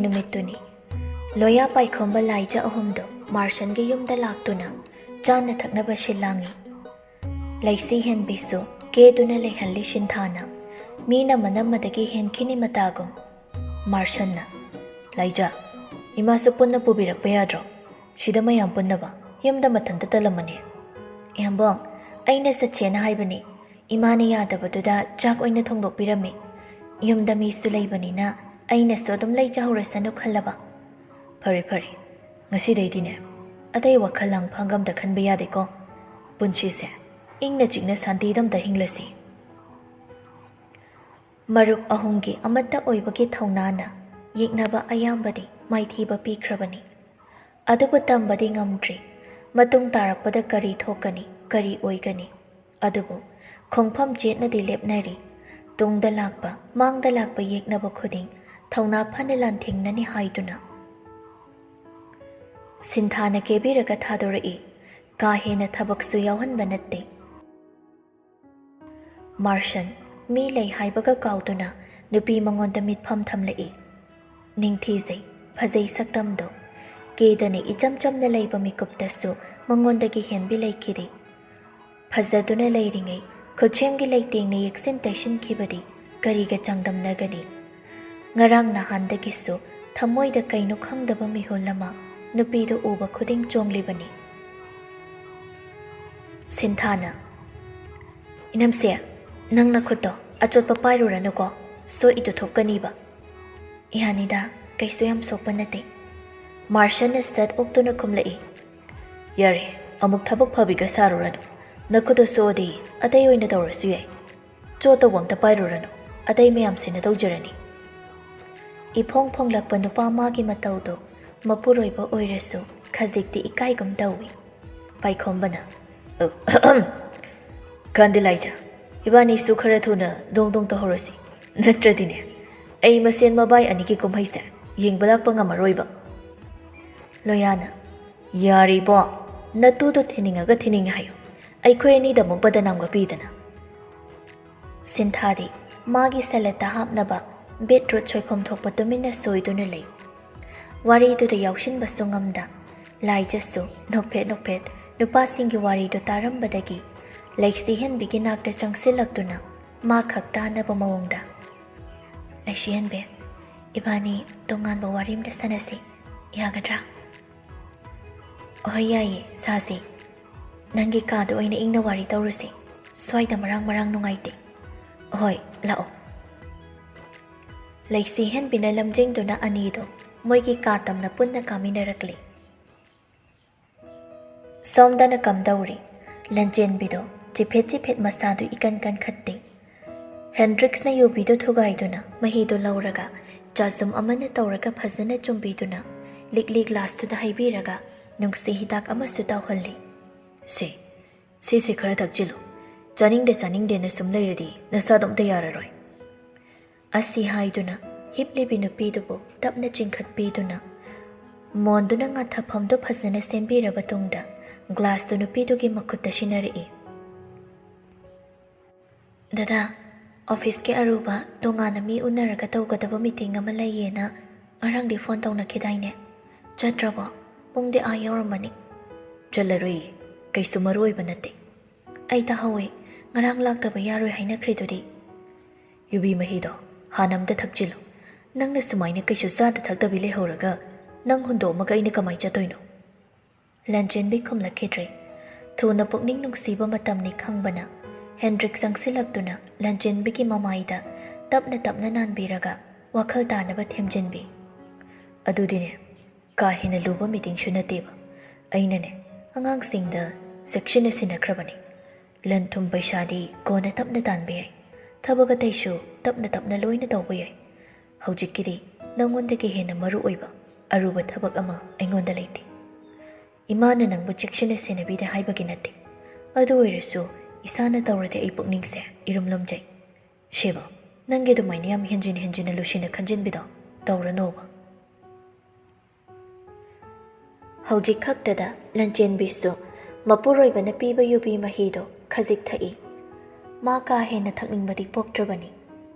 numituni. Loya paikhomba laija ahumdo Marshan gi yumda laktuna chana thaknaba shilangi. Laisi hen bisu keduna lehanli shinthana. Mina manamadagi hen kini matagum. Marshan na laija imasu punna pubirakpa yadro. Shida mayam punna ba yumda mathanta talamane. Yambong aina satchena haibani. Imana yadabaduda chak oina thongdokpirame. Yumda misu leibanina aina su adum leija horasanu khallaba. Phare phare ngasidaidine atai wakhalang phangam da khanba yade ko. Punchi se ingna chigna santidam da hinglasi. Maruk ahumgi amata oibagi thaunana yeknaba ayambadi maithiba pikhrabani. Adubu tambadi ngamdri matung tarakpada kari thokani kari oigani. Adubu khongpham jetna di lepnari tungda lakpa mangda lakpa yeknaba khuding thauna phanalan thingnani haiduna. Sinthana kebiraga thadorai ka hena thabaksu yawhanba natte. Marshan mi lei haibaga kauduna nupi mangonda mitpham thamlai. Ningthizai phazai saktamdo kedani icham chamna leiba mikuptasu mangondagi henbi leikidi. Phazaduna leiringai khutchemgi leitingna yeksin taishin khibadi kariga changdamnagani. Ngarang nahandagisu thamoida kainu khangdaba mihulama nupido uba khuding chonglibani. Sinthana inamse nangna khuddo achotpa pairuranuko so itu thokaniba. Ihanida kaisu yam sokpa nate. Marshan stat oktuna kumlai. Yare amuk thabak phabiga saruranu. Nakhudo sodi atai oina tawrasu yai. Chota wangta pairuranu atai mayam sina tawjarani. Iphong phong lakpa nupa magi matawdo mapuroiba oirasu khazikti ikaigum tawi. Paikhombana Kandilaija Ibani su khara thuna dong tahorasi. Natradine ai masen mabai aniki kumhaisa yengbalakpa ngamaroiba. Loyana yari bo natudo thiningaga thininga hayo. Aikhoi ani da mubada namga pidana. Sinthadi magi salata hapnaba beetroot choiphom thokpa tumina soiduna lei. Wari du da yaushin basungamda laijasu nokpet nupa singi wari du tarambadagi laiksi hen biginakta changsilaktuna ma khakta na pamawongda. Laiksi hen be ibani tongan ba warim da sanasi yagadra. Ohayaye sasi nangi kado oina ingna wari tawrusi swaida marang nungaite. Hoi lao. Laiksi hen binalamjeng duna anido moigi katam na punna kaminarakli. Somdana kamdauri lanjen bido chipet masadu ikan khatti. Hendrix na yubido thugaiduna mahido lauraga jasum amana tawraga phazana chumbiduna likli glass tu da haibiraga nungsi hidak amasu tawhalli. Si khara thakjilo chaning de na sumlairadi nasadom da yararoi. Asi haiduna hipli binupidubu tapna chingkhat piduna monduna nga thaphamdo phazana sembiraba tungda glass tu nupidugi makhutta shinari. Dada office ke aruba tongana mi unaraga tawgadaba meeting ama layena ngarangdi phone tawnakidaine chatraba pungde a yawramani. Chalaroi kaisu maroiba nate. Ai tahawe ngarang laktaba yaroi hainakridudi. Yubi mahido hanamda thakjilo nangna sumaina kaisu sada thakdabi lehoraga nang hundo maga ina kamai chatoino. Lanjen bi khumlakidre thuna pukning nungsiba matamni khangbana Hendrix sangsilaktuna lanjen bigi mamaida tapna nanbiraga wakhal tanaba themjenbi. Adudine ka hina luba meeting shunateba. Ainane angangsingda section sinakrabani. Lanthum baishadi kona tapna tanbe. Thabaga taishu tapna loina tawbe. Haujikidi nangondagi hena maru oiba aruba thabak ama aingonda leite. Imana nangbu section sinabida haibagi nate. Adu oirasu Isana tawrate ay pukningse irumlomjay. Sheba, nangedo mainiyam henjin lusina kanjin bido tawranoba. Haujik khaktada lanjen bisu mapuroiba na piba yubi mahido khazik thai. Ma ka hena thakningbadi poktrabani.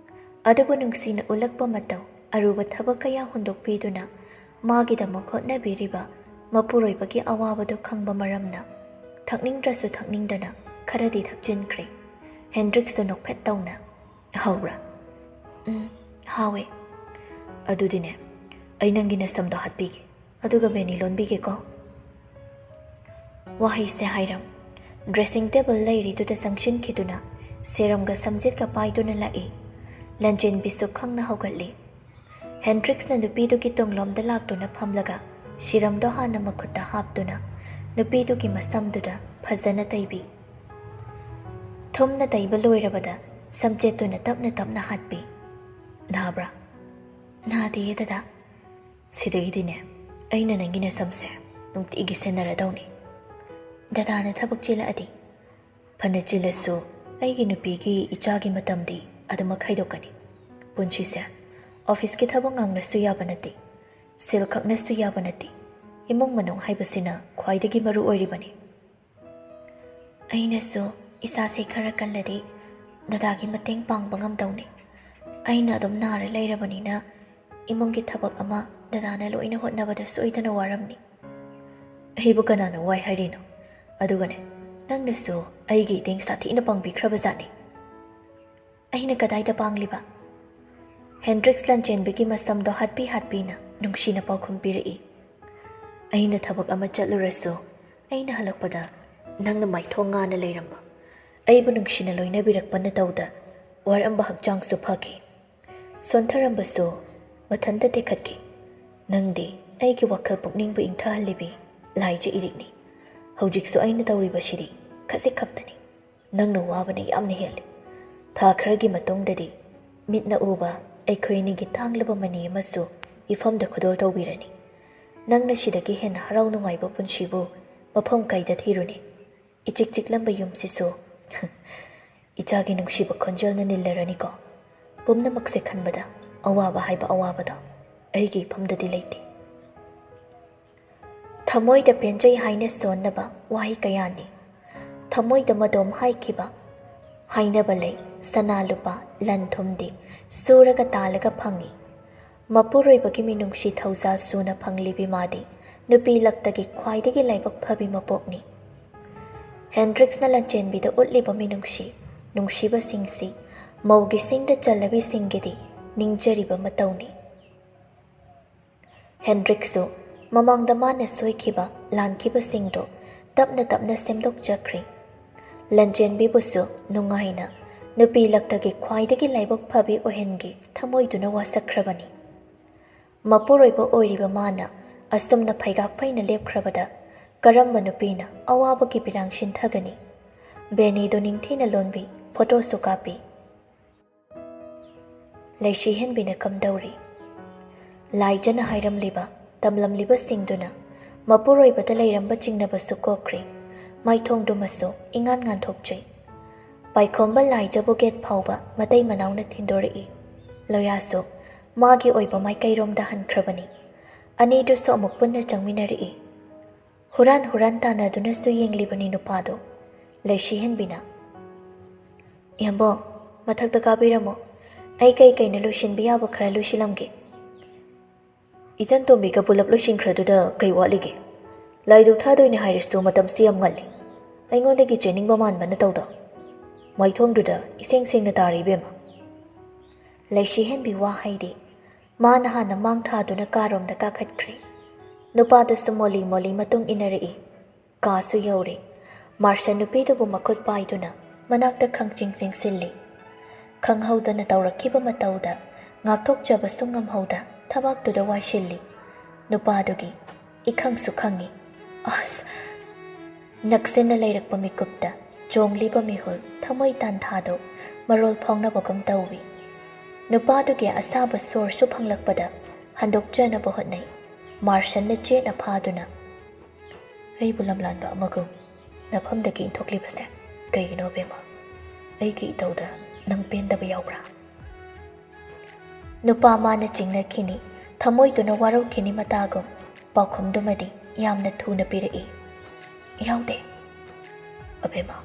Adabu nungsina ulakpa mataw ꯑꯔꯨꯕ ꯊꯕꯛ ꯀꯌꯥ ꯍꯨꯟꯗꯣꯛꯄꯤꯗꯨꯅ ꯃꯥꯒꯤꯗꯃꯛ ꯍꯣꯠꯅꯕꯤꯔꯤꯕ ꯃꯄꯨꯔꯣꯏꯕꯒꯤ ꯑꯋꯥꯕꯗꯨ ꯈꯪꯕ ꯃꯔꯝꯅ ꯊꯛꯅꯤꯡꯗ꯭ꯔꯁꯨ ꯊꯛꯅꯤꯡꯗꯅ ꯈꯔꯗꯤ ꯊꯛꯆꯤꯟꯈ꯭ꯔꯦ꯫ ꯍꯦꯟꯗ꯭ꯔꯤꯛꯁꯇꯨ ꯅꯣꯛꯐꯦꯠ ꯇꯧꯅ "ꯍꯥꯎꯕ꯭ꯔꯥ?" "ꯍꯥꯎꯋꯦ." "ꯑꯗꯨꯗꯤꯅꯦ, ꯑꯩ ꯅꯪꯒꯤ ꯅꯁꯝꯗꯣ ꯍꯥꯠꯄꯤꯒꯦ, ꯑꯗꯨꯒ ꯕꯦꯅꯤ ꯂꯣꯟꯕꯤꯒꯦꯀꯣ?" ꯋꯥꯍꯩꯁꯦ ꯍꯥꯏꯔꯝ ꯗ꯭ꯔꯦꯁꯤꯡ ꯇꯦꯕꯜ ꯂꯩꯔꯤꯗꯨꯗ ꯆꯪꯁꯤꯟꯈꯤꯗꯨꯅ ꯁꯦꯔꯝꯒ ꯁꯝꯖꯦꯠꯀ ꯄꯥꯏꯗꯨꯅ ꯂꯥꯛꯏ꯫ ꯂꯟꯆꯦꯟꯕꯤꯁꯨ ꯈꯪꯅ ꯍꯧꯒꯠꯂꯤ꯫ ꯍꯦꯟꯗ꯭ꯔꯤꯛꯁꯅ ꯅꯨꯄꯤꯗꯨꯒꯤ ꯇꯨꯡꯂꯣꯝꯗ ꯂꯥꯛꯇꯨꯅ ꯐꯝꯂꯒ ꯁꯤꯔꯝꯗꯣ ꯍꯥꯟꯅ ꯃꯈꯨꯠꯇ ꯍꯥꯞꯇꯨꯅ ꯅꯨꯄꯤꯗꯨꯒꯤ ꯃꯁꯝꯗꯨꯗ ꯐꯖꯅ ꯇꯩꯕꯤ꯫ ꯊꯨꯝꯅ ꯇꯩꯕ ꯂꯣꯏꯔꯕꯗ ꯁꯝꯖꯦꯠꯇꯨꯅ ꯇꯞꯅ ꯇꯞꯅ ꯍꯥꯠꯄꯤ꯫ "ꯅꯥꯕ꯭ꯔꯥ?" "ꯅꯥꯗꯦꯌꯦ ꯗꯗꯥ." "ꯁꯤꯗꯒꯤꯗꯤꯅꯦ ꯑꯩꯅ ꯅꯪꯒꯤ ꯅꯁꯝꯁꯦ ꯅꯨꯡꯇꯤꯒꯤ ꯁꯦꯟꯅꯔꯗꯧꯅꯤ." "ꯗꯗꯥꯅ ꯊꯕꯛ ꯆꯤꯜꯂꯛꯑꯗꯤ?" "ꯐꯅ ꯆꯤꯜꯂꯁꯨ ꯑꯩꯒꯤ ꯅꯨꯄꯤꯒꯤ ꯏꯆꯥꯒꯤ ꯃꯇꯝꯗꯤ ꯑꯗꯨꯃꯛ ꯈꯥꯏꯗꯣꯛꯀꯅꯤ꯫ ꯄꯨꯟꯁꯤꯁꯦ ꯑꯣꯐꯤꯁꯀꯤ ꯊꯕꯛ ꯉꯥꯡꯅꯁꯨ ꯌꯥꯕ ꯅꯠꯇꯦ, ꯁꯦꯜ ꯈꯛꯅꯁꯨ ꯌꯥꯕ ꯅꯠꯇꯦ, ꯏꯃꯨꯡ ꯃꯅꯨꯡ ꯍꯥꯏꯕꯁꯤꯅ ꯈ꯭ꯋꯥꯏꯗꯒꯤ ꯃꯔꯨ ꯑꯣꯏꯔꯤꯕꯅꯤ." "ꯑꯩꯅꯁꯨ ꯏꯁꯥꯁꯦ ꯈꯔ ꯀꯜꯂꯗꯤ ꯗꯗꯥꯒꯤ ꯃꯇꯦꯡ ꯄꯥꯡꯕ ꯉꯝꯗꯧꯅꯤ꯫ ꯑꯩꯅ ꯑꯗꯨꯝ ꯅꯥꯔ ꯂꯩꯔꯕꯅꯤꯅ ꯏꯃꯨꯡꯒꯤ ꯊꯕꯛ ꯑꯃ ꯗꯗꯥꯅ ꯂꯣꯏꯅ ꯍꯣꯠꯅꯕꯗ ꯁꯣꯏꯗꯅ ꯋꯥꯔꯝꯅꯤ." "ꯑꯩꯕꯨ ꯀꯅꯥꯅ ꯋꯥꯏ ꯍꯥꯏꯔꯤꯅꯣ? ꯑꯗꯨꯒꯅꯦ, ꯅꯪꯅꯁꯨ ꯑꯩꯒꯤ ꯏꯇꯦꯡ ꯁꯥꯊꯤꯅ ꯄꯥꯡꯕꯤꯈ꯭ꯔꯕꯖꯥꯠꯅꯤ." "ꯑꯩꯅ ꯀꯗꯥꯏꯗ ꯄꯥꯡꯂꯤꯕ?" ꯍꯦꯟꯗ꯭ꯔꯤꯛꯁ ꯂꯟꯆꯦꯟꯕꯤꯒꯤ ꯃꯁꯝꯗꯣ ꯍꯥꯠꯄꯤ ꯍꯥꯠꯄꯤꯅ ꯅꯨꯡꯁꯤꯅ ꯄꯥꯎꯈꯨꯝ ꯄꯤꯔꯛꯏ꯫ "ꯑꯩꯅ ꯊꯕꯛ ꯑꯃ ꯆꯠꯂꯨꯔꯁꯨ ꯑꯩꯅ ꯍꯜꯂꯛꯄꯗ ꯅꯪꯅ ꯃꯥꯏꯊꯣꯡ ꯉꯥꯅ ꯂꯩꯔꯝꯕ, ꯑꯩꯕꯨ ꯅꯨꯡꯁꯤꯅ ꯂꯣꯏꯅꯕꯤꯔꯛꯄ ꯅꯇꯧꯗ ꯋꯥꯔꯝꯕ ꯍꯛꯆꯥꯡꯁꯨ ꯐꯈꯤ, ꯁꯣꯟꯊꯔꯝꯕꯁꯨ ꯃꯊꯟꯇ ꯇꯦꯛꯈꯠꯈꯤ꯫ ꯅꯪꯗꯤ ꯑꯩꯒꯤ ꯋꯥꯈꯜ ꯄꯨꯛꯅꯤꯡꯕꯨ ꯏꯪꯊꯍꯜꯂꯤꯕꯤ ꯂꯥꯏꯖ ꯏꯔꯤꯛꯅꯤ꯫ ꯍꯧꯖꯤꯛꯁꯨ ꯑꯩꯅ ꯇꯧꯔꯤꯕꯁꯤꯗꯤ ꯈꯖꯤꯛ ꯈꯛꯇꯅꯤ, ꯅꯪꯅ ꯋꯥꯕꯅ ꯌꯥꯝꯅ ꯍꯦꯜꯂꯤ꯫ ꯊꯥ ꯈꯔꯒꯤ ꯃꯇꯨꯡꯗꯗꯤ ꯃꯤꯠꯅ ꯎꯕ ꯑꯩꯈꯣꯏ ꯑꯅꯤꯒꯤ ꯇꯥꯡꯂꯕ ꯃꯅꯤ ꯑꯃꯁꯨ ꯏꯐꯝꯗ ꯈꯨꯗꯣꯜ ꯇꯧꯕꯤꯔꯅꯤ꯫ ꯅꯪꯅ ꯁꯤꯗꯒꯤ ꯍꯦꯟꯅ ꯍꯔꯥꯎ ꯅꯨꯡꯉꯥꯏꯕ ꯄꯨꯟꯁꯤꯕꯨ ꯃꯐꯝ ꯀꯩꯗ ꯊꯤꯔꯨꯅꯤ? ꯏꯆꯤꯛ ꯆꯤꯛꯂꯝꯕ ꯌꯨꯝꯁꯤꯁꯨ ꯏꯆꯥꯒꯤ ꯅꯨꯡꯁꯤꯕ ꯈꯣꯟꯖꯦꯜꯅ ꯅꯤꯜꯂꯔꯅꯤꯀꯣ꯫ ꯄꯨꯝꯅꯃꯛꯁꯦ ꯈꯟꯕꯗ ꯑꯋꯥꯕ ꯍꯥꯏꯕ ꯑꯋꯥꯕꯗꯣ ꯑꯩꯒꯤ ꯏꯐꯝꯗꯗꯤ ꯂꯩꯇꯦ." ꯊꯃꯣꯏꯗ ꯄꯦꯟꯖꯩ ꯍꯥꯏꯅ ꯁꯣꯟꯅꯕ ꯋꯥꯍꯩ ꯀꯌꯥꯅꯤ꯫ ꯊꯃꯣꯏꯗ ꯃꯗꯣꯝ ꯍꯥꯏꯈꯤꯕ ꯍꯥꯏꯅꯕ ꯂꯩ, ꯁꯅꯥ ꯂꯨꯄꯥ ꯂꯟ ꯊꯨꯝꯗꯤ ꯁꯨꯔꯒ ꯇꯥꯜꯂꯒ ꯐꯪꯏ꯫ ꯃꯄꯨꯔꯣꯏꯕꯒꯤ ꯃꯤꯅꯨꯡꯁꯤ ꯊꯧꯖꯥꯜ ꯁꯨꯅ ꯐꯪꯂꯤꯕꯤ ꯃꯥꯗꯤ ꯅꯨꯄꯤ ꯂꯛꯇꯒꯤ ꯈ꯭ꯋꯥꯏꯗꯒꯤ ꯂꯥꯏꯕꯛ ꯐꯕꯤ ꯃꯄꯣꯛꯅꯤ꯫ ꯍꯦꯟꯗ꯭ꯔꯤꯛꯁꯅ ꯂꯟꯆꯦꯟꯕꯤꯗ ꯎꯠꯂꯤꯕ ꯃꯤꯅꯨꯡꯁꯤ, ꯅꯨꯡꯁꯤꯕꯁꯤꯡꯁꯤ ꯃꯧꯒꯤ ꯁꯤꯡꯗ ꯆꯜꯂꯕꯤꯁꯤꯡꯒꯤꯗꯤ ꯅꯤꯡꯖꯔꯤꯕ ꯃꯇꯧꯅꯤ꯫ ꯍꯦꯟꯗ꯭ꯔꯤꯛꯁꯨ ꯃꯃꯥꯡꯗ ꯃꯥꯅ ꯁꯣꯏꯈꯤꯕ ꯂꯥꯟꯈꯤꯕꯁꯤꯡꯗꯨ ꯇꯞꯅ ꯇꯞꯅ ꯁꯦꯝꯗꯣꯛꯆꯈ꯭ꯔꯦ꯫ ꯂꯟꯆꯦꯟꯕꯤꯕꯨꯁꯨ ꯅꯨꯡꯉꯥꯏꯅ ꯅꯨꯄꯤ ꯂꯛꯇꯒꯤ ꯈ꯭ꯋꯥꯏꯗꯒꯤ ꯂꯥꯏꯕꯛ ꯐꯕꯤ ꯑꯣꯏꯍꯟꯒꯦ ꯊꯃꯣꯏꯗꯨꯅ ꯋꯥꯁꯛꯈ꯭ꯔꯕꯅꯤ꯫ ꯃꯄꯨꯔꯣꯏꯕ ꯑꯣꯏꯔꯤꯕ ꯃꯥꯅ ꯑꯁꯨꯝꯅ ꯐꯩꯒꯥꯛ ꯐꯩꯅ ꯂꯦꯞꯈ꯭ꯔꯕꯗ ꯀꯔꯝꯕ ꯅꯨꯄꯤꯅ ꯑꯋꯥꯕꯒꯤ ꯄꯤꯔꯥꯡ ꯁꯤꯟꯊꯒꯅꯤ? ꯕꯦꯅꯤꯗꯨ ꯅꯤꯡꯊꯤꯅ ꯂꯣꯟꯕꯤ, ꯐꯣꯇꯣꯁꯨ ꯀꯥꯞꯄꯤ꯫ ꯂꯩꯁꯤ ꯍꯦꯟꯕꯤꯅ ꯀꯝꯗꯧꯔꯤ? ꯂꯥꯏꯖꯅ ꯍꯥꯏꯔꯝꯂꯤꯕ ꯇꯝꯂꯝꯂꯤꯕꯁꯤꯡꯗꯨꯅ ꯃꯄꯨꯔꯣꯏꯕꯗ ꯂꯩꯔꯝꯕ ꯆꯤꯡꯅꯕꯁꯨ ꯀꯣꯛꯈ꯭ꯔꯦ꯫ ꯃꯥꯏꯊꯣꯡꯗꯨꯃꯁꯨ ꯏꯉꯥꯟ ꯉꯥꯟꯊꯣꯛꯆꯩ꯫ ꯄꯥꯏꯈꯣꯝꯕ ꯂꯥꯏꯖꯕꯨ ꯒꯦꯠ ꯐꯥꯎꯕ ꯃꯇꯩ ꯃꯅꯥꯎꯅ ꯊꯤꯟꯗꯣꯔꯛꯏ꯫ ꯂꯣꯌꯥꯁꯨ ꯃꯥꯒꯤ ꯑꯣꯏꯕ ꯃꯥꯏꯀꯩꯔꯣꯝꯗ ꯍꯟꯈ꯭ꯔꯕꯅꯤ꯫ ꯑꯅꯤꯗꯨꯁꯨ ꯑꯃꯨꯛ ꯄꯨꯟꯅ ꯆꯪꯃꯤꯟꯅꯔꯛꯏ꯫ ꯍꯨꯔꯥꯟ ꯍꯨꯔꯥꯟ ꯇꯥꯟꯅꯗꯨꯅꯁꯨ ꯌꯦꯡꯂꯤꯕꯅꯤ ꯅꯨꯄꯥꯗꯣ꯫ ꯂꯩꯁꯤ ꯍꯦꯟꯕꯤꯅ "ꯏꯌꯥꯝꯕꯣ, ꯃꯊꯛꯇ ꯀꯥꯕꯤꯔꯝꯃꯣ, ꯑꯩ ꯀꯩꯅꯣ ꯂꯣꯏꯁꯤꯟꯕ ꯌꯥꯕ ꯈꯔ ꯂꯣꯏꯁꯤꯜꯂꯝꯒꯦ." "ꯏꯆꯟ ꯇꯣꯝꯕꯤꯒ ꯄꯨꯂꯞ ꯂꯣꯏꯁꯤꯟꯈ꯭ꯔꯗꯨꯗ ꯀꯩ ꯋꯥꯠꯂꯤꯒꯦ? ꯂꯥꯏꯗꯨꯛ ꯊꯥꯗꯣꯏꯅꯦ ꯍꯥꯏꯔꯁꯨ ꯃꯇꯝꯁꯤ ꯌꯥꯝ ꯉꯜꯂꯤ꯫ ꯑꯩꯉꯣꯟꯗꯒꯤ ꯆꯦꯟꯅꯤꯡꯕ ꯃꯥꯟꯕ ꯅꯇꯧꯗꯣ ꯃꯥꯏꯊꯣꯡꯗꯨꯗ ꯏꯁꯦꯡ ꯁꯦꯡꯅ ꯇꯥꯔꯤ ꯏꯕꯦꯝꯃ." ꯂꯩꯁꯤ ꯍꯦꯟꯕꯤ ꯋꯥ ꯍꯩꯗꯤ ꯃꯥꯅ ꯍꯥꯟꯅ ꯃꯥꯡ ꯊꯥꯗꯨꯅ ꯀꯥꯔꯣꯝꯗ ꯀꯥꯈꯠꯈ꯭ꯔꯦ꯫ ꯅꯨꯄꯥꯗꯨꯁꯨ ꯃꯣꯜꯂꯤ ꯃꯣꯜꯂꯤ ꯃꯇꯨꯡ ꯏꯟꯅꯔꯛꯏ꯫ ꯀꯥꯁꯨ ꯌꯧꯔꯦ꯫ ꯃꯥꯔꯁꯟ ꯅꯨꯄꯤꯗꯨꯕꯨ ꯃꯈꯨꯠ ꯄꯥꯏꯗꯨꯅ ꯃꯅꯥꯛꯇ ꯈꯪꯆꯤꯡ ꯆꯤꯡꯁꯤꯜꯂꯤ꯫ ꯈꯪꯍꯧꯗꯅ ꯇꯧꯔꯛꯈꯤꯕ ꯃꯇꯧꯗ ꯉꯥꯛꯊꯣꯛꯆꯕꯁꯨ ꯉꯝꯍꯧꯗ ꯊꯕꯥꯛꯇꯨꯗ ꯋꯥꯏꯁꯤꯜꯂꯤ꯫ ꯅꯨꯄꯥꯗꯨꯒꯤ ꯏꯈꯪꯁꯨ ꯈꯪꯏ꯫ ꯑꯁ! ꯅꯛꯁꯤꯟꯅ ꯂꯩꯔꯛꯄ ꯃꯤꯀꯨꯞꯇ ꯆꯣꯡꯂꯤꯕ ꯃꯤꯍꯨꯜ ꯊꯃꯣꯏ ꯇꯥꯟꯊꯥꯗꯣ ꯃꯔꯣꯜ ꯐꯥꯎꯅꯕꯒꯨꯝ ꯇꯧꯏ꯫ ꯅꯨꯄꯥꯗꯨꯒꯤ ꯑꯁꯥꯕ ꯁꯣꯔꯁꯨ ꯐꯪꯂꯛꯄꯗ ꯍꯟꯗꯣꯛꯆꯅꯕ ꯍꯣꯠꯅꯩ꯫ ꯃꯥꯔꯁꯟꯅ ꯆꯦꯠꯅ ꯐꯥꯗꯨꯅ "ꯑꯩꯕꯨ ꯂꯝꯂꯥꯟꯕ ꯑꯃꯒꯨꯝ ꯅꯐꯝꯗꯒꯤ ꯏꯟꯊꯣꯛꯂꯤꯕꯁꯦ ꯀꯩꯒꯤꯅꯣ ꯕꯦꯝꯃ? ꯑꯩꯒꯤ ꯏꯇꯧꯗ ꯅꯪ ꯄꯦꯟꯗꯕ ꯌꯥꯎꯕ꯭ꯔꯥ?" ꯅꯨꯄꯥ ꯃꯥꯅ ꯆꯤꯡꯅꯈꯤꯅꯤ, ꯊꯃꯣꯏꯗꯨꯅ ꯋꯥꯔꯧꯈꯤꯅꯤ ꯃꯇꯥꯒꯨꯝ ꯄꯥꯎꯈꯨꯝꯗꯨꯃꯗꯤ ꯌꯥꯝꯅ ꯊꯨꯅ ꯄꯤꯔꯛꯏ꯫ "ꯌꯥꯎꯗꯦ." "ꯑꯕꯦꯝꯃ,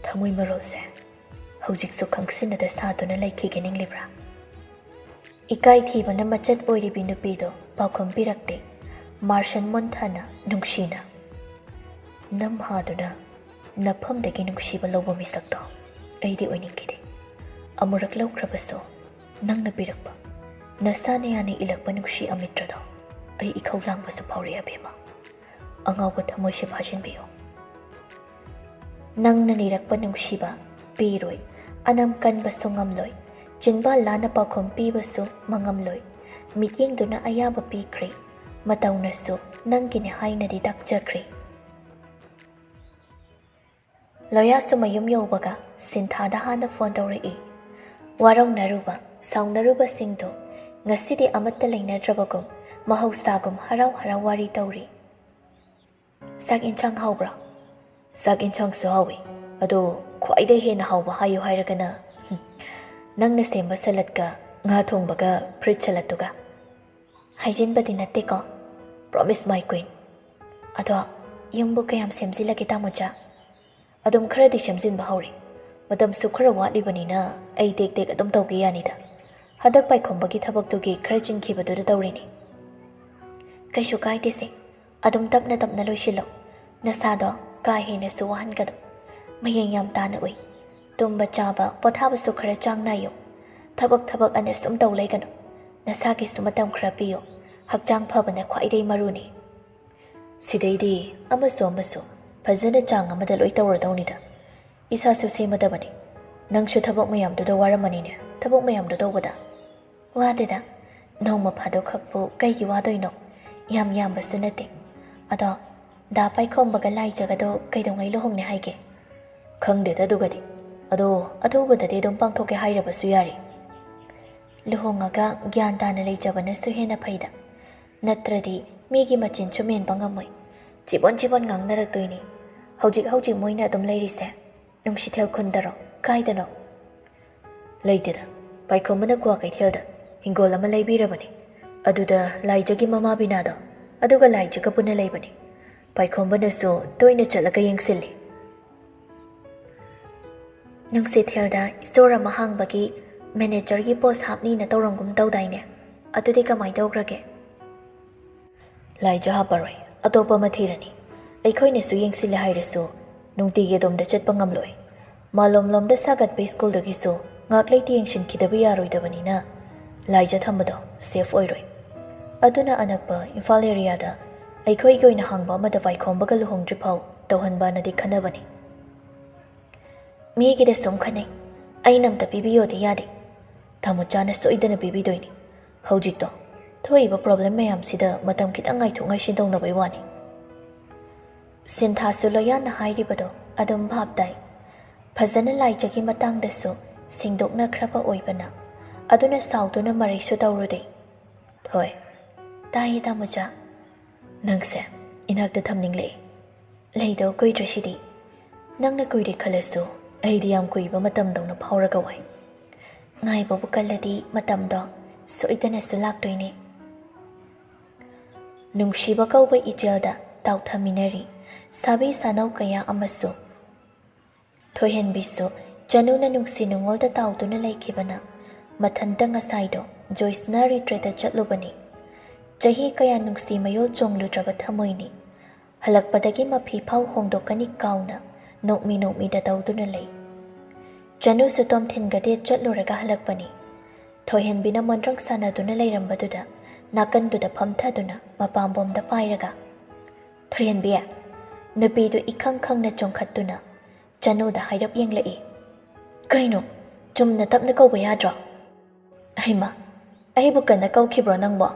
ꯊꯃꯣꯏ ꯃꯔꯣꯜꯁꯦ ꯍꯧꯖꯤꯛꯁꯨ ꯈꯪꯁꯤꯟꯅꯗ ꯁꯥꯗꯨꯅ ꯂꯩꯈꯤꯒꯦ ꯅꯤꯡꯂꯤꯕ꯭ꯔꯥ?" Ikai thibana machat oiribi nupido paukham pirakte Martian Montana nungsina namhaduna nafamdagi nungsiba lawba misakto aidi oiningkide amurak lawkrabaso nangna pirakpa nasana yani ilakpa nungsi amitrado ai ikhau langbasu phawri abema angawba thamoise phajinbiyo nangna nirakpa nungsiba piroi anam kanbasu ngamloi Jinba lana paukham pibasu mangamloi mityengduna ayaba pikre mataunasu nangine hainadi dakjakre Loyasu mayum yobaga sinthada hana phone tawri warong naruba saungnaruba singdo ngasidi amatta leinadrabagum mahausagum harau harau wari tawri Sak inchang haubra Sak inchang su hawi ado khwaidai hena hauba hayu hairagana Nangna semba salat ka nga thongbaga fridge salat tuga Haijinbadi natte ko promise my queen Ado yumbu kayam semjilagi tamuja Adum kharadi semjin bahawri Madam su khara watlibani na ai tek tek adum tawgi yanida Hadak pai khombagi thabak tugi kharjin khibadu da tawrini Kaishu kaide se adum tapna tapna loisilo Nasado ka hena su wahan kadu Mayang yam tana ui Tumba chaba pothaba su khara chang nayo Thabak ane sum taw laigano Nasagi sumatam khara piyo Hakjang phabana khwaidai maruni Sidaidi amasu Fazana chang amada loi tawradawnida Isa su semadabani Nangshu thabak mayam duda waramani ne Thabak mayam duda wada Wadida Nauma phado khakpu kaigi wadoino Yam basu nate Ado da pai khombaga lai jagado kaidongai lohong ne haige Khangdeda dugadi Ado adubadadi dum pangthoke hairabasu yari Luhongaga gyan tana leijabana su hena phaida Natradi migi machin chumen bangamoi Jibon ngangnaragtoini Hojik moina adum leirise Nungsithel khundaro kaidano Leitida paikhomana kwa kaithelda hingol ama leibirabani Aduda laijagi mama binado Aduga laijaga puna leibani Paikhomana su toina chalaga yengsilli Nungsithelda store ama hangbagi Manager gi post hapni na tawrangum tawdaine Adudi kamai tawgrage Laija haparoi atopa mathirani Aikhoine su yengsile hairasu nungtigi domda chatpa ngamloi malomlomda sagatpa school dagi su ngaklei tiyengshin kidabi yaroidabanina laija thambado safe oiroi aduna anakpa Imphal area da aikhoi goina hangba amada vaikhombaga luhongdripau tawhanba nadi khanabani migida sum khanai ainamta pibiyode yade Tamuchana soidana bibidoini Hojikto thoiba problem mayam sida matam kitang ngaithungai sindongnabai wani Sinthasu loyana hairibado adum bhabdai Phajana laijagi matangdasu singdokna khraba oibana aduna sauduna marisu tawrude Thoi tai tamucha Nangse inakda thamningle Leido koidrasidi Nangna koire khalasu aidi yam koiba matam dongna phawraga wai Ngai babu kaladi matamdo soidana sulaktoine Nungshiba kauba ijelda tawthaminari sabi sanau kaya amasu Thoihen bisu januna nungsi nungolda tawduna laikibana mathanta ngasaido Joyce na retreat chatlubani Jahi kaya nungsi mayol chongludraba thamoini halakpadagi mafi phau hongdokani kauna nokmi da tawduna lai Janu sutom thingade chatluraga halakpani Thoihen bina monrang sanaduna leirambaduda nakanduda phamthaduna mapambomda pairaga Thoihen bia nabidu ikhang na chongkhatuna Januda hairap yenglai Kaino chumna tapna kauba yadra Aima aibu kana kaukhibro nangbo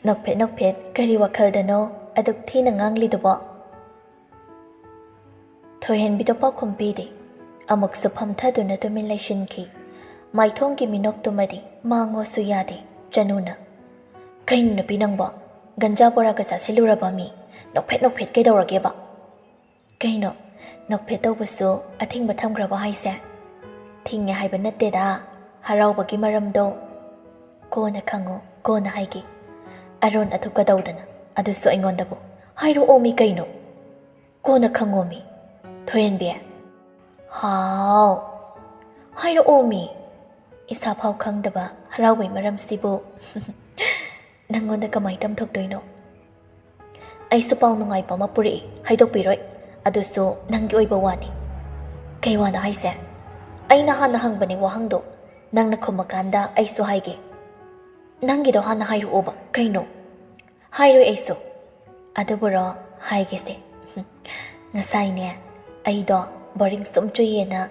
Nokphet kari wakhaldano aduk thina nganglidubo Thoihen bido paukhom pidi Amuk su phamthaduna tumin laishinki Maithongki minok tumadi mangwa su yade Januna Kainu napi nangbo Ganja boraga sa siluraba mi Nokphet kaidawrage ba Kaino nokphet tawbasu athingba thamgraba haise Thingye haiba natte da haraubagi maramdo Kona khango kona haigi Aron athuka dawdana adusu aingondabu Hairo omi kaino Kona khango mi Thoihen bia How Hairo omi Isa phau khangdaba ꯍꯔꯥꯎꯕꯩ ꯃꯔꯝꯁꯤꯕꯨ ꯅꯪꯉꯣꯟꯗ ꯀꯃꯥꯏ ꯇꯝꯊꯣꯛꯇꯣꯏꯅꯣ? ꯑꯩꯁꯨ ꯄꯥꯎ ꯅꯨꯡꯉꯥꯏꯕ ꯑꯃ ꯄꯨꯔꯛꯏ, ꯍꯥꯏꯗꯣꯛꯄꯤꯔꯣꯏ, ꯑꯗꯨꯁꯨ ꯅꯪꯒꯤ ꯑꯣꯏꯕ ꯋꯥꯅꯤ꯫ ꯀꯩ ꯋꯥꯅꯣ ꯍꯥꯏꯁꯦ? ꯑꯩꯅ ꯍꯥꯟꯅ ꯍꯪꯕꯅꯤ ꯋꯥꯍꯪꯗꯣ, ꯅꯪꯅ ꯈꯨꯝꯃꯀꯥꯟꯗ ꯑꯩꯁꯨ ꯍꯥꯏꯒꯦ꯫ ꯅꯪꯒꯤꯗꯣ ꯍꯥꯟꯅ ꯍꯥꯏꯔꯛꯑꯣꯕ, ꯀꯩꯅꯣ? ꯍꯥꯏꯔꯣꯏ ꯑꯩꯁꯨ꯫ ꯑꯗꯨꯕꯨꯔꯣ ꯍꯥꯏꯒꯦꯁꯦ꯫ ꯉꯁꯥꯏꯅꯦ ꯑꯩꯗꯣ ꯕꯣꯔꯤꯡ ꯁꯨꯝ ꯆꯨꯏꯌꯦꯅ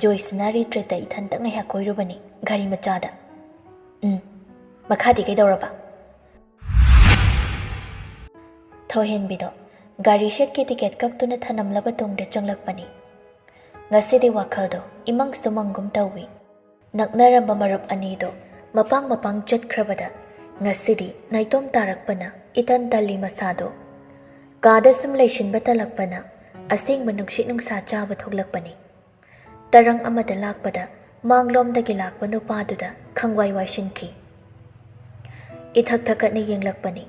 ꯖꯣꯏꯁꯅ ꯔꯤꯇ꯭ꯔꯤꯠꯇ ꯏꯊꯟꯇ ꯉꯥꯏꯍꯥꯛ ꯀꯣꯏꯔꯨꯕꯅꯤ ꯒꯥꯔꯤ ꯃꯆꯥꯗ꯫ ꯃꯈꯥꯗꯤ ꯀꯩꯗꯧꯔꯕ? ꯊꯣꯏꯍꯦꯟꯕꯤꯗꯣ ꯒꯥꯔꯤ ꯁꯦꯠꯀꯤ ꯇꯤꯀꯦꯠ ꯀꯛꯇꯨꯅ ꯊꯅꯝꯂꯕ ꯇꯨꯡꯗ ꯆꯪꯂꯛꯄꯅꯤ꯫ ꯉꯁꯤꯗꯤ ꯋꯥꯈꯜꯗꯣ ꯏꯃꯪꯁꯨ ꯃꯪꯒꯨꯝ ꯇꯧꯏ꯫ ꯅꯛꯅꯔꯝꯕ ꯃꯔꯨꯞ ꯑꯅꯤꯗꯣ ꯃꯄꯥꯡ ꯃꯄꯥꯡ ꯆꯠꯈ꯭ꯔꯕꯗ ꯉꯁꯤꯗꯤ ꯅꯥꯏꯇꯣꯝ ꯇꯥꯔꯛꯄꯅ ꯏꯇꯟ ꯇꯜꯂꯤ ꯃꯁꯥꯗꯣ꯫ ꯀꯥꯗ ꯁꯨꯝ ꯂꯩꯁꯤꯟꯕ ꯇꯜꯂꯛꯄꯅ ꯑꯁꯦꯡꯕ ꯅꯨꯡꯁꯤꯠ ꯅꯨꯡꯁꯥ ꯆꯥꯕ ꯊꯣꯛꯂꯛꯄꯅꯤ꯫ ꯇꯔꯪ ꯑꯃꯗ ꯂꯥꯛꯄꯗ ꯃꯥꯡꯂꯣꯝꯗꯒꯤ ꯂꯥꯛꯄ ꯅꯨꯄꯥꯗꯨꯗ ꯈꯪꯋꯥꯏ ꯋꯥꯏꯁꯤꯟꯈꯤ꯫ ꯏꯊꯛ ꯊꯀꯠꯅ ꯌꯦꯡꯂꯛꯄꯅꯤ꯫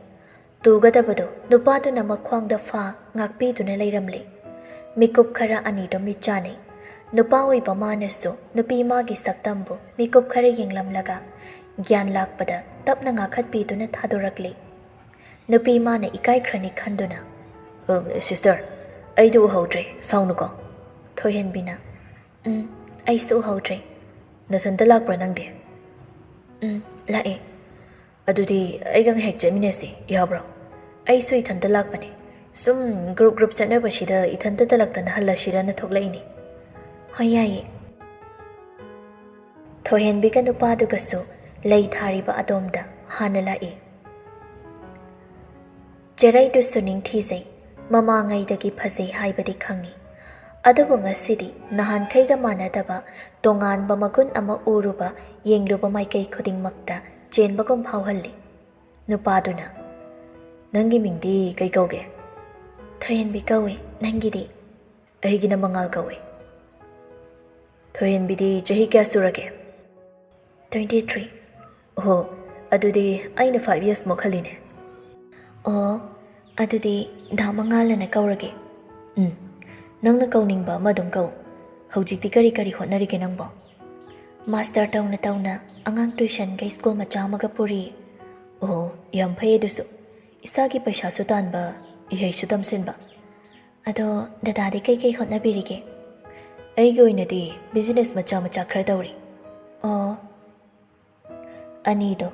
ꯇꯨꯒꯗꯕꯗꯣ ꯅꯨꯄꯥꯗꯨꯅ ꯃꯈ꯭ꯋꯥꯡꯗ ꯐꯥ ꯉꯥꯛꯄꯤꯗꯨꯅ ꯂꯩꯔꯝꯂꯤ꯫ ꯃꯤꯀꯨꯞ ꯈꯔ ꯑꯅꯤꯗꯣ ꯃꯤꯠ ꯆꯥꯅꯩ꯫ ꯅꯨꯄꯥ ꯑꯣꯏꯕ ꯃꯥꯅꯁꯨ ꯅꯨꯄꯤ ꯃꯥꯒꯤ ꯁꯛꯇꯝꯕꯨ ꯃꯤꯀꯨꯞ ꯈꯔ ꯌꯦꯡꯂꯝꯂꯒ ꯒ꯭ꯌꯥꯟ ꯂꯥꯛꯄꯗ ꯇꯞꯅ ꯉꯥꯛꯈꯠꯄꯤꯗꯨꯅ ꯊꯥꯗꯣꯔꯛꯂꯤ꯫ ꯅꯨꯄꯤ ꯃꯥꯅ ꯏꯀꯥꯏꯈ꯭ꯔꯅꯤ ꯈꯟꯗꯨꯅ, ꯁꯤꯁꯇꯔ, ꯑꯩꯗꯨ ꯎꯍꯧꯗ꯭ꯔꯦ, ꯁꯥꯎꯅꯨꯀꯣ꯫ ꯊꯣꯏꯍꯦꯟꯕꯤꯅ, ꯑꯩꯁꯨ ꯎꯍꯧꯗ꯭ꯔꯦ꯫ ꯅꯊꯟꯇ ꯂꯥꯛꯄ꯭ꯔꯥ ꯅꯪꯗꯤ? ꯂꯥꯛꯑꯦ꯫ ꯑꯗꯨꯗꯤ ꯑꯩꯒ ꯉꯥꯏꯍꯥꯛ ꯆꯠꯃꯤꯟꯅꯁꯤ, ꯌꯥꯕ꯭ꯔꯣ? ꯑꯩꯁꯨ ꯏꯊꯟꯇ ꯂꯥꯛꯄꯅꯦ꯫ ꯁꯨꯝ ꯒ꯭ꯔꯨꯞ ꯆꯠꯅꯕꯁꯤꯗ ꯏꯊꯟꯇ ꯇꯂꯛꯇꯅ ꯍꯜꯂꯁꯤꯔꯅ ꯊꯣꯛꯂꯛꯏꯅꯤ꯫ ꯍꯣꯏ ꯌꯥꯏꯌꯦ꯫ ꯊꯣꯏꯍꯦꯟꯕꯤꯒ ꯅꯨꯄꯥꯗꯨꯒꯁꯨ ꯂꯩ ꯊꯥꯔꯤꯕ ꯑꯗꯣꯝꯗ ꯍꯥꯟꯅ ꯂꯥꯛꯏ꯫ ꯆꯦꯔꯩꯗꯨꯁꯨ ꯅꯤꯡꯊꯤꯖꯩ, ꯃꯃꯥꯡꯉꯩꯗꯒꯤ ꯐꯖꯩ ꯍꯥꯏꯕꯗꯤ ꯈꯪꯏ꯫ ꯑꯗꯨꯕꯨ ꯉꯁꯤꯗꯤ ꯅꯍꯥꯟꯈꯩꯒ ꯃꯥꯟꯅꯗꯕ ꯇꯣꯉꯥꯟꯕ ꯃꯒꯨꯟ ꯑꯃ ꯎꯔꯨꯕ ꯌꯦꯡꯂꯨꯕ ꯃꯥꯏꯀꯩ ꯈꯨꯗꯤꯡꯃꯛꯇ ꯆꯦꯟꯕꯒꯨꯝ ꯐꯥꯎꯍꯜꯂꯤ꯫ ꯅꯨꯄꯥꯗꯨꯅ, ꯅꯪꯒꯤ ꯃꯤꯡꯗꯤ ꯀꯩ ꯀꯧꯒꯦ? ꯊꯣꯏꯍꯦꯟꯕꯤ ꯀꯧꯏ, ꯅꯪꯒꯤꯗꯤ? ꯑꯩꯒꯤꯅ ꯃꯉꯥꯜ ꯀꯧꯏ꯫ ꯊꯣꯏꯍꯦꯟꯕꯤꯗꯤ ꯆꯍꯤ ꯀꯌꯥ ꯁꯨꯔꯒꯦ? 23꯫ ꯑꯣꯍꯣ, ꯑꯗꯨꯗꯤ ꯑꯩꯅ 5 yearsꯃꯨꯛ ꯍꯜꯂꯤꯅꯦ꯫ ꯑꯣ, ꯑꯗꯨꯗꯤ ꯗꯥ ꯃꯉꯥꯜꯂꯅ ꯀꯧꯔꯒꯦ꯫ ꯅꯪꯅ ꯀꯧꯅꯤꯡꯕ ꯑꯃ ꯑꯗꯨꯝ ꯀꯧ꯫ ꯍꯧꯖꯤꯛꯇꯤ ꯀꯔꯤ ꯀꯔꯤ ꯍꯣꯠꯅꯔꯤꯒꯦ ꯅꯪꯕꯣ? ꯃꯥꯁꯇꯔ ꯇꯧꯅ ꯇꯧꯅ ꯑꯉꯥꯡ ꯇꯨꯏꯁꯟꯒ ꯁ꯭ꯀꯨꯜ ꯃꯆꯥ ꯑꯃꯒ ꯄꯨꯔꯤ꯫ ꯑꯣ, ꯌꯥꯝ ꯐꯩ ꯑꯗꯨꯁꯨ꯫ ꯏꯁꯥꯒꯤ ꯄꯩꯁꯥꯁꯨ ꯇꯥꯟꯕ, ꯏꯍꯩꯁꯨ ꯇꯝꯁꯤꯟꯕ꯫ ꯑꯗꯣ ꯗꯗꯥꯗꯤ ꯀꯩꯀꯩ ꯍꯣꯠꯅꯕꯤꯔꯤꯒꯦ? ꯑꯩꯒꯤ ꯑꯣꯏꯅꯗꯤ ꯕꯤꯖꯤꯅꯦꯁ ꯃꯆꯥ ꯃꯆꯥ ꯈꯔ ꯇꯧꯔꯤ꯫ ꯑꯣ꯫ ꯑꯅꯤꯗꯣ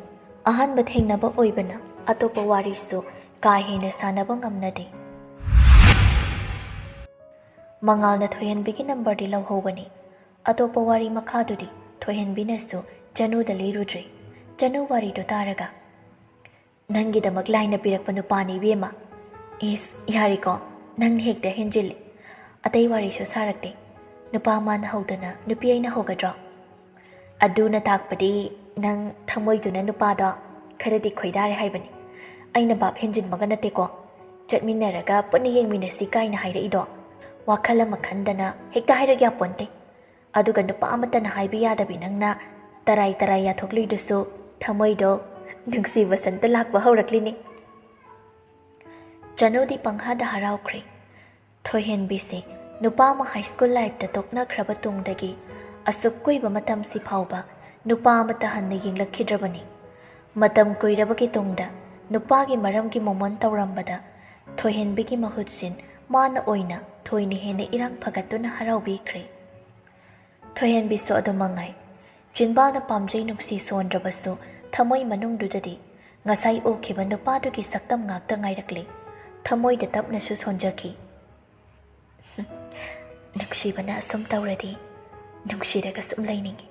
ꯑꯍꯥꯟꯕ ꯊꯦꯡꯅꯕ ꯑꯣꯏꯕꯅ ꯑꯇꯣꯞꯄ ꯋꯥꯔꯤꯁꯨ ꯀꯥ ꯍꯦꯟꯅ ꯁꯥꯟꯅꯕ ꯉꯝꯅꯗꯦ꯫ ꯃꯉꯥꯜꯅ ꯊꯣꯏꯍꯦꯟꯕꯤꯒꯤ ꯅꯝꯕꯔꯗꯤ ꯂꯧꯍꯧꯕꯅꯤ꯫ ꯑꯇꯣꯞꯄ ꯋꯥꯔꯤ ꯃꯈꯥꯗꯨꯗꯤ ꯊꯣꯏꯍꯦꯟꯕꯤꯅꯁꯨ ꯆꯅꯨꯗ ꯂꯤꯔꯨꯗ꯭ꯔꯤ꯫ ꯆꯅꯨ ꯋꯥꯔꯤꯗꯣ ꯇꯥꯔꯒ, ꯅꯪꯒꯤꯗꯃꯛ ꯂꯥꯏꯅ ꯄꯤꯔꯛꯄ ꯅꯨꯄꯥꯅꯤ ꯏꯕꯦꯝꯃ꯫ ꯏꯁ, ꯌꯥꯔꯤꯀꯣ, ꯅꯪꯅ ꯍꯦꯛꯇ ꯍꯦꯟꯖꯤꯜꯂꯤ꯫ ꯑꯇꯩ ꯋꯥꯔꯤꯁꯨ ꯁꯥꯔꯛꯇꯦ꯫ ꯅꯨꯄꯥ ꯃꯥꯅ ꯍꯧꯗꯅ ꯅꯨꯄꯤ ꯑꯩꯅ ꯍꯧꯒꯗ꯭ꯔꯣ? ꯑꯗꯨꯅ ꯇꯥꯛꯄꯗꯤ ꯅꯪ ꯊꯃꯣꯏꯗꯨꯅ ꯅꯨꯄꯥꯗꯣ ꯈꯔꯗꯤ ꯈꯣꯏꯗꯥꯔꯦ ꯍꯥꯏꯕꯅꯤ꯫ ꯑꯩꯅ ꯕꯥꯞ ꯍꯦꯟꯖꯤꯟꯕꯒ ꯅꯠꯇꯦꯀꯣ꯫ ꯆꯠꯃꯤꯟꯅꯔꯒ ꯄꯨꯟꯅ ꯌꯦꯡꯃꯤꯟꯅꯁꯤ ꯀꯥꯏꯅ ꯍꯥꯏꯔꯛꯏꯗꯣ ꯋꯥꯈꯜ ꯑꯃ ꯈꯟꯗꯅ ꯍꯦꯛꯇ ꯍꯥꯏꯔꯛ ꯌꯥꯄꯣꯟꯇꯦ꯫ ꯑꯗꯨꯒ ꯅꯨꯄꯥ ꯑꯃꯠꯇꯅ ꯍꯥꯏꯕ ꯌꯥꯗꯕꯤ ꯅꯪꯅ ꯇꯔꯥꯏ ꯇꯔꯥꯏ ꯌꯥꯊꯣꯛꯂꯤꯗꯨꯁꯨ ꯊꯃꯣꯏꯗꯣ ꯅꯨꯡꯁꯤꯕ ꯁꯟꯇ ꯂꯥꯛꯄ ꯍꯧꯔꯛꯂꯤꯅꯤ꯫ ꯆꯅꯨꯗꯤ ꯄꯪꯍꯥꯗ ꯍꯔꯥꯎꯈ꯭ꯔꯦ꯫ ꯊꯣꯏꯍꯦꯟꯕꯤꯁꯤ ꯅꯨꯄꯥ ꯑꯃ ꯍꯥꯏꯁ꯭ꯀꯨꯜ ꯂꯥꯏꯐꯇ ꯇꯣꯛꯅꯈ꯭ꯔꯕ ꯇꯨꯡꯗꯒꯤ ꯑꯁꯨꯛ ꯀꯨꯏꯕ ꯃꯇꯝꯁꯤ ꯐꯥꯎꯕ ꯅꯨꯄꯥ ꯑꯃꯠꯇ ꯍꯟꯅ ꯌꯦꯡꯂꯛꯈꯤꯗ꯭ꯔꯕꯅꯤ꯫ ꯃꯇꯝ ꯀꯨꯏꯔꯕꯒꯤ ꯇꯨꯡꯗ ꯅꯨꯄꯥꯒꯤ ꯃꯔꯝꯒꯤ ꯃꯣꯃꯣꯟ ꯇꯧꯔꯝꯕꯗ ꯊꯣꯏꯍꯦꯟꯕꯤꯒꯤ ꯃꯍꯨꯠꯁꯤꯟ ꯃꯥꯅ ꯑꯣꯏꯅ ꯊꯣꯏꯅ ꯍꯦꯟꯅ ꯏꯔꯥꯡ ꯐꯒꯠꯇꯨꯅ ꯍꯔꯥꯎꯕꯤꯈ꯭ꯔꯦ꯫ ꯊꯣꯏꯍꯦꯟꯕꯤꯁꯨ ꯑꯗꯨꯃꯉꯥꯏ꯫ ꯆꯤꯟꯕꯥꯜꯅ ꯄꯥꯝꯖꯩ ꯅꯨꯡꯁꯤ ꯁꯣꯟꯗ꯭ꯔꯕꯁꯨ ꯊꯃꯣꯏ ꯃꯅꯨꯡꯗꯨꯗꯗꯤ ꯉꯁꯥꯏ ꯎꯈꯤꯕ ꯅꯨꯄꯥꯗꯨꯒꯤ ꯁꯛꯇꯝ ꯉꯥꯛꯇ ꯉꯥꯏꯔꯛꯂꯤ꯫ ꯊꯃꯣꯏꯗ ꯇꯞꯅꯁꯨ ꯁꯣꯟꯖꯈꯤ꯫ ꯅꯨꯡꯁꯤꯕꯅ ꯑꯁꯨꯝ ꯇꯧꯔꯗꯤ ꯅꯨꯡꯁꯤꯔꯒ ꯁꯨꯝ ꯂꯩꯅꯤꯡꯉꯤ꯫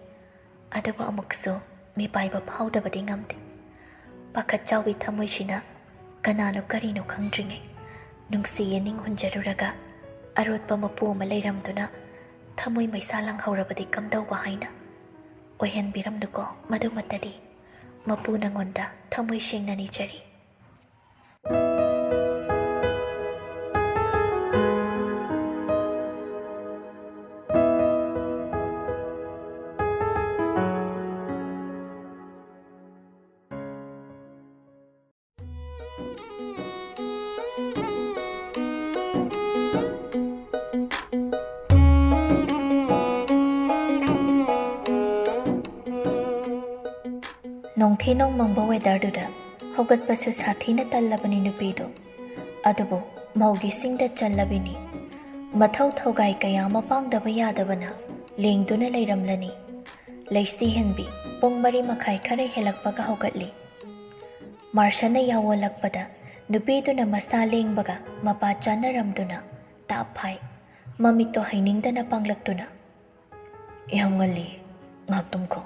ꯑꯗꯨꯕꯨ ꯑꯃꯨꯛꯁꯨ ꯃꯤꯄꯥꯏꯕ ꯐꯥꯎꯗꯕꯗꯤ ꯉꯝꯗꯦ꯫ ꯄꯥꯈꯠ ꯆꯥꯎꯕꯤ ꯊꯃꯣꯏꯁꯤꯅ ꯀꯅꯥꯅꯣ ꯀꯔꯤꯅꯣ ꯈꯪꯗ꯭ꯔꯤꯉꯩ ꯅꯨꯡꯁꯤ ꯌꯦꯅꯤꯡ ꯍꯨꯟꯖꯔꯨꯔꯒ ꯑꯔꯣꯠꯄ ꯃꯄꯨ ꯑꯃ ꯂꯩꯔꯝꯗꯨꯅ ꯊꯃꯣꯏ ꯃꯩꯁꯥ ꯂꯪꯍꯧꯔꯕꯗꯤ ꯀꯝꯗꯧꯕ ꯍꯥꯏꯅ ꯑꯣꯏꯍꯟꯕꯤꯔꯝꯗꯨꯀꯣ ꯃꯗꯨꯃꯛꯇꯗꯤ ꯃꯄꯨ ꯅꯉꯣꯟꯗ ꯊꯃꯣꯏ ꯁꯦꯡꯅ ꯅꯤꯖꯔꯤ꯫ ꯅꯣꯡꯊꯤ ꯅꯣꯡꯃꯪꯕ ꯋꯦꯗꯔꯗꯨꯗ ꯍꯧꯒꯠꯄꯁꯨ ꯁꯥꯊꯤꯅ ꯇꯜꯂꯕꯅꯤ ꯅꯨꯄꯤꯗꯣ ꯑꯗꯨꯕꯨ ꯃꯧꯒꯤꯁꯤꯡꯗ ꯆꯜꯂꯕꯤꯅꯤ ꯃꯊꯧ ꯊꯧꯒꯥꯏ ꯀꯌꯥ ꯑꯃ ꯄꯥꯡꯗꯕ ꯌꯥꯗꯕꯅ ꯂꯦꯡꯗꯨꯅ ꯂꯩꯔꯝꯂꯅꯤ ꯂꯩꯁꯤ ꯍꯦꯟꯕꯤ ꯄꯨꯡ 4:30 ꯈꯔ ꯍꯦꯜꯂꯛꯄꯒ ꯍꯧꯒꯠꯂꯤ ꯃꯥꯔꯁꯟꯅ ꯌꯥꯋꯣꯜꯂꯛꯄꯗ ꯅꯨꯄꯤꯗꯨꯅ ꯃꯁꯥ ꯂꯦꯡꯕꯒ ꯃꯄꯥ ꯆꯥꯅꯔꯝꯗꯨꯅ ꯇꯥꯞ ꯐꯥꯏ ꯃꯃꯤꯠꯇꯣ ꯍꯩꯅꯤꯡꯗꯅ ꯄꯥꯡꯂꯛꯇꯨꯅ ꯌꯥꯝ ꯉꯜꯂꯤ ꯉꯥꯛ ꯇꯨꯝꯈꯣ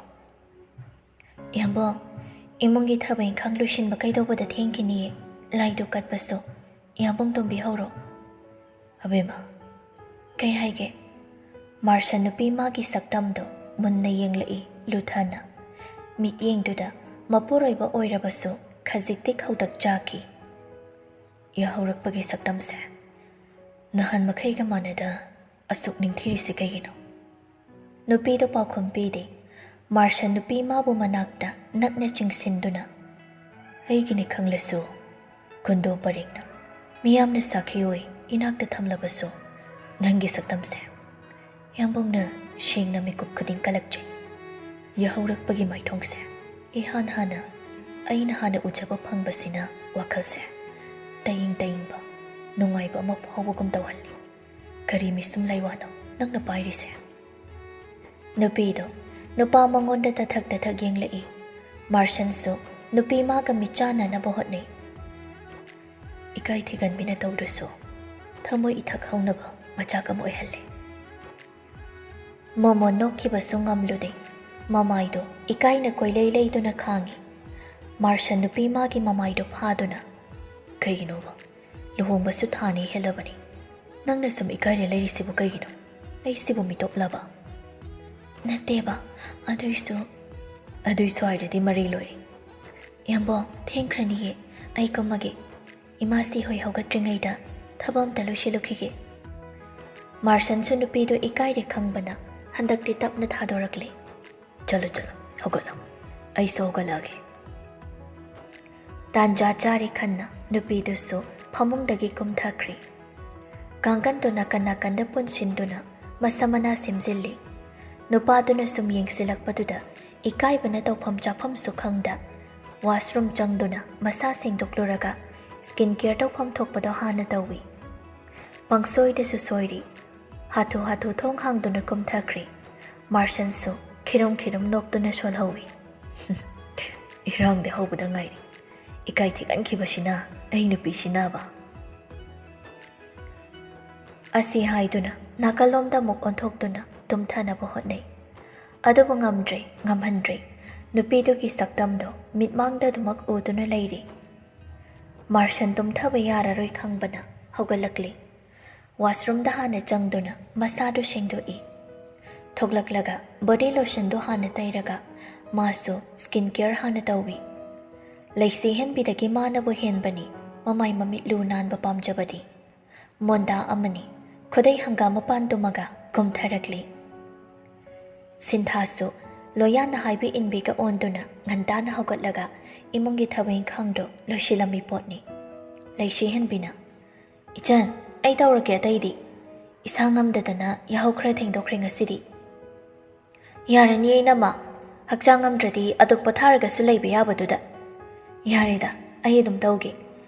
ꯌꯥꯝꯕꯣꯡ ꯏꯃꯨꯡꯒꯤ ꯊꯕꯛ ꯏꯪꯈꯥꯡ ꯂꯣꯏꯁꯤꯟꯕ ꯀꯩꯗꯧꯕꯗ ꯊꯦꯡꯈꯤꯅꯤꯌꯦ ꯂꯥꯏꯗꯨ ꯀꯠꯄꯁꯨ ꯌꯥꯝꯕꯣꯡ ꯇꯨꯝꯕꯤꯍꯧꯔꯣ ꯑꯕꯦꯝꯃ ꯀꯩ ꯍꯥꯏꯒꯦ ꯃꯥꯔꯁꯟ ꯅꯨꯄꯤ ꯃꯥꯒꯤ ꯁꯛꯇꯝꯗꯣ ꯃꯨꯟꯅ ꯌꯦꯡꯂꯛꯏ ꯂꯨꯊꯅ ꯃꯤꯠꯌꯦꯡꯗꯨꯗ ꯃꯄꯨꯔꯣꯏꯕ ꯑꯣꯏꯔꯕꯁꯨ ꯈꯖꯤꯛꯇꯤ ꯈꯧꯗꯛ ꯆꯥꯈꯤ ꯌꯥꯍꯧꯔꯛꯄꯒꯤ ꯁꯛꯇꯝꯁꯦ ꯅꯍꯥꯟ ꯃꯈꯩꯒ ꯃꯥꯟꯅꯗ ꯑꯁꯨꯛ ꯅꯤꯡꯊꯤꯔꯤꯁꯤ ꯀꯩꯒꯤꯅꯣ ꯅꯨꯄꯤꯗꯣ ꯄꯥꯎꯈꯨꯝ ꯄꯤꯗꯦ ꯃꯥꯔꯁꯟ ꯅꯨꯄꯤ ꯃꯥꯕꯨ ꯃꯅꯥꯛꯇ ꯅꯛꯅ ꯆꯤꯡꯁꯤꯟꯗꯨꯅ ꯑꯩꯒꯤꯅꯤ ꯈꯪꯂꯁꯨ ꯀꯨꯟꯗꯣ ꯄꯔꯦꯡꯅ ꯃꯤꯌꯥꯝꯅ ꯁꯥꯈꯤ ꯑꯣꯏ ꯏꯅꯥꯛꯇ ꯊꯝꯂꯕꯁꯨ ꯅꯪꯒꯤ ꯁꯛꯇꯝꯁꯦ ꯌꯥꯝꯕꯨꯡꯅ ꯁꯦꯡꯅ ꯃꯤꯀꯨꯞ ꯈꯨꯗꯤꯡ ꯀꯜꯂꯛꯆꯩ ꯌꯥꯍꯧꯔꯛꯄꯒꯤ ꯃꯥꯏꯊꯣꯡꯁꯦ ꯏꯍꯥꯟ ꯍꯥꯟꯅ ꯑꯩꯅ ꯍꯥꯟꯅ ꯎꯖꯕ ꯐꯪꯕꯁꯤꯅ ꯋꯥꯈꯜꯁꯦ ꯇayꯤꯡꯕ ꯅꯨꯡꯉꯥꯏꯕ ꯑꯃ ꯐꯥꯎꯕꯒꯨꯝ ꯇꯧꯍꯜꯂꯤ ꯀꯔꯤ ꯃꯤꯁꯨꯝ ꯂꯩꯋꯥꯅꯣ ꯅꯪꯅ ꯄꯥꯏꯔꯤꯁꯦ ꯅꯨꯄꯤꯗꯣ ꯅꯨꯄꯥ ꯃꯉꯣꯟꯗ ꯇꯊꯛ ꯌꯦꯡꯂꯛꯏ ꯃꯥꯔꯁꯟꯁꯨ ꯅꯨꯄꯤ ꯃꯥꯒ ꯃꯤꯆꯥꯟꯅꯅꯕ ꯍꯣꯠꯅꯩ ꯏꯀꯥꯏ ꯊꯤꯒꯟꯕꯤꯅ ꯇꯧꯗ꯭ꯔꯁꯨ ꯊꯃꯣꯏ ꯏꯊꯛ ꯍꯧꯅꯕ ꯃꯆꯥꯛ ꯑꯃ ꯑꯣꯏꯍꯜꯂꯦ ꯃꯣꯃꯣ ꯅꯣꯛꯈꯤꯕꯁꯨ ꯉꯝꯂꯨꯗꯦ ꯃꯃꯥꯏꯗꯣ ꯏꯀꯥꯏꯅ ꯀꯣꯏꯂꯩ ꯂꯩꯗꯨꯅ ꯈꯥꯡꯉꯤ ꯃꯥꯔꯁꯟ ꯅꯨꯄꯤ ꯃꯥꯒꯤ ꯃꯃꯥꯏꯗꯣ ꯐꯥꯗꯨꯅ ꯀꯩꯒꯤꯅꯣꯕ ꯂꯨꯍꯣꯡꯕꯁꯨ ꯊꯥꯅꯤ ꯍꯦꯜꯂꯕꯅꯤ ꯅꯪꯅ ꯁꯨꯝ ꯏꯀꯥꯏꯔ ꯂꯩꯔꯤꯁꯤꯕꯨ ꯀꯩꯒꯤꯅꯣ ꯑꯩꯁꯤꯕꯨ ꯃꯤꯇꯣꯞꯂꯕ ꯅꯠꯇꯦꯕ ꯑꯗꯨꯏꯁꯨ ꯍꯥꯏꯔꯗꯤ ꯃꯔꯩ ꯂꯣꯏꯔꯦ ꯌꯥꯝꯕꯣꯡ ꯊꯦꯡꯈ꯭ꯔꯅꯤꯌꯦ ꯑꯩ ꯀꯨꯝꯃꯒꯦ ꯏꯃꯥꯁꯤ ꯍꯣꯏ ꯍꯧꯒꯠꯇ꯭ꯔꯤꯉꯩꯗ ꯊꯕꯛ ꯑꯝꯇ ꯂꯣꯏꯁꯤꯜꯂꯨꯈꯤꯒꯦ ꯃꯥꯔꯁꯟꯁꯨ ꯅꯨꯄꯤꯗꯣ ꯏꯀꯥꯏꯔꯦ ꯈꯪꯕꯅ ꯍꯟꯗꯛꯇꯤ ꯇꯞꯅ ꯊꯥꯗꯣꯔꯛꯂꯦ ꯆꯠꯂꯣ ꯍꯧꯒꯠꯂꯣ ꯑꯩꯁꯨ ꯍꯧꯒꯠꯂꯛꯑꯒꯦ ꯇꯥꯟꯖꯥ ꯆꯥꯔꯦ ꯈꯟꯅ ꯅꯨꯄꯤꯗꯨꯁꯨ ꯐꯃꯨꯡꯗꯒꯤ ꯀꯨꯝꯊꯈ꯭ꯔꯤ ꯀꯥꯡꯒꯟꯗꯨ ꯅꯥꯀꯟꯗ ꯄꯨꯟꯁꯤꯟꯗꯨꯅ ꯃꯁꯝ ꯃꯅꯥ ꯁꯦꯝꯖꯤꯜꯂꯤ ꯅꯨꯄꯥꯗꯨꯅ ꯁꯨꯝ ꯌꯦꯡꯁꯤꯜꯂꯛꯄꯗꯨꯗ ꯏꯀꯥꯏꯕꯅ ꯇꯧꯐꯝ ꯆꯥꯐꯝꯁꯨ ꯈꯪꯗ ꯋꯥꯁꯔꯨꯝ ꯆꯪꯗꯨꯅ ꯃꯁꯥ ꯁꯦꯡꯗꯣꯛꯂꯨꯔꯒ ꯁ꯭ꯀꯤꯟ ꯀꯦꯌꯔ ꯇꯧꯐꯝ ꯊꯣꯛꯄꯗꯣ ꯍꯥꯟꯅ ꯇꯧꯏ ꯄꯪꯁꯣꯏꯗꯁꯨ ꯁꯣꯏꯔꯤ ꯍꯥꯊꯨ ꯊꯣꯡ ꯍꯥꯡꯗꯨꯅ ꯀꯨꯝꯊꯈ꯭ꯔꯤ ꯃꯥꯔꯁꯟꯁꯨ ꯈꯤꯔꯨꯝ ꯅꯣꯛꯇꯨꯅ ꯁꯣꯜꯍꯧꯏ ꯏꯔꯥꯡꯗꯤ ꯍꯧꯕꯗ ꯉꯥꯏꯔꯤ ꯏꯀꯥꯏ ꯊꯤꯒꯟꯈꯤꯕꯁꯤꯅ ꯑꯩ ꯅꯨꯄꯤꯁꯤꯅꯕ ꯑꯁꯤ ꯍꯥꯏꯗꯨꯅ ꯅꯥꯀꯜꯂꯣꯝꯗ ꯑꯃꯨꯛ ꯑꯣꯟꯊꯣꯛꯇꯨꯅ ꯇꯨꯝꯊꯅꯕ ꯍꯣꯠꯅꯩ ꯑꯗꯨꯕꯨ ꯉꯝꯍꯟꯗ꯭ꯔꯦ ꯅꯨꯄꯤꯗꯨꯒꯤ ꯁꯛꯇꯝꯗꯣ ꯃꯤꯠꯃꯥꯡꯗ ꯑꯗꯨꯃꯛ ꯎꯗꯨꯅ ꯂꯩꯔꯤ ꯃꯥꯔꯁꯟ ꯇꯨꯝꯊꯕ ꯌꯥꯔꯔꯣꯏ ꯈꯪꯕꯅ ꯍꯧꯒꯠꯂꯛꯂꯤ ꯋꯥꯁꯔꯨꯝꯗ ꯍꯥꯟꯅ ꯆꯪꯗꯨꯅ ꯃꯁꯥꯗꯨ ꯁꯦꯡꯗꯣꯛꯏ ꯊꯣꯛꯂꯛꯂꯒ ꯕꯣꯗꯤ ꯂꯣꯁꯟꯗꯣ ꯍꯥꯟꯅ ꯇꯩꯔꯒ ꯃꯥꯁꯨ ꯁ꯭ꯀꯤꯟ ꯀꯦꯌꯔ ꯍꯥꯟꯅ ꯇꯧꯏ ꯂꯩꯁꯤ ꯍꯦꯟꯕꯤꯗꯒꯤ ꯃꯥꯅꯕꯨ ꯍꯦꯟꯕꯅꯤ ꯃꯃꯥꯏ ꯃꯃꯤꯠ ꯂꯨ ꯅꯥꯟꯕ ꯄꯥꯝꯖꯕꯗꯤ ꯃꯣꯟꯗꯥ ꯑꯃꯅꯤ ꯈꯨꯗꯩ ꯍꯪꯒꯥꯝ ꯃꯄꯥꯟ ꯇꯨꯝꯃꯒ ꯀꯨꯝꯊꯔꯛꯂꯤ ꯁꯤꯟꯊꯥꯁꯨ ꯂꯣꯌꯥꯟꯅ ꯍꯥꯏꯕꯤ ꯏꯟꯕꯤꯒ ꯑꯣꯟꯗꯨꯅ ꯉꯟꯇꯥꯅ ꯍꯧꯒꯠꯂꯒ ꯏꯃꯨꯡꯒꯤ ꯊꯕꯛ ꯏꯪꯈꯥꯡꯗꯣ ꯂꯣꯏꯁꯤꯜꯂꯝꯃꯤ ꯄꯣꯠꯅꯤ ꯂꯩꯁꯤ ꯍꯦꯟꯕꯤꯅ ꯏꯆꯟ ꯑꯩ ꯇꯧꯔꯒꯦ ꯑꯇꯩꯗꯤ ꯏꯁꯥ ꯉꯝꯗꯗꯅ ꯌꯥꯍꯧ ꯈꯔ ꯊꯦꯡꯗꯣꯛꯈ꯭ꯔꯦ ꯉꯁꯤꯗꯤ ꯌꯥꯔꯅꯤ ꯑꯩꯅꯃ ꯍꯛꯆꯥꯡ ꯉꯝꯗ꯭ꯔꯗꯤ ꯑꯗꯨꯛ ꯄꯣꯊꯥꯔꯒꯁꯨ ꯂꯩꯕ ꯌꯥꯕꯗꯨꯗ ꯌꯥꯔꯦꯗ ꯑꯩ ꯑꯗꯨꯝ ꯇꯧꯒꯦ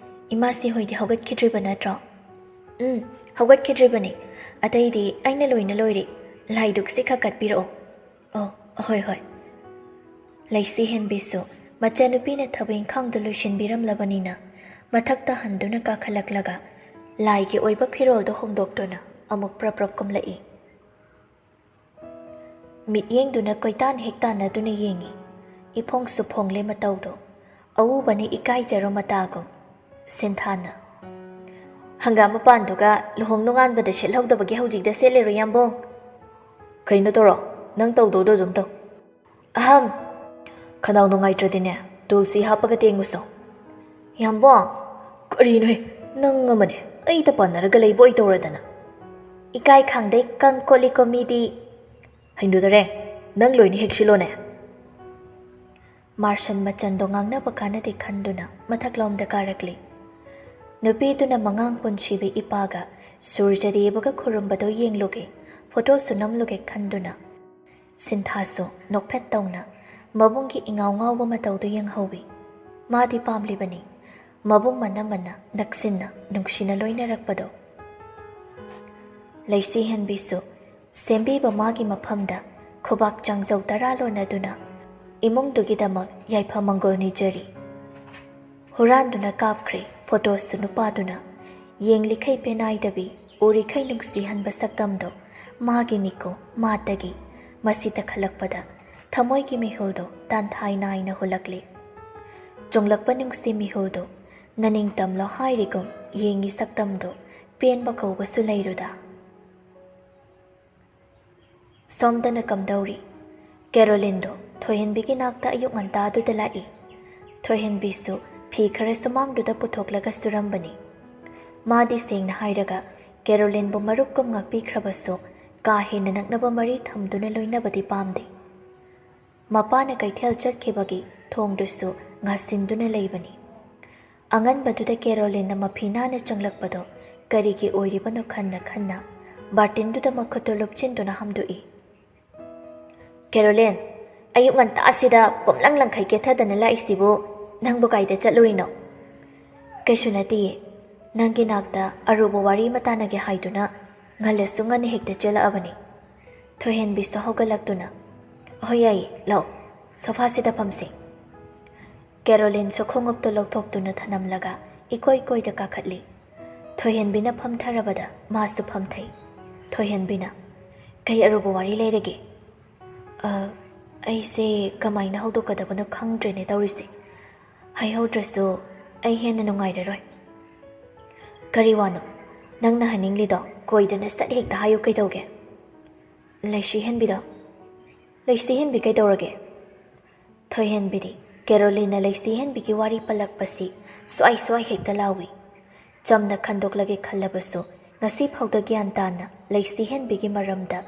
ꯏꯃꯥꯁꯤ ꯍꯣꯏꯗꯤ ꯍꯧꯒꯠꯈꯤꯗ꯭ꯔꯤꯕ ꯅꯠꯇ꯭ꯔꯣ ꯍꯧꯒꯠꯈꯤꯗ꯭ꯔꯤꯕꯅꯤ ꯑꯇꯩꯗꯤ ꯑꯩꯅ ꯂꯣꯏꯅ ꯂꯣꯏꯔꯦ ꯂꯥꯏꯗꯨꯛꯁꯤ ꯈꯛ ꯀꯠꯄꯤꯔꯛꯑꯣ ꯍꯣꯏ ꯂꯩꯁꯤ ꯍꯦꯟꯕꯤꯁꯨ ꯃꯆꯥꯅꯨꯄꯤꯅ ꯊꯕꯛ ꯏꯪꯈꯥꯡꯗꯨ ꯂꯣꯏꯁꯤꯟꯕꯤꯔꯝꯂꯕꯅꯤꯅ ꯃꯊꯛꯇ ꯍꯟꯗꯨꯅ ꯀꯥꯈꯠꯂꯛꯂꯒ ꯂꯥꯏꯒꯤ ꯑꯣꯏꯕ ꯐꯤꯔꯣꯜꯗꯣ ꯍꯣꯡꯗꯣꯛꯇꯨꯅ ꯑꯃꯨꯛ ꯄ꯭ꯔꯞ ꯀꯨꯝꯂꯛꯏ ꯃꯤꯠꯌꯦꯡꯗꯨꯅ ꯀꯣꯏꯇꯥꯟ ꯍꯦꯛ ꯇꯥꯟꯅꯗꯨꯅ ꯌꯦꯡꯏ ꯏꯐꯣꯡꯁꯨ ꯐꯣꯡꯂꯦ ꯃꯇꯧꯗꯣ ꯑꯎꯕꯅ ꯏꯀꯥꯏꯖꯔꯣ ꯃꯇꯥꯒꯨꯝ ꯁꯤꯟꯊꯥꯅ ꯍꯪꯒꯥꯝ ꯃꯄꯥꯟꯗꯨꯒ ꯂꯨꯍꯣꯡ ꯅꯣꯉꯥꯟꯕꯗ ꯁꯦꯠꯍꯧꯗꯕꯒꯤ ꯍꯧꯖꯤꯛꯇ ꯁꯦꯠꯂꯤꯔꯣ ꯌꯥꯝꯕꯣꯡ ꯀꯩꯅꯣ ꯇꯧꯔꯣ ꯅꯪ ꯇꯧꯗꯧꯗꯣ ꯑꯗꯨꯝ ꯇꯧ ꯑꯍꯝ ꯈꯅꯥꯎ ꯅꯨꯡꯉꯥꯏꯇ꯭ꯔꯗꯤꯅꯦ ꯇꯨꯜꯁꯤ ꯍꯥꯞꯄꯒ ꯇꯦꯡꯉꯨꯁꯣ ꯌꯥꯝꯕꯣꯡ ꯀꯔꯤꯅꯣꯍꯦ ꯅꯪ ꯑꯃꯅꯦ ꯑꯩꯗ ꯄꯥꯟꯅꯔꯒ ꯂꯩꯕ ꯑꯣꯏ ꯇꯧꯔꯗꯅ ꯏꯀꯥꯏ ꯈꯥꯡꯗꯩ ꯀꯪ ꯀꯣꯠꯂꯤꯀꯣ ꯃꯤꯗꯤ ꯍꯩꯅꯨꯗꯔꯦ ꯅꯪ ꯂꯣꯏꯅ ꯍꯦꯛꯁꯤꯜꯂꯣꯅꯦ ꯃꯥꯔꯁꯟ ꯃꯆꯟꯗꯣ ꯉꯥꯡꯅꯕ ꯀꯥꯟꯅꯗꯦ ꯈꯟꯗꯨꯅ ꯃꯊꯛꯂꯣꯝꯗ ꯀꯥꯔꯛꯂꯤ ꯅꯨꯄꯤꯗꯨꯅ ꯃꯉꯥꯡ ꯄꯨꯟꯁꯤꯕꯤ ꯏꯄꯥꯒ ꯁꯨꯔꯖꯗꯦꯕꯒ ꯈꯨꯔꯨꯝꯕꯗꯣ ꯌꯦꯡꯂꯨꯒꯦ ꯐꯣꯇꯣꯁꯨ ꯅꯝꯂꯨꯒꯦ ꯈꯟꯗꯨꯅ ꯁꯤꯟꯊꯥꯁꯨ ꯅꯣꯛꯐꯦꯠ ꯇꯧꯅ ꯃꯕꯨꯡꯒꯤ ꯏꯉꯥꯎ ꯉꯥꯎꯕ ꯃꯇꯧꯗꯨ ꯌꯦꯡꯍꯧꯏ꯫ ꯃꯥꯗꯤ ꯄꯥꯝꯂꯤꯕꯅꯤ ꯃꯕꯨꯡ ꯃꯅꯝꯃꯅ ꯅꯛꯁꯤꯟꯅ ꯅꯨꯡꯁꯤꯅ ꯂꯣꯏꯅꯔꯛꯄꯗꯣ꯫ ꯂꯩꯁꯤ ꯍꯦꯟꯕꯤꯁꯨ ꯁꯦꯝꯕꯤꯕ ꯃꯥꯒꯤ ꯃꯐꯝꯗ ꯈꯨꯕꯥꯛ ꯆꯥꯡꯖꯧ 10 ꯂꯣꯟꯅꯗꯨꯅ ꯏꯃꯨꯡꯗꯨꯒꯤꯗꯃꯛ ꯌꯥꯏꯐ ꯃꯪꯒꯣꯜ ꯅꯤꯖꯔꯤ꯫ ꯍꯨꯔꯥꯟꯗꯨꯅ ꯀꯥꯞꯈ꯭ꯔꯦ ꯐꯣꯇꯣꯁꯨ ꯅꯨꯄꯥꯗꯨꯅ ꯌꯦꯡꯂꯤꯈꯩ ꯄꯦꯅꯥꯏꯗꯕꯤ ꯎꯔꯤꯈꯩ ꯅꯨꯡꯁꯤꯍꯟꯕ ꯁꯛꯇꯝꯗꯣ ꯃꯥꯒꯤꯅꯤꯀꯣ ꯃꯥꯇꯒꯤ꯫ ꯃꯁꯤꯗ ꯈꯜꯂꯛꯄꯗ ꯊꯃꯣꯏꯒꯤ ꯃꯤꯍꯨꯜꯗꯣ ꯇꯥꯟꯊꯥꯏ ꯅꯥꯏꯅ ꯍꯨꯜꯂꯛꯂꯤ꯫ ꯆꯨꯡꯂꯛꯄ ꯅꯨꯡꯁꯤ ꯃꯤꯍꯨꯜꯗꯣ ꯅꯅꯤꯡꯇꯝꯂꯣ ꯍꯥꯏꯔꯤꯒꯨꯝ ꯌꯦꯡꯉꯤ ꯁꯛꯇꯝꯗꯣ ꯄꯦꯟꯕ ꯀꯧꯕꯁꯨ ꯂꯩꯔꯨꯗ꯫ ꯁꯣꯝꯗꯅ ꯀꯝꯗꯧꯔꯤ? ꯀꯦꯔꯣꯂꯤꯟꯗꯣ ꯊꯣꯏꯍꯦꯟꯕꯤꯒꯤ ꯅꯥꯛꯇ ꯑꯌꯨꯛ ꯉꯟꯇꯥꯗꯨꯗ ꯂꯥꯛꯏ꯫ ꯊꯣꯏꯍꯦꯟꯕꯤꯁꯨ ꯐꯤ ꯈꯔ ꯁꯨꯃꯥꯡꯗꯨꯗ ꯄꯨꯊꯣꯛꯂꯒ ꯁꯨꯔꯝꯕꯅꯤ꯫ ꯃꯥꯗꯤ ꯁꯦꯡꯅ ꯍꯥꯏꯔꯒ ꯀꯦꯔꯣꯂꯤꯟꯕꯨ ꯃꯔꯨꯞꯀꯨꯝ ꯉꯥꯛꯄꯤꯈ꯭ꯔꯕꯁꯨ ꯀꯥ ꯍꯦꯟꯅ ꯅꯛꯅꯕ ꯃꯔꯤ ꯊꯝꯗꯨꯅ ꯂꯣꯏꯅꯕꯗꯤ ꯄꯥꯝꯗꯦ꯫ ꯃꯄꯥꯅ ꯀꯩꯊꯦꯜ ꯆꯠꯈꯤꯕꯒꯤ ꯊꯣꯡꯗꯨꯁꯨ ꯉꯥꯁꯤꯟꯗꯨꯅ ꯂꯩꯕꯅꯤ꯫ ꯑꯉꯟꯕꯗꯨꯗ ꯀꯦꯔꯣꯂꯤꯟꯅ ꯃꯐꯤ ꯅꯥꯟꯅ ꯆꯪꯂꯛꯄꯗꯣ ꯀꯔꯤꯒꯤ ꯑꯣꯏꯔꯤꯕꯅꯣ ꯈꯟꯅ ꯈꯟꯅ ꯕꯥꯔꯇꯤꯟꯗꯨꯗ ꯃꯈꯨꯠꯇꯨ ꯂꯨꯞꯆꯤꯟꯗꯨꯅ ꯍꯝꯗꯣꯛꯏ꯫ ꯀꯦꯔꯣꯂꯤꯟ, ꯑꯌꯨꯛ ꯉꯟꯇꯥꯁꯤꯗ ꯄꯨꯝꯂꯪ ꯂꯪꯈꯩ ꯀꯦꯊꯗꯅ ꯂꯥꯛꯏꯁꯤꯕꯨ ꯅꯪꯕꯨ ꯀꯥꯏꯗ ꯆꯠꯂꯨꯔꯤꯅꯣ? ꯀꯩꯁꯨ ꯅꯠꯇꯤꯌꯦ, ꯅꯪꯒꯤ ꯅꯥꯛꯇ ꯑꯔꯨꯕ ꯋꯥꯔꯤ ꯑꯃ ꯇꯥꯟꯅꯒꯦ ꯍꯥꯏꯗꯨꯅ ꯉꯜꯂꯁꯨ ꯉꯟꯅ ꯍꯦꯛꯇ ꯆꯦꯜꯂꯛꯑꯕꯅꯤ꯫ ꯊꯣꯏꯍꯦꯟꯕꯤꯁꯨ ꯍꯧꯒꯠꯂꯛꯇꯨꯅ ꯍꯣꯏ ꯌꯥꯏꯌꯦ, ꯂꯥꯛꯑꯣ ꯁꯣꯐꯥꯁꯤꯗ ꯐꯝꯁꯤ꯫ ꯀꯦꯔꯣꯂꯤꯟꯁꯨ ꯈꯣꯡꯎꯞꯇꯨ ꯂꯧꯊꯣꯛꯇꯨꯅ ꯊꯅꯝꯂꯒ ꯏꯀꯣꯏ ꯀꯣꯏꯗ ꯀꯥꯈꯠꯂꯤ꯫ ꯊꯣꯏꯍꯦꯟꯕꯤꯅ ꯐꯝꯊꯔꯕꯗ ꯃꯥꯁꯨ ꯐꯝꯊꯩ꯫ ꯊꯣꯏꯍꯦꯟꯕꯤꯅ ꯀꯩ ꯑꯔꯨꯕ ꯋꯥꯔꯤ ꯂꯩꯔꯒꯦ? ꯑꯩꯁꯦ ꯀꯃꯥꯏꯅ ꯍꯧꯗꯣꯛꯀꯗꯕꯅꯣ ꯈꯪꯗ꯭ꯔꯦꯅꯦ ꯇꯧꯔꯤꯁꯦ꯫ ꯍꯥꯏꯍꯧꯗ꯭ꯔꯁꯨ ꯑꯩ ꯍꯦꯟꯅ ꯅꯨꯡꯉꯥꯏꯔꯔꯣꯏ꯫ ꯀꯔꯤ ꯋꯥꯅꯣ ꯅꯪꯅ ꯍꯥꯏꯅꯤꯡꯂꯤꯗꯣ? ꯀꯣꯏꯗꯅ ꯁꯠ ꯍꯦꯛꯇ ꯍꯥꯏꯌꯨ ꯀꯩꯗꯧꯒꯦ? ꯂꯩꯁꯤ ꯍꯦꯟꯕꯤꯗꯣ? ꯂꯩꯁꯤ ꯍꯦꯟꯕꯤ ꯀꯩꯗꯧꯔꯒꯦ? ꯊꯣꯏꯍꯦꯟꯕꯤꯗꯤ ꯀꯦꯔꯣꯂꯤꯟꯅ ꯂꯩꯁꯤ ꯍꯦꯟꯕꯤꯒꯤ ꯋꯥꯔꯤ ꯄꯜꯂꯛꯄꯁꯤ ꯁ꯭ꯋꯥꯏ ꯁ꯭ꯋꯥꯏ ꯍꯦꯛꯇ ꯂꯥꯎꯏ꯫ ꯆꯝꯅ ꯈꯟꯗꯣꯛꯂꯒꯦ ꯈꯜꯂꯕꯁꯨ ꯉꯁꯤ ꯐꯥꯎꯗ ꯒ꯭ꯌꯥꯟ ꯇꯥꯅ ꯂꯩꯁꯤ ꯍꯦꯟꯕꯤꯒꯤ ꯃꯔꯝꯗ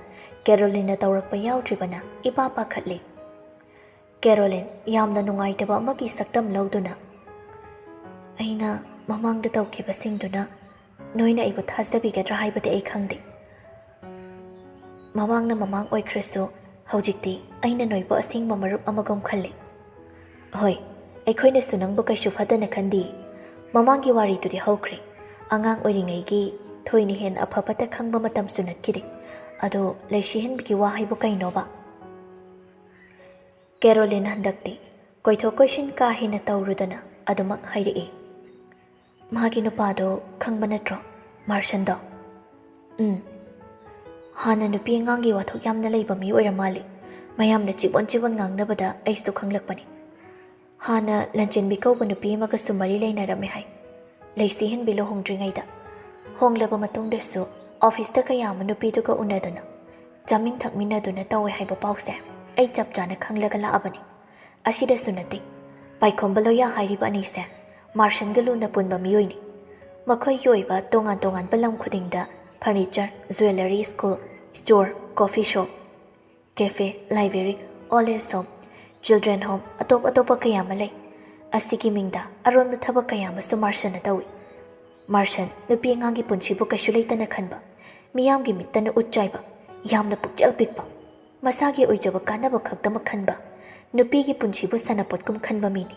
ꯀꯦꯔꯣꯂꯤꯟꯅ ꯇꯧꯔꯛꯄ ꯌꯥꯎꯗ꯭ꯔꯤꯕꯅ ꯏꯄꯥ ꯄꯥꯈꯠꯂꯤ꯫ ꯀꯦꯔꯣꯂꯤꯟ ꯌꯥꯝꯅ ꯅꯨꯡꯉꯥꯏꯇꯕ ꯑꯃꯒꯤ ꯁꯛꯇꯝ ꯂꯧꯗꯨꯅ ꯑꯩꯅ ꯃꯃꯥꯡꯗ ꯇꯧꯈꯤꯕꯁꯤꯡꯗꯨꯅ ꯅꯣꯏꯅ ꯑꯩꯕꯨ ꯊꯥꯖꯕꯤꯒꯗ꯭ꯔꯥ ꯍꯥꯏꯕꯗꯤ ꯑꯩ ꯈꯪꯗꯦ꯫ ꯃꯃꯥꯡꯅ ꯃꯃꯥꯡ ꯑꯣꯏꯈ꯭ꯔꯁꯨ ꯍꯧꯖꯤꯛꯇꯤ ꯑꯩꯅ ꯅꯣꯏꯕꯨ ꯑꯁꯦꯡꯕ ꯃꯔꯨꯞ ꯑꯃꯒꯨꯝ ꯈꯜꯂꯤ꯫ ꯍꯣꯏ, ꯑꯩꯈꯣꯏꯅꯁꯨ ꯅꯪꯕꯨ ꯀꯩꯁꯨ ꯐꯠꯇꯅ ꯈꯟꯗꯤ꯫ ꯃꯃꯥꯡꯒꯤ ꯋꯥꯔꯤꯗꯨꯗꯤ ꯍꯧꯈ꯭ꯔꯦ꯫ ꯑꯉꯥꯡ ꯑꯣꯏꯔꯤꯉꯩꯒꯤ ꯊꯣꯏꯅ ꯍꯦꯟꯅ ꯑꯐ ꯐꯠꯇ ꯈꯪꯕ ꯃꯇꯝꯁꯨ ꯅꯠꯈꯤꯗꯦ꯫ ꯑꯗꯣ ꯂꯩꯁꯤ ꯍꯦꯟꯕꯤꯒꯤ ꯋꯥꯍꯩꯕꯨ ꯀꯩꯅꯣꯕ? ꯀꯦꯔꯣꯂꯤꯟ ꯍꯟꯗꯛꯇꯤ ꯀꯣꯏꯊꯣꯛ ꯀꯣꯏꯁꯤꯟ ꯀꯥ ꯍꯦꯟꯅ ꯇꯧꯔꯨꯗꯅ ꯑꯗꯨꯃꯛ ꯍꯥꯏꯔꯛꯏ꯫ ꯃꯥꯒꯤ ꯅꯨꯄꯥꯗꯣ ꯈꯪꯕ ꯅꯠꯇ꯭ꯔꯣ, ꯃꯥꯔꯁꯟꯗꯣ? ꯍꯥꯟꯅ ꯅꯨꯄꯤ ꯑꯉꯥꯡꯒꯤ ꯋꯥꯊꯣꯛ ꯌꯥꯝꯅ ꯂꯩꯕ ꯃꯤ ꯑꯣꯏꯔ ꯃꯥꯜꯂꯤ꯫ ꯃꯌꯥꯝꯅ ꯆꯤꯕꯣꯟ ꯆꯤꯕꯣꯟ ꯉꯥꯡꯅꯕꯗ ꯑꯩꯁꯨ ꯈꯪꯂꯛꯄꯅꯤ꯫ ꯍꯥꯟꯅ ꯂꯟꯆꯦꯟꯕꯤ ꯀꯧꯕ ꯅꯨꯄꯤ ꯑꯃꯒꯁꯨ ꯃꯔꯤ ꯂꯩꯅꯔꯝꯃꯦ ꯍꯥꯏ, ꯂꯩꯁꯤ ꯍꯦꯟꯕꯤ ꯂꯨꯍꯣꯡꯗ꯭ꯔꯤꯉꯩꯗ꯫ ꯍꯣꯡꯂꯕ ꯃꯇꯨꯡꯗꯁꯨ ꯑꯣꯐꯤꯁꯇ ꯀꯌꯥ ꯑꯃ ꯅꯨꯄꯤꯗꯨꯒ ꯎꯅꯗꯅ ꯆꯥꯃꯤꯟ ꯊꯛꯃꯤꯟꯅꯗꯨꯅ ꯇꯧꯋꯦ ꯍꯥꯏꯕ ꯄꯥꯎꯁꯦ ꯑꯩ ꯆꯞ ꯆꯥꯅ ꯈꯪꯂꯒ ꯂꯥꯛꯑꯕꯅꯤ꯫ ꯑꯁꯤꯗꯁꯨ ꯅꯠꯇꯦ, ꯄꯥꯏꯈꯣꯝꯕ ꯂꯣꯌꯥ ꯍꯥꯏꯔꯤꯕ ꯑꯅꯤꯁꯦ ꯃꯥꯔꯁꯟꯒ ꯂꯨꯅ ꯄꯨꯟꯕ ꯃꯤꯑꯣꯏꯅꯤ꯫ ꯃꯈꯣꯏꯒꯤ ꯑꯣꯏꯕ ꯇꯣꯉꯥꯟ ꯇꯣꯉꯥꯟꯕ ꯂꯝ ꯈꯨꯗꯤꯡꯗ furniture, jewellery, school, store, coffee shop, cafe, library, old age home, children home, ꯑꯇꯣꯞ ꯑꯇꯣꯞꯄ ꯀꯌꯥ ꯑꯃ ꯂꯩ꯫ ꯑꯁꯤꯒꯤ ꯃꯤꯡꯗ ꯑꯔꯣꯟꯕ ꯊꯕꯛ ꯀꯌꯥ ꯑꯃꯁꯨ ꯃꯥꯔꯁꯟꯅ ꯇꯧꯏ꯫ ꯃꯥꯔꯁꯟ ꯅꯨꯄꯤ ꯑꯉꯥꯡꯒꯤ ꯄꯨꯟꯁꯤꯕꯨ ꯀꯩꯁꯨ ꯂꯩꯇꯅ ꯈꯟꯕ, ꯃꯤꯌꯥꯝꯒꯤ ꯃꯤꯠꯇꯅ ꯎꯠ ꯆꯥꯏꯕ, ꯌꯥꯝꯅ ꯄꯨꯛꯆꯦꯜ ꯄꯤꯛꯄ, ꯃꯁꯥꯒꯤ ꯑꯣꯏꯖꯕ ꯀꯥꯟꯅꯕ ꯈꯛꯇꯃꯛ ꯈꯟꯕ, ꯅꯨꯄꯤꯒꯤ ꯄꯨꯟꯁꯤꯕꯨ ꯁꯥꯟꯅꯄꯣꯠꯀꯨꯝ ꯈꯟꯕ ꯃꯤꯅꯤ꯫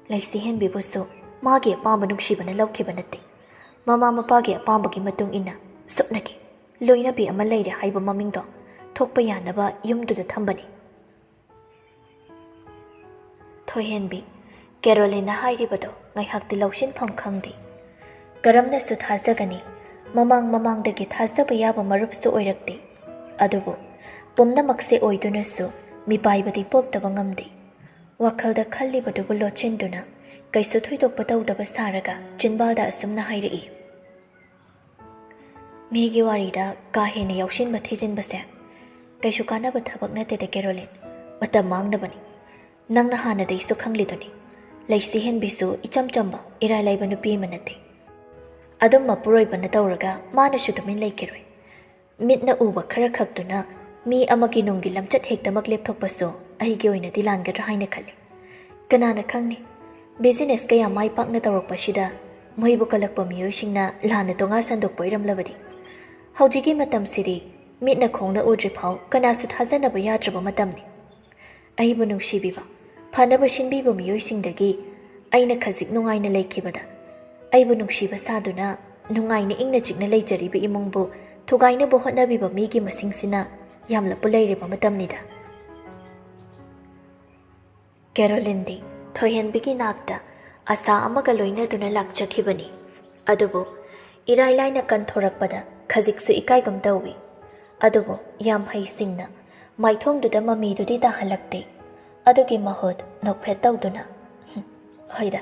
ꯂꯩꯁꯤ ꯍꯦꯟꯕꯤꯕꯨꯁꯨ ꯃꯥꯒꯤ ꯑꯄꯥꯝꯕ ꯅꯨꯡꯁꯤꯕꯅ ꯂꯧꯈꯤꯕ ꯅꯠꯇꯦ꯫ ꯃꯃꯥ ꯃꯄꯥꯒꯤ ꯑꯄꯥꯝꯕꯒꯤ ꯃꯇꯨꯡ ꯏꯟꯅ ꯁꯨꯞꯅꯒꯤ ꯂꯣꯏꯅꯕꯤ ꯑꯃ ꯂꯩꯔꯦ ꯍꯥꯏꯕ ꯃꯃꯤꯡꯗꯣ ꯊꯣꯛꯄ ꯌꯥꯅꯕ ꯌꯨꯝꯗꯨꯗ ꯊꯝꯕꯅꯤ꯫ ꯊꯣꯏꯍꯦꯟꯕꯤ ꯀꯦꯔꯣꯂꯤꯟꯅ ꯍꯥꯏꯔꯤꯕꯗꯣ ꯉꯥꯏꯍꯥꯛꯇꯤ ꯂꯧꯁꯤꯟꯐꯝ ꯈꯪꯗꯦ꯫ ꯀꯔꯝꯅꯁꯨ ꯊꯥꯖꯒꯅꯤ? ꯃꯃꯥꯡꯗꯒꯤ ꯊꯥꯖꯕ ꯌꯥꯕ ꯃꯔꯨꯞꯁꯨ ꯑꯣꯏꯔꯛꯇꯦ꯫ ꯑꯗꯨꯕꯨ ꯄꯨꯝꯅꯃꯛꯁꯦ ꯑꯣꯏꯗꯨꯅꯁꯨ ꯃꯤꯄꯥꯏꯕꯗꯤ ꯄꯣꯛꯇꯕ ꯉꯝꯗꯦ꯫ ꯋꯥꯈꯜꯗ ꯈꯜꯂꯤꯕꯗꯨꯕꯨ ꯂꯣꯠꯁꯤꯟꯗꯨꯅ ꯀꯩꯁꯨ ꯊꯣꯏꯗꯣꯛꯄ ꯇꯧꯗꯕ ꯁꯥꯔꯒ ꯆꯤꯟꯕꯥꯜꯗ ꯑꯁꯨꯝꯅ ꯍꯥꯏꯔꯛꯏ꯫ ꯃꯤꯒꯤ ꯋꯥꯔꯤꯗ ꯀꯥ ꯍꯦꯟꯅ ꯌꯥꯎꯁꯤꯟꯕ ꯊꯤꯖꯤꯟꯕꯁꯦ ꯀꯩꯁꯨ ꯀꯥꯟꯅꯕ ꯊꯕꯛ ꯅꯠꯇꯦꯗ ꯀꯦꯔꯣꯂꯤꯟ, ꯃꯇꯝ ꯃꯥꯡꯅꯕꯅꯤ꯫ ꯅꯪꯅ ꯍꯥꯟꯅꯗꯩꯁꯨ ꯈꯪꯂꯤꯗꯨꯅꯤ, ꯂꯩꯁꯤ ꯍꯦꯟꯕꯤꯁꯨ ꯏꯆꯝ ꯆꯝꯕ ꯏꯔꯥꯏ ꯂꯥꯏꯕ ꯅꯨꯄꯤ ꯑꯃ ꯅꯠꯇꯦ꯫ ꯑꯗꯨꯝ ꯃꯄꯨꯔꯣꯏꯕꯅ ꯇꯧꯔꯒ ꯃꯥꯅꯁꯨ ꯇꯨꯃꯤꯟ ꯂꯩꯈꯤꯔꯣꯏ꯫ ꯃꯤꯠꯅ ꯎꯕ ꯈꯔ ꯈꯛꯇꯨꯅ ꯃꯤ ꯑꯃꯒꯤ ꯅꯨꯡꯒꯤ ꯂꯝꯆꯠ ꯍꯦꯛꯇꯃꯛ ꯂꯦꯞꯊꯣꯛꯄꯁꯨ ꯑꯩꯒꯤ ꯑꯣꯏꯅꯗꯤ ꯂꯥꯟꯒꯗ꯭ꯔꯥ ꯍꯥꯏꯅ ꯈꯜꯂꯤ꯫ ꯀꯅꯥꯅ ꯈꯪꯅꯤ, ꯕꯤꯖꯤꯅꯦꯁ ꯀꯌꯥ ꯃꯥꯏ ꯄꯥꯛꯅ ꯇꯧꯔꯛꯄꯁꯤꯗ ꯃꯣꯏꯕꯨ ꯀꯜꯂꯛꯄ ꯃꯤꯑꯣꯏꯁꯤꯡꯅ ꯂꯥꯟꯅ ꯇꯣꯉꯥ ꯁꯟꯗꯣꯛꯄ ꯑꯣꯏꯔꯝꯂꯕꯗꯤ꯫ ꯍꯧꯖꯤꯛꯀꯤ ꯃꯇꯝꯁꯤꯗꯤ ꯃꯤꯠꯅ ꯈꯣꯡꯅ ꯎꯗ꯭ꯔꯤꯐꯥꯎ ꯀꯅꯥꯁꯨ ꯊꯥꯖꯅꯕ ꯌꯥꯗ꯭ꯔꯕ ꯃꯇꯝꯅꯤ꯫ ꯑꯩꯕꯨ ꯅꯨꯡꯁꯤꯕꯤꯕ ꯐꯅꯕ ꯁꯤꯟꯕꯤꯕ ꯃꯤꯑꯣꯏꯁꯤꯡꯗꯒꯤ ꯑꯩꯅ ꯈꯖꯤꯛ ꯅꯨꯡꯉꯥꯏꯅ ꯂꯩꯈꯤꯕꯗ ꯑꯩꯕꯨ ꯅꯨꯡꯁꯤꯕ ꯁꯥꯗꯨꯅ ꯅꯨꯡꯉꯥꯏꯅ ꯏꯪꯅ ꯆꯤꯛꯅ ꯂꯩꯖꯔꯤꯕ ꯏꯃꯨꯡꯕꯨ ꯊꯨꯒꯥꯏꯅꯕ ꯍꯣꯠꯅꯕꯤꯕ ꯃꯤꯒꯤ ꯃꯁꯤꯡꯁꯤꯅ ꯌꯥꯝꯂꯞꯄ ꯂꯩꯔꯤꯕ ꯃꯇꯝꯅꯤꯗ꯫ ꯀꯦꯔꯣꯂꯤꯟꯗꯤ ꯊꯣꯏꯍꯦꯟꯕꯤꯒꯤ ꯅꯥꯛꯇ ꯑꯁꯥ ꯑꯃꯒ ꯂꯣꯏꯅꯗꯨꯅ ꯂꯥꯛꯆꯈꯤꯕꯅꯤ꯫ ꯑꯗꯨꯕꯨ ꯏꯔꯥꯏ ꯂꯥꯏꯅ ꯀꯟꯊꯣꯔꯛꯄꯗ ꯈꯖꯤꯛꯁꯨ ꯏꯀꯥꯏꯒꯨꯝ ꯇꯧꯏ꯫ ꯑꯗꯨꯕꯨ ꯌꯥꯝ ꯍꯩꯁꯤꯡꯅ ꯃꯥꯏꯊꯣꯡꯗꯨꯗ ꯃꯃꯤꯗꯨꯗꯤ ꯇꯥꯍꯜꯂꯛꯇꯦ꯫ ꯑꯗꯨꯒꯤ ꯃꯍꯨꯠ ꯅꯣꯛꯐꯦꯠ ꯇꯧꯗꯨꯅ ꯍꯣꯏꯗ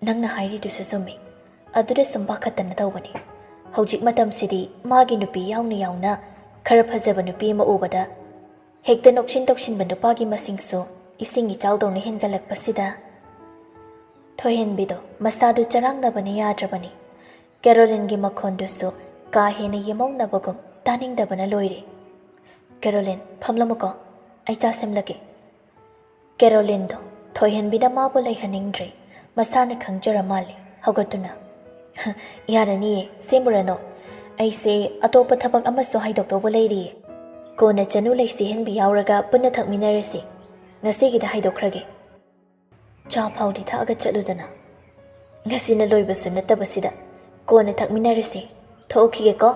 ꯅꯪꯅ ꯍꯥꯏꯔꯤꯗꯨꯁꯨ ꯆꯨꯝꯃꯤ, ꯑꯗꯨꯗ ꯁꯨꯝ ꯄꯥꯈꯠꯇꯅ ꯇꯧꯕꯅꯤ꯫ ꯍꯧꯖꯤꯛ ꯃꯇꯝꯁꯤꯗꯤ ꯃꯥꯒꯤ ꯅꯨꯄꯤ ꯌꯥꯎꯅ ꯌꯥꯎꯅ ꯈꯔ ꯐꯖꯕ ꯅꯨꯄꯤ ꯑꯃ ꯎꯕꯗ ꯍꯦꯛꯇ ꯅꯣꯛꯁꯤꯟ ꯇꯧꯁꯤꯟꯕ ꯅꯨꯄꯥꯒꯤ ꯃꯁꯤꯡꯁꯨ ꯏꯁꯤꯡ ꯏꯆꯥꯎꯗꯧꯅ ꯍꯦꯟꯒꯠꯂꯛꯄꯁꯤꯗ ꯊꯣꯏꯍꯦꯟꯕꯤꯗꯣ ꯃꯁꯥꯗꯨ ꯆꯔꯥꯡꯅꯕꯅ ꯌꯥꯗ꯭ꯔꯕꯅꯤ꯫ ꯀꯦꯔꯣꯂꯤꯟꯒꯤ ꯃꯈꯣꯟꯗꯨꯁꯨ ꯀꯥ ꯍꯦꯟꯅ ꯌꯦꯃꯧꯅꯕꯒꯨꯝ ꯇꯥꯅꯤꯡꯗꯕꯅ ꯂꯣꯏꯔꯦ꯫ ꯀꯦꯔꯣꯂꯤꯟ ꯐꯝꯂꯝꯃꯨꯀꯣ, ꯑꯩ ꯆꯥ ꯁꯦꯝꯂꯒꯦ꯫ ꯀꯦꯔꯣꯂꯤꯟꯗꯣ ꯊꯣꯏꯍꯦꯟꯕꯤꯅ ꯃꯥꯕꯨ ꯂꯩꯍꯟꯅꯤꯡꯗ꯭ꯔꯦ ꯃꯁꯥꯅ ꯈꯪꯖꯔ ꯃꯥꯜꯂꯦ꯫ ꯍꯧꯒꯠꯇꯨꯅ ꯌꯥꯔꯅꯤꯌꯦ, ꯁꯦꯝꯃꯨꯔꯅꯣ, ꯑꯩꯁꯦ ꯑꯇꯣꯞꯄ ꯊꯕꯛ ꯑꯃꯁꯨ ꯍꯥꯏꯗꯣꯛꯇꯧꯕ ꯂꯩꯔꯤꯌꯦ꯫ ꯀꯣꯟꯅ ꯆꯅꯨ ꯂꯩꯁꯤꯍꯦꯟꯕꯤ ꯌꯥꯎꯔꯒ ꯄꯨꯟꯅ ꯊꯛꯃꯤꯟꯅꯔꯁꯤ꯫ ꯉꯁꯤꯒꯤꯗ ꯍꯥꯏꯗꯣꯛꯈ꯭ꯔꯒꯦ꯫ ꯆꯥ ꯐꯥꯎꯗꯤ ꯊꯛꯑꯒ ꯆꯠꯂꯨꯗꯅ꯫ ꯉꯁꯤꯅ ꯂꯣꯏꯕꯁꯨ ꯅꯠꯇꯕꯁꯤꯗ ꯀꯣꯟꯅ ꯊꯛꯃꯤꯟꯅꯔꯁꯤ꯫ ꯊꯣꯛꯈꯤꯒꯦꯀꯣ?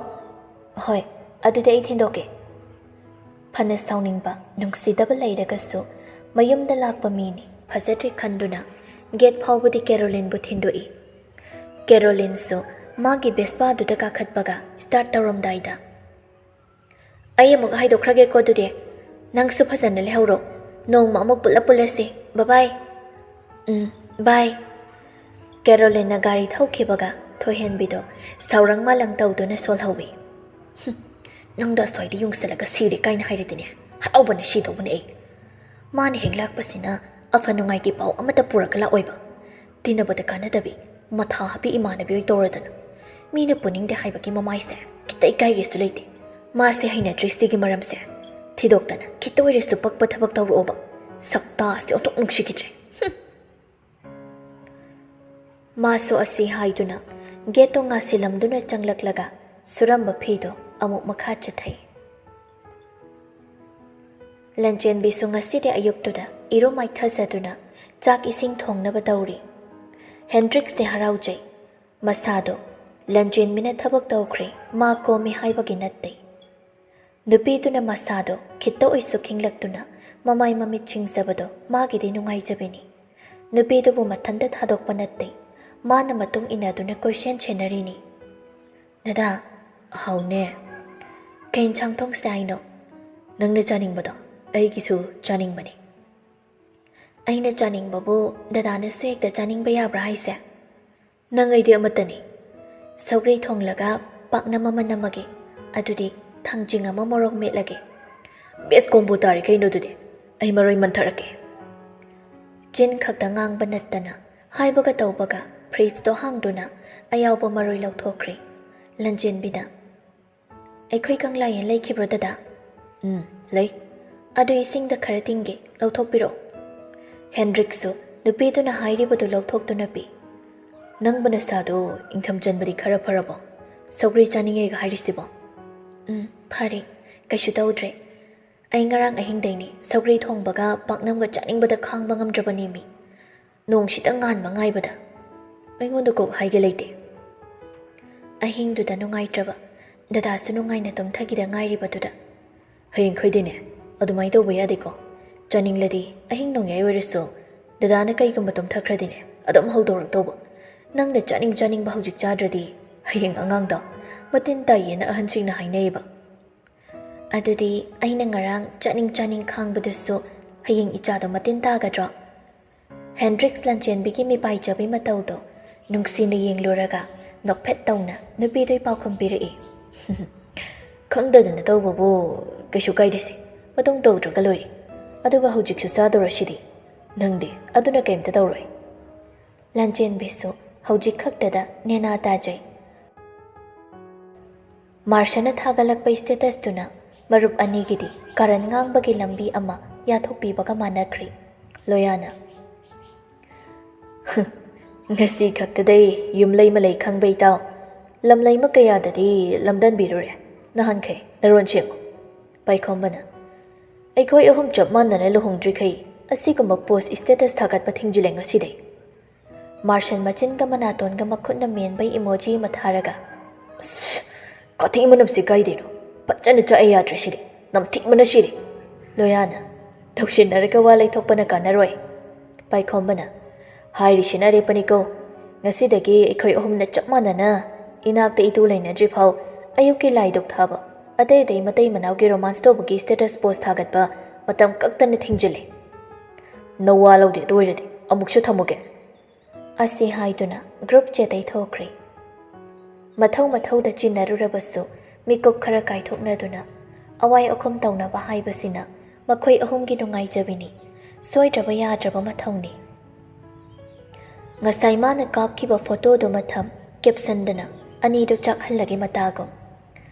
ꯍꯣꯏ, ꯑꯗꯨꯗꯤ ꯑꯩ ꯊꯤꯟꯗꯣꯛꯀꯦ꯫ ꯐꯅ ꯁꯥꯎꯅꯤꯡꯕ ꯅꯨꯡꯁꯤꯗꯕ ꯂꯩꯔꯒꯁꯨ ꯃꯌꯨꯝꯗ ꯂꯥꯛꯄ ꯃꯤꯅꯤ ꯐꯖꯗ꯭ꯔꯦ ꯈꯟꯗꯨꯅ ꯒꯦꯠ ꯐꯥꯎꯕꯗꯤ ꯀꯦꯔꯣꯂꯤꯟꯕꯨ ꯊꯤꯟꯗꯣꯛꯏ꯫ ꯀꯦꯔꯣꯂꯤꯟꯁꯨ ꯃꯥꯒꯤ ꯕꯦꯁꯄꯥꯗꯨꯗ ꯀꯥꯈꯠꯄꯒ ꯁ꯭ꯇꯥꯔꯠ ꯇꯧꯔꯝꯗꯥꯏꯗ ꯑꯩ ꯑꯃꯨꯛ ꯍꯥꯏꯗꯣꯛꯈ꯭ꯔꯒꯦꯀꯣ ꯑꯗꯨꯗꯤ ꯅꯪꯁꯨ ꯐꯖꯅ ꯂꯩꯍꯧꯔꯣ, ꯅꯣꯡꯃ ꯑꯃꯨꯛ ꯄꯨꯜꯂꯞ ꯄꯨꯜꯂꯁꯤ, ꯕꯥꯏ꯫ ꯕꯥꯏ꯫ ꯀꯦꯔꯣꯂꯤꯟꯅ ꯒꯥꯔꯤ ꯊꯧꯈꯤꯕꯒ ꯊꯣꯏꯍꯦꯟꯕꯤꯗꯣ ꯁꯥꯎꯔꯪ ꯃꯥꯂꯪ ꯇꯧꯗꯨꯅ ꯁꯣꯜꯍꯧꯏ꯫ ꯅꯪꯗ ꯑꯁ꯭ꯋꯥꯏꯗ ꯌꯨꯡꯁꯜꯂꯒ ꯁꯤꯔꯦ ꯀꯥꯏꯅ ꯍꯥꯏꯔꯗꯤꯅꯦ ꯍꯔꯥꯎꯕꯅ ꯁꯤꯗꯧꯕꯅꯦ ꯑꯩ꯫ ꯃꯥꯅ ꯍꯦꯛ ꯂꯥꯛꯄꯁꯤꯅ ꯑꯐ ꯅꯨꯡꯉꯥꯏꯒꯤ ꯄꯥꯎ ꯑꯃꯠꯇ ꯄꯨꯔꯒ ꯂꯥꯛꯑꯣꯏꯕ, ꯇꯤꯟꯅꯕꯗ ꯀꯥꯟꯅꯗꯕꯤ ꯃꯊꯥ ꯍꯥꯞꯄꯤ ꯏꯃꯥꯟꯅꯕꯤ ꯑꯣꯏ ꯇꯧꯔꯗꯅ ꯃꯤꯅ ꯄꯨꯅꯤꯡꯗꯦ ꯍꯥꯏꯕꯒꯤ ꯃꯃꯥꯏꯁꯦ ꯈꯤꯇ ꯏꯀꯥꯏꯒꯦꯁꯨ ꯂꯩꯇꯦ꯫ ꯃꯥꯁꯦ ꯍꯩꯅꯗ꯭ꯔꯤꯁꯤꯒꯤ ꯃꯔꯝꯁꯦ ꯊꯤꯗꯣꯛꯇꯅ ꯈꯤꯇ ꯑꯣꯏꯔꯁꯨ ꯄꯛꯄ ꯊꯕꯛ ꯇꯧꯔꯛꯑꯣꯕ, ꯁꯛꯇꯥꯁꯦ ꯑꯣꯟꯊꯣꯛ ꯅꯨꯡꯁꯤꯈꯤꯗ꯭ꯔꯦ꯫ ꯃꯥꯁꯨ ꯑꯁꯤ ꯍꯥꯏꯗꯨꯅ ꯒꯦꯠꯇꯣ ꯉꯥꯁꯤꯜꯂꯝꯗꯨꯅ ꯆꯪꯂꯛꯂꯒ ꯁꯨꯔꯝꯕ ꯐꯤꯗꯣ ꯑꯃꯨꯛ ꯃꯈꯥ ꯆꯠꯊꯩ꯫ ꯂꯟꯆꯦꯟꯕꯤꯁꯨ ꯉꯁꯤꯗꯤ ꯑꯌꯨꯛꯇꯨꯗ ꯏꯔꯨ ꯃꯥꯏꯊꯖꯗꯨꯅ ꯆꯥꯛ ꯏꯁꯤꯡ ꯊꯣꯡꯅꯕ ꯇꯧꯔꯤ꯫ ꯍꯦꯟꯗ꯭ꯔꯤꯛꯁꯇꯤ ꯍꯔꯥꯎꯖꯩ꯫ ꯃꯁꯥꯗꯣ ꯂꯟꯆꯦꯟꯕꯤꯅ ꯊꯕꯛ ꯇꯧꯈ꯭ꯔꯦ ꯃꯥ ꯀꯣꯝꯃꯤ ꯍꯥꯏꯕꯒꯤ ꯅꯠꯇꯦ꯫ ꯅꯨꯄꯤꯗꯨꯅ ꯃꯁꯥꯗꯣ ꯈꯤꯇ ꯑꯣꯏꯁꯨ ꯈꯤꯡꯂꯛꯇꯨꯅ ꯃꯃꯥꯏ ꯃꯃꯤꯠ ꯆꯤꯡꯖꯕꯗꯣ ꯃꯥꯒꯤꯗꯤ ꯅꯨꯡꯉꯥꯏꯖꯕꯤꯅꯤ꯫ ꯅꯨꯄꯤꯗꯨꯕꯨ ꯃꯊꯟꯇ ꯊꯥꯗꯣꯛꯄ ꯅꯠꯇꯦ, ꯃꯥꯅ ꯃꯇꯨꯡ ꯏꯟꯅꯗꯨꯅ ꯀꯣꯏꯁꯦꯟ ꯁꯦꯟꯅꯔꯤꯅꯤ꯫ ꯗꯗꯥ, ꯍꯥꯎꯅꯦ, ꯀꯩ ꯏꯟꯁꯥꯡ ꯊꯣꯡꯁꯦ ꯍꯥꯏꯅꯣ? ꯅꯪꯅ ꯆꯥꯅꯤꯡꯕꯗꯣ ꯑꯩꯒꯤꯁꯨ ꯆꯥꯅꯤꯡꯕꯅꯤ꯫ ꯑꯩꯅ ꯆꯥꯅꯤꯡꯕꯕꯨ ꯗꯗꯥꯅꯁꯨ ꯍꯦꯛꯇ ꯆꯥꯅꯤꯡꯕ ꯌꯥꯕ꯭ꯔꯥ ꯍꯥꯏꯁꯦ? ꯅꯪ ꯑꯩꯗꯤ ꯑꯃꯠꯇꯅꯤ꯫ ꯁꯧꯒ꯭ꯔꯤ ꯊꯣꯡꯂꯒ ꯄꯥꯛꯅꯝ ꯑꯃ ꯅꯝꯃꯒꯦ, ꯑꯗꯨꯗꯤ ꯊꯥꯡꯖꯤꯡ ꯑꯃ ꯃꯣꯔꯣꯛ ꯃꯦꯠꯂꯒꯦ꯫ ꯕꯦꯁ ꯀꯣꯝꯕꯣ ꯇꯥꯔꯦ ꯀꯩꯅꯣ ꯑꯗꯨꯗꯤ, ꯑꯩ ꯃꯔꯣꯏ ꯃꯟꯊꯔꯛꯀꯦ꯫ ꯆꯤꯟ ꯈꯛꯇ ꯉꯥꯡꯕ ꯅꯠꯇꯅ ꯍꯥꯏꯕꯒ ꯇꯧꯕꯒ ꯐ꯭ꯔꯤꯖꯇꯣ ꯍꯥꯡꯗꯨꯅ ꯑꯌꯥꯎꯕ ꯃꯔꯣꯏ ꯂꯧꯊꯣꯛꯈ꯭ꯔꯦ꯫ ꯂꯟꯆꯦꯟꯕꯤꯅ ꯑꯩꯈꯣꯏ ꯀꯪꯂꯥꯌꯦꯟ ꯂꯩꯈꯤꯕ꯭ꯔꯣ ꯗꯗꯥ? ꯂꯩ꯫ ꯑꯗꯨ ꯏꯁꯤꯡꯗ ꯈꯔ ꯇꯤꯡꯒꯦ, ꯂꯧꯊꯣꯛꯄꯤꯔꯛꯑꯣ꯫ ꯍꯦꯟꯗ꯭ꯔꯤꯛꯁꯨ ꯅꯨꯄꯤꯗꯨꯅ ꯍꯥꯏꯔꯤꯕꯗꯨ ꯂꯧꯊꯣꯛꯇꯨꯅ ꯄꯤ꯫ ꯅꯪꯕꯨ ꯅꯁꯥꯗꯣ ꯏꯪꯊꯝ ꯆꯟꯕꯗꯤ ꯈꯔ ꯐꯔꯕꯣ? ꯁꯧꯒ꯭ꯔꯤ ꯆꯥꯅꯤꯡꯉꯦꯒ ꯍꯥꯏꯔꯤꯁꯤꯕꯣ? ꯐꯔꯦ, ꯀꯩꯁꯨ ꯇꯧꯗ꯭ꯔꯦ꯫ ꯑꯩ ꯉꯔꯥꯡ ꯑꯍꯤꯡꯗꯩꯅꯦ ꯁꯧꯒ꯭ꯔꯤ ꯊꯣꯡꯕꯒ ꯄꯥꯛꯅꯝꯒ ꯆꯥꯅꯤꯡꯕꯗ ꯈꯥꯡꯕ ꯉꯝꯗ꯭ꯔꯕꯅꯦꯃꯤ꯫ ꯅꯣꯡꯁꯤꯇ ꯉꯥꯟꯕ ꯉꯥꯏꯕꯗ ꯑꯩꯉꯣꯟꯗ ꯀꯣꯛ ꯍꯥꯏꯒꯦ ꯂꯩꯇꯦ꯫ ꯑꯍꯤꯡꯗꯨꯗ ꯅꯨꯡꯉꯥꯏꯇ꯭ꯔꯕ ꯗꯗꯥꯁꯨ ꯅꯨꯡꯉꯥꯏꯅ ꯇꯨꯝꯊꯈꯤꯗ ꯉꯥꯏꯔꯤꯕꯗꯨꯗ ꯍꯌꯦꯡꯈꯩꯗꯤꯅꯦ ꯑꯗꯨꯃꯥꯏꯅ ꯇꯧꯕ ꯌꯥꯗꯦꯀꯣ꯫ ꯆꯥꯅꯤꯡꯂꯗꯤ ꯑꯍꯤꯡ ꯅꯣꯡꯌꯥꯏ ꯑꯣꯏꯔꯁꯨ ꯗꯗꯥꯅ ꯀꯩꯒꯨꯝꯕ ꯇꯨꯝꯊꯈ꯭ꯔꯗꯤꯅꯦ ꯑꯗꯨꯝ ꯍꯧꯗꯣꯔꯛꯇꯧꯕ꯫ ꯅꯪꯅ ꯆꯥꯅꯤꯡꯕ ꯍꯧꯖꯤꯛ ꯆꯥꯗ꯭ꯔꯗꯤ ꯍꯌꯦꯡ ꯑꯉꯥꯡꯗꯣ ꯃꯇꯤꯟ ꯇꯥꯏꯌꯦꯅ ꯑꯍꯟꯁꯤꯡꯅ ꯍꯥꯏꯅꯩꯌꯦꯕ꯫ ꯑꯗꯨꯗꯤ ꯑꯩꯅ ꯉꯔꯥꯡ ꯆꯥꯅꯤꯡ ꯈꯥꯡꯕꯗꯨꯁꯨ ꯍꯌꯦꯡ ꯏꯆꯥꯗꯣ ꯃꯇꯤꯟ ꯇꯥꯒꯗ꯭ꯔꯣ? ꯍꯦꯟꯗ꯭ꯔꯤꯛꯁ ꯂꯟꯆꯦꯟꯕꯤꯒꯤ ꯃꯤꯄꯥꯏꯖꯕꯤ ꯃꯇꯧꯗꯣ ꯅꯨꯡꯁꯤꯅ ꯌꯦꯡꯂꯨꯔꯒ ꯅꯣꯛꯐꯦꯠ ꯇꯧꯅ ꯅꯨꯄꯤꯗꯨ ꯄꯥꯎꯈꯨꯝ ꯄꯤꯔꯛꯏ꯫ ꯈꯪꯗꯗꯅ ꯇꯧꯕꯕꯨ ꯀꯩꯁꯨ ꯀꯥꯏꯗꯦꯁꯦ, ꯃꯇꯨꯡ ꯇꯧꯗ꯭ꯔꯒ ꯂꯣꯏꯔꯦ꯫ ꯑꯗꯨꯒ ꯍꯧꯖꯤꯛꯁꯨ ꯆꯥꯗꯧꯔꯁꯤꯗꯤ, ꯅꯪꯗꯤ ꯑꯗꯨꯅ ꯀꯩꯝꯇ ꯇꯧꯔꯣꯏ꯫ ꯂꯟꯆꯦꯟꯕꯤꯁꯨ ꯍꯧꯖꯤꯛ ꯈꯛꯇꯗ ꯅꯦꯅꯥ ꯇꯥꯖꯩ꯫ ꯃꯥꯔꯁꯅ ꯊꯥꯒꯠꯂꯛꯄ ꯁ꯭ꯇꯦꯇꯁꯇꯨꯅ ꯃꯔꯨꯞ ꯑꯅꯤꯒꯤꯗꯤ ꯀꯥꯔꯟ ꯉꯥꯡꯕꯒꯤ ꯂꯝꯕꯤ ꯑꯃ ꯌꯥꯊꯣꯛꯄꯤꯕꯒ ꯃꯥꯟꯅꯈ꯭ꯔꯤ꯫ ꯂꯣꯌꯥꯅ ꯉꯁꯤ ꯈꯛꯇꯗꯩ ꯌꯨꯝꯂꯩ ꯃꯂꯩ ꯈꯪꯕ ꯏꯇꯥꯎ, ꯂꯝꯂꯩꯃ ꯀꯌꯥꯗꯗꯤ ꯂꯝꯗꯟꯕꯤꯔꯨꯔꯦ ꯅꯍꯥꯟꯈꯩ ꯅꯔꯣꯟ ꯁꯦꯡꯉꯨ꯫ ꯄꯥꯏꯈꯣꯝꯕꯅ ꯑꯩꯈꯣꯏ ꯑꯍꯨꯝ ꯆꯞ ꯃꯥꯟꯅꯅ ꯂꯨꯍꯣꯡꯗ꯭ꯔꯤꯈꯩ ꯑꯁꯤꯒꯨꯝꯕ ꯄꯣꯁ ꯁ꯭ꯇꯦꯇꯁ ꯊꯥꯒꯠꯄ ꯊꯤꯡꯖꯤꯜꯂꯦ ꯉꯁꯤꯗꯩ꯫ ꯃꯥꯔꯁꯟ ꯃꯆꯤꯟꯒ ꯃꯅꯥꯇꯣꯟꯒ ꯃꯈꯨꯠꯅ ꯃꯦꯟꯕꯩ ꯏꯃꯣꯖꯤ ꯑꯃ ꯊꯥꯔꯒ ꯑꯁ ꯀꯥꯊꯤ ꯃꯅꯝꯁꯤ ꯀꯥꯏꯗꯩꯅꯣ ꯐꯖꯅ ꯆꯥꯛꯑꯦ ꯌꯥꯗ꯭ꯔꯦ ꯁꯤꯗꯤ ꯅꯝꯊꯤꯕꯅ ꯁꯤꯔꯦ꯫ ꯂꯣꯌꯥꯅ ꯇꯧꯁꯤꯟꯅꯔꯒ ꯋꯥ ꯂꯩꯊꯣꯛꯄꯅ ꯀꯥꯟꯅꯔꯣꯏ꯫ ꯄꯥꯏꯈꯣꯝꯕꯅ ꯍꯥꯏꯔꯤꯁꯤꯅ ꯑꯔꯦꯞꯄꯅꯤꯀꯣ ꯉꯁꯤꯗꯒꯤ ꯑꯩꯈꯣꯏ ꯑꯍꯨꯝꯅ ꯆꯞ ꯃꯥꯟꯅꯅ ꯏꯅꯥꯛꯇ ꯏꯇꯨ ꯂꯩꯅꯗ꯭ꯔꯤ ꯐꯥꯎ ꯑꯌꯨꯛꯀꯤ ꯂꯥꯏꯗꯨꯛ ꯊꯥꯕ ꯑꯇꯩ ꯑꯇꯩ ꯃꯇꯩ ꯃꯅꯥꯎꯒꯤ ꯔꯣꯃꯥꯟꯁ ꯇꯧꯕꯒꯤ ꯁ꯭ꯇꯦꯇꯁ ꯄꯣꯁ ꯊꯥꯒꯠꯄ ꯃꯇꯝ ꯀꯛꯇꯅ ꯊꯤꯡꯖꯤꯜꯂꯦ꯫ ꯅꯋꯥ ꯂꯧꯗꯦ ꯑꯗꯨ ꯑꯣꯏꯔꯗꯤ ꯑꯃꯨꯛꯁꯨ ꯊꯝꯃꯨꯒꯦ꯫ ꯑꯁꯤ ꯍꯥꯏꯗꯨꯅ ꯒ꯭ꯔꯨꯞ ꯆꯦꯠꯇꯩ ꯊꯣꯛꯈ꯭ꯔꯦ꯫ ꯃꯊꯧ ꯃꯊꯧꯗ ꯆꯤꯟꯅꯔꯨꯔꯕꯁꯨ ꯃꯤꯀꯨꯞ ꯈꯔ ꯀꯥꯏꯊꯣꯛꯅꯗꯨꯅ ꯑꯋꯥꯏ ꯑꯈꯨꯝ ꯇꯧꯅꯕ ꯍꯥꯏꯕꯁꯤꯅ ꯃꯈꯣꯏ ꯑꯍꯨꯝꯒꯤ ꯅꯨꯡꯉꯥꯏꯖꯕꯤꯅꯤ, ꯁꯣꯏꯗ꯭ꯔꯕ ꯌꯥꯗ꯭ꯔꯕ ꯃꯊꯧꯅꯤ꯫ ꯉꯁꯥꯏ ꯃꯥꯅ ꯀꯥꯞꯈꯤꯕ ꯐꯣꯇꯣꯗꯨ ꯃꯊꯝ ꯀꯦꯞꯁꯟꯗꯅ ꯑꯅꯤꯗꯨ ꯆꯥꯛꯍꯜꯂꯒꯦ ꯃꯇꯥꯒꯨꯝ꯫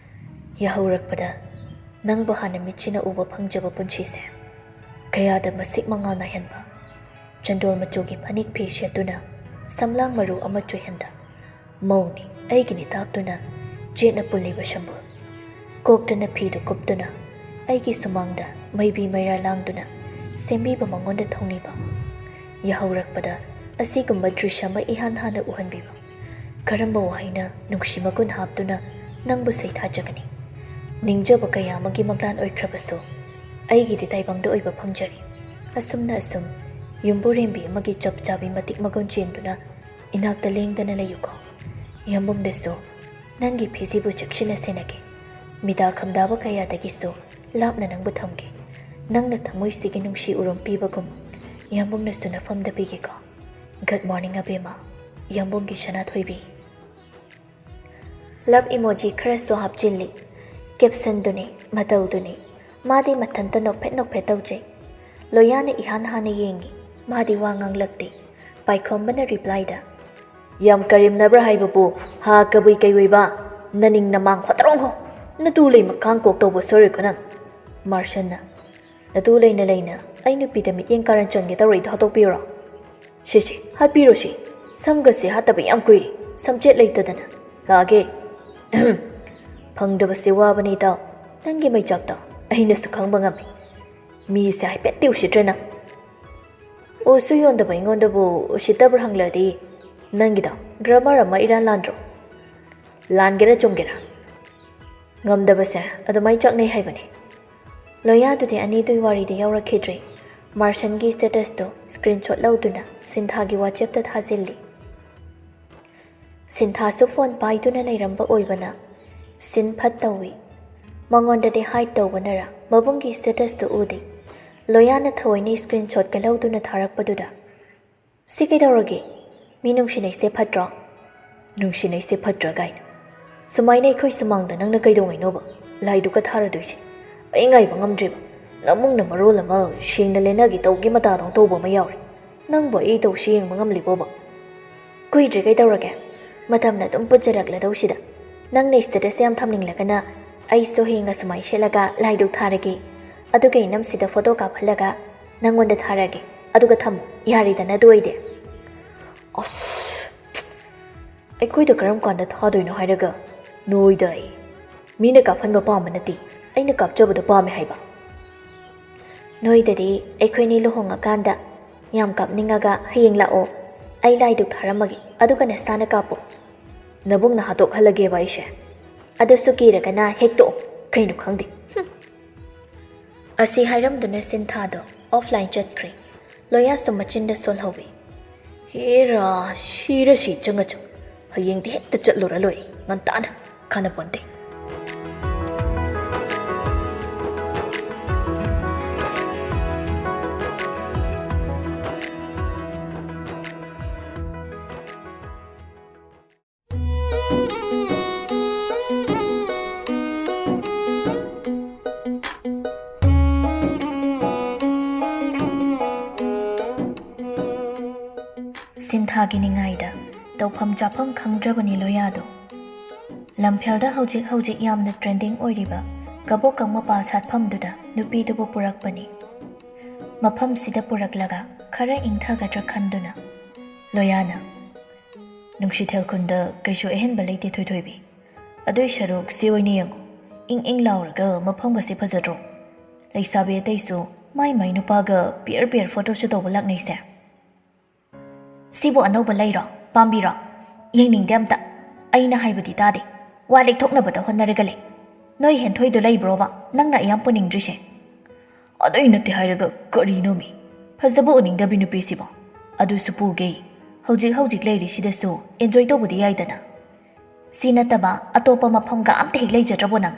ꯌꯥꯍꯧꯔꯛꯄꯗ ꯅꯪꯕꯨ ꯍꯥꯟꯅ ꯃꯤꯠꯁꯤꯅ ꯎꯕ ꯐꯪꯖꯕ ꯄꯨꯟꯁꯤꯁꯦ ꯀꯌꯥꯗ ꯃꯁꯤꯛ ꯃꯉꯥꯜ ꯅꯥꯏꯍꯟꯕ ꯆꯟꯗꯣꯜ ꯃꯆꯨꯒꯤ ꯐꯅꯦꯛ ꯐꯤ ꯁꯦꯠꯇꯨꯅ ꯁꯝꯂꯥꯡ ꯃꯔꯨ ꯑꯃ ꯆꯣꯏꯍꯟꯗ ꯃꯧꯅꯤ ꯑꯩꯒꯤꯅꯤ ꯇꯥꯛꯇꯨꯅ ꯆꯦꯠꯅ ꯄꯨꯜꯂꯤꯕ ꯁꯝꯕꯨꯜ ꯀꯣꯛꯇꯅ ꯐꯤꯗꯨ ꯀꯨꯞꯇꯨꯅ ꯑꯩꯒꯤ ꯁꯨꯃꯥꯡꯗ ꯃꯩꯕꯤ ꯃꯩꯔꯥ ꯂꯥꯡꯗꯨꯅ ꯁꯦꯝꯕꯤꯕ ꯃꯉꯣꯟꯗ ꯊꯧꯅꯤꯕ ꯌꯥꯍꯧꯔꯛꯄꯗ ꯑꯁꯤꯒꯨꯝꯕ ꯗ꯭ꯔꯤꯁ ꯑꯃ ꯏꯍꯥꯟ ꯍꯥꯟꯅ ꯎꯍꯟꯕꯤꯕ ꯀꯔꯝꯕ ꯋꯥꯍꯩꯅ ꯅꯨꯡꯁꯤ ꯃꯒꯨꯟ ꯍꯥꯞꯇꯨꯅ ꯅꯪꯕꯨ ꯁꯩꯊꯥꯖꯒꯅꯤ꯫ ꯅꯤꯡꯖꯕ ꯀꯌꯥ ꯑꯃꯒꯤ ꯃꯪꯂꯥꯟ ꯑꯣꯏꯈ꯭ꯔꯕꯁꯨ ꯑꯩꯒꯤꯗꯤ ꯇꯥꯏꯕꯪꯗ ꯑꯣꯏꯕ ꯐꯪꯖꯔꯤ꯫ ꯑꯁꯨꯝꯅ ꯑꯁꯨꯝ ꯌꯨꯝꯕꯨꯔꯦꯝꯕꯤ ꯑꯃꯒꯤ ꯆꯞ ꯆꯥꯕꯤ ꯃꯇꯤꯛ ꯃꯒꯨꯟ ꯆꯦꯟꯗꯨꯅ ꯏꯅꯥꯛꯇ ꯂꯦꯡꯗꯅ ꯂꯩꯌꯨꯀꯣ꯫ ꯌꯥꯝꯕꯨꯡꯗꯁꯨ ꯅꯪꯒꯤ ꯐꯤꯖꯤꯕꯨ ꯆꯦꯛꯁꯤꯟꯅ ꯁꯦꯟꯅꯒꯦ꯫ ꯃꯤꯗꯥ ꯈꯝꯗꯥꯕ ꯀꯌꯥꯗꯒꯤꯁꯨ ꯂꯥꯞꯅ ꯅꯪꯕꯨ ꯊꯝꯒꯦ꯫ ꯅꯪꯅ ꯊꯃꯣꯏꯁꯤꯒꯤ ꯅꯨꯡꯁꯤ ꯎꯔꯨꯝ ꯄꯤꯕꯒꯨꯝ ꯌꯥꯝꯕꯨꯡꯅꯁꯨ ꯅꯐꯝꯗ ꯄꯤꯒꯦꯀꯣ꯫ ꯒꯨꯗ ꯃꯣꯔꯅꯤꯡ ꯑꯕꯦꯝꯃ, ꯌꯥꯝꯕꯨꯡꯒꯤ ꯁꯅꯥꯊꯣꯏꯕꯤ꯫ ꯂꯚ ꯏꯃꯣꯖꯤ ꯈꯔꯁꯨ ꯍꯥꯞꯆꯤꯜꯂꯤ꯫ ꯀꯦꯞꯁꯟꯗꯨꯅꯤ ꯃꯇꯧꯗꯨꯅꯤ ꯃꯥꯗꯤ ꯃꯊꯟꯇ ꯅꯣꯛꯐꯦꯠ ꯅꯣꯛꯐꯦꯠ ꯇꯧꯖꯩ꯫ ꯂꯣꯌꯥꯅ ꯏꯍꯥꯟ ꯍꯥꯟꯅ ꯌꯦꯡꯉꯤ, ꯃꯥꯗꯤ ꯋꯥ ꯉꯥꯡꯂꯛꯇꯦ꯫ ꯄꯥꯏꯈꯣꯝꯕꯅ ꯔꯤꯄ꯭ꯂꯥꯏꯗ ꯌꯥꯝ ꯀꯔꯦꯝꯅꯕ꯭ꯔꯥ ꯍꯥꯏꯕꯕꯨ ꯍꯥ ꯀꯕꯨꯏ ꯀꯩꯑꯣꯏꯕ ꯅꯅꯤꯡ ꯅꯃꯥꯡ ꯍꯣꯇꯔꯣꯡꯍꯣ ꯅꯇꯨ ꯂꯩ ꯃꯈꯥꯡ ꯀꯣꯛ ꯇꯧꯕ ꯁꯣꯏꯔꯣꯏꯀꯣ ꯅꯪ꯫ ꯃꯥꯔꯁꯟꯅ ꯅꯇꯨ ꯂꯩꯅ ꯂꯩꯅ ꯑꯩ ꯅꯨꯄꯤꯗ ꯃꯤꯠꯌꯦꯡ ꯀꯥꯔꯟ ꯆꯟꯒꯦ ꯇꯧꯔꯛꯏꯗꯣ ꯍꯥꯠꯇꯣꯛꯄꯤꯔꯣ꯫ ꯁꯤꯁꯤ ꯍꯥꯠꯄꯤꯔꯣ ꯁꯤ ꯁꯝꯒꯁꯦ ꯍꯥꯠꯇꯕ ꯌꯥꯝ ꯀꯨꯏꯔꯦ ꯁꯝꯆꯦꯠ ꯂꯩꯇꯗꯅ ꯂꯥꯛꯑꯒꯦ꯫ ꯐꯪꯗꯕꯁꯦ ꯋꯥꯕꯅꯤ ꯏꯇꯥꯎ ꯅꯪꯒꯤ ꯃꯩꯆꯥꯛꯇꯣ ꯑꯩꯅꯁꯨ ꯈꯪꯕ ꯉꯝꯃꯤ꯫ ꯃꯤꯁꯦ ꯍꯥꯏꯐꯦꯠꯇꯤ ꯎꯁꯤꯠꯇ꯭ꯔꯦ ꯅꯪ꯫ ꯎꯁꯨ ꯌꯣꯟꯗꯕ ꯑꯩꯉꯣꯟꯗꯕꯨ ꯎꯁꯤꯠꯇꯕ꯭ꯔꯥ ꯍꯪꯂꯗꯤ ꯅꯪꯒꯤꯗꯣ ꯒ꯭ꯔꯃꯔ ꯑꯃ ꯏꯔꯥꯟ ꯂꯥꯟꯗ꯭ꯔꯣ? ꯂꯥꯟꯒꯦꯔꯥ ꯆꯨꯝꯒꯦꯔꯥ ꯉꯝꯗꯕꯁꯦ ꯑꯗꯨꯃꯥꯏꯅ ꯆꯥꯛꯅꯩ ꯍꯥꯏꯕꯅꯤ꯫ ꯂꯣꯌꯥꯗꯨꯗꯤ ꯑꯅꯤꯗꯨꯒꯤ ꯋꯥꯔꯤꯗ ꯌꯥꯎꯔꯛꯈꯤꯗ꯭ꯔꯦ꯫ ꯃꯥꯔꯁꯟꯒꯤ ꯁ꯭ꯇꯦꯇꯁꯇꯨ ꯁ꯭ꯀ꯭ꯔꯤꯟꯁꯣꯠ ꯂꯧꯗꯨꯅ ꯁꯤꯟꯊꯥꯒꯤ ꯋꯥꯆꯦꯞꯇ ꯊꯥꯖꯤꯜꯂꯤ꯫ ꯁꯤꯟꯊꯥꯁꯨ ꯐꯣꯟ ꯄꯥꯏꯗꯨꯅ ꯂꯩꯔꯝꯕ ꯑꯣꯏꯕꯅ ꯁꯤꯟ ꯐꯠ ꯇꯧꯏ꯫ ꯃꯉꯣꯟꯗꯗꯤ ꯍꯥꯏꯠ ꯇꯧꯕꯅꯔ ꯃꯕꯨꯡꯒꯤ ꯁ꯭ꯇꯦꯇꯁꯇꯨ ꯎꯗꯦ꯫ ꯂꯣꯌꯥꯅ ꯊꯑꯣꯏꯅ ꯁ꯭ꯀ꯭ꯔꯤꯟꯁꯣꯠꯀ ꯂꯧꯗꯨꯅ ꯊꯥꯔꯛꯄꯗꯨꯗ ꯁꯤ ꯀꯩꯗꯧꯔꯒꯦ? ꯃꯤ ꯅꯨꯡꯁꯤꯅꯩꯁꯦ ꯐꯠꯇ꯭ꯔꯣ? ꯅꯨꯡꯁꯤꯅꯩꯁꯦ ꯐꯠꯇ꯭ꯔꯥ ꯀꯥꯏꯅ ꯁꯨꯃꯥꯏꯅ ꯑꯩꯈꯣꯏ ꯁꯨꯃꯥꯡꯗ ꯅꯪꯅ ꯀꯩꯗꯧꯉꯩꯅꯣꯕ ꯂꯥꯏꯗꯨꯒ ꯊꯥꯔꯗꯣꯏꯁꯦ? ꯑꯩ ꯉꯥꯏꯕ ꯉꯝꯗ꯭ꯔꯦꯕ ꯅꯃꯨꯡꯅ ꯃꯔꯣꯜ ꯑꯃ ꯁꯦꯡꯅ ꯂꯦꯟꯅꯒꯦ ꯇꯧꯒꯤ ꯃꯇꯥꯗꯧ ꯇꯧꯕ ꯑꯃ ꯌꯥꯎꯔꯦ꯫ ꯅꯪꯕꯨ ꯑꯩ ꯇꯧꯁꯤ ꯌꯦꯡꯕ ꯉꯝꯂꯤꯕꯣꯕ? ꯀꯨꯏꯗ꯭ꯔꯦ ꯀꯩꯗꯧꯔꯒꯦ ꯃꯇꯝꯅ ꯑꯗꯨꯝ ꯄꯨꯖꯔꯛꯂꯗꯧꯁꯤꯗ ꯅꯪꯅ ꯁ꯭ꯇꯦꯇꯁ ꯌꯥꯝ ꯊꯝꯅꯤꯡꯂꯒꯅ ꯑꯩꯁꯨ ꯍꯌꯦꯡ ꯑꯁꯨꯃꯥꯏꯅ ꯁꯦꯠꯂꯒ ꯂꯥꯏꯗꯨꯛ ꯊꯥꯔꯒꯦ ꯑꯗꯨꯒ ꯏꯅꯝꯁꯤꯗ ꯐꯣꯇꯣ ꯀꯥꯞꯍꯜꯂꯒ ꯅꯪꯉꯣꯟꯗ ꯊꯥꯔꯒꯦ ꯑꯗꯨꯒ ꯊꯝꯃꯨ ꯌꯥꯔꯦꯗꯅ ꯑꯗꯨ ꯑꯣꯏꯗꯤ꯫ ꯑꯁ ꯑꯩꯈꯣꯏꯗ ꯀꯔꯝ ꯀꯥꯟꯗ ꯊꯥꯗꯣꯏꯅꯣ ꯍꯥꯏꯔꯒ ꯅꯣꯏꯗ ꯑꯩ ꯃꯤꯅ ꯀꯥꯞꯍꯟꯕ ꯄꯥꯝꯕ ꯅꯠꯇꯦ ꯑꯩꯅ ꯀꯥꯞꯆꯕꯗꯣ ꯄꯥꯝꯃꯦ ꯍꯥꯏꯕ꯫ ꯅꯣꯏꯗꯗꯤ ꯑꯩꯈꯣꯏꯅꯤ ꯂꯨꯍꯣꯡꯉꯀꯥꯟꯗ ꯌꯥꯝ ꯀꯥꯞꯅꯤꯡꯉꯒ ꯍꯌꯦꯡ ꯂꯥꯛꯑꯣ ꯑꯩ ꯂꯥꯏꯗꯨꯛ ꯊꯥꯔꯝꯃꯒꯦ ꯑꯗꯨꯒ ꯅꯁꯥꯅ ꯀꯥꯞꯄꯣ꯫ ꯅꯕꯨꯡꯅ ꯍꯥꯠꯇꯣꯛꯍꯜꯂꯒꯦꯕ ꯑꯩꯁꯦ? ꯑꯗꯨꯁꯨ ꯀꯤꯔꯒꯅ ꯍꯦꯛꯇꯣꯛꯑꯣ ꯀꯩꯅꯣ ꯈꯪꯗꯦ꯫ ꯑꯁꯤ ꯍꯥꯏꯔꯝꯗꯨꯅ ꯁꯤꯟꯊꯥꯗꯣ ꯑꯣꯐꯂꯥꯏꯟ ꯆꯠꯈ꯭ꯔꯦ꯫ ꯂꯣꯌꯥꯁꯨ ꯃꯆꯤꯟꯗ ꯁꯣꯜꯍꯧꯏ꯫ ꯍꯦꯔꯥ ꯁꯤꯔꯁꯤ ꯆꯪꯉꯆꯪ ꯍꯌꯦꯡꯗꯤ ꯍꯦꯛꯇ ꯆꯠꯂꯨꯔ ꯂꯣꯏꯔꯦ ꯉꯟꯇꯥꯅ ꯈꯥꯟꯅꯄꯣꯟꯇꯦ꯫ ꯁꯤꯟꯊꯥꯒꯤ ꯅꯤꯡꯉꯥꯏꯗ ꯇꯧꯐꯝ ꯆꯥꯐꯝ ꯈꯪꯗ꯭ꯔꯕꯅꯤ ꯂꯣꯌꯥꯗꯣ꯫ ꯂꯝꯐꯦꯜꯗ ꯍꯧꯖꯤꯛ ꯌꯥꯝꯅ ꯇ꯭ꯔꯦꯟꯗꯤꯡ ꯑꯣꯏꯔꯤꯕ ꯀꯕꯣꯀꯪ ꯃꯄꯥꯜ ꯁꯥꯠꯐꯝꯗꯨꯗ ꯅꯨꯄꯤꯗꯨꯕꯨ ꯄꯨꯔꯛꯄꯅꯤ꯫ ꯃꯐꯝꯁꯤꯗ ꯄꯨꯔꯛꯂꯒ ꯈꯔ ꯏꯪꯊꯒꯗ꯭ꯔꯥ ꯈꯟꯗꯨꯅ ꯂꯣꯌꯥꯅ ꯅꯨꯡꯁꯤꯊꯦꯜ ꯈꯨꯟꯗ ꯀꯩꯁꯨ ꯑꯍꯦꯟꯕ ꯂꯩꯇꯦ ꯊꯣꯏꯊꯣꯏꯕꯤ, ꯑꯗꯨꯏ ꯁꯔꯨꯛ ꯁꯤ ꯑꯣꯏꯅ ꯌꯦꯡꯉꯨ ꯏꯪ ꯏꯪ ꯂꯥꯎꯔꯒ ꯃꯐꯝꯒꯁꯦ ꯐꯖꯗ꯭ꯔꯣ? ꯂꯩꯁꯥꯕꯤ ꯑꯇꯩꯁꯨ ꯃꯥꯏ ꯃꯥꯏ ꯅꯨꯄꯥꯒ ꯄꯤꯌꯔ ꯐꯣꯇꯣꯁꯨ ꯇꯧꯕ ꯂꯥꯛꯅꯩꯁꯦ? ꯁꯤꯕꯨ ꯑꯅꯧꯕ ꯂꯩꯔꯣ? ꯄꯥꯝꯕꯤꯔꯣ? ꯌꯦꯡꯅꯤꯡꯗꯦ ꯑꯝꯇ. ꯑꯩꯅ ꯍꯥꯏꯕꯗꯤ ꯇꯥꯗꯦ. ꯋꯥ ꯂꯦꯛꯊꯣꯛꯅꯕꯗ ꯍꯣꯠꯅꯔꯒ ꯂꯩ. ꯅꯣꯏ ꯍꯦꯟꯊꯣꯏꯗꯣ ꯂꯩꯕ꯭ꯔꯣꯕ ꯅꯪꯅ ꯑꯌꯥꯝ ꯄꯨꯅꯤꯡꯗ꯭ꯔꯤꯁꯦ? ꯑꯗꯨꯏ ꯅꯠꯇꯦ ꯍꯥꯏꯔꯒ ꯀꯔꯤꯅꯣꯃꯤ? ꯐꯖꯕ ꯎꯅꯤꯡꯗꯕꯤ ꯅꯨꯄꯤꯁꯤꯕꯣ? ꯑꯗꯨꯁꯨ ꯄꯨꯒꯦ. ꯍꯧꯖꯤꯛ ꯂꯩꯔꯤꯁꯤꯗꯁꯨ ꯑꯦꯟꯖꯣꯏ ꯇꯧꯕꯗꯤ ꯌꯥꯏꯗꯅ. ꯁꯤ ꯅꯠꯇꯕ ꯑꯇꯣꯞꯄ ꯃꯐꯝꯒ ꯑꯝꯇ ꯍꯦꯛ ꯂꯩꯖꯗ꯭ꯔꯕꯣ ꯅꯪ?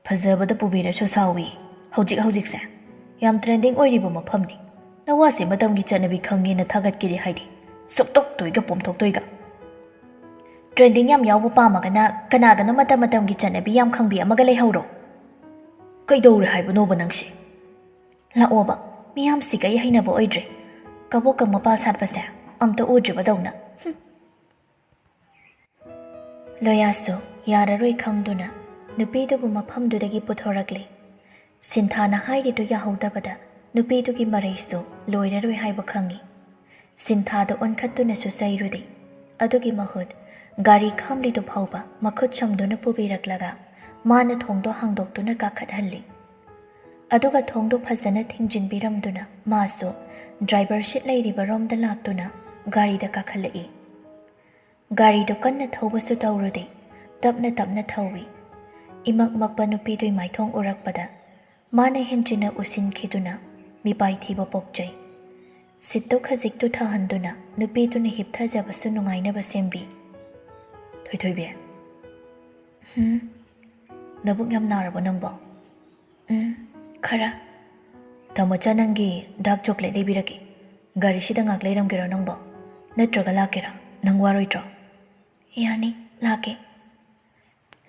ꯐꯖꯕꯗ ꯄꯨꯕꯤꯔꯁꯨ ꯁꯥꯎꯏ. ꯍꯧꯖꯤꯛꯁꯦ ꯌꯥꯝ ꯇ꯭ꯔꯦꯟꯗꯤꯡ ꯑꯣꯏꯔꯤꯕ ꯃꯐꯝꯅꯤ. ꯅꯋꯥꯁꯦ ꯃꯇꯝꯒꯤ ꯆꯠꯅꯕꯤ ꯈꯪꯉꯦꯅ ꯊꯥꯒꯠꯀꯦꯗꯤ ꯍꯥꯏꯗꯤ ꯁꯨꯛꯇꯣꯛꯇꯣꯏꯒ ꯄꯣꯝꯊꯣꯛꯇꯣꯏꯒ. ꯇ꯭ꯔꯦꯟꯗꯤꯡ ꯌꯥꯝ ꯌꯥꯎꯕ ꯄꯥꯝꯃꯒꯅ ꯀꯅꯥꯒꯅꯣ ꯃꯇꯝꯒꯤ ꯆꯠꯅꯕꯤ ꯌꯥꯝ ꯈꯪꯕꯤ ꯑꯃꯒ ꯂꯩꯍꯧꯔꯣ. ꯀꯩꯗꯧꯔꯦ ꯍꯥꯏꯕꯅꯣꯕ ꯅꯪꯁꯦ? ꯂꯥꯛꯑꯣꯕ, ꯃꯤꯌꯥꯝꯁꯤꯒ ꯑꯩ ꯍꯩꯅꯕ ꯑꯣꯏꯗ꯭ꯔꯦ. ꯀꯕꯣꯛꯀ ꯃꯄꯥꯜ ꯁꯥꯠꯄꯁꯦ ꯑꯝꯇ ꯎꯗ꯭ꯔꯤꯕꯗꯧꯅ. ꯂꯣꯌꯥꯁꯨ ꯌꯥꯔꯔꯣꯏ ꯈꯪꯗꯨꯅ ꯅꯨꯄꯤꯗꯨꯕꯨ ꯃꯐꯝꯗꯨꯗꯒꯤ ꯄꯨꯊꯣꯔꯛꯂꯤ. ꯁꯤꯟꯊꯥꯅ ꯍꯥꯏꯔꯤꯗꯨ ꯌꯥꯍꯧꯗꯕꯗ ꯅꯨꯄꯤꯗꯨꯒꯤ ꯃꯔꯩꯁꯨ ꯂꯣꯏꯔꯔꯣꯏ ꯍꯥꯏꯕ ꯈꯪꯉꯤ. ꯁꯤꯟꯊꯥꯗ ꯑꯣꯟꯈꯠꯇꯨꯅꯁꯨ ꯆꯩꯔꯨꯗꯦ. ꯑꯗꯨꯒꯤ ꯃꯍꯨꯠ ꯒꯥꯔꯤ ꯈꯥꯝꯂꯤꯗꯨ ꯐꯥꯎꯕ ꯃꯈꯨꯠ ꯁꯝꯗꯨꯅ ꯄꯨꯕꯤꯔꯛꯂꯒ ꯃꯥꯅ ꯊꯣꯡꯗꯣ ꯍꯥꯡꯗꯣꯛꯇꯨꯅ ꯀꯥꯈꯠꯍꯜꯂꯤ. ꯑꯗꯨꯒ ꯊꯣꯡꯗꯣ ꯐꯖꯅ ꯊꯤꯡꯖꯤꯟꯕꯤꯔꯝꯗꯨꯅ ꯃꯥꯁꯨ ꯗ꯭ꯔꯥꯏꯚꯔ ꯁꯤꯠ ꯂꯩꯔꯤꯕ ꯔꯣꯝꯗ ꯂꯥꯛꯇꯨꯅ ꯒꯥꯔꯤꯗ ꯀꯥꯈꯠꯂꯛꯏ. ꯒꯥꯔꯤꯗꯨ ꯀꯟꯅ ꯊꯧꯕꯁꯨ ꯇꯧꯔꯨꯗꯦ. ꯇꯞꯅ ꯊꯧꯏ. ꯏꯃꯛ ꯃꯛꯄ ꯅꯨꯄꯤꯗꯨꯒꯤ ꯃꯥꯏꯊꯣꯡ ꯎꯔꯛꯄꯗ ꯃꯥꯅ ꯍꯦꯟꯖꯤꯟꯅ ꯎꯁꯤꯟꯈꯤꯗꯨꯅ ꯃꯤꯄꯥꯏ ꯊꯤꯕ ꯄꯣꯛꯆꯩ. ꯁꯤꯠꯇꯨ ꯈꯖꯤꯛꯇꯨ ꯊꯥꯍꯟꯗꯨꯅ ꯅꯨꯄꯤꯗꯨꯅ ꯍꯤꯞꯊꯖꯕꯁꯨ ꯅꯨꯡꯉꯥꯏꯅꯕ ꯁꯦꯝꯕꯤ. ꯊꯣꯏꯊꯣꯏꯕꯤ, ꯅꯕꯨꯛ ꯌꯥꯝ ꯅꯥꯔꯕꯣ ꯅꯪꯕꯣ? ꯈꯔ. ꯇꯥꯃꯣꯆꯥ ꯅꯪꯒꯤ ꯗꯥꯔꯛ ꯆꯣꯀ꯭ꯂꯦꯠ ꯂꯩꯕꯤꯔꯛꯀꯦ. ꯒꯥꯔꯤꯁꯤꯗ ꯉꯥꯛ ꯂꯩꯔꯝꯒꯦꯔꯣ ꯅꯪꯕꯣ? ꯅꯠꯇ꯭ꯔꯒ ꯂꯥꯛꯀꯦꯔꯥ? ꯅꯪ ꯋꯥꯔꯣꯏꯗ꯭ꯔꯣ? ꯌꯥꯅꯤ, ꯂꯥꯛꯀꯦ.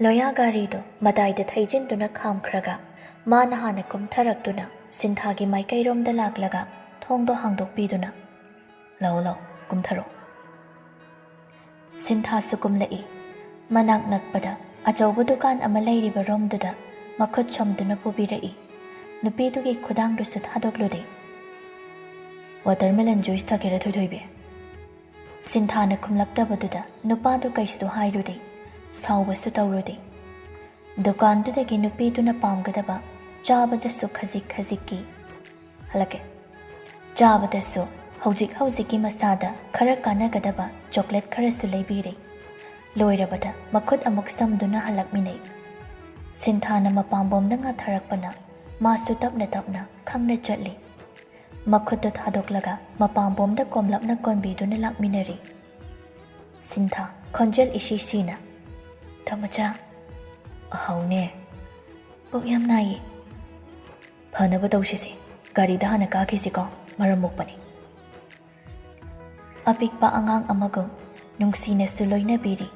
ꯂꯣꯌꯥ ꯒꯥꯔꯤꯗꯣ ꯃꯇꯥꯏꯗ ꯊꯩꯖꯤꯟꯗꯨꯅ ꯈꯥꯝꯈ꯭ꯔꯒ ꯃꯥꯅ ꯍꯥꯟꯅ ꯀꯨꯝꯊꯔꯛꯇꯨꯅ ꯁꯤꯟꯊꯥꯒꯤ ꯃꯥꯏꯀꯩꯔꯣꯝꯗ ꯂꯥꯛꯂꯒ ꯊꯣꯡꯗꯣ ꯍꯥꯡꯗꯣꯛꯄꯤꯗꯨꯅ ꯂꯥꯛꯑꯣ ꯀꯨꯝꯊꯔꯣ. ꯁꯤꯟꯊꯥꯁꯨ ꯀꯨꯝꯂꯛꯏ. ꯃꯅꯥꯛ ꯅꯛꯄꯗ ꯑꯆꯧꯕ ꯗꯨꯀꯥꯟ ꯑꯃ ꯂꯩꯔꯤꯕ ꯔꯣꯝꯗꯨꯗ ꯃꯈꯨꯠ ꯁꯝꯗꯨꯅ ꯄꯨꯕꯤꯔꯛꯏ. ꯅꯨꯄꯤꯗꯨꯒꯤ ꯈꯨꯗꯥꯡꯗꯨꯁꯨ ꯊꯥꯗꯣꯛꯂꯨꯗꯦ. Watermelon juice ꯊꯛꯀꯦꯔꯥ ꯊꯣꯏꯊꯣꯏꯕꯤ? ꯁꯤꯟꯊꯥꯅ ꯈꯨꯝꯂꯛꯇꯕꯗꯨꯗ ꯅꯨꯄꯥꯗꯨ ꯀꯩꯁꯨ ꯍꯥꯏꯔꯨꯗꯦ. ꯁꯥꯎꯕꯁꯨ ꯇꯧꯔꯨꯗꯦ. ꯗꯨꯀꯥꯟꯗꯨꯗꯒꯤ ꯅꯨꯄꯤꯗꯨꯅ ꯄꯥꯝꯒꯗꯕ ꯆꯥꯕꯗꯁꯨ ꯈꯖꯤꯛꯀꯤ ꯍꯜꯂꯛꯀꯦ. ꯆꯥꯕꯗꯁꯨ ꯍꯧꯖꯤꯛꯀꯤ ꯃꯁꯥꯗ ꯈꯔ ꯀꯥꯟꯅꯒꯗꯕ ꯆꯣꯀ꯭ꯂꯦꯠ ꯈꯔꯁꯨ ꯂꯩꯕꯤꯔꯦ. ꯂꯣꯏꯔꯕꯗ ꯃꯈꯨꯠ ꯑꯃꯨꯛ ꯁꯝꯗꯨꯅ ꯍꯜꯂꯛꯃꯤꯟꯅꯩ. ꯁꯤꯟꯊꯥꯅ ꯃꯄꯥꯝꯕꯣꯝꯗ ꯉꯥꯊꯔꯛꯄꯅ ꯃꯥꯁꯨ ꯇꯞꯅ ꯈꯪꯅ ꯆꯠꯂꯤ. ꯃꯈꯨꯠꯇꯨ ꯊꯥꯗꯣꯛꯂꯒ ꯃꯄꯥꯝꯕꯣꯝꯗ ꯀꯣꯝꯂꯞꯅ ꯀꯣꯟꯕꯤꯗꯨꯅ ꯂꯥꯛꯃꯤꯟꯅꯔꯤ. ꯁꯤꯟꯊꯥ ꯈꯣꯟꯖꯦꯜ ꯏꯁꯤꯁꯤꯅ, ꯇꯥꯃꯣꯆꯥ. ꯑꯍꯥꯎꯅꯦ. ꯄꯨꯛ ꯌꯥꯝ ꯅꯥꯏꯌꯦ. ꯐꯅꯕ ꯇꯧꯁꯤꯁꯦ. ꯒꯥꯔꯤꯗ ꯍꯥꯟꯅ ꯀꯥꯈꯤꯁꯤꯀꯣ, ꯃꯔꯝ ꯃꯣꯛꯄꯅꯤ. ꯑꯄꯤꯛꯄ ꯑꯉꯥꯡ ꯑꯃꯒꯨꯝ ꯅꯨꯡꯁꯤꯅꯁꯨ ꯂꯣꯏꯅꯕꯤꯔꯤ.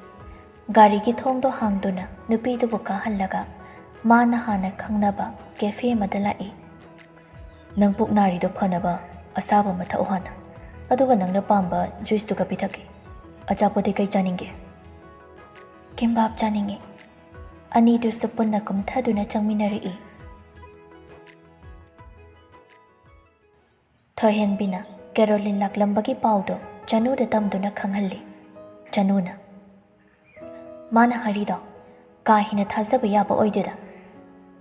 ꯒꯥꯔꯤꯒꯤ ꯊꯣꯡꯗꯣ ꯍꯥꯡꯗꯨꯅ ꯅꯨꯄꯤꯗꯨꯕꯨ ꯀꯥꯍꯜꯂꯒ ꯃꯥꯅ ꯍꯥꯟꯅ ꯈꯪꯅꯕ ꯀꯦꯐꯦ ꯑꯃꯗ ꯂꯥꯛꯏ. ꯅꯪ ꯄꯨꯛ ꯅꯥꯔꯤꯗꯣ ꯐꯅꯕ ꯑꯁꯥꯕ ꯑꯃ ꯊꯛꯎ ꯍꯥꯟꯅ. ꯑꯗꯨꯒ ꯅꯪꯅ ꯄꯥꯝꯕ ꯖꯨꯏꯁꯇꯨꯒ ꯄꯤꯊꯛꯀꯦ. ꯑꯆꯥꯄꯣꯠꯇꯤ ꯀꯩ ꯆꯥꯅꯤꯡꯒꯦ? ꯀꯤꯝꯕꯥꯞ ꯆꯥꯅꯤꯡꯉꯤ. ꯑꯅꯤꯗꯨꯁꯨ ꯄꯨꯟꯅ ꯀꯨꯝꯊꯗꯨꯅ ꯆꯪꯃꯤꯟꯅꯔꯛꯏ. ꯊꯣꯏꯍꯦꯟꯕꯤꯅ ꯀꯦꯔꯣꯂꯤꯟ ꯂꯥꯛꯂꯝꯕꯒꯤ ꯄꯥꯎꯗꯣ ꯆꯅꯨꯗ ꯇꯝꯗꯨꯅ ꯈꯪꯍꯜꯂꯤ. ꯆꯅꯨꯅ, ꯃꯥꯅ ꯍꯥꯏꯔꯤꯗꯣ ꯀꯥ ꯍꯦꯟꯅ ꯊꯥꯖꯕ ꯌꯥꯕ ꯑꯣꯏꯗꯦꯗ.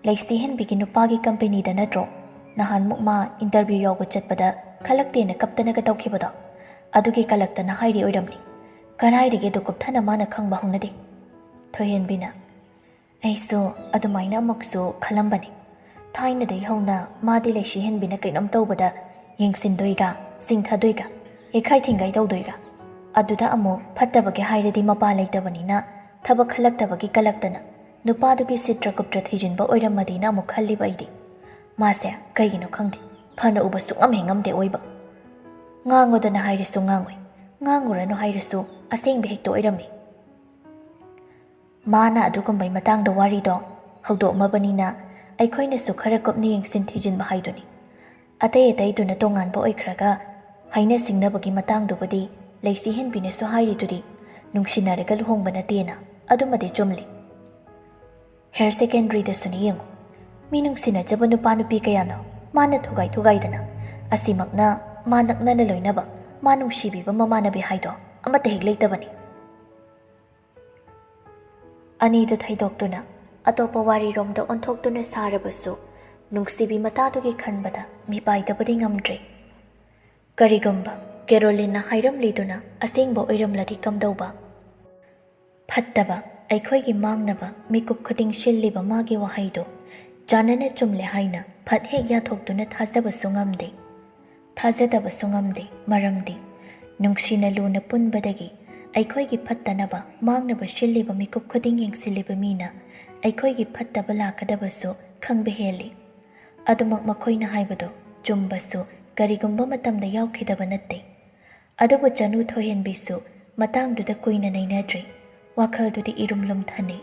ꯂꯩꯁꯤꯍꯦꯟꯕꯤꯒꯤ ꯅꯨꯄꯥꯒꯤ ꯀꯝꯄꯦꯅꯤꯗ ꯅꯠꯇ꯭ꯔꯣ ꯅꯍꯥꯟꯃꯨꯛ ꯃꯥ ꯏꯟꯇꯔꯚ꯭ꯌꯨ ꯌꯥꯎꯕ ꯆꯠꯄꯗ ꯈꯜꯂꯛꯇꯦꯅ ꯀꯞꯇꯅꯒ ꯇꯧꯈꯤꯕꯗꯣ? ꯑꯗꯨꯒꯤ ꯀꯜꯂꯛꯇꯅ ꯍꯥꯏꯔꯤ ꯑꯣꯏꯔꯝꯅꯤ. ꯀꯔꯥꯏꯗꯒꯤ ꯑꯗꯨ ꯀꯨꯞꯊꯅ ꯃꯥꯅ ꯈꯪꯕ ꯍꯧꯅꯗꯦ. ꯊꯣꯏꯍꯦꯟꯕꯤꯅ, ꯑꯩꯁꯨ ꯑꯗꯨꯃꯥꯏꯅ ꯑꯃꯨꯛꯁꯨ ꯈꯜꯂꯝꯕꯅꯤ. ꯊꯥꯏꯅꯗꯩ ꯍꯧꯅ ꯃꯥꯗꯤ ꯂꯩꯁꯤꯍꯦꯟꯕꯤꯅ ꯀꯩꯅꯣꯝ ꯇꯧꯕꯗ ꯌꯦꯡꯁꯤꯟꯗꯣꯏꯒ ꯆꯤꯡꯊꯗꯣꯏꯒ ꯌꯩꯈꯥꯏ ꯊꯤꯡꯒꯥꯏ ꯇꯧꯗꯣꯏꯒ. ꯑꯗꯨꯗ ꯑꯃꯨꯛ ꯐꯠꯇꯕꯒꯤ ꯍꯥꯏꯔꯗꯤ ꯃꯄꯥ ꯂꯩꯇꯕꯅꯤꯅ ꯊꯕꯛ ꯈꯜꯂꯛꯇꯕꯒꯤ ꯀꯜꯂꯛꯇꯅ ꯅꯨꯄꯥꯗꯨꯒꯤ ꯁꯤꯇ꯭ꯔ ꯀꯨꯞꯇ꯭ꯔ ꯊꯤꯖꯤꯟꯕ ꯑꯣꯏꯔꯝꯃꯗꯤꯅ ꯑꯃꯨꯛ ꯈꯜꯂꯤꯕ ꯑꯩꯗꯤ. ꯃꯥꯁꯦ ꯀꯩꯒꯤꯅꯣ ꯈꯪꯗꯦ, ꯐꯅ ꯎꯕ ꯁꯨꯡꯉꯝ ꯉꯝꯗꯦ ꯑꯣꯏꯕ. ꯉꯥꯡꯉꯣꯗꯅ ꯍꯥꯏꯔꯁꯨ ꯉꯥꯡꯉꯣꯏ, ꯉꯥꯡꯉꯨꯔꯅꯨ ꯍꯥꯏꯔꯁꯨ ꯑꯁꯦꯡꯕ ꯍꯦꯛꯇ ꯑꯣꯏꯔꯝꯃꯤ. ꯃꯥꯅ ꯑꯗꯨꯒꯨꯝꯕꯩ ꯃꯇꯥꯡꯗ ꯋꯥꯔꯤꯗꯣ ꯍꯧꯗꯣꯛꯑꯝꯃꯕꯅꯤꯅ ꯑꯩꯈꯣꯏꯅꯁꯨ ꯈꯔ ꯀꯨꯞꯅ ꯌꯦꯡꯁꯤꯟ ꯊꯤꯖꯤꯟꯕ ꯍꯥꯏꯗꯨꯅꯤ. ꯑꯇꯩꯗꯨꯅ ꯇꯣꯉꯥꯟꯕ ꯑꯣꯏꯈ꯭ꯔꯒ ꯍꯩꯅ ꯁꯤꯡꯅꯕꯒꯤ ꯃꯇꯥꯡꯗꯨꯕꯨꯗꯤ ꯂꯩꯁꯤꯍꯦꯟꯕꯤꯅꯁꯨ ꯍꯥꯏꯔꯤꯗꯨꯗꯤ ꯅꯨꯡꯁꯤꯅꯔꯒ ꯂꯨꯍꯣꯡꯕ ꯅꯠꯇꯦꯅ. ꯑꯗꯨꯃꯗꯤ ꯆꯨꯝꯂꯤ. ꯍꯥꯌꯔ ꯁꯦꯀꯦꯟꯗꯔꯤꯗꯁꯨꯅꯤ ꯌꯦꯡꯉꯨ. ꯃꯤ ꯅꯨꯡꯁꯤꯅꯖꯕ ꯅꯨꯄꯥ ꯅꯨꯄꯤ ꯀꯌꯥꯅꯣ ꯃꯥꯅ ꯊꯨꯒꯥꯏꯗꯅ ꯑꯁꯤꯃꯛꯅ ꯃꯥ ꯅꯛꯅꯅ ꯂꯣꯏꯅꯕ, ꯃꯥ ꯅꯨꯡꯁꯤꯕꯤꯕ ꯃꯃꯥꯟꯅꯕꯤ ꯍꯥꯏꯗꯣ ꯑꯃꯠꯇ ꯍꯦꯛ ꯂꯩꯇꯕꯅꯤ. ꯑꯅꯤꯗꯨ ꯊꯩꯗꯣꯛꯇꯨꯅ ꯑꯇꯣꯞꯄ ꯋꯥꯔꯤꯔꯣꯝꯗ ꯑꯣꯟꯊꯣꯛꯇꯨꯅ ꯁꯥꯔꯕꯁꯨ ꯅꯨꯡꯁꯤꯕꯤ ꯃꯇꯥꯗꯨꯒꯤ ꯈꯟꯕꯗ ꯃꯤꯄꯥꯏꯗꯕꯗꯤ ꯉꯝꯗ꯭ꯔꯦ꯫ ꯀꯔꯤꯒꯨꯝꯕ ꯀꯦꯔꯣꯂꯤꯟꯅ ꯍꯥꯏꯔꯝꯂꯤꯗꯨꯅ ꯑꯁꯦꯡꯕ ꯑꯣꯏꯔꯝꯂꯗꯤ ꯀꯝꯗꯧꯕ? ꯐꯠꯇꯕ ꯑꯩꯈꯣꯏꯒꯤ ꯃꯥꯡꯅꯕ ꯃꯤꯀꯨꯞ ꯈꯨꯗꯤꯡ ꯁꯤꯜꯂꯤꯕ ꯃꯥꯒꯤ ꯋꯥꯍꯩꯗꯣ ꯆꯥꯟꯅꯅ ꯆꯨꯝꯂꯦ ꯍꯥꯏꯅ ꯐꯠ ꯍꯦꯛ ꯌꯥꯊꯣꯛꯇꯨꯅ ꯊꯥꯖꯕꯁꯨ ꯉꯝꯗꯦ, ꯊꯥꯖꯗꯕꯁꯨ ꯉꯝꯗꯦ꯫ ꯃꯔꯝꯗꯤ ꯅꯨꯡꯁꯤꯅ ꯂꯨꯅ ꯄꯨꯟꯕꯗꯒꯤ ꯑꯩꯈꯣꯏꯒꯤ ꯐꯠꯇꯅꯕ ꯃꯥꯡꯅꯕ ꯁꯤꯜꯂꯤꯕ ꯃꯤꯀꯨꯞ ꯈꯨꯗꯤꯡ ꯌꯦꯡꯁꯤꯜꯂꯤꯕ ꯃꯤꯅ ꯑꯩꯈꯣꯏꯒꯤ ꯐꯠꯇꯕ ꯂꯥꯛꯀꯗꯕꯁꯨ ꯈꯪꯕ ꯍꯦꯜꯂꯤ꯫ ꯑꯗꯨꯃꯛ ꯃꯈꯣꯏꯅ ꯍꯥꯏꯕꯗꯣ ꯆꯨꯝꯕꯁꯨ ꯀꯔꯤꯒꯨꯝꯕ ꯃꯇꯝꯗ ꯌꯥꯎꯈꯤꯗꯕ ꯅꯠꯇꯦ꯫ ꯑꯗꯨꯕꯨ ꯆꯅꯨ ꯊꯣꯏꯍꯟꯕꯤꯁꯨ ꯃꯇꯥꯡꯗꯨꯗ ꯀꯨꯏꯅ ꯅꯩꯅꯗ꯭ꯔꯤ, ꯋꯥꯈꯜꯗꯨꯗꯤ ꯏꯔꯨꯝ ꯂꯨꯝꯊꯅꯩ꯫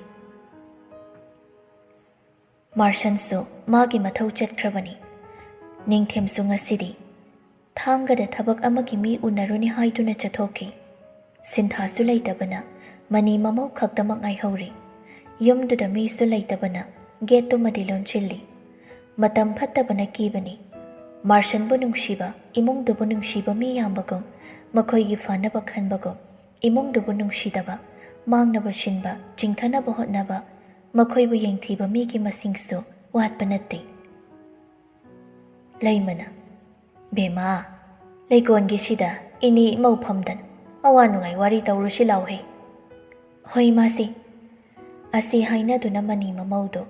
ꯃꯥꯔꯁꯟꯁꯨ ꯃꯥꯒꯤ ꯃꯊꯧ ꯆꯠꯈ꯭ꯔꯕꯅꯤ꯫ ꯅꯤꯡꯊꯦꯝꯁꯨ ꯉꯁꯤꯗꯤ ꯊꯥꯡꯒꯗ ꯊꯕꯛ ꯑꯃꯒꯤ ꯃꯤ ꯎꯅꯔꯨꯅꯤ ꯍꯥꯏꯗꯨꯅ ꯆꯠꯊꯣꯛꯈꯤ꯫ ꯁꯤꯟꯊꯥꯁꯨ ꯂꯩꯇꯕꯅ ꯃꯅꯤ ꯃꯃꯧ ꯈꯛꯇꯃꯛ ꯉꯥꯏꯍꯧꯔꯤ꯫ ꯌꯨꯝꯗꯨꯗ ꯃꯤꯁꯨ ꯂꯩꯇꯕꯅ ꯒꯦꯠꯇꯨꯃꯗꯤ ꯂꯣꯟꯁꯤꯜꯂꯤ꯫ ꯃꯇꯝ ꯐꯠꯇꯕꯅ ꯀꯤꯕꯅꯤ꯫ ꯃꯥꯔꯁꯟꯕꯨ ꯅꯨꯡꯁꯤꯕ, ꯏꯃꯨꯡꯗꯨꯕꯨ ꯅꯨꯡꯁꯤꯕ ꯃꯤ ꯌꯥꯝꯕꯒꯨꯝ, ꯃꯈꯣꯏꯒꯤ ꯐꯅꯕ ꯈꯟꯕꯒꯨꯝ, ꯏꯃꯨꯡꯗꯨꯕꯨ ꯅꯨꯡꯁꯤꯗꯕ, ꯃꯥꯡꯅꯕ ꯁꯤꯟꯕ, ꯆꯤꯡꯊꯅꯕ ꯍꯣꯠꯅꯕ, ꯃꯈꯣꯏꯕꯨ ꯌꯦꯡꯊꯤꯕ ꯃꯤꯒꯤ ꯃꯁꯤꯡꯁꯨ ꯋꯥꯠꯄ ꯅꯠꯇꯦ꯫ ꯂꯩꯃꯅ, ꯕꯦꯃꯥ, ꯂꯩꯀꯣꯟꯒꯤꯁꯤꯗ ꯏꯅꯤ ꯏꯃꯧ ꯐꯝꯗꯅ ꯑꯋꯥ ꯅꯨꯡꯉꯥꯏ ꯋꯥꯔꯤ ꯇꯧꯔꯨꯁꯤ ꯂꯥꯎꯍꯦ꯫ ꯍꯣꯏ ꯃꯥꯁꯤ꯫ ꯑꯁꯤ ꯍꯥꯏꯅꯗꯨꯅ ꯃꯅꯤ ꯃꯃꯧꯗꯣ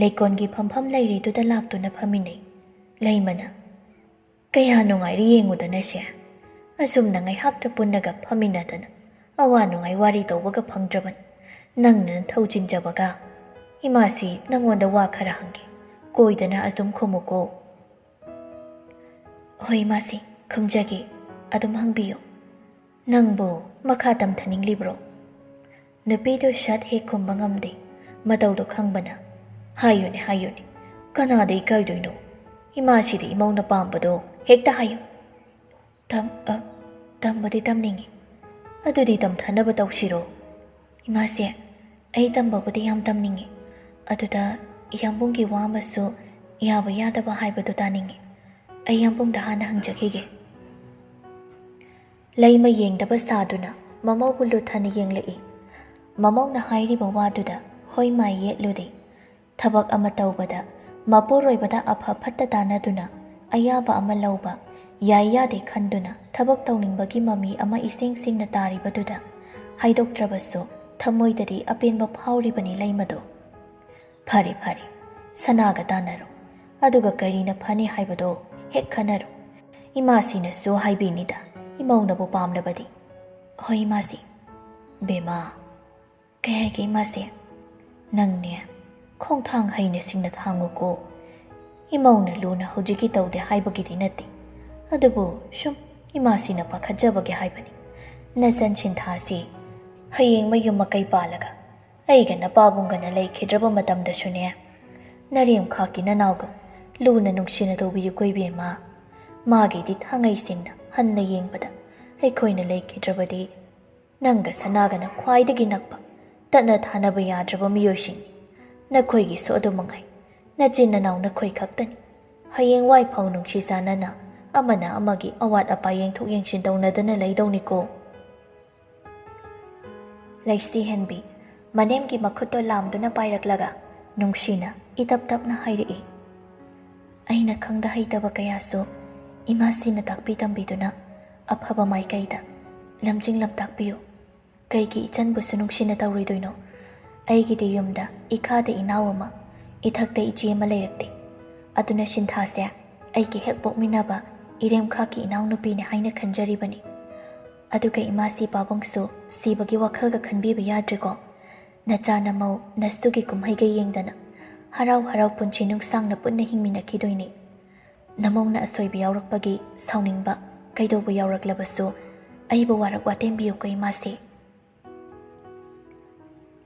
ꯂꯩꯀꯣꯟꯒꯤ ꯐꯝꯐꯝ ꯂꯩꯔꯤꯗꯨꯗ ꯂꯥꯛꯇꯨꯅ ꯐꯝꯃꯤꯟꯅꯩ꯫ ꯂꯩꯃꯅ, ꯀꯌꯥ ꯅꯨꯡꯉꯥꯏꯔꯤ ꯌꯦꯡꯉꯨꯗꯅꯁꯦ, ꯑꯁꯨꯝꯅ ꯉꯥꯏꯍꯥꯛꯇ ꯄꯨꯟꯅꯒ ꯐꯝꯃꯤꯟꯅꯗꯅ ꯑꯋꯥ ꯅꯨꯡꯉꯥꯏ ꯋꯥꯔꯤ ꯇꯧꯕꯒ ꯐꯪꯗ꯭ꯔꯕꯅꯤ꯫ ꯅꯪꯅ ꯊꯧꯆꯤꯟꯖꯕꯒ꯫ ꯏꯃꯥꯁꯤ ꯅꯪꯉꯣꯟꯗ ꯋꯥ ꯈꯔ ꯍꯪꯒꯦ, ꯀꯣꯏꯗꯅ ꯑꯗꯨꯝ ꯈꯨꯝꯃꯨꯀꯣ꯫ ꯍꯣꯏ ꯃꯥꯁꯤ, ꯈꯨꯝꯖꯒꯦ, ꯑꯗꯨꯝ ꯍꯪꯕꯤꯌꯨ꯫ ꯅꯪꯕꯨ ꯃꯈꯥ ꯇꯝꯊꯅꯤꯡꯂꯤꯕ꯭ꯔꯣ? ꯅꯨꯄꯤꯗꯨ ꯁꯠ ꯍꯦꯛ ꯈꯨꯝꯕ ꯉꯝꯗꯦ꯫ ꯃꯇꯧꯗꯣ ꯈꯪꯕꯅ, ꯍꯥꯏꯌꯨꯅꯦ ꯍꯥꯏꯌꯨꯅꯦ, ꯀꯅꯥꯗ ꯏꯀꯥꯏꯗꯣꯏꯅꯣ? ꯏꯃꯥꯁꯤꯗ ꯏꯃꯧꯅ ꯄꯥꯝꯕꯗꯣ ꯍꯦꯛꯇ ꯍꯥꯏꯌꯨ꯫ ꯇꯝꯕꯗꯤ ꯇꯝꯅꯤꯡꯉꯤ, ꯑꯗꯨꯗꯤ ꯇꯝꯊꯅꯕ ꯇꯧꯁꯤꯔꯣ? ꯏꯃꯥꯁꯦ, ꯑꯩ ꯇꯝꯕꯕꯨꯗꯤ ꯌꯥꯝ ꯇꯝꯅꯤꯡꯉꯤ, ꯑꯗꯨꯗ ꯌꯥꯝꯕꯨꯡꯒꯤ ꯋꯥ ꯑꯃꯁꯨ ꯌꯥꯕ ꯌꯥꯗꯕ ꯍꯥꯏꯕꯗꯨ ꯇꯥꯅꯤꯡꯉꯤ꯫ ꯑꯩ ꯌꯥꯝꯕꯨꯡꯗ ꯍꯥꯟꯅ ꯍꯪꯖꯈꯤꯒꯦ꯫ ꯂꯩꯃ ꯌꯦꯡꯗꯕ ꯁꯥꯗꯨꯅ ꯃꯃꯧꯕꯨ ꯂꯨꯊꯅ ꯌꯦꯡꯂꯛꯏ꯫ ꯃꯃꯧꯅ ꯍꯥꯏꯔꯤꯕ ꯋꯥꯗꯨꯗ ꯍꯣꯏ ꯃꯥꯏ ꯌꯦꯠꯂꯨꯗꯦ꯫ ꯊꯕꯛ ꯑꯃ ꯇꯧꯕꯗ ꯃꯄꯨꯔꯣꯏꯕꯗ ꯑꯐ ꯐꯠꯇ ꯇꯥꯟꯅꯗꯨꯅ ꯑꯌꯥꯕ ꯑꯃ ꯂꯧꯕ, ꯌꯥꯏ ꯌꯥꯗꯦ ꯈꯟꯗꯨꯅ ꯊꯕꯛ ꯇꯧꯅꯤꯡꯕꯒꯤ ꯃꯃꯤ ꯑꯃ ꯏꯁꯦꯡ ꯁꯦꯡꯅ ꯇꯥꯔꯤꯕꯗꯨꯗ ꯍꯥꯏꯗꯣꯛꯇ꯭ꯔꯕꯁꯨ ꯊꯃꯣꯏꯗꯗꯤ ꯑꯄꯦꯟꯕ ꯐꯥꯎꯔꯤꯕꯅꯤ ꯂꯩꯃꯗꯣ꯫ ꯐꯔꯦ ꯐꯔꯦ, ꯁꯅꯥꯒ ꯇꯥꯟꯅꯔꯣ, ꯑꯗꯨꯒ ꯀꯔꯤꯅ ꯐꯅꯤ ꯍꯥꯏꯕꯗꯣ ꯍꯦꯛ ꯈꯟꯅꯔꯣ꯫ ꯏꯃꯥꯁꯤꯅꯁꯨ ꯍꯥꯏꯕꯤꯅꯤꯗ, ꯏꯃꯧꯅꯕꯨ ꯄꯥꯝꯂꯕꯗꯤ꯫ ꯍꯣꯏ ꯏꯃꯥꯁꯤ꯫ ꯕꯦꯃꯥ, ꯀꯩ ꯍꯥꯏꯒꯦ ꯏꯃꯥꯁꯦ? ꯅꯪꯅꯦ ꯈꯣꯡꯊꯥꯡ ꯍꯩꯅ ꯁꯤꯡꯅ ꯊꯥꯡꯉꯨꯀꯣ꯫ ꯏꯃꯧꯅ ꯂꯨꯅ ꯍꯧꯖꯤꯛꯀꯤ ꯇꯧꯗꯦ ꯍꯥꯏꯕꯒꯤꯗꯤ ꯅꯠꯇꯦ, ꯑꯗꯨꯕꯨ ꯁꯨꯝ ꯏꯃꯥꯁꯤꯅ ꯄꯥꯈꯠꯆꯕꯒꯤ ꯍꯥꯏꯕꯅꯤ꯫ ꯅꯆꯟ ꯁꯤꯟꯊꯥꯁꯤ ꯍꯌꯦꯡ ꯃꯌꯨꯝ ꯃꯀꯩ ꯄꯥꯜꯂꯒ ꯑꯩꯒ ꯅꯄꯥꯕꯨꯡꯒꯅ ꯂꯩꯈꯤꯗ꯭ꯔꯕ ꯃꯇꯝꯗꯁꯨꯅꯦ, ꯅꯔꯦꯝꯈꯥꯛꯀꯤ ꯅꯅꯥꯎꯒ ꯂꯨꯅ ꯅꯨꯡꯁꯤꯅ ꯇꯧꯕꯤꯌꯨꯀꯣ ꯏꯕꯦꯝꯃ꯫ ꯃꯥꯒꯤꯗꯤ ꯊꯥꯡꯉꯩꯁꯦꯡꯅ ꯍꯟꯅ ꯌꯦꯡꯕꯗ ꯑꯩꯈꯣꯏꯅ ꯂꯩꯈꯤꯗ꯭ꯔꯕꯗꯤ ꯅꯪꯒ ꯁꯅꯥꯒꯅ ꯈ꯭ꯋꯥꯏꯗꯒꯤ ꯅꯛꯄ, ꯇꯠꯅ ꯊꯥꯅꯕ ꯌꯥꯗ꯭ꯔꯕ ꯃꯤꯑꯣꯏꯁꯤꯡꯅꯤ꯫ ꯅꯈꯣꯏꯒꯤꯁꯨ ꯑꯗꯨꯃꯉꯥꯏ, ꯅꯆꯤꯟ ꯅꯅꯥꯎ ꯅꯈꯣꯏ ꯈꯛꯇꯅꯤ꯫ ꯍꯌꯦꯡꯋꯥꯏ ꯐꯥꯎ ꯅꯨꯡꯁꯤ ꯆꯥꯟꯅꯅ ꯑꯃꯅ ꯑꯃꯒꯤ ꯑꯋꯥꯠ ꯑꯄꯥ ꯌꯦꯡꯊꯣꯛ ꯌꯦꯡꯁꯤꯟ ꯇꯧꯅꯗꯅ ꯂꯩꯗꯧꯅꯤꯀꯣ꯫ ꯂꯩꯁꯤꯍꯟꯕꯤ ꯃꯅꯦꯝꯒꯤ ꯃꯈꯨꯠꯇꯣ ꯂꯥꯝꯗꯨꯅ ꯄꯥꯏꯔꯛꯂꯒ ꯅꯨꯡꯁꯤꯅ ꯏꯇꯞ ꯇꯞꯅ ꯍꯥꯏꯔꯛꯏ꯫ ꯑꯩꯅ ꯈꯪꯗ ꯍꯩꯇꯕ ꯀꯌꯥꯁꯨ ꯏꯃꯥꯁꯤꯅ ꯇꯥꯛꯄꯤ ꯇꯝꯕꯤꯗꯨꯅ ꯑꯐꯕ ꯃꯥꯏꯀꯩꯗ ꯂꯝꯖꯤꯡ ꯂꯝꯇꯥꯛꯄꯤꯌꯨ꯫ ꯀꯩꯒꯤ ꯏꯆꯟꯕꯨꯁꯨ ꯅꯨꯡꯁꯤꯅ ꯇꯧꯔꯣꯏꯗꯣꯏꯅꯣ? ꯑꯩꯒꯤꯗꯤ ꯌꯨꯝꯗ ꯏꯈꯥꯗ ꯏꯅꯥꯎ ꯑꯃ, ꯏꯊꯛꯇ ꯏꯆꯦ ꯑꯃ ꯂꯩꯔꯛꯇꯦ꯫ ꯑꯗꯨꯅ ꯁꯤꯟꯊꯥꯁꯦ ꯑꯩꯒꯤ ꯍꯦꯛ ꯄꯣꯛꯃꯤꯟꯅꯕ ꯏꯔꯦꯝꯈꯥꯛꯀꯤ ꯏꯅꯥꯎꯅꯨꯄꯤꯅꯤ ꯍꯥꯏꯅ ꯈꯟꯖꯔꯤꯕꯅꯤ꯫ ꯑꯗꯨꯒ ꯏꯃꯥꯁꯤ ꯄꯥꯕꯨꯡꯁꯨ ꯁꯤꯕꯒꯤ ꯋꯥꯈꯜꯒ ꯈꯟꯕꯤꯕ ꯌꯥꯗ꯭ꯔꯦꯀꯣ? ꯅꯆꯥ ꯅꯃꯧ ꯅꯁꯨꯒꯤ ꯀꯨꯝꯍꯩꯒ ꯌꯦꯡꯗꯅ ꯍꯔꯥꯎ ꯍꯔꯥꯎ ꯄꯨꯟꯁꯤ ꯅꯨꯡꯁꯥꯡꯅ ꯄꯨꯟꯅ ꯍꯤꯡꯃꯤꯟꯅꯈꯤꯗꯣꯏꯅꯤ꯫ ꯅꯃꯧꯅ ꯑꯁꯣꯏꯕ ꯌꯥꯎꯔꯛꯄꯒꯤ ꯁꯥꯎꯅꯤꯡꯕ ꯀꯩꯗꯧꯕ ꯌꯥꯎꯔꯛꯂꯕꯁꯨ ꯑꯩꯕꯨ ꯋꯥꯔꯛ ꯋꯥꯇꯦꯝꯕꯤꯌꯨꯀꯣ ꯏꯃꯥꯁꯤ꯫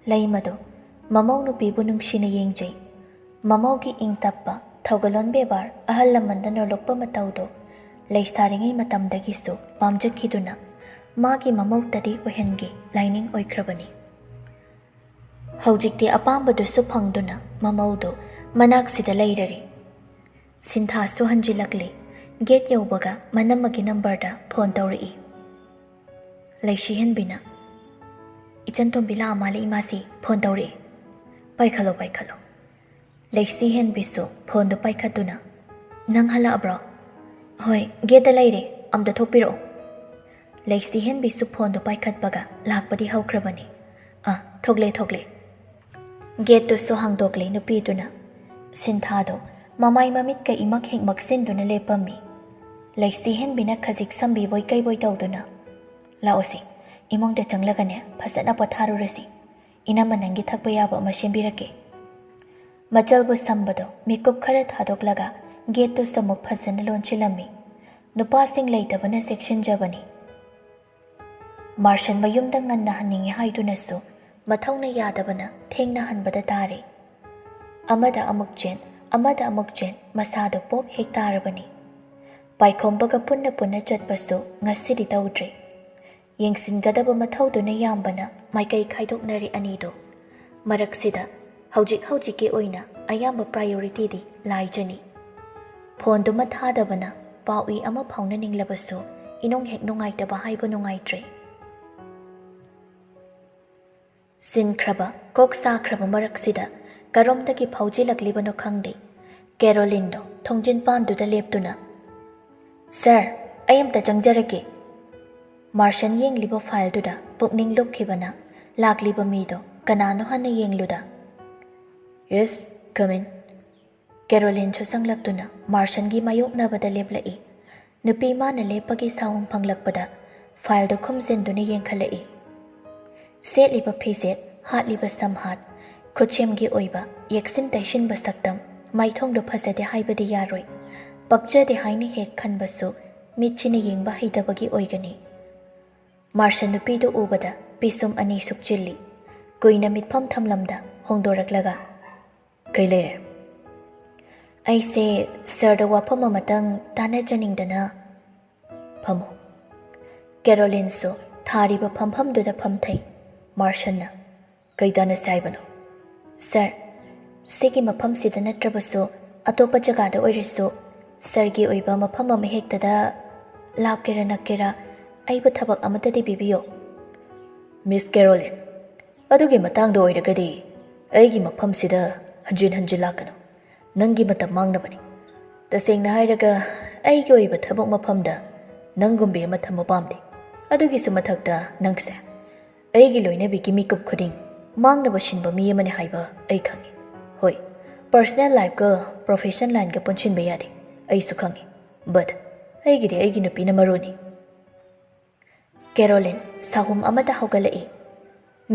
ꯂꯩꯃꯗꯣ ꯃꯃꯧ ꯅꯨꯄꯤꯕꯨ ꯅꯨꯡꯁꯤꯅ ꯌꯦꯡꯖꯩ꯫ ꯃꯃꯧꯒꯤ ꯏꯪ ꯇꯞꯄ, ꯊꯧꯒꯂꯣꯟ ꯕꯦꯕꯥꯔ, ꯑꯍꯜ ꯂꯃꯟꯗ ꯅꯣꯂꯨꯛꯄ ꯃꯇꯧꯗꯣ ꯂꯩꯁꯥꯔꯤꯉꯩ ꯃꯇꯝꯗꯒꯤꯁꯨ ꯄꯥꯝꯖꯈꯤꯗꯨꯅ ꯃꯥꯒꯤ ꯃꯃꯧꯇꯗꯤ ꯑꯣꯏꯍꯟꯒꯦ ꯂꯥꯏꯅꯤꯡ ꯑꯣꯏꯈ꯭ꯔꯕꯅꯤ꯫ ꯍꯧꯖꯤꯛꯇꯤ ꯑꯄꯥꯝꯕꯗꯨꯁꯨ ꯐꯪꯗꯨꯅ ꯃꯃꯧꯗꯣ ꯃꯅꯥꯛꯁꯤꯗ ꯂꯩꯔꯔꯤ꯫ ꯁꯤꯟꯊꯥꯁꯨ ꯍꯟꯖꯤꯜꯂꯛꯂꯤ꯫ ꯒꯦꯠ ꯌꯧꯕꯒ ꯃꯅꯝꯃꯒꯤ ꯅꯝꯕꯔꯗ ꯐꯣꯟ ꯇꯧꯔꯛꯏ꯫ ꯂꯩꯁꯤꯍꯟꯕꯤꯅ, ꯏꯆꯟ ꯇꯣꯝꯕꯤ ꯂꯥꯛꯑ ꯃꯥꯜꯂꯦ ꯏꯃꯥꯁꯤ, ꯐꯣꯟ ꯇꯧꯔꯛꯏ꯫ ꯄꯥꯏꯈꯠꯂꯣ ꯄꯥꯏꯈꯠꯂꯣ꯫ ꯂꯩꯁꯤ ꯍꯦꯟꯕꯤꯁꯨ ꯐꯣꯟꯗꯣ ꯄꯥꯏꯈꯠꯇꯨꯅ ꯅꯪ ꯍꯜꯂꯛꯑꯕ꯭ꯔꯣ? ꯍꯣꯏ, ꯒꯦꯠꯇ ꯂꯩꯔꯦ, ꯑꯝꯇ ꯊꯣꯛꯄꯤꯔꯛꯑꯣ꯫ ꯂꯩꯁꯤ ꯍꯦꯟꯕꯤꯁꯨ ꯐꯣꯟꯗꯣ ꯄꯥꯏꯈꯠꯄꯒ ꯂꯥꯛꯄꯗꯤ ꯍꯧꯈ꯭ꯔꯕꯅꯤ꯫ ꯊꯣꯛꯂꯦ꯫ ꯒꯦꯠꯇꯨꯁꯨ ꯍꯥꯡꯗꯣꯛꯂꯦ ꯅꯨꯄꯤꯗꯨꯅ꯫ ꯁꯤꯟꯊꯥꯗꯣ ꯃꯃꯥꯏ ꯃꯃꯤꯠꯀ ꯏꯃꯛ ꯍꯦꯛ ꯃꯛꯁꯤꯟꯗꯨꯅ ꯂꯦꯞꯄꯝꯃꯤ꯫ ꯂꯩꯁꯤ ꯍꯦꯟꯕꯤꯅ ꯈꯖꯤꯛ ꯁꯝꯕꯤꯕꯣꯏ ꯀꯩꯕꯣꯏ ꯇꯧꯗꯨꯅ ꯂꯥꯛꯑꯣꯁꯤ, ꯏꯃꯨꯡꯗ ꯆꯪꯂꯒꯅꯦ ꯐꯖꯅ ꯄꯣꯊꯥꯔꯨꯔꯁꯤ꯫ ꯏꯅꯝꯃ ꯅꯪꯒꯤ ꯊꯛꯄ ꯌꯥꯕ ꯑꯃ ꯁꯦꯝꯕꯤꯔꯛꯀꯦ꯫ ꯃꯆꯜꯕꯨ ꯁꯝꯕꯗꯣ ꯃꯤꯀꯨꯞ ꯈꯔ ꯊꯥꯗꯣꯛꯂꯒ ꯒꯦꯠꯇꯨꯁꯨ ꯑꯃꯨꯛ ꯐꯖꯅ ꯂꯣꯟꯁꯤꯜꯂꯝꯃꯤ꯫ ꯅꯨꯄꯥꯁꯤꯡ ꯂꯩꯇꯕꯅ ꯆꯦꯛꯁꯤꯟꯖꯕꯅꯤ꯫ ꯃꯥꯔꯁꯟ ꯃꯌꯨꯝꯗ ꯉꯟꯅ ꯍꯟꯅꯤꯡꯉꯦ ꯍꯥꯏꯗꯨꯅꯁꯨ ꯃꯊꯧꯅ ꯌꯥꯗꯕꯅ ꯊꯦꯡꯅ ꯍꯟꯕꯗ ꯇꯥꯔꯦ꯫ ꯑꯃꯗ ꯑꯃꯨꯛ ꯆꯦꯟ ꯃꯁꯥꯗꯣ ꯄꯣꯞ ꯍꯦꯛ ꯇꯥꯔꯕꯅꯤ꯫ ꯄꯥꯏꯈꯣꯝꯕꯒ ꯄꯨꯟꯅ ꯆꯠꯄꯁꯨ ꯉꯁꯤꯗꯤ ꯇꯧꯗ꯭ꯔꯦ꯫ ꯌꯦꯡꯁꯤꯟꯒꯗꯕ ꯃꯊꯧꯗꯨꯅ ꯌꯥꯝꯕꯅ ꯃꯥꯏꯀꯩ ꯈꯥꯏꯗꯣꯛꯅꯔꯦ ꯑꯅꯤꯗꯣ꯫ ꯃꯔꯛꯁꯤꯗ ꯍꯧꯖꯤꯛꯀꯤ ꯑꯣꯏꯅ ꯑꯌꯥꯝꯕ ꯄ꯭ꯔꯥꯏꯌꯣꯔꯤꯇꯤꯗꯤ ꯂꯥꯏꯖꯅꯤ꯫ ꯐꯣꯟꯗꯨꯃ ꯊꯥꯗꯕꯅ ꯄꯥꯎꯏ ꯑꯃ ꯐꯥꯎꯅꯅꯤꯡꯂꯕꯁꯨ ꯏꯅꯨꯡ ꯍꯦꯛ ꯅꯨꯡꯉꯥꯏꯇꯕ ꯍꯥꯏꯕ ꯅꯨꯡꯉꯥꯏꯇ꯭ꯔꯦ꯫ ꯆꯤꯟꯈ꯭ꯔꯕ ꯀꯣꯛ ꯁꯥꯈ꯭ꯔꯕ ꯃꯔꯛꯁꯤꯗ ꯀꯔꯣꯝꯗꯒꯤ ꯐꯥꯎꯖꯤꯜꯂꯛꯂꯤꯕꯅꯣ ꯈꯪꯗꯦ꯫ ꯀꯦꯔꯣꯂꯤꯟꯗꯣ ꯊꯣꯡꯖꯤꯟꯄꯥꯟꯗꯨꯗ ꯂꯦꯞꯇꯨꯅ ꯁꯥꯔ, ꯑꯩ ꯑꯝꯇ ꯆꯪꯖꯔꯒꯦ꯫ ꯃꯥꯔꯁꯟ ꯌꯦꯡꯂꯤꯕ ꯐꯥꯏꯜꯗꯨꯗ ꯄꯨꯛꯅꯤꯡ ꯂꯨꯞꯈꯤꯕꯅ ꯂꯥꯛꯂꯤꯕ ꯃꯤꯗꯣ ꯀꯅꯥꯅꯣ ꯍꯥꯟꯅ ꯌꯦꯡꯂꯨꯗ ꯌꯦꯁ, ꯀꯝ ꯏꯟ꯫ ꯀꯦꯔꯣꯂꯤꯟꯁꯨ ꯆꯪꯂꯛꯇꯨꯅ ꯃꯥꯔꯁꯟꯒꯤ ꯃꯥꯌꯣꯛꯅꯕꯗ ꯂꯦꯞꯂꯛꯏ꯫ ꯅꯨꯄꯤ ꯃꯥꯅ ꯂꯦꯞꯄꯒꯤ ꯁꯥꯎꯝ ꯐꯪꯂꯛꯄꯗ ꯐꯥꯏꯜꯗꯣ ꯈꯨꯝꯖꯤꯟꯗꯨꯅ ꯌꯦꯡꯈꯠꯂꯛꯏ꯫ ꯁꯦꯠꯂꯤꯕ ꯐꯤꯖꯦꯠ, ꯍꯥꯠꯂꯤꯕ ꯁꯝꯍꯥꯠ, ꯈꯨꯠꯁꯦꯝꯒꯤ ꯑꯣꯏꯕ ꯌꯦꯛꯁꯤꯟ ꯇꯩꯁꯤꯟꯕ ꯁꯛꯇꯝ, ꯃꯥꯏꯊꯣꯡꯗꯣ ꯐꯖꯗꯦ ꯍꯥꯏꯕꯗꯤ ꯌꯥꯔꯣꯏ꯫ ꯄꯛꯆꯗꯦ ꯍꯥꯏꯅ ꯍꯦꯛ ꯈꯟꯕꯁꯨ ꯃꯤꯠꯁꯤꯅ ꯌꯦꯡꯕ ꯍꯩꯇꯕꯒꯤ ꯑꯣꯏꯒꯅꯤ꯫ ꯃꯥꯔꯁꯟ ꯅꯨꯄꯤꯗꯨ ꯎꯕꯗ ꯄꯤꯁꯨꯝ ꯑꯅꯤ ꯁꯨꯛꯆꯤꯜꯂꯤ꯫ ꯀꯨꯏꯅ ꯃꯤꯠꯐꯝ ꯊꯝꯂꯝꯗ ꯍꯣꯡꯗꯣꯔꯛꯂꯒ ꯀꯩ ꯂꯩꯔꯦ? ꯑꯩꯁꯦ ꯁꯔꯗ ꯋꯥꯐꯝ ꯑꯃꯇꯪ ꯇꯥꯟꯅꯖꯅꯤꯡꯗꯅ꯫ ꯐꯝꯃꯣ꯫ ꯀꯦꯔꯣꯂꯤꯟꯁꯨ ꯊꯥꯔꯤꯕ ꯐꯝꯐꯝꯗꯨꯗ ꯐꯝꯊꯩ꯫ ꯃꯥꯔꯁꯟꯅ ꯀꯩ ꯇꯥꯟꯅꯁꯦ ꯍꯥꯏꯕꯅꯣ? ꯁꯔ, ꯁꯤꯒꯤ ꯃꯐꯝꯁꯤꯗ ꯅꯠꯇ꯭ꯔꯕꯁꯨ ꯑꯇꯣꯞꯄ ꯖꯒꯥꯗ ꯑꯣꯏꯔꯁꯨ ꯁꯔꯒꯤ ꯑꯣꯏꯕ ꯃꯐꯝ ꯑꯃ ꯍꯦꯛꯇꯗ ꯂꯥꯞꯀꯦꯔꯥ ꯅꯛꯀꯦꯔꯥ ꯑꯩꯕꯨ ꯊꯕꯛ ꯑꯃꯇꯗꯤ ꯄꯤꯕꯤꯌꯣ꯫ ꯃꯤꯁ ꯀꯦꯔꯣꯂꯤꯟ, ꯑꯗꯨꯒꯤ ꯃꯇꯥꯡꯗ ꯑꯣꯏꯔꯒꯗꯤ ꯑꯩꯒꯤ ꯃꯐꯝꯁꯤꯗ ꯍꯟꯖꯤꯟ ꯂꯥꯛꯀꯅꯨ꯫ ꯅꯪꯒꯤ ꯃꯇꯝ ꯃꯥꯡꯅꯕꯅꯤ꯫ ꯇꯁꯦꯡꯅ ꯍꯥꯏꯔꯒ ꯑꯩꯒꯤ ꯑꯣꯏꯕ ꯊꯕꯛ ꯃꯐꯝꯗ ꯅꯪꯒꯨꯝꯕꯤ ꯑꯃ ꯊꯝꯕ ꯄꯥꯝꯗꯦ꯫ ꯑꯗꯨꯒꯤꯁꯨ ꯃꯊꯛꯇ ꯅꯪꯁꯦ ꯑꯩꯒꯤ ꯂꯣꯏꯅꯕꯤꯒꯤ ꯃꯤꯀꯨꯞ ꯈꯨꯗꯤꯡ ꯃꯥꯡꯅꯕ ꯁꯤꯟꯕ ꯃꯤ ꯑꯃꯅꯤ ꯍꯥꯏꯕ ꯑꯩ ꯈꯪꯉꯤ꯫ ꯍꯣꯏ, ꯄꯔꯁꯅꯦꯜ ꯂꯥꯏꯐꯀ ꯄ꯭ꯔꯣꯐꯦꯁꯟ ꯂꯥꯏꯟꯒ ꯄꯨꯟꯁꯤꯟꯕ ꯌꯥꯗꯦ, ꯑꯩꯁꯨ ꯈꯪꯉꯤ꯫ ꯕꯠ ꯑꯩꯒꯤꯗꯤ ꯑꯩꯒꯤ ꯅꯨꯄꯤꯅ ꯃꯔꯨꯅꯤ꯫ ꯀꯦꯔꯣꯂꯤꯟ ꯁꯥꯍꯨꯝ ꯑꯃꯗ ꯍꯧꯒꯠꯂꯛꯏ꯫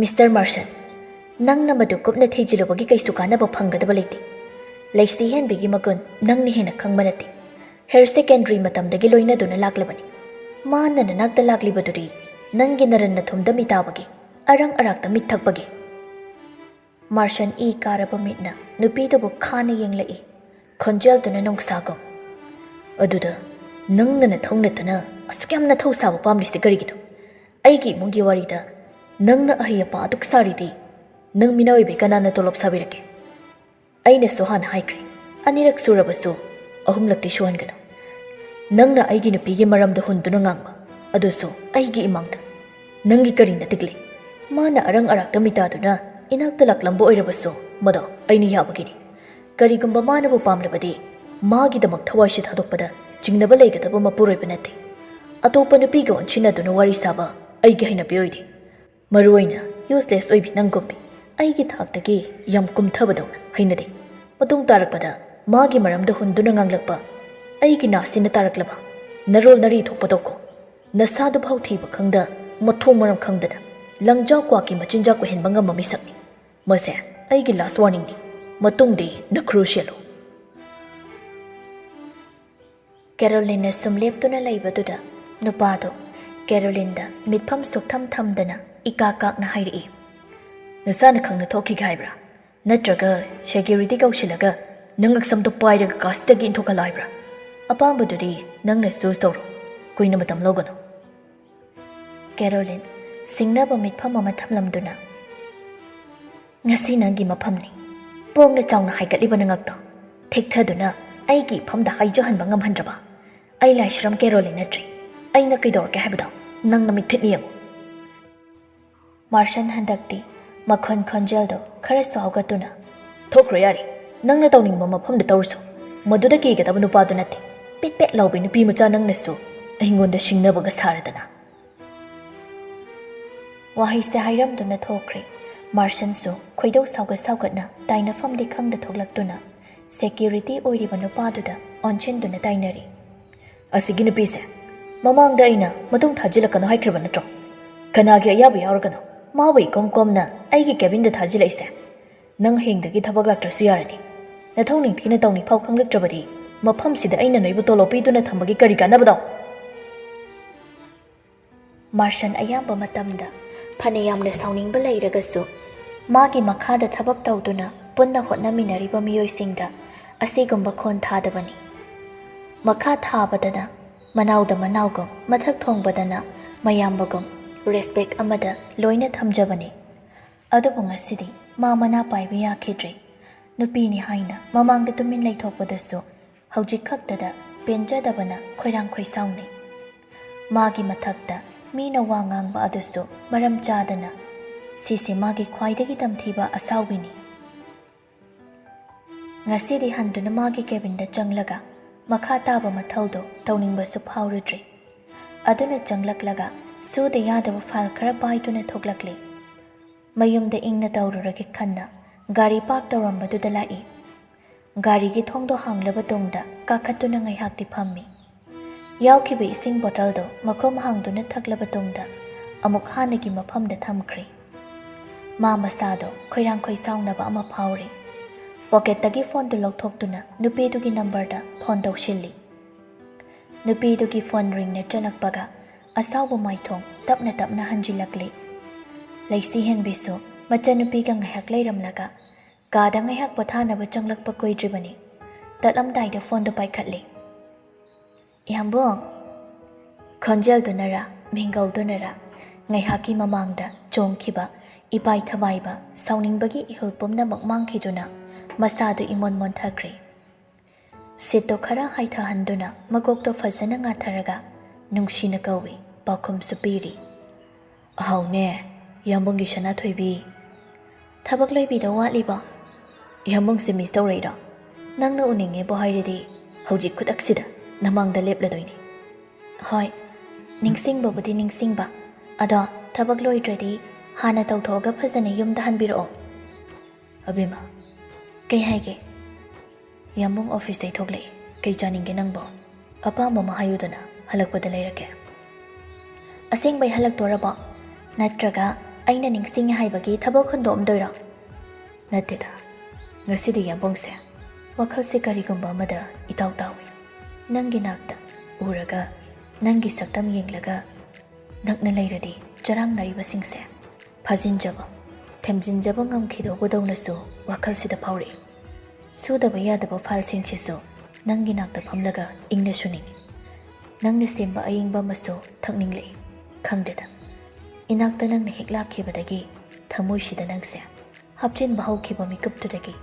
ꯃꯤꯁꯇꯔ ꯃꯥꯔꯁꯟ, ꯅꯪꯅ ꯃꯗꯨ ꯀꯨꯞꯅ ꯊꯤꯖꯤꯜꯂꯨꯕꯒꯤ ꯀꯩꯁꯨ ꯀꯥꯟꯅꯕ ꯐꯪꯒꯗꯕ ꯂꯩꯇꯦ꯫ ꯂꯩꯁꯤ ꯍꯦꯟꯕꯤꯒꯤ ꯃꯒꯨꯟ ꯅꯪꯅ ꯍꯦꯟꯅ ꯈꯪꯕ ꯅꯠꯇꯦ꯫ ꯍꯥꯌꯔ ꯁꯦꯀꯦꯟꯗꯔꯤ ꯃꯇꯝꯗꯒꯤ ꯂꯣꯏꯅꯗꯨꯅ ꯂꯥꯛꯂꯕꯅꯤ꯫ ꯃꯥꯅ ꯅꯅꯥꯛꯇ ꯂꯥꯛꯂꯤꯕꯗꯨꯗꯤ ꯅꯪꯒꯤ ꯅꯔꯟ ꯅꯊꯨꯝꯗ ꯃꯤꯇꯥꯕꯒꯤ, ꯑꯔꯪ ꯑꯔꯥꯛꯇ ꯃꯤꯠ ꯊꯛꯄꯒꯤ꯫ ꯃꯥꯔꯁꯟ ꯏ ꯀꯥꯔꯕ ꯃꯤꯠꯅ ꯅꯨꯄꯤꯗꯨꯕꯨ ꯈꯥꯅ ꯌꯦꯡꯂꯛꯏ꯫ ꯈꯣꯟꯖꯦꯜꯗꯨꯅ ꯅꯨꯡꯁꯥꯒꯨꯝ ꯑꯗꯨꯗ ꯅꯪꯅ ꯅꯊꯧ ꯅꯠꯇꯅ ꯑꯁꯨꯛ ꯌꯥꯝꯅ ꯊꯧ ꯁꯥꯕ ꯄꯥꯝꯂꯤꯁꯤ ꯀꯔꯤꯒꯤꯅꯣ? ꯑꯩꯒꯤ ꯏꯃꯨꯡꯒꯤ ꯋꯥꯔꯤꯗ ꯅꯪꯅ ꯑꯍꯩ ꯑꯄꯥ ꯑꯗꯨꯛ ꯁꯥꯔꯤꯗꯤ ꯅꯪ ꯃꯤꯅꯥꯏꯕꯩ ꯀꯅꯥꯅ ꯇꯣꯂꯣꯞ ꯁꯥꯕꯤꯔꯛꯀꯦ? ꯑꯩꯅꯁꯨ ꯍꯥꯟꯅ ꯍꯥꯏꯈ꯭ꯔꯦ, ꯑꯅꯤꯔꯛ ꯁꯨꯔꯕꯁꯨ ꯑꯍꯨꯝꯂꯛꯇꯤ ꯁꯨꯍꯟꯒꯅꯨ꯫ ꯅꯪꯅ ꯑꯩꯒꯤ ꯅꯨꯄꯤꯒꯤ ꯃꯔꯝꯗ ꯍꯨꯟꯗꯨꯅ ꯉꯥꯡꯕ, ꯑꯗꯨꯁꯨ ꯑꯩꯒꯤ ꯏꯃꯥꯡꯗ꯫ ꯅꯪꯒꯤ ꯀꯔꯤ ꯅꯇꯤꯛ ꯂꯩ? ꯃꯥꯅ ꯑꯔꯪ ꯑꯔꯥꯛꯇ ꯃꯤꯇꯥꯗꯨꯅ ꯏꯅꯥꯛꯇ ꯂꯥꯛꯂꯝꯕ ꯑꯣꯏꯔꯕꯁꯨ ꯃꯗꯣ ꯑꯩꯅ ꯌꯥꯕꯒꯤꯅꯤ꯫ ꯀꯔꯤꯒꯨꯝꯕ ꯃꯥꯅꯕꯨ ꯄꯥꯝꯂꯕꯗꯤ ꯃꯥꯒꯤꯗꯃꯛ ꯊꯋꯥꯏꯁꯤ ꯊꯥꯗꯣꯛꯄꯗ ꯆꯤꯡꯅꯕ ꯂꯩꯒꯗꯕ ꯃꯄꯨꯔꯣꯏꯕ ꯅꯠꯇꯦ꯫ ꯑꯇꯣꯞꯄ ꯅꯨꯄꯤꯒ ꯑꯣꯟꯁꯤꯟꯅꯗꯨꯅ ꯋꯥꯔꯤ ꯁꯥꯕ ꯑꯩꯒꯤ ꯍꯩꯅꯕꯤ ꯑꯣꯏꯗꯦ꯫ ꯃꯔꯨꯑꯣꯏꯅ ꯌꯨꯁꯂꯦꯁ ꯑꯣꯏꯕꯤ ꯅꯪꯒꯨꯝꯕꯤ ꯑꯩꯒꯤ ꯊꯥꯛꯇꯒꯤ ꯌꯥꯝ ꯀꯨꯝꯊꯕꯗꯧꯅ ꯍꯩꯅꯗꯦ꯫ ꯃꯇꯨꯡ ꯇꯥꯔꯛꯄꯗ ꯃꯥꯒꯤ ꯃꯔꯝꯗ ꯍꯨꯟꯗꯨꯅ ꯉꯥꯡꯂꯛꯄ ꯑꯩꯒꯤ ꯅꯥꯁꯤꯅ ꯇꯥꯔꯛꯂꯕ ꯅꯔꯣꯜ ꯅꯔꯤ ꯊꯣꯛꯄ ꯇꯧꯀꯣ꯫ ꯅꯁꯥꯗꯨꯐꯥꯎ ꯊꯤꯕ ꯈꯪꯗ ꯃꯊꯣꯡ ꯃꯔꯝ ꯈꯪꯗꯅ ꯂꯪꯖꯥꯎ ꯀ꯭ꯋꯥꯛꯀꯤ ꯃꯆꯤꯟꯖꯥꯛ ꯑꯣꯏꯍꯟꯕ ꯉꯝꯕ ꯃꯤꯁꯛꯅꯤ꯫ ꯃꯁꯦ ꯑꯩꯒꯤ ꯂꯥꯁ ꯋꯥꯔꯅꯤꯡꯅꯤ꯫ ꯃꯇꯨꯡꯗꯤ ꯅꯈ꯭ꯔꯨ ꯁꯦꯜꯂꯨ꯫ ꯀꯦꯔꯣꯂꯤꯟꯅ ꯁꯨꯝ ꯂꯦꯞꯇꯨꯅ ꯂꯩꯕꯗꯨꯗ ꯅꯨꯄꯥꯗꯣ ꯀꯦꯔꯣꯂꯤꯟꯗ ꯃꯤꯠꯐꯝ ꯁꯨꯛꯊꯝ ꯊꯝꯗꯅ ꯏꯀꯥ ꯀꯥꯛꯅ ꯍꯥꯏꯔꯛꯏ꯫ ꯅꯁꯥꯅ ꯈꯪꯅ ꯊꯣꯛꯈꯤꯒꯦ ꯍꯥꯏꯕ꯭ꯔꯥ? ꯅꯠꯇ꯭ꯔꯒ ꯁꯦꯀ꯭ꯌꯨꯔꯤꯇꯤ ꯀꯧꯁꯤꯜꯂꯒ ꯅꯪ ꯉꯛꯁꯝꯗꯣ ꯄꯥꯏꯔꯒ ꯀꯥꯁꯤꯗꯒꯤ ꯏꯟꯊꯣꯛꯍꯜꯂꯣ ꯍꯥꯏꯕ꯭ꯔꯥ? ꯑꯄꯥꯝꯕꯗꯨꯗꯤ ꯅꯪꯅ ꯆꯨꯁ ꯇꯧꯔꯣ, ꯀꯨꯏꯅ ꯃꯇꯝ ꯂꯧꯒꯅꯨ꯫ ꯀꯦꯔꯣꯂꯤꯟ ꯁꯤꯡꯅꯕ ꯃꯤꯠꯐꯝ ꯑꯃ ꯊꯝꯂꯝꯗꯨꯅ ꯉꯁꯤ ꯅꯪꯒꯤ ꯃꯐꯝꯅꯤ꯫ ꯄꯣꯡꯅ ꯆꯥꯎꯅ ꯍꯥꯏꯒꯠꯂꯤꯕ ꯅꯉꯛꯇꯣ ꯊꯦꯛꯊꯗꯨꯅ ꯑꯩꯒꯤ ꯏꯐꯝꯗ ꯍꯥꯏꯖꯍꯟꯕ ꯉꯝꯍꯟꯗ꯭ꯔꯕ? ꯑꯩ ꯂꯥꯏꯁ꯭ꯔꯝ ꯀꯦꯔꯣꯂꯤꯟ ꯅꯠꯇ꯭ꯔꯦ꯫ ꯑꯩꯅ ꯀꯩꯗꯧꯔꯛꯀꯦ ꯍꯥꯏꯕꯗꯣ ꯅꯪꯅ ꯃꯤꯠꯊꯤꯠꯅ ꯌꯦꯡꯉꯨ꯫ ꯃꯥꯔꯁꯟ ꯍꯟꯗꯛꯇꯤ ꯃꯈꯣꯟ ꯈꯣꯟꯖꯦꯜꯗꯣ ꯈꯔ ꯁꯥꯎꯒꯠꯇꯨꯅ ꯊꯣꯛꯈ꯭ꯔꯣ ꯌꯥꯔꯦ, ꯅꯪꯅ ꯇꯧꯅꯤꯡꯕ ꯃꯐꯝꯗ ꯇꯧꯔꯁꯨ ꯃꯗꯨꯗ ꯀꯤꯒꯗꯕ ꯅꯨꯄꯥꯗꯨ ꯅꯠꯇꯦ ꯄꯦꯠ ꯄꯦꯠ ꯂꯥꯎꯕꯤ ꯅꯨꯄꯤ ꯃꯆꯥ ꯅꯪꯅꯁꯨ ꯑꯩꯉꯣꯟꯗ ꯁꯤꯡꯅꯕꯒ ꯁꯥꯔꯗꯅ ꯋꯥꯍꯩꯁꯦ ꯍꯥꯏꯔꯝꯗꯨꯅ ꯊꯣꯛꯈ꯭ꯔꯦ ꯃꯥꯔꯁꯟꯁꯨ ꯈꯣꯏꯗꯧ ꯁꯥꯎꯒꯠꯅ ꯇꯥꯏꯅꯐꯝꯗꯤ ꯈꯪꯗ ꯊꯣꯛꯂꯛꯇꯨꯅ ꯁꯦꯀ꯭ꯌꯨꯔꯤꯇꯤ ꯑꯣꯏꯔꯤꯕ ꯅꯨꯄꯥꯗꯨꯗ ꯑꯣꯟꯁꯤꯟꯗꯨꯅ ꯇꯥꯏꯅꯔꯤ ꯑꯁꯤꯒꯤ ꯅꯨꯄꯤꯁꯦ ꯃꯃꯥꯡꯗ ꯑꯩꯅ ꯃꯇꯨꯡ ꯊꯥꯖꯤꯜꯂꯛꯀꯅꯣ ꯍꯥꯏꯈ꯭ꯔꯕ ꯅꯠꯇ꯭ꯔꯣ ꯀꯅꯥꯒꯤ ꯑꯌꯥꯕ ꯌꯥꯎꯔꯒꯅꯣ ꯃꯥꯕꯨ ꯏꯀꯣꯝ ꯀꯣꯝꯅ ꯑꯩꯒꯤ ꯀꯦꯕꯤꯟꯗ ꯊꯥꯖꯤꯜꯂꯛꯏꯁꯦ ꯅꯪ ꯍꯌꯦꯡꯗꯒꯤ ꯊꯕꯛ ꯂꯥꯛꯇ꯭ꯔꯁꯨ ꯌꯥꯔꯅꯤ ꯅꯊꯧ ꯅꯤꯡꯊꯤꯅ ꯇꯧꯅꯤꯐꯥꯎ ꯈꯪꯂꯛꯇ꯭ꯔꯕꯗꯤ ꯃꯐꯝꯁꯤꯗ ꯑꯩꯅ ꯅꯣꯏꯕꯨ ꯇꯣꯂꯣꯞ ꯄꯤꯗꯨꯅ ꯊꯝꯕꯒꯤ ꯀꯔꯤ ꯀꯥꯟꯅꯕꯅꯣ ꯃꯥꯔꯁꯟ ꯑꯌꯥꯝꯕ ꯃꯇꯝꯗ ꯐꯅ ꯌꯥꯝꯅ ꯁꯥꯎꯅꯤꯡꯕ ꯂꯩꯔꯒꯁꯨ ꯃꯥꯒꯤ ꯃꯈꯥꯗ ꯊꯕꯛ ꯇꯧꯗꯨꯅ ꯄꯨꯟꯅ ꯍꯣꯠꯅꯃꯤꯟꯅꯔꯤꯕ ꯃꯤꯑꯣꯏꯁꯤꯡꯗ ꯑꯁꯤꯒꯨꯝꯕ ꯈꯣꯟ ꯊꯥꯗꯕꯅꯤ ꯃꯈꯥ ꯊꯥꯕꯗꯅ ꯃꯅꯥꯎꯗ ꯃꯅꯥꯎꯒꯨꯝ ꯃꯊꯛ ꯊꯣꯡꯕꯗꯅ ꯃꯌꯥꯝꯕꯒꯨꯝ ꯔꯦꯁꯄꯦꯛ ꯑꯃꯗ ꯂꯣꯏꯅ ꯊꯝꯖꯕꯅꯤ ꯑꯗꯨꯕꯨ ꯉꯁꯤꯗꯤ ꯃꯥ ꯃꯅꯥ ꯄꯥꯏꯕ ꯌꯥꯈꯤꯗ꯭ꯔꯦ ꯅꯨꯄꯤꯅꯤ ꯍꯥꯏꯅ ꯃꯃꯥꯡꯗ ꯇꯨꯃꯤꯟ ꯂꯩꯊꯣꯛꯄꯗꯁꯨ ꯍꯧꯖꯤꯛ ꯈꯛꯇꯗ ꯄꯦꯟꯖꯗꯕꯅ ꯈꯣꯏꯔꯥꯡ ꯈꯣꯏꯁꯥꯎꯅꯩ ꯃꯥꯒꯤ ꯃꯊꯛꯇ ꯃꯤꯅ ꯋꯥ ꯉꯥꯡꯕ ꯑꯗꯨꯁꯨ ꯃꯔꯝ ꯆꯥꯗꯅ ꯁꯤꯁꯦ ꯃꯥꯒꯤ ꯈ꯭ꯋꯥꯏꯗꯒꯤ ꯇꯝꯊꯤꯕ ꯑꯁꯥꯎꯕꯤꯅꯤ ꯉꯁꯤꯗꯤ ꯍꯟꯗꯨꯅ ꯃꯥꯒꯤ ꯀꯦꯕꯤꯟꯗ ꯆꯪꯂꯒ ꯃꯈꯥ ꯇꯥꯕ ꯃꯊꯧꯗꯣ ꯇꯧꯅꯤꯡꯕꯁꯨ ꯐꯥꯎꯔꯨꯗ꯭ꯔꯦ ꯑꯗꯨꯅ ꯆꯪꯂꯛꯂꯒ ꯁꯨꯗ ꯌꯥꯗꯕ ꯐꯥꯏꯜ ꯈꯔ ꯄꯥꯏꯗꯨꯅ ꯊꯣꯛꯂꯛꯂꯤ ꯃꯌꯨꯝꯗ ꯏꯪꯅ ꯇꯧꯔꯨꯔꯒꯦ ꯈꯟꯅ ꯒꯥꯔꯤ ꯄꯥꯔꯛ ꯇꯧꯔꯝꯕꯗꯨꯗ ꯂꯥꯛꯏ ꯒꯥꯔꯤꯒꯤ ꯊꯣꯡꯗꯣ ꯍꯥꯡꯂꯕ ꯇꯨꯡꯗ ꯀꯥꯈꯠꯇꯨꯅ ꯉꯥꯏꯍꯥꯛꯇꯤ ꯐꯝꯃꯤ ꯌꯥꯎꯈꯤꯕ ꯏꯁꯤꯡ ꯕꯣꯇꯜꯗꯣ ꯃꯈꯨꯝ ꯍꯥꯡꯗꯨꯅ ꯊꯛꯂꯕ ꯇꯨꯡꯗ ꯑꯃꯨꯛ ꯍꯥꯟꯅꯒꯤ ꯃꯐꯝꯗ ꯊꯝꯈ꯭ꯔꯦ ꯃꯥ ꯃꯁꯥꯗꯣ ꯈꯣꯏꯔꯥꯡ ꯈꯣꯏꯁꯥꯎꯅꯕ ꯑꯃ ꯐꯥꯎꯔꯤ ꯄꯣꯀꯦꯠꯇꯒꯤ ꯐꯣꯟꯗꯨ ꯂꯧꯊꯣꯛꯇꯨꯅ ꯅꯨꯄꯤꯗꯨꯒꯤ ꯅꯝꯕꯔꯗ ꯐꯣꯟ ꯇꯧꯁꯤꯜꯂꯤ ꯅꯨꯄꯤꯗꯨꯒꯤ ꯐꯣꯟ ꯔꯤꯡꯅ ꯆꯠꯂꯛꯄꯒ ꯑꯁꯥꯎꯕ ꯃꯥꯏꯊꯣꯡ ꯇꯞꯅ ꯇꯞꯅ ꯍꯟꯖꯤꯜꯂꯛꯂꯤ ꯂꯩꯁꯤ ꯍꯦꯟꯕꯤꯁꯨ ꯃꯆꯟꯅꯨꯄꯤꯒ ꯉꯥꯏꯍꯥꯛ ꯂꯩꯔꯝꯂꯒ ꯀꯥꯗ ꯉꯥꯏꯍꯥꯛ ꯄꯣꯊꯥꯅꯕ ꯆꯪꯂꯛꯄ ꯀꯨꯏꯗ꯭ꯔꯤꯕꯅꯤ ꯇꯠꯂꯝꯗꯥꯏꯗ ꯐꯣꯟꯗꯨ ꯄꯥꯏꯈꯠꯂꯤ ꯏꯌꯥꯝꯕꯣꯡ ꯈꯣꯟꯖꯦꯜꯗꯨꯅꯔ ꯃꯤꯡꯒꯧꯗꯨꯅꯔ ꯉꯥꯏꯍꯥꯛꯀꯤ ꯃꯃꯥꯡꯗ ꯆꯣꯡꯈꯤꯕ ꯏꯄꯥꯏ ꯊꯕꯥꯏꯕ ꯁꯥꯎꯅꯤꯡꯕꯒꯤ ꯏꯍꯨꯜ ꯄꯨꯝꯅꯃꯛ ꯃꯥꯡꯈꯤꯗꯨꯅ ꯃꯁꯥꯗꯨ ꯏꯃꯣꯟ ꯃꯣꯟꯊꯈ꯭ꯔꯦ ꯁꯤꯠꯇꯣ ꯈꯔ ꯍꯥꯏꯊꯍꯟꯗꯨꯅ ꯃꯀꯣꯛꯇꯣ ꯐꯖꯅ ꯉꯥꯊꯔꯒ ꯅꯨꯡꯁꯤꯅ ꯀꯧꯏ ꯄꯥꯎꯈꯨꯝꯁꯨ ꯄꯤꯔꯤ ꯑꯍꯥꯎꯅꯦ ꯏꯌꯥꯝꯕꯨꯡꯒꯤ ꯁꯅꯥꯊꯣꯏꯕꯤ ꯊꯕꯛ ꯂꯣꯏꯕꯤꯗ ꯋꯥꯠꯂꯤꯕꯣ ꯏꯌꯥꯝꯕꯨꯡꯁꯦ ꯃꯤꯁ ꯇꯧꯔꯛꯏꯔꯣ ꯅꯪꯅ ꯎꯅꯤꯡꯉꯦꯕꯨ ꯍꯥꯏꯔꯗꯤ ꯍꯧꯖꯤꯛ ꯈꯨꯗꯛꯁꯤꯗ ꯅꯃꯥꯡꯗ ꯂꯦꯞꯂꯗꯣꯏꯅꯤ ꯍꯣꯏ ꯅꯤꯡꯁꯤꯡꯕꯕꯨꯗꯤ ꯅꯤꯡꯁꯤꯡꯕ ꯑꯗꯣ ꯊꯕꯛ ꯂꯣꯏꯗ꯭ꯔꯗꯤ ꯍꯥꯟꯅ ꯇꯧꯊꯣꯛꯑꯒ ꯐꯖꯅ ꯌꯨꯝꯗ ꯍꯟꯕꯤꯔꯛꯑꯣ ꯑꯕꯦꯝꯃ ꯀꯩ ꯍꯥꯏꯒꯦ ꯏꯌꯥꯝꯕꯨꯡ ꯑꯣꯐꯤꯁꯇꯩ ꯊꯣꯛꯂꯛꯏ ꯀꯩ ꯆꯥꯅꯤꯡꯒꯦ ꯅꯪꯕꯣ ꯑꯄꯥꯝꯕ ꯑꯃ ꯍꯥꯏꯌꯨꯗꯅ ꯍꯜꯂꯛꯄꯗ ꯂꯩꯔꯛꯀꯦ ꯑꯁꯦꯡꯕꯩ ꯍꯜꯂꯛꯇꯣꯔꯕꯣ ꯅꯠꯇ꯭ꯔꯒ ꯑꯩꯅ ꯅꯤꯡꯁꯤꯡꯉꯦ ꯍꯥꯏꯕꯒꯤ ꯊꯕꯛ ꯍꯨꯟꯗꯣꯛꯑꯝꯗꯣꯏꯔꯣ ꯅꯠꯇꯦꯗ ꯉꯁꯤꯗꯤ ꯏꯌꯥꯝꯕꯨꯡꯁꯦ ꯋꯥꯈꯜꯁꯦ ꯀꯔꯤꯒꯨꯝꯕ ꯑꯃꯗ ꯏꯇꯥꯎ ꯇꯥꯎꯏ ꯅꯪꯒꯤ ꯅꯥꯛꯇ ꯎꯔꯒ ꯅꯪꯒꯤ ꯁꯛꯇꯝ ꯌꯦꯡꯂꯒ ꯅꯛꯅ ꯂꯩꯔꯗꯤ ꯆꯔꯥꯡꯅꯔꯤꯕꯁꯤꯡꯁꯦ ꯐꯥꯖꯤꯟꯖꯕ ꯊꯦꯝꯖꯤꯟꯖꯕ ꯉꯝꯈꯤꯗꯧꯕꯗꯧꯅꯁꯨ ꯋꯥꯈꯜꯁꯤꯗ ꯐꯥꯎꯔꯛꯏ ꯁꯨꯗꯕ ꯌꯥꯗꯕ ꯐꯥꯏꯜꯁꯤꯡꯁꯤꯁꯨ ꯅꯪꯒꯤ ꯅꯥꯛꯇ ꯐꯝꯂꯒ ꯏꯪꯅ ꯁꯨꯅꯤꯡꯉꯤ ꯅꯪꯅ ꯁꯦꯝꯕ ꯑꯏꯪꯕ ꯑꯃꯁꯨ ꯊꯛꯅꯤꯡꯂꯛꯏ ꯈꯪꯗꯦꯗ ꯏꯅꯥꯛꯇ ꯅꯪꯅ ꯍꯦꯛ ꯂꯥꯛꯈꯤꯕꯗꯒꯤ ꯊꯃꯣꯏꯁꯤꯗ ꯅꯪꯁꯦ ꯍꯥꯞꯆꯤꯟꯕ ꯍꯧꯈꯤꯕ ꯃꯤꯀꯨꯞꯇꯨꯗꯒꯤ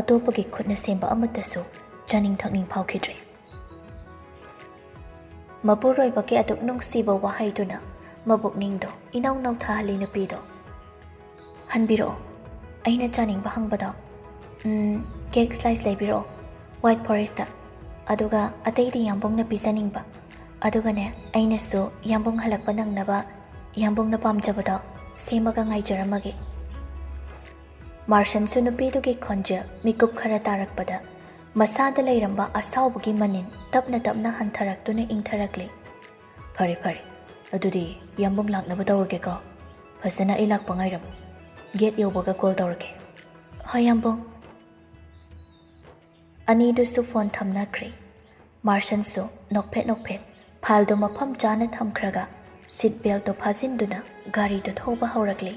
ꯑꯇꯣꯞꯄꯒꯤ ꯈꯨꯠꯅ ꯁꯦꯝꯕ ꯑꯃꯠꯇꯁꯨ ꯆꯥꯅꯤꯡ ꯊꯛꯅꯤꯡ ꯐꯥꯎꯈꯤꯗ꯭ꯔꯦ ꯃꯄꯨꯔꯣꯏꯕꯒꯤ ꯑꯗꯨꯛ ꯅꯨꯡꯁꯤꯕ ꯋꯥꯍꯩꯗꯨꯅ ꯃꯕꯨꯛꯅꯤꯡꯗꯣ ꯏꯅꯧ ꯅꯧꯊꯍꯜꯂꯤ ꯅꯨꯄꯤꯗꯣ ꯍꯟꯕꯤꯔꯛꯑꯣ ꯑꯩꯅ ꯆꯥꯅꯤꯡꯕ ꯍꯪꯕꯗꯣ ꯀꯦꯛ ꯁ꯭ꯂꯥꯏꯁ ꯂꯩꯕꯤꯔꯛꯑꯣ ꯋꯥꯏꯠ ꯐꯣꯔꯦꯁꯇ ꯑꯗꯨꯒ ꯑꯇꯩꯗꯤ ꯌꯥꯝꯕꯨꯡꯅ ꯄꯤꯖꯅꯤꯡꯕ ꯑꯗꯨꯒꯅꯦ ꯑꯩꯅꯁꯨ ꯌꯥꯝꯕꯨꯡ ꯍꯜꯂꯛꯄ ꯅꯪꯅꯕ ꯌꯥꯝꯕꯨꯡꯅ ꯄꯥꯝꯖꯕꯗꯣ ꯁꯦꯝꯃꯒ ꯉꯥꯏꯖꯔꯝꯃꯒꯦ ꯃꯥꯔꯁꯟꯁꯨ ꯅꯨꯄꯤꯗꯨꯒꯤ ꯈꯣꯟꯖꯦꯜ ꯃꯤꯀꯨꯞ ꯈꯔ ꯇꯥꯔꯛꯄꯗ ꯃꯁꯥꯗ ꯂꯩꯔꯝꯕ ꯑꯁꯥꯎꯕꯒꯤ ꯃꯅꯤꯟ ꯇꯞꯅ ꯇꯞꯅ ꯍꯟꯊꯔꯛꯇꯨꯅ ꯏꯪꯊꯔꯛꯂꯤ ꯐꯔꯦ ꯐꯔꯦ ꯑꯗꯨꯗꯤ ꯌꯥꯝꯕꯨꯡ ꯂꯥꯛꯅꯕ ꯇꯧꯔꯒꯦꯀꯣ ꯐꯖꯅ ꯑꯩ ꯂꯥꯛꯄ ꯉꯥꯏꯔꯝꯃꯨ ꯒꯦꯠ ꯌꯧꯕꯒ ꯀꯣꯜ ꯇꯧꯔꯛꯀꯦ ꯍꯣꯏ ꯌꯥꯝꯕꯨꯡ ꯑꯅꯤꯗꯨꯁꯨ ꯐꯣꯟ ꯊꯝꯅꯈ꯭ꯔꯦ ꯃꯥꯔꯁꯟꯁꯨ ꯅꯣꯛꯐꯦꯠ ꯅꯣꯛꯐꯦꯠ ꯐꯥꯏꯜꯗꯣ ꯃꯐꯝ ꯆꯥꯅ ꯊꯝꯈ꯭ꯔꯒ ꯁꯤꯠ ꯕꯦꯜꯇꯣ ꯐꯥꯖꯤꯟꯗꯨꯅ ꯒꯥꯔꯤꯗꯣ ꯊꯧꯕ ꯍꯧꯔꯛꯂꯤ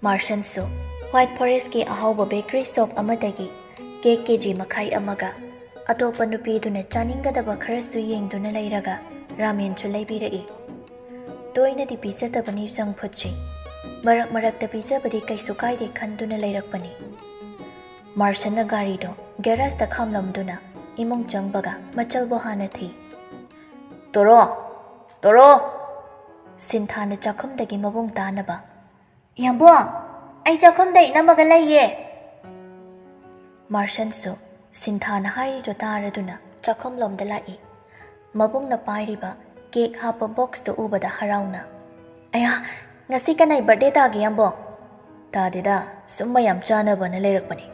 ꯃꯥꯔꯁꯟꯁꯨ ꯋꯥꯏꯠ ꯐꯣꯔꯦꯁꯀꯤ ꯑꯍꯥꯎꯕ ꯕꯦꯀꯔꯤ ꯁꯣꯞ ꯑꯃꯗꯒꯤ ꯀꯦꯛ KG 1.5 ꯑꯃꯒ ꯑꯇꯣꯞꯄ ꯅꯨꯄꯤꯗꯨꯅ ꯆꯥꯅꯤꯡꯒꯗꯕ ꯈꯔꯁꯨ ꯌꯦꯡꯗꯨꯅ ꯂꯩꯔꯒ ꯔꯥꯃꯦꯟꯁꯨ ꯂꯩꯕꯤꯔꯛꯏ꯫ ꯇꯣꯏꯅꯗꯤ ꯄꯤꯖꯗꯕꯅꯤ ꯖꯪ ꯐꯨꯗꯁꯤ, ꯃꯔꯛ ꯃꯔꯛꯇ ꯄꯤꯖꯕꯗꯤ ꯀꯩꯁꯨ ꯀꯥꯏꯗꯦ ꯈꯟꯗꯨꯅ ꯂꯩꯔꯛꯄꯅꯤ꯫ ꯃꯥꯔꯁꯟꯅ ꯒꯥꯔꯤꯗꯣ ꯒꯦꯔꯦꯖꯇ ꯈꯥꯝꯂꯝꯗꯨꯅ ꯏꯃꯨꯡ ꯆꯪꯕꯒ ꯃꯆꯜꯕꯨ ꯍꯥꯟꯅ ꯊꯤ꯫ ꯇꯣꯔꯣ ꯇꯣꯔꯣ! ꯁꯤꯟꯊꯥꯅ ꯆꯥꯛꯈꯨꯝꯗꯒꯤ ꯃꯕꯨꯡ ꯇꯥꯅꯕ, ꯌꯥꯝꯕꯨꯡ, ꯑꯩ ꯆꯥꯛꯈꯨꯝꯗ ꯏꯅꯝꯃꯒ ꯂꯩꯌꯦ꯫ ꯃꯥꯔꯁꯟꯁꯨ ꯁꯤꯟꯊꯥꯅ ꯍꯥꯏꯔꯤꯗꯣ ꯇꯥꯔꯗꯨꯅ ꯆꯥꯛꯈꯨꯝꯂꯣꯝꯗ ꯂꯥꯛꯏ꯫ ꯃꯕꯨꯡꯅ ꯄꯥꯏꯔꯤꯕ ꯀꯦꯛ ꯍꯥꯞꯄ ꯕꯣꯛꯁꯇꯨ ꯎꯕꯗ ꯍꯔꯥꯎꯅ, ꯑꯌꯥ, ꯉꯁꯤ ꯀꯅꯥꯏ ꯕꯔꯊꯗꯦ ꯇꯥꯒꯦ ꯌꯥꯝꯕꯨꯡ? ꯇꯥꯗꯦꯗ, ꯁꯨꯝ ꯃꯌꯥꯝ ꯆꯥꯅꯕꯅ ꯂꯩꯔꯛꯄꯅꯤ꯫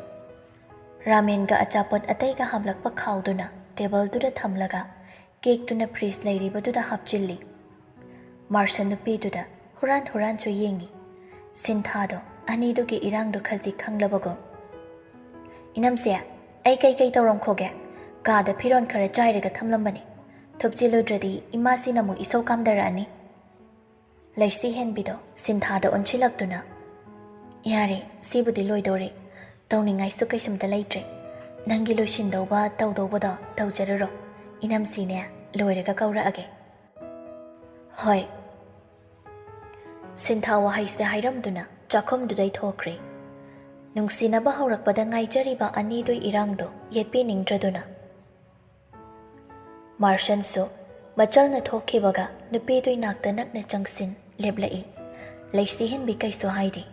ꯔꯥꯃꯦꯟꯒ ꯑꯆꯥꯄꯣꯠ ꯑꯇꯩꯒ ꯍꯥꯞꯂꯛꯄ ꯈꯥꯎꯗꯨꯅ ꯇꯦꯕꯜꯗꯨꯗ ꯊꯝꯂꯒ ꯀꯦꯛꯇꯨꯅ ꯐ꯭ꯔꯤꯖ ꯂꯩꯔꯤꯕꯗꯨꯗ ꯍꯥꯞꯆꯤꯜꯂꯤ꯫ ꯃꯥꯔꯁꯟ ꯅꯨꯄꯤꯗꯨꯗ ꯍꯨꯔꯥꯟꯁꯨ ꯌꯦꯡꯉꯤ꯫ ꯁꯤꯟꯊꯥꯗꯣ ꯑꯅꯤꯗꯨꯒꯤ ꯏꯔꯥꯡꯗꯣ ꯈꯖꯤꯛ ꯈꯪꯂꯕꯒꯨꯝ, ꯏꯅꯝꯁꯦ, ꯑꯩ ꯀꯩ ꯇꯧꯔꯝꯈꯣꯒꯦ? ꯀꯥꯗ ꯐꯤꯔꯣꯟ ꯈꯔ ꯆꯥꯏꯔꯒ ꯊꯝꯂꯝꯕꯅꯤ, ꯊꯨꯞꯆꯤꯜꯂꯨꯗ꯭ꯔꯗꯤ ꯏꯃꯥꯁꯤꯅ ꯑꯃꯨꯛ ꯏꯁꯧ ꯀꯥꯝꯗꯔꯛꯑꯅꯤ꯫ ꯂꯩꯁꯤ ꯍꯦꯟꯕꯤꯗꯣ ꯁꯤꯟꯊꯥꯗ ꯑꯣꯟꯁꯤꯜꯂꯛꯇꯨꯅ, ꯌꯥꯔꯦ, ꯁꯤꯕꯨꯗꯤ ꯂꯣꯏꯗꯣꯔꯦ, ꯇꯧꯅꯤꯡꯉꯥꯏꯁꯨ ꯀꯩꯁꯨꯝꯇ ꯂꯩꯇ꯭ꯔꯦ, ꯅꯪꯒꯤ ꯂꯣꯏꯁꯤꯟꯗꯧꯕ ꯇꯧꯗꯧꯕꯗꯣ ꯇꯧꯖꯔꯨꯔꯣ, ꯏꯅꯝꯁꯤꯅꯦ ꯂꯣꯏꯔꯒ ꯀꯧꯔꯛꯑꯒꯦ꯫ ꯍꯣꯏ꯫ ꯁꯤꯟꯊꯥ ꯋꯥꯍꯩꯁꯦ ꯍꯥꯏꯔꯝꯗꯨꯅ ꯆꯥꯛꯈꯨꯝꯗꯨꯗꯩ ꯊꯣꯛꯈ꯭ꯔꯦ꯫ ꯅꯨꯡꯁꯤꯅꯕ ꯍꯧꯔꯛꯄꯗ ꯉꯥꯏꯖꯔꯤꯕ ꯑꯅꯤꯗꯨꯏ ꯏꯔꯥꯡꯗꯣ ꯌꯦꯠꯄꯤꯅꯤꯡꯗ꯭ꯔꯗꯨꯅ꯫ ꯃꯥꯔꯁꯟꯁꯨ ꯃꯆꯜꯅ ꯊꯣꯛꯈꯤꯕꯒ ꯅꯨꯄꯤꯗꯨꯏ ꯅꯥꯛꯇ ꯅꯛꯅ ꯆꯪꯁꯤꯟ ꯂꯦꯞꯂꯛꯏ꯫ ꯂꯩꯁꯤ ꯍꯦꯟꯕꯤ ꯀꯩꯁꯨ ꯍꯥꯏꯗꯦ꯫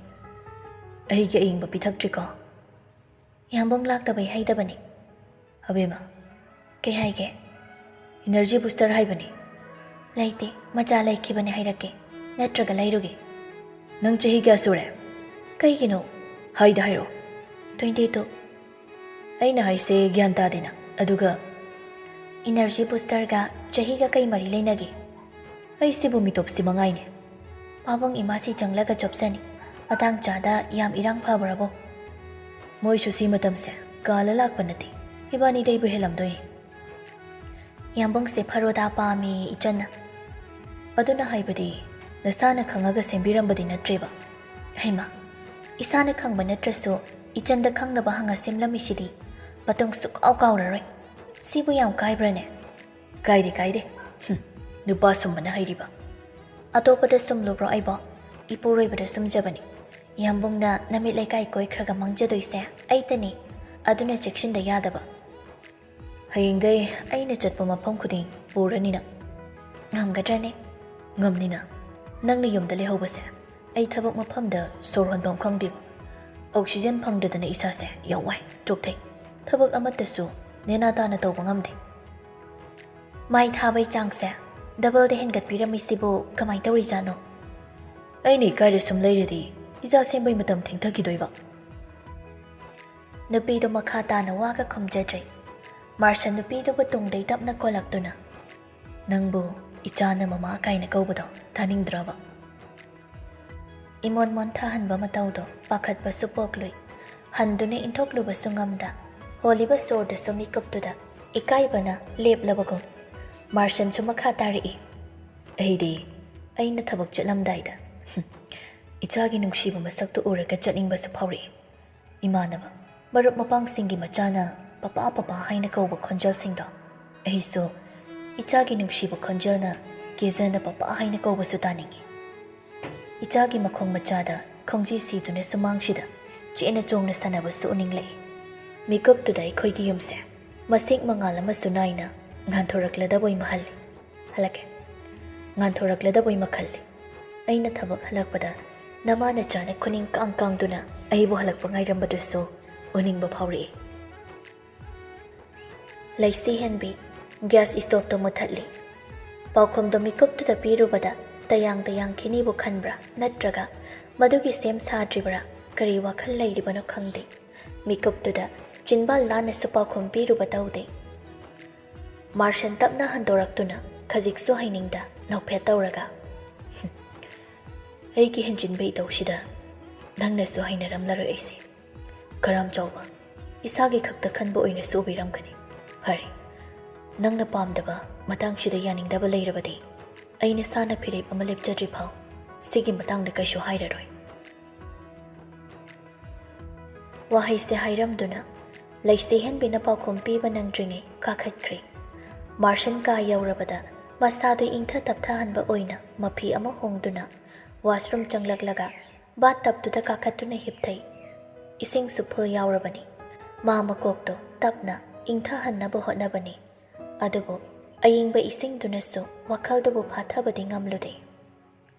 ꯑꯩꯒꯤ ꯑꯌꯤꯡꯕ ꯄꯤꯊꯛꯇ꯭ꯔꯤꯀꯣ? ꯌꯥꯝꯕꯨꯡ ꯂꯥꯛꯇꯕꯩ ꯍꯩꯗꯕꯅꯤ꯫ ꯑꯕꯦꯝꯃ, ꯀꯩ ꯍꯥꯏꯒꯦ? ꯏꯅꯔꯖꯤ ꯕꯨꯁꯇꯔ ꯍꯥꯏꯕꯅꯤ꯫ ꯂꯩꯇꯦ, ꯃꯆꯥ ꯂꯩꯈꯤꯕꯅꯦ ꯍꯥꯏꯔꯛꯀꯦ, ꯅꯠꯇ꯭ꯔꯒ ꯂꯩꯔꯨꯒꯦ꯫ ꯅꯪ ꯆꯍꯤ ꯀꯌꯥ ꯁꯨꯔꯦ? ꯀꯩꯒꯤꯅꯣ? ꯍꯥꯏꯗ ꯍꯥꯏꯔꯣ꯫ 22꯫ ꯑꯩꯅ ꯍꯥꯏꯁꯦ ꯒ꯭ꯌꯥꯟ ꯇꯥꯗꯦꯅ, ꯑꯗꯨꯒ ꯏꯅꯔꯖꯤ ꯕꯨꯁꯇꯔꯒ ꯆꯍꯤꯒ ꯀꯩ ꯃꯔꯤ ꯂꯩꯅꯒꯦ? ꯑꯩꯁꯤꯕꯨ ꯃꯤꯇꯣꯞꯁꯤ ꯃꯉꯥꯏꯅꯦ꯫ ꯄꯥꯕꯨꯡ ꯏꯃꯥꯁꯤ ꯆꯪꯂꯒ ꯆꯣꯞꯆꯅꯤ, ꯃꯇꯥꯡ ꯆꯥꯗ ꯌꯥꯝ ꯏꯔꯥꯡ ꯐꯕ꯭ꯔꯕꯣ? ꯃꯣꯏꯁꯨ ꯁꯤ ꯃꯇꯝꯁꯦ ꯀꯥꯜꯂ ꯂꯥꯛꯄ ꯅꯠꯇꯦ, ꯏꯕꯥꯅꯤꯗꯩꯕꯨ ꯍꯦꯜꯂꯝꯗꯣꯏꯅꯤ꯫ ꯌꯥꯝꯕꯨꯡꯁꯦ ꯐꯔꯣꯗꯥ ꯄꯥꯝꯃꯤ ꯏꯆꯟꯅ꯫ ꯑꯗꯨꯅ ꯍꯥꯏꯕꯗꯤ ꯅꯁꯥꯅ ꯈꯪꯉꯒ ꯁꯦꯝꯕꯤꯔꯝꯕꯗꯤ ꯅꯠꯇ꯭ꯔꯦꯕ? ꯍꯩꯃꯥ, ꯏꯁꯥꯅ ꯈꯪꯕ ꯅꯠꯇ꯭ꯔꯁꯨ ꯏꯆꯟꯗ ꯈꯪꯅꯕ ꯍꯪꯉ ꯁꯦꯝꯂꯝꯃꯤꯁꯤꯗꯤ, ꯃꯇꯨꯡ ꯁꯨꯛꯀꯥꯎ ꯀꯥꯎꯔꯔꯣꯏ꯫ ꯁꯤꯕꯨ ꯌꯥꯝ ꯀꯥꯏꯕ꯭ꯔꯅꯦ? ꯀꯥꯏꯗꯦ, ꯅꯨꯄꯥ ꯁꯨꯝꯕꯅ ꯍꯩꯔꯤꯕ꯫ ꯑꯇꯣꯞꯄꯗ ꯁꯨꯝꯂꯨꯕ꯭ꯔꯣ ꯑꯩꯕꯣ? ꯏꯄꯨꯔꯣꯏꯕꯗ ꯁꯨꯝꯖꯕꯅꯤ꯫ ꯌꯥꯝꯕꯨꯡꯅ ꯅꯃꯤꯠ ꯂꯩꯀꯥꯏ ꯀꯣꯏꯈ꯭ꯔꯒ ꯃꯥꯡꯖꯗꯣꯏꯁꯦ ꯑꯩꯇꯅꯤ, ꯑꯗꯨꯅ ꯆꯦꯛꯁꯤꯟꯗ ꯌꯥꯗꯕ꯫ ꯍꯌꯦꯡꯗꯩ ꯑꯩꯅꯆꯠꯄ ꯃꯐꯝ ꯈꯨꯗꯤꯡ ꯄꯨꯔꯅꯤꯅ꯫ ꯉꯝꯒꯗ꯭ꯔꯅꯦ? ꯉꯝꯅꯤꯅ꯫ ꯅꯪꯅ ꯌꯨꯝꯗ ꯂꯩꯍꯧꯕꯁꯦ ꯑꯩ ꯊꯕꯛ ꯃꯐꯝꯗ ꯁꯣꯔ ꯍꯣꯟꯐꯝ ꯈꯪꯗꯦꯕ꯫ ꯑꯣꯛꯁꯤꯖꯦꯟ ꯐꯪꯗꯗꯅ ꯏꯁꯥꯁꯦ ꯌꯥꯝ ꯋꯥꯏ, ꯆꯣꯛꯊꯩ, ꯊꯕꯛ ꯑꯃꯠꯇꯁꯨ ꯅꯦꯅꯥ ꯇꯥꯅ ꯇꯧꯕ ꯉꯝꯗꯦ꯫ ꯃꯥꯏ ꯊꯥꯕꯩ ꯆꯥꯡꯁꯦ ꯗꯕꯜꯗ ꯍꯦꯟꯒꯠꯄꯤꯔꯝꯃꯤꯁꯤꯕꯨ ꯀꯃꯥꯏ ꯇꯧꯔꯤꯖꯥꯠꯅꯣ? ꯑꯩꯅ ꯏꯀꯥꯏꯗ ꯁꯨꯝ ꯂꯩꯔꯗꯤ ꯏꯆꯥ ꯁꯦꯝꯕꯩ ꯃꯇꯝ ꯊꯦꯡꯊꯈꯤꯗꯣꯏꯕ꯫ ꯅꯨꯄꯤꯗꯣ ꯃꯈꯥ ꯇꯥꯅ ꯋꯥꯒ ꯈꯨꯝꯖꯗ꯭ꯔꯦ꯫ ꯃꯥꯔꯁꯟ ꯅꯨꯄꯤꯗꯨꯕꯨ ꯇꯨꯡꯗꯩ ꯇꯞꯅ ꯀꯣꯜꯂꯛꯇꯨꯅ, ꯅꯪꯕꯨ ꯏꯆꯥꯅ ꯃꯃꯥ ꯀꯥꯏꯅ ꯀꯧꯕꯗꯣ ꯇꯥꯅꯤꯡꯗ꯭ꯔꯕ? ꯏꯃꯣꯟ ꯃꯣꯟꯊꯍꯟꯕ ꯃꯇꯧꯗꯣ ꯄꯥꯈꯠꯄꯁꯨ ꯄꯣꯛꯂꯨꯏ꯫ ꯍꯟꯗꯨꯅ ꯏꯟꯊꯣꯛꯂꯨꯕꯁꯨ ꯉꯝꯗ, ꯍꯣꯜꯂꯤꯕ ꯁꯣꯔꯗꯨꯁꯨ ꯃꯤꯀꯨꯞꯇꯨꯗ ꯏꯀꯥꯏꯕꯅ ꯂꯦꯞꯂꯕꯒꯨꯝ꯫ ꯃꯥꯔꯁꯟꯁꯨ ꯃꯈꯥ ꯇꯥꯔꯛꯏ, ꯑꯩꯅ ꯊꯕꯛ ꯆꯠꯂꯝꯗꯥꯏꯗ ꯏꯆꯥꯒꯤ ꯅꯨꯡꯁꯤꯕ ꯃꯁꯛꯇꯨ ꯎꯔꯒ ꯆꯠꯅꯤꯡꯕꯁꯨ ꯐꯥꯎꯔꯛꯏ꯫ ꯏꯃꯥꯟꯅꯕ, ꯃꯔꯨꯞ ꯃꯄꯥꯡꯁꯤꯡꯒꯤ ꯃꯆꯥꯅ ꯄꯄꯥ ꯍꯥꯏꯅ ꯀꯧꯕ ꯈꯣꯟꯖꯦꯜꯁꯤꯡꯗꯣ ꯑꯩꯁꯨ ꯏꯆꯥꯒꯤ ꯅꯨꯡꯁꯤꯕ ꯈꯣꯟꯖꯦꯜꯅ ꯀꯦꯖꯅ ꯄꯄꯥ ꯍꯥꯏꯅ ꯀꯧꯕꯁꯨ ꯇꯥꯅꯤꯡꯏ꯫ ꯏꯆꯥꯒꯤ ꯃꯈꯣꯡ ꯃꯆꯥꯗ ꯈꯣꯡꯖꯤ ꯁꯤꯗꯨꯅ ꯁꯨꯃꯥꯡꯁꯤꯗ ꯆꯦꯅ ꯆꯣꯡꯅ ꯁꯥꯟꯅꯕꯁꯨ ꯎꯅꯤꯡꯂꯛꯏ꯫ ꯃꯤꯀꯨꯞꯇꯨꯗ ꯑꯩꯈꯣꯏꯒꯤ ꯌꯨꯝꯁꯦ ꯃꯁꯤꯛ ꯃꯉꯥꯜ ꯑꯃꯁꯨ ꯅꯥꯏꯅ ꯉꯥꯟꯊꯣꯔꯛꯂꯗꯕꯣꯏ ꯃꯍꯜꯂꯤ꯫ ꯉꯥꯟꯊꯣꯔꯛꯂꯗꯕꯣꯏ ꯃꯈꯜꯂꯤ꯫ ꯑꯩꯅ ꯊꯕꯛ ꯍꯜꯂꯛꯄꯗ ꯅꯃꯥ ꯅꯆꯥꯅ ꯈꯨꯅꯤꯡ ꯀꯥꯡꯗꯨꯅ ꯑꯩꯕꯨ ꯍꯜꯂꯛꯄ ꯉꯥꯏꯔꯝꯕꯗꯨꯁꯨ ꯎꯅꯤꯡꯕ ꯐꯥꯎꯔꯛꯏ꯫ ꯂꯩꯁꯤ ꯍꯦꯟꯕꯤ ꯒ꯭ꯌꯥꯁ ꯏꯁꯇꯣꯞꯇꯣ ꯃꯨꯠꯊꯠꯂꯤ꯫ ꯄꯥꯎꯈꯨꯝꯗꯣ ꯃꯤꯀꯨꯞꯇꯨꯗ ꯄꯤꯔꯨꯕꯗ ꯇꯌꯥꯡꯈꯤꯅꯤꯕꯨ ꯈꯟꯕ꯭ꯔꯥ ꯅꯠꯇ꯭ꯔꯒ ꯃꯗꯨꯒꯤ ꯁꯦꯝ ꯁꯥꯗ꯭ꯔꯤꯕ꯭ꯔꯥ ꯀꯔꯤ ꯋꯥꯈꯜ ꯂꯩꯔꯤꯕꯅꯣ ꯈꯪꯗꯦ꯫ ꯃꯤꯀꯨꯞꯇꯨꯗ ꯆꯤꯟꯕꯥꯜ ꯂꯥꯟꯅꯁꯨ ꯄꯥꯎꯈꯨꯝ ꯄꯤꯔꯨꯕ ꯇꯧꯗꯦ꯫ ꯃꯥꯔꯁꯟ ꯇꯞꯅ ꯍꯟꯗꯣꯔꯛꯇꯨꯅ ꯈꯖꯤꯛꯁꯨ ꯍꯩꯅꯤꯡꯗ ꯅꯣꯛꯐꯦꯠ ꯇꯧꯔꯒ, ꯑꯩꯒꯤ ꯍꯦꯟꯖꯤꯟꯕ ꯏꯇꯧꯁꯤꯗ ꯅꯪꯅꯁꯨ ꯍꯩꯅꯔꯝꯂꯔꯣꯏ ꯑꯩꯁꯦ꯫ ꯀꯔꯥꯝ ꯆꯥꯎꯕ, ꯏꯁꯥꯒꯤ ꯈꯛꯇ ꯈꯟꯕ ꯑꯣꯏꯅꯁꯨ ꯎꯕꯤꯔꯝꯒꯅꯤ꯫ ꯐꯔꯦ, ꯅꯪꯅ ꯄꯥꯝꯗꯕ ꯃꯇꯥꯡꯁꯤꯗ ꯌꯥꯅꯤꯡꯗꯕ ꯂꯩꯔꯕꯗꯤ ꯑꯩ ꯅꯁꯥꯅ ꯐꯤꯔꯦꯞ ꯑꯃ ꯂꯦꯞꯆꯗ꯭ꯔꯤ ꯐꯥꯎ ꯁꯤꯒꯤ ꯃꯇꯥꯡꯗ ꯀꯩꯁꯨ ꯍꯥꯏꯔꯔꯣꯏ꯫ ꯋꯥꯍꯩꯁꯦ ꯍꯥꯏꯔꯝꯗꯨꯅ ꯂꯩꯁꯤꯍꯟꯕꯤꯅ ꯄꯥꯎꯈꯨꯝ ꯄꯤꯕ ꯅꯪꯗ꯭ꯔꯤꯉꯩ ꯀꯥꯈꯠꯈ꯭ꯔꯦ꯫ ꯃꯥꯔꯁꯟ ꯀꯥ ꯌꯧꯔꯕꯗ ꯃꯁꯥꯗꯨ ꯏꯪꯊ ꯇꯞꯊꯍꯟꯕ ꯑꯣꯏꯅ ꯃꯐꯤ ꯑꯃ ꯍꯣꯡꯗꯨꯅ ꯋꯥꯁꯔꯨꯝ ꯆꯪꯂꯛꯂꯒ ꯕꯥꯊꯇꯕꯇꯨꯗ ꯀꯥꯈꯠꯇꯨꯅ ꯍꯤꯞꯊꯩ꯫ ꯏꯁꯤꯡꯁꯨ ꯐꯨꯜ ꯌꯥꯎꯔꯕꯅꯤ꯫ ꯃꯥ ꯃꯀꯣꯛꯇꯣ ꯇꯞꯅ ꯏꯪꯊꯍꯟꯅꯕ ꯍꯣꯠꯅꯕꯅꯤ, ꯑꯗꯨꯕꯨ ꯑꯏꯪꯕ ꯏꯁꯤꯡꯗꯨꯅꯁꯨ ꯋꯥꯈꯜꯗꯨꯕꯨ ꯐꯥꯊꯕꯗꯤ ꯉꯝꯂꯨꯗꯦ꯫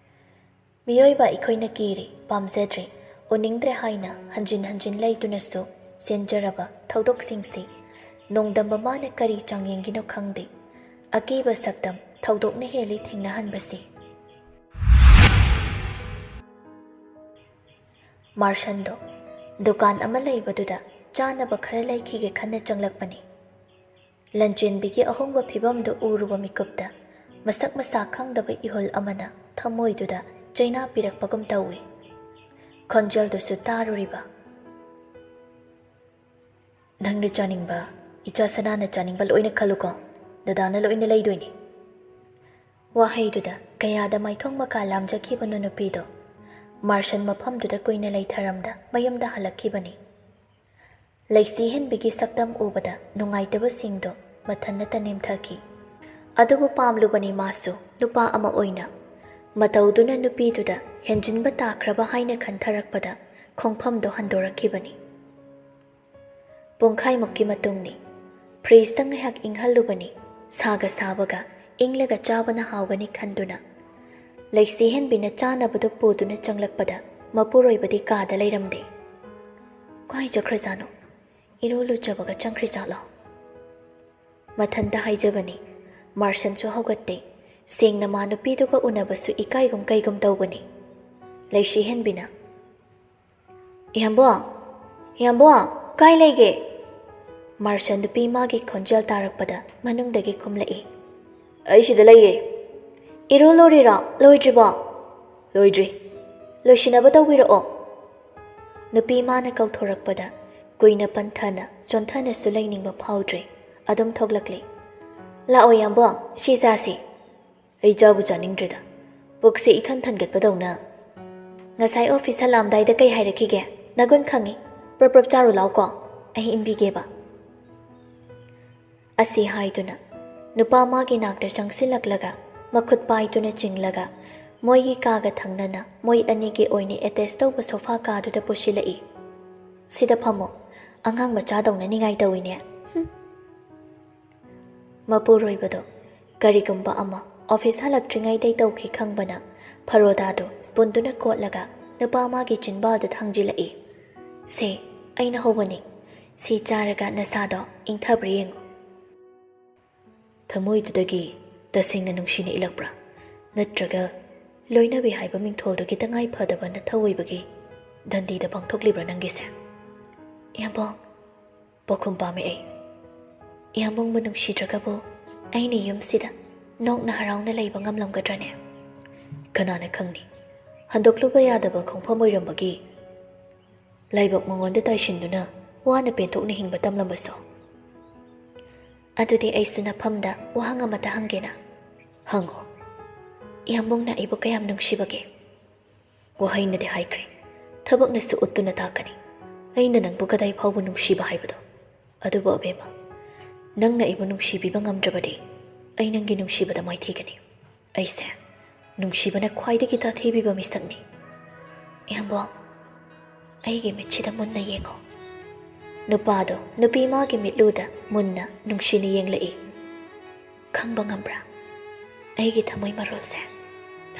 ꯃꯤꯑꯣꯏꯕ ꯑꯩꯈꯣꯏꯅ ꯀꯤꯔꯤ, ꯄꯥꯝꯖꯗ꯭ꯔꯦ, ꯎꯅꯤꯡꯗ꯭ꯔꯦ ꯍꯥꯏꯅ ꯍꯟꯖꯤꯟ ꯍꯟꯖꯤꯟ ꯂꯩꯗꯨꯅꯁꯨ ꯆꯦꯟꯖꯔꯕ ꯊꯧꯗꯣꯛꯁꯤꯡꯁꯤ ꯅꯣꯡꯗꯝꯕ ꯃꯥꯅ ꯀꯔꯤ ꯆꯥꯡꯌꯦꯡꯒꯤꯅꯣ ꯈꯪꯗꯦ, ꯑꯀꯤꯕ ꯁꯛꯇꯝ ꯊꯧꯗꯣꯛꯅ ꯍꯦꯜꯂꯤ ꯊꯦꯡꯅꯍꯟꯕꯁꯤ꯫ ꯃꯥꯔꯁꯟꯗꯣ ꯗꯨꯀꯥꯟ ꯑꯃ ꯂꯩꯕꯗꯨꯗ ꯆꯥꯅꯕ ꯈꯔ ꯂꯩꯈꯤꯒꯦ ꯈꯟꯅ ꯆꯪꯂꯛꯄꯅꯤ꯫ ꯂꯟꯆꯦꯟꯕꯤꯒꯤ ꯑꯍꯣꯡꯕ ꯐꯤꯚꯝꯗꯨ ꯎꯔꯨꯕ ꯃꯤꯀꯨꯞꯇ ꯃꯁꯛ ꯃꯁꯥ ꯈꯪꯗꯕ ꯏꯍꯨꯜ ꯑꯃꯅ ꯊꯃꯣꯏꯗꯨꯗ ꯆꯩꯅꯥ ꯄꯤꯔꯛꯄꯒꯨꯝ ꯇꯧꯏ꯫ ꯈꯣꯟꯖꯦꯜꯗꯨꯁꯨ ꯇꯥꯔꯨꯔꯤꯕ, "ꯅꯪꯅ ꯆꯥꯅꯤꯡꯕ, ꯏꯆꯥ ꯁꯅꯥꯅ ꯆꯥꯅꯤꯡꯕ ꯂꯣꯏꯅ ꯈꯜꯂꯨꯀꯣ, ꯗꯗꯥꯅ ꯂꯣꯏꯅ ꯂꯩꯗꯣꯏꯅꯤ." ꯋꯥꯍꯩꯗꯨꯗ ꯀꯌꯥꯗ ꯃꯥꯏꯊꯣꯡ ꯃꯀꯥ ꯂꯥꯝꯖꯈꯤꯕꯅꯣ ꯅꯨꯄꯤꯗꯣ꯫ ꯃꯥꯔꯁꯟ ꯃꯐꯝꯗꯨꯗ ꯀꯨꯏꯅ ꯂꯩꯊꯔꯝꯗ ꯃꯌꯨꯝꯗ ꯍꯜꯂꯛꯈꯤꯕꯅꯤ꯫ ꯂꯩꯁꯤꯍꯟꯕꯤꯒꯤ ꯁꯛꯇꯝ ꯎꯕꯗ ꯅꯨꯡꯉꯥꯏꯇꯕꯁꯤꯡꯗꯣ ꯃꯊꯟꯇ ꯅꯦꯝꯊꯈꯤ꯫ ꯑꯗꯨꯕꯨ ꯄꯥꯝꯂꯨꯕꯅꯤ ꯃꯥꯁꯨ ꯅꯨꯄꯥ ꯑꯃ ꯑꯣꯏꯅ꯫ ꯃꯇꯧꯗꯨꯅ ꯅꯨꯄꯤꯗꯨꯗ ꯍꯦꯟꯖꯤꯟꯕ ꯇꯥꯈ꯭ꯔꯕ ꯍꯥꯏꯅ ꯈꯟꯊꯔꯛꯄꯗ ꯈꯣꯡꯐꯝꯗꯣ ꯍꯟꯗꯣꯔꯛꯈꯤꯕꯅꯤ꯫ ꯄꯨꯡꯈꯥꯏꯃꯨꯛꯀꯤ ꯃꯇꯨꯡꯅꯤ꯫ ꯐ꯭ꯔꯤꯖꯇ ꯉꯥꯏꯍꯥꯛ ꯏꯪꯍꯜꯂꯨꯕꯅꯤ꯫ ꯁꯥꯒ ꯁꯥꯕꯒ ꯏꯪꯂꯒ ꯆꯥꯕꯅ ꯍꯥꯎꯒꯅꯤ ꯈꯟꯗꯨꯅ ꯂꯩꯁꯤꯍꯟꯕꯤꯅ ꯆꯥꯅꯕꯗꯨ ꯄꯨꯗꯨꯅ ꯆꯪꯂꯛꯄꯗ ꯃꯄꯨꯔꯣꯏꯕꯗꯤ ꯀꯥꯗ ꯂꯩꯔꯝꯗꯦ꯫ ꯀꯥꯏ ꯆꯠꯈ꯭ꯔꯖꯥꯠꯅꯣ? ꯏꯔꯨ ꯂꯨꯖꯕꯒ ꯆꯪꯈ꯭ꯔꯖꯥꯠꯂꯣ? ꯃꯊꯟꯇ ꯍꯥꯏꯖꯕꯅꯤ꯫ ꯃꯥꯔꯁꯟꯁꯨ ꯍꯧꯒꯠꯇꯦ꯫ ꯁꯦꯡꯅ ꯃꯥ ꯅꯨꯄꯤꯗꯨꯒ ꯎꯅꯕꯁꯨ ꯏꯀꯥꯏꯒꯨꯝ ꯀꯩꯒꯨꯝ ꯇꯧꯕꯅꯤ꯫ ꯂꯩꯁꯤꯍꯟꯕꯤꯅ, "ꯏꯌꯥꯝꯕ, ꯏꯌꯥꯝꯕ, ꯀꯥꯏ ꯂꯩꯒꯦ?" ꯃꯥꯔꯁꯟ ꯅꯨꯄꯤ ꯃꯥꯒꯤ ꯈꯣꯟꯖꯦꯜ ꯇꯥꯔꯛꯄꯗ ꯃꯅꯨꯡꯗꯒꯤ ꯈꯨꯝꯂꯛꯏ꯫ "ꯑꯩ ꯁꯤꯗ ꯂꯩꯌꯦ." "ꯏꯔꯨ ꯂꯨꯔꯤꯔꯣ? ꯂꯣꯏꯗ꯭ꯔꯤꯕꯣ?" "ꯂꯣꯏꯗ꯭ꯔꯤ." "ꯂꯣꯏꯁꯤꯟꯅꯕ ꯇꯧꯕꯤꯔꯛꯑꯣ." ꯅꯨꯄꯤ ꯃꯥꯅ ꯀꯧꯊꯣꯔꯛꯄꯗ ꯀꯨꯏꯅ ꯄꯟꯊꯅ ꯆꯣꯟꯊꯅꯁꯨ ꯂꯩꯅꯤꯡꯕ ꯐꯥꯎꯗ꯭ꯔꯦ꯫ ꯑꯗꯨꯝ ꯊꯣꯛꯂꯛꯂꯤ꯫ "ꯂꯥꯛꯑꯣ ꯏꯌꯥꯝꯕ, ꯁꯤ ꯆꯥꯁꯤ." "ꯑꯩ ꯆꯥꯕꯨ ꯆꯥꯅꯤꯡꯗ꯭ꯔꯦꯗ, ꯄꯨꯛꯁꯦ ꯏꯊꯟ ꯊꯟꯒꯠꯄꯗꯧꯅ." "ꯉꯁꯥꯏ ꯑꯣꯐꯤꯁ ꯍꯜꯂꯛꯑꯝꯗꯥꯏꯗ ꯀꯩ ꯍꯥꯏꯔꯛꯈꯤꯒꯦ? ꯅꯒꯨꯟ ꯈꯪꯉꯤ. ꯄ꯭ꯔꯞ ꯄ꯭ꯔꯞ ꯆꯥꯔꯨ ꯂꯥꯎꯀꯣ, ꯑꯩ ꯏꯟꯕꯤꯒꯦꯕ." ꯑꯁꯤ ꯍꯥꯏꯗꯨꯅ ꯅꯨꯄꯥ ꯃꯥꯒꯤ ꯅꯥꯛꯇ ꯆꯪꯁꯤꯜꯂꯛꯂꯒ ꯃꯈꯨꯠ ꯄꯥꯏꯗꯨꯅ ꯆꯤꯡꯂꯒ ꯃꯣꯏꯒꯤ ꯀꯥꯒ ꯊꯪꯅꯅ ꯃꯣꯏ ꯑꯅꯤꯒꯤ ꯑꯣꯏꯅ ꯑꯦꯇꯦꯆ ꯇꯧꯕ ꯁꯣꯐꯥ ꯀꯥꯗꯨꯗ ꯄꯨꯁꯤꯜꯂꯛꯏ꯫ "ꯁꯤꯗ ꯐꯝꯃꯣ, ꯑꯉꯥꯡ ꯃꯆꯥꯗꯧꯅ ꯅꯤꯡꯉꯥꯏ ꯇꯧꯏꯅꯦ." ꯃꯄꯨꯔꯣꯏꯕꯗꯣ ꯀꯔꯤꯒꯨꯝꯕ ꯑꯃ ꯑꯣꯐꯤꯁ ꯍꯜꯂꯛꯇ꯭ꯔꯤꯉꯩꯗꯩ ꯇꯧꯈꯤ ꯈꯪꯕꯅ ꯐꯔꯣꯗꯥꯗꯣ ꯁ꯭ꯄꯨꯟꯗꯨꯅ ꯀꯣꯠꯂꯒ ꯅꯨꯄꯥ ꯃꯥꯒꯤ ꯆꯤꯟꯕꯥꯜꯗ ꯊꯥꯡꯖꯤꯜꯂꯛꯏ꯫ "ꯁꯦ, ꯑꯩꯅ ꯍꯧꯕꯅꯤ. ꯁꯤ ꯆꯥꯔꯒ ꯅꯁꯥꯗꯣ ꯏꯪꯊꯕ꯭ꯔꯥ ꯌꯦꯡꯉꯨ." ꯊꯃꯣꯏꯗꯨꯗꯒꯤ ꯇꯁꯦꯡꯅ ꯅꯨꯡꯁꯤꯅ ꯏꯜꯂꯛꯄ꯭ꯔꯥ, ꯅꯠꯇ꯭ꯔꯒ ꯂꯣꯏꯅꯕꯤ ꯍꯥꯏꯕ ꯃꯤꯡꯊꯣꯜꯗꯨꯒꯤ ꯇꯉꯥꯏ ꯐꯗꯕ ꯅꯊꯧ ꯑꯣꯏꯕꯒꯤ ꯗꯟꯗꯤꯗ ꯄꯥꯡꯊꯣꯛꯂꯤꯕ꯭ꯔꯥ ꯅꯪꯒꯤꯁꯦ? "ꯏꯌꯥꯝꯕ," ꯄꯥꯎꯈꯨꯝ ꯄꯥꯝꯃꯤ ꯑꯩ꯫ "ꯏꯌꯥꯝꯕꯪꯕꯨ ꯅꯨꯡꯁꯤꯗ꯭ꯔꯒꯕꯨ ꯑꯩꯅ ꯌꯨꯝꯁꯤꯗ ꯅꯣꯛꯅ ꯍꯔꯥꯎꯅ ꯂꯩꯕ ꯉꯝꯂꯝꯒꯗ꯭ꯔꯅꯦ?" "ꯀꯅꯥꯅ ꯈꯪꯅꯤ, ꯍꯟꯗꯣꯛꯂꯨꯕ ꯌꯥꯗꯕ ꯈꯣꯡꯐꯝ ꯑꯣꯏꯔꯝꯕꯒꯤ ꯂꯥꯏꯕꯛ ꯃꯉꯣꯟꯗ ꯇꯥꯏꯁꯤꯟꯗꯨꯅ ꯋꯥꯅ ꯄꯦꯟꯊꯣꯛꯅ ꯍꯤꯡꯕ ꯇꯝꯂꯝꯕꯁꯨ." "ꯑꯗꯨꯗꯤ ꯑꯩꯁꯨ ꯅꯐꯝꯗ ꯋꯥꯍꯪ ꯑꯃꯇ ꯍꯪꯒꯦꯅ?" "ꯍꯪꯉꯣ." "ꯏꯌꯥꯝꯕꯨꯡꯅ ꯑꯩꯕꯨ ꯀꯌꯥꯝ ꯅꯨꯡꯁꯤꯕꯒꯦ?" "ꯋꯥꯍꯩꯅꯗꯤ ꯍꯥꯏꯈ꯭ꯔꯦ, ꯊꯕꯛꯅꯁꯨ ꯎꯠꯇꯨꯅ ꯇꯥꯛꯀꯅꯤ ꯑꯩꯅ ꯅꯪꯕꯨ ꯀꯗꯥꯏ ꯐꯥꯎꯕ ꯅꯨꯡꯁꯤꯕ ꯍꯥꯏꯕꯗꯣ꯫ ꯑꯗꯨꯕꯨ ꯑꯕꯦꯝꯃ, ꯅꯪꯅ ꯑꯩꯕꯨ ꯅꯨꯡꯁꯤꯕꯤꯕ ꯉꯝꯗ꯭ꯔꯕꯗꯤ ꯑꯩ ꯅꯪꯒꯤ ꯅꯨꯡꯁꯤꯕꯗ ꯃꯥꯏꯊꯤꯒꯅꯤ꯫ ꯑꯩꯁꯦ ꯅꯨꯡꯁꯤꯕꯅ ꯈ꯭ꯋꯥꯏꯗꯒꯤ ꯇꯥꯊꯤꯕꯤꯕ ꯃꯤꯁꯛꯅꯤ." "ꯏꯌꯥꯝꯕ, ꯑꯩꯒꯤ ꯃꯤꯠꯁꯤꯗ ꯃꯨꯟꯅ ꯌꯦꯡꯉꯣ." ꯅꯨꯄꯥꯗꯣ ꯅꯨꯄꯤ ꯃꯥꯒꯤ ꯃꯤꯠꯂꯨꯗ ꯃꯨꯟꯅ ꯅꯨꯡꯁꯤꯅ ꯌꯦꯡꯂꯛꯏ꯫ "ꯈꯪꯕ ꯉꯝꯕ꯭ꯔꯥ, ꯑꯩꯒꯤ ꯊꯃꯣꯏ ꯃꯔꯣꯜꯁꯦ?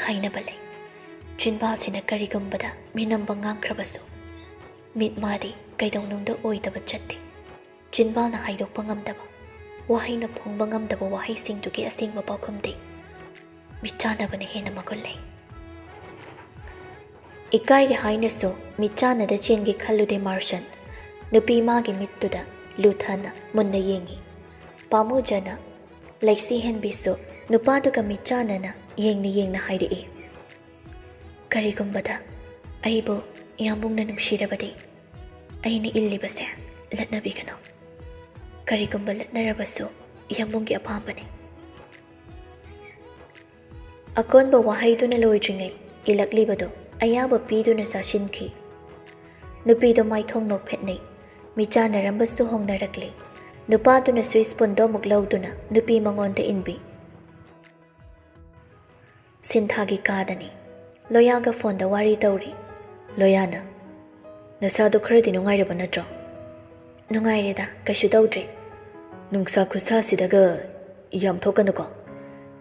ꯍꯥꯏꯅꯕ ꯂꯩ, ꯆꯤꯟꯕꯥꯜꯁꯤꯅ ꯀꯔꯤꯒꯨꯝꯕꯗ ꯃꯤꯅꯝꯕ ꯉꯥꯡꯈ꯭ꯔꯕꯁꯨ ꯃꯤꯠ ꯃꯥꯗꯤ ꯀꯩꯗꯧꯅꯨꯡꯗ ꯑꯣꯏꯗꯕ ꯆꯠꯇꯦ꯫ ꯆꯤꯟꯕꯥꯜꯅ ꯍꯥꯏꯗꯣꯛꯄ ꯉꯝꯗꯕ, ꯋꯥꯍꯩꯅ ꯐꯣꯡꯕ ꯉꯝꯗꯕ ꯋꯥꯍꯩꯁꯤꯡꯗꯨꯒꯤ ꯑꯁꯦꯡꯕ ꯄꯥꯎꯈꯨꯝꯗꯤ ꯃꯤꯠꯆꯥꯟꯅꯕꯅ ꯍꯦꯟꯅ ꯃꯒꯨꯟ ꯂꯩ." ꯏꯀꯥꯏꯔꯦ ꯍꯥꯏꯅꯁꯨ ꯃꯤꯠꯆꯥꯟꯅꯗ ꯆꯦꯟꯒꯦ ꯈꯜꯂꯨꯗꯦ ꯃꯥꯔꯁꯟ꯫ ꯅꯨꯄꯤ ꯃꯥꯒꯤ ꯃꯤꯠꯇꯨꯗ ꯂꯨꯊꯅ ꯃꯨꯟꯅ ꯌꯦꯡꯉꯤ꯫ ꯄꯥꯝꯃꯨꯖꯅ ꯂꯩꯁꯤꯍꯟꯕꯤꯁꯨ ꯅꯨꯄꯥꯗꯨꯒ ꯃꯤꯠꯆꯥꯟꯅꯅ ꯌꯦꯡꯅ ꯌꯦꯡꯅ ꯍꯥꯏꯔꯛꯏ꯫ "ꯀꯔꯤꯒꯨꯝꯕꯗ ꯑꯩꯕꯨ ꯏꯌꯥꯝꯕꯨꯡꯅ ꯅꯨꯡꯁꯤꯔꯕꯗꯤ ꯑꯩꯅ ꯏꯜꯂꯤꯕꯁꯦ ꯂꯠꯅꯕꯤꯒꯅꯨ. ꯀꯔꯤꯒꯨꯝꯕ ꯂꯠꯅꯔꯕꯁꯨ ꯏꯌꯥꯝꯕꯨꯡꯒꯤ ꯑꯄꯥꯝꯕꯅꯤ." ꯑꯀꯣꯟꯕ ꯋꯥꯍꯩꯗꯨꯅ ꯂꯣꯏꯗ꯭ꯔꯤꯉꯩ ꯏꯜꯂꯛꯂꯤꯕꯗꯣ ꯑꯌꯥꯕ ꯄꯤꯗꯨꯅ ꯆꯥꯁꯤꯟꯈꯤ꯫ ꯅꯨꯄꯤꯗꯣ ꯃꯥꯏꯊꯣꯡ ꯅꯣꯛꯐꯦꯠꯅꯩ꯫ ꯃꯤꯆꯥꯟꯅꯔꯝꯕꯁꯨ ꯍꯣꯡꯅꯔꯛꯂꯤ ꯅꯨꯄꯥꯗꯨꯅ ꯁ꯭ꯋꯤꯁ ꯄꯨꯟꯗꯣ ꯑꯃꯨꯛ ꯂꯧꯗꯨꯅ ꯅꯨꯄꯤ ꯃꯉꯣꯟꯗ ꯏꯟꯕꯤ ꯁꯤꯟꯊꯥꯒꯤ ꯀꯥꯗꯅꯤ ꯂꯣꯌꯥꯒ ꯐꯣꯟꯗ ꯋꯥꯔꯤ ꯇꯧꯔꯤ ꯂꯣꯌꯥꯅ ꯅꯁꯥꯗꯣ ꯈꯔꯗꯤ ꯅꯨꯡꯉꯥꯏꯔꯕ ꯅꯠꯇ꯭ꯔꯣ ꯅꯨꯡꯉꯥꯏꯔꯦꯗ ꯀꯩꯁꯨ ꯇꯧꯗ꯭ꯔꯦ ꯅꯨꯡꯁꯥ ꯈꯨꯠꯁꯥꯁꯤꯗꯒ ꯌꯥꯝ ꯊꯣꯛꯀꯅꯨꯀꯣ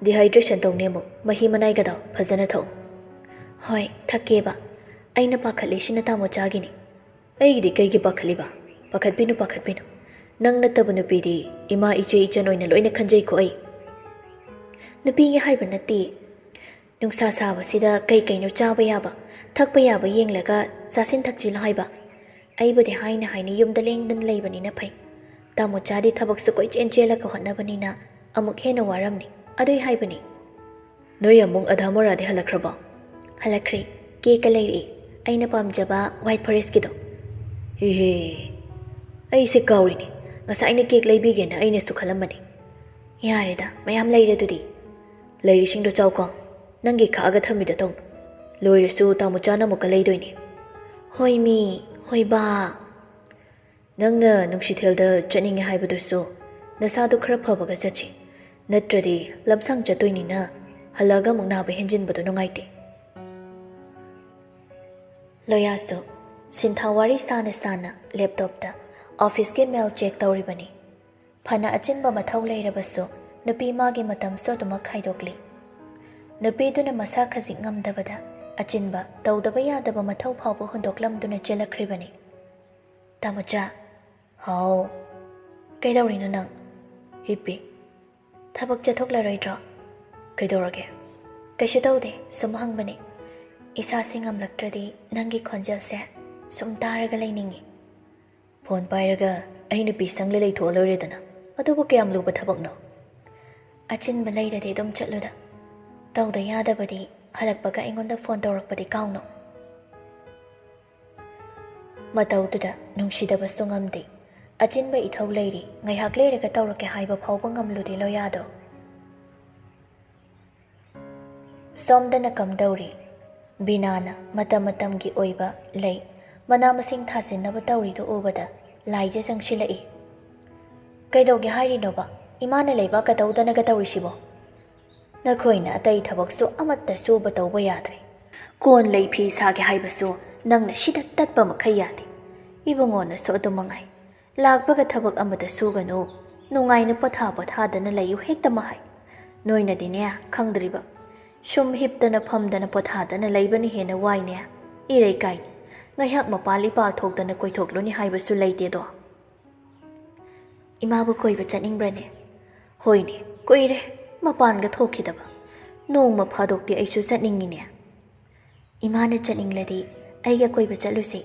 ꯗꯤꯍꯥꯏꯗ꯭ꯔꯦꯁꯟ ꯇꯧꯅꯦ ꯑꯃꯨꯛ ꯃꯍꯤ ꯃꯅꯥꯏꯒꯗꯣ ꯐꯖꯅ ꯊꯛꯎ ꯍꯣꯏ ꯊꯛꯀꯦꯕ ꯑꯩꯅ ꯄꯥꯈꯠꯂꯤꯁꯤꯅ ꯇꯥꯃꯣꯆꯥꯒꯤꯅꯤ ꯑꯩꯒꯤꯗꯤ ꯀꯩꯒꯤ ꯄꯥꯈꯠꯂꯤꯕ ꯄꯥꯈꯠꯄꯤꯅꯨ ꯅꯪ ꯅꯠꯇꯕ ꯅꯨꯄꯤꯗꯤ ꯏꯃꯥ ꯏꯆꯦ ꯏꯆꯟ ꯑꯣꯏꯅ ꯂꯣꯏꯅ ꯈꯟꯖꯩꯀꯣ ꯑꯩ ꯅꯨꯄꯤꯒꯤ ꯍꯥꯏꯕ ꯅꯠꯇꯦ ꯅꯨꯡꯁꯥ ꯁꯥꯕꯁꯤꯗ ꯀꯩꯅꯣ ꯆꯥꯕ ꯌꯥꯕ ꯊꯛꯄ ꯌꯥꯕ ꯌꯦꯡꯂꯒ ꯆꯥꯁꯤꯟ ꯊꯛꯆꯤꯜꯂꯣ ꯍꯥꯏꯕ ꯑꯩꯕꯨꯗꯤ ꯍꯥꯏꯅ ꯌꯨꯝꯗ ꯂꯦꯡꯗꯅ ꯂꯩꯕꯅꯤꯅ ꯐꯩ ꯇꯥꯃꯣꯆꯥꯗꯤ ꯊꯕꯛꯁꯨ ꯀꯣꯏꯆꯦꯟ ꯆꯦꯜꯂꯒ ꯍꯣꯠꯅꯕꯅꯤꯅ ꯑꯃꯨꯛ ꯍꯦꯟꯅ ꯋꯥꯔꯝꯅꯤ ꯑꯗꯨꯏ ꯍꯥꯏꯕꯅꯤ ꯅꯣꯏ ꯑꯃꯨꯛ ꯑꯙꯥ ꯃꯣꯔꯥꯗꯤ ꯍꯜꯂꯛꯈ꯭ꯔꯕꯣ ꯍꯜꯂꯛꯈ꯭ꯔꯦ ꯀꯦꯛꯀ ꯂꯩꯔꯛꯏ ꯑꯩꯅ ꯄꯥꯝꯖꯕ ꯋꯥꯏꯠ ꯐꯣꯔꯦꯁꯀꯤꯗꯣ ꯏꯍꯦ ꯑꯩꯁꯦ ꯀꯥꯎꯔꯤꯅꯤ ꯉꯁꯥꯏꯅ ꯀꯦꯛ ꯂꯩꯕꯤꯒꯦꯅ ꯑꯩꯅꯁꯨ ꯈꯜꯂꯝꯕꯅꯤ ꯌꯥꯔꯦꯗ ꯃꯌꯥꯝ ꯂꯩꯔꯦ ꯑꯗꯨꯗꯤ ꯂꯩꯔꯤꯁꯤꯡꯗꯣ ꯆꯥꯎꯀꯣ ꯅꯪꯒꯤ ꯈꯥꯛꯑꯒ ꯊꯝꯃꯤꯗꯣ ꯇꯧꯅꯨ ꯂꯣꯏꯔꯁꯨ ꯇꯥꯃꯣꯆꯥꯅ ꯑꯃꯨꯛꯀ ꯂꯩꯗꯣꯏꯅꯤ ꯍꯣꯏ ꯃꯤ ꯍꯣꯏ ꯕꯥ ꯅꯪꯅ ꯅꯨꯡꯁꯤꯊꯦꯜꯗ ꯆꯠꯅꯤꯡꯉꯦ ꯍꯥꯏꯕꯗꯨꯁꯨ ꯅꯁꯥꯗꯣ ꯈꯔ ꯐꯕꯒ ꯆꯠꯁꯤ ꯅꯠꯇ꯭ꯔꯗꯤ ꯂꯝꯁꯥꯡ ꯆꯠꯇꯣꯏꯅꯤꯅ ꯍꯜꯂꯛꯑꯒ ꯑꯃꯨꯛ ꯅꯥꯕ ꯍꯦꯟꯖꯤꯟꯕꯗꯣ ꯅꯨꯡꯉꯥꯏꯇꯦ ꯂꯣꯌꯥꯁꯨ ꯁꯤꯟꯊꯥ ꯋꯥꯔꯤ ꯁꯥꯅ ꯂꯦꯞꯇꯣꯞꯇ ꯑꯣꯐꯤꯁꯀꯤ ꯃꯦꯜ ꯆꯦꯛ ꯇꯧꯔꯤꯕꯅꯤ ꯐꯅ ꯑꯆꯤꯟꯕ ꯃꯊꯧ ꯂꯩꯔꯕꯁꯨ ꯅꯨꯄꯤ ꯃꯥꯒꯤ ꯃꯇꯝꯁꯨ ꯑꯗꯨꯃꯛ ꯈꯥꯏꯗꯣꯛꯂꯤ ꯅꯨꯄꯤꯗꯨꯅ ꯃꯁꯥ ꯈꯖꯤꯛ ꯉꯝꯗꯕꯗ ꯑꯆꯤꯟꯕ ꯇꯧꯗꯕ ꯌꯥꯗꯕ ꯃꯊꯧ ꯐꯥꯎꯕ ꯍꯨꯟꯗꯣꯛꯂꯝꯗꯨꯅ ꯆꯦꯜꯂꯛꯈ꯭ꯔꯤꯕꯅꯤ ꯇꯥꯃꯣꯆꯥ ꯍꯥꯎ ꯀꯩꯗꯧꯔꯤꯅꯣ ꯅꯪ ꯍꯤꯞꯄꯤ ꯊꯕꯛ ꯆꯠꯊꯣꯛꯂꯔꯣꯏꯗ꯭ꯔꯣ ꯀꯩꯗꯧꯔꯒꯦ ꯀꯩꯁꯨ ꯇꯧꯗꯦ ꯁꯨꯝ ꯍꯪꯕꯅꯤ ꯏꯁꯥꯁꯦ ꯉꯝꯂꯛꯇ꯭ꯔꯗꯤ ꯅꯪꯒꯤ ꯈꯣꯟꯖꯦꯜꯁꯦ ꯁꯨꯝ ꯇꯥꯔꯒ ꯂꯩꯅꯤꯡꯉꯤ ꯐꯣꯟ ꯄꯥꯏꯔꯒ ꯑꯩ ꯅꯨꯄꯤ ꯁꯪꯂꯦ ꯂꯩꯊꯣꯛꯑ ꯂꯣꯏꯔꯦꯗꯅ ꯑꯗꯨꯕꯨ ꯀꯌꯥꯝ ꯂꯨꯕ ꯊꯕꯛꯅꯣ ꯑꯆꯤꯟꯕ ꯂꯩꯔꯗꯤ ꯑꯗꯨꯝ ꯆꯠꯂꯨꯗ ꯇꯧꯗ ꯌꯥꯗꯕꯗꯤ ꯍꯜꯂꯛꯄꯒ ꯑꯩꯉꯣꯟꯗ ꯐꯣꯟ ꯇꯧꯔꯛꯄꯗꯤ ꯀꯥꯎꯅꯣ ꯃꯇꯧꯗꯨꯗ ꯅꯨꯡꯁꯤꯗꯕꯁꯨ ꯉꯝꯗꯦ ꯑꯆꯤꯟꯕ ꯏꯊꯧ ꯂꯩꯔꯤ ꯉꯥꯏꯍꯥꯛ ꯂꯩꯔꯒ ꯇꯧꯔꯛꯀꯦ ꯍꯥꯏꯕ ꯐꯥꯎꯕ ꯉꯝꯂꯨꯗꯦ ꯂꯣꯌꯥꯗꯣ ꯁꯣꯝꯗꯅ ꯀꯝꯗꯧꯔꯤ ꯕꯤꯅꯥꯅ ꯃꯇꯝꯒꯤ ꯑꯣꯏꯕ ꯂꯩ ꯃꯅꯥ ꯃꯁꯤꯡ ꯊꯥꯖꯤꯟꯅꯕ ꯇꯧꯔꯤꯗꯨ ꯎꯕꯗ ꯂꯥꯏꯖ ꯆꯪꯁꯤꯜꯂꯛꯏ ꯀꯩꯗꯧꯒꯦ ꯍꯥꯏꯔꯤꯅꯣꯕ ꯏꯃꯥꯅ ꯂꯩꯕꯥꯛ ꯀꯇꯧꯗꯅꯒ ꯇꯧꯔꯤꯁꯤꯕꯣ ꯅꯈꯣꯏꯅ ꯑꯇꯩ ꯊꯕꯛꯁꯨ ꯑꯃꯠꯇ ꯁꯨꯕ ꯇꯧꯕ ꯌꯥꯗ꯭ꯔꯦ ꯀꯣꯟ ꯂꯩ ꯐꯤ ꯁꯥꯒꯦ ꯍꯥꯏꯕꯁꯨ ꯅꯪꯅ ꯁꯤꯗ ꯇꯠꯄ ꯃꯈꯩ ꯌꯥꯗꯦ ꯏꯕꯨꯡꯉꯣꯅꯁꯨ ꯑꯗꯨꯃꯉꯥꯏ ꯂꯥꯛꯄꯒ ꯊꯕꯛ ꯑꯃꯗ ꯁꯨꯒꯅꯨ ꯅꯨꯡꯉꯥꯏꯅ ꯄꯣꯊꯥꯗꯅ ꯂꯩꯌꯨ ꯍꯦꯛꯇ ꯃꯍꯥꯏ ꯅꯣꯏꯅꯗꯤꯅꯦ ꯈꯪꯗ꯭ꯔꯤꯕ ꯁꯨꯝ ꯍꯤꯞꯇꯅ ꯐꯝꯗꯅ ꯄꯣꯊꯥꯗꯅ ꯂꯩꯕꯅ ꯍꯦꯟꯅ ꯋꯥꯏꯅꯦ ꯏꯔꯩ ꯀꯥꯏꯅꯤ ꯉꯥꯏꯍꯥꯛ ꯃꯄꯥꯜ ꯏꯄꯥꯜ ꯊꯣꯛꯇꯅ ꯀꯣꯏꯊꯣꯛꯂꯨꯅꯤ ꯍꯥꯏꯕꯁꯨ ꯂꯩꯇꯦꯗꯣ ꯏꯃꯥꯕꯨ ꯀꯣꯏꯕ ꯆꯠꯅꯤꯡꯕ꯭ꯔꯅꯦ ꯍꯣꯏꯅꯦ ꯀꯨꯏꯔꯦ ꯃꯄꯥꯟꯒ ꯊꯣꯛꯈꯤꯗꯕ ꯅꯣꯡꯃ ꯐꯥꯗꯣꯛꯇꯤ ꯑꯩꯁꯨ ꯆꯠꯅꯤꯡꯉꯤꯅꯦ ꯏꯃꯥꯅ ꯆꯠꯅꯤꯡꯂꯗꯤ ꯑꯩꯒ ꯀꯣꯏꯕ ꯆꯠꯂꯨꯁꯤ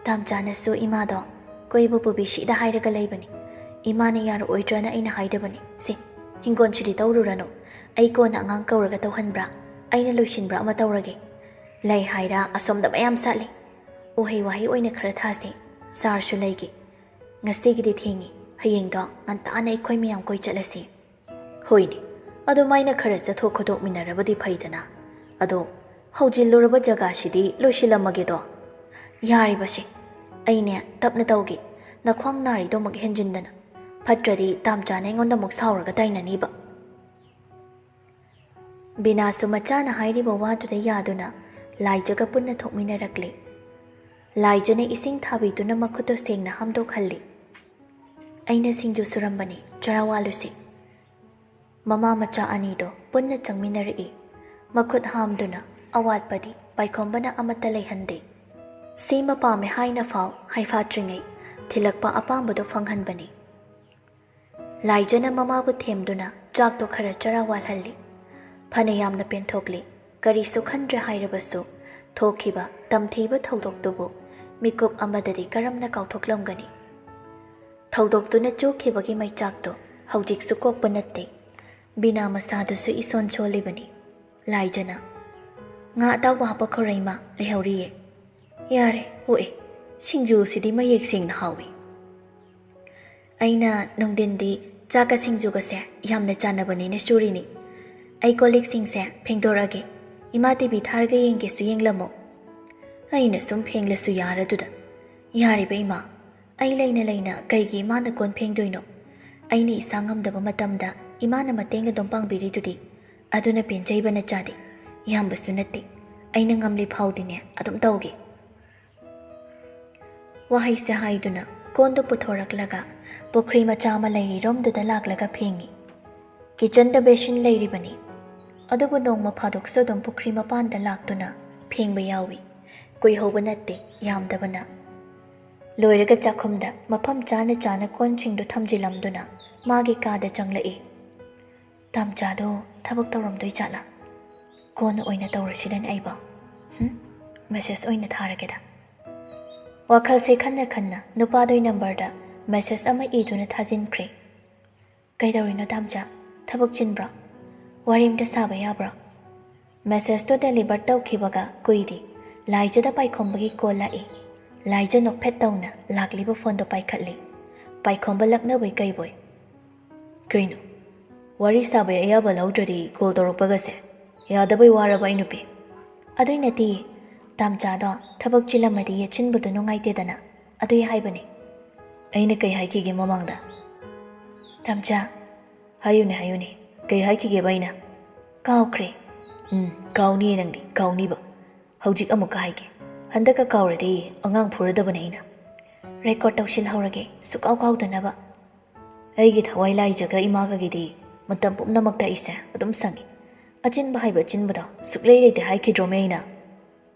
ꯇꯥꯝꯆꯥꯅꯁꯨ ꯏꯃꯥꯗꯣ ꯀꯣꯏꯕ ꯄꯨꯕꯤꯁꯤꯗ ꯍꯥꯏꯔꯒ ꯂꯩꯕꯅꯤ ꯏꯃꯥꯅ ꯌꯥꯔꯛꯑꯣꯏꯗ꯭ꯔꯅ ꯑꯩꯅ ꯍꯥꯏꯗꯕꯅꯤ ꯁꯤ ꯍꯤꯡꯒꯣꯟꯁꯤꯗꯤ ꯇꯧꯔꯨꯔꯅꯨ ꯑꯩ ꯀꯣꯟꯅ ꯑꯉꯥꯡ ꯀꯧꯔꯒ ꯇꯧꯍꯟꯕ꯭ꯔꯥ ꯑꯩꯅ ꯂꯣꯏꯁꯤꯟꯕ꯭ꯔꯥ ꯑꯃ ꯇꯧꯔꯒꯦ ꯂꯩ ꯍꯥꯏꯔꯥ ꯑꯁꯣꯝꯗ ꯃꯌꯥꯝ ꯁꯥꯠꯂꯤ ꯎꯍꯩ ꯋꯥꯍꯩ ꯑꯣꯏꯅ ꯈꯔ ꯊꯥꯁꯤ ꯆꯥꯔꯁꯨ ꯂꯩꯒꯦ ꯉꯁꯤꯒꯤꯗꯤ ꯊꯦꯡꯉꯤ ꯍꯌꯦꯡꯗꯣ ꯉꯟꯇꯥꯅ ꯑꯩꯈꯣꯏ ꯃꯌꯥꯝ ꯀꯣꯏ ꯆꯠꯂꯁꯤ ꯍꯣꯏꯅꯦ ꯑꯗꯨꯃꯥꯏꯅ ꯈꯔ ꯆꯠꯊꯣꯛ ꯈꯣꯠꯇꯣꯛꯃꯤꯟꯅꯔꯕꯗꯤ ꯐꯩꯗꯅ ꯑꯗꯣ ꯍꯧꯖꯤꯜꯂꯨꯔꯕ ꯖꯒꯥꯁꯤꯗꯤ ꯂꯣꯏꯁꯤꯜꯂꯝꯃꯒꯦꯗꯣ ꯌꯥꯔꯤꯕꯁꯤ ꯑꯩꯅꯦ ꯇꯞꯅ ꯇꯧꯒꯦ ꯅꯈ꯭ꯋꯥꯡ ꯅꯥꯔꯤꯗꯣ ꯑꯃꯨꯛ ꯍꯦꯟꯖꯤꯟꯗꯅ ꯐꯠꯇ꯭ꯔꯗꯤ ꯇꯥꯝꯆꯥꯅ ꯑꯩꯉꯣꯟꯗ ꯑꯃꯨꯛ ꯁꯥꯎꯔꯒ ꯇꯥꯏꯅꯅꯤꯕ ꯕꯤꯅꯥꯁꯨ ꯃꯆꯥꯅ ꯍꯥꯏꯔꯤꯕ ꯋꯥꯗꯨꯗ ꯌꯥꯗꯨꯅ ꯂꯥꯏꯖꯒ ꯄꯨꯟꯅ ꯊꯣꯛꯃꯤꯟꯅꯔꯛꯂꯤ ꯂꯥꯏꯖꯅ ꯏꯁꯤꯡ ꯊꯥꯕꯤꯗꯨꯅ ꯃꯈꯨꯠꯇꯣ ꯁꯦꯡꯅ ꯍꯥꯝꯗꯣꯛꯍꯜꯂꯤ ꯑꯩꯅ ꯁꯤꯡꯖꯨ ꯁꯨꯔꯝꯕꯅꯤ ꯆꯔꯥ ꯋꯥꯜꯂꯨꯁꯤ ꯃꯃꯥ ꯃꯆꯥ ꯑꯅꯤꯗꯣ ꯄꯨꯟꯅ ꯆꯪꯃꯤꯟꯅꯔꯛꯏ ꯃꯈꯨꯠ ꯍꯥꯝꯗꯨꯅ ꯑꯋꯥꯠꯄꯗꯤ ꯄꯥꯏꯈꯣꯝꯕꯅ ꯑꯃꯠꯇ ꯂꯩꯍꯟꯗꯦ ꯁꯤꯃ ꯄꯥꯝꯃꯦ ꯍꯥꯏꯅ ꯐꯥꯎ ꯍꯩꯐꯥꯠꯇ꯭ꯔꯤꯉꯩ ꯊꯤꯜꯂꯛꯄ ꯑꯄꯥꯝꯕꯗꯣ ꯐꯪꯍꯟꯕꯅꯤ ꯂꯥꯏꯖꯅ ꯃꯃꯥꯕꯨ ꯊꯦꯝꯗꯨꯅ ꯆꯥꯛꯇꯣ ꯈꯔ ꯆꯔꯥ ꯋꯥꯜꯍꯜꯂꯤ ꯐꯅ ꯌꯥꯝꯅ ꯄꯦꯟꯊꯣꯛꯂꯤ ꯀꯔꯤꯁꯨ ꯈꯟꯗ꯭ꯔꯦ ꯍꯥꯏꯔꯕꯁꯨ ꯊꯣꯛꯈꯤꯕ ꯇꯝꯊꯤꯕ ꯊꯧꯗꯣꯛꯇꯨꯕꯨ ꯃꯤꯀꯨꯞ ꯑꯃꯗꯗꯤ ꯀꯔꯝꯅ ꯀꯥꯎꯊꯣꯛꯂꯝꯒꯅꯤ ꯊꯧꯗꯣꯛꯇꯨꯅ ꯆꯨꯈꯤꯕꯒꯤ ꯃꯩꯆꯥꯛꯇꯣ ꯍꯧꯖꯤꯛꯁꯨ ꯀꯣꯛꯄ ꯅꯠꯇꯦ ꯕꯤꯅꯥ ꯃꯁꯥꯗꯨꯁꯨ ꯏꯁꯣꯟ ꯁꯣꯜꯂꯤꯕꯅꯤ ꯂꯥꯏꯖꯅ ꯉꯥ ꯑꯇꯥꯎꯕ ꯍꯥꯞꯄ ꯈꯧꯔꯩꯃ ꯂꯩꯍꯧꯔꯤꯌꯦ ꯌꯥꯔꯦ ꯑꯣꯛꯑꯦ ꯁꯤꯡꯖꯨꯁꯤꯗꯤ ꯃꯌꯦꯛ ꯁꯦꯡꯅ ꯍꯥꯎꯏ ꯑꯩꯅ ꯅꯨꯡꯊꯤꯟꯗꯤ ꯆꯥꯛꯀ ꯁꯤꯡꯖꯨꯒꯁꯦ ꯌꯥꯝꯅ ꯆꯥꯟꯅꯕꯅꯤꯅ ꯁꯨꯔꯤꯅꯤ ꯑꯩ ꯀꯣꯜꯂꯤꯛꯁꯤꯡꯁꯦ ꯐꯦꯡꯗꯣꯔꯛꯑꯒꯦ ꯏꯃꯥ ꯇꯤꯚꯤ ꯊꯥꯔꯒ ꯌꯦꯡꯒꯦꯁꯨ ꯌꯦꯡꯂꯝꯃꯣ ꯑꯩꯅ ꯁꯨꯝ ꯐꯦꯡꯂꯁꯨ ꯌꯥꯔꯗꯨꯗ ꯌꯥꯔꯤꯕ ꯏꯃꯥ ꯑꯩ ꯂꯩꯅ ꯂꯩꯅ ꯀꯩꯒꯤ ꯏꯃꯥꯅ ꯀꯣꯟ ꯐꯦꯡꯗꯣꯏꯅꯣ? ꯑꯩꯅ ꯏꯁꯥ ꯉꯝꯗꯕ ꯃꯇꯝꯗ ꯏꯃꯥꯅ ꯃꯇꯦꯡ ꯑꯗꯨꯝ ꯄꯥꯡꯕꯤꯔꯤꯗꯨꯗꯤ, ꯑꯗꯨꯅ ꯄꯦꯟꯖꯩꯕ ꯅꯆꯥꯗꯤ, ꯌꯥꯝꯕꯁꯨ ꯅꯠꯇꯦ. ꯑꯩꯅ ꯉꯝꯂꯤ ꯐꯥꯎꯗꯤꯅꯦ ꯑꯗꯨꯝ ꯇꯧꯒꯦ. ꯋꯥꯍꯩꯁꯦ ꯍꯥꯏꯗꯨꯅ ꯀꯣꯟꯗꯨ ꯄꯨꯊꯣꯔꯛꯂꯒ ꯄꯨꯈ꯭ꯔꯤ ꯃꯆꯥ ꯑꯃ ꯂꯩꯔꯤꯔꯣꯝꯗꯨꯗ ꯂꯥꯛꯂꯒ ꯐꯦꯡꯉꯤ. ꯀꯤꯆꯟꯗ ꯕꯦꯁꯤꯟ ꯂꯩꯔꯤꯕꯅꯤ. ꯑꯗꯨꯕꯨ ꯅꯣꯡꯃ ꯐꯥꯗꯣꯛꯁꯨ ꯑꯗꯨꯝ ꯄꯨꯈ꯭ꯔꯤ ꯃꯄꯥꯟꯗ ꯂꯥꯛꯇꯨꯅ ꯐꯦꯡꯕ ꯌꯥꯎꯏ. ꯀꯨꯏꯍꯧꯕ ꯅꯠꯇꯦ, ꯌꯥꯝꯗꯕꯅ. ꯂꯣꯏꯔꯒ ꯆꯥꯛꯈꯨꯝꯗ ꯃꯐꯝ ꯆꯥꯅ ꯆꯥꯅ ꯀꯣꯟꯁꯤꯡꯗꯨ ꯊꯝꯖꯤꯜꯂꯝꯗꯨꯅ ꯃꯥꯒꯤ ꯀꯥꯗ ꯆꯪꯂꯛꯏ. ꯇꯝꯆꯥꯗꯣ ꯊꯕꯛ ꯇꯧꯔꯝꯗꯣꯏ ꯖꯥꯠꯂꯥ? ꯀꯣꯟꯅ ꯑꯣꯏꯅ ꯇꯧꯔꯁꯤꯔꯅꯦ ꯑꯩꯕꯣ? ꯃꯦꯁꯦꯖ ꯑꯣꯏꯅ ꯊꯥꯔꯒꯦꯗ. ꯋꯥꯈꯜꯁꯦ ꯈꯟꯅ ꯈꯟꯅ ꯅꯨꯄꯥꯗꯨꯒꯤ ꯅꯝꯕꯔꯗ ꯃꯦꯁꯦꯖ ꯑꯃ ꯏꯗꯨꯅ ꯊꯥꯖꯤꯟꯈ꯭ꯔꯦ. ꯀꯩꯗꯧꯔꯤꯅꯣ ꯇꯝꯆꯥ? ꯊꯕꯛ ꯆꯤꯟꯕ꯭ꯔꯣ? ꯋꯥꯔꯤ ꯑꯝꯇ ꯁꯥꯕ ꯌꯥꯕ꯭ꯔꯣ? ꯃꯦꯁꯦꯖꯇꯣ ꯗꯦꯂꯤꯚꯔ ꯇꯧꯈꯤꯕꯒ ꯀꯨꯏꯗꯦ ꯂꯥꯏꯖꯗ ꯄꯥꯏꯈꯣꯝꯕꯒꯤ ꯀꯣꯜ ꯂꯥꯛꯏ. ꯂꯥꯏꯖ ꯅꯣꯛꯐꯦꯠ ꯇꯧꯅ ꯂꯥꯛꯂꯤꯕ ꯐꯣꯟꯗꯣ ꯄꯥꯏꯈꯠꯂꯤ. ꯄꯥꯏꯈꯣꯝꯕ ꯂꯛꯅꯕꯣꯏ ꯀꯩꯕꯣꯏ. ꯀꯩꯅꯣ? ꯋꯥꯔꯤ ꯁꯥꯕꯩ ꯑꯌꯥꯕ ꯂꯧꯗ꯭ꯔꯗꯤ ꯀꯣꯜ ꯇꯧꯔꯛꯄꯒꯁꯦ ꯌꯥꯗꯕꯩ ꯋꯥꯔꯕ ꯑꯩ ꯅꯨꯄꯤ? ꯑꯗꯨꯏ ꯅꯠꯇꯤꯌꯦ. ꯇꯝꯆꯥꯗꯣ ꯊꯕꯛ ꯆꯤꯜꯂꯝꯃꯗꯤ ꯌꯦꯠꯁꯤꯟꯕꯗꯣ ꯅꯨꯡꯉꯥꯏꯇꯦꯗꯅ, ꯑꯗꯨꯏ ꯍꯥꯏꯕꯅꯦ. ꯑꯩꯅ ꯀꯩ ꯍꯥꯏꯈꯤꯒꯦ ꯃꯃꯥꯡꯗ? ꯇꯝꯆꯥ, ꯍꯥꯏꯌꯨꯅꯦ. ꯀꯩ ꯍꯥꯏꯈꯤꯒꯦꯕ ꯑꯩꯅ? ꯀꯥꯎꯈ꯭ꯔꯦ. ꯀꯥꯎꯅꯤꯌꯦ ꯅꯪꯗꯤ, ꯀꯥꯎꯅꯤꯕ. ꯍꯧꯖꯤꯛ ꯑꯃꯨꯛꯀ ꯍꯥꯏꯒꯦ. ꯍꯟꯗꯛꯀ ꯀꯥꯎꯔꯗꯤ ꯑꯉꯥꯡ ꯐꯨꯔꯗꯕꯅꯦ ꯑꯩꯅ. ꯔꯦꯀꯣꯔꯠ ꯇꯧꯁꯤꯜꯍꯧꯔꯒꯦ, ꯁꯨꯀꯥꯎ ꯀꯥꯎꯗꯅꯕ. ꯑꯩꯒꯤ ꯊꯋꯥꯏ ꯂꯥꯏꯖꯒ ꯏꯃꯥꯒꯒꯤꯗꯤ ꯃꯇꯝ ꯄꯨꯝꯅꯃꯛꯇ ꯑꯩꯁꯦ ꯑꯗꯨꯝ ꯁꯪꯉꯤ. ꯑꯆꯤꯟꯕ ꯍꯥꯏꯕ ꯑꯆꯤꯟꯕꯗꯣ ꯁꯨꯛꯂꯩ ꯂꯩꯇꯦ ꯍꯥꯏꯈꯤꯗ꯭ꯔꯣꯃꯦ ꯑꯩꯅ?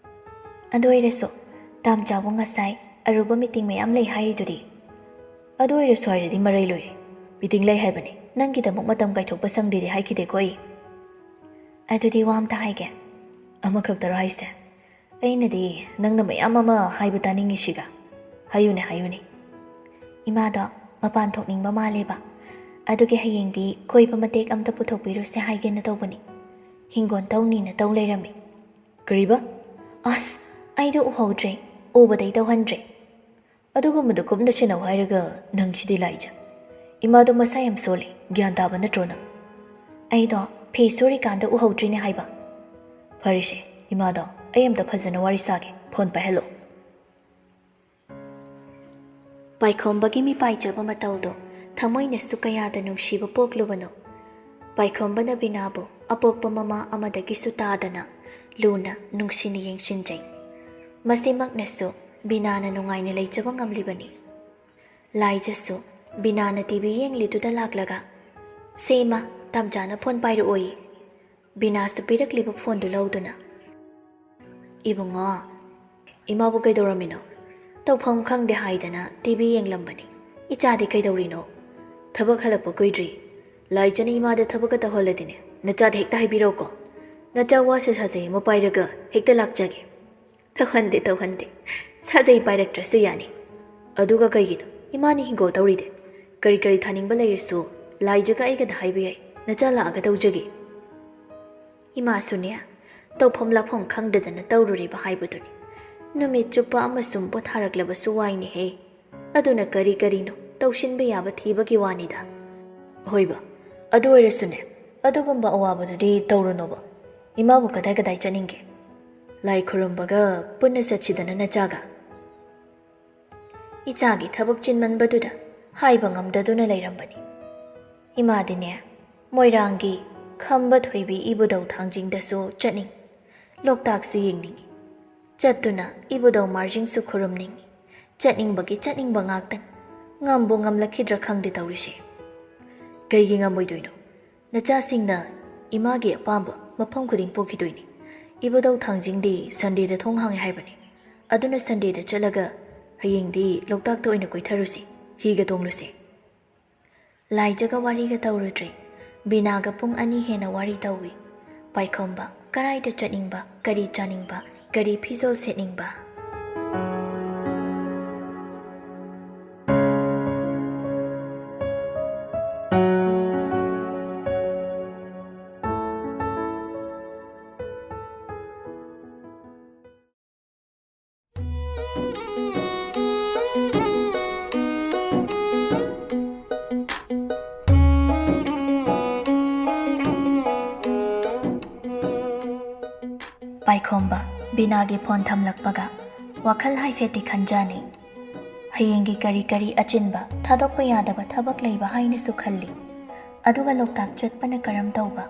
ꯑꯗꯨ ꯑꯣꯏꯔꯁꯨ ꯇꯝꯆꯥꯕꯨ ꯉꯁꯥꯏ ꯑꯔꯨꯕ ꯃꯤꯇꯤꯡ ꯃꯌꯥꯝ ꯂꯩ ꯍꯥꯏꯔꯤꯗꯨꯗꯤ. ꯑꯗꯨ ꯑꯣꯏꯔꯁꯨ ꯍꯥꯏꯔꯗꯤ ꯃꯔꯩ ꯂꯣꯏꯔꯦ. ꯃꯤꯇꯤꯡ ꯂꯩ ꯍꯥꯏꯕꯅꯤ, ꯅꯪꯒꯤꯗꯃꯛ ꯃꯇꯝ ꯀꯥꯏꯊꯣꯛꯄ ꯁꯪꯗꯦꯗꯤ ꯍꯥꯏꯈꯤꯗꯦꯀꯣ ꯑꯩ. ꯑꯗꯨꯗꯤ ꯋꯥ ꯑꯝꯇ ꯍꯥꯏꯒꯦ. ꯑꯃꯈꯛꯇꯔꯣ ꯍꯥꯏꯁꯦ? ꯑꯩꯅꯗꯤ ꯅꯪꯅ ꯃꯌꯥꯝ ꯑꯃ ꯍꯥꯏꯕ ꯇꯥꯅꯤꯡꯉꯤꯁꯤꯒ. ꯍꯥꯏꯌꯨꯅꯦ. ꯏꯃꯥꯗꯣ ꯃꯄꯥꯟ ꯊꯣꯛꯅꯤꯡꯕ ꯃꯥꯜꯂꯦꯕ. ꯑꯗꯨꯒꯤ ꯍꯌꯦꯡꯗꯤ ꯀꯣꯏꯕ ꯃꯇꯦꯛ ꯑꯝꯇ ꯄꯨꯊꯣꯛꯄꯤꯔꯨꯁꯦ ꯍꯥꯏꯒꯦꯅ ꯇꯧꯕꯅꯤ. ꯍꯤꯡꯒꯣꯟ ꯇꯧꯅꯤꯅ ꯇꯧ ꯂꯩꯔꯝꯃꯤ. ꯀꯔꯤꯕ? ꯑꯁ, ꯑꯩꯗꯣ ꯎꯍꯧꯗ꯭ꯔꯦ, ꯎꯕꯗꯩ ꯇꯧꯍꯟꯗ꯭ꯔꯦ. ꯑꯗꯨꯒꯨꯝꯕꯗꯣ ꯀꯨꯞꯅ ꯁꯦꯟꯅꯧ ꯍꯥꯏꯔꯒ ꯅꯪꯁꯤꯗꯤ ꯂꯥꯏꯖ. ꯏꯃꯥꯗꯣ ꯃꯁꯥ ꯌꯥꯝ ꯁꯣꯜꯂꯤ, ꯒ꯭ꯌꯥꯟ ꯇꯥꯕ ꯅꯠꯇ꯭ꯔꯣ ꯅꯪ? ꯑꯩꯗꯣ ꯐꯤ ꯁꯨꯔꯤꯀꯥꯟꯗ ꯎꯍꯧꯗ꯭ꯔꯤꯅꯦ ꯍꯥꯏꯕ. ꯐꯔꯦꯁꯦ, ꯏꯃꯥꯗꯣ ꯑꯩ ꯑꯝꯇ ꯐꯖꯅ ꯋꯥꯔꯤ ꯁꯥꯒꯦ. ꯐꯣꯟ ꯄꯥꯏꯍꯜꯂꯣ. ꯄꯥꯏꯈꯣꯝꯕꯒꯤ ꯃꯤꯄꯥꯏꯖꯕ ꯃꯇꯧꯗꯣ ꯊꯃꯣꯏꯅꯁꯨ ꯀꯌꯥꯗ ꯅꯨꯡꯁꯤꯕ ꯄꯣꯛꯂꯨꯕꯅꯣ. ꯄꯥꯏꯈꯣꯝꯕꯅ ꯕꯤꯅꯥꯕꯨ ꯑꯄꯣꯛꯄ ꯃꯃꯥ ꯑꯃꯗꯒꯤꯁꯨ ꯇꯥꯗꯅ ꯂꯨꯅ ꯅꯨꯡꯁꯤꯅ ꯌꯦꯡꯁꯤꯟꯖꯩ. ꯃꯁꯤꯃꯛꯅꯁꯨ ꯕꯤꯅꯥꯅ ꯅꯨꯡꯉꯥꯏꯅ ꯂꯩꯖꯕ ꯉꯝꯂꯤꯕꯅꯤ. ꯂꯥꯏꯖꯁꯨ ꯕꯤꯅꯥꯅ ꯇꯤꯚꯤ ꯌꯦꯡꯂꯤꯗꯨꯗ ꯂꯥꯛꯂꯒ, "ꯁꯦꯃ, ꯇꯝꯆꯥꯅ ꯐꯣꯟ ꯄꯥꯏꯔꯛꯑꯣꯌꯦ." ꯕꯤꯅꯥꯁꯨ ꯄꯤꯔꯛꯂꯤꯕ ꯐꯣꯟꯗꯨ ꯂꯧꯗꯨꯅ, "ꯏꯕꯨꯡꯉꯣ, ꯏꯃꯥꯕꯨ ꯀꯩꯗꯧꯔꯝꯃꯤꯅꯣ?" "ꯇꯧꯐꯝ ꯈꯪꯗꯦ ꯍꯥꯏꯗꯅ ꯇꯤꯚꯤ ꯌꯦꯡꯂꯝꯕꯅꯤ." "ꯏꯆꯥꯗꯤ ꯀꯩꯗꯧꯔꯤꯅꯣ?" "ꯊꯕꯛ ꯍꯜꯂꯛꯄ ꯀꯨꯏꯗ꯭ꯔꯤ. ꯂꯥꯏꯖꯅ ꯏꯃꯥꯗ ꯊꯕꯛꯀ ꯇꯧꯍꯜꯂꯗꯤꯅꯦ, ꯅꯆꯥꯗ ꯍꯦꯛꯇ ꯍꯥꯏꯕꯤꯔꯛꯎꯀꯣ. ꯅꯆꯥ ꯋꯥꯁꯦ ꯁꯥꯖꯩ ꯑꯃ ꯄꯥꯏꯔꯒ ꯍꯦꯛꯇ ꯂꯥꯛꯆꯒꯦ." ꯇꯧꯍꯟꯗꯦ. ꯁꯥꯖꯩ ꯄꯥꯏꯔꯛꯇ꯭ꯔꯁꯨ ꯌꯥꯅꯤ." "ꯑꯗꯨꯒ ꯀꯩꯒꯤꯅꯣ? ꯏꯃꯥꯅ ꯍꯤꯡꯒꯣꯜ ꯇꯧꯔꯤꯗꯦ. ꯀꯔꯤ ꯊꯥꯅꯤꯡꯕ ꯂꯩꯔꯁꯨ ꯂꯥꯏꯖꯒ ꯑꯩꯒꯗ ꯍꯥꯏꯕ ꯌꯥꯏ. ꯅꯆꯥ ꯂꯥꯛꯑꯒ ꯇꯧꯖꯒꯦ." "ꯏꯃꯥꯁꯨꯅꯦ, ꯇꯧꯐꯝ ꯂꯥꯛꯐꯝ ꯈꯪꯗꯗꯅ ꯇꯧꯔꯨꯔꯤꯕ ꯍꯥꯏꯕꯗꯨꯅꯤ. ꯅꯨꯃꯤꯠ ꯆꯨꯞꯄ ꯑꯃꯁꯨꯡ ꯄꯣꯊꯥꯔꯛꯂꯕꯁꯨ ꯋꯥꯏꯅꯦꯍꯦ. ꯑꯗꯨꯅ ꯀꯔꯤꯅꯣ ꯇꯧꯁꯤꯟꯕ ꯌꯥꯕ ꯊꯤꯕꯒꯤ ꯋꯥꯅꯤꯗ." "ꯍꯣꯏꯕ, ꯑꯗꯨ ꯑꯣꯏꯔꯁꯨꯅꯦ, ꯑꯗꯨꯒꯨꯝꯕ ꯑꯋꯥꯕꯗꯨꯗꯤ ꯇꯧꯔꯨꯅꯣꯕ. ꯏꯃꯥꯕꯨ ꯀꯗꯥꯏ ꯆꯠꯅꯤꯡꯒꯦ? ꯂꯥꯏ ꯈꯨꯔꯨꯝꯕꯒ ꯄꯨꯟꯅ ꯆꯠꯁꯤꯗꯅ ꯅꯆꯥꯒ." ꯏꯆꯥꯒꯤ ꯊꯕꯛ ꯆꯤꯟꯃꯟꯕꯗꯨꯗ ꯍꯥꯏꯕ ꯉꯝꯗꯗꯨꯅ ꯂꯩꯔꯝꯕꯅꯤ. ꯏꯃꯥꯗꯤꯅꯦ, ꯃꯣꯏꯔꯥꯡꯒꯤ ꯈꯝꯕ ꯊꯣꯏꯕꯤ ꯏꯕꯨꯙꯧ ꯊꯥꯡꯖꯤꯡꯗꯁꯨ ꯆꯠꯅꯤꯡ, ꯂꯣꯛꯇꯥꯛꯁꯨ ꯌꯦꯡꯅꯤꯡꯉꯤ. ꯆꯠꯇꯨꯅ ꯏꯕꯨꯙꯧ ꯃꯥꯔꯖꯤꯡꯁꯨ ꯈꯨꯔꯨꯝꯅꯤꯡꯉꯤ. ꯆꯠꯅꯤꯡꯕ ꯉꯥꯛꯇꯪ. ꯉꯝꯕꯨ ꯉꯝꯂꯛꯈꯤꯗ꯭ꯔꯥ ꯈꯪꯗꯦ ꯇꯧꯔꯤꯁꯦ." "ꯀꯩꯒꯤ ꯉꯝꯃꯣꯏꯗꯣꯏꯅꯣ? ꯅꯆꯥꯁꯤꯡꯅ ꯏꯃꯥꯒꯤ ꯑꯄꯥꯝꯕ ꯃꯐꯝ ꯈꯨꯗꯤꯡ ꯄꯨꯈꯤꯗꯣꯏꯅꯤ. ꯏꯕꯨꯙꯧ ꯊꯥꯡꯖꯤꯡꯗꯤ ꯁꯟꯗꯦꯗ ꯊꯣꯡ ꯍꯥꯡꯉꯦ ꯍꯥꯏꯕꯅꯤ. ꯑꯗꯨꯅ ꯁꯟꯗꯦꯗ ꯆꯠꯂꯒ ꯍꯌꯦꯡꯗꯤ ꯂꯣꯛꯇꯥꯛꯇ ꯑꯣꯏꯅ ꯀꯣꯏꯊꯔꯨꯁꯤ. ꯍꯤꯒ ꯇꯣꯡꯂꯨꯁꯤ." ꯂꯥꯏꯖꯒ ꯋꯥꯔꯤꯒ ꯇꯧꯔꯨꯗ꯭ꯔꯦ. ꯕꯤꯅꯥꯒ ꯄꯨꯡ 2 ꯍꯦꯟꯅ ꯋꯥꯔꯤ ꯇꯧꯏ. ꯄꯥꯏꯈꯣꯝꯕ ꯀꯔꯥꯏꯗ ꯆꯠꯅꯤꯡꯕ, ꯀꯔꯤ ꯆꯥꯅꯤꯡꯕ, ꯀꯔꯤ ꯐꯤꯖꯣꯜ ꯁꯦꯠꯅꯤꯡꯕ. ꯄꯥꯏꯈꯣꯝꯕ ꯕꯤꯅꯥꯒꯤ ꯐꯣꯟ ꯊꯝꯂꯛꯄꯒ ꯋꯥꯈꯜ ꯍꯥꯏꯐꯦꯠꯇꯤ ꯈꯟꯖꯥꯅꯩ꯫ ꯍꯌꯦꯡꯒꯤ ꯀꯔꯤ ꯑꯆꯤꯟꯕ ꯊꯥꯗꯣꯛꯄ ꯌꯥꯗꯕ ꯊꯕꯛ ꯂꯩꯕ ꯍꯥꯏꯅꯁꯨ ꯈꯜꯂꯤ꯫ ꯑꯗꯨꯒ ꯂꯣꯛꯇꯥꯛ ꯆꯠꯄꯅ ꯀꯔꯝ ꯇꯧꯕ?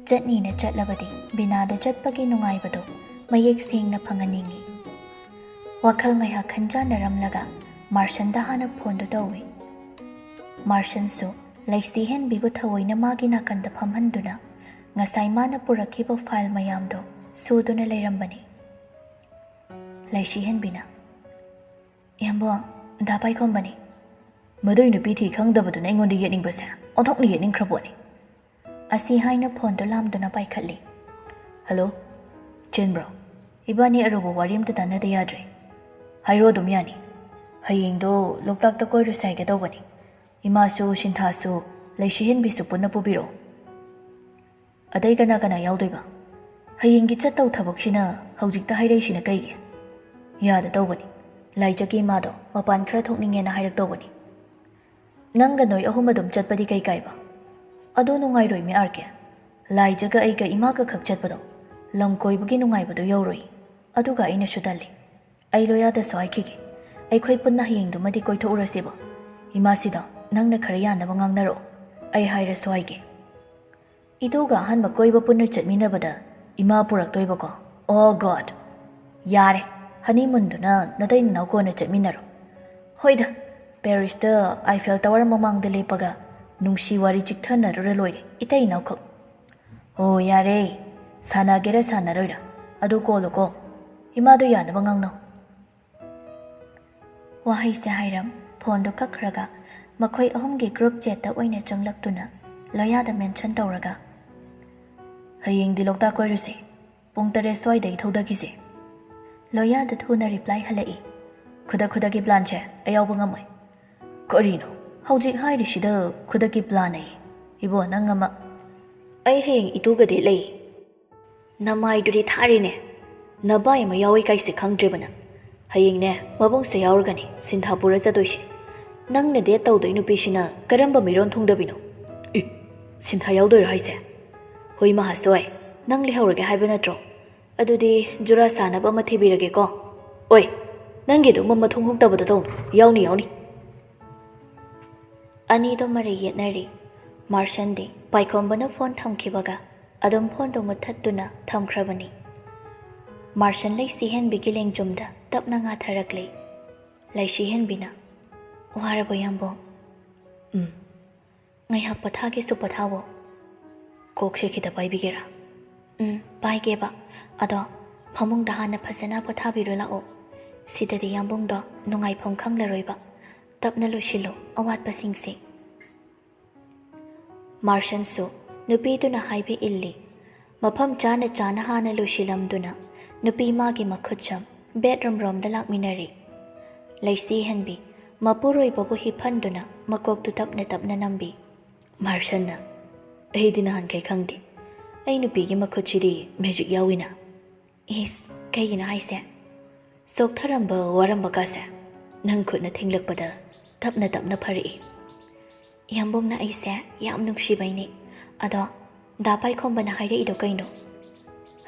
ꯆꯠꯅꯤꯅ ꯆꯠꯂꯕꯗꯤ ꯕꯤꯅꯥꯗ ꯆꯠꯄꯒꯤ ꯅꯨꯡꯉꯥꯏꯕꯗꯣ ꯃꯌꯦꯛ ꯁꯦꯡꯅ ꯐꯪꯍꯟꯅꯤꯡꯉꯤ꯫ ꯋꯥꯈꯜ ꯉꯥꯏꯍꯥꯛ ꯈꯟꯖꯥꯟꯅꯔꯝꯂꯒ ꯃꯥꯔꯁꯟꯗ ꯍꯥꯟꯅ ꯐꯣꯟꯗꯨ ꯇꯧꯏ꯫ ꯃꯥꯔꯁꯟꯁꯨ ꯂꯩꯁꯤꯍꯦꯟꯕꯤꯕꯨ ꯊꯑꯣꯏꯅ ꯃꯥꯒꯤ ꯅꯥꯀꯟꯗ ꯐꯝꯍꯟꯗꯨꯅ ꯉꯁꯥꯏ ꯃꯥꯅ ꯄꯨꯔꯛꯈꯤꯕ ꯐꯥꯏꯜ ꯃꯌꯥꯝꯗꯣ ꯁꯨꯗꯨꯅ ꯂꯩꯔꯝꯕꯅꯤ꯫ ꯂꯩꯁꯤꯍꯦꯟꯕꯤꯅ, ꯏꯌꯥꯝꯕ, ꯗꯥ ꯄꯥꯏꯈꯣꯝꯕꯅꯤ꯫ ꯃꯗꯨꯏ ꯅꯨꯄꯤ ꯊꯤ ꯈꯪꯗꯕꯗꯨꯅ ꯑꯩꯉꯣꯟꯗ ꯌꯦꯠꯅꯤꯡꯕꯁꯦ ꯑꯣꯟꯊꯣꯛꯅ ꯌꯦꯠꯅꯤꯡꯈ꯭ꯔꯕꯣꯠꯅꯤ꯫ ꯑꯁꯤ ꯍꯥꯏꯅ ꯐꯣꯟꯗꯣ ꯂꯥꯝꯗꯨꯅ ꯄꯥꯏꯈꯠꯂꯤ꯫ ꯍꯜꯂꯣ, ꯆꯤꯟꯕ꯭ꯔꯣ? ꯏꯕꯥꯅꯤ ꯑꯔꯨꯕ ꯋꯥꯔꯤ ꯑꯝꯇ ꯇꯥꯟꯅꯗ ꯌꯥꯗ꯭ꯔꯦ꯫ ꯍꯥꯏꯔꯣ ꯑꯗꯨꯝ ꯌꯥꯅꯤ꯫ ꯍꯌꯦꯡꯗꯣ ꯂꯣꯛꯇꯥꯛꯇ ꯀꯣꯏꯔꯨꯁꯦ ꯍꯥꯏꯒꯦ ꯇꯧꯕꯅꯤ꯫ ꯏꯃꯥꯁꯨ ꯁꯤꯟꯊꯥꯁꯨ ꯂꯩꯁꯤꯍꯦꯟꯕꯤꯁꯨ ꯄꯨꯟꯅ ꯄꯨꯕꯤꯔꯛꯑꯣ꯫ ꯑꯇꯩ ꯀꯅꯥ ꯀꯅꯥ ꯌꯥꯎꯗꯣꯏꯕ? ꯍꯌꯦꯡꯒꯤ ꯆꯠꯇꯧ ꯊꯕꯛꯁꯤꯅ ꯍꯧꯖꯤꯛꯇ ꯍꯥꯏꯔꯛꯏꯁꯤꯅ ꯀꯩꯒꯤ? ꯌꯥꯗ ꯇꯧꯕꯅꯤ꯫ ꯂꯥꯏꯖꯒꯤ ꯏꯃꯥꯗꯣ ꯃꯄꯥꯟ ꯈꯔ ꯊꯣꯛꯅꯤꯡꯉꯦꯅ ꯍꯥꯏꯔꯛꯇꯧꯕꯅꯤ꯫ ꯅꯪꯒ ꯅꯣꯏ ꯑꯍꯨꯝ ꯑꯗꯨꯝ ꯆꯠꯄꯗꯤ ꯀꯩ ꯀꯥꯏꯕ? ꯑꯗꯣ ꯅꯨꯡꯉꯥꯏꯔꯣꯏ ꯃꯤ ꯑꯥꯔꯀꯦ꯫ ꯂꯥꯏꯖꯒ ꯑꯩꯒ ꯏꯃꯥꯒ ꯈꯛ ꯆꯠꯄꯗꯣ ꯂꯝ ꯀꯣꯏꯕꯒꯤ ꯅꯨꯡꯉꯥꯏꯕꯗꯣ ꯌꯧꯔꯣꯏ꯫ ꯑꯗꯨꯒ ꯑꯩꯅꯁꯨ ꯇꯜꯂꯤ꯫ ꯑꯩ ꯂꯣꯌꯥꯗꯁꯨ ꯍꯥꯏꯈꯤꯒꯦ꯫ ꯑꯩꯈꯣꯏ ꯄꯨꯟꯅ ꯍꯌꯦꯡꯗꯨꯃꯗꯤ ꯀꯣꯏꯊꯣꯛꯎꯔꯁꯦꯕ꯫ ꯏꯃꯥꯁꯤꯗ ꯅꯪꯅ ꯈꯔ ꯌꯥꯅꯕ ꯉꯥꯡꯅꯔꯛꯑꯣ꯫ ꯑꯩ ꯍꯥꯏꯔꯁꯨ ꯍꯥꯏꯒꯦ꯫ ꯏꯇꯨꯒ ꯑꯍꯥꯟꯕ ꯀꯣꯏꯕ ꯄꯨꯟꯅ ꯆꯠꯃꯤꯟꯅꯕꯗ ꯏꯃꯥ ꯄꯨꯔꯛꯇꯣꯏꯕꯀꯣ? ꯑꯣ ꯒꯣꯗ! ꯌꯥꯔꯦ, ꯍꯅꯤꯃꯨꯟꯗꯨꯅ ꯅꯇꯩ ꯅꯅꯥꯎ ꯀꯣꯟꯅ ꯆꯠꯃꯤꯟꯅꯔꯣ꯫ ꯍꯣꯏꯗ, ꯄꯦꯔꯤꯁꯇ ꯑꯥꯏꯐꯦꯜ ꯇꯋꯥꯔ ꯃꯃꯥꯡꯗ ꯂꯦꯞꯄꯒ ꯅꯨꯡꯁꯤ ꯋꯥꯔꯤ ꯆꯤꯛꯊꯅꯔꯨꯔ ꯂꯣꯏꯔꯦ ꯏꯇꯩ ꯏꯅꯥꯎꯈꯛ꯫ ꯑꯣ ꯌꯥꯔꯦ, ꯁꯥꯟꯅꯒꯦꯔꯥ ꯁꯥꯟꯅꯔꯣꯏꯔꯥ ꯑꯗꯨ ꯀꯣꯜꯂꯨꯀꯣ꯫ ꯏꯃꯥꯗꯣ ꯌꯥꯅꯕ ꯉꯥꯡꯅꯧ꯫ ꯋꯥꯍꯩꯁꯦ ꯍꯥꯏꯔꯝ ꯐꯣꯟꯗꯣ ꯀꯛꯈ꯭ꯔꯒ ꯃꯈꯣꯏ ꯑꯍꯨꯝꯒꯤ ꯒ꯭ꯔꯨꯞ ꯆꯦꯠꯇ ꯑꯣꯏꯅ ꯆꯪꯂꯛꯇꯨꯅ ꯂꯣꯌꯥꯗ ꯃꯦꯟꯁꯟ ꯇꯧꯔꯒ, ꯍꯌꯦꯡꯗꯤ ꯂꯣꯛꯇꯥꯛ ꯀꯣꯏꯔꯨꯁꯦ꯫ ꯄꯨꯡ 7 ꯁ꯭ꯋꯥꯏꯗꯒꯤ ꯊꯧꯗꯈꯤꯁꯦ꯫ ꯂꯣꯌꯥꯗ ꯊꯨꯅ ꯔꯤꯄ꯭ꯂꯥꯏ ꯍꯜꯂꯛꯏ꯫ ꯈꯨꯗꯛꯀꯤ ꯄ꯭ꯂꯥꯟꯁꯦ ꯑꯩ ꯌꯥꯎꯕ ꯉꯝꯃꯣꯏ꯫ ꯀꯔꯤꯅꯣ ꯍꯧꯖꯤꯛ ꯍꯥꯏꯔꯤꯁꯤꯗ ꯈꯨꯗꯛꯀꯤ ꯄ꯭ꯂꯥꯟ ꯑꯌꯦ? ꯏꯕꯣ ꯅꯪ ꯑꯃ꯫ ꯑꯩ ꯍꯌꯦꯡ ꯏꯇꯨꯒꯗꯤ ꯂꯩ꯫ ꯅꯃꯥꯏꯗꯨꯗꯤ ꯊꯥꯔꯤꯅꯦ꯫ ꯅꯕꯥꯏ ꯑꯃ ꯌꯥꯎꯏ ꯀꯥꯏꯁꯦ ꯈꯪꯗ꯭ꯔꯤꯕ ꯅꯪ? ꯍꯌꯦꯡꯅꯦ ꯃꯕꯨꯡꯁꯦ ꯌꯥꯎꯔꯒꯅꯤ ꯁꯤꯟꯊꯥ ꯄꯨꯔ ꯆꯠꯇꯣꯏꯁꯦ꯫ ꯅꯪꯅ ꯗꯦꯠ ꯇꯧꯗꯣꯏ ꯅꯨꯄꯤꯁꯤꯅ ꯀꯔꯝꯕ ꯃꯤꯔꯣꯟ ꯊꯨꯡꯗꯕꯤꯅꯣ? ꯁꯤꯟꯊꯥ ꯌꯥꯎꯗꯣꯏꯔꯣ ꯍꯥꯏꯁꯦ? ꯍꯣꯏ ꯃꯍꯥꯁꯣꯏ, ꯅꯪ ꯂꯩꯍꯧꯔꯒꯦ ꯍꯥꯏꯕ ꯅꯠꯇ꯭ꯔꯣ? ꯑꯗꯨꯗꯤ ꯖꯨꯔꯥ ꯁꯥꯅꯕ ꯑꯃ ꯊꯤꯕꯤꯔꯒꯦꯀꯣ꯫ ꯑꯣꯏ, ꯅꯪꯒꯤꯗꯨ ꯃꯊꯣꯡ ꯍꯨꯛꯇꯕꯗꯣ ꯇꯧꯅꯨ꯫ ꯌꯥꯎꯅꯤ꯫ ꯑꯅꯤꯗꯣ ꯃꯔꯩ ꯌꯦꯠꯅꯔꯤ꯫ ꯃꯥꯔꯁꯟꯗꯤ ꯄꯥꯏꯈꯣꯝꯕꯅ ꯐꯣꯟ ꯊꯝꯈꯤꯕꯒ ꯑꯗꯨꯝ ꯐꯣꯟꯗꯣ ꯃꯨꯠꯊꯠꯇꯨꯅ ꯊꯝꯈ꯭ꯔꯕꯅꯤ꯫ ꯃꯥꯔꯁꯟ ꯂꯩꯁꯤꯍꯦꯟꯕꯤꯒꯤ ꯂꯦꯡꯖꯨꯝꯗ ꯇꯞꯅ ꯉꯥꯊꯔꯛꯂꯤ꯫ ꯂꯩꯁꯤꯍꯦꯟꯕꯤꯅ, ꯋꯥꯔꯕꯣ ꯌꯥꯝꯕꯣ? ꯉꯥꯏꯍꯥꯛ ꯄꯣꯊꯥꯒꯦꯁꯨ ꯄꯣꯊꯥꯋꯣ꯫ ꯀꯣꯛꯁꯦ ꯈꯤꯇ ꯄꯥꯏꯕꯤꯒꯦꯔꯥ? ꯄꯥꯏꯒꯦꯕ꯫ ꯑꯗꯣ ꯐꯃꯨꯡꯗ ꯍꯥꯟꯅ ꯐꯖꯅ ꯄꯣꯊꯥꯕꯤꯔꯣ ꯂꯥꯛꯑꯣ꯫ ꯁꯤꯗꯗꯤ ꯌꯥꯝꯕꯨꯡꯗꯣ ꯅꯨꯡꯉꯥꯏꯐꯝ ꯈꯪꯂꯔꯣꯏꯕ꯫ ꯇꯞꯅ ꯂꯣꯏꯁꯤꯜꯂꯣ ꯑꯋꯥꯠꯄꯁꯤꯡꯁꯦ꯫ ꯃꯥꯔꯁꯟꯁꯨ ꯅꯨꯄꯤꯗꯨꯅ ꯍꯥꯏꯕ ꯏꯜꯂꯤ꯫ ꯃꯐꯝ ꯆꯥꯅ ꯍꯥꯟꯅ ꯂꯣꯏꯁꯤꯜꯂꯝꯗꯨꯅ ꯅꯨꯄꯤ ꯃꯥꯒꯤ ꯃꯈꯨꯠꯁꯝ ꯕꯦꯠꯔꯨꯝ ꯔꯣꯝꯗ ꯂꯥꯛꯃꯤꯟꯅꯔꯤ꯫ ꯂꯩꯁꯤꯍꯦꯟꯕꯤ ꯃꯄꯨꯔꯣꯏꯕꯕꯨ ꯍꯤꯞꯍꯟꯗꯨꯅ ꯃꯀꯣꯛꯇꯨ ꯇꯞꯅ ꯅꯝꯕꯤ꯫ ꯃꯥꯔꯁꯟꯅ, ꯑꯩꯗꯤ ꯅꯍꯥꯟꯈꯩ ꯈꯪꯗꯦ꯫ ꯑꯩ ꯅꯨꯄꯤꯒꯤ ꯃꯈꯨꯠꯁꯤꯗꯤ ꯃꯦꯖꯤꯛ ꯌꯥꯎꯏꯅ꯫ ꯏꯁ, ꯀꯩꯒꯤꯅꯣ ꯍꯥꯏꯁꯦ? ꯆꯣꯛꯊꯔꯝꯕ ꯋꯥꯔꯝꯕ ꯀꯥꯁꯦ ꯅꯪ ꯈꯨꯠꯅ ꯊꯦꯡꯂꯛꯄꯗ ꯇꯞꯅ ꯐꯔꯛꯏ꯫ ꯌꯥꯝꯕꯨꯡꯅ ꯑꯩꯁꯦ ꯌꯥꯝ ꯅꯨꯡꯁꯤꯕꯩꯅꯤ꯫ ꯑꯗꯣ ꯗꯥ ꯄꯥꯏꯈꯣꯝꯕꯅ ꯍꯥꯏꯔꯛꯏꯗꯣ ꯀꯩꯅꯣ?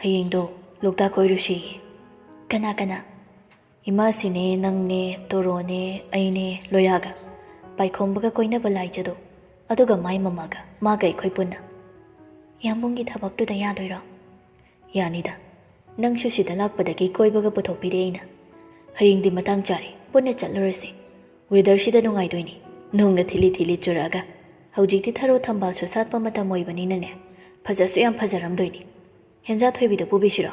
ꯍꯌꯦꯡꯗꯣ ꯂꯣꯛꯇꯥꯛ ꯀꯣꯏꯔꯨꯁꯦꯌꯦ꯫ ꯀꯅꯥ? ꯏꯃꯥꯁꯤꯅꯦ, ꯅꯪꯅꯦ, ꯇꯣꯔꯣꯅꯦ, ꯑꯩꯅꯦ, ꯂꯣꯌꯥꯒ, ꯄꯥꯏꯈꯣꯝꯕꯒ ꯀꯣꯏꯅꯕ ꯂꯥꯏꯖꯗꯣ, ꯑꯗꯨꯒ ꯃꯥꯏ ꯃꯃꯥꯒ ꯃꯥꯒ ꯑꯩꯈꯣꯏ ꯄꯨꯟꯅ꯫ ꯌꯥꯝꯕꯨꯡꯒꯤ ꯊꯕꯛꯇꯨꯗ ꯌꯥꯗꯣꯏꯔꯣ? ꯌꯥꯅꯤꯗ꯫ ꯅꯪꯁꯨ ꯁꯤꯗ ꯂꯥꯛꯄꯗꯒꯤ ꯀꯣꯏꯕꯒ ꯄꯨꯊꯣꯛꯄꯤꯔꯦ ꯑꯩꯅ꯫ ꯍꯌꯦꯡꯗꯤ ꯃꯇꯥꯡ ꯆꯥꯔꯦ, ꯄꯨꯟꯅ ꯆꯠꯂꯨꯔꯁꯦ꯫ ꯋꯦꯗꯔꯁꯤꯗ ꯅꯨꯡꯉꯥꯏꯗꯣꯏꯅꯤ꯫ ꯅꯣꯡꯒ ꯊꯤꯂꯤ ꯆꯨꯔꯛꯑꯒ꯫ ꯍꯧꯖꯤꯛꯇꯤ ꯊꯔꯣ ꯊꯝꯕꯥꯜꯁꯨ ꯁꯥꯠꯄ ꯃꯇꯝ ꯑꯣꯏꯕꯅꯤꯅꯅꯦ, ꯐꯖꯁꯨ ꯌꯥꯝ ꯐꯖꯔꯝꯗꯣꯏꯅꯤ꯫ ꯍꯦꯟꯖꯥ ꯊꯣꯏꯕꯤꯗꯣ ꯄꯨꯕꯤꯁꯤꯔꯣ?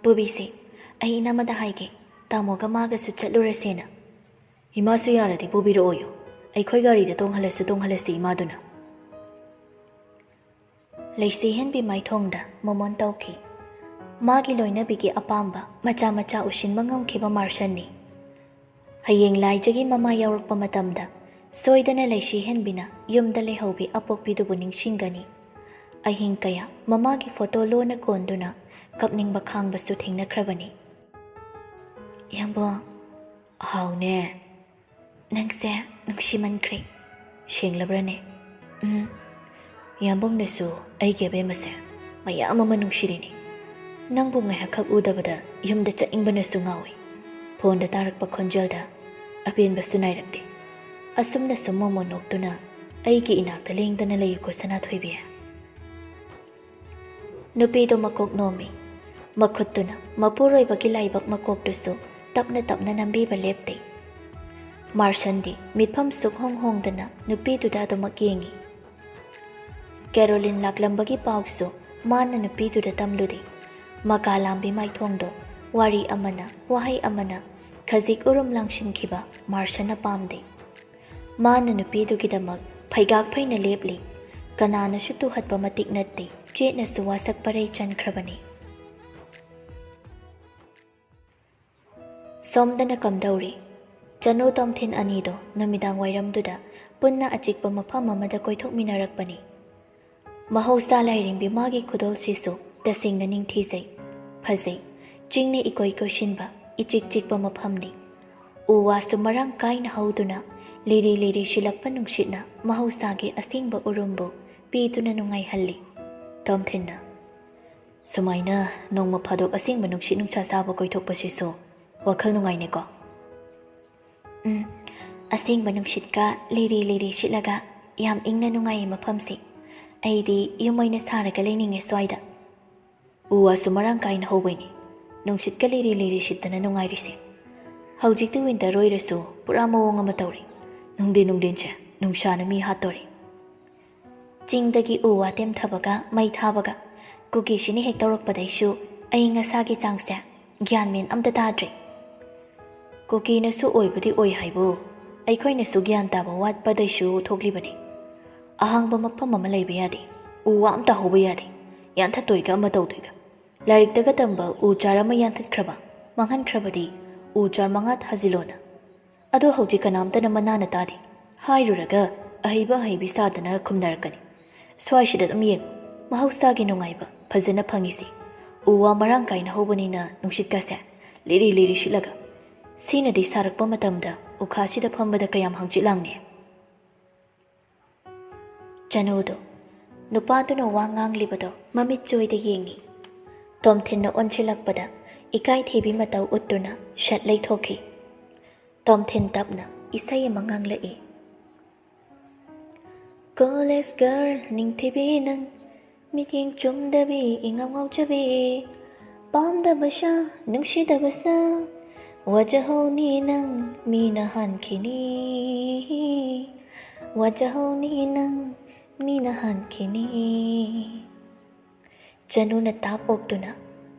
ꯄꯨꯕꯤꯁꯤ꯫ ꯑꯩ ꯏꯅꯝꯃꯗ ꯍꯥꯏꯒꯦ, ꯇꯥꯃꯣꯒ ꯃꯥꯒꯁꯨ ꯆꯠꯂꯨꯔꯁꯦꯅ꯫ ꯏꯃꯥꯁꯨ ꯌꯥꯔꯗꯤ ꯄꯨꯕꯤꯔꯛꯑꯣꯌꯣ꯫ ꯑꯩꯈꯣꯏ ꯒꯥꯔꯤꯗ ꯇꯣꯡꯍꯜꯂꯁꯤ ꯏꯃꯥꯗꯨꯅ꯫ ꯂꯩꯁꯤꯍꯦꯟꯕꯤ ꯃꯥꯏꯊꯣꯡꯗ ꯃꯣꯃꯣꯟ ꯇꯧꯈꯤ꯫ ꯃꯥꯒꯤ ꯂꯣꯏꯅꯕꯤꯒꯤ ꯑꯄꯥꯝꯕ ꯃꯆꯥ ꯎꯁꯤꯟꯕ ꯉꯝꯈꯤꯕ ꯃꯥꯔꯁꯟꯅꯤ꯫ ꯍꯌꯦꯡ ꯂꯥꯏꯖꯒꯤ ꯃꯃꯥ ꯌꯥꯎꯔꯛꯄ ꯃꯇꯝꯗ ꯁꯣꯏꯗꯅ ꯂꯩꯁꯤꯍꯦꯟꯕꯤꯅ ꯌꯨꯝꯗ ꯂꯩꯍꯧꯕꯤ ꯑꯄꯣꯛꯄꯤꯗꯨꯕꯨ ꯅꯤꯡꯁꯤꯡꯒꯅꯤ꯫ ꯑꯍꯤꯡ ꯀꯌꯥ ꯃꯃꯥꯒꯤ ꯐꯣꯇꯣ ꯂꯣꯟꯅ ꯀꯣꯟꯗꯨꯅ ꯀꯞꯅꯤꯡꯕ ꯈꯥꯡꯕꯁꯨ ꯊꯦꯡꯅꯈ꯭ꯔꯕꯅꯤ꯫ ꯌꯥꯝꯕꯣ, ꯍꯥꯎꯅꯦ꯫ ꯅꯪꯁꯦ ꯅꯨꯡꯁꯤꯃꯟꯈ꯭ꯔꯦ꯫ ꯁꯦꯡꯂꯕ꯭ꯔꯅꯦ? ꯌꯥꯝꯕꯨꯡꯅꯁꯨ ꯑꯩꯒꯤ ꯑꯕꯦꯝꯃꯁꯦ ꯃꯌꯥꯝ ꯑꯃ ꯅꯨꯡꯁꯤꯔꯤꯅꯤ꯫ ꯅꯪꯕꯨ ꯉꯥꯏꯍꯥꯛꯈꯛ ꯎꯗꯕꯗ ꯌꯨꯝꯗ ꯆꯠꯅꯤꯡꯕꯅꯁꯨ ꯉꯥꯎꯏ꯫ ꯐꯣꯟꯗ ꯇꯥꯔꯛꯄ ꯈꯣꯟꯖꯦꯜꯗ ꯑꯄꯦꯟꯕꯁꯨ ꯅꯥꯏꯔꯛꯇꯦ꯫ ꯑꯁꯨꯝꯅꯁꯨ ꯃꯣꯃꯣ ꯅꯣꯛꯇꯨꯅ ꯑꯩꯒꯤ ꯏꯅꯥꯛꯇ ꯂꯦꯡꯗꯅ ꯂꯩꯌꯨꯀꯣ ꯁꯅꯥꯊꯣꯏꯕꯤ꯫ ꯅꯨꯄꯤꯗꯣ ꯃꯀꯣꯛ ꯅꯣꯝꯃꯤ꯫ ꯃꯈꯨꯠꯇꯨꯅ ꯃꯄꯨꯔꯣꯏꯕꯒꯤ ꯂꯥꯏꯕꯛ ꯃꯀꯣꯛꯇꯨꯁꯨ ꯇꯞꯅ ꯇꯞꯅ ꯅꯝꯕꯤꯕ ꯂꯦꯞꯇꯦ꯫ ꯃꯥꯔꯁꯟꯗꯤ ꯃꯤꯠꯐꯝ ꯁꯨꯛꯍꯣꯡ ꯍꯣꯡꯗꯅ ꯅꯨꯄꯤꯗꯨꯗ ꯑꯗꯨꯃꯛ ꯌꯦꯡꯉꯤ꯫ ꯀꯦꯔꯣꯂꯤꯟ ꯂꯥꯛꯂꯝꯕꯒꯤ ꯄꯥꯎꯁꯨ ꯃꯥꯅ ꯅꯨꯄꯤꯗꯨꯗ ꯇꯝꯂꯨꯗꯦ꯫ ꯃꯀꯥ ꯂꯥꯝꯕꯤ ꯃꯥꯏꯊꯣꯡꯗꯣ ꯋꯥꯔꯤ ꯑꯃꯅ ꯋꯥꯍꯩ ꯑꯃꯅ ꯈꯖꯤꯛ ꯎꯔꯨꯝ ꯂꯥꯡꯁꯤꯟꯈꯤꯕ ꯃꯥꯔꯁꯟꯅ ꯄꯥꯝꯗꯦ꯫ ꯃꯥꯅ ꯅꯨꯄꯤꯗꯨꯒꯤꯗꯃꯛ ꯐꯩꯒꯥꯛ ꯐꯩꯅ ꯂꯦꯞꯂꯤ꯫ ꯀꯅꯥꯅꯁꯨ ꯇꯨꯍꯠꯄ ꯃꯇꯤꯛ ꯅꯠꯇꯦ, ꯆꯦꯠꯅꯁꯨ ꯋꯥꯁꯛ ꯄꯔꯩ ꯆꯟꯈ꯭ꯔꯕꯅꯤ꯫ ꯁꯣꯝꯗꯅ ꯀꯝꯗꯧꯔꯤ? ꯆꯅꯨ ꯇꯣꯝꯊꯤꯟ ꯑꯅꯤꯗꯣ ꯅꯨꯃꯤꯗꯥꯡ ꯋꯥꯏꯔꯝꯗꯨꯗ ꯄꯨꯟꯅ ꯑꯆꯤꯛꯄ ꯃꯐꯝ ꯑꯃꯗ ꯀꯣꯏꯊꯣꯛꯃꯤꯟꯅꯔꯛꯄꯅꯤ꯫ ꯃꯍꯧꯁꯥ ꯂꯥꯏꯔꯦꯝꯕꯤ ꯃꯥꯒꯤ ꯈꯨꯗꯣꯜꯁꯤꯁꯨ ꯇꯁꯦꯡꯅ ꯅꯤꯡꯊꯤꯖꯩ, ꯐꯖꯩ, ꯆꯤꯡꯅ ꯏꯀꯣꯏ ꯀꯣꯏꯁꯤꯟꯕ ꯏꯆꯤꯛ ꯆꯤꯛꯄ ꯃꯐꯝꯅꯤ꯫ ꯎ ꯋꯥꯁꯨ ꯃꯔꯥꯡ ꯀꯥꯏꯅ ꯍꯧꯗꯨꯅ ꯂꯤꯔꯤ ꯂꯤꯔꯤ ꯁꯤꯜꯂꯛꯄ ꯅꯨꯡꯁꯤꯠꯅ ꯃꯍꯧꯁꯥꯒꯤ ꯑꯁꯦꯡꯕ ꯎꯔꯨꯝꯕꯨ ꯄꯤꯗꯨꯅ ꯅꯨꯡꯉꯥꯏꯍꯜꯂꯤ꯫ ꯇꯣꯝꯊꯤꯟꯅ ꯁꯨꯃꯥꯏꯅ ꯅꯣꯡꯃ ꯐꯥꯗꯣꯛ ꯑꯁꯦꯡꯕ ꯅꯨꯡꯁꯤꯠ ꯅꯨꯡꯁꯥ ꯆꯥꯕ ꯀꯣꯏꯊꯣꯛꯄꯁꯤꯁꯨ ꯋꯥꯈꯜ ꯅꯨꯡꯉꯥꯏꯅꯦꯀꯣ? ꯑꯁꯦꯡꯕ ꯅꯨꯡꯁꯤꯠꯀ ꯂꯤꯔꯤ ꯂꯤꯔꯤ ꯁꯤꯠꯂꯒ ꯌꯥꯝ ꯏꯪꯅ ꯅꯨꯡꯉꯥꯏꯌꯦ ꯃꯐꯝꯁꯦ꯫ ꯑꯩꯗꯤ ꯌꯨꯝ ꯑꯣꯏꯅ ꯁꯥꯔꯒ ꯂꯩꯅꯤꯡꯉꯦ ꯁ꯭ꯋꯥꯏꯗ꯫ ꯎ ꯋꯥꯁꯨ ꯃꯔꯥꯡ ꯀꯥꯏꯅ ꯍꯧꯕꯩꯅꯤ ꯅꯨꯡꯁꯤꯠꯀ ꯂꯤꯔꯤ ꯂꯤꯔꯤ ꯁꯤꯠꯇꯅ ꯅꯨꯡꯉꯥꯏꯔꯤꯁꯦ꯫ ꯍꯧꯖꯤꯛꯇꯤ ꯋꯤꯟꯇꯔ ꯑꯣꯏꯔꯁꯨ ꯄꯨꯔꯥ ꯃꯑꯣꯡ ꯑꯃ ꯇꯧꯔꯤ꯫ ꯅꯨꯡꯊꯤꯟꯁꯦ ꯅꯨꯡꯁꯥꯅ ꯃꯤ ꯍꯥꯠꯇꯣꯔꯤ꯫ ꯆꯤꯡꯗꯒꯤ ꯎ ꯋꯥ ꯇꯦꯝꯊꯕꯒ ꯃꯩ ꯊꯥꯕꯒ ꯀꯨꯀꯤꯁꯤꯅ ꯍꯦꯛ ꯇꯧꯔꯛꯄꯗꯩꯁꯨ ꯑꯏꯪ ꯑꯁꯥꯒꯤ ꯆꯥꯡꯁꯦ ꯒ꯭ꯌꯥꯟ ꯃꯦꯟ ꯑꯝꯇ ꯇꯥꯗ꯭ꯔꯦ꯫ ꯀꯨꯀꯤꯅꯁꯨ ꯑꯣꯏꯕꯨꯗꯤ ꯑꯣꯏ ꯍꯥꯏꯕꯨ ꯑꯩꯈꯣꯏꯅꯁꯨ ꯒ꯭ꯌꯥꯟ ꯇꯥꯕ ꯋꯥꯠꯄꯗꯩꯁꯨ ꯊꯣꯛꯂꯤꯕꯅꯤ꯫ ꯑꯍꯥꯡꯕ ꯃꯐꯝ ꯑꯃ ꯂꯩꯕ ꯌꯥꯗꯦ, ꯎ ꯋꯥ ꯑꯝꯇ ꯍꯧꯕ ꯌꯥꯗꯦ, ꯌꯥꯟꯊꯠꯇꯣꯏꯒ ꯑꯃ ꯇꯧꯗꯣꯏꯒ꯫ ꯂꯥꯏꯔꯤꯛꯇꯒ ꯇꯝꯕ ꯎ ꯆꯥꯔ ꯑꯃ ꯌꯥꯟꯊꯠꯈ꯭ꯔꯕ ꯃꯥꯡꯍꯟꯈ꯭ꯔꯕꯗꯤ ꯎ ꯆꯥꯔ 5 ꯊꯥꯖꯤꯜꯂꯣꯅ꯫ ꯑꯗꯣ ꯍꯧꯖꯤꯛ ꯀꯅꯥꯝꯇꯅ ꯃꯅꯥꯅ ꯇꯥꯗꯦ꯫ ꯍꯥꯏꯔꯨꯔꯒ ꯑꯍꯩꯕ ꯑꯍꯩꯕꯤ ꯁꯥꯗꯅ ꯈꯨꯝꯅꯔꯛꯀꯅꯤ꯫ ꯁ꯭ꯋꯥꯏꯁꯤꯗ ꯑꯗꯨꯝ ꯌꯦꯡꯉꯨ, ꯃꯍꯧꯁꯥꯒꯤ ꯅꯨꯡꯉꯥꯏꯕ ꯐꯖꯅ ꯐꯪꯉꯤꯁꯤ꯫ ꯎ ꯋꯥ ꯃꯔꯥꯡ ꯀꯥꯏꯅ ꯍꯧꯕꯅꯤꯅ ꯅꯨꯡꯁꯤꯠꯀꯁꯦ ꯂꯤꯔꯤ ꯂꯤꯔꯤ ꯁꯤꯠꯂꯒ ꯁꯤꯅꯗꯤ ꯁꯥꯔꯛꯄ ꯃꯇꯝꯗ ꯎꯈꯥꯁꯤꯗ ꯐꯝꯕꯗ ꯀꯌꯥꯝ ꯍꯪꯆꯤꯠ ꯂꯥꯡꯅꯤ꯫ ꯆꯅꯨꯗꯣ ꯅꯨꯄꯥꯗꯨꯅ ꯋꯥ ꯉꯥꯡꯂꯤꯕꯗꯣ ꯃꯃꯤꯠ ꯆꯣꯏꯗ ꯌꯦꯡꯉꯤ꯫ ꯇꯣꯝꯊꯤꯟꯅ ꯑꯣꯟꯁꯤꯜꯂꯛꯄꯗ ꯏꯀꯥꯏ ꯊꯤꯕꯤ ꯃꯇꯧ ꯎꯠꯇꯨꯅ ꯁꯠ ꯂꯩꯊꯣꯛꯈꯤ꯫ ꯇꯣꯝꯊꯤꯟ ꯇꯞꯅ ꯏꯁꯩ ꯑꯃ ꯉꯥꯡꯂꯛꯏ꯫ ꯀꯣꯂꯦꯖ ꯒꯔꯜ ꯅꯤꯡꯊꯤꯕꯤ ꯅꯪ, ꯃꯤꯠꯌꯦꯡ ꯆꯨꯝꯗꯕꯤ ꯏꯉꯥꯎ ꯉꯥꯎꯖꯕꯤ, ꯄꯥꯝꯗꯕ ꯁꯥ ꯅꯨꯡꯁꯤꯗꯕ ꯁꯥ, ꯋꯥꯖꯍꯧꯅꯤ ꯅꯪ ꯃꯤꯅ ꯍꯟꯈꯤꯅꯤ, ꯋꯥꯖꯍꯧꯅꯤ ꯅꯪ ꯃꯤꯅ ꯍꯟꯈꯤꯅꯤ꯫ ꯆꯅꯨꯅ ꯇꯥꯞ ꯑꯣꯛꯇꯨꯅ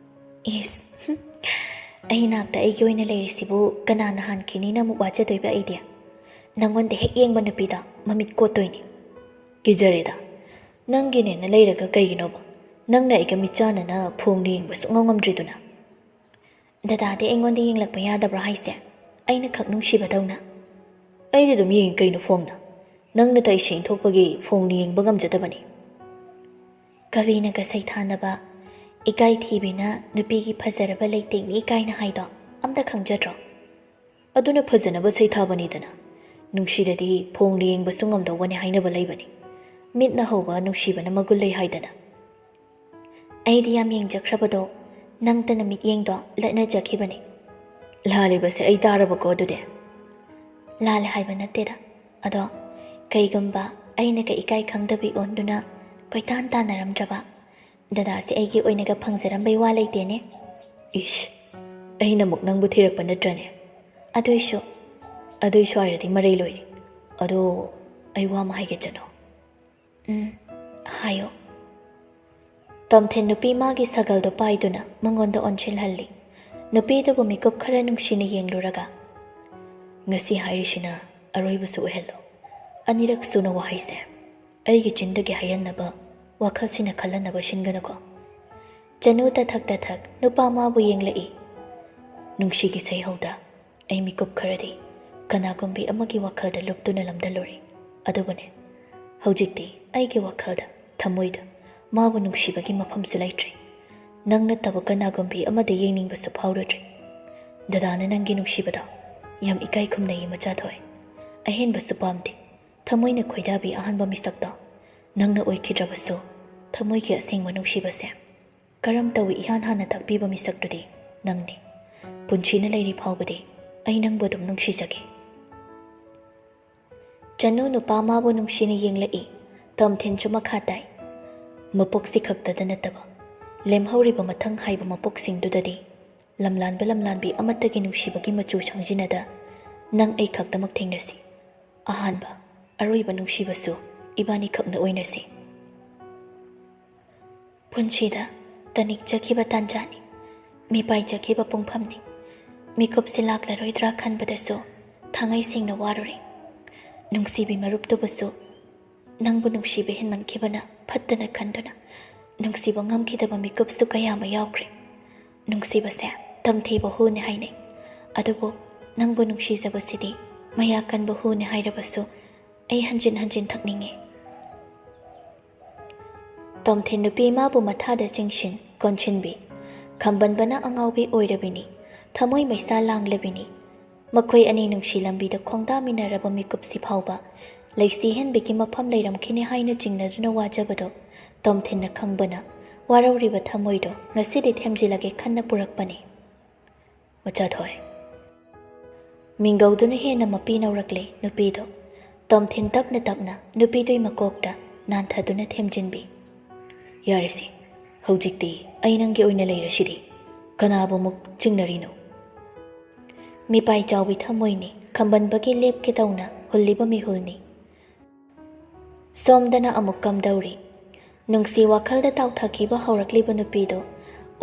ꯏꯁ ꯑꯩ ꯅꯥꯛꯇ ꯑꯩꯒꯤ ꯑꯣꯏꯅ ꯂꯩꯔꯤꯁꯤꯕꯨ ꯀꯅꯥꯅ ꯍꯟꯈꯤꯅꯤꯅ ꯑꯃꯨꯛ ꯋꯥꯖꯗꯣꯏꯕ ꯑꯩꯗꯤ? ꯅꯪꯉꯣꯟꯗ ꯍꯦꯛ ꯌꯦꯡꯕ ꯅꯨꯄꯤꯗ ꯃꯃꯤꯠ ꯀꯣꯠꯇꯣꯏꯅꯤ꯫ ꯀꯤꯖꯔꯦꯗ ꯅꯪꯒꯤꯅꯦꯅ ꯂꯩꯔꯒ ꯀꯩꯒꯤꯅꯣꯕ ꯅꯪꯅ ꯑꯩꯒ ꯃꯤꯠꯆꯥꯟꯅꯅ ꯐꯣꯡꯅ ꯌꯦꯡꯕ ꯁꯨꯡꯉꯝ ꯉꯝꯗ꯭ꯔꯤꯗꯨꯅ? ꯗꯗꯥꯗꯤ ꯑꯩꯉꯣꯟꯗ ꯌꯦꯡꯂꯛꯄ ꯌꯥꯗꯕ꯭ꯔꯥ ꯍꯥꯏꯁꯦ? ꯑꯩꯅ ꯈꯛ ꯅꯨꯡꯁꯤꯕꯗꯧꯅ? ꯑꯩꯗꯤ ꯑꯗꯨꯝ ꯌꯦꯡꯉꯤ ꯀꯩꯅꯣ ꯐꯣꯡꯅ꯫ ꯅꯪꯅ ꯇꯩꯁꯦ ꯏꯟꯊꯣꯛꯄꯒꯤ ꯐꯣꯡꯅ ꯌꯦꯡꯕ ꯉꯝꯖꯗꯕꯅꯤ꯫ ꯀꯕꯤꯅꯒ ꯁꯩꯊꯥꯅꯕ ꯏꯀꯥꯏ ꯊꯤꯕꯤꯅ ꯅꯨꯄꯤꯒꯤ ꯐꯖꯔꯕ ꯂꯩꯇꯦꯡꯅꯤ ꯀꯥꯏꯅ ꯍꯥꯏꯗꯣ ꯑꯝꯇ ꯈꯪꯖꯗ꯭ꯔꯣ? ꯑꯗꯨꯅ ꯐꯖꯅꯕ ꯁꯩꯊꯥꯕꯅꯤꯗꯅ꯫ ꯅꯨꯡꯁꯤꯔꯗꯤ ꯐꯣꯡꯅ ꯌꯦꯡꯕꯁꯨ ꯉꯝꯗꯧꯕꯅꯤ ꯍꯥꯏꯅꯕ ꯂꯩꯕꯅꯤ꯫ ꯃꯤꯠꯅ ꯍꯧꯕ ꯅꯨꯡꯁꯤꯕꯅ ꯃꯒꯨꯟ ꯂꯩ ꯍꯥꯏꯗꯅ꯫ ꯑꯩꯗꯤ ꯌꯥꯝ ꯌꯦꯡꯖꯈ꯭ꯔꯕꯗꯣ ꯅꯪꯇꯅ ꯃꯤꯠꯌꯦꯡꯗꯣ ꯂꯠꯅꯖꯈꯤꯕꯅꯤ꯫ ꯂꯥꯜꯂꯤꯕꯁꯦ ꯑꯩ ꯇꯥꯔꯕꯀꯣ ꯑꯗꯨꯗꯤ? ꯂꯥꯜꯂꯦ ꯍꯥꯏꯕ ꯅꯠꯇꯦꯗ, ꯑꯗꯣ ꯀꯩꯒꯨꯝꯕ ꯑꯩꯅꯒ ꯏꯀꯥꯏ ꯈꯪꯗꯕꯤ ꯑꯣꯟꯗꯨꯅ ꯀꯣꯏꯇꯥꯟ ꯇꯥꯟꯅꯔꯝꯗ꯭ꯔꯕ ꯗꯗꯥꯁꯦ ꯑꯩꯒꯤ ꯑꯣꯏꯅꯒ ꯐꯪꯖꯔꯝꯕꯩ ꯋꯥ ꯂꯩꯇꯦꯅꯦ꯫ ꯏꯁ ꯑꯩꯅ ꯑꯃꯨꯛ ꯅꯪꯕꯨ ꯊꯤꯔꯛꯄ ꯅꯠꯇ꯭ꯔꯅꯦ? ꯑꯗꯨꯏꯁꯨ ꯍꯥꯏꯔꯗꯤ ꯃꯔꯩ ꯂꯣꯏꯔꯤ꯫ ꯑꯗꯣ ꯑꯩ ꯋꯥ ꯑꯃ ꯍꯥꯏꯒꯦ ꯆꯅꯣ꯫ ꯍꯥꯏꯌꯣ꯫ ꯇꯣꯝꯊꯤꯟ ꯅꯨꯄꯤ ꯃꯥꯒꯤ ꯁꯒꯜꯗꯣ ꯄꯥꯏꯗꯨꯅ ꯃꯉꯣꯟꯗ ꯑꯣꯟꯁꯤꯜꯍꯜꯂꯤ꯫ ꯅꯨꯄꯤꯗꯨꯕꯨ ꯃꯤꯀꯨꯞ ꯈꯔ ꯅꯨꯡꯁꯤꯅ ꯌꯦꯡꯂꯨꯔꯒ ꯉꯁꯤ ꯍꯥꯏꯔꯤꯁꯤꯅ ꯑꯔꯣꯏꯕꯁꯨ ꯑꯣꯏꯍꯜꯂꯣ꯫ ꯑꯅꯤꯔꯛ ꯁꯨꯅ ꯋꯥꯍꯩꯁꯦ ꯑꯩꯒꯤ ꯆꯤꯟꯗꯒꯤ ꯍꯥꯏꯍꯟꯅꯕ ꯋꯥꯈꯜꯁꯤꯅ ꯈꯜꯍꯟꯅꯕ ꯁꯤꯟꯒꯅꯨꯀꯣ꯫ ꯆꯅꯨ ꯇꯊꯛ ꯇꯊꯛ ꯅꯨꯄꯥ ꯃꯥꯕꯨ ꯌꯦꯡꯂꯛꯏ꯫ ꯅꯨꯡꯁꯤꯒꯤ ꯁꯩꯍꯧꯗ ꯑꯩ ꯃꯤꯀꯨꯞ ꯈꯔꯗꯤ ꯀꯅꯥꯒꯨꯝꯕꯤ ꯑꯃꯒꯤ ꯋꯥꯈꯜꯗ ꯂꯨꯞꯇꯨꯅ ꯂꯝꯗꯜꯂꯨꯔꯤ꯫ ꯑꯗꯨꯕꯨꯅꯦ ꯍꯧꯖꯤꯛꯇꯤ ꯑꯩꯒꯤ ꯋꯥꯈꯜꯗ ꯊꯃꯣꯏꯗ ꯃꯥꯕꯨ ꯅꯨꯡꯁꯤꯕꯒꯤ ꯃꯐꯝꯁꯨ ꯂꯩꯇ꯭ꯔꯦ꯫ ꯅꯪ ꯅꯠꯇꯕ ꯀꯅꯥꯒꯨꯝꯕꯤ ꯑꯃꯗ ꯌꯦꯡꯅꯤꯡꯕꯁꯨ ꯐꯥꯎꯔꯨꯗ꯭ꯔꯦ꯫ ꯗꯗꯥꯅ ꯅꯪꯒꯤ ꯅꯨꯡꯁꯤꯕꯗꯣ ꯌꯥꯝ ꯏꯀꯥꯏ ꯈꯨꯝꯅꯩ ꯃꯆꯥ ꯊꯣꯛꯑꯦ꯫ ꯑꯍꯦꯟꯕꯁꯨ ꯄꯥꯝꯗꯦ꯫ ꯊꯃꯣꯏꯅ ꯈꯣꯏꯗꯥꯕꯤ ꯑꯍꯥꯟꯕ ꯃꯤꯁꯛꯇꯣ ꯅꯪꯅ ꯑꯣꯏꯈꯤꯗ꯭ꯔꯕꯁꯨ ꯊꯃꯣꯏꯒꯤ ꯑꯁꯦꯡꯕ ꯅꯨꯡꯁꯤꯕꯁꯦ ꯀꯔꯝ ꯇꯧꯏ ꯏꯍꯥꯟ ꯍꯥꯟꯅ ꯇꯥꯛꯄꯤꯕ ꯃꯤꯁꯛꯇꯨꯗꯤ ꯅꯪꯅꯤ꯫ ꯄꯨꯟꯁꯤꯅ ꯂꯩꯔꯤ ꯐꯥꯎꯕꯗꯤ ꯑꯩ ꯅꯪꯕꯨ ꯑꯗꯨꯝ ꯅꯨꯡꯁꯤꯖꯒꯦ. ꯆꯅꯨ ꯅꯨꯄꯥ ꯃꯥꯕꯨ ꯅꯨꯡꯁꯤꯅ ꯌꯦꯡꯂꯛꯏ. ꯇꯣꯝꯊꯤꯟꯁꯨ ꯃꯈꯥ ꯇꯥꯏ. ꯃꯄꯣꯛꯁꯤ ꯈꯛꯇꯗ ꯅꯠꯇꯕ ꯂꯦꯝꯍꯧꯔꯤꯕ ꯃꯊꯪ ꯍꯥꯏꯕ ꯃꯄꯣꯛꯁꯤꯡꯗꯨꯗꯗꯤ ꯂꯝꯂꯥꯟꯕ ꯂꯝꯂꯥꯟꯕꯤ ꯑꯃꯠꯇꯒꯤ ꯅꯨꯡꯁꯤꯕꯒꯤ ꯃꯆꯨ ꯁꯪꯖꯤꯟꯅꯗ ꯅꯪ ꯑꯩ ꯈꯛꯇꯃꯛ ꯊꯦꯡꯅꯁꯤ. ꯑꯍꯥꯟꯕ ꯑꯔꯣꯏꯕ ꯅꯨꯡꯁꯤꯕꯁꯨ ꯏꯕꯥꯅꯤ ꯈꯛꯅ ꯑꯣꯏꯅꯁꯤ. ꯄꯨꯟꯁꯤꯗ ꯇꯅꯤꯛꯆꯈꯤꯕ ꯇꯥꯟꯖꯥꯅꯤ. ꯃꯤꯄꯥꯏꯖꯈꯤꯕ ꯄꯨꯡꯐꯝꯅꯤ. ꯃꯤꯀꯨꯞꯁꯤ ꯂꯥꯛꯂꯔꯣꯏꯗ꯭ꯔꯥ ꯈꯟꯕꯗꯁꯨ ꯊꯥꯡꯉꯩ ꯁꯦꯡꯅ ꯋꯥꯔꯨꯔꯦ. ꯅꯨꯡꯁꯤꯕꯤ ꯃꯔꯨꯞꯇꯨꯕꯨꯁꯨ ꯅꯪꯕꯨ ꯅꯨꯡꯁꯤꯕ ꯍꯦꯟꯃꯟꯈꯤꯕꯅ ꯐꯠꯇꯅ ꯈꯟꯗꯨꯅ ꯅꯨꯡꯁꯤꯕ ꯉꯝꯈꯤꯗꯕ ꯃꯤꯀꯨꯞꯁꯨ ꯀꯌꯥ ꯑꯃ ꯌꯥꯎꯈ꯭ꯔꯦ. ꯅꯨꯡꯁꯤꯕꯁꯦ ꯇꯝꯊꯤꯕ ꯍꯨꯅꯤ ꯍꯥꯏꯅꯩ. ꯑꯗꯨꯕꯨ ꯅꯪꯕꯨ ꯅꯨꯡꯁꯤꯖꯕꯁꯤꯗꯤ ꯃꯌꯥ ꯀꯟꯕ ꯍꯨꯅꯤ ꯍꯥꯏꯔꯕꯁꯨ ꯑꯩ ꯍꯟꯖꯤꯟ ꯍꯟꯖꯤꯟ ꯊꯛꯅꯤꯡꯉꯦ. ꯇꯣꯝꯊꯤꯟ ꯅꯨꯄꯤ ꯃꯥꯕꯨ ꯃꯊꯥꯗ ꯆꯤꯡꯁꯤꯟ ꯀꯣꯟꯁꯤꯟꯕꯤ. ꯈꯝꯕꯟꯕꯅ ꯑꯉꯥꯎꯕꯤ ꯑꯣꯏꯔꯕꯤꯅꯤ. ꯊꯃꯣꯏ ꯃꯩꯁꯥ ꯂꯥꯡꯂꯕꯤꯅꯤ. ꯃꯈꯣꯏ ꯑꯅꯤ ꯅꯨꯡꯁꯤ ꯂꯝꯕꯤꯗ ꯈꯣꯡꯗꯥꯃꯤꯟꯅꯔꯕ ꯃꯤꯀꯨꯞꯁꯤ ꯐꯥꯎꯕ ꯂꯩꯁꯤ ꯍꯦꯟꯕꯤꯒꯤ ꯃꯐꯝ ꯂꯩꯔꯝꯈꯤꯅꯤ ꯍꯥꯏꯅ ꯆꯤꯡꯅꯗꯨꯅ ꯋꯥꯖꯕꯗꯣ ꯇꯣꯝꯊꯤꯟꯅ ꯈꯪꯕꯅ ꯋꯥꯔꯧꯔꯤꯕ ꯊꯃꯣꯏꯗꯣ ꯉꯁꯤꯗꯤ ꯊꯦꯝꯖꯤꯜꯂꯒꯦ ꯈꯟꯅ ꯄꯨꯔꯛꯄꯅꯤ. ꯃꯆꯥꯊꯣꯏ. ꯃꯤꯡꯒꯧꯗꯨꯅ ꯍꯦꯟꯅ ꯃꯄꯤ ꯅꯧꯔꯛꯂꯦ ꯅꯨꯄꯤꯗꯣ. ꯇꯣꯝꯊꯤꯟ ꯇꯞꯅ ꯇꯞꯅ ꯅꯨꯄꯤꯗꯨꯒꯤ ꯃꯀꯣꯛꯇ ꯅꯥꯟꯊꯗꯨꯅ ꯊꯦꯝꯖꯤꯟꯕꯤ. ꯌꯥꯔꯁꯤ. ꯍꯧꯖꯤꯛꯇꯤ ꯑꯩ ꯅꯪꯒꯤ ꯑꯣꯏꯅ ꯂꯩꯔꯁꯤꯗꯤ. ꯀꯅꯥꯕꯨ ꯑꯃꯨꯛ ꯆꯤꯡꯅꯔꯤꯅꯣ? ꯃꯤꯄꯥꯏ ꯆꯥꯎꯕꯤ ꯊꯃꯣꯏꯅꯤ. ꯈꯝꯕꯟꯕꯒꯤ ꯂꯦꯞꯀꯦ ꯇꯧꯅ ꯍꯨꯜꯂꯤꯕ ꯃꯤꯍꯨꯜꯅꯤ. ꯁꯣꯝꯗꯅ ꯑꯃꯨꯛ ꯀꯝꯗꯧꯔꯤ? ꯅꯨꯡꯁꯤ ꯋꯥꯈꯜꯗ ꯇꯥꯎꯊꯈꯤꯕ ꯍꯧꯔꯛꯂꯤꯕ ꯅꯨꯄꯤꯗꯣ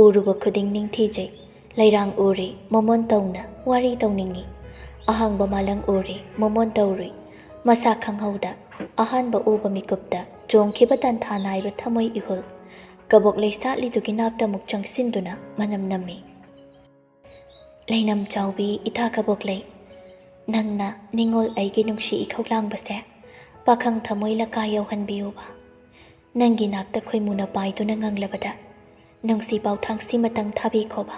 ꯎꯔꯨꯕ ꯈꯨꯗꯤꯡ ꯅꯤꯡꯊꯤꯖꯩ. ꯂꯩꯔꯥꯡ ꯎꯔꯤ ꯃꯣꯃꯣꯟ ꯇꯧꯅ ꯋꯥꯔꯤ ꯇꯧꯅꯤꯡꯉꯤ. ꯑꯍꯥꯡꯕ ꯃꯥꯂꯪ ꯎꯔꯤ ꯃꯣꯃꯣꯟ ꯇꯧꯔꯨꯏ. ꯃꯁꯥ ꯈꯪꯍꯧꯗ ꯑꯍꯥꯟꯕ ꯎꯕ ꯃꯤꯀꯨꯞꯇ ꯆꯣꯡꯈꯤꯕ ꯇꯥꯟꯊꯥ ꯅꯥꯏꯕ ꯊꯃꯣꯏ ꯏꯍꯨꯜ ꯀꯕꯣꯛꯂꯩ ꯁꯥꯠꯂꯤꯗꯨꯒꯤ ꯅꯥꯛꯇ ꯑꯃꯨꯛ ꯆꯪꯁꯤꯟꯗꯨꯅ ꯃꯅꯝ ꯅꯝꯃꯤ. ꯂꯩꯅꯝ ꯆꯥꯎꯕꯤ ꯏꯊꯥ ꯀꯕꯣꯛꯂꯩ. ꯅꯪꯅ ꯅꯤꯡꯉꯣꯜ ꯑꯩꯒꯤ ꯅꯨꯡꯁꯤ ꯏꯈꯧꯂꯥꯡꯕꯁꯦ ꯄꯥꯈꯪ ꯊꯃꯣꯏ ꯂꯀꯥ ꯌꯧꯍꯟꯕꯤꯌꯨꯕ. ꯅꯪꯒꯤ ꯅꯥꯛꯇ ꯈꯣꯏꯃꯨꯅ ꯄꯥꯏꯗꯨꯅ ꯉꯪꯂꯕꯗ ꯅꯨꯡꯁꯤ ꯄꯥꯎꯊꯥꯡꯁꯤꯃꯇꯪ ꯊꯥꯕꯤꯈꯣꯕ.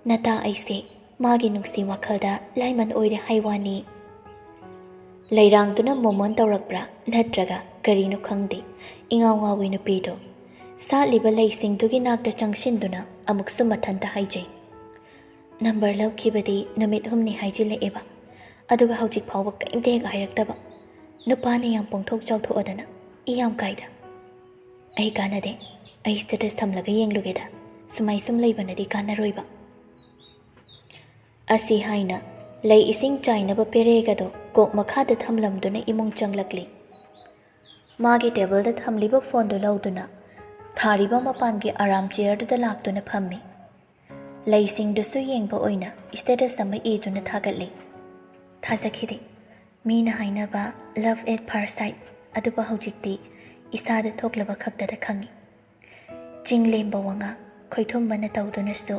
ꯅꯇꯥ ꯑꯩꯁꯦ ꯃꯥꯒꯤ ꯅꯨꯡꯁꯤ ꯋꯥꯈꯜꯗ ꯂꯥꯏꯃꯟ ꯑꯣꯏꯔꯦ ꯍꯥꯏꯋꯥꯅꯤ. ꯂꯩꯔꯥꯡꯗꯨꯅ ꯃꯣꯃꯣꯟ ꯇꯧꯔꯛꯄ꯭ꯔꯥ ꯅꯠꯇ꯭ꯔꯒ ꯀꯔꯤꯅꯣ ꯈꯪꯗꯦ. ꯏꯉꯥꯎ ꯉꯥꯎꯋꯤ ꯅꯨꯄꯤꯗꯣ. ꯁꯥꯠꯂꯤꯕ ꯂꯩꯁꯤꯡꯗꯨꯒꯤ ꯅꯥꯛꯇ ꯆꯪꯁꯤꯟꯗꯨꯅ ꯑꯃꯨꯛꯁꯨ ꯃꯊꯟꯇ ꯍꯥꯏꯖꯩ. ꯅꯝꯕꯔ ꯂꯧꯈꯤꯕꯗꯤ ꯅꯨꯃꯤꯠ 8ꯅꯤ ꯍꯥꯏꯖꯤꯜꯂꯛꯑꯦꯕ. ꯑꯗꯨꯒ ꯍꯧꯖꯤꯛ ꯐꯥꯎꯕ ꯀꯔꯤꯝꯇ ꯍꯦꯛ ꯍꯥꯏꯔꯛꯇꯕ. ꯅꯨꯄꯥꯅ ꯌꯥꯝ ꯄꯣꯡꯊꯣꯛ ꯆꯥꯎꯊꯣꯛꯑꯗꯅ ꯏ ꯌꯥꯝ ꯀꯥꯏꯗ. ꯑꯩ ꯀꯥꯟꯅꯗꯦ. ꯑꯩ ꯁ꯭ꯇꯦꯇꯁ ꯊꯝꯂꯒ ꯌꯦꯡꯂꯨꯒꯦꯗ. ꯁꯨꯃꯥꯏ ꯁꯨꯝ ꯂꯩꯕꯅꯗꯤ ꯀꯥꯟꯅꯔꯣꯏꯕ. ꯑꯁꯤ ꯍꯥꯏꯅ ꯂꯩ ꯏꯁꯤꯡ ꯆꯥꯏꯅꯕ ꯄꯦꯔꯦꯒꯗꯣ ꯀꯣꯛ ꯃꯈꯥꯗ ꯊꯝꯂꯝꯗꯨꯅ ꯏꯃꯨꯡ ꯆꯪꯂꯛꯂꯤ. ꯃꯥꯒꯤ ꯇꯦꯕꯜꯗ ꯊꯝꯂꯤꯕ ꯐꯣꯟꯗꯨ ꯂꯧꯗꯨꯅ ꯊꯥꯔꯤꯕ ꯃꯄꯥꯟꯒꯤ ꯑꯔꯥꯝ ꯆꯤꯌꯔꯗꯨꯗ ꯂꯥꯛꯇꯨꯅ ꯐꯝꯃꯤ. ꯂꯩꯁꯤꯡꯗꯨꯁꯨ ꯌꯦꯡꯕ ꯑꯣꯏꯅ ꯁ꯭ꯇꯦꯇꯁ ꯑꯃ ꯏꯗꯨꯅ ꯊꯥꯒꯠꯂꯤ. ꯊꯥꯖꯈꯤꯗꯦ. ꯃꯤꯅ ꯍꯥꯏꯅꯕ ꯂꯚ ꯑꯦꯠ ꯐꯥꯔꯁ ꯁꯥꯏꯠ ꯑꯗꯨꯕꯨ ꯍꯧꯖꯤꯛꯇꯤ ꯏꯁꯥꯗ ꯊꯣꯛꯂꯕ ꯈꯛꯇꯗ ꯈꯪꯉꯤ. ꯆꯤꯡꯂꯦꯝꯕ ꯋꯥꯉꯥꯡ ꯈꯣꯏꯊꯨꯝꯕꯅ ꯇꯧꯗꯨꯅꯁꯨ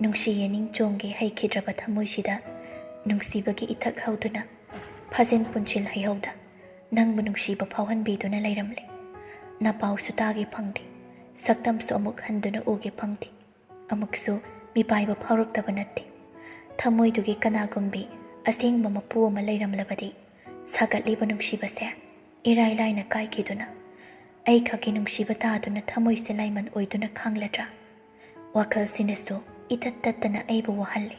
ꯅꯨꯡꯁꯤ ꯌꯦꯅꯤꯡ ꯆꯣꯡꯒꯦ ꯍꯩꯈꯤꯗ꯭ꯔꯕ ꯊꯃꯣꯏꯁꯤꯗ ꯅꯨꯡꯁꯤꯕꯒꯤ ꯏꯊꯛ ꯍꯧꯗꯨꯅ ꯐꯥꯖꯤꯟ ꯄꯨꯟꯁꯤꯜ ꯍꯩꯍꯧꯗ ꯅꯪꯕꯨ ꯅꯨꯡꯁꯤꯕ ꯐꯥꯎꯍꯟꯕꯤꯗꯨꯅ ꯂꯩꯔꯝꯂꯦ. ꯅꯄꯥꯎꯁꯨ ꯇꯥꯒꯦ ꯐꯪꯗꯦ. ꯁꯛꯇꯝꯁꯨ ꯑꯃꯨꯛ ꯍꯟꯗꯨꯅ ꯎꯒꯦ ꯐꯪꯗꯦ. ꯑꯃꯨꯛꯁꯨ ꯃꯤꯄꯥꯏꯕ ꯐꯥꯎꯔꯛꯇꯕ ꯅꯠꯇꯦ. ꯊꯃꯣꯏꯗꯨꯒꯤ ꯀꯅꯥꯒꯨꯝꯕꯤ ꯑꯁꯦꯡꯕ ꯃꯄꯨ ꯑꯃ ꯂꯩꯔꯝꯂꯕꯗꯤ ꯁꯥꯒꯠꯂꯤꯕ ꯅꯨꯡꯁꯤꯕꯁꯦ ꯏꯔꯥꯏ ꯂꯥꯏꯅ ꯀꯥꯏꯈꯤꯗꯨꯅ ꯑꯩ ꯈꯛꯀꯤ ꯅꯨꯡꯁꯤꯕ ꯇꯥꯗꯨꯅ ꯊꯃꯣꯏꯁꯦ ꯂꯥꯏꯃꯟ ꯑꯣꯏꯗꯨꯅ ꯈꯥꯡꯂꯗ꯭ꯔꯥ? ꯋꯥꯈꯜꯁꯤꯅꯁꯨ ꯏꯇꯠ ꯇꯠꯇꯅ ꯑꯩꯕꯨ ꯋꯥꯍꯜꯂꯤ.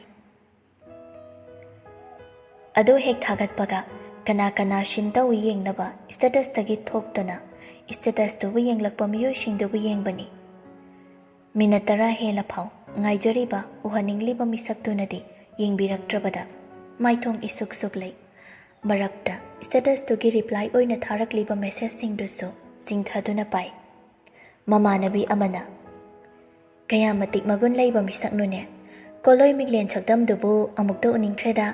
ꯑꯗꯨ ꯍꯦꯛ ꯊꯥꯒꯠꯄꯒ ꯀꯅꯥ ꯀꯅꯥ ꯁꯤꯟ ꯇꯧꯏ ꯌꯦꯡꯅꯕ ꯁ꯭ꯇꯦꯇꯁꯇꯒꯤ ꯊꯣꯛꯇꯨꯅ ꯁ꯭ꯇꯦꯇꯁꯇꯨꯕꯨ ꯌꯦꯡꯂꯛꯄ ꯃꯤꯑꯣꯏꯁꯤꯡꯗꯨꯕꯨ ꯌꯦꯡꯕꯅꯤ. ꯃꯤꯅꯠ 10 ꯍꯦꯜꯂ ꯐꯥꯎ ꯉꯥꯏꯖꯔꯤꯕ ꯎꯍꯟꯅꯤꯡꯂꯤꯕ ꯃꯤꯁꯛꯇꯨꯅꯗꯤ ꯌꯦꯡꯕꯤꯔꯛꯇ꯭ꯔꯕꯗ ꯃꯥꯏꯊꯣꯡ ꯏꯁꯨꯛ ꯁꯨꯛꯂꯩ. ꯃꯔꯛꯇ ꯁ꯭ꯇꯦꯇꯁꯇꯨꯒꯤ ꯔꯤꯄ꯭ꯂꯥꯏ ꯑꯣꯏꯅ ꯊꯥꯔꯛꯂꯤꯕ ꯃꯦꯁꯦꯖꯁꯤꯡꯗꯨꯁꯨ ꯆꯤꯡꯊꯗꯨꯅ ꯄꯥꯏ. ꯃꯃꯥꯟꯅꯕꯤ ꯑꯃꯅ ꯀꯌꯥ ꯃꯇꯤꯛ ꯃꯒꯨꯟ ꯂꯩꯕ ꯃꯤꯁꯛꯅꯨꯅꯦ. ꯀꯣꯂꯣꯏ ꯃꯤꯠꯂꯦꯟ ꯁꯛꯇꯝꯗꯨꯕꯨ ꯑꯃꯨꯛꯇ ꯎꯅꯤꯡꯈ꯭ꯔꯦꯗ.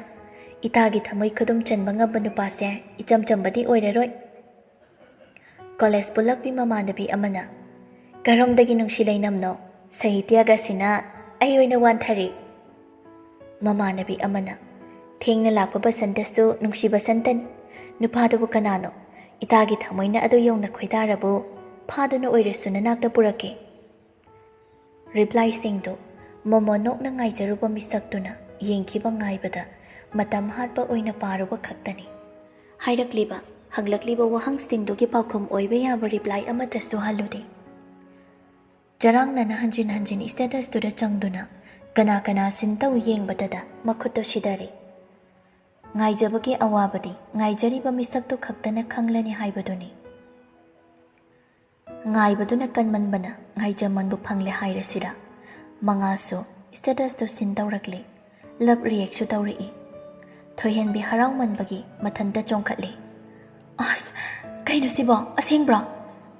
ꯏꯇꯥꯒꯤ ꯊꯃꯣꯏ ꯈꯨꯗꯨꯝ ꯆꯟꯕ ꯉꯝꯕ ꯅꯨꯄꯥꯁꯦ ꯏꯆꯝ ꯆꯝꯕꯗꯤ ꯑꯣꯏꯔꯔꯣꯏ. ꯀꯣꯂꯦꯖ ꯄꯨꯜꯂꯛꯄꯤ ꯃꯃꯥꯟꯅꯕꯤ ꯑꯃꯅ ꯀꯔꯣꯝꯗꯒꯤ ꯅꯨꯡꯁꯤ ꯂꯩꯅꯝꯅꯣ? ꯁꯥꯍꯤꯇ꯭ꯌꯒꯁꯤꯅ ꯑꯩ ꯑꯣꯏꯅ ꯋꯥꯟꯊꯔꯤ. ꯃꯃꯥꯟꯅꯕꯤ ꯑꯃꯅ ꯊꯦꯡꯅ ꯂꯥꯛꯄ ꯕꯁꯟꯇꯁꯨ ꯅꯨꯡꯁꯤ ꯕꯁꯟꯇꯅꯤ. ꯅꯨꯄꯥꯗꯨꯕꯨ ꯀꯅꯥꯅꯣ? ꯏꯇꯥꯒꯤ ꯊꯃꯣꯏꯅ ꯑꯗꯨ ꯌꯧꯅ ꯈꯣꯏꯗꯥꯔꯕꯨ ꯐꯥꯗꯨꯅ ꯑꯣꯏꯔꯁꯨ ꯅꯅꯥꯛꯇ ꯄꯨꯔꯛꯀꯦ. ꯔꯤꯄ꯭ꯂꯥꯏꯁꯤꯡꯗꯨ ꯃꯣꯃꯣ ꯅꯣꯛꯅ ꯉꯥꯏꯖꯔꯨꯕ ꯃꯤꯁꯛꯇꯨꯅ ꯌꯦꯡꯈꯤꯕ ꯉꯥꯏꯕꯗ ꯃꯇꯝ ꯍꯥꯠꯄ ꯑꯣꯏꯅ ꯄꯥꯔꯨꯕ ꯈꯛꯇꯅꯤ. ꯍꯥꯏꯔꯛꯂꯤꯕ ꯍꯪꯂꯛꯂꯤꯕ ꯋꯥꯍꯪꯁꯤꯡꯗꯨꯒꯤ ꯄꯥꯎꯈꯨꯝ ꯑꯣꯏꯕ ꯌꯥꯕ ꯔꯤꯄ꯭ꯂꯥꯏ ꯑꯃꯠꯇꯁꯨ ꯍꯜꯂꯨꯗꯦ. ꯆꯔꯥꯡꯅꯅ ꯍꯟꯖꯤꯟ ꯍꯟꯖꯤꯟ ꯁ꯭ꯇꯦꯇꯁꯇꯨꯗ ꯆꯪꯗꯨꯅ ꯀꯅꯥ ꯀꯅꯥ ꯁꯤꯟ ꯇꯧ ꯌꯦꯡꯕꯗꯗ ꯃꯈꯨꯠꯇꯨ ꯁꯤꯗꯔꯤ. ꯉꯥꯏꯖꯕꯒꯤ ꯑꯋꯥꯕꯗꯤ ꯉꯥꯏꯖꯔꯤꯕ ꯃꯤꯁꯛꯇꯨ ꯈꯛꯇꯅ ꯈꯪꯂꯅꯤ ꯍꯥꯏꯕꯗꯨꯅꯤ꯫ ꯉꯥꯏꯕꯗꯨꯅ ꯀꯟꯃꯟꯕꯅ ꯉꯥꯏꯖꯃꯟꯕꯨ ꯐꯪꯂꯦ ꯍꯥꯏꯔꯁꯤꯔꯥ꯫ ꯃꯉꯥꯜꯁꯨ ꯁ꯭ꯇꯦꯇꯁꯇꯨ ꯁꯤꯟ ꯇꯧꯔꯛꯂꯤ, ꯂꯞ ꯔꯤꯌꯦꯛꯁꯨ ꯇꯧꯔꯛꯏ꯫ ꯊꯣꯏꯍꯦꯟꯕꯤ ꯍꯔꯥꯎꯃꯟꯕꯒꯤ ꯃꯊꯟꯇ ꯆꯣꯡꯈꯠꯂꯤ꯫ ꯑꯁ, ꯀꯩꯅꯣ ꯁꯤꯕꯣ? ꯑꯁꯦꯡꯕ꯭ꯔꯣ?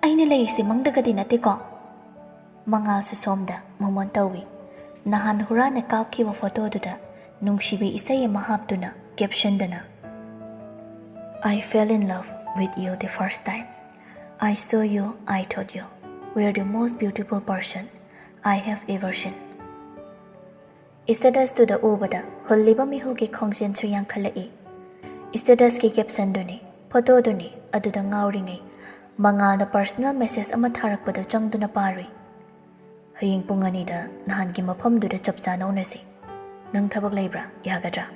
ꯑꯩꯅ ꯂꯩꯔꯤꯁꯤ ꯃꯪꯗꯒꯗꯤ ꯅꯠꯇꯦꯀꯣ? ꯃꯉꯥꯜꯁꯨ ꯁꯣꯝꯗ ꯃꯣꯃꯣꯟ ꯇꯧꯏ꯫ ꯅꯍꯥꯟ ꯍꯨꯔꯥꯟꯅ ꯀꯥꯞꯈꯤꯕ ꯐꯣꯇꯣꯗꯨꯗ ꯅꯨꯡꯁꯤꯕꯤ ꯏꯁꯩ ꯑꯃ ꯍꯥꯞꯇꯨꯅ ꯀꯦꯞꯁꯟꯗꯅ I fell in love with you the first time. I saw you, I thought you were the most beautiful person I have ever seen. ꯁ꯭ꯇꯦꯇꯁꯇꯨꯗ ꯎꯕꯗ ꯍꯨꯜꯂꯤꯕ ꯃꯤꯍꯨꯜꯒꯤ ꯈꯣꯡꯖꯦꯜꯁꯨ ꯌꯥꯡꯈꯠꯂꯛꯏ꯫ ꯁ꯭ꯇꯦꯇꯁꯀꯤ ꯀꯦꯞꯁꯟꯗꯨꯅꯤ, ꯐꯣꯇꯣꯗꯨꯅꯤ ꯑꯗꯨꯗ ꯉꯥꯎꯔꯤꯉꯩ ꯃꯉꯥꯜꯅ ꯄꯔꯁꯅꯦꯜ ꯃꯦꯁꯦꯖ ꯑꯃ ꯊꯥꯔꯛꯄꯗ ꯆꯪꯗꯨꯅ ꯄꯥꯔꯨꯏ꯫ ꯍꯌꯦꯡ ꯄꯨꯡ 2ꯗ ꯅꯍꯥꯟꯒꯤ ꯃꯐꯝꯗꯨꯗ ꯆꯞ ꯆꯥꯅ ꯎꯅꯁꯤ꯫ ꯅꯪ ꯊꯕꯛ ꯂꯩꯕ꯭ꯔꯥ? ꯌꯥꯒꯗ꯭ꯔꯥ?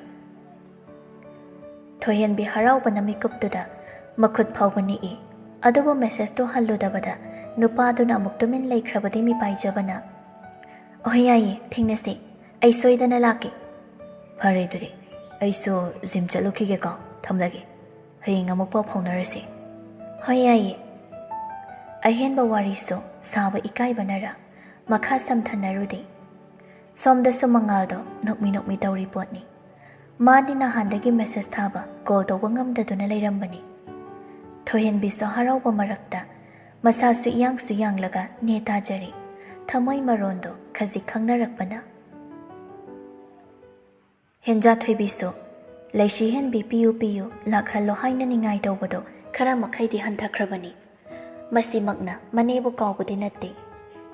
ꯊꯣꯏꯍꯦꯟꯕꯤ ꯍꯔꯥꯎꯕꯅ ꯃꯤꯀꯨꯞꯇꯨꯗ ꯃꯈꯨꯠ ꯐꯥꯎꯕ ꯅꯤꯛꯏ꯫ ꯑꯗꯨꯕꯨ ꯃꯦꯁꯦꯖꯇꯨ ꯍꯜꯂꯨꯗꯕꯗ ꯅꯨꯄꯥꯗꯨꯅ ꯑꯃꯨꯛ ꯇꯨꯃꯤꯟ ꯂꯩꯈ꯭ꯔꯕꯗꯤ ꯃꯤꯄꯥꯏꯖꯕꯅ ꯑꯣꯍ ꯌꯥꯏꯌꯦ, ꯊꯦꯡꯅꯁꯤ, ꯑꯩ ꯁꯣꯏꯗꯅ ꯂꯥꯛꯀꯦ꯫ ꯐꯔꯦ ꯑꯗꯨꯗꯤ ꯑꯩꯁꯨ ꯖꯤꯝ ꯆꯠꯂꯨꯈꯤꯒꯦꯀꯣ, ꯊꯝꯂꯒꯦ꯫ ꯍꯌꯦꯡ ꯑꯃꯨꯛ ꯄꯥꯎ ꯐꯥꯎꯅꯔꯁꯤ꯫ ꯍꯣꯏ ꯌꯥꯏꯌꯦ꯫ ꯑꯍꯦꯟꯕ ꯋꯥꯔꯤꯁꯨ ꯁꯥꯕ ꯏꯀꯥꯏꯕꯅꯔ ꯃꯈꯥ ꯁꯝꯊꯅꯔꯨꯗꯦ꯫ ꯁꯣꯝꯗꯁꯨ ꯃꯉꯥꯜꯗꯣ ꯅꯣꯛꯃꯤ ꯇꯧꯔꯤ ꯄꯣꯠꯅꯤ꯫ ꯃꯥꯗꯤ ꯅꯍꯥꯟꯗꯒꯤ ꯃꯦꯁꯦꯖ ꯊꯥꯕ ꯀꯣꯜ ꯇꯧꯕ ꯉꯝꯗꯗꯨꯅ ꯂꯩꯔꯝꯕꯅꯤ꯫ ꯊꯣꯏꯍꯦꯟꯕꯤꯁꯨ ꯍꯔꯥꯎꯕ ꯃꯔꯛꯇ ꯃꯁꯥꯁꯨ ꯏꯌꯥꯡꯁꯨ ꯌꯥꯡꯂꯒ ꯅꯦ ꯇꯥꯖꯔꯤ꯫ ꯊꯃꯣꯏ ꯃꯔꯣꯟꯗꯣ ꯈꯖꯤꯛ ꯈꯪꯅꯔꯛꯄꯅ꯫ ꯍꯦꯟꯖꯥꯊꯣꯏꯕꯤꯁꯨ ꯂꯩꯁꯤꯍꯦꯟꯕꯤ ꯄꯤꯌꯨ ꯂꯥꯛꯍꯜꯂꯣ ꯍꯥꯏꯅ ꯅꯤꯡꯉꯥꯏ ꯇꯧꯕꯗꯣ ꯈꯔ ꯃꯈꯩꯗꯤ ꯍꯟꯊꯈ꯭ꯔꯕꯅꯤ꯫ ꯃꯁꯤꯃꯛꯅ ꯃꯅꯦꯕꯨ ꯀꯥꯎꯕꯗꯤ ꯅꯠꯇꯦ꯫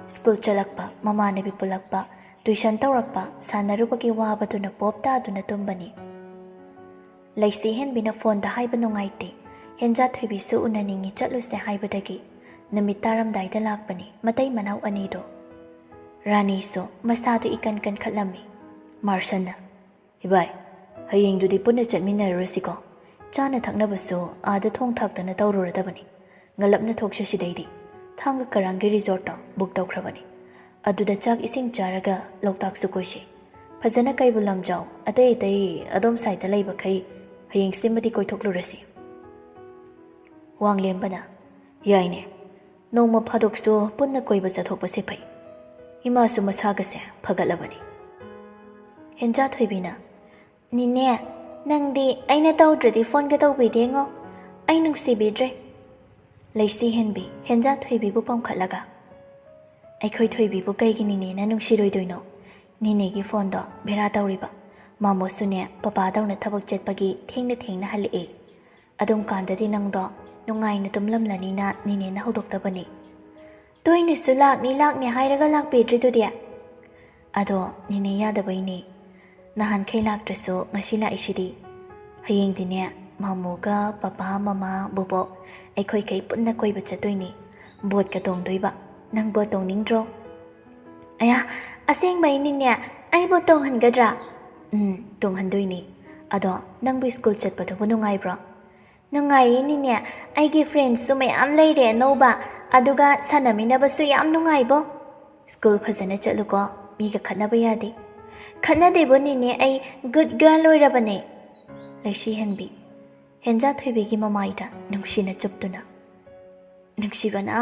ꯁ꯭ꯀꯨꯜ ꯆꯠꯂꯛꯄ, ꯃꯃꯥꯟꯅꯕꯤ ꯄꯨꯜꯂꯛꯄ, ꯇꯨꯏꯁꯟ ꯇꯧꯔꯛꯄ, ꯁꯥꯟꯅꯔꯨꯕꯒꯤ ꯋꯥꯕꯗꯨꯅ ꯄꯣꯞ ꯇꯥꯗꯨꯅ ꯇꯨꯝꯕꯅꯤ꯫ ꯂꯩꯁꯤꯍꯦꯟꯕꯤꯅ ꯐꯣꯟꯗ ꯍꯥꯏꯕ ꯅꯨꯡꯉꯥꯏꯇꯦ, ꯍꯦꯟꯖꯥꯊꯣꯏꯕꯤꯁꯨ ꯎꯅꯅꯤꯡꯉꯤ, ꯆꯠꯂꯨꯁꯦ ꯍꯥꯏꯕꯗꯒꯤ ꯅꯨꯃꯤꯠ ꯇꯥꯔꯝꯗꯥꯏꯗ ꯂꯥꯛꯄꯅꯤ ꯃꯇꯩ ꯃꯅꯥꯎ ꯑꯅꯤꯗꯣ꯫ ꯔꯥꯅꯤꯁꯨ ꯃꯁꯥꯗꯨ ꯏꯀꯟ ꯀꯟꯈꯠꯂꯝꯃꯤ꯫ ꯃꯥꯔꯁꯟꯅ ꯏꯕꯥꯏ, ꯍꯌꯦꯡꯗꯨꯗꯤ ꯄꯨꯟꯅ ꯆꯠꯃꯤꯟꯅꯔꯨꯔꯁꯤꯀꯣ꯫ ꯆꯥꯅ ꯊꯛꯅꯕꯁꯨ ꯑꯥꯗ ꯊꯣꯡ ꯊꯥꯛꯇꯅ ꯇꯧꯔꯨꯔꯗꯕꯅꯤ꯫ ꯉꯜꯂꯞꯅ ꯊꯣꯛꯁꯤ ꯁꯤꯗꯩꯗꯤ꯫ ꯊꯥꯡꯒ ꯀꯔꯥꯡꯒꯤ ꯔꯤꯖꯣꯔꯠꯇꯣ ꯕꯨꯛ ꯇꯧꯈ꯭ꯔꯕꯅꯤ꯫ ꯑꯗꯨꯗ ꯆꯥꯛ ꯏꯁꯤꯡ ꯆꯥꯔꯒ ꯂꯣꯛꯇꯥꯛꯁꯨ ꯀꯣꯏꯁꯤ꯫ ꯐꯖꯅ ꯀꯩꯕꯨꯜ ꯂꯝꯖꯥꯎ, ꯑꯇꯩ ꯑꯗꯣꯝ ꯁꯥꯏꯠꯇ ꯂꯩꯕꯈꯩ ꯍꯌꯦꯡꯁꯤꯃꯗꯤ ꯀꯣꯏꯊꯣꯛꯂꯨꯔꯁꯤ꯫ ꯋꯥꯡꯂꯦꯝꯕꯅ ꯌꯥꯏꯅꯦ, ꯅꯣꯡꯃ ꯐꯥꯗꯣꯛꯁꯨ ꯄꯨꯟꯅ ꯀꯣꯏꯕ ꯆꯠꯊꯣꯛꯄꯁꯦ ꯐꯩ꯫ ꯏꯃꯥꯁꯨ ꯃꯁꯥꯒꯁꯦ ꯐꯒꯠꯂꯕꯅꯤ꯫ ꯍꯦꯟꯖꯥꯊꯣꯏꯕꯤꯅ ꯅꯤꯅꯦ, ꯅꯪꯗꯤ ꯑꯩꯅ ꯇꯧꯗ꯭ꯔꯗꯤ ꯐꯣꯟꯒ ꯇꯧꯕꯤꯗꯦꯉꯣ, ꯑꯩ ꯅꯨꯡꯁꯤꯕꯤꯗ꯭ꯔꯦ꯫ ꯂꯩꯁꯤꯍꯦꯟꯕꯤ ꯍꯦꯟꯖꯥꯊꯣꯏꯕꯤꯕꯨ ꯄꯝꯈꯠꯂꯒ ꯑꯩꯈꯣꯏ ꯊꯣꯏꯕꯤꯕꯨ ꯀꯩꯒꯤ ꯅꯤꯅꯦꯅ ꯅꯨꯡꯁꯤꯔꯣꯏꯗꯣꯏꯅꯣ? ꯅꯤꯅꯦꯒꯤ ꯐꯣꯟꯗꯣ ꯚꯦꯔꯥ ꯇꯧꯔꯤꯕ, ꯃꯥꯃꯣꯁꯨꯅꯦ ꯄꯄꯥꯗꯧꯅ ꯊꯕꯛ ꯆꯠꯄꯒꯤ ꯊꯦꯡꯅ ꯍꯜꯂꯛꯑꯦ꯫ ꯑꯗꯨꯝ ꯀꯥꯟꯗꯗꯤ ꯅꯪꯗꯣ ꯅꯨꯡꯉꯥꯏꯅ ꯇꯨꯝꯂꯝꯂꯅꯤꯅ ꯅꯤꯅꯦꯅ ꯍꯧꯗꯣꯛꯇꯕꯅꯤ꯫ ꯇꯣꯏꯅꯁꯨ ꯂꯥꯛꯅꯤ ꯍꯥꯏꯔꯒ ꯂꯥꯛꯄꯤꯗ꯭ꯔꯤꯗꯨꯗꯤ? ꯑꯗꯣ ꯅꯤꯅꯦ ꯌꯥꯗꯕꯩꯅꯦ꯫ ꯅꯍꯥꯟꯈꯩ ꯂꯥꯛꯇ꯭ꯔꯁꯨ ꯉꯁꯤ ꯂꯥꯛꯏꯁꯤꯗꯤ꯫ ꯍꯌꯦꯡꯗꯤꯅꯦ ꯃꯥꯃꯣꯒ ꯄꯄꯥ, ꯃꯃꯥ, ꯕꯣꯕꯣꯛ ꯑꯩꯈꯣꯏꯈꯩ ꯄꯨꯟꯅ ꯀꯣꯏꯕ ꯆꯠꯇꯣꯏꯅꯤ꯫ ꯕꯣꯠꯀ ꯇꯣꯡꯗꯣꯏꯕ꯫ ꯅꯪ ꯕꯣꯠ ꯇꯣꯡꯅꯤꯡꯗ꯭ꯔꯣ? ꯑꯌꯥ, ꯑꯁꯦꯡꯕꯩꯅꯤꯅꯦ, ꯑꯩ ꯕꯣꯠ ꯇꯣꯡꯍꯟꯒꯗ꯭ꯔꯥ? ꯇꯣꯡꯍꯟꯗꯣꯏꯅꯤ꯫ ꯑꯗꯣ ꯅꯪꯕꯨ ꯁ꯭ꯀꯨꯜ ꯆꯠꯄꯗꯨꯕꯨ ꯅꯨꯡꯉꯥꯏꯕ꯭ꯔꯣ? ꯅꯨꯡꯉꯥꯏꯌꯦꯅꯤꯅꯦ, ꯑꯩꯒꯤ ꯐ꯭ꯔꯦꯟడ్ꯁꯨ ꯃꯌꯥꯝ ꯂꯩꯔꯦ ꯑꯅꯧꯕ, ꯑꯗꯨꯒ ꯁꯥꯟꯅꯃꯤꯟꯅꯕꯁꯨ ꯌꯥꯝ ꯅꯨꯡꯉꯥꯏꯕꯣ꯫ ꯁ꯭ꯀꯨꯜ ꯐꯖꯅ ꯆꯠꯂꯨꯀꯣ, ꯃꯤꯒ ꯈꯠꯅꯕ ꯌꯥꯗꯦ꯫ ꯈꯠꯅꯗꯦꯕꯣ ꯅꯤꯅꯦ, ꯑꯩ ꯒꯨꯗ ꯒꯔꯜ ꯑꯣꯏꯔꯕꯅꯦ꯫ ꯂꯩꯁꯤꯍꯦꯟꯕꯤ ꯍꯦꯟꯖꯥꯊꯣꯏꯕꯤꯒꯤ ꯃꯃꯥꯏꯗ ꯅꯨꯡꯁꯤꯅ ꯆꯨꯞꯇꯨꯅ ꯅꯨꯡꯁꯤꯕꯅ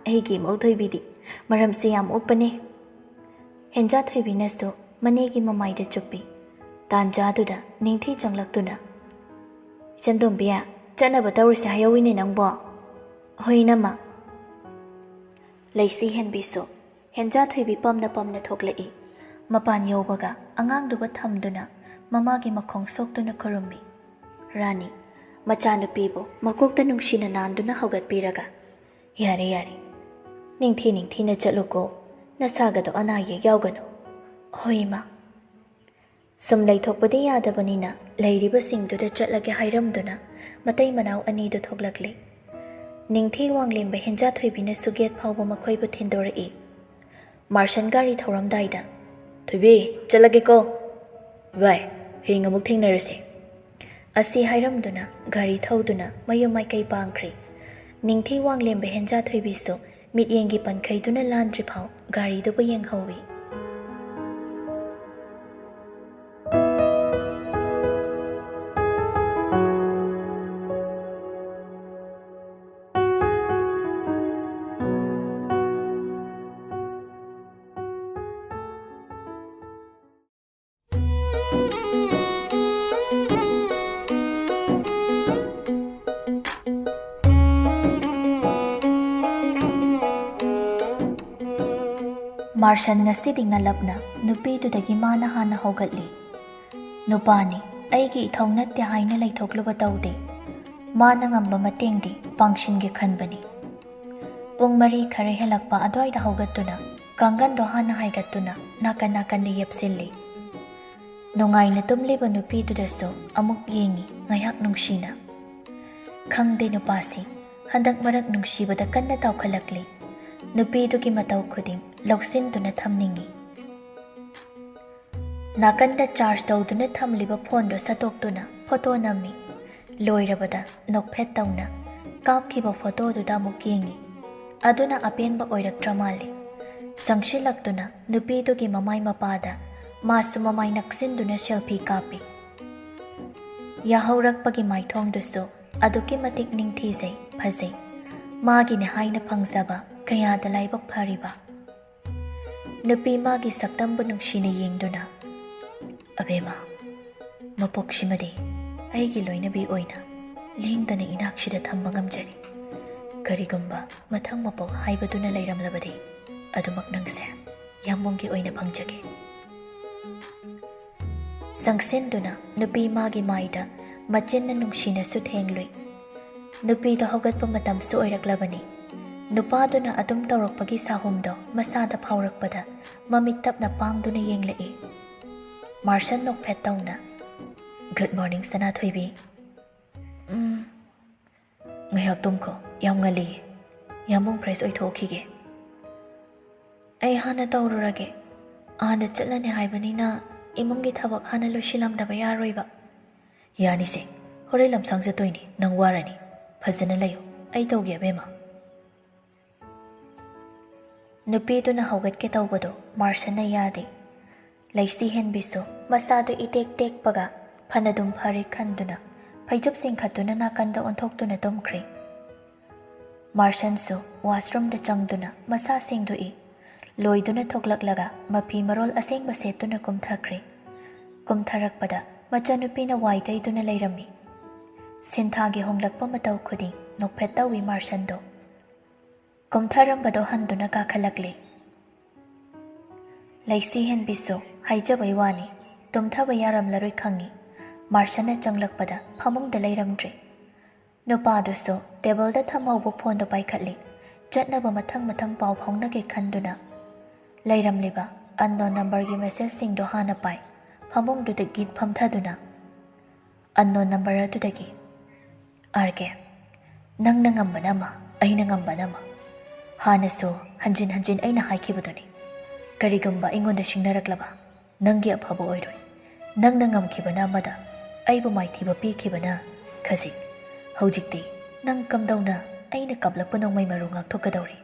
ꯑꯩꯒꯤ ꯏꯃꯧꯊꯣꯏꯕꯤꯗꯤ ꯃꯔꯝꯁꯨ ꯌꯥꯝ ꯑꯣꯛꯄꯅꯦ꯫ ꯍꯦꯟꯖꯥꯊꯣꯏꯕꯤꯅꯁꯨ ꯃꯅꯦꯒꯤ ꯃꯃꯥꯏꯗ ꯆꯨꯞꯄꯤ꯫ ꯇꯥꯟꯖꯥꯗꯨꯗ ꯅꯤꯡꯊꯤ ꯆꯪꯂꯛꯇꯨꯅ ꯏꯆꯟꯇꯣꯝꯕꯤ, ꯆꯠꯅꯕ ꯇꯧꯔꯁꯦ ꯍꯥꯏꯍꯧꯋꯤꯅꯦ ꯅꯪꯕꯣ꯫ ꯍꯣꯏ ꯅꯝꯃ꯫ ꯂꯩꯁꯤꯍꯦꯟꯕꯤꯁꯨ ꯍꯦꯟꯖꯥꯊꯣꯏꯕꯤ ꯄꯝꯅ ꯊꯣꯛꯂꯛꯏ꯫ ꯃꯄꯥꯟ ꯌꯧꯕꯒ ꯑꯉꯥꯡꯗꯨꯕ ꯊꯝꯗꯨꯅ ꯃꯃꯥꯒꯤ ꯃꯈꯣꯡ ꯁꯣꯛꯇꯨꯅ ꯈꯨꯔꯨꯝꯃꯤ꯫ ꯔꯥꯅꯤ ꯃꯆꯥꯅꯨꯄꯤꯕꯨ ꯃꯀꯣꯛꯇ ꯅꯨꯡꯁꯤꯅ ꯅꯥꯟꯗꯨꯅ ꯍꯧꯒꯠꯄꯤꯔꯒ ꯌꯥꯔꯦ, ꯅꯤꯡꯊꯤꯅ ꯆꯠꯂꯨꯀꯣ, ꯅꯁꯥꯒꯗꯣ ꯑꯅꯥ ꯑꯌꯦꯛ ꯌꯥꯎꯒꯅꯨ꯫ ꯍꯣꯏ ꯏꯃꯥ꯫ ꯁꯨꯝ ꯂꯩꯊꯣꯛꯄꯗꯤ ꯌꯥꯗꯕꯅꯤꯅ ꯂꯩꯔꯤꯕꯁꯤꯡꯗꯨꯗ ꯆꯠꯂꯒꯦ ꯍꯥꯏꯔꯝꯗꯨꯅ ꯃꯇꯩ ꯃꯅꯥꯎ ꯑꯅꯤꯗꯨ ꯊꯣꯛꯂꯛꯂꯤ꯫ ꯅꯤꯡꯊꯤ ꯋꯥꯡꯂꯦꯝꯕ ꯍꯦꯟꯖꯥꯊꯣꯏꯕꯤꯅꯁꯨ ꯒꯦꯠ ꯐꯥꯎꯕ ꯃꯈꯣꯏꯕꯨ ꯊꯤꯟꯗꯣꯔꯛꯏ꯫ ꯃꯥꯔꯁꯟ ꯒꯥꯔꯤ ꯊꯧꯔꯝꯗꯥꯏꯗ ꯊꯣꯏꯕꯤ, ꯆꯠꯂꯒꯦꯀꯣ꯫ ꯏꯕꯥꯏ, ꯍꯌꯦꯡ ꯑꯃꯨꯛ ꯊꯦꯡꯅꯔꯁꯤ꯫ ꯑꯁꯤ ꯍꯥꯏꯔꯝꯗꯨꯅ ꯒꯥꯔꯤ ꯊꯧꯗꯨꯅ ꯃꯌꯨꯝ ꯃꯥꯏꯀꯩ ꯄꯥꯡꯈ꯭ꯔꯤ꯫ ꯅꯤꯡꯊꯤ ꯋꯥꯡꯂꯦꯝꯕ ꯍꯦꯟꯖꯥꯊꯣꯏꯕꯤꯁꯨ ꯃꯤꯠꯌꯦꯡꯒꯤ ꯄꯟꯈꯩꯗꯨꯅ ꯂꯥꯟꯗ꯭ꯔꯤꯐꯥꯎ ꯒꯥꯔꯤꯗꯨꯕꯨ ꯌꯦꯡꯍꯧꯏ꯫ ꯃꯥꯔꯁꯟ ꯉꯁꯤꯗꯤ ꯉꯜꯂꯞꯅ ꯅꯨꯄꯤꯗꯨꯗꯒꯤ ꯃꯥꯅ ꯍꯥꯟꯅ ꯍꯧꯒꯠꯂꯤ. ꯅꯨꯄꯥꯅꯤ, ꯑꯩꯒꯤ ꯏꯊꯧ ꯅꯠꯇꯦ ꯍꯥꯏꯅ ꯂꯩꯊꯣꯛꯂꯨꯕ ꯇꯧꯗꯦ. ꯃꯥꯅ ꯉꯝꯕ ꯃꯇꯦꯡꯗꯤ ꯄꯥꯡꯁꯤꯟꯒꯦ ꯈꯟꯕꯅꯤ. ꯄꯨꯡ 4 ꯈꯔ ꯍꯦꯜꯂꯛꯄ ꯑꯗ꯭ꯋꯥꯏꯗ ꯍꯧꯒꯠꯇꯨꯅ ꯀꯥꯡꯒꯟꯗꯣ ꯍꯥꯟꯅ ꯍꯥꯏꯒꯠꯇꯨꯅ ꯅꯥꯀꯟ ꯅꯥꯀꯟꯗ ꯌꯦꯞꯁꯤꯜꯂꯤ. ꯅꯨꯡꯉꯥꯏꯅ ꯇꯨꯝꯂꯤꯕ ꯅꯨꯄꯤꯗꯨꯗꯁꯨ ꯑꯃꯨꯛ ꯌꯦꯡꯉꯤ ꯉꯥꯏꯍꯥꯛ ꯅꯨꯡꯁꯤꯅ. ꯈꯪꯗꯦ ꯅꯨꯄꯥꯁꯤ ꯍꯟꯗꯛ ꯃꯔꯛ ꯅꯨꯡꯁꯤꯕꯗ ꯀꯟꯅ ꯇꯥꯎꯈꯠꯂꯛꯂꯤ. ꯅꯨꯄꯤꯗꯨꯒꯤ ꯃꯇꯧ ꯈꯨꯗꯤꯡ ꯂꯧꯁꯤꯟꯗꯨꯅ ꯊꯝꯅꯤꯡꯉꯤ. ꯅꯥꯀꯟꯗ ꯆꯥꯔꯖ ꯇꯧꯗꯨꯅ ꯊꯝꯂꯤꯕ ꯐꯣꯟꯗꯣ ꯁꯠꯇꯣꯛꯇꯨꯅ ꯐꯣꯇꯣ ꯅꯝꯃꯤ. ꯂꯣꯏꯔꯕꯗ ꯅꯣꯛꯐꯦꯠ ꯇꯧꯅ ꯀꯥꯞꯈꯤꯕ ꯐꯣꯇꯣꯗꯨꯗ ꯑꯃꯨꯛ ꯌꯦꯡꯉꯤ. ꯑꯗꯨꯅ ꯑꯄꯦꯟꯕ ꯑꯣꯏꯔꯛꯇ꯭ꯔ ꯃꯥꯜꯂꯤ. ꯆꯪꯁꯤꯜꯂꯛꯇꯨꯅ ꯅꯨꯄꯤꯗꯨꯒꯤ ꯃꯃꯥꯏ ꯃꯄꯥꯗ ꯃꯥꯁꯨ ꯃꯃꯥꯏ ꯅꯛꯁꯤꯟꯗꯨꯅ ꯁꯦꯜꯐꯤ ꯀꯥꯞꯄꯤ. ꯌꯥꯍꯧꯔꯛꯄꯒꯤ ꯃꯥꯏꯊꯣꯡꯗꯨꯁꯨ ꯑꯗꯨꯛꯀꯤ ꯃꯇꯤꯛ ꯅꯤꯡꯊꯤꯖꯩ, ꯐꯖꯩ. ꯃꯥꯒꯤꯅꯦ ꯍꯥꯏꯅ ꯐꯪꯖꯕ ꯀꯌꯥꯗ ꯂꯥꯏꯕꯛ ꯐꯔꯤꯕ. ꯅꯨꯄꯤ ꯃꯥꯒꯤ ꯁꯛꯇꯝꯕꯨ ꯅꯨꯡꯁꯤꯅ ꯌꯦꯡꯗꯨꯅ, ꯑꯕꯦꯝꯃ, ꯃꯄꯣꯛꯁꯤꯃꯗꯤ ꯑꯩꯒꯤ ꯂꯣꯏꯅꯕꯤ ꯑꯣꯏꯅ ꯂꯦꯡꯗꯅ ꯏꯅꯥꯛꯁꯤꯗ ꯊꯝꯕ ꯉꯝꯖꯔꯤ. ꯀꯔꯤꯒꯨꯝꯕ ꯃꯊꯪ ꯃꯄꯣꯛ ꯍꯥꯏꯕꯗꯨꯅ ꯂꯩꯔꯝꯂꯕꯗꯤ ꯑꯗꯨꯃꯛ ꯅꯪꯁꯦ ꯌꯥꯝꯕꯨꯡꯒꯤ ꯑꯣꯏꯅ ꯐꯪꯖꯒꯦ. ꯆꯪꯁꯤꯟꯗꯨꯅ ꯅꯨꯄꯤ ꯃꯥꯒꯤ ꯃꯥꯏꯗ ꯃꯆꯤꯟꯅ ꯅꯨꯡꯁꯤꯅꯁꯨ ꯊꯦꯡꯂꯨꯏ. ꯅꯨꯄꯤꯗ ꯍꯧꯒꯠꯄ ꯃꯇꯝꯁꯨ ꯑꯣꯏꯔꯛꯂꯕꯅꯤ. ꯅꯨꯄꯥꯗꯨꯅ ꯑꯗꯨꯝ ꯇꯧꯔꯛꯄꯒꯤ ꯁꯥꯍꯨꯝꯗꯣ ꯃꯁꯥꯗ ꯐꯥꯎꯔꯛꯄꯗ ꯃꯃꯤꯠ ꯇꯞꯅ ꯄꯥꯡꯗꯨꯅ ꯌꯦꯡꯂꯛꯏ. ꯃꯥꯔꯁꯟ ꯅꯣꯛꯐꯦꯠ ꯇꯧꯅ, ꯒꯨꯗ ꯃꯣꯔꯅꯤꯡ ꯁꯅꯥꯊꯣꯏꯕꯤ. ꯉꯥꯏꯍꯥꯛ ꯇꯨꯝꯈꯣ, ꯌꯥꯝ ꯉꯜꯂꯤꯌꯦ. ꯌꯥꯝꯕꯨꯡ ꯐ꯭ꯔꯦꯁ ꯑꯣꯏꯊꯣꯛꯈꯤꯒꯦ. ꯑꯩ ꯍꯥꯟꯅ ꯇꯧꯔꯨꯔꯒꯦ. ꯑꯥꯗ ꯆꯠꯂꯅꯤ ꯍꯥꯏꯕꯅꯤꯅ ꯏꯃꯨꯡꯒꯤ ꯊꯕꯛ ꯍꯥꯟꯅ ꯂꯣꯏꯁꯤꯜꯂꯝꯗꯕ ꯌꯥꯔꯣꯏꯕ. ꯌꯥꯅꯤꯁꯦ, ꯍꯣꯔꯦꯟ ꯂꯝꯁꯥꯡ ꯆꯠꯇꯣꯏꯅꯤ, ꯅꯪ ꯋꯥꯔꯅꯤ. ꯐꯖꯅ ꯂꯩꯌꯨ, ꯑꯩ ꯇꯧꯒꯦ ꯑꯕꯦꯝꯃ. ꯅꯨꯄꯤꯗꯨꯅ ꯍꯧꯒꯠꯀꯦ ꯇꯧꯕꯗꯣ ꯃꯥꯔꯁꯟꯅ ꯌꯥꯗꯦ. ꯂꯩꯁꯤ ꯍꯦꯟꯕꯤꯁꯨ ꯃꯁꯥꯗꯨ ꯏꯇꯦꯛ ꯇꯦꯛꯄꯒ ꯐꯅꯗꯨꯝ ꯐꯔꯦ ꯈꯟꯗꯨꯅ ꯐꯩꯖꯨꯞ ꯆꯤꯡꯈꯠꯇꯨꯅ ナꯀꯟꯗ ꯑꯣꯟꯊꯣꯛꯇꯨꯅ ꯇꯨꯝꯈ꯭ꯔꯦ. ꯃꯥꯔꯁꯟꯁꯨ ꯋꯥꯁꯔꯨꯝꯗ ꯆꯪꯗꯨꯅ ꯃꯁꯥ ꯁꯦꯡꯗꯣꯛꯏ. ꯂꯣꯏꯗꯨꯅ ꯊꯣꯛꯂꯛꯂꯒ ꯃꯐꯤ ꯃꯔꯣꯜ ꯑꯁꯦꯡꯕ ꯁꯦꯠꯇꯨꯅ ꯀꯨꯝꯊꯈ꯭ꯔꯦ. ꯀꯨꯝꯊꯔꯛꯄꯗ ꯃꯆꯥꯅꯨꯄꯤꯅ ꯋꯥꯏ ꯇꯩꯗꯨꯅ ꯂꯩꯔꯝꯃꯤ. ꯁꯤꯟꯊꯥꯒꯤ ꯍꯣꯡꯂꯛꯄ ꯃꯇꯧ ꯈꯨꯗꯤꯡ ꯅꯣꯛꯐꯦꯠ ꯇꯧꯏ ꯃꯥꯔꯁꯟꯗꯣ. ꯀꯨꯝꯊꯔꯝꯕꯗꯣ ꯍꯟꯗꯨꯅ ꯀꯥꯈꯠꯂꯛꯂꯦ. ꯂꯩꯁꯤ ꯍꯦꯟꯕꯤꯁꯨ ꯍꯥꯏꯖꯕꯩ ꯋꯥꯅꯤ ꯇꯨꯝꯊꯕ ꯌꯥꯔꯝꯂꯔꯣꯏ ꯈꯪꯉꯤ. ꯃꯥꯔꯁꯟꯅ ꯆꯪꯂꯛꯄꯗ ꯐꯃꯨꯡꯗ ꯂꯩꯔꯝꯗ꯭ꯔꯦ. ꯅꯨꯄꯥꯗꯨꯁꯨ ꯇꯦꯕꯜꯗ ꯊꯝꯍꯧꯕ ꯐꯣꯟꯗꯣ ꯄꯥꯏꯈꯠꯂꯤ. ꯆꯠꯅꯕ ꯃꯊꯪ ꯃꯊꯪ ꯄꯥꯎ ꯐꯥꯎꯅꯒꯦ ꯈꯟꯗꯨꯅ. ꯂꯩꯔꯝꯂꯤꯕ ꯑꯟꯅꯣꯟ ꯅꯝꯕꯔꯒꯤ ꯃꯦꯁꯦꯖꯁꯤꯡꯗꯣ ꯍꯥꯟꯅ ꯄꯥꯏ. ꯐꯃꯨꯡꯗꯨꯗ ꯒꯤꯠ ꯐꯝꯊꯗꯨꯅ. ꯑꯟꯅꯣꯟ ꯅꯝꯕꯔ ꯑꯗꯨꯗꯒꯤ, ꯑꯥꯔꯒꯦ, ꯅꯪꯅ ꯉꯝꯕꯅ ꯑꯃ, ꯑꯩꯅ ꯉꯝꯕꯅ ꯑꯃ. ꯍꯥꯟꯅꯁꯨ ꯍꯟꯖꯤꯟ ꯍꯟꯖꯤൻ ꯑꯩꯅ ꯍꯥꯏꯈꯤꯕꯗꯨꯅꯤ. ꯀꯔꯤꯒꯨꯝꯕ ꯑꯩꯉꯣꯟꯗ ꯁꯤꯡꯅꯔꯛꯂꯕ ꯅꯪꯒꯤ ꯑꯐꯕ ꯑꯣꯏꯔꯣꯏ. ꯅꯪꯅ ꯉꯝꯈꯤꯕꯅ ꯑꯃꯗ, ꯑꯩꯕꯨ ꯃꯥꯏꯊꯤꯕ ꯄꯤꯈꯤꯕꯅ ꯈꯖꯤꯛ. ꯍꯧꯖꯤꯛꯇꯤ ꯅꯪ ꯀꯝꯗꯧꯅ ꯑꯩꯅ ꯀꯞꯂꯛꯄ ꯅꯣꯡꯃꯩ ꯃꯔꯨ ꯉꯥꯛꯊꯣꯛꯀꯗꯧꯔꯤ.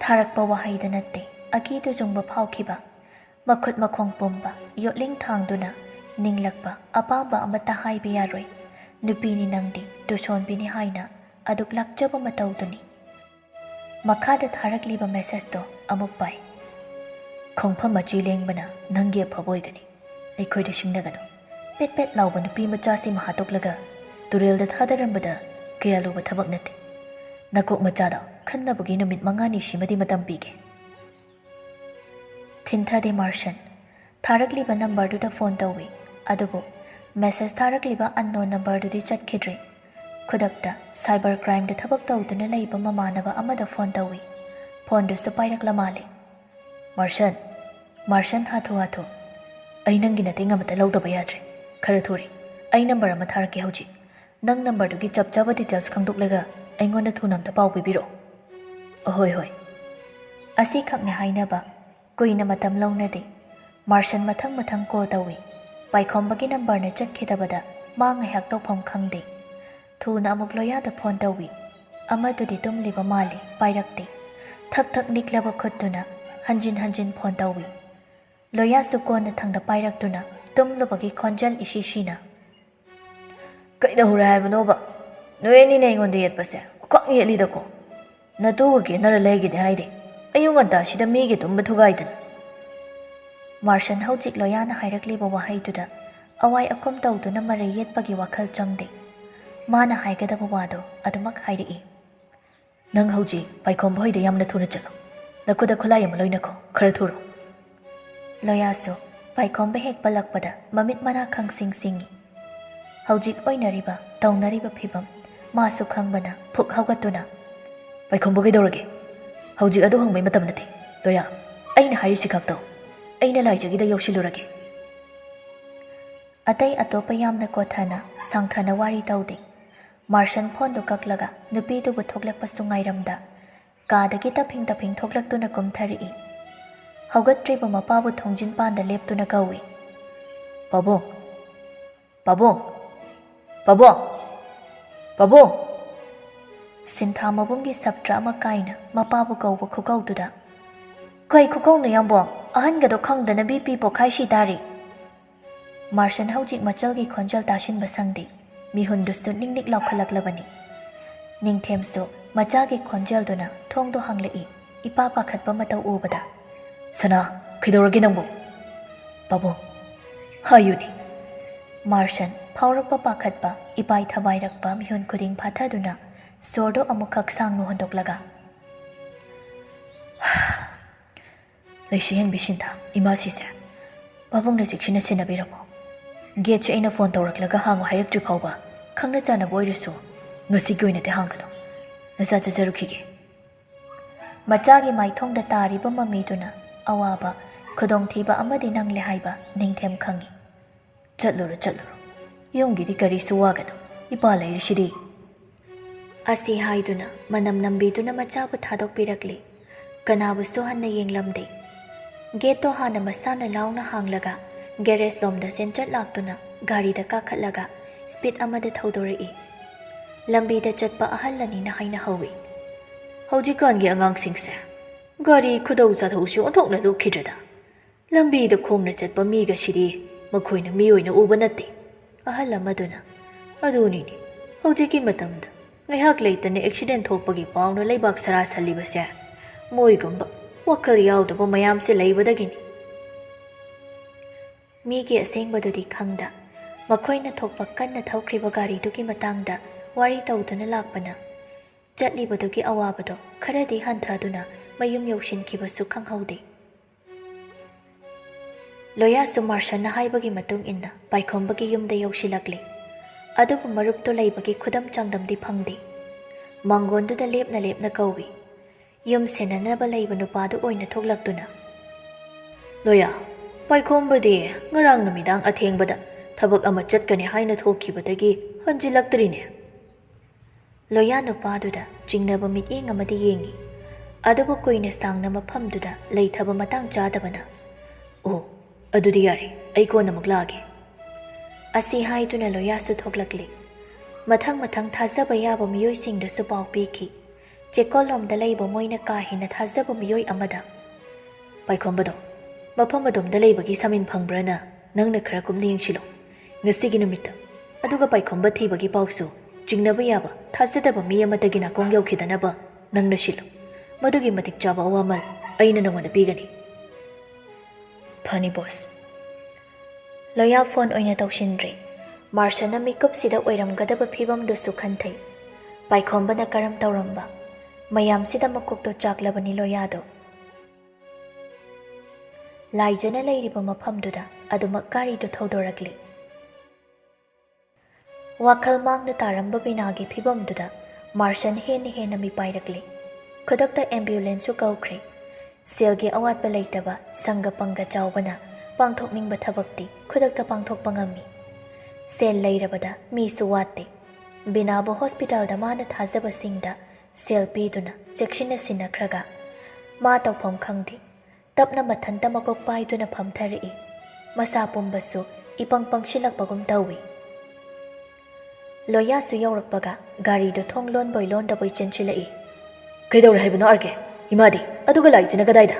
ꯊꯥꯔꯛꯄ ꯋꯥꯍꯩꯗ ꯅꯠꯇꯦ, ꯑꯀꯤ ꯇꯨꯖꯨꯡꯕ ꯐꯥꯎꯈꯤꯕ. ꯃꯈꯨꯠ ꯃꯈꯣꯡ ꯄꯨꯝꯕ ꯌꯣꯠꯂꯤꯡ ꯊꯥꯡꯗꯨꯅ ꯅꯤꯡꯂꯛꯄ ꯑꯄꯥꯝꯕ ꯑꯃꯠꯇ ꯍꯥꯏꯕ ꯌꯥꯔꯣꯏ. ꯅꯨꯄꯤꯅꯤ ꯅꯪꯗꯤ, ꯇꯨꯁꯣꯟꯕꯤꯅꯤ ꯍꯥꯏꯅ ꯑꯗꯨꯛ ꯂꯥꯛꯆꯕ ꯃꯇꯧꯗꯨꯅꯤ. ꯃꯈꯥꯗ ꯊꯥꯔꯛꯂꯤꯕ ꯃꯦꯁꯦꯖꯇꯣ ꯑꯃꯨꯛ ꯄꯥꯏ. ꯈꯣꯡꯐꯝ ꯃꯆꯤ ꯂꯦꯡꯕꯅ ꯅꯪꯒꯤ ꯑꯐꯕ ꯑꯣꯏꯒꯅꯤ. ꯑꯩꯈꯣꯏꯗ ꯁꯤꯡꯅꯒꯅꯨ. ꯄꯦꯠ ꯄꯦꯠ ꯂꯥꯎꯕ ꯅꯨꯄꯤ ꯃꯆꯥꯁꯤꯃ ꯍꯥꯠꯇꯣꯛꯂꯒ ꯇꯨꯔꯦꯜꯗ ꯊꯥꯗꯔꯝꯕꯗ ꯀꯌꯥ ꯂꯨꯕ ꯊꯕꯛ ꯅꯠꯇꯦ. ꯅꯀꯣꯛ ꯃꯆꯥꯗ ꯈꯟꯅꯕꯒꯤ ꯅꯨꯃꯤꯠ 5ꯅꯤ ꯁꯤꯃꯗꯤ ꯃꯇꯝ ꯄꯤꯒꯦ. ꯊꯤꯟꯊꯗꯦ ꯃꯥꯔꯁꯟ. ꯊꯥꯔꯛꯂꯤꯕ ꯅꯝꯕꯔꯗꯨꯗ ꯐꯣꯟ ꯇꯧꯏ. ꯑꯗꯨꯕꯨ ꯃꯦꯁꯦꯖ ꯊꯥꯔꯛꯂꯤꯕ ꯑꯟꯅꯣꯟ ꯅꯝꯕꯔꯗꯨꯗꯤ ꯆꯠꯈꯤꯗ꯭ꯔꯦ. ꯈꯨꯗꯛꯇ ꯁꯥꯏꯕꯔ ꯀ꯭ꯔꯥꯏꯝꯗ ꯊꯕꯛ ꯇꯧꯗꯨꯅ ꯂꯩꯕ ꯃꯃꯥꯟꯅꯕ ꯑꯃꯗ ꯐꯣꯟ ꯇꯧꯏ. ꯐꯣꯟꯗꯨꯁꯨ ꯄꯥꯏꯔꯛꯂ ꯃꯥꯜꯂꯦ. ꯃꯥꯔꯁꯟ. ꯃꯥꯔꯁꯟ ꯍꯥꯊꯨ ꯍꯥꯊꯨ. ꯑꯩ ꯅꯪꯒꯤ ꯃꯇꯦꯡ ꯑꯃꯠꯇ ꯂꯧꯗꯕ ꯌꯥꯗ꯭ꯔꯦ. ꯈꯔ ꯊꯨꯔꯦ. ꯑꯩ ꯅꯝꯕꯔ ꯑꯃ ꯊꯥꯔꯛꯀꯦ ꯍꯧꯖꯤꯛ. ꯅꯪ ꯅꯝꯕꯔꯗꯨꯒꯤ ꯆꯞ ꯆꯥꯕ ꯗꯤꯇꯦꯜꯁ ꯈꯪꯗꯣꯛꯂꯒ ꯑꯩꯉꯣꯟꯗ ꯊꯨꯅ ꯑꯝꯇ ꯄꯥꯎ ꯄꯤꯕꯤꯔꯛꯑꯣ. ꯑꯍꯣꯏ ꯍꯣꯏ. ꯑꯁꯤꯈꯛꯅꯦ ꯍꯥꯏꯅꯕ. ꯀꯨꯏꯅ ꯃꯇꯝ ꯂꯧꯅꯗꯦ. ꯃꯥꯔꯁꯟ ꯃꯊꯪ ꯃꯊꯪ ꯀꯣꯜ ꯇꯧꯏ. ꯄꯥꯏꯈꯣꯝꯕꯒꯤ ꯅꯝꯕꯔꯅ ꯆꯠꯈꯤꯗꯕꯗ ꯃꯥ ꯉꯥꯏꯍꯥꯛ ꯇꯧꯐꯝ ꯈꯪꯗꯦ. ꯊꯨꯅ ꯑꯃꯨꯛ ꯂꯣꯌꯥꯗ ꯐꯣꯟ ꯇꯧꯏ. ꯑꯃꯗꯨꯗꯤ ꯇꯨꯝꯂꯤꯕ ꯃꯥꯜꯂꯤ, ꯄꯥꯏꯔꯛꯇꯦ. ꯊꯛ ꯊꯛ ꯅꯤꯛꯂꯕ ꯈꯨꯠꯇꯨꯅ ꯍꯟꯖꯤꯟ ꯍꯟꯖꯤꯟ ꯐꯣꯟ ꯇꯧꯏ. ꯂꯣꯌꯥꯁꯨ ꯀꯣꯟꯅ ꯊꯪꯗ ꯄꯥꯏꯔꯛꯇꯨꯅ ꯇꯨꯝꯂꯨꯕꯒꯤ ꯈꯣꯟꯖꯦꯜ ꯏꯁꯤ ꯁꯤꯅ, ꯀꯩꯗꯧꯔꯦ ꯍꯥꯏꯕꯅꯣꯕ? ꯅꯣꯏ ꯑꯅꯤꯅ ꯑꯩꯉꯣꯟꯗ ꯌꯦꯠꯄꯁꯦ ꯈ꯭ꯋꯥꯛ ꯌꯦꯠꯂꯤꯗꯀꯣ. ꯅꯇꯨꯒ ꯀꯦꯅꯔ ꯂꯩꯒꯦꯗꯤ ꯍꯥꯏꯗꯦ. ꯑꯌꯨꯛ ꯉꯟꯇꯥꯁꯤꯗ ꯃꯤꯒꯤ ꯇꯨꯝꯕ ꯊꯨꯒꯥꯏꯗꯅ. ꯃꯥꯔꯁꯟ ꯍꯧꯖꯤꯛ ꯂꯣꯌꯥꯅ ꯍꯥꯏꯔꯛꯂꯤꯕ ꯋꯥꯍꯩꯗꯨꯗ ꯑꯋꯥꯏ ꯑꯈꯨꯝ ꯇꯧꯗꯨꯅ ꯃꯔꯩ ꯌꯦꯠꯄꯒꯤ ꯋꯥꯈꯜ ꯆꯪꯗꯦ. ꯃꯥꯅ ꯍꯥꯏꯒꯗꯕ ꯋꯥꯗꯣ ꯑꯗꯨꯃꯛ ꯍꯥꯏꯔꯛꯏ. ꯅꯪ ꯍꯧꯖꯤꯛ ꯄꯥꯏꯈꯣꯝꯕ ꯍꯣꯏꯗ ꯌꯥꯝꯅ ꯊꯨꯅ ꯆꯠꯂꯣ. Nakuda khulai ama loina ko khara thuro. Loyasu paikhomba hek palakpada mamit mana khang sing singi. Haujik oinariba taunariba phibam masu khangbana phuk haugatuna. Paikhomba kaidorage. Haujik adu hangmai matam nate. Loya, aina harisi khakto. Aina laijagida yaushilurage. Atai atopa yamna kothana sangthana wari taude. Martian phondo kaklaga nupi du buthoklak pasungairamda. Kadagi taping thoklak tuna kumthari. Haugatriba mapabu thongjin panda leptuna kawi. Pabong. Pabong. Pabong. Pabong. Sintha mabungi sabtra ama kaina mapabu kauba khukaududa. Kai khukau no yambong ahan gado khangdana BP pokhai shi dari. Martian haujik machalgi khonjal tashin basangdi. Mihundusu ningnik laukhalaklabani. Ningthemsu machagi khonjal duna thongdo hanglei. Ipa pakhatpa matau ubada. Sana, kaidorage nangbo. Pabong. Hayuni. Martian phaurakpa pakhatpa ipai thawairakpa mihun khuding phathaduna sordo amukhak sangnu hondoklaga. Leishihen bishinta ima sise. Pabong na jiksina sinabiramo. Gate aina phone tawraklaga hango hairakdri phawba khangna chana boirisu ngasi goina te hangano. Nasa chajarukhige. Machagi maithongda tariba mamiduna awaba khudongthiba amadi nangle haiba ningthem khangi. Chatluro. Yumgidi karisu wagano. Ipa lairishidi. Asi haiduna manam nambiduna machabu thadokpirakli. Kanabusu hanna yenglamde. Geto hana masana launa hanglaga. Garage lomda senchat laktuna gari da kakhatlaga speed amada thaudori. Lambi da chatpa ahallani na haina hawi. Haujikangi angangsingse. Gari khudau chathausu onthokna lukhidada. Lambi da khongna chatpa miga shiri makhoina miyoina uba natte. Ahal amaduna. Adunini. Haujiki matamda. Ngaihak leitane accident thokpagi pauna leibak sara salibase. Moigumba wakal yaudaba mayamse leibadagini. Migi asengbadudi khangda. Makhoina thokpa kanna thawkriba gari duki matangda wari tawduna lakpana. Chatlibadugi awabado kharadi hanthaduna mayum yoshinkibasu khanghaude. Loyasu Martianna haibagi matung inna paikhombagi yumda yoshilakle. Adubu marupto laibagi khudam changdamdi phangde. Mangonduda lepna kawi. Yum senanaba laiba nupadu oina thoklaktuna. Loya, paikhomba ngarang numidang athengbada thabak ama chatkani haina thokhibadagi hanjilaktrine. Loya nupaduda jingnaba miteng amadi yengi. Adubu koina sangna mafamduda leithaba matang chadabana. Oh, adudi yare, ai kona muglage. Asi haiduna Loyasu thoklakli. Mathang thazaba yaba miyoi singdasu pau piki. Chekolomda leiba moina kahina thazaba miyoi amada. Paikhomba mafam adomda leibagi samin phangbrana nangna khara kumni yengshilo. Ngasigi numita aduga paikhomba thibagi pausu jingnaba yaba thazadaba mi amatagi nakong yaukidanaba nangna shilo. Madugi matik chaba awamal aina nangona pigani. Phani boss. Loya phone oina tawshindre. Martianna makeup sida oiramgadaba phibamdusu khanthai. Paikhombana karam tawramba. Mayam sida makokto chaklabani Loyado. Laijana leiriba mafamduda adumak garidu thaudorakli. Wakhal mangna taramba binagi phibamduda Martian hena mipairakli. Khudakta ambulance kaukre. Selgi awatba leitaba sanga panga chawbana pangthokningba thabakti khudakta pangthokpa ngami. Sel leirabada misu watte. Binabo hospital da mana thazaba singda sel piduna chekshina sinakhraga. Ma tawpham khangdi. Tapna mathanta makok paiduna phamthari. Masa pumbasu ipang pangshilakpagum tawi. Loyasu yaurakpaga gari do thonglon boilon da boy chenchilai. Kaidawra haibano arke. Imadi aduga laijana kadaida.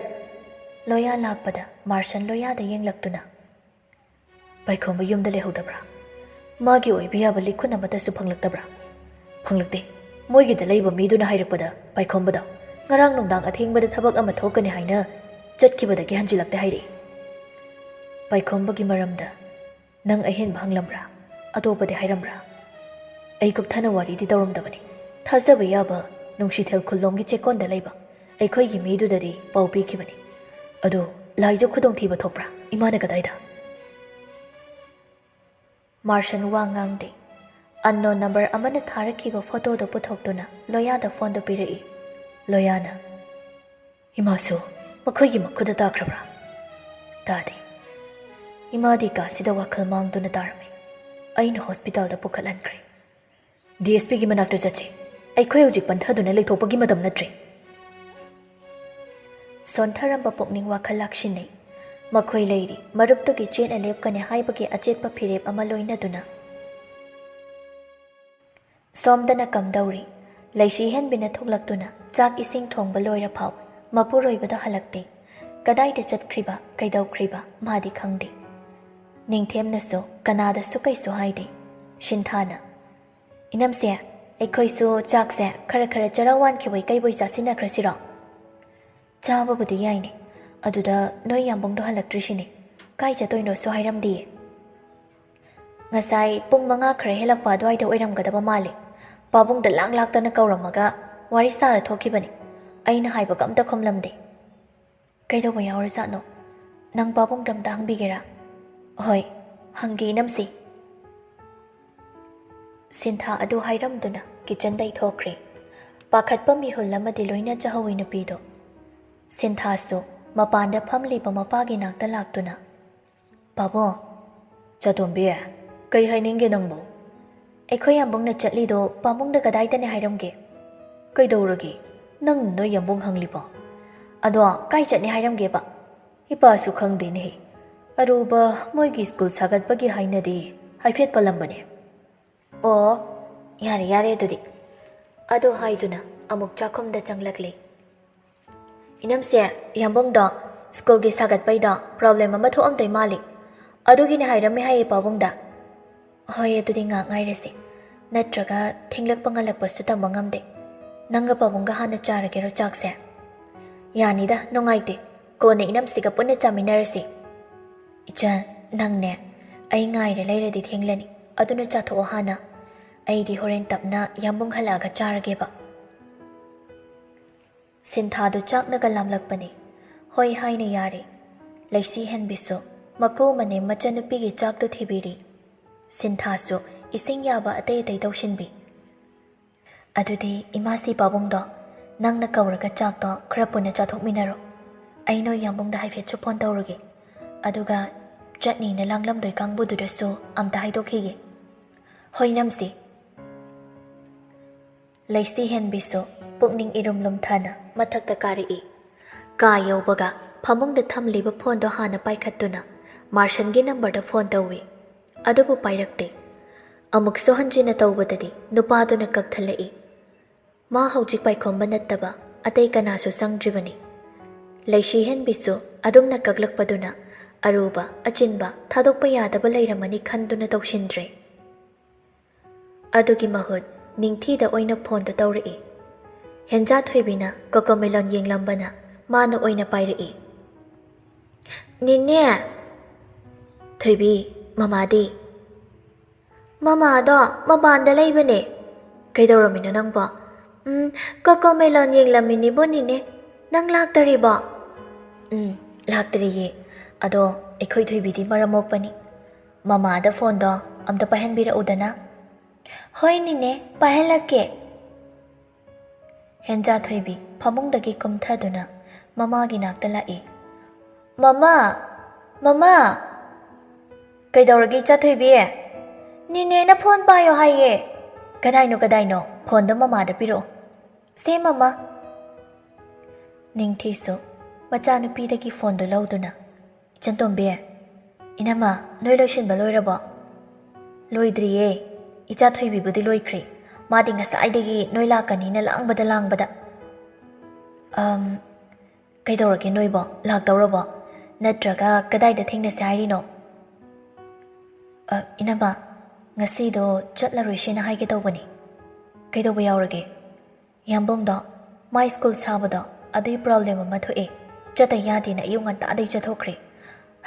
Loya lakpada Martian Loyada yenglaktuna. Paikhomba yumda lehodabra. Magi oibiyaba likhuna matasu phanglaktabra. Phanglakte. Moigida leiba miduna hairakpada paikhomba ngarang nungdang athengbada thabak ama thokani haina chatkibadagi hanjilakte hairi. Paikhomba gi maramda nang ahen bhanglambra atopade hairamra. Ai kupthana wari di tawramdabani. Thazaba yaba nungsithel khullomgi chekonda leiba ꯑꯩꯈꯣꯏꯒꯤ ꯃꯤꯗꯨꯗꯗꯤ ꯄꯥꯎ ꯄꯤꯈꯤꯕꯅꯤ ꯑꯗꯣ ꯂꯥꯏꯖ ꯈꯨꯗꯣꯡꯊꯤꯕ ꯊꯣꯛꯄ꯭ꯔꯥ ꯏꯃꯥꯅ ꯀꯗꯥꯏꯗ ꯃꯥꯔꯁꯟ ꯋꯥ ꯉꯥꯡꯗꯦ ꯑꯟꯅꯣꯟ number ꯑꯃꯅ ꯊꯥꯔꯛꯈꯤꯕ ꯐꯣꯇꯣꯗꯣ ꯄꯨꯊꯣꯛꯇꯨꯅ ꯂꯣꯌꯥꯗ ꯐꯣꯟꯗꯣ ꯄꯤꯔꯛꯏ ꯂꯣꯌꯥꯅ ꯏꯃꯥꯁꯨ ꯃꯈꯣꯏꯒꯤ ꯃꯈꯨꯗ ꯇꯥꯈ꯭ꯔꯕ꯭ꯔꯥ ꯇꯥꯗꯦ ꯏꯃꯥꯗꯤ ꯀꯥꯁꯤꯗ ꯋꯥꯈꯜ ꯃꯥꯡꯗꯨꯅ ꯇꯥꯔꯝꯃꯤ ꯑꯩꯅ ꯍꯣꯁꯄꯤꯇꯥꯜꯗ ꯄꯨꯈꯠꯍꯟꯈ꯭ꯔꯦ DSPꯒꯤ ꯃꯅꯥꯛꯇ ꯆꯠꯁꯤ ꯑꯩꯈꯣꯏ ꯍꯧꯖꯤꯛ ꯄꯟꯊꯗꯨꯅ ꯂꯩꯊꯣꯛꯄꯒꯤ ꯃꯇꯝ ꯅꯠꯇ꯭ꯔꯦ ꯁꯣꯟꯊꯔꯝꯕ ꯄꯨꯛꯅꯤꯡ ꯋꯥꯈꯜ ꯂꯥꯛꯁꯤꯟꯅꯩ ꯃꯈꯣꯏ ꯂꯩꯔꯤ ꯃꯔꯨꯞꯇꯨꯒꯤ ꯆꯦꯠꯅ ꯂꯦꯞꯀꯅꯤ ꯍꯥꯏꯕꯒꯤ ꯑꯆꯦꯠꯄ ꯐꯤꯔꯦꯞ ꯑꯃ ꯂꯣꯏꯅꯗꯨꯅ ꯁꯣꯝꯗꯅ ꯀꯝꯗꯧꯔꯤ ꯂꯩꯁꯤ ꯍꯦꯟꯕꯤꯅ ꯊꯣꯛꯂꯛꯇꯨꯅ ꯆꯥꯛ ꯏꯁꯤꯡ ꯊꯣꯡꯕ ꯂꯣꯏꯔ ꯐꯥꯎ ꯃꯄꯨꯔꯣꯏꯕꯗꯣ ꯍꯜꯂꯛꯇꯦ ꯀꯗꯥꯏꯗ ꯆꯠꯈ꯭ꯔꯤꯕ ꯀꯩꯗꯧꯈ꯭ꯔꯤꯕ ꯃꯥꯗꯤ ꯈꯪꯗꯦ ꯅꯤꯡꯊꯦꯝꯅꯁꯨ ꯀꯅꯥꯗꯁꯨ ꯀꯩꯁꯨ ꯍꯥꯏꯗꯦ ꯁꯤꯟꯊꯥꯅ ꯏꯅꯝꯁꯦ ꯑꯩꯈꯣꯏꯁꯨ ꯆꯥꯛꯁꯦ ꯈꯔ ꯈꯔ ꯆꯔꯥ ꯋꯥꯟꯈꯤꯕꯣꯏ ꯀꯩꯕꯣꯏ ꯆꯥꯁꯤꯟꯅꯈ꯭ꯔꯁꯤꯔꯣ ꯆꯥꯕꯕꯨꯗꯤ ꯌꯥꯏꯅꯦ ꯑꯗꯨꯗ ꯅꯣꯏ ꯌꯥꯝꯕꯨꯡꯗꯣ ꯍꯜꯂꯛꯇ꯭ꯔꯤꯁꯤꯅꯦ ꯀꯥꯏ ꯆꯠꯇꯣꯏꯅꯣꯁꯨ ꯍꯥꯏꯔꯝꯗꯤꯌꯦ ꯉꯁꯥꯏ ꯄꯨꯡ 5 ꯈꯔ ꯍꯦꯜꯂꯛꯄ ꯑꯗꯨꯋꯥꯏꯗ ꯑꯣꯏꯔꯝꯒꯗꯕ ꯃꯥꯜꯂꯦ ꯄꯥꯕꯨꯡꯗ ꯂꯥꯛꯇꯅ ꯀꯧꯔꯝꯃꯒ ꯋꯥꯔꯤ ꯁꯥꯔ ꯊꯣꯛꯈꯤꯕꯅꯤ ꯑꯩꯅ ꯍꯥꯏꯕꯒ ꯑꯝꯇ ꯈꯨꯝꯂꯝꯗꯦ ꯀꯩꯗꯧꯕ ꯌꯥꯎꯔꯖꯥꯠꯅꯣ ꯅꯪ ꯄꯥꯕꯨꯡꯗ ꯑꯝꯇ ꯍꯪꯕꯤꯒꯦꯔꯥ ꯍꯣꯏ ꯍꯪꯒꯦ ꯏꯅꯝꯁꯤ ꯁꯤꯟꯊꯥ ꯑꯗꯨ ꯍꯥꯏꯔꯝꯗꯨꯅ ꯀꯤꯆꯟꯗꯩ ꯊꯣꯛꯈ꯭ꯔꯦ ꯄꯥꯈꯠꯄ ꯃꯤꯍꯨꯜ ꯑꯃꯗꯤ ꯂꯣꯏꯅ ꯆꯍꯧꯏ ꯅꯨꯄꯤꯗꯣ ꯁꯤꯟꯊꯥꯁꯨ ꯃꯄꯥꯟꯗ ꯐꯝꯂꯤꯕ ꯃꯄꯥꯒꯤ ꯅꯥꯛꯇ ꯂꯥꯛꯇꯨꯅ ꯄꯥꯕꯨꯡ ꯆꯥꯇꯣꯝꯕꯤ ꯀꯩ ꯍꯥꯏꯅꯤꯡꯒꯦ ꯅꯪꯕꯨ ꯑꯩꯈꯣꯏ ꯌꯥꯝꯕꯨꯡꯅ ꯆꯠꯂꯤꯗꯣ ꯄꯥꯕꯨꯡꯗ ꯀꯗꯥꯏꯗꯅꯦ ꯍꯥꯏꯔꯝꯒꯦ ꯀꯩꯗꯧꯔꯒꯦ ꯅꯪ ꯅꯣꯏ ꯌꯥꯝꯕꯨꯡ ꯍꯪꯂꯤꯕꯣ ꯑꯗꯣ ꯀꯥꯏ ꯆꯠꯅꯤ ꯍꯥꯏꯔꯝꯒꯦꯕ ꯏꯄꯥꯁꯨ ꯈꯪꯗꯦꯅꯦꯍꯦ ꯑꯔꯨꯕ ꯃꯣꯏꯒꯤ ꯁ꯭ꯀꯨꯜ ꯁꯥꯒꯠꯄꯒꯤ ꯍꯥꯏꯅꯗꯤ ꯍꯥꯏꯐꯦꯠ ꯄꯜꯂꯝꯕꯅꯦ ꯑꯣ ꯌꯥꯔꯦ ꯌꯥꯔꯦ ꯑꯗꯨꯗꯤ ꯑꯗꯨ ꯍꯥꯏꯗꯨꯅ ꯑꯃꯨꯛ ꯆꯥꯛꯈꯨꯝꯗ ꯆꯪꯂꯛꯂꯦ ꯏꯅꯝꯁꯦ ꯌꯥꯝꯕꯨꯡꯗꯣ ꯁ꯭ꯀꯨꯜꯒꯤ ꯁꯥꯒꯠꯄꯩꯗꯣ ꯄ꯭ꯔꯣꯕ꯭ꯂꯦꯝ ꯑꯃ ꯊꯣꯛꯑꯝꯗꯣꯏ ꯃꯥꯜꯂꯤ ꯑꯗꯨꯒꯤꯅꯦ ꯍꯥꯏꯔꯝꯃꯦ ꯍꯥꯏꯌꯦ ꯄꯥꯕꯨꯡꯗ ꯍꯣꯏ ꯑꯗꯨꯗꯤ ꯉꯥꯛ ꯉꯥꯏꯔꯁꯤ ꯅꯠꯇ꯭ꯔꯒ ꯊꯦꯡꯂꯛꯄ ꯉꯜꯂꯛꯄꯁꯨ ꯇꯝꯕ ꯉꯝꯗꯦ ꯅꯪꯒ ꯄꯥꯕꯨꯡꯒ ꯍꯥꯟꯅ ꯆꯥꯔꯒꯦꯔꯣ ꯆꯥꯛꯁꯦ ꯌꯥꯅꯤꯗ ꯅꯨꯡꯉꯥꯏꯇꯦ ꯀꯣꯟꯅ ꯏꯅꯝꯁꯤꯒ ꯄꯨꯟꯅ ꯆꯥꯃꯤꯟꯅꯔꯁꯤ ꯏꯆꯟ ꯅꯪꯅꯦ ꯑꯩ ꯉꯥꯏꯔ ꯂꯩꯔꯗꯤ ꯊꯦꯡꯂꯅꯤ ꯑꯗꯨꯅ ꯆꯥꯊꯣꯛꯑꯣ ꯍꯥꯟꯅ ꯑꯩꯗꯤ ꯍꯣꯔꯦꯟ ꯇꯞꯅ ꯌꯥꯝꯕꯨꯡ ꯍꯜꯂꯛꯑꯒ ꯆꯥꯔꯒꯦꯕ ꯁꯤꯟꯊꯥꯗꯨ ꯆꯥꯛꯅꯒ ꯂꯥꯝꯂꯛꯄꯅꯤ ꯍꯣꯏ ꯍꯥꯏꯅ ꯌꯥꯔꯦ ꯂꯩꯁꯤ ꯍꯦꯟꯕꯤꯁꯨ ꯃꯀꯨ ꯃꯅꯦꯝ ꯃꯆꯟꯅꯨꯄꯤꯒꯤ ꯆꯥꯛꯇꯨ ꯊꯤꯕꯤꯔꯤ ꯁꯤꯟꯊꯥꯁꯨ ꯏꯁꯤꯡ ꯌꯥꯕ ꯑꯇꯩ ꯑꯇꯩ ꯇꯧꯁꯤꯟꯕꯤ ꯑꯗꯨꯗꯤ ꯏꯃꯥꯁꯤ ꯄꯥꯕꯨꯡꯗꯣ ꯅꯪꯅ ꯀꯧꯔꯒ ꯆꯥꯛꯇꯣ ꯈꯔ ꯄꯨꯟꯅ ꯆꯥꯊꯣꯛꯃꯤꯟꯅꯔꯣ ꯑꯩ ꯅꯣꯏ ꯌꯥꯝꯕꯨꯡꯗ ꯍꯥꯏꯐꯦꯠꯁꯨ ꯐꯣꯟ ꯇꯧꯔꯒꯦ ꯑꯗꯨꯒ ꯆꯠꯅꯤꯅ ꯂꯥꯡꯂꯝꯗꯣꯏ ꯀꯥꯡꯕꯨꯗꯨꯗꯁꯨ ꯑꯝꯇ ꯍꯥꯏꯗꯣꯛꯈꯤꯒꯦ ꯍꯣꯏ ꯅꯝꯁꯤ ꯂꯩꯁꯤ ꯍꯦꯟꯕꯤꯁꯨ ꯄꯨꯛꯅꯤꯡ ꯏꯔꯨꯝ ꯂꯨꯝꯊꯅ ꯃꯊꯛꯇ ꯀꯥꯔꯛꯏ ꯀꯥ ꯌꯧꯕꯒ ꯐꯃꯨꯡꯗ ꯊꯝꯂꯤꯕ ꯐꯣꯟꯗꯣ ꯍꯥꯟꯅ ꯄꯥꯏꯈꯠꯇꯨꯅ ꯃꯥꯔꯁꯟꯒꯤ ꯅꯝꯕꯔꯗ ꯐꯣꯟ ꯇꯧꯏ ꯑꯗꯨꯕꯨ ꯄꯥꯏꯔꯛꯇꯦ ꯑꯃꯨꯛꯁꯨ ꯍꯟꯖꯤꯟꯅ ꯇꯧꯕꯗꯗꯤ ꯅꯨꯄꯥꯗꯨꯅ ꯀꯛꯊꯠꯂꯛꯏ ꯃꯥ ꯍꯧꯖꯤꯛ ꯄꯥꯏꯈꯣꯝꯕ ꯅꯠꯇꯕ ꯑꯇꯩ ꯀꯅꯥꯁꯨ ꯆꯪꯗ꯭ꯔꯤꯕꯅꯤ ꯂꯩꯁꯤ ꯍꯦꯟꯕꯤꯁꯨ ꯑꯗꯨꯝꯅ ꯀꯛꯂꯛꯄꯗꯨꯅ ꯑꯔꯨꯕ ꯑꯆꯤꯟꯕ ꯊꯥꯗꯣꯛꯄ ꯌꯥꯗꯕ ꯂꯩꯔꯝꯃꯅꯤ ꯈꯟꯗꯨꯅ ꯇꯧꯁꯤꯟꯗ꯭ꯔꯦ ꯑꯗꯨꯒꯤ ꯃꯍꯨꯠ ꯅꯤꯡꯊꯤꯗ ꯑꯣꯏꯅ ꯐꯣꯟꯗꯨ ꯇꯧꯔꯛꯏ ꯍꯦꯟꯖꯥ ꯊꯣꯏꯕꯤꯅ ꯀꯣꯀꯣꯃꯦꯂꯣꯟ ꯌꯦꯡꯂꯝꯕꯅ ꯃꯥꯅ ꯑꯣꯏꯅ ꯄꯥꯏꯔꯛꯏ ꯅꯤꯅꯦ ꯊꯣꯏꯕꯤ ꯃꯃꯥꯗꯤ ꯃꯃꯥꯗꯣ ꯃꯄꯥꯟꯗ ꯂꯩꯕꯅꯦ ꯀꯩꯗꯧꯔꯝꯃꯤꯅꯣ ꯅꯪꯕꯣ ꯀꯣꯀꯣꯃꯦꯂꯣꯟ ꯌꯦꯡꯂꯝꯃꯤꯅꯤꯕꯣ ꯅꯤꯅꯦ ꯅꯪ ꯂꯥꯛꯇꯔꯤꯕꯣ ꯂꯥꯛꯇ꯭ꯔꯤꯌꯦ ꯑꯗꯣ ꯑꯩꯈꯣꯏ ꯊꯣꯏꯕꯤꯗꯤ ꯃꯔꯝ ꯃꯣꯛꯄꯅꯤ ꯃꯃꯥꯗ ꯐꯣꯟꯗꯣ ꯑꯝꯇ ꯄꯥꯏꯍꯟꯕꯤꯔꯛꯎꯗꯅ ꯍꯣꯏ ꯅꯤꯅꯦ ꯄꯥꯏꯍꯜꯂꯛꯀꯦ ꯍꯦꯟꯖꯥ ꯊꯣꯏꯕꯤ ꯐꯃꯨꯡꯗꯒꯤ ꯀꯨꯝꯊꯗꯨꯅ ꯃꯃꯥꯒꯤ ꯅꯥꯛꯇ ꯂꯥꯛꯏ ꯃꯃꯥ ꯃꯃꯥ ꯀꯩꯗꯧꯔꯒꯦ ꯏꯆꯥ ꯊꯣꯏꯕꯤ ꯅꯤꯅꯦꯅ ꯐꯣꯟ ꯄꯥꯏꯌꯣ ꯍꯥꯏꯌꯦ ꯀꯗꯥꯏꯅꯣ ꯐꯣꯟꯗꯣ ꯃꯃꯥꯗ ꯄꯤꯔꯛꯑꯣ ꯁꯦ ꯃꯃꯥ ꯅꯤꯡꯊꯤꯁꯨ ꯃꯆꯥꯅꯨꯄꯤꯗꯒꯤ ꯐꯣꯟꯗꯨ ꯂꯧꯗꯨꯅ ꯏꯆꯟꯇꯣꯝꯕꯤ ꯏꯅꯝꯃ ꯅꯣꯏ ꯂꯣꯏꯁꯤꯟꯕ ꯂꯣꯏꯔꯕꯣ ꯂꯣꯏꯗ꯭ꯔꯤꯌꯦ ꯏꯆꯥ ꯊꯣꯏꯕꯤꯕꯨꯗꯤ ꯂꯣꯏꯈ꯭ꯔꯦ ꯃꯥꯗꯤ ꯉꯁꯥꯏꯗꯒꯤ ꯅꯣꯏ ꯂꯥꯛꯀꯅꯤꯅ ꯂꯥꯡꯕꯗ ꯀꯩꯗꯧꯔꯒꯦ ꯅꯣꯏꯕꯣ ꯂꯥꯛꯇꯧꯔꯕꯣ ꯅꯠꯇ꯭ꯔꯒ ꯀꯗꯥꯏꯗ ꯊꯦꯡꯅꯁꯦ ꯍꯥꯏꯔꯤꯅꯣ ꯏꯅꯝꯃ ꯉꯁꯤꯗꯣ ꯆꯠꯂꯔꯣꯏꯁꯦꯅ ꯍꯥꯏꯒꯦ ꯇꯧꯕꯅꯤ ꯀꯩꯗꯧꯕ ꯌꯥꯎꯔꯒꯦ ꯌꯥꯝꯕꯨꯡꯗꯣ ꯃꯥꯏ ꯁ꯭ꯀꯨꯜ ꯁꯥꯕꯗꯣ ꯑꯗꯨꯒꯤ ꯄ꯭ꯔꯣꯕ꯭ꯂꯦꯝ ꯑꯃ ꯊꯣꯛꯑꯦ ꯆꯠꯇ ꯌꯥꯗꯦꯅ ꯑꯌꯨꯛ ꯉꯟꯇꯥꯗꯩ ꯆꯠꯊꯣꯛꯈ꯭ꯔꯦ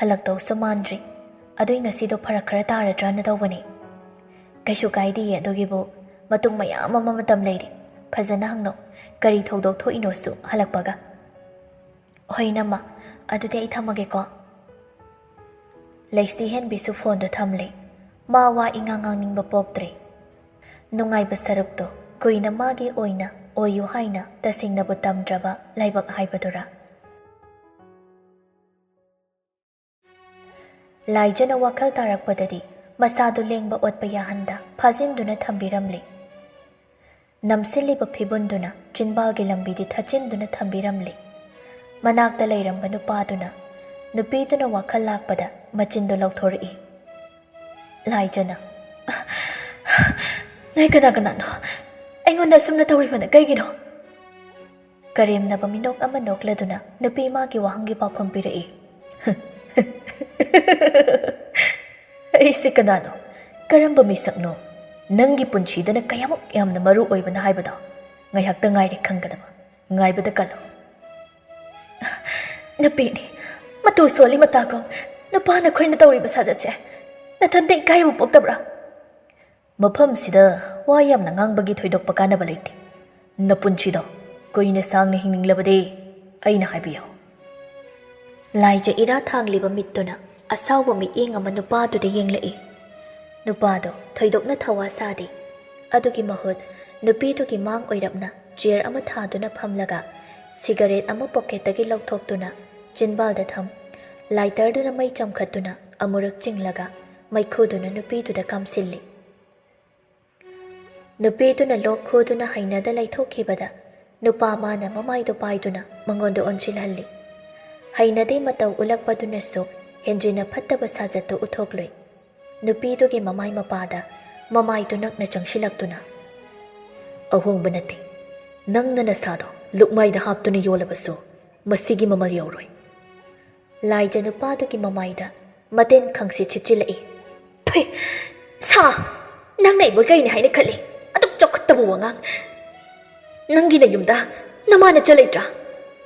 ꯍꯜꯂꯛꯇꯧꯁꯨ ꯃꯥꯟꯗ꯭ꯔꯤ ꯑꯗꯨꯏ ꯉꯁꯤꯗꯣ ꯐꯔꯛ ꯈꯔ ꯇꯥꯔꯗ꯭ꯔꯅ ꯇꯧꯕꯅꯤ ꯀꯩꯁꯨ ꯀꯥꯏꯗꯦꯌꯦ ꯑꯗꯨꯒꯤꯕꯨ ꯃꯇꯨꯡ ꯃꯌꯥꯝ ꯑꯃ ꯃꯇꯝ ꯂꯩꯔꯤ ꯐꯖꯅ ꯍꯪꯅꯧ ꯀꯔꯤ ꯊꯧꯗꯣꯛ ꯊꯣꯛꯏꯅꯣꯁꯨ ꯍꯜꯂꯛꯄꯒ ꯍꯣꯏ ꯏꯅꯝꯃ ꯑꯗꯨꯗꯤ ꯑꯩ ꯊꯝꯃꯒꯦꯀꯣ ꯂꯩꯁꯤ ꯍꯦꯟꯕꯤꯁꯨ ꯐꯣꯟꯗꯣ ꯊꯝꯂꯦ ꯃꯥ ꯋꯥ ꯏꯉꯥꯡ ꯉꯥꯡꯅꯤꯡꯕ ꯄꯣꯛꯇ꯭ꯔꯦ ꯅꯨꯡꯉꯥꯏꯕ ꯁꯔꯨꯛꯇꯣ ꯀꯨꯏꯅ ꯃꯥꯒꯤ ꯑꯣꯏꯅ ꯑꯣꯏꯌꯨ ꯍꯥꯏꯅ ꯇꯁꯦꯡꯅꯕꯨ ꯇꯝꯗ꯭ꯔꯕ ꯂꯥꯏꯕꯛ ꯍꯥꯏꯕꯗꯨꯔꯥ ꯂꯥꯏꯖꯅ ꯋꯥꯈꯜ ꯇꯥꯔꯛꯄꯗꯗꯤ ꯃꯁꯥꯗꯨ ꯂꯦꯡꯕ ꯑꯣꯠꯄ ꯌꯥꯍꯟꯗ ꯐꯥꯖꯤꯟꯗꯨꯅ ꯊꯝꯕꯤꯔꯝꯂꯦ ꯅꯝꯁꯤꯜꯂꯤꯕ ꯐꯤꯕꯨꯟꯗꯨꯅ ꯆꯤꯟꯕꯥꯜꯒꯤ ꯂꯝꯕꯤꯗꯤ ꯊꯠꯆꯤꯟꯗꯨꯅ ꯊꯝꯕꯤꯔꯝꯂꯦ ꯃꯅꯥꯛꯇ ꯂꯩꯔꯝꯕ ꯅꯨꯄꯥꯗꯨꯅ ꯅꯨꯄꯤꯗꯨꯅ ꯋꯥꯈꯜ ꯂꯥꯛꯄꯗ ꯃꯆꯤꯟꯗꯨ ꯂꯧꯊꯣꯔꯛꯏ ꯂꯥꯏꯖꯅ ꯅꯣꯏ ꯀꯅꯥꯅꯣ ꯑꯩꯉꯣꯟꯗ ꯑꯁꯨꯝꯅ ꯇꯧꯔꯤꯕꯅ ꯀꯩꯒꯤꯅꯣ ꯀꯔꯦꯝꯅꯕ ꯃꯤꯅꯣꯛ ꯑꯃ ꯅꯣꯛꯂꯗꯨꯅ ꯅꯨꯄꯤ ꯃꯥꯒꯤ ꯋꯥꯍꯪꯒꯤ ꯄꯥꯎꯈꯨꯝ ꯄꯤꯔꯛꯏ ꯑꯩꯁꯦ ꯀꯅꯥꯅꯣ ꯀꯔꯝꯕ ꯃꯤꯁꯛꯅꯣ ꯅꯪꯒꯤ ꯄꯨꯟꯁꯤꯗꯅ ꯀꯌꯥꯃꯨꯛ ꯌꯥꯝꯅ ꯃꯔꯨ ꯑꯣꯏꯕꯅ ꯍꯥꯏꯕꯗꯣ ꯉꯥꯏꯍꯥꯛꯇ ꯉꯥꯏꯔꯦ ꯈꯪꯒꯗꯕ ꯉꯥꯏꯕꯗ ꯀꯜꯂꯣ ꯅꯨꯄꯤꯅꯤ ꯃꯇꯨ ꯁꯣꯜꯂꯤ ꯃꯇꯥꯒꯨꯝ ꯅꯨꯄꯥꯅ ꯑꯩꯈꯣꯏꯅ ꯇꯧꯔꯤꯕ ꯁꯥꯖꯠꯁꯦ ꯅꯊꯟꯇ ꯏꯀꯥꯏꯕ ꯄꯣꯛꯇꯕ꯭ꯔꯥ ꯃꯐꯝꯁꯤꯗ ꯋꯥ ꯌꯥꯝꯅ ꯉꯥꯡꯕꯒꯤ ꯊꯣꯏꯗꯣꯛꯄ ꯀꯥꯟꯅꯕ ꯂꯩꯇꯦ ꯅꯄꯨꯟꯁꯤꯗꯣ ꯀꯨꯏꯅ ꯁꯥꯡꯅ ꯍꯤꯡꯅꯤꯡꯂꯕꯗꯤ ꯑꯩꯅ ꯍꯥꯏꯕꯤꯌꯨ ꯂꯥꯏꯖ ꯏꯔꯥ ꯊꯥꯡꯂꯤꯕ ꯃꯤꯠꯇꯨꯅ ꯑꯁꯥꯎꯕ ꯃꯤꯠꯌꯦꯡ ꯑꯃ ꯅꯨꯄꯥꯗꯨꯗ ꯌꯦꯡꯂꯛꯏ ꯅꯨꯄꯥꯗꯣ ꯊꯣꯏꯗꯣꯛꯅ ꯊꯋꯥ ꯁꯥꯗꯦ ꯑꯗꯨꯒꯤ ꯃꯍꯨꯠ ꯅꯨꯄꯤꯗꯨꯒꯤ ꯃꯥꯡ ꯑꯣꯏꯔꯞꯅ ꯆꯤꯌꯔ ꯑꯃ ꯊꯥꯗꯨꯅ ꯐꯝꯂꯒ ꯁꯤꯒꯔꯦꯠ ꯑꯃ ꯄꯣꯀꯦꯠꯇꯒꯤ ꯂꯧꯊꯣꯛꯇꯨꯅ ꯆꯤꯟꯕꯥꯜꯗ ꯊꯝ ꯂꯥꯏꯇꯔꯗꯨꯅ ꯃꯩ ꯆꯝꯈꯠꯇꯨꯅ ꯑꯃꯨꯔꯛ ꯆꯤꯡꯂꯒ ꯃꯩꯈꯨꯗꯨꯅ ꯅꯨꯄꯤꯗꯨꯗ ꯀꯥꯝꯁꯤꯜꯂꯤ ꯅꯨꯄꯤꯗꯨꯅ ꯂꯣꯛ ꯈꯨꯗꯨꯅ ꯍꯩꯅꯗ ꯂꯩꯊꯣꯛꯈꯤꯕꯗ ꯅꯨꯄꯥ ꯃꯥꯅ ꯃꯃꯥꯏꯗꯨ ꯄꯥꯏꯗꯨꯅ ꯃꯉꯣꯟꯗ ꯑꯣꯟꯁꯤꯜꯍꯜꯂꯤ ꯍꯩꯅꯗꯦ ꯃꯇꯧ ꯎꯠꯂꯛꯄꯗꯨꯅꯁꯨ ꯍꯦꯟꯖꯤꯟꯅ ꯐꯠꯇꯕ ꯁꯥꯖꯠꯇꯨ ꯎꯠꯊꯣꯛꯂꯨꯏ ꯅꯨꯄꯤꯗꯨꯒꯤ ꯃꯃꯥꯏ ꯃꯄꯥꯗ ꯃꯃꯥꯏꯗꯨ ꯅꯛꯅ ꯆꯪꯁꯤꯜꯂꯛꯇꯨꯅ ꯑꯍꯣꯡꯕ ꯅꯠꯇꯦ ꯅꯪꯅ ꯅꯁꯥꯗꯣ ꯂꯨꯛꯃꯥꯏꯗ ꯍꯥꯞꯇꯨꯅ ꯌꯣꯜꯂꯕꯁꯨ ꯃꯁꯤꯒꯤ ꯃꯃꯜ ꯌꯧꯔꯣꯏ ꯂꯥꯏꯖ ꯅꯨꯄꯥꯗꯨꯒꯤ ꯃꯃꯥꯏꯗ ꯃꯇꯦꯟ ꯈꯪꯁꯤ छिꯠꯆꯤꯜꯂꯛꯏ ꯐꯩ ꯁꯥ ꯅꯪꯅ ꯑꯩꯕꯨ ꯀꯩꯅꯤ ꯍꯥꯏꯅ ꯈꯜꯂꯤ ꯑꯗꯨꯛ ꯆꯥꯎꯈꯠꯇꯕ ꯋꯥꯉꯥꯡ ꯅꯪꯒꯤ ꯅꯌꯨꯝꯗ ꯅꯃꯥꯅ ꯆꯠꯂꯩꯇ꯭ꯔꯥ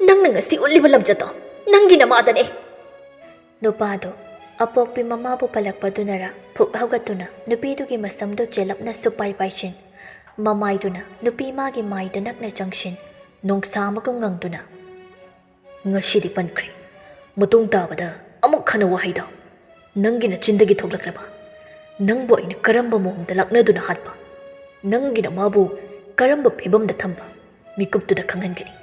ꯅꯪꯅ ꯉꯁꯤ ꯎꯠꯂꯤꯕ ꯂꯝꯆꯠꯇꯣ ꯅꯪꯒꯤ ꯅꯃꯥꯗꯅꯦ ꯅꯨꯄꯥꯗꯣ ꯑꯄꯣꯛꯄꯤ ꯃꯃꯥꯕꯨ ꯄꯜꯂꯛꯄꯗꯨꯅꯔ ꯐꯨꯛ ꯍꯧꯒꯠꯇꯨꯅ ꯅꯨꯄꯤꯗꯨꯒꯤ ꯃꯁꯝꯗꯨ ꯆꯦꯜꯂꯞꯅ ꯁꯨꯄꯥꯏ ꯄꯥꯏꯁꯤꯟ ꯃꯃꯥꯏꯗꯨꯅ ꯅꯨꯄꯤ ꯃꯥꯒꯤ ꯃꯥꯏꯗ ꯅꯛꯅ ꯆꯪꯁꯤꯟ ꯅꯣꯡꯁꯥ ꯑꯃꯒꯨꯝ ꯉꯪꯗꯨꯅ ꯉꯁꯤꯗꯤ ꯄꯟꯈ꯭ꯔꯦ ꯃꯇꯨꯡ ꯇꯥꯕꯗ ꯑꯃꯨꯛ ꯍꯟꯅ ꯋꯥꯍꯩꯗꯣ ꯅꯪꯒꯤ ꯅꯆꯤꯟꯗꯒꯤ ꯊꯣꯛꯂꯛꯂꯕ ꯅꯪꯕꯨ ꯑꯩꯅ ꯀꯔꯝꯕ ꯃꯑꯣꯡꯗ ꯂꯥꯛꯅꯗꯨꯅ ꯍꯥꯠꯄ ꯅꯪꯒꯤꯅ ꯃꯥꯕꯨ ꯀꯔꯝꯕ ꯐꯤꯕꯝꯗ ꯊꯝꯕ ꯃꯤꯀꯨꯞꯇꯨꯗ ꯈꯪꯍꯟꯒꯅꯤ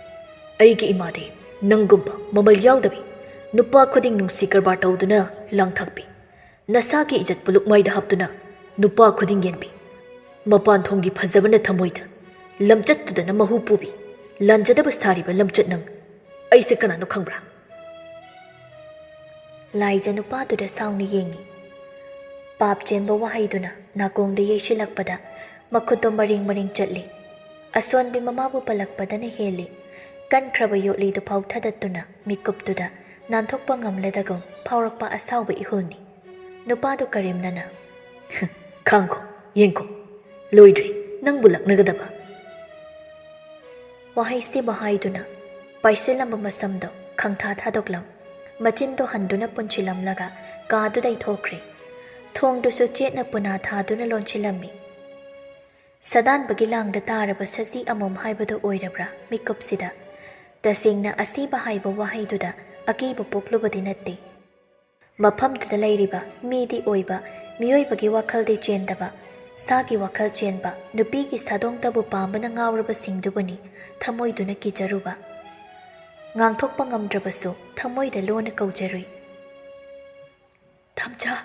ꯑꯩꯒꯤ ꯏꯃꯥꯗꯤ ꯅꯪꯒꯨꯝꯕ ꯃꯃꯜ ꯌꯥꯎꯗꯕꯤ ꯅꯨꯄꯥ ꯈꯨꯗꯤꯡ ꯅꯨꯡꯁꯤ ꯀꯔꯕꯥꯔ ꯇꯧꯗꯨꯅ ꯂꯥꯡꯊꯛꯄꯤ ꯅꯁꯥꯒꯤ ꯏꯖꯠꯄꯨ ꯂꯨꯛꯃꯥꯏꯗ ꯍꯥꯞꯇꯨꯅ ꯅꯨꯄꯥ ꯈꯨꯗꯤꯡ ꯌꯦꯟꯕꯤ ꯃꯄꯥꯟ ꯊꯣꯡꯒꯤ ꯐꯖꯕꯅ ꯊꯃꯣꯏꯗ ꯂꯝꯆꯠꯇꯨꯗꯅ ꯃꯍꯨ ꯄꯨꯕꯤ ꯂꯥꯟꯖꯗꯕ ꯁꯥꯔꯤꯕ ꯂꯝꯆꯠ ꯅꯪ ꯑꯩꯁꯦ ꯀꯅꯥꯅꯣ ꯈꯪꯕ꯭ꯔꯥ ꯂꯥꯏꯖ ꯅꯨꯄꯥꯗꯨꯗ ꯁꯥꯎꯅ ꯌꯦꯡꯉꯤ ꯄꯥꯞ ꯆꯦꯟꯕ ꯋꯥꯍꯩꯗꯨꯅ ꯅꯥꯀꯣꯡꯗ ꯌꯩꯁꯤꯜꯂꯛꯄꯗ ꯃꯈꯨꯠꯇꯣ ꯃꯔꯦꯡ ꯃꯔꯦꯡ ꯆꯠꯂꯤ ꯑꯁꯣꯟꯕꯤ ꯃꯃꯥꯕꯨ ꯄꯜꯂꯛꯄꯗꯅ ꯍꯦꯜꯂꯤ ꯀꯟꯈ꯭ꯔꯕ ꯌꯣꯠꯂꯤꯗꯨ ꯐꯥꯎꯊꯗꯠꯇꯨꯅ ꯃꯤꯀꯨꯞꯇꯨꯗ ꯅꯥꯟꯊꯣꯛꯄ ꯉꯝꯂꯗꯒꯨꯝ ꯐꯥꯎꯔꯛꯄ ꯑꯁꯥꯎꯕ ꯏꯍꯨꯜꯅꯤ ꯅꯨꯄꯥꯗꯨ ꯀꯔꯦꯝꯅꯅ ꯈꯥꯡꯈꯣ ꯌꯦꯡꯈꯣ ꯂꯣꯏꯗ꯭ꯔꯤ ꯅꯪꯕꯨ ꯂꯛꯅꯒꯗꯕ ꯋꯥꯍꯩꯁꯤꯕꯨ ꯍꯥꯏꯗꯨꯅ ꯄꯥꯏꯁꯤꯜꯂꯝꯕ ꯃꯁꯝꯗꯣ ꯈꯪꯊꯥ ꯊꯥꯗꯣꯛꯂꯝ ꯃꯆꯤꯟꯗꯣ ꯍꯟꯗꯨꯅ ꯄꯨꯟꯁꯤꯜꯂꯝꯂꯒ ꯀꯥꯗꯨꯗꯩ ꯊꯣꯛꯈ꯭ꯔꯦ ꯊꯣꯡꯗꯨꯁꯨ ꯆꯦꯠꯅ ꯄꯨꯅꯥ ꯊꯥꯗꯨꯅ ꯂꯣꯟꯁꯤꯜꯂꯝꯃꯤ ꯁꯗꯥꯟꯕꯒꯤ ꯂꯥꯡꯗ ꯇꯥꯔꯕ ꯁꯖꯤ ꯑꯃꯣꯝ ꯍꯥꯏꯕꯗꯨ ꯑꯣꯏꯔꯕ꯭ꯔꯥ ꯃꯤꯀꯨꯞꯁꯤꯗ ꯇꯁꯦꯡꯅ ꯑꯁꯤꯕ ꯍꯥꯏꯕ ꯋꯥꯍꯩꯗꯨꯗ ꯑꯀꯤꯕ ꯄꯣꯛꯂꯨꯕꯗꯤ ꯅꯠꯇꯦ ꯃꯐꯝꯗꯨꯗ ꯂꯩꯔꯤꯕ ꯃꯤꯗꯤ ꯑꯣꯏꯕ ꯃꯤꯑꯣꯏꯕꯒꯤ ꯋꯥꯈꯜꯗꯤ ꯆꯦꯟꯗꯕ ꯁꯥꯒꯤ ꯋꯥꯈꯜ ꯆꯦꯟꯕ ꯅꯨꯄꯤꯒꯤ ꯁꯥꯗꯣꯡꯇꯕꯨ ꯄꯥꯝꯕꯅ ꯉꯥꯎꯔꯕꯁꯤꯡꯗꯨꯕꯨꯅꯤ ꯊꯃꯣꯏꯗꯨꯅ ꯀꯤꯖꯔꯨꯕ ꯉꯥꯡꯊꯣꯛꯄ ꯉꯝꯗ꯭ꯔꯕꯁꯨ ꯊꯃꯣꯏꯗ ꯂꯣꯟꯅ ꯀꯧꯖꯔꯨꯏ ꯊꯝꯆꯥ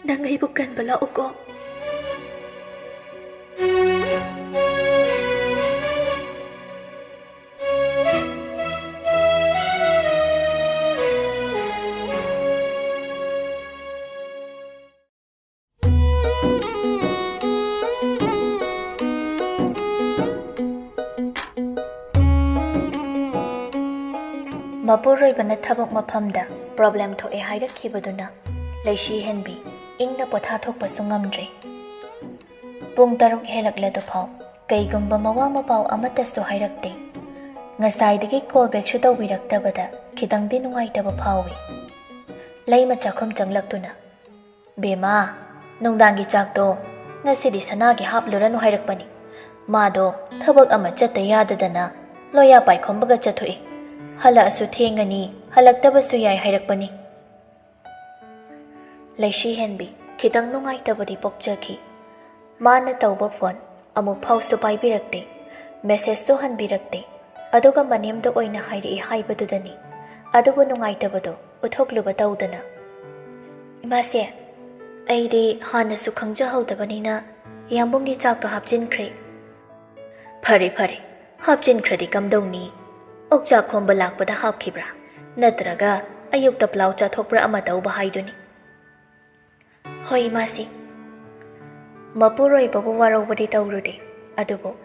ꯅꯪ ꯑꯩꯕꯨ ꯀꯟꯕ ꯂꯥꯛꯎꯀꯣ ꯃꯄꯨꯔꯣꯏꯕꯅ ꯊꯕꯛ ꯃꯐꯝꯗ ꯄ꯭ꯔꯣꯕ꯭ꯂꯦꯝ ꯊꯣꯛꯑꯦ ꯍꯥꯏꯔꯛꯈꯤꯕꯗꯨꯅ ꯂꯩꯁꯤ ꯍꯦꯟꯕꯤ ꯏꯪꯅ ꯄꯣꯊꯥꯊꯣꯛꯄꯁꯨ ꯉꯝꯗ꯭ꯔꯦ ꯄꯨꯡ 6 ꯍꯦꯜꯂꯛꯂꯗꯨꯐꯥꯎ ꯀꯩꯒꯨꯝꯕ ꯃꯋꯥ ꯃꯄꯥꯎ ꯑꯃꯠꯇꯁꯨ ꯍꯥꯏꯔꯛꯇꯦ ꯉꯁꯥꯏꯗꯒꯤ ꯀꯣꯜ ꯕꯦꯛꯁꯨ ꯇꯧꯕꯤꯔꯛꯇꯕꯗ ꯈꯤꯇꯪꯗꯤ ꯅꯨꯡꯉꯥꯏꯇꯕ ꯐꯥꯎꯏ ꯂꯩꯃ ꯆꯥꯛꯈꯨꯝ ꯆꯪꯂꯛꯇꯨꯅ ꯕꯦꯃꯥ ꯅꯨꯡꯗꯥꯡꯒꯤ ꯆꯥꯛꯇꯣ ꯉꯁꯤꯗꯤ ꯁꯅꯥꯒꯤ ꯍꯥꯞꯂꯨꯔꯅꯨ ꯍꯥꯏꯔꯛꯄꯅꯤ Mado thabak ama chatta yadadana loya paikhombaga chathoi. Hala asu thengani halaktabasu yai hairakpani. Leishi henbi khitang nungai tabadi pokchaki. Mana tauba phone amuk phausu paibirakte. Message to hanbirakte. Aduga manemdo oina hairi haibadudani. Adubu nungai tabado uthokluba taudana. Imase aidi hanasu khangjahaudabani yambunggi chak to hapjinkhre. Phare phare hapjinkhre kamdoni. Okcha khomba lakpada hapkhibra. Natraga ayukta plau chathokpra ama tauba haiduni. Hoi masi. Mapuroi babu warobadi taurude. Adubo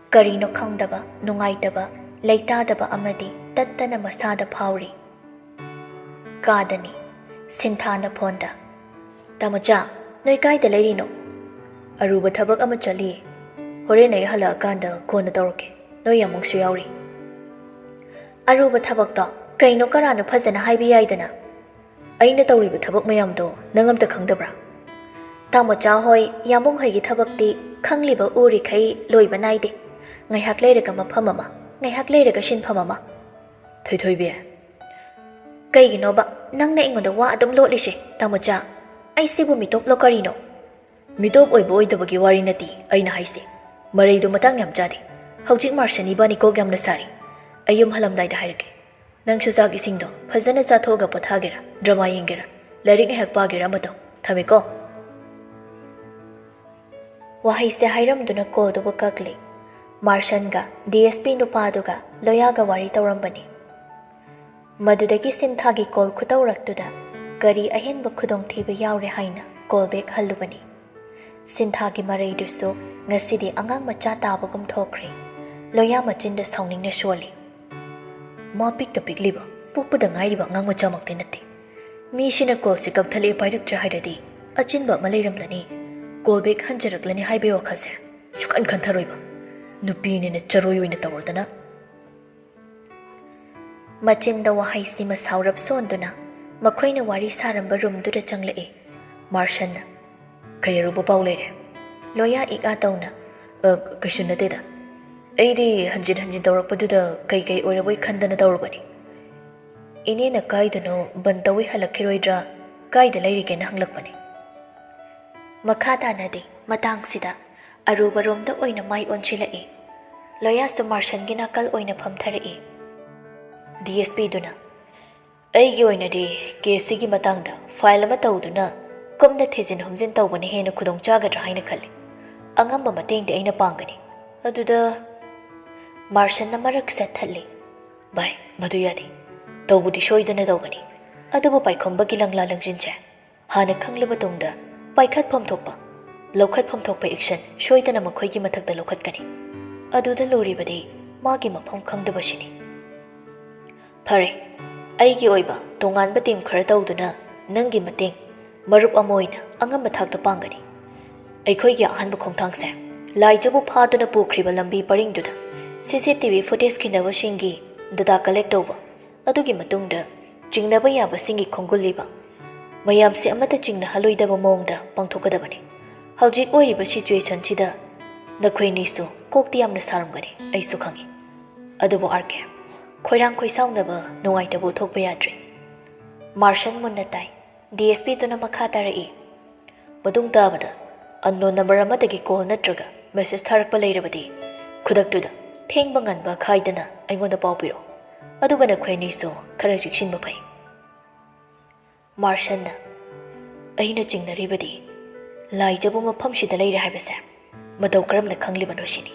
karino khangdaba nungaitaba leitadaba amadi tattana masada phauri. Kadani sinthana phonda. Tamacha noi kaida leirino. Aruba thabak ama chali. Horena hala kanda kona tawrke. Noi yamungsu yauri. Aruba thabak to kaino karano phajana haibi yaidana. Aina tawriba thabak mayamdo nangamta khangdabra. Tamacha hoi yambung hoigi thabakti khangliba uri khai loiba naide. Ngai hak leiraga mafam ama ngai hak leiraga shinpham ama. Thoi be. Kaigino ba nangna ingonda wa adum lotlise Tamacha. Ai sibu mitop lokarino. Mitop oibo oidabagi wari nati aina haise. Maraido matang yam chade. Haujik marshani bani ko gamna sari. Ayum halamdai da hairake. Nang shuzag isingdo phajana chathoga pothagera drama yengera larik hek pagera mato thamiko. Wahaise hairamduna call do kakli. Marshanga DSP nupaduga loyaga wari tawrambani. Madudagi sinthagi call khutawraktuda gari ahenba khudong thiba yaure haina call back halubani. Sinthagi maraidusu ngasidi angang macha tabagum thokre. Loya machinda sauningna sholi. Ma pik the pigliba pokpada ngairiba ngang macha makte natte. Mi shina call se kakthale pairaktra hairadi achinba malairamlani. Call back hanjaraklani haibe wakhase. Shukan khantharoiba. Nupini na charoi oina tawardana. Machinda wahaisi masaurap sonduna. Makhoina wari saramba rumduda changlai. Marshanna. Kayaruba paulere. Loya ika tauna. Kashuna teda. Aidi hanjin tawrakpaduda kai oiraboi khandana tawrabani. Ine na kaidano bantawi halakhiroidra kaida lairige na hanglakpani. Makata nadi matang sida aruba romda oina mai onchilai. Loya su marshangi nakal oina phamtharai. DSP duna. Aigi oina di KC gi matangda file ama tawduna komna thejin humjin tawbani hena khudong chagadra haina khalli. Angamba matengdi aina pangani. Aduda Marshan na marak set thali. Bai madu yadi. Tawbudi shoidana tawgani. Adubu paikhomba gilangla langjinche. Hana khanglaba tungda paikhat phomthokpa. Lokhat phomthokpa action shoidana makhoigi mathakda lokhatkani. Aduda loribadi magi maphom khangdabashini. Phare aigi oiba tonganba team khara tawduna nangi mateng marup amoina angamba thakta pangani. Aikhoigi ahanba khongthangse laijabu phaduna pukriba lambi paringduda CCTV footage kinaba shingi data collect over. Adugi matungda jingnaba yaba singi khongguliba. Mayam se amata jingna haloidaba mongda pangthokadabani. Haujik oiriba situation chida nakhoi nisu kokti yamna saramgani aisu khangi. Adubo arke khoirang khoisaunaba nungaitabu thokpa yadre. Marshan munnatai DSP tuna makha tarai. Madung tabada unknown number amadagi call natraga message tharakpa leirabadi khudaktuda thengba nganba khaidana aingonda pawpiro. Aduga nakhoi nisu khara jiksinba phai. Marshanna aina jingnaribadi laijabu mafamshida leire haibase matau karamna khanglibano shini.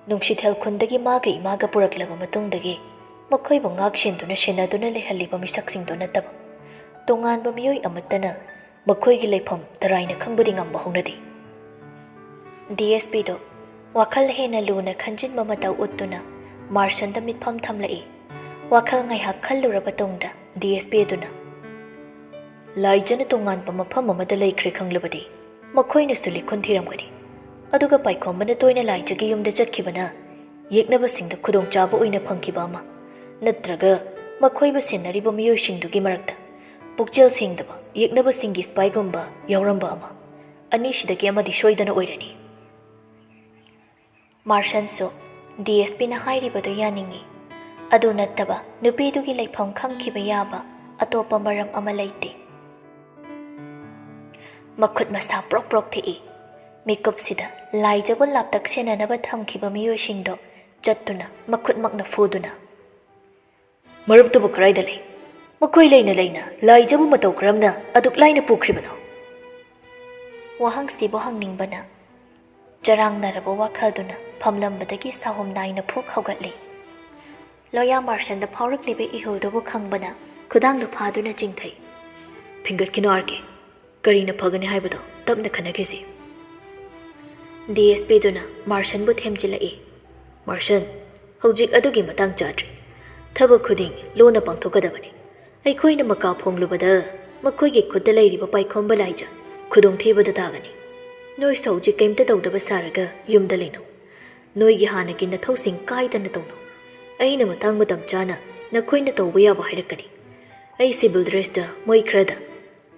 Nungsithel khundagi maga imaga puraklaba matungdagi makhoibu ngakshinduna shenaduna lehalliba misaksingdo nataba tonganba miyoi amatana makhoigi leifam taraina khangbudi ngamba hongnadi. DSP do wakhal hena luna khanjinba matau uttuna Marshanda mitpham thamlai. Wakhal ngaihak khalluraba tongda DSP duna laijana tonganba mafam amada leikhre khanglabadi makhoina suli khuntiramgani. Aduga paikhomana toina laijagi yumda chakhibana yeknaba singda khudong chaba oina phangkiba ama natraga makhoiba senariba miyoi singdugi marakta pukjel singdaba yeknaba singi spy gumba yauramba ama ani sidagi amadi shoidana oirani. ꯃꯥꯔꯁꯟꯁꯨ DSPꯅ ꯍꯥꯏꯔꯤꯕꯗꯨ ꯌꯥꯅꯤꯡꯏ꯫ ꯑꯗꯨ ꯅꯠꯇꯕ ꯅꯨꯄꯤꯗꯨꯒꯤ ꯂꯩꯐꯝ ꯈꯪꯈꯤꯕ ꯌꯥꯕ ꯑꯇꯣꯞꯄ ꯃꯔꯝ ꯑꯃ ꯂꯩꯇꯦ꯫ ꯃꯈꯨꯠ ꯃꯁꯥ ꯄ꯭ꯔꯣꯛ ꯄ꯭ꯔꯣꯛ ꯊꯦꯛꯏ꯫ ꯃꯤꯀꯨꯞꯁꯤꯗ ꯂꯥꯏꯖꯕꯨ ꯂꯥꯞꯇꯛ ꯁꯦꯟꯅꯅꯕ ꯊꯝꯈꯤꯕ ꯃꯤꯑꯣꯏꯁꯤꯡꯗꯣ ꯆꯠꯇꯨꯅ ꯃꯈꯨꯠꯃꯛꯅ ꯐꯨꯗꯨꯅ "ꯃꯔꯨꯞꯇꯨꯕꯨ ꯀꯔꯥꯏꯗ ꯂꯩ? ꯃꯈꯣꯏ ꯂꯩꯅ ꯂꯩꯅ ꯂꯥꯏꯖꯕꯨ ꯃꯇꯧ ꯀꯔꯝꯅ ꯑꯗꯨꯛ ꯂꯥꯏꯅ ꯄꯨꯈ꯭ꯔꯤꯕꯅꯣ?" ꯋꯥꯍꯪꯁꯤꯕꯨ ꯍꯪꯅꯤꯡꯕꯅ ꯆꯔꯥꯡꯅꯔꯕ ꯋꯥꯈꯜꯗꯨꯅ ꯐꯝꯂꯝꯕꯗꯒꯤ ꯁꯥꯍꯨꯝ ꯅꯥꯏꯅ ꯐꯨꯛ ꯍꯧꯒꯠꯂꯤ꯫ ꯂꯣꯌꯥ ꯃꯥꯔꯁꯟꯗ ꯐꯥꯎꯔꯛꯂꯤꯕ ꯏꯍꯨꯜꯗꯨꯕꯨ ꯈꯪꯕꯅ ꯈꯨꯗꯥꯡꯗꯨ ꯐꯥꯗꯨꯅ ꯆꯤꯡꯊꯩ꯫ "ꯐꯤꯡꯒꯠꯈꯤꯅꯣ ꯑꯥꯔꯀꯦ, ꯀꯔꯤꯅ ꯐꯒꯅꯤ ꯍꯥꯏꯕꯗꯣ ꯇꯞꯅ ꯈꯟꯅꯈꯤꯁꯤ." DSPꯗꯨꯅ ꯃꯥꯔꯁꯟꯕꯨ ꯊꯦꯝꯖꯤꯜꯂꯛꯏ꯫ "ꯃꯥꯔꯁꯟ, ꯍꯧꯖꯤꯛ ꯑꯗꯨꯒꯤ ꯃꯇꯥꯡ ꯆꯥꯗ꯭ꯔꯤ꯫ ꯊꯕꯛ ꯈꯨꯗꯤꯡ ꯂꯣꯟꯅ ꯄꯥꯡꯊꯣꯛꯀꯗꯕꯅꯤ꯫ ꯑꯩꯈꯣꯏꯅ ꯃꯀꯥ ꯐꯣꯡꯂꯨꯕꯗ ꯃꯈꯣꯏꯒꯤ ꯈꯨꯠꯇ ꯂꯩꯔꯤꯕ ꯄꯥꯏꯈꯣꯝꯕ ꯂꯥꯏꯖ ꯈꯨꯗꯣꯡꯊꯤꯕꯗ ꯇꯥꯒꯅꯤ꯫ ꯅꯣꯏꯁꯨ ꯍꯧꯖꯤꯛ ꯀꯩꯝꯇ ꯇꯧꯗꯕ ꯁꯥꯔꯒ ꯌꯨꯝꯗ ꯂꯩꯅꯧ꯫ ꯅꯣꯏꯒꯤ ꯍꯥꯟꯅꯒꯤ ꯅꯊꯧꯁꯤꯡ ꯀꯥꯏꯗꯅ ꯇꯧꯅꯧ꯫ ꯑꯩꯅ ꯃꯇꯥꯡ ꯃꯇꯝ ꯆꯥꯅ ꯅꯈꯣꯏꯅ ꯇꯧꯕ ꯌꯥꯕ ꯍꯥꯏꯔꯛꯀꯅꯤ꯫ ꯑꯩ ꯁꯤꯚꯤꯜ ꯗ꯭ꯔꯦꯁꯇ ꯃꯣꯏ ꯈꯔꯗ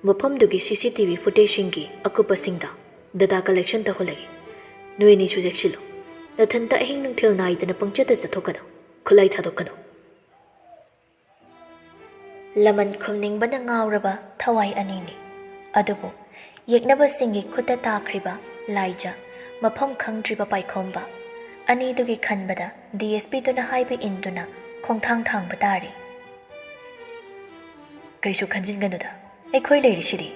ꯃꯐꯝꯗꯨꯒꯤ CCTV ꯐꯨꯇꯦꯖꯁꯤꯡꯒꯤ ꯑꯀꯨꯞꯄꯁꯤꯡꯗ ꯗꯇꯥ ꯀꯂꯦꯛꯁꯟ ꯇꯧꯍꯜꯂꯒꯦ꯫ ꯅꯣꯏ ꯑꯅꯤꯁꯨ ꯆꯦꯛꯁꯤꯜꯂꯨ꯫ ꯅꯊꯟꯇ ꯑꯍꯤꯡ ꯅꯨꯡꯊꯤꯜ ꯅꯥꯏꯗꯅ ꯄꯪꯆꯠꯇ ꯆꯠꯊꯣꯛꯀꯅꯨ꯫ ꯈꯨꯠꯂꯥꯏ ꯊꯥꯗꯣꯛꯀꯅꯨ." ꯂꯃꯟ ꯈꯨꯝꯅꯤꯡꯕꯅ ꯉꯥꯎꯔꯕ ꯊꯋꯥꯏ ꯑꯅꯤꯅꯤ꯫ ꯑꯗꯨꯕꯨ ꯌꯦꯛꯅꯕꯁꯤꯡꯒꯤ ꯈꯨꯠꯇ ꯇꯥꯈ꯭ꯔꯤꯕ ꯂꯥꯏꯖ, ꯃꯐꯝ ꯈꯪꯗ꯭ꯔꯤꯕ ꯄꯥꯏꯈꯣꯝꯕ ꯑꯅꯤꯗꯨꯒꯤ ꯈꯟꯕꯗ DSPꯗꯨꯅ ꯍꯥꯏꯕ ꯏꯟꯗꯨꯅ ꯈꯣꯡꯊꯥꯡ ꯊꯥꯡꯕ ꯇꯥꯔꯤ꯫ "ꯀꯩꯁꯨ ꯈꯟꯖꯤꯟꯒꯅꯨꯗ, ꯑꯩꯈꯣꯏ ꯂꯩꯔꯤꯁꯤꯗꯤ꯫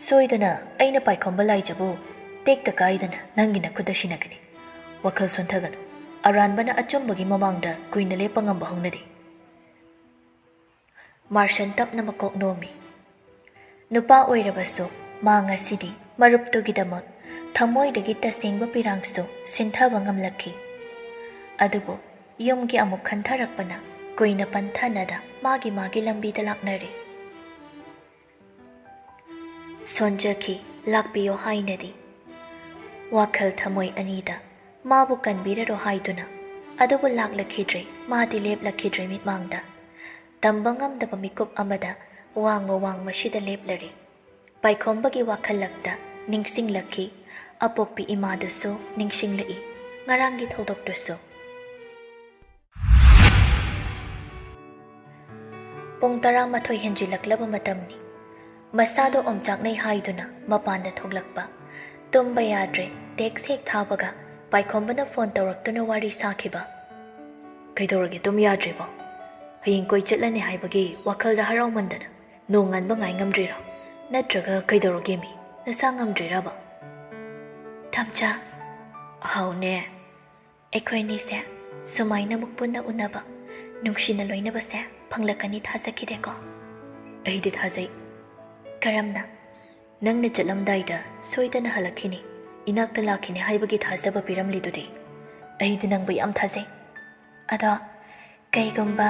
ꯁꯣꯏꯗꯅ ꯑꯩꯅ ꯄꯥꯏꯈꯣꯝꯕ ꯂꯥꯏꯖꯕꯨ ꯇꯦꯛꯇ ꯀꯥꯏꯗꯅ ꯅꯪꯒꯤ ꯅꯈꯨꯠꯇ ꯁꯤꯟꯅꯒꯅꯤ꯫ ꯋꯥꯈꯜ ꯁꯣꯟꯊꯒꯅꯨ꯫ ꯑꯔꯥꯟꯕꯅ ꯑꯆꯨꯝꯕꯒꯤ ꯃꯃꯥꯡꯗ ꯀꯨꯏꯅ ꯂꯦꯞꯄ ꯉꯝꯕ ꯍꯧꯅꯗꯦ." ꯃꯥꯔꯁꯟ ꯇꯞꯅ ꯃꯀꯣꯛ ꯅꯣꯝꯃꯤ꯫ ꯅꯨꯄꯥ ꯑꯣꯏꯔꯕꯁꯨ ꯃꯥ ꯉꯁꯤꯗꯤ ꯃꯔꯨꯞꯇꯨꯒꯤꯗꯃꯛ ꯊꯃꯣꯏꯗꯒꯤ ꯇꯁꯦꯡꯕ ꯄꯤꯔꯥꯡꯁꯨ ꯁꯤꯟꯊꯕ ꯉꯝꯂꯛꯈꯤ꯫ ꯑꯗꯨꯕꯨ ꯌꯨꯝꯒꯤ ꯑꯃꯨꯛ ꯈꯟꯊꯔꯛꯄꯅ ꯀꯨꯏꯅ ꯄꯟꯊꯅꯗ ꯃꯥꯒꯤ ꯂꯝꯕꯤꯗ ꯂꯥꯛꯅꯔꯤ꯫ ꯁꯣꯟꯖꯈꯤ ꯂꯥꯛꯄꯤꯌꯣ ꯍꯥꯏꯅꯗꯤ ꯋꯥꯈꯜ ꯊꯃꯣꯏ ꯑꯅꯤꯗ ꯃꯥꯕꯨ ꯀꯟꯕꯤꯔꯔꯣ ꯍꯥꯏꯗꯨꯅ, ꯑꯗꯨꯕꯨ ꯂꯥꯛꯂꯛꯈꯤꯗ꯭ꯔꯦ, ꯃꯥꯗꯤ ꯂꯦꯞꯂꯛꯈꯤꯗ꯭ꯔꯦ ꯃꯤꯠꯃꯥꯡꯗ꯫ ꯇꯝꯕ ꯉꯝꯗꯕ ꯃꯤꯀꯨꯞ ꯑꯃꯗ ꯋꯥꯡꯃꯁꯤꯗ ꯂꯦꯞꯂꯔꯤ꯫ ꯄꯥꯏꯈꯣꯝꯕꯒꯤ ꯋꯥꯈꯜꯂꯛꯇ ꯅꯤꯡꯁꯤꯡꯂꯛꯈꯤ, ꯑꯄꯣꯛꯄꯤ ꯏꯃꯥꯗꯨꯁꯨ ꯅꯤꯡꯁꯤꯡꯂꯛꯏ, ꯉꯔꯥꯡꯒꯤ ꯊꯧꯗꯣꯛꯇꯨꯁꯨ꯫ ꯄꯨꯡ 11 ꯍꯦꯟꯖꯤꯜꯂꯛꯂꯕ ꯃꯇꯝꯅꯤ꯫ ꯃꯁꯥꯗꯣ ꯑꯣꯝꯆꯥꯛꯅꯩ ꯍꯥꯏꯗꯨꯅ ꯃꯄꯥꯟꯗ ꯊꯣꯛꯂꯛꯄ꯫ ꯇꯨꯝꯕ ꯌꯥꯗ꯭ꯔꯦ ꯇꯦꯛꯁ ꯍꯦꯛ ꯊꯥꯕꯒ ꯄꯥꯏꯈꯣꯝꯕꯅ ꯐꯣꯟ ꯇꯧꯔꯛꯇꯨꯅ ꯋꯥꯔꯤ ꯁꯥꯈꯤꯕ꯫ "ꯀꯩꯗꯧꯔꯒꯦ ꯇꯨꯝ ꯌꯥꯗ꯭ꯔꯤꯕꯣ? ꯍꯌꯦꯡ ꯀꯣꯏ ꯆꯠꯂꯅꯤ ꯍꯥꯏꯕꯒꯤ ꯋꯥꯈꯜꯗ ꯍꯔꯥꯎꯃꯟꯗꯅ ꯅꯣꯡ ꯉꯥꯟꯕ ꯉꯥꯏ ꯉꯝꯗ꯭ꯔꯤꯔꯣ? ꯅꯠꯇ꯭ꯔꯒ ꯀꯩꯗꯧꯔꯒꯦ ꯃꯤ? ꯅꯁꯥ ꯉꯝꯗ꯭ꯔꯤꯔꯕ?" "ꯊꯝꯆꯥ, ꯍꯥꯎꯅꯦ, ꯑꯩꯈꯣꯏꯅꯤꯁꯦ ꯁꯨꯃꯥꯏꯅ ꯑꯃꯨꯛ ꯄꯨꯟꯅ ꯎꯅꯕ, ꯅꯨꯡꯁꯤꯅ ꯂꯣꯏꯅꯕꯁꯦ ꯐꯪꯂꯛꯀꯅꯤ ꯊꯥꯖꯈꯤꯗꯦꯀꯣ?" "ꯑꯩꯗꯤ ꯊꯥꯖꯩ." "ꯀꯔꯝꯅ?" "ꯅꯪꯅ ꯆꯠꯂꯝꯗꯥꯏꯗ ꯁꯣꯏꯗꯅ ꯍꯜꯂꯛꯈꯤꯅꯤ, ꯏꯅꯥꯛꯇ ꯂꯥꯛꯈꯤꯅꯤ ꯍꯥꯏꯕꯒꯤ ꯊꯥꯖꯕ ꯄꯤꯔꯝꯂꯤꯗꯨꯗꯤ ꯑꯩꯗꯤ ꯅꯪꯕꯨ ꯌꯥꯝ ꯊꯥꯖꯩ." "ꯑꯗꯣ ꯀꯩꯒꯨꯝꯕ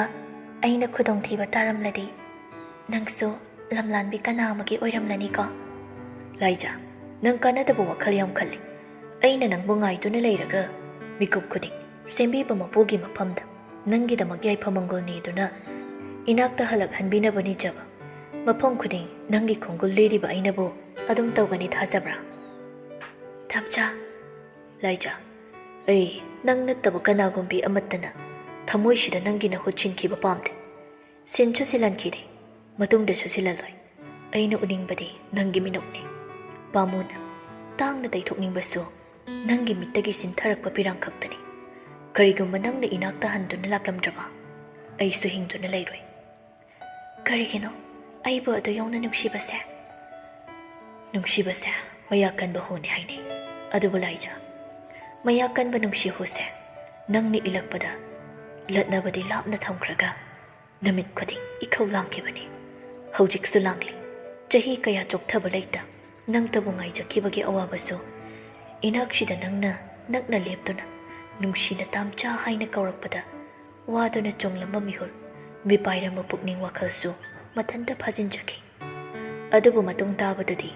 ꯑꯩꯅ ꯈꯨꯗꯣꯡꯊꯤꯕ ꯇꯥꯔꯝꯂꯗꯤ ꯅꯪꯁꯨ ꯂꯝꯂꯥꯟꯕꯤ ꯀꯅꯥ ꯑꯃꯒꯤ ꯑꯣꯏꯔꯝꯂꯅꯤꯀꯣ?" "ꯂꯥꯏꯖꯥ, ꯅꯪ ꯀꯥꯟꯅꯗꯕ ꯋꯥꯈꯜ ꯌꯥꯝ ꯈꯜꯂꯤ꯫ ꯑꯩꯅ ꯅꯪꯕꯨ ꯉꯥꯏꯗꯨꯅ ꯂꯩꯔꯒ ꯃꯤꯀꯨꯞ ꯈꯨꯗꯤꯡ ꯁꯦꯝꯕꯤꯕ ꯃꯄꯨꯒꯤ ꯃꯐꯝꯗ ꯅꯪꯒꯤꯗꯃꯛ ꯌꯥꯏꯐ-ꯃꯪꯒꯣꯜ ꯅꯤꯗꯨꯅ ꯏꯅꯥꯛꯇ ꯍꯜꯂꯛꯍꯟꯕꯤꯅꯕ ꯅꯤꯖꯕ, ꯃꯐꯝ ꯈꯨꯗꯤꯡ ꯅꯪꯒꯤ ꯈꯣꯡꯒꯨꯜ ꯂꯤꯔꯤꯕ ꯑꯩꯅꯕꯨ ꯑꯗꯨꯝ ꯇꯧꯒꯅꯤ ꯊꯥꯖꯕ꯭ꯔꯥ?" "ꯊꯝꯆꯥ." "ꯂꯥꯏꯖꯥ, ꯑꯩ ꯅꯪ ꯅꯠꯇꯕ ꯀꯅꯥꯒꯨꯝꯕꯤ ꯑꯃꯠꯇꯅ ꯊꯃꯣꯏꯁꯤꯗ ꯅꯪꯒꯤ ꯅꯍꯨꯠ ꯁꯤꯟꯈꯤꯕ ꯄꯥꯝꯗꯦ꯫ ꯁꯤꯟꯁꯨ ꯁꯤꯜꯍꯟꯈꯤꯗꯦ, ꯃꯇꯨꯡꯗꯁꯨ ꯁꯤꯜꯍꯜꯂꯣꯏ꯫ ꯑꯩꯅ ꯎꯅꯤꯡꯕꯗꯤ ꯅꯪꯒꯤ ꯃꯤꯅꯣꯛꯅꯤ꯫ ꯄꯥꯝꯃꯨꯅ, ꯇꯥꯡꯅ ꯇꯩꯊꯣꯛꯅꯤꯡꯕꯁꯨ ꯅꯪꯒꯤ ꯃꯤꯠꯇꯒꯤ ꯁꯤꯟꯊꯔꯛꯄ ꯄꯤꯔꯥꯡ ꯈꯛꯇꯅꯤ꯫ ꯀꯔꯤꯒꯨꯝꯕ ꯅꯪꯅ ꯏꯅꯥꯛꯇ ꯍꯟꯗꯨꯅ ꯂꯥꯛꯂꯝꯗ꯭ꯔꯕ ꯑꯩꯁꯨ ꯍꯤꯡꯗꯨꯅ ꯂꯩꯔꯣꯏ." "ꯀꯔꯤꯒꯤꯅꯣ ꯑꯩꯕꯨ ꯑꯗꯨ ꯌꯧꯅ ꯅꯨꯡꯁꯤꯕꯁꯦ?" "ꯅꯨꯡꯁꯤꯕꯁꯦ ꯃꯌꯥꯛ ꯀꯟꯕ ꯍꯨꯅꯤ ꯍꯥꯏꯅꯩ꯫ ꯑꯗꯨꯕꯨ ꯂꯥꯏꯖꯥ, ꯃꯌꯥꯛ ꯀꯟꯕ ꯅꯨꯡꯁꯤ ꯍꯨꯁꯦ ꯅꯪꯅ ꯏꯜꯂꯛꯄꯗ ꯂꯠꯅꯕꯗꯤ ꯂꯥꯞꯅ ꯊꯝꯈ꯭ꯔꯒ ꯅꯨꯃꯤꯠ ꯈꯨꯗꯤꯡ ꯏꯈꯧ ꯂꯥꯡꯈꯤꯕꯅꯤ꯫ ꯍꯧꯖꯤꯛꯁꯨ ꯂꯥꯡꯂꯤ꯫ ꯆꯍꯤ ꯀꯌꯥ ꯆꯣꯛꯊꯕ ꯂꯩꯇ ꯅꯪꯇꯕꯨ ꯉꯥꯏꯖꯈꯤꯕꯒꯤ ꯑꯋꯥꯕꯁꯨ ꯏꯅꯥꯛꯁꯤꯗ ꯅꯪꯅ ꯅꯛꯅ ꯂꯦꯞꯇꯨꯅ ꯅꯨꯡꯁꯤꯅ ꯇꯥꯝꯆꯥ ꯍꯥꯏꯅ ꯀꯧꯔꯛꯄꯗ ꯋꯥꯗꯨꯅ ꯆꯣꯡꯂꯝꯕ ꯃꯤꯍꯨꯜ, ꯃꯤꯄꯥꯏꯔꯝꯕ ꯄꯨꯛꯅꯤꯡ ꯋꯥꯈꯜꯁꯨ ꯃꯊꯟꯇ ꯐꯥꯖꯤꯟꯖꯈꯤ꯫ ꯑꯗꯨꯕꯨ ꯃꯇꯨꯡ ꯇꯥꯕꯗꯗꯤ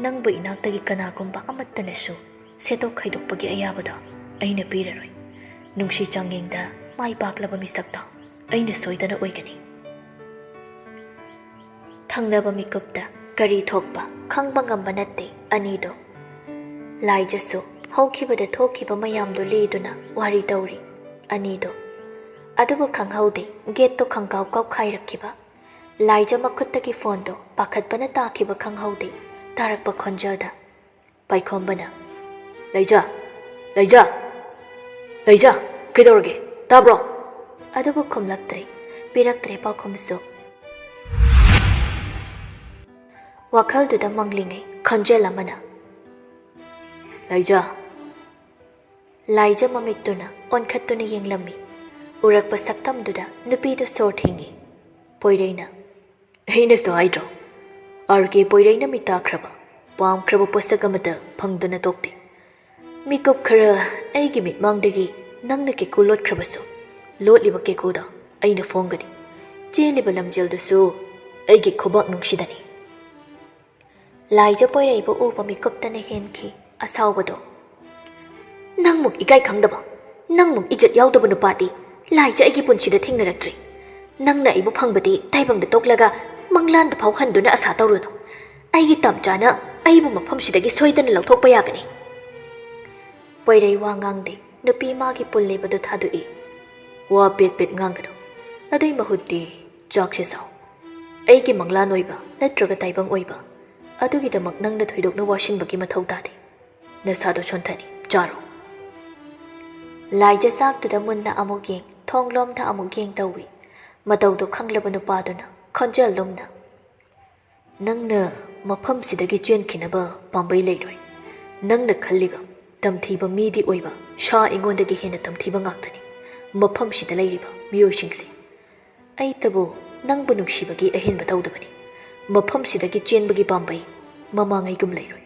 ꯅꯪꯕꯨ ꯏꯅꯥꯛꯇꯒꯤ ꯀꯅꯥꯒꯨꯝꯕ ꯑꯃꯠꯇꯅꯁꯨ ꯁꯦꯠꯇꯣꯛ ꯈꯥꯏꯗꯣꯛꯄꯒꯤ ꯑꯌꯥꯕꯗꯣ ꯑꯩꯅ ꯄꯤꯔꯔꯣꯏ꯫ ꯅꯨꯡꯁꯤ ꯆꯥꯡꯌꯦꯡꯗ ꯃꯥꯏ ꯄꯥꯛꯂꯕ ꯃꯤꯁꯛꯇꯣ ꯑꯩꯅ ꯁꯣꯏꯗꯅ ꯑꯣꯏꯒꯅꯤ." ꯊꯪꯅꯕ ꯃꯤꯀꯨꯞꯇ ꯀꯔꯤ ꯊꯣꯛꯄ ꯈꯪꯕ ꯉꯝꯕ ꯅꯠꯇꯦ ꯑꯅꯤꯗꯣ꯫ ꯂꯥꯏꯖꯁꯨ ꯍꯧꯈꯤꯕꯗ ꯊꯣꯛꯈꯤꯕ ꯃꯌꯥꯝꯗꯣ ꯂꯤꯗꯨꯅ ꯋꯥꯔꯤ ꯇꯧꯔꯤ ꯑꯅꯤꯗꯣ ꯑꯗꯨꯕꯨ ꯈꯪꯍꯧꯗꯦ ꯒꯦꯠꯇꯣ ꯈꯪꯀꯥꯎ ꯀꯥꯎꯈꯥꯏꯔꯛꯈꯤꯕ ꯂꯥꯏꯖ ꯃꯈꯨꯠꯇꯒꯤ ꯐꯣꯟꯗꯣ ꯄꯥꯈꯠꯄꯅ ꯇꯥꯈꯤꯕ ꯈꯪꯍꯧꯗꯦ ꯇꯥꯔꯛꯄ ꯈꯣꯟꯖꯦꯜꯗ ꯄꯥꯏꯈꯣꯝꯕꯅ ꯂꯩꯖꯥ ꯂꯩꯖꯥ ꯂꯩꯖꯥ ꯀꯩꯗꯧꯔꯒꯦ ꯇꯥꯕ꯭ꯔꯣ ꯑꯗꯨꯕꯨ ꯈꯨꯝꯂꯛꯇ꯭ꯔꯦ ꯄꯤꯔꯛꯇ꯭ꯔꯦ ꯄꯥꯎꯈꯨꯝꯁꯨ ꯋꯥꯈꯜꯗꯨꯗ ꯃꯪꯂꯤꯉꯩ ꯈꯣꯟꯖꯦꯜ ꯑꯃꯅ ꯂꯩꯖꯥ ꯂꯥꯏꯖ ꯃꯃꯤꯠꯇꯨꯅ ꯑꯣꯟꯈꯠꯇꯨꯅ ꯌꯦꯡꯂꯝꯃꯤ ꯎꯔꯛꯄ ꯁꯛꯇꯝꯗꯨꯗ ꯅꯨꯄꯤꯗꯨ ꯁꯣꯔ ꯊꯤꯡꯉꯤ ꯄꯣꯏꯔꯩꯅ ꯑꯩꯅꯁꯨ ꯍꯥꯏꯗ꯭ꯔꯣ ꯑꯥꯔ.ꯀꯦ. ꯄꯣꯏꯔꯩꯅ ꯃꯤꯇꯥꯈ꯭ꯔꯕ ꯄꯥꯝꯈ꯭ꯔꯕ ꯄꯣꯠꯁꯛ ꯑꯃꯇ ꯐꯪꯗꯅ ꯇꯣꯛꯇꯦ ꯃꯤꯀꯨꯞ ꯈꯔ ꯑꯩꯒꯤ ꯃꯤꯠꯃꯥꯡꯗꯒꯤ ꯅꯪꯅ ꯀꯦꯀꯨ ꯂꯣꯠꯈ꯭ꯔꯕꯁꯨ ꯂꯣꯠꯂꯤꯕ ꯀꯦꯀꯨꯗ ꯑꯩꯅ ꯐꯣꯡꯒꯅꯤ ꯆꯦꯜꯂꯤꯕ ꯂꯝꯖꯦꯜꯗꯨꯁꯨ ꯑꯩꯒꯤ ꯈꯨꯕꯥꯛ ꯅꯨꯡꯁꯤꯗꯅꯤ ꯂꯥꯏꯖ ꯄꯣꯏꯔꯩꯕꯨ ꯎꯕ ꯃꯤꯀꯨꯞꯇꯅ ꯍꯦꯟꯈꯤ ꯑꯁꯥꯎꯕꯗꯣ ꯅꯪꯃꯨꯛ ꯏꯀꯥꯏ ꯈꯪꯗꯕ ꯅꯪꯃꯨꯛ ꯏꯖꯠ ꯌꯥꯎꯗꯕ ꯅꯨꯄꯥꯗꯤ ꯂꯥꯏꯖ ꯑꯩꯒꯤ ꯄꯨꯟꯁꯤꯗ ꯊꯦꯡꯅꯔꯛꯇ꯭ꯔꯤ ꯅꯪꯅ ꯑꯩꯕꯨ ꯐꯪꯕꯗꯤ ꯇꯥꯏꯕꯪꯗ ꯇꯣꯛꯂꯒ ꯃꯪꯂꯥꯟꯗ ꯐꯥꯎꯍꯟꯗꯨꯅ ꯑꯁꯥ ꯇꯧꯔꯨꯅꯨ ꯑꯩꯒꯤ ꯇꯝꯆꯥꯅ ꯑꯩꯕꯨ ꯃꯐꯝꯁꯤꯗꯒꯤ ꯁꯣꯏꯗꯅ ꯂꯧꯊꯣꯛꯄ ꯌꯥꯒꯅꯤ ꯄꯣꯏꯔꯩ ꯋꯥ ꯉꯥꯡꯗꯦ ꯅꯨꯄꯤ ꯃꯥꯒꯤ ꯄꯨꯜꯂꯤꯕꯗꯨ ꯊꯥꯗꯣꯛꯏ ꯋꯥ ꯄꯦꯠ ꯄꯦꯠ ꯉꯥꯡꯒꯅꯨ ꯑꯗꯨꯏ ꯃꯍꯨꯠꯇꯤ ꯆꯥꯛꯁꯦ ꯆꯥꯎ ꯑꯩꯒꯤ ꯃꯪꯂꯥꯟ ꯑꯣꯏꯕ ꯅꯠꯇ꯭ꯔꯒ ꯇꯥꯏꯕꯪ ꯑꯣꯏꯕ ꯑꯗꯨꯒꯤꯗꯃꯛ ꯅꯪꯅ ꯊꯣꯏꯗꯣꯛꯅ ꯋꯥꯁꯤꯟꯕꯒꯤ ꯃꯊꯧ ꯇꯥꯗꯦ ꯅꯁꯥꯗꯣ ꯁꯣꯟꯊꯅꯤ ꯆꯥꯔꯣ ꯂꯥꯏꯖ ꯆꯥꯛꯇꯨꯗ ꯃꯨꯟꯅ ꯑꯃꯨꯛ ꯌꯦꯡ ꯊꯣꯡꯂꯣꯝꯗ ꯑꯃꯨꯛ ꯌꯦꯡ ꯇꯧꯏ ꯃꯇꯧꯗꯣ ꯈꯪꯂꯕ ꯅꯨꯄꯥꯗꯨꯅ ꯈꯣꯟꯖꯦꯜ ꯂꯨꯝꯅ ꯅꯪꯅ ꯃꯐꯝꯁꯤꯗꯒꯤ ꯆꯦꯟꯈꯤꯅꯕ ꯄꯥꯝꯕꯩ ꯂꯩꯔꯣꯏ ꯅꯪꯅ ꯈꯜꯂꯤꯕ ꯇꯝꯊꯤꯕ ꯃꯤꯗꯤ ꯑꯣꯏꯕ ꯁꯥ ꯑꯩꯉꯣꯟꯗꯒꯤ ꯍꯦꯟꯅ ꯇꯝꯊꯤꯕ ꯉꯥꯛꯇꯅꯤ ꯃꯐꯝꯁꯤꯗ ꯂꯩꯔꯤꯕ ꯃꯤꯑꯣꯏꯁꯤꯡꯁꯦ ꯑꯩꯇꯕꯨ ꯅꯪꯕꯨ ꯅꯨꯡꯁꯤꯕꯒꯤ ꯑꯍꯦꯟꯕ ꯇꯧꯗꯕꯅꯤ ꯃꯐꯝꯁꯤꯗꯒꯤ ꯆꯦꯟꯕꯒꯤ ꯄꯥꯝꯕꯩ ꯃꯃꯥꯡꯉꯩꯒꯨꯝ ꯂꯩꯔꯣꯏ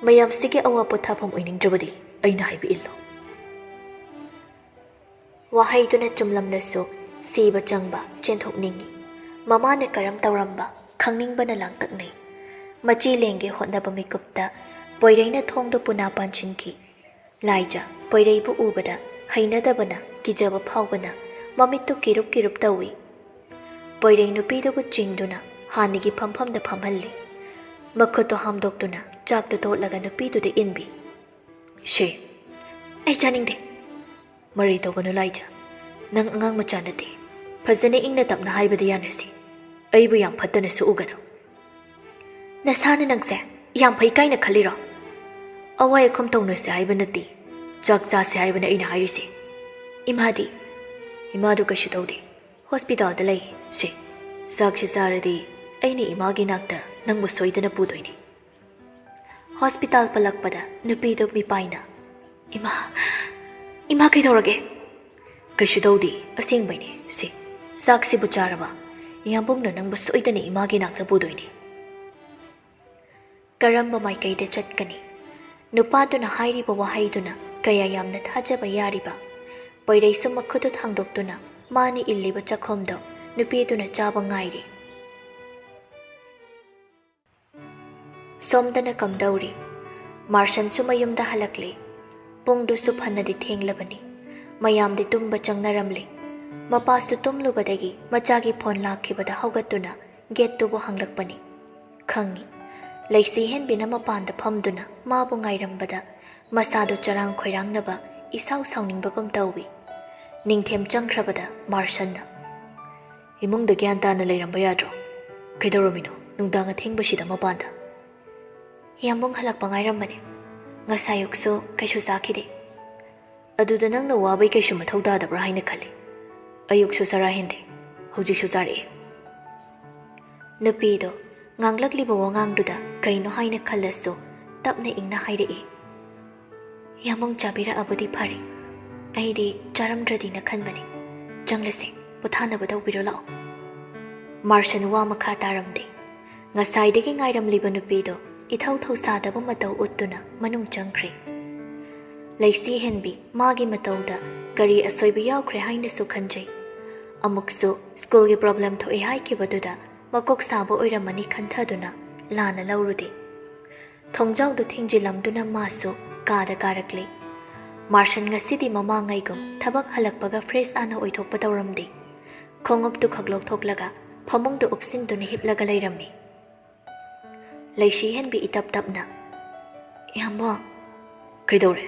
ꯃꯌꯥꯝꯁꯤꯒꯤ ꯑꯋꯥ ꯄꯣꯊꯥꯐꯝ ꯑꯣꯏꯅꯤꯡꯗ꯭ꯔꯕꯗꯤ ꯑꯩꯅ ꯍꯥꯏꯕ ꯏꯜꯂꯣ ꯋꯥꯍꯩꯗꯨꯅ ꯆꯨꯝꯂꯝꯂꯁꯨ ꯁꯤꯕ ꯆꯪꯕ ꯆꯦꯟꯊꯣꯛꯅꯤꯡꯉꯤ ꯃꯃꯥꯅ ꯀꯔꯝ ꯇꯧꯔꯝꯕ ꯈꯪꯅꯤꯡꯕꯅ ꯂꯥꯡꯇꯛꯅꯩ ꯃꯆꯤ ꯂꯦꯡꯒꯦ ꯍꯣꯠꯅꯕ ꯃꯤꯀꯨꯞꯇ ꯄꯣꯏꯔꯩꯅ ꯊꯣꯡꯗꯣ ꯄꯨꯅꯥ ꯄꯥꯟꯁꯤꯟꯈꯤ ꯂꯥꯏꯖ ꯄꯣꯏꯔꯩꯕꯨ ꯎꯕꯗ ꯍꯩꯅꯗꯕꯅ ꯀꯤꯖꯕ ꯐꯥꯎꯕꯅ ꯃꯃꯤꯠꯇꯨ ꯀꯤꯔꯨꯞ ꯀꯤꯔꯨꯞ ꯇꯧꯏ ꯄꯣꯏꯔꯩ ꯅꯨꯄꯤꯗꯨꯕꯨ ꯆꯤꯡꯗꯨꯅ ꯍꯥꯟꯅꯒꯤ ꯐꯝꯐꯝꯗ ꯐꯝꯍꯜꯂꯤ ꯃꯈꯨꯠꯇꯣ ꯍꯥꯝꯗꯣꯛꯇꯨꯅ ꯆꯥꯛꯇꯨ ꯇꯣꯠꯂꯒ ꯅꯨꯄꯤꯗꯨꯗ ꯏꯟꯕꯤ ꯁꯦ ꯑꯩ ꯆꯥꯅꯤꯡꯗꯦ ꯃꯔꯩ ꯇꯧꯒꯅꯨ ꯂꯥꯏꯖ ꯅꯪ ꯑꯉꯥꯡ ꯃꯆꯥ ꯅꯠꯇꯦ ꯐꯖꯅ ꯏꯪꯅ ꯇꯞꯅ ꯍꯥꯏꯕꯗ ꯌꯥꯅꯁꯤ ꯑꯩꯕꯨ ꯌꯥꯝ ꯐꯠꯇꯅꯁꯨ ꯎꯒꯅꯨ ꯅꯁꯥꯅ ꯅꯪꯁꯦ ꯌꯥꯝ ꯐꯩ ꯀꯥꯏꯅ ꯈꯜꯂꯤꯔꯣ ꯑꯋꯥꯏ ꯑꯈꯨꯝ ꯇꯧꯅꯁꯦ ꯍꯥꯏꯕ ꯅꯠꯇꯦ ꯆꯥꯛ ꯆꯥꯁꯦ ꯍꯥꯏꯕꯅ ꯑꯩꯅ ꯍꯥꯏꯔꯤꯁꯦ ꯏꯃꯥꯗꯤ ꯏꯃꯥꯗꯨ ꯀꯩꯁꯨ ꯇꯧꯗꯦ ꯍꯣꯁꯄꯤꯇꯥꯜꯗ ꯂꯩ ꯁꯦ ꯆꯥꯛꯁꯦ ꯆꯥꯔꯗꯤ ꯑꯩꯅ ꯏꯃꯥꯒꯤ ꯅꯥꯛꯇ ꯅꯪꯕꯨ ꯁꯣꯏꯗꯅ ꯄꯨꯗꯣꯏꯅꯤ ꯍꯣꯁꯄꯤꯇꯥꯜ ꯄꯜꯂꯛꯄꯗ ꯅꯨꯄꯤꯗꯨ ꯃꯤꯄꯥꯏꯅ ꯏꯃꯥ ꯀꯩꯗꯧꯔꯒꯦ ꯀꯩꯁꯨ ꯇꯧꯗꯦ ꯑꯁꯦꯡꯕꯩꯅꯤ ꯁꯦ ꯆꯥꯛꯁꯤꯕꯨ ꯆꯥꯔꯕ ꯌꯥꯝꯕꯨꯡꯅ ꯅꯪꯕꯨ ꯁꯣꯏꯗꯅ ꯏꯃꯥꯒꯤ ꯅꯥꯛꯇ ꯄꯨꯗꯣꯏꯅꯤ ꯀꯔꯝꯕ ꯃꯥꯏꯀꯩꯗ ꯆꯠꯀꯅꯤ ꯅꯨꯄꯥꯗꯨꯅ ꯍꯥꯏꯔꯤꯕ ꯋꯥꯍꯩꯗꯨꯅ ꯀꯌꯥ ꯌꯥꯝꯅ ꯊꯥꯖꯕ ꯌꯥꯔꯤꯕ ꯄꯣꯏꯔꯩꯁꯨ ꯃꯈꯨꯠꯇꯨ ꯊꯥꯡꯗꯣꯛꯇꯨꯅ ꯃꯥꯅ ꯏꯜꯂꯤꯕ ꯆꯥꯛꯈꯣꯝꯗꯣ ꯅꯨꯄꯤꯗꯨꯅ ꯆꯥꯕ ꯉꯥꯏꯔꯤ ꯁꯣꯝꯗꯅ ꯀꯝꯗꯧꯔꯤ ꯃꯥꯔꯁꯟꯁꯨ ꯃꯌꯨꯝꯗ ꯍꯜꯂꯛꯂꯤ ꯄꯨꯡꯗꯨꯁꯨ ꯐꯅꯗꯤ ꯊꯦꯡꯂꯕꯅꯤ ꯃꯌꯥꯝꯗꯤ ꯇꯨꯝꯕ ꯆꯪꯅꯔꯝꯂꯤ ꯃꯄꯥꯁꯨ ꯇꯨꯝꯂꯨꯕꯗꯒꯤ ꯃꯆꯥꯒꯤ ꯐꯣꯟ ꯂꯥꯛꯈꯤꯕꯗ ꯍꯧꯒꯠꯇꯨꯅ ꯒꯦꯠꯇꯨꯕꯨ ꯍꯥꯡꯂꯛꯄꯅꯤ ꯈꯪꯉꯤ ꯂꯩꯁꯤ ꯍꯦꯟꯕꯤꯅ ꯃꯄꯥꯟꯗ ꯐꯝꯗꯨꯅ ꯃꯥꯕꯨ ꯉꯥꯏꯔꯝꯕꯗ ꯃꯁꯥꯗꯨ ꯆꯔꯥꯡ ꯈꯣꯏꯔꯥꯡꯅꯕ ꯏꯁꯥꯎ ꯁꯥꯎꯅꯤꯡꯕꯒꯨꯝ ꯇꯧꯏ ꯅꯤꯡꯊꯦꯝ ꯆꯪꯈ꯭ꯔꯕꯗ ꯃꯥꯔꯁꯟꯅ ꯏꯃꯨꯡꯗ ꯒ꯭ꯌꯥꯟ ꯇꯥꯅ ꯂꯩꯔꯝꯕ ꯌꯥꯗ꯭ꯔꯣ ꯀꯩꯗꯧꯔꯝꯃꯤꯅꯣ ꯅꯨꯡꯗꯥꯡ ꯑꯊꯦꯡꯕꯁꯤꯗ ꯃꯄꯥꯟꯗ ꯌꯥꯝꯕꯨꯡ ꯍꯜꯂꯛꯄ ꯉꯥꯏꯔꯝꯕꯅꯤ ꯉꯁꯥꯏ ꯑꯌꯨꯛꯁꯨ ꯀꯩꯁꯨ ꯆꯥꯈꯤꯗꯦ ꯑꯗꯨꯗ ꯅꯪꯅ ꯋꯥꯕꯩ ꯀꯩꯁꯨ ꯃꯊꯧ ꯇꯥꯗꯕ꯭ꯔꯥ ꯍꯥꯏꯅ ꯈꯜꯂꯤ ꯑꯌꯨꯛꯁꯨ ꯆꯔꯥ ꯍꯦꯟꯗꯦ ꯍꯧꯖꯤꯛꯁꯨ ꯆꯥꯔꯛꯑꯦ ꯅꯨꯄꯤꯗꯣ ꯉꯥꯡꯂꯛꯂꯤꯕ ꯋꯥꯉꯥꯡꯗꯨꯗ ꯀꯩꯅꯣ ꯍꯥꯏꯅ ꯈꯜꯂꯁꯨ ꯇꯞꯅ ꯏꯪꯅ ꯍꯥꯏꯔꯛꯏ ꯌꯥꯝꯕꯨꯡ ꯆꯥꯕꯤꯔꯛꯑꯕꯗꯤ ꯐꯔꯦ ꯑꯩꯗꯤ ꯆꯥꯔꯝꯗ꯭ꯔꯗꯤꯅ ꯈꯟꯕꯅꯤ ꯆꯪꯂꯁꯦ ꯄꯣꯊꯥꯅꯕ ꯇꯧꯕꯤꯔꯣ ꯂꯥꯛꯑꯣ ꯃꯥꯔꯁꯟ ꯋꯥ ꯃꯈꯥ ꯇꯥꯔꯝꯗꯦ ꯉꯁꯥꯏꯗꯒꯤ ꯉꯥꯏꯔꯝꯂꯤꯕ ꯅꯨꯄꯤꯗꯣ ꯏꯊꯧ ꯊꯧꯁꯥꯗꯕ ꯃꯇꯧ ꯎꯠꯇꯨꯅ ꯃꯅꯨꯡ ꯆꯪꯈ꯭ꯔꯦ ꯂꯩꯁꯤ ꯍꯦꯟꯕꯤ ꯃꯥꯒꯤ ꯃꯇꯧꯗ ꯀꯔꯤ ꯑꯁꯣꯏꯕ ꯌꯥꯎꯈ꯭ꯔꯦ ꯍꯥꯏꯅꯁꯨ ꯈꯟꯖꯩ ꯑꯃꯨꯛꯁꯨ ꯁ꯭ꯀꯨꯜꯒꯤ ꯄ꯭ꯔꯣꯕ꯭ꯂꯦꯝ ꯊꯣꯛꯏ ꯍꯥꯏꯈꯤꯕꯗꯨꯗ ꯃꯀꯣꯛ ꯁꯥꯕ ꯑꯣꯏꯔꯝꯃꯅꯤ ꯈꯟꯊꯗꯨꯅ ꯂꯥꯟꯅ ꯂꯧꯔꯨꯗꯦ ꯊꯣꯡꯖꯥꯎꯗꯨ ꯊꯤꯡꯖꯤꯜꯂꯝꯗꯨꯅ ꯃꯥꯁꯨ ꯀꯥꯗ ꯀꯥꯔꯛꯂꯤ ꯃꯥꯔꯁꯟ ꯉꯁꯤꯗꯤ ꯃꯃꯥꯡꯉꯩꯒꯨꯝ ꯊꯕꯛ ꯍꯜꯂꯛꯄꯒ ꯐ꯭ꯔꯦꯁ ꯑꯥꯅ ꯑꯣꯏꯊꯣꯛꯄ ꯇꯧꯔꯝꯗꯦ ꯈꯣꯡꯎꯞꯇꯨ ꯈꯛ ꯂꯧꯊꯣꯛꯂꯒ ꯐꯃꯨꯡꯗꯨ ꯎꯞꯁꯤꯟꯗꯨꯅ ꯍꯤꯞꯂꯒ ꯂꯩꯔꯝꯃꯤ ꯂꯩꯁꯤ ꯍꯦꯟꯕꯤ ꯏꯇꯞ ꯇꯞꯅ ꯌꯥꯝꯕꯨꯡ ꯀꯩꯗꯧꯔꯦ?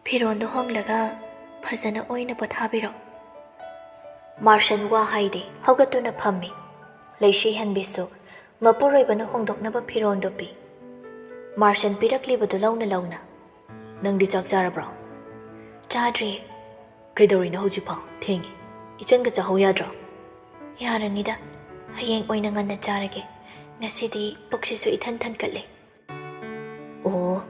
ꯐꯤꯔꯣꯟꯗꯣ ꯍꯣꯡꯂꯒ ꯐꯖꯅ ꯑꯣꯏꯅ ꯄꯣꯊꯥꯕꯤꯔꯣ꯫ ꯃꯥꯔꯁꯟ ꯋꯥ ꯍꯥꯏꯗꯦ ꯍꯧꯒꯠꯇꯨꯅ ꯐꯝꯃꯤ꯫ ꯂꯩꯁꯤ ꯍꯟꯕꯤꯁꯨ ꯃꯄꯨꯔꯣꯏꯕꯅ ꯍꯣꯡꯗꯣꯛꯅꯕ ꯐꯤꯔꯣꯟꯗꯣ ꯄꯤ꯫ ꯃꯥꯔꯁꯟ ꯄꯤꯔꯛꯂꯤꯕꯗꯨ ꯂꯧꯅ ꯂꯧꯅ ꯅꯪꯗꯤ ꯆꯥꯛ ꯆꯥꯔꯕ꯭ꯔꯣ? ꯆꯥꯗ꯭ꯔꯤꯌꯦ꯫ ꯀꯩꯗꯧꯔꯤꯅꯣ ꯍꯧꯖꯤꯛꯐꯥꯎ? ꯊꯦꯡꯉꯤ꯫ ꯏꯆꯟꯒ ꯆꯥꯍꯧ ꯌꯥꯗ꯭ꯔꯣ? ꯌꯥꯔꯅꯤꯗ ꯍꯌꯦꯡ ꯑꯣꯏꯅ ꯉꯟꯅ ꯆꯥꯔꯒꯦ꯫ ꯉꯁꯤꯗꯤ ꯄꯨꯛꯁꯤꯁꯨ ꯏꯊꯟ ꯊꯟꯀꯠꯂꯦ꯫ ꯑꯣ,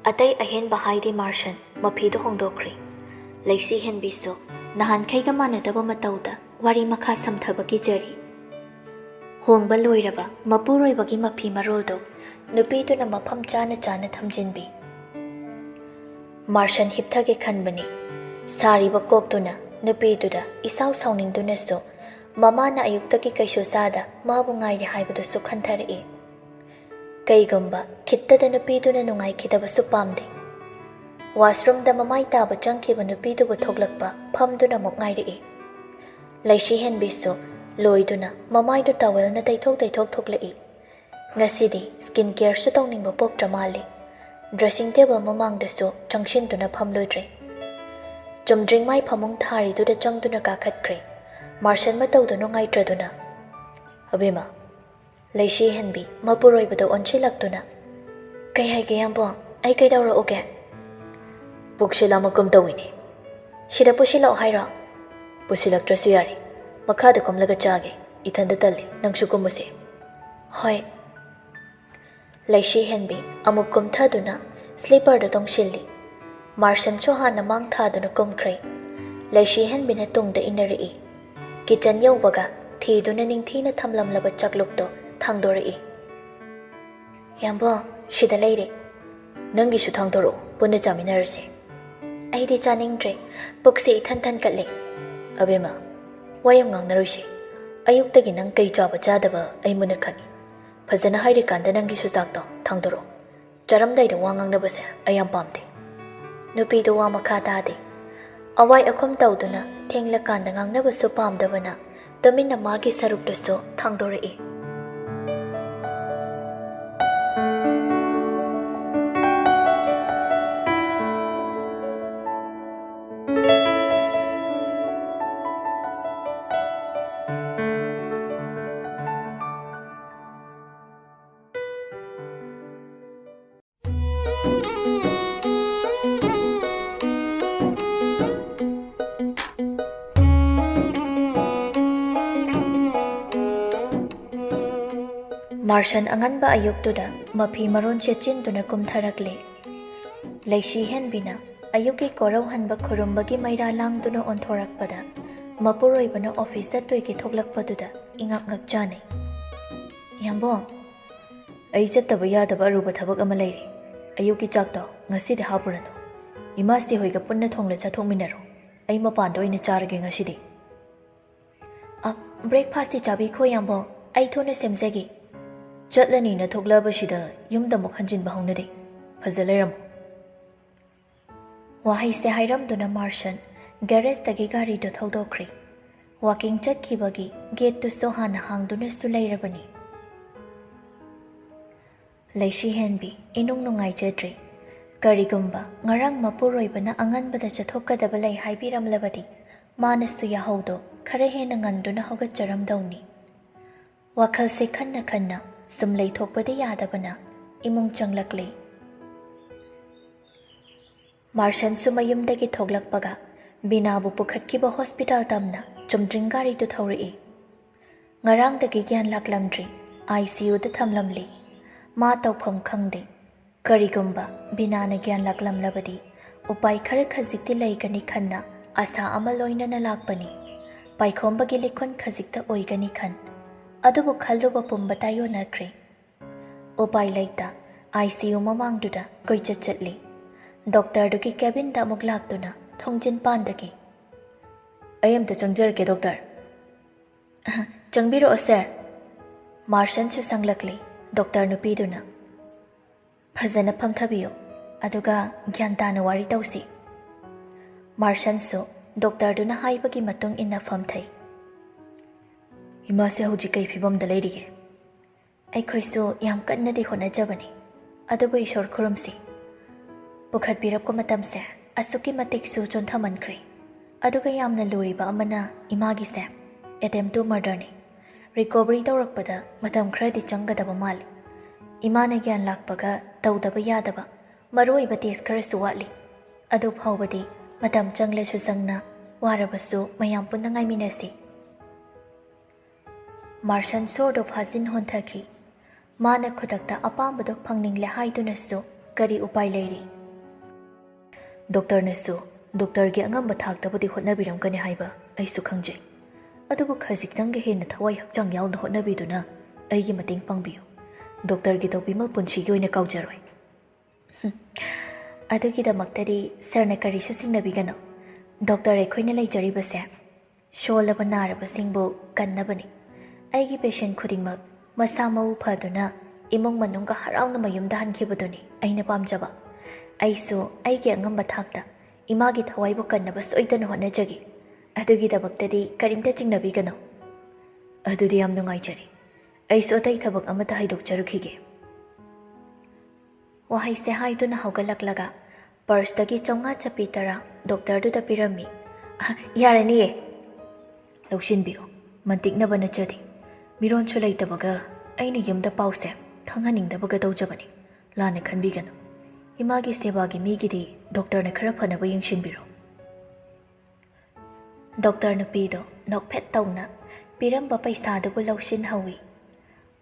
ꯑꯇꯩ ꯑꯍꯦꯟꯕ ꯍꯥꯏꯗꯦ ꯃꯥꯔꯁꯟ ꯃꯐꯤꯗꯨ ꯍꯣꯡꯗꯣꯛꯈ꯭ꯔꯦ꯫ ꯂꯩꯁꯤ ꯍꯦꯟꯕꯤꯁꯨ ꯅꯍꯥꯟꯈꯩꯒ ꯃꯥꯟꯅꯗꯕ ꯃꯇꯧꯗ ꯋꯥꯔꯤ ꯃꯈꯥ ꯁꯝꯊꯕ ꯀꯤꯖꯔꯤ꯫ ꯍꯣꯡꯕ ꯂꯣꯏꯔꯕ ꯃꯄꯨꯔꯣꯏꯕꯒꯤ ꯃꯐꯤ ꯃꯔꯣꯜꯗꯣ ꯅꯨꯄꯤꯗꯨꯅ ꯃꯐꯝ ꯆꯥꯅ ꯆꯥꯅ ꯊꯝꯖꯤꯟꯕꯤ꯫ ꯃꯥꯔꯁꯟ ꯍꯤꯞꯊꯒꯦ ꯈꯟꯕꯅꯤ꯫ ꯁꯥꯔꯤꯕ ꯀꯣꯛꯇꯨꯅ ꯅꯨꯄꯤꯗꯨꯗ ꯏꯁꯥꯎ ꯁꯥꯎꯅꯤꯡꯗꯨꯅꯁꯨ ꯃꯃꯥꯅ ꯑꯌꯨꯛꯇꯒꯤ ꯀꯩꯁꯨ ꯆꯥꯗ ꯃꯥꯕꯨ ꯉꯥꯏꯔꯦ ꯍꯥꯏꯕꯗꯨꯁꯨ ꯈꯟꯊꯔꯛꯏ꯫ ꯀꯩꯒꯨꯝꯕ ꯈꯤꯠꯇꯗ ꯅꯨꯄꯤꯗꯨꯅ ꯅꯨꯡꯉꯥꯏꯈꯤꯗꯕꯁꯨ ꯄꯥꯝꯗꯦ꯫ ꯋꯥꯁꯔꯨꯝꯗ ꯃꯃꯥꯏ ꯇꯥꯕ ꯆꯪꯈꯤꯕ ꯅꯨꯄꯤꯗꯨꯕꯨ ꯊꯣꯛꯂꯛꯄ ꯐꯝꯗꯨꯅ ꯑꯃꯨꯛ ꯉꯥꯏꯔꯛꯏ꯫ ꯂꯩꯁꯤ ꯍꯦꯟꯕꯤꯁꯨ ꯂꯣꯏꯗꯨꯅ ꯃꯃꯥꯏꯗꯨ ꯇꯥꯋꯦꯜꯅ ꯇꯩꯊꯣꯛ ꯊꯣꯛꯂꯛꯏ꯫ ꯉꯁꯤꯗꯤ ꯁ꯭ꯀꯤꯟ ꯀꯦꯌꯔꯁꯨ ꯇꯧꯅꯤꯡꯕ ꯄꯣꯛꯇ꯭ꯔ ꯃꯥꯜꯂꯤ꯫ ꯗ꯭ꯔꯦꯁꯤꯡ ꯇꯦꯕꯜ ꯃꯃꯥꯡꯗꯁꯨ ꯆꯪꯁꯤꯟꯗꯨꯅ ꯐꯝꯂꯣꯏꯗ꯭ꯔꯦ꯫ ꯆꯨꯝꯗ꯭ꯔꯤꯡꯃꯥꯏ ꯐꯃꯨꯡ ꯊꯥꯔꯤꯗꯨꯗ ꯆꯪꯗꯨꯅ ꯀꯥꯈꯠꯈ꯭ꯔꯦ꯫ ꯃꯥꯔꯁꯟ ꯃꯇꯧꯗꯨ ꯅꯨꯡꯉꯥꯏꯇ꯭ꯔꯗꯨꯅ ꯑꯕꯦꯝꯃ, ꯂꯩꯁꯤ ꯍꯦꯟꯕꯤ ꯃꯄꯨꯔꯣꯏꯕꯗ ꯑꯣꯟꯁꯤꯜꯂꯛꯇꯨꯅ ꯀꯩ ꯍꯥꯏꯒꯦ ꯌꯥꯝꯕꯣ? ꯑꯩ ꯀꯩꯗꯧꯔꯛꯎꯒꯦ? ꯄꯨꯛꯁꯦ ꯂꯥꯃꯛꯀꯨꯝ ꯇꯧꯏꯅꯦ꯫ ꯁꯤꯗ ꯄꯨꯁꯤꯜꯂꯛꯑꯣ ꯍꯥꯏꯔꯣ? ꯄꯨꯁꯤꯜꯂꯛꯇ꯭ꯔꯁꯨ ꯌꯥꯔꯦ꯫ ꯃꯈꯥꯗ ꯀꯨꯝꯂꯒ ꯆꯥꯒꯦ꯫ ꯏꯊꯟꯗ ꯇꯜꯂꯦ꯫ ꯅꯪꯁꯨ ꯀꯨꯝꯃꯨꯁꯦ꯫ ꯍꯣꯏ꯫ ꯂꯩꯁꯤ ꯍꯦꯟꯕꯤ ꯑꯃꯨꯛ ꯀꯨꯝꯊꯗꯨꯅ ꯁ꯭ꯂꯤꯄꯔꯗ ꯇꯣꯡꯁꯤꯜꯂꯤ꯫ ꯃꯥꯔꯁꯟꯁꯨ ꯍꯥꯟꯅ ꯃꯥꯡ ꯊꯥꯗꯨꯅ ꯀꯨꯝꯈ꯭ꯔꯦ꯫ ꯂꯩꯁꯤ ꯍꯦꯟꯕꯤꯅ ꯇꯨꯡꯗ ꯏꯟꯅꯔꯛꯏ꯫ ꯀꯤꯆꯟ ꯌꯧꯕꯒ ꯊꯤꯗꯨꯅ ꯅꯤꯡꯊꯤꯅ ꯊꯝꯂꯝꯂꯕ ꯆꯥꯛꯂꯨꯛꯇꯣ ꯊꯥꯡꯗꯣꯔꯛꯏ꯫ ꯌꯥꯝꯕꯣ, ꯁꯤꯗ ꯂꯩꯔꯦ꯫ ꯅꯪꯒꯤꯁꯨ ꯊꯥꯡꯗꯣꯔꯛꯑꯣ, ꯄꯨꯟꯅ ꯆꯥꯃꯤꯟꯅꯔꯁꯦ꯫ ꯑꯩꯗꯤ ꯆꯥꯅꯤꯡꯗ꯭ꯔꯦ꯫ ꯄꯨꯛꯁꯦ ꯏꯊꯟ ꯊꯟꯀꯠꯂꯦ꯫ ꯑꯕꯦꯝꯃ, ꯋꯥ ꯌꯥꯝ ꯉꯥꯡꯅꯔꯣꯏꯁꯦ꯫ ꯑꯌꯨꯛꯇꯒꯤ ꯅꯪ ꯀꯩ ꯆꯥꯕ ꯆꯥꯗꯕ ꯑꯩ ꯃꯨꯟꯅ ꯈꯪꯉꯤ꯫ ꯐꯖꯅ ꯍꯥꯏꯔꯤꯀꯥꯟꯗ ꯅꯪꯒꯤꯁꯨ ꯆꯥꯛꯇꯣ ꯊꯥꯡꯗꯣꯔꯛꯑꯣ꯫ ꯆꯥꯔꯝꯗꯥꯏꯗ ꯋꯥ ꯉꯥꯡꯅꯕꯁꯦ ꯑꯩ ꯌꯥꯝ ꯄꯥꯝꯗꯦ꯫ ꯅꯨꯄꯤꯗꯨ ꯋꯥ ꯃꯈꯥ ꯇꯥꯗꯦ꯫ ꯑꯋꯥꯏ ꯑꯈꯨꯝ ꯇꯧꯗꯨꯅ ꯊꯦꯡꯂꯀꯥꯟꯗ ꯉꯥꯡꯅꯕꯁꯨ ꯄꯥꯝꯗꯕꯅ ꯇꯨꯃꯤꯟꯅ ꯃꯥꯒꯤ ꯁꯔꯨꯛꯇꯨꯁꯨ ꯊꯥꯡꯗꯣꯔꯛꯏ꯫ ꯃꯥꯔꯁꯟ ꯑꯉꯟꯕ ꯑꯌꯨꯛꯇꯨꯗ ꯃꯐꯤ ꯃꯔꯣꯟ ꯁꯦꯠꯆꯤꯟꯗꯨꯅ ꯀꯨꯝꯊꯔꯛꯂꯦ꯫ ꯂꯩꯁꯤ ꯍꯦꯟꯕꯤꯅ ꯑꯌꯨꯛꯀꯤ ꯀꯣꯔꯧꯍꯟꯕ ꯈꯨꯔꯨꯝꯕꯒꯤ ꯃꯩꯔꯥ ꯂꯥꯡꯗꯨꯅ ꯑꯣꯟꯊꯣꯔꯛꯄꯗ ꯃꯄꯨꯔꯣꯏꯕꯅ ꯑꯣꯐꯤꯁ ꯆꯠꯇꯣꯏꯒꯤ ꯊꯣꯛꯂꯛꯄꯗꯨꯗ ꯏꯉꯛ ꯉꯛꯆꯥꯅꯩ꯫ ꯌꯥꯝꯕꯣ, ꯑꯩ ꯆꯠꯇꯕ ꯌꯥꯗꯕ ꯑꯔꯨꯕ ꯊꯕꯛ ꯑꯃ ꯂꯩꯔꯦ꯫ ꯑꯌꯨꯛꯀꯤ ꯆꯥꯛꯇꯣ ꯉꯁꯤꯗꯤ ꯍꯥꯞꯄꯨꯔꯅꯨ꯫ ꯏꯃꯥꯁꯤ ꯍꯣꯏꯒ ꯄꯨꯟꯅ ꯊꯣꯡꯂ ꯆꯥꯊꯣꯛꯃꯤꯟꯅꯔꯣ꯫ ꯑꯩ ꯃꯄꯥꯟꯗ ꯑꯣꯏꯅ ꯆꯥꯔꯒꯦ ꯉꯁꯤꯗꯤ꯫ ꯕ꯭ꯔꯦꯛꯐꯥꯁꯇꯤ ꯆꯥꯕꯤꯈꯣ ꯌꯥꯝꯕꯣ, ꯑꯩ ꯊꯨꯅ ꯁꯦꯝꯖꯒꯦ꯫ ꯆꯠꯂꯅꯤꯅ ꯊꯣꯛꯂꯛꯑꯕꯁꯤꯗ ꯌꯨꯝꯗ ꯑꯃꯨꯛ ꯍꯟꯖꯤꯟꯕ ꯍꯧꯅꯗꯦ꯫ ꯐꯖ ꯂꯩꯔꯝꯃꯣ꯫ ꯋꯥꯍꯩꯁꯦ ꯍꯥꯏꯔꯝꯗꯨꯅ ꯃꯥꯔꯁꯟ ꯒꯦꯔꯦꯖꯇꯒꯤ ꯒꯥꯔꯤꯗꯨ ꯊꯧꯗꯣꯛꯈ꯭ꯔꯦ꯫ ꯋꯥꯀꯤꯡ ꯆꯠꯈꯤꯕꯒꯤ ꯒꯦꯠꯇꯨꯁꯨ ꯍꯥꯟꯅ ꯍꯥꯡꯗꯨꯅꯁꯨ ꯂꯩꯔꯕꯅꯤ꯫ ꯂꯩꯁꯤ ꯍꯦꯟꯕꯤ ꯏꯅꯨꯡ ꯅꯨꯡꯉꯥꯏꯖꯗ꯭ꯔꯦ꯫ ꯀꯔꯤꯒꯨꯝꯕ ꯉꯔꯥꯡ ꯃꯄꯨꯔꯣꯏꯕꯅ ꯑꯉꯟꯕꯗ ꯆꯠꯊꯣꯛꯀꯗꯕ ꯂꯩ ꯍꯥꯏꯕꯤꯔꯝꯂꯕꯗꯤ ꯃꯥꯅꯁꯨ ꯌꯥꯍꯧꯗꯣ ꯈꯔ ꯍꯦꯟꯅ ꯉꯟꯗꯨꯅ ꯍꯧꯒꯠꯆꯔꯝꯗꯧꯅꯤ꯫ ꯋꯥꯈꯜꯁꯦ ꯈꯟꯅ ꯈꯟꯅ ꯁꯨꯝ ꯂꯩꯊꯣꯛꯄꯗꯤ ꯌꯥꯗꯕꯅ ꯏꯃꯨꯡ ꯆꯪꯂꯛꯂꯦ꯫ ꯃꯥꯔꯁꯟꯁꯨ ꯃꯌꯨꯝꯗꯒꯤ ꯊꯣꯛꯂꯛꯄꯒ ꯕꯤꯅꯥꯕꯨ ꯄꯨꯈꯠꯈꯤꯕ ꯍꯣꯁꯄꯤꯇꯥꯜ ꯇꯝꯅ ꯆꯨꯝꯗ꯭ꯔꯤꯡ ꯒꯥꯔꯤꯗꯨ ꯊꯧꯔꯛꯏ꯫ ꯉꯔꯥꯡꯗꯒꯤ ꯒ꯭ꯌꯥꯟ ꯂꯥꯛꯂꯝꯗ꯭ꯔꯤ꯫ ICUꯗ ꯊꯝꯂꯝꯂꯤ꯫ ꯃꯥ ꯇꯧꯐꯝ ꯈꯪꯗꯦ꯫ ꯀꯔꯤꯒꯨꯝꯕ ꯕꯤꯅꯥꯅ ꯒ꯭ꯌꯥꯟ ꯂꯥꯛꯂꯝꯂꯕꯗꯤ ꯎꯄꯥꯏ ꯈꯔ ꯈꯖꯤꯛꯇꯤ ꯂꯩꯒꯅꯤ ꯈꯟꯅ ꯑꯁꯥ ꯑꯃ ꯂꯣꯏꯅꯅ ꯂꯥꯛꯄꯅꯤ꯫ ꯄꯥꯏꯈꯣꯝꯕꯒꯤ ꯂꯤꯈꯨꯟ ꯈꯖꯤꯛꯇ ꯑꯣꯏꯒꯅꯤ ꯈꯟ꯫ ꯑꯗꯨꯕꯨ ꯈꯜꯂꯨꯕ ꯄꯨꯝꯕ ꯇꯥꯏꯌꯣꯟꯅꯈ꯭ꯔꯦ꯫ ꯎꯄꯥꯏ ꯂꯩꯇ ICU ꯃꯃꯥꯡꯗꯨꯗ ꯀꯣꯏꯆꯠ ꯆꯠꯂꯤ꯫ ꯗꯣꯛꯇꯔꯗꯨꯒꯤ ꯀꯦꯕꯤꯟꯗ ꯑꯃꯨꯛ ꯂꯥꯛꯇꯨꯅ ꯊꯣꯡꯖꯤꯟ ꯄꯥꯟꯗꯒꯤ ꯑꯩ ꯑꯝꯇ ꯆꯪꯖꯔꯛꯀꯦ ꯗꯣꯛꯇꯔ꯫ ꯆꯪꯕꯤꯔꯛꯑꯣ ꯁꯥꯔ꯫ ꯃꯥꯔꯁꯟꯁꯨ ꯆꯪꯂꯛꯂꯤ꯫ ꯗꯣꯛꯇꯔ ꯅꯨꯄꯤꯗꯨꯅ ꯐꯖꯅ ꯐꯝꯊꯕꯤꯌꯨ, ꯑꯗꯨꯒ ꯒ꯭ꯌꯥꯟ ꯇꯥꯅ ꯋꯥꯔꯤ ꯇꯧꯁꯤ꯫ ꯃꯥꯔꯁꯟꯁꯨ ꯗꯣꯛꯇꯔꯗꯨꯅ ꯍꯥꯏꯕꯒꯤ ꯃꯇꯨꯡ ꯏꯟꯅ ꯐꯝꯊꯩ꯫ ꯏꯃꯥꯁꯦ ꯍꯧꯖꯤꯛ ꯀꯩ ꯐꯤꯕꯝꯗ ꯂꯩꯔꯤꯒꯦ? ꯑꯩꯈꯣꯏꯁꯨ ꯌꯥꯝ ꯀꯟꯅꯗꯤ ꯍꯣꯠꯅꯖꯕꯅꯤ꯫ ꯑꯗꯨꯕꯨ ꯏꯁꯣꯔ ꯈꯨꯔꯨꯝꯁꯤ ꯄꯨꯈꯠꯄꯤꯔꯛꯄ ꯃꯇꯝꯁꯦ ꯑꯁꯨꯛꯀꯤ ꯃꯇꯤꯛꯁꯨ ꯆꯣꯟꯊꯃꯟꯈ꯭ꯔꯦ ꯑꯗꯨꯒ ꯌꯥꯝꯅ ꯂꯨꯔꯤꯕ ꯑꯃꯅ ꯏꯃꯥꯒꯤꯁꯦ ꯑꯦꯇꯦꯝ ꯇꯨ ꯃꯔꯗꯔꯅꯤ ꯔꯤꯀꯣꯕꯔꯤ ꯇꯧꯔꯛꯄꯗ ꯃꯇꯝ ꯈꯔꯗꯤ ꯆꯪꯒꯗꯕ ꯃꯥꯜꯂꯤ ꯏꯃꯥꯅ ꯒ꯭ꯌꯥꯟ ꯂꯥꯛꯄꯒ ꯇꯧꯗꯕ ꯌꯥꯗꯕ ꯃꯔꯨꯑꯣꯏꯕ ꯇꯦꯁ ꯈꯔꯁꯨ ꯋꯥꯠꯂꯤ ꯑꯗꯨ ꯐꯥꯎꯕꯗꯤ ꯃꯇꯝ ꯆꯪꯂꯁꯨ ꯆꯪꯅ ꯋꯥꯔꯕꯁꯨ ꯃꯌꯥꯝ ꯄꯨꯟꯅ ꯉꯥꯏꯃꯤꯟꯅꯁꯤ ꯃꯥꯔꯁꯟ ꯁꯣꯔꯗꯣ ꯐꯥꯖꯤꯟ ꯍꯣꯟꯊꯈꯤ ꯃꯥꯅ ꯈꯨꯗꯛꯇ ꯑꯄꯥꯝꯕꯗꯣ ꯐꯪꯅꯤꯡꯂꯦ ꯍꯥꯏꯗꯨꯅꯁꯨ ꯀꯔꯤ ꯎꯄꯥꯏ ꯂꯩꯔꯤ ꯗꯣꯛꯇꯔꯅꯁꯨ ꯗꯣꯛꯇꯔꯒꯤ ꯑꯉꯝꯕ ꯊꯥꯛꯇꯕꯨꯗꯤ ꯍꯣꯠꯅꯕꯤꯔꯝꯒꯅꯤ ꯍꯥꯏꯕ ꯑꯩꯁꯨ ꯈꯪꯖꯩ ꯑꯗꯨꯕꯨ ꯈꯖꯤꯛꯇꯪꯒ ꯍꯦꯟꯅ ꯊꯋꯥꯏ ꯍꯛꯆꯥꯡ ꯌꯥꯎꯅ ꯍꯣꯠꯅꯕꯤꯗꯨꯅ ꯑꯩꯒꯤ ꯃꯇꯦꯡ ꯄꯥꯡꯕꯤꯌꯨ ꯗꯣꯛꯇꯔꯒꯤ ꯇꯧꯕꯤꯃꯜ ꯄꯨꯟꯁꯤꯒꯤ ꯑꯣꯏꯅ ꯀꯥꯎꯖꯔꯣꯏ ꯑꯗꯨꯒꯤꯗꯃꯛꯇꯗꯤ ꯁꯔꯅ ꯀꯔꯤꯁꯨ ꯆꯤꯡꯅꯕꯤꯒꯅꯨ ꯗꯣꯛꯇꯔ ꯑꯩꯈꯣꯏꯅ ꯂꯩꯖꯔꯤꯕꯁꯦ ꯁꯣꯜꯂꯕ ꯅꯥꯔꯕꯁꯤꯡꯕꯨ ꯀꯟꯅꯕꯅꯤ ꯑꯩꯒꯤ ꯄꯦꯁꯦꯟ ꯈꯨꯗꯤꯡꯃꯛ ꯃꯁꯥ ꯃꯎ ꯐꯗꯨꯅ ꯏꯃꯨꯡ ꯃꯅꯨꯡꯒ ꯍꯔꯥꯎꯅ ꯃꯌꯨꯝꯗ ꯍꯟꯈꯤꯕꯗꯨꯅꯤ ꯑꯩꯅ ꯄꯥꯝꯖꯕ ꯑꯩꯁꯨ ꯑꯩꯒꯤ ꯑꯉꯝꯕ ꯊꯥꯛꯇ ꯏꯃꯥꯒꯤ ꯊꯋꯥꯏꯕꯨ ꯀꯟꯅꯕ ꯁꯣꯏꯗꯅ ꯍꯣꯠꯅꯖꯒꯦ ꯑꯗꯨꯒꯤꯗꯃꯛꯇꯗꯤ ꯀꯔꯤꯝꯇ ꯆꯤꯡꯅꯕꯤꯒꯅꯨ ꯑꯗꯨꯗꯤ ꯌꯥꯝ ꯅꯨꯡꯉꯥꯏꯖꯔꯦ ꯑꯩꯁꯨ ꯑꯇꯩ ꯊꯕꯛ ꯑꯃꯠꯇ ꯍꯥꯏꯗꯣꯛꯆꯔꯨꯈꯤꯒꯦ ꯋꯥꯍꯩꯁꯦ ꯍꯥꯏꯗꯨꯅ ꯍꯧꯒꯠꯂꯛꯂꯒ ꯄꯔꯁꯇꯒꯤ 500 ꯆꯞꯄꯤ 10 ꯗꯣꯛꯇꯔꯗꯨꯗ ꯄꯤꯔꯝꯃꯤ ꯌꯥꯔꯅꯤꯌꯦ ꯂꯧꯁꯤꯟꯕꯤꯌꯨ ꯃꯟꯇꯤꯛꯅꯕ ꯅꯠꯆꯗꯦ ꯃꯤꯔꯣꯟꯁꯨ ꯂꯩꯇꯕꯒ ꯑꯩꯅ ꯌꯨꯝꯗ ꯄꯥꯎꯁꯦ ꯈꯪꯍꯟꯅꯤꯡꯗꯕꯒ ꯇꯧꯖꯕꯅꯤ ꯂꯥꯟꯅ ꯈꯟꯕꯤꯒꯅꯨ ꯏꯃꯥꯒꯤ ꯁꯦꯕꯥꯒꯤ ꯃꯤꯒꯤꯗꯤ ꯗꯣꯛꯇꯔꯅ ꯈꯔ ꯐꯅꯕ ꯌꯦꯡꯁꯤꯟꯕꯤꯔꯣ ꯗꯣꯛꯇꯔ ꯅꯨꯄꯤꯗꯣ ꯅꯣꯛꯐꯦꯠ ꯇꯧꯅ ꯄꯤꯔꯝꯕ ꯄꯩꯁꯥꯗꯨꯕꯨ ꯂꯧꯁꯤꯟꯍꯧꯏ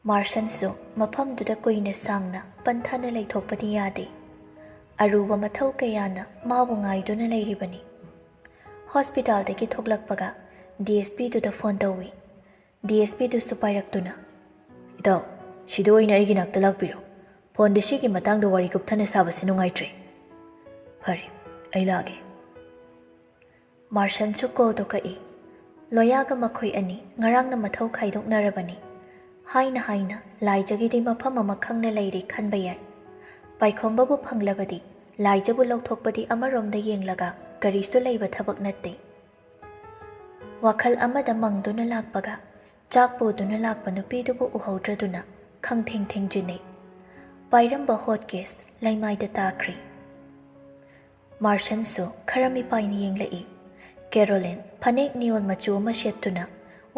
ꯃꯥꯔꯁꯟꯁꯨ ꯃꯐꯝꯗꯨꯗ ꯀꯨꯏꯅ ꯁꯥꯡꯅ ꯄꯟꯊꯅ ꯂꯩꯊꯣꯛꯄꯗꯤ ꯌꯥꯗꯦ ꯑꯔꯨꯕ ꯃꯊꯧ ꯀꯌꯥꯅ ꯃꯥꯕꯨ ꯉꯥꯏꯗꯨꯅ ꯂꯩꯔꯤꯕꯅꯤ ꯍꯣꯁꯄꯤꯇꯥꯜꯗꯒꯤ ꯊꯣꯛꯂꯛꯄꯒ DSPꯗꯨꯗ ꯐꯣꯟ ꯇꯧꯏ DSPꯗꯨꯁꯨ ꯄꯥꯏꯔꯛꯇꯨꯅ ꯏꯇꯥꯎ ꯁꯤꯗ ꯑꯣꯏꯅ ꯑꯩꯒꯤ ꯅꯥꯛꯇ ꯂꯥꯛꯄꯤꯔꯣ ꯐꯣꯟꯗ ꯁꯤꯒꯤ ꯃꯇꯥꯡꯗ ꯋꯥꯔꯤ ꯀꯨꯞꯊꯅ ꯁꯥꯕꯁꯤ ꯅꯨꯡꯉꯥꯏꯇ꯭ꯔꯦ ꯐꯔꯦ ꯑꯩ ꯂꯥꯛꯑꯒꯦ ꯃꯥꯔꯁꯟꯁꯨ ꯀꯣꯜꯗꯣ ꯀꯛꯏ ꯂꯣꯌꯥꯒ ꯃꯈꯣꯏ ꯑꯅꯤ ꯉꯔꯥꯡꯅ ꯃꯊꯧ ꯈꯥꯏꯗꯣꯛꯅꯔꯕꯅꯤ ꯍꯥꯏꯅ ꯍꯥꯏꯅ ꯂꯥꯏꯖꯒꯤꯗꯤ ꯃꯐꯝ ꯑꯃ ꯈꯪꯅ ꯂꯩꯔꯤ ꯈꯟꯕ ꯌꯥꯏ ꯄꯥꯏꯈꯣꯝꯕꯕꯨ ꯐꯪꯂꯕꯗꯤ ꯂꯥꯏꯖꯕꯨ ꯂꯧꯊꯣꯛꯄꯗꯤ ꯑꯃꯔꯣꯝꯗ ꯌꯦꯡꯂꯒ ꯀꯔꯤꯁꯨ ꯂꯩꯕ ꯊꯕꯛ ꯅꯠꯇꯦ ꯋꯥꯈꯜ ꯑꯃꯗ ꯃꯪꯗꯨꯅ ꯂꯥꯛꯄꯒ ꯆꯥꯛ ꯄꯨꯗꯨꯅ ꯂꯥꯛꯄ ꯅꯨꯄꯤꯗꯨꯕꯨ ꯎꯍꯧꯗ꯭ꯔꯗꯨꯅ ꯈꯪꯊꯦꯡ ꯊꯦꯡꯖꯤꯟꯅꯩ ꯄꯥꯏꯔꯝꯕ ꯍꯣꯠ ꯀꯦꯁ ꯂꯩꯃꯥꯏꯗ ꯇꯥꯈ꯭ꯔꯤ ꯃꯥꯔꯁꯟꯁꯨ ꯈꯔ ꯃꯤꯄꯥꯏꯅ ꯌꯦꯡꯂꯛꯏ ꯀꯦꯔꯣꯂꯤꯟ ꯐꯅꯦꯛ ꯅꯤꯌꯣꯟ ꯃꯆꯨ ꯑꯃ ꯁꯦꯠꯇꯨꯅ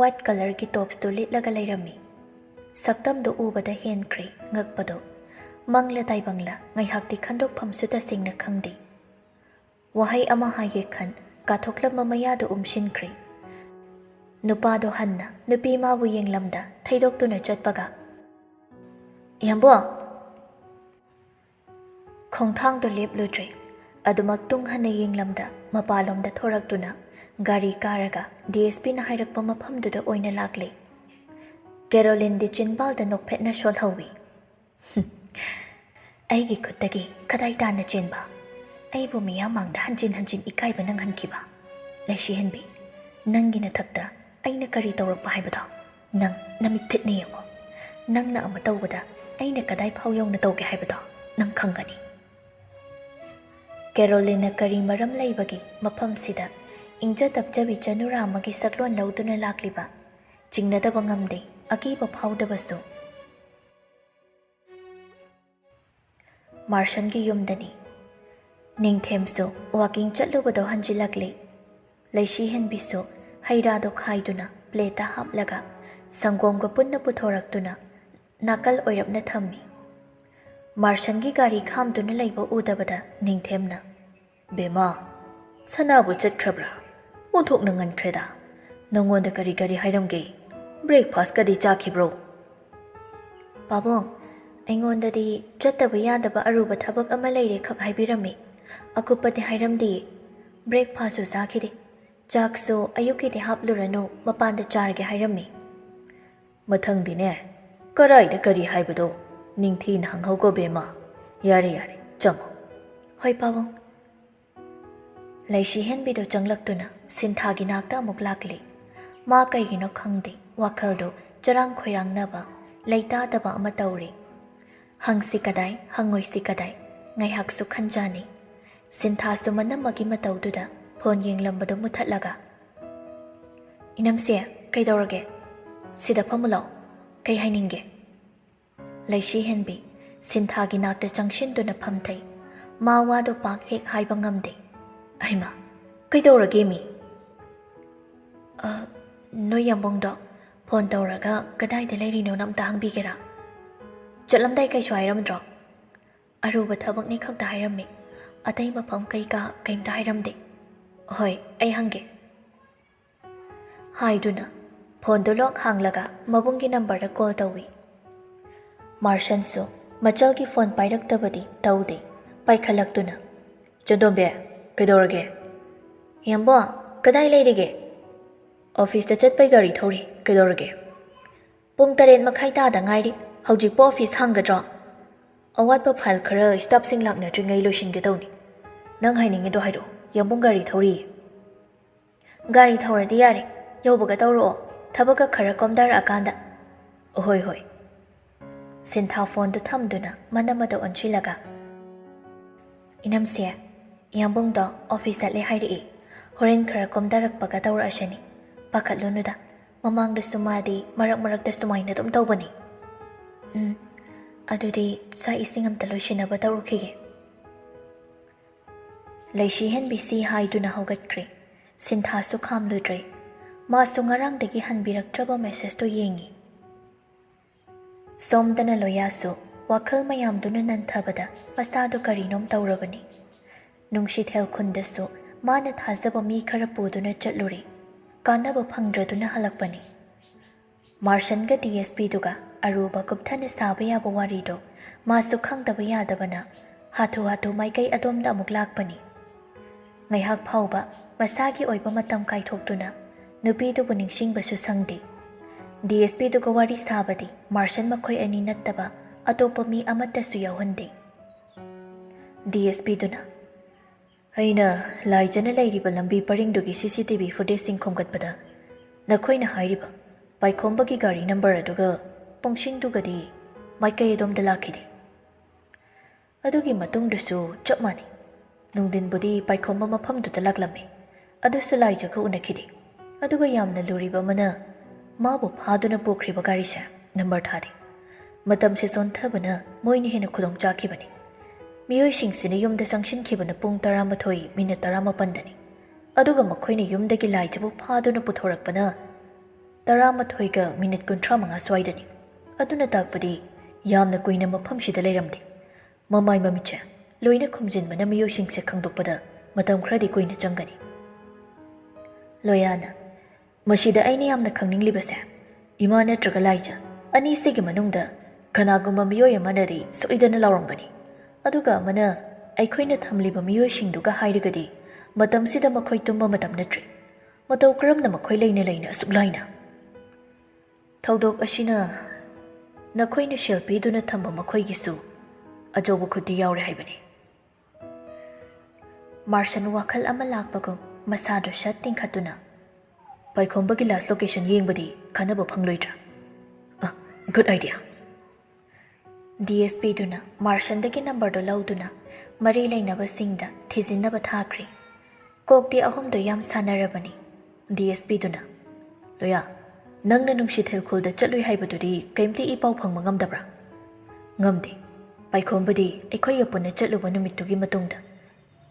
ꯋꯥꯏꯠ ꯀꯂꯔꯒꯤ ꯇꯣꯞꯁꯇꯨ ꯂꯤꯠꯂꯒ ꯂꯩꯔꯝꯃꯤ ꯁꯛꯇꯝꯗꯨ ꯎꯕꯗ ꯍꯦꯟꯈ꯭ꯔꯦ ꯉꯛꯄꯗꯣ ꯃꯪꯂ ꯇꯥꯏꯕꯪꯂ ꯉꯥꯏꯍꯥꯛꯇꯤ ꯈꯟꯗꯣꯛꯐꯝꯁꯨ ꯇꯁꯦꯡꯅ ꯈꯪꯗꯦ ꯋꯥꯍꯩ ꯑꯃ ꯍꯥꯏꯒꯦ ꯈꯟ ꯀꯥꯊꯣꯛꯂꯝꯕ ꯃꯌꯥꯗꯨ ꯎꯝꯁꯤꯟꯈ꯭ꯔꯦ ꯅꯨꯄꯥꯗꯣ ꯍꯟꯅ ꯅꯨꯄꯤ ꯃꯥꯕꯨ ꯌꯦꯡꯂꯝꯗ ꯊꯩꯗꯣꯛꯇꯨꯅ ꯆꯠꯄꯒ ꯌꯥꯝꯕꯣꯡ ꯈꯣꯡꯊꯥꯡꯗꯣ ꯂꯦꯞꯂꯨꯗ꯭ꯔꯦ ꯑꯗꯨꯃꯛ ꯇꯨꯡ ꯍꯟꯅ ꯌꯦꯡꯂꯝꯗ ꯃꯄꯥꯟꯂꯣꯝꯗ ꯊꯣꯔꯛꯇꯨꯅ ꯒꯥꯔꯤ ꯀꯥꯔꯒ DSPꯅ ꯍꯥꯏꯔꯛꯄ ꯃꯐꯝꯗꯨꯗ ꯑꯣꯏꯅ ꯂꯥꯛꯂꯦ ꯀꯦꯔꯣꯂꯤꯟꯗꯤ ꯆꯤꯟꯕꯥꯜꯗ ꯅꯣꯛꯐꯦꯠꯅ ꯁꯣꯜꯍꯧꯏ ꯑꯩꯒꯤ ꯈꯨꯠꯇꯒꯤ ꯀꯗꯥꯏ ꯇꯥꯟꯅ ꯆꯦꯟꯕ ꯑꯩꯕꯨ ꯃꯤꯌꯥꯝ ꯃꯥꯡꯗ ꯍꯟꯖꯤꯟ ꯍꯟꯖꯤꯟ ꯏꯀꯥꯏꯕ ꯅꯪꯍꯟꯈꯤꯕ ꯂꯩꯁꯤꯍꯟꯕꯤ ꯅꯪꯒꯤ ꯅꯊꯛꯇ ꯑꯩꯅ ꯀꯔꯤ ꯇꯧꯔꯛꯄ ꯍꯥꯏꯕꯗꯣ ꯅꯪ ꯅꯃꯤꯠ ꯊꯤꯠꯅ ꯌꯦꯡꯉꯣ ꯅꯪꯅ ꯑꯃ ꯇꯧꯕꯗ ꯑꯩꯅ ꯀꯗꯥꯏ ꯐꯥꯎ ꯌꯧꯅ ꯇꯧꯒꯦ ꯍꯥꯏꯕꯗꯣ ꯅꯪ ꯈꯪꯒꯅꯤ ꯀꯦꯔꯣꯂꯤꯟꯅ ꯀꯔꯤ ꯃꯔꯝ ꯂꯩꯕꯒꯤ ꯃꯐꯝꯁꯤꯗ ꯏꯪꯖ ꯇꯞꯆꯕꯤ ꯆꯅꯨꯔꯥ ꯑꯃꯒꯤ ꯁꯛꯂꯣꯟ ꯂꯧꯗꯨꯅ ꯂꯥꯛꯂꯤꯕ ꯆꯤꯡꯅꯗꯕ ꯉꯝꯗꯦ ꯑꯀꯤꯕ ꯐꯥꯎꯗꯕꯁꯨ ꯃꯥꯔꯁꯟꯒꯤ ꯌꯨꯝꯗꯅꯤ ꯅꯤꯡꯊꯦꯝꯁꯨ ꯋꯥꯀꯤꯡ ꯆꯠꯂꯨꯕꯗꯣ ꯍꯟꯖꯤꯜꯂꯛꯂꯤ ꯂꯩꯁꯤꯍꯟꯕꯤꯁꯨ ꯍꯩꯔꯥꯗꯣ ꯈꯥꯏꯗꯨꯅ ꯄ꯭ꯂꯦꯠꯇ ꯍꯥꯞꯂꯒ ꯁꯪꯒꯣꯝꯒ ꯄꯨꯟꯅ puthorꯛꯇꯨꯅ ꯅꯥꯀꯜ ꯑꯣꯏꯔꯞꯅ ꯊꯝꯃꯤ ꯃꯥꯔꯁꯟꯒꯤ ꯒꯥꯔꯤ ꯈꯥꯝꯗꯨꯅ ꯂꯩꯕ ꯎꯗꯕꯗ ꯅꯤꯡꯊꯦꯝꯅ ꯕꯦꯃꯥ ꯁꯅꯥꯕꯨ ꯆꯠꯈ꯭ꯔꯕ꯭ꯔꯥ ꯑꯣꯟꯊꯣꯛꯅ ꯉꯟꯈ꯭ꯔꯦꯗ ꯅꯪꯉꯣꯟꯗ ꯀꯔꯤ ꯀꯔꯤ ꯍꯥꯏꯔꯝꯒꯦ ꯕ꯭ꯔꯦꯛꯐꯥꯁꯀꯗꯤ ꯆꯥꯈꯤꯕ꯭ꯔꯣ ꯄꯥꯕꯨꯡ ꯑꯩꯉꯣꯟꯗꯗꯤ ꯆꯠꯇꯕ ꯌꯥꯗꯕ ꯑꯔꯨꯕ ꯊꯕꯛ ꯑꯃ ꯂꯩꯔꯦ ꯈꯛ ꯍꯥꯏꯕꯤꯔꯝꯃꯤ ꯑꯀꯨꯞꯄꯗꯤ ꯍꯥꯏꯔꯝꯗꯤꯌꯦ ꯕ꯭ꯔꯦꯛꯐꯥꯁꯁꯨ ꯆꯥꯈꯤꯗꯦ ꯆꯥꯛꯁꯨ ꯑꯌꯨꯛꯀꯤꯗꯤ ꯍꯥꯞꯂꯨꯔꯅꯨ ꯃꯄꯥꯟꯗ ꯆꯥꯔꯒꯦ ꯍꯥꯏꯔꯝꯃꯤ ꯃꯊꯪꯗꯤꯅꯦ ꯀꯔꯥꯏꯗ ꯀꯔꯤ ꯍꯥꯏꯕꯗꯣ ꯅꯤꯡꯊꯤꯅ ꯍꯪꯍꯧꯀꯣ ꯕꯦꯃꯥ ꯌꯥꯔꯦ ꯌꯥꯔꯦ ꯆꯪꯉꯣ ꯍꯣꯏ ꯄꯥꯕꯨꯡ ꯂꯩꯁꯤꯍꯦꯟꯕꯤꯗꯣ ꯆꯪꯂꯛꯇꯨꯅ ꯁꯤꯟꯊꯥꯒꯤ ꯅꯥꯛꯇ ꯑꯃꯨꯛ ꯂꯥꯛꯂꯤ ꯃꯥ ꯀꯩꯒꯤꯅꯣ ꯈꯪꯗꯦ ꯋꯥꯈꯜꯗꯣ ꯆꯔꯥꯡ ꯈꯣꯏꯔꯥꯡꯅꯕ ꯂꯩꯇꯥꯗꯕ ꯑꯃ ꯇꯧꯔꯤ ꯍꯪꯁꯤ ꯀꯗꯥꯏ ꯍꯪꯉꯣꯏꯁꯤ ꯀꯗꯥꯏ ꯉꯥꯏꯍꯥꯛꯁꯨ ꯈꯟꯖꯥꯅꯤ ꯁꯤꯟꯊꯥꯁꯨ ꯃꯅꯝꯃꯒꯤ ꯃꯇꯧꯗꯨꯗ ꯐꯣꯟ ꯌꯦꯡꯂꯝꯕꯗꯣ ꯃꯨꯊꯠꯂꯒ ꯏꯅꯝꯁꯦ ꯀꯩꯗꯧꯔꯒꯦ ꯁꯤꯗ ꯐꯝꯃꯨ ꯂꯥꯎ ꯀꯩ ꯍꯥꯏꯅꯤꯡꯒꯦ ꯂꯩꯁꯤꯍꯦꯟꯕꯤ ꯁꯤꯟꯊꯥꯒꯤ ꯅꯥꯛꯇ ꯆꯪꯁꯤꯟꯗꯨꯅ ꯐꯝꯊꯩ ꯃꯥ ꯋꯥꯗꯣ ꯄꯥꯛ ꯍꯦꯛ ꯍꯥꯏꯕ ꯉꯝꯗꯦ ꯑꯩꯃ ꯀꯩꯗꯧꯔꯒꯦ ꯃꯤ ꯅꯣꯏ ꯌꯥꯝꯕꯨꯡꯗꯣ ꯐꯣꯟ ꯇꯧꯔꯒ ꯀꯗꯥꯏꯗ ꯂꯩꯔꯤꯅꯣꯅ ꯑꯝꯇ ꯍꯪꯕꯤꯒꯦꯔꯥ ꯆꯠꯂꯝꯗꯥꯏ ꯀꯩꯁꯨ ꯍꯥꯏꯔꯝꯗ꯭ꯔꯣ ꯑꯔꯨꯕ ꯊꯕꯛꯅꯤ ꯈꯛꯇ ꯍꯥꯏꯔꯝꯃꯤ ꯑꯇꯩ ꯃꯐꯝ ꯀꯩꯀꯥ ꯀꯩꯝꯇ ꯍꯥꯏꯔꯝꯗꯦ ꯍꯣꯏ ꯑꯩ ꯍꯪꯒꯦ ꯍꯥꯏꯗꯨꯅ ꯐꯣꯟꯗꯣ ꯂꯣꯛ ꯍꯥꯡꯂꯒ ꯃꯕꯨꯡꯒꯤ ꯅꯝꯕꯔꯗ ꯀꯣꯜ ꯇꯧꯏ ꯃꯥꯔꯁꯟꯁꯨ ꯃꯆꯜꯒꯤ ꯐꯣꯟ ꯄꯥꯏꯔꯛꯇꯕꯗꯤ ꯇꯧꯗꯦ ꯄꯥꯏꯈꯠꯂꯛꯇꯨꯅ ꯆꯟꯗꯣꯝꯕꯤ ꯀꯩꯗꯧꯔꯒꯦ ꯌꯥꯝꯕꯣ ꯀꯗꯥꯏ ꯂꯩꯔꯤꯒꯦ ꯑꯣꯐꯤꯁꯇ ꯆꯠꯄꯩ ꯒꯥꯔꯤ ꯊꯧꯔꯤ ꯀꯩꯗꯧꯔꯒꯦ ꯄꯨꯡ 7:30 ꯇꯥꯗ ꯉꯥꯏꯔꯤ ꯍꯧꯖꯤꯛꯄꯨ ꯑꯣꯐꯤꯁ ꯍꯥꯡꯒꯗ꯭ꯔꯣ ꯑꯋꯥꯠꯄ ꯐꯥꯏꯜ ꯈꯔ ꯁ꯭ꯇꯥꯐꯁꯤꯡ ꯂꯥꯛꯅꯗ꯭ꯔꯤꯉꯩ ꯂꯣꯏꯁꯤꯟꯒꯦ ꯇꯧꯅꯤ ꯅꯪ ꯍꯥꯏꯅꯤꯡꯉꯤꯗꯣ ꯍꯥꯏꯔꯛꯑꯣ ꯌꯥꯝꯕꯨꯡ ꯒꯥꯔꯤ ꯊꯧꯔꯤ ꯒꯥꯔꯤ ꯊꯧꯔꯗꯤ ꯌꯥꯔꯦ ꯌꯧꯕꯒ ꯇꯧꯔꯛꯑꯣ ꯊꯕꯛꯀ ꯈꯔ ꯀꯣꯝꯊꯔꯛꯑꯀꯥꯟꯗ ꯍꯣꯏ ꯍꯣꯏ ꯁꯤꯟꯊꯥ ꯐꯣꯟꯗꯨ ꯊꯝꯗꯨꯅ ꯃꯅꯝꯃꯗ ꯑꯣꯟꯁꯤꯜꯂꯒ ꯏꯅꯝꯁꯦ ꯌꯥꯝꯕꯨꯡꯗꯣ ꯑꯣꯐꯤꯁ ꯆꯠꯂꯦ ꯍꯥꯏꯔꯛꯏ ꯍꯣꯔꯦꯟ ꯈꯔ ꯀꯣꯝꯊꯔꯛꯄꯒ ꯇꯧꯔꯛꯑꯁꯅꯤ ꯄꯥꯈꯠꯂꯨꯅꯨꯗ ꯃꯃꯥꯡꯗꯁꯨ ꯃꯥꯗꯤ ꯃꯔꯛ ꯃꯔꯛꯇ ꯁꯨꯃꯥꯏꯅ ꯑꯗꯨꯝ ꯇꯧꯕꯅꯤ ꯑꯗꯨꯗꯤ ꯆꯥꯛ ꯏꯁꯤꯡ ꯑꯝꯇ ꯂꯣꯏꯁꯤꯟꯅꯕ ꯇꯧꯔꯨꯈꯤꯒꯦ ꯂꯩꯁꯤꯍꯟꯕꯤꯁꯤ ꯍꯥꯏꯗꯨꯅ ꯍꯧꯒꯠꯈ꯭ꯔꯦ ꯁꯤꯟꯊꯥꯁꯨ ꯈꯥꯝꯂꯨꯗ꯭ꯔꯦ ꯃꯥꯁꯨ ꯉꯔꯥꯡꯗꯒꯤ ꯍꯟꯕꯤꯔꯛꯇ꯭ꯔꯕ ꯃꯦꯁꯦꯖꯇꯣ ꯌꯦꯡꯉꯤ ꯁꯣꯝꯗꯅ ꯂꯣꯌꯥꯁꯨ ꯋꯥꯈꯜ ꯃꯌꯥꯝꯗꯨꯅ ꯅꯟꯊꯕꯗ ꯃꯁꯥꯗꯣ ꯀꯔꯤꯅꯣꯝ ꯇꯧꯔꯕꯅꯤ ꯅꯨꯡꯁꯤꯊꯦꯜ ꯈꯨꯟꯗꯁꯨ ꯃꯥꯅ ꯊꯥꯖꯕ ꯃꯤ ꯈꯔ ꯄꯨꯗꯨꯅ ꯆꯠꯂꯨꯔꯤ ꯀꯥꯟꯅꯕ ꯐꯪꯗ꯭ꯔꯗꯨꯅ ꯍꯜꯂꯛꯄꯅꯤ ꯃꯥꯔꯁꯟꯒ DSPꯗꯨꯒ ꯑꯔꯨꯕ ꯀꯨꯞꯊꯅ ꯁꯥꯕ ꯌꯥꯕ ꯋꯥꯔꯤꯗꯣ ꯃꯥꯁꯨ ꯈꯪꯗꯕ ꯌꯥꯗꯕꯅ ꯍꯥꯊꯨ ꯍꯥꯊꯨ ꯃꯥꯏꯀꯩ ꯑꯗꯣꯝꯗ ꯑꯃꯨꯛ ꯂꯥꯛꯄꯅꯤ ꯉꯥꯏꯍꯥꯛ ꯐꯥꯎꯕ ꯃꯁꯥꯒꯤ ꯑꯣꯏꯕ ꯃꯇꯝ ꯀꯥꯏꯊꯣꯛꯇꯨꯅ ꯅꯨꯄꯤꯗꯨꯕꯨ ꯅꯤꯡꯁꯤꯡꯕꯁꯨ ꯁꯪꯗꯦ DSPꯗꯨꯒ ꯋꯥꯔꯤ ꯁꯥꯕꯗꯤ ꯃꯥꯔꯁꯟ ꯃꯈꯣꯏ ꯑꯅꯤ ꯅꯠꯇꯕ ꯑꯇꯣꯞꯄ ꯃꯤ ꯑꯃꯠꯇꯁꯨ ꯌꯥꯎꯍꯟꯗꯦ DSPꯗꯨꯅ ꯑꯩꯅ ꯂꯥꯏꯖꯅ ꯂꯩꯔꯤꯕ ꯂꯝꯕꯤ ꯄꯔꯤꯡꯗꯨꯒꯤ CCTV ꯐꯨꯇꯦꯖꯁꯤꯡ ꯈꯣꯝꯒꯠꯄꯗ ꯅꯈꯣꯏꯅ ꯍꯥꯏꯔꯤꯕ ꯄꯥꯏꯈꯣꯝꯕꯒꯤ ꯒꯥꯔꯤ ꯅꯝꯕꯔ ꯑꯗꯨꯒ ꯄꯨꯡꯁꯤꯡꯗꯨꯒꯗꯤ ꯃꯥꯏꯀꯩ ꯑꯗꯣꯝꯗ ꯂꯥꯛꯈꯤꯗꯦ ꯑꯗꯨꯒꯤ ꯃꯇꯨꯡꯗꯁꯨ ꯆꯞ ꯃꯥꯟꯅꯩ ꯅꯨꯡꯊꯤꯟꯕꯨꯗꯤ ꯄꯥꯏꯈꯣꯝꯕ ꯃꯐꯝꯗꯨꯗ ꯂꯥꯛꯂꯝꯃꯤ ꯑꯗꯨꯁꯨ ꯂꯥꯏꯖꯒ ꯎꯅꯈꯤꯗꯦ ꯑꯗꯨꯒ ꯌꯥꯝꯅ ꯂꯨꯔꯤꯕ ꯑꯃꯅ ꯃꯥꯕꯨ ꯐꯥꯗꯨꯅ ꯄꯨꯈ꯭ꯔꯤꯕ ꯒꯥꯔꯤꯁꯦ ꯅꯝꯕꯔ ꯊꯥꯗꯦ ꯃꯇꯝꯁꯦ ꯆꯣꯟꯊꯕꯅ ꯃꯣꯏꯅ ꯍꯦꯟꯅ ꯈꯨꯗꯣꯡ ꯆꯥꯈꯤꯕꯅꯤ ꯃꯤꯑꯣꯏꯁꯤꯡꯁꯤꯅ ꯌꯨꯝꯗ ꯆꯪꯁꯤꯟꯈꯤꯕꯅ ꯄꯨꯡ 11:19 ꯑꯗꯨꯒ ꯃꯈꯣꯏꯅ ꯌꯨꯝꯗꯒꯤ ꯂꯥꯏꯖꯕꯨ ꯐꯥꯗꯨꯅ ꯄꯨꯊꯣꯔꯛꯄꯅ 11:35 ꯁ꯭ꯋꯥꯏꯗꯅꯤ ꯑꯗꯨꯅ ꯇꯥꯛꯄꯗꯤ ꯌꯥꯝꯅ ꯀꯨꯏꯅ ꯃꯐꯝꯁꯤꯗ ꯂꯩꯔꯝꯗꯦ ꯃꯃꯥꯏ ꯃꯃꯤꯠꯁꯦ ꯂꯣꯏꯅ ꯈꯨꯝꯖꯤꯟꯕꯅ ꯃꯤꯑꯣꯏꯁꯤꯡꯁꯦ ꯈꯪꯗꯣꯛꯄꯗ ꯃꯇꯝ ꯈꯔꯗꯤ ꯀꯨꯏꯅ ꯆꯪꯒꯅꯤ ꯂꯣꯌꯥꯅ ꯃꯁꯤꯗ ꯑꯩꯅ ꯌꯥꯝꯅ ꯈꯪꯅꯤꯡꯂꯤꯕꯁꯦ ꯏꯃꯥ ꯅꯠꯇ꯭ꯔꯒ ꯂꯥꯏꯖ ꯑꯅꯤꯁꯤꯒꯤ ꯃꯅꯨꯡꯗ ꯀꯅꯥꯒꯨꯝꯕ ꯃꯤꯑꯣꯏ ꯑꯃꯅꯗꯤ ꯁꯣꯏꯗꯅ ꯂꯥꯎꯔꯝꯒꯅꯤ ꯑꯗꯨꯒ ꯑꯃꯅ ꯑꯩꯈꯣꯏꯅ ꯊꯝꯂꯤꯕ ꯃꯤꯑꯣꯏꯁꯤꯡꯗꯨꯒ ꯍꯥꯏꯔꯒꯗꯤ ꯃꯇꯝꯁꯤꯗ ꯃꯈꯣꯏ ꯇꯨꯝꯕ ꯃꯇꯝ ꯅꯠꯇ꯭ꯔꯤ ꯃꯇꯧ ꯀꯔꯝꯅ ꯃꯈꯣꯏ ꯂꯩꯅ ꯂꯩꯅ ꯑꯁꯨꯛ ꯂꯥꯏꯅ ꯊꯧꯗꯣꯛ ꯑꯁꯤꯅ ꯅꯈꯣꯏꯅ ꯁꯦꯜ ꯄꯤꯗꯨꯅ ꯊꯝꯕ ꯃꯈꯣꯏꯒꯤꯁꯨ ꯑꯆꯧꯕ ꯈꯨꯠꯇꯤ ꯌꯥꯎꯔꯦ ꯍꯥꯏꯕꯅꯤ ꯃꯥꯔꯁꯟ ꯋꯥꯈꯜ ꯑꯃ ꯂꯥꯛꯄꯒꯨꯝ ꯃꯁꯥꯗꯣ ꯁꯠ ꯇꯤꯡꯈꯠꯇꯨꯅ ꯄꯥꯏꯈꯣꯝꯕꯒꯤ ꯂꯥꯁ ꯂꯣꯀꯦꯁꯟ ꯌꯦꯡꯕꯗꯤ ꯈꯟꯅꯕ ꯐꯪꯂꯣꯏꯗ꯭ꯔꯥ ꯒꯨꯗ ꯑꯥꯏꯗꯤꯌꯥ DSPꯗꯨꯅ ꯃꯥꯔꯁꯟꯗꯒꯤ ꯅꯝꯕꯔꯗꯣ ꯂꯧꯗꯨꯅ ꯃꯔꯤ ꯂꯩꯅꯕꯁꯤꯡꯗ ꯊꯤꯖꯤꯟꯅꯕ ꯊꯥꯈ꯭ꯔꯤ ꯀꯣꯛꯇꯤ ꯑꯍꯨꯝꯗꯣ ꯌꯥꯝ ꯁꯥꯟꯅꯔꯕꯅꯤ DSPꯗꯨꯅ ꯂꯣꯌꯥ ꯅꯪꯅ ꯅꯨꯡꯁꯤꯊꯦꯜ ꯈꯨꯜꯗ ꯆꯠꯂꯨꯏ ꯍꯥꯏꯕꯗꯨꯗꯤ ꯀꯩꯝꯇ ꯏ ꯄꯥꯎ ꯐꯪꯕ ꯉꯝꯗꯕ꯭ꯔꯥ ꯉꯝꯗꯦ ꯄꯥꯏꯈꯣꯝꯕꯗꯤ ꯑꯩꯈꯣꯏꯒ ꯄꯨꯟꯅ ꯆꯠꯂꯨꯕ ꯅꯨꯃꯤꯠꯇꯨꯒꯤ ꯃꯇꯨꯡꯗ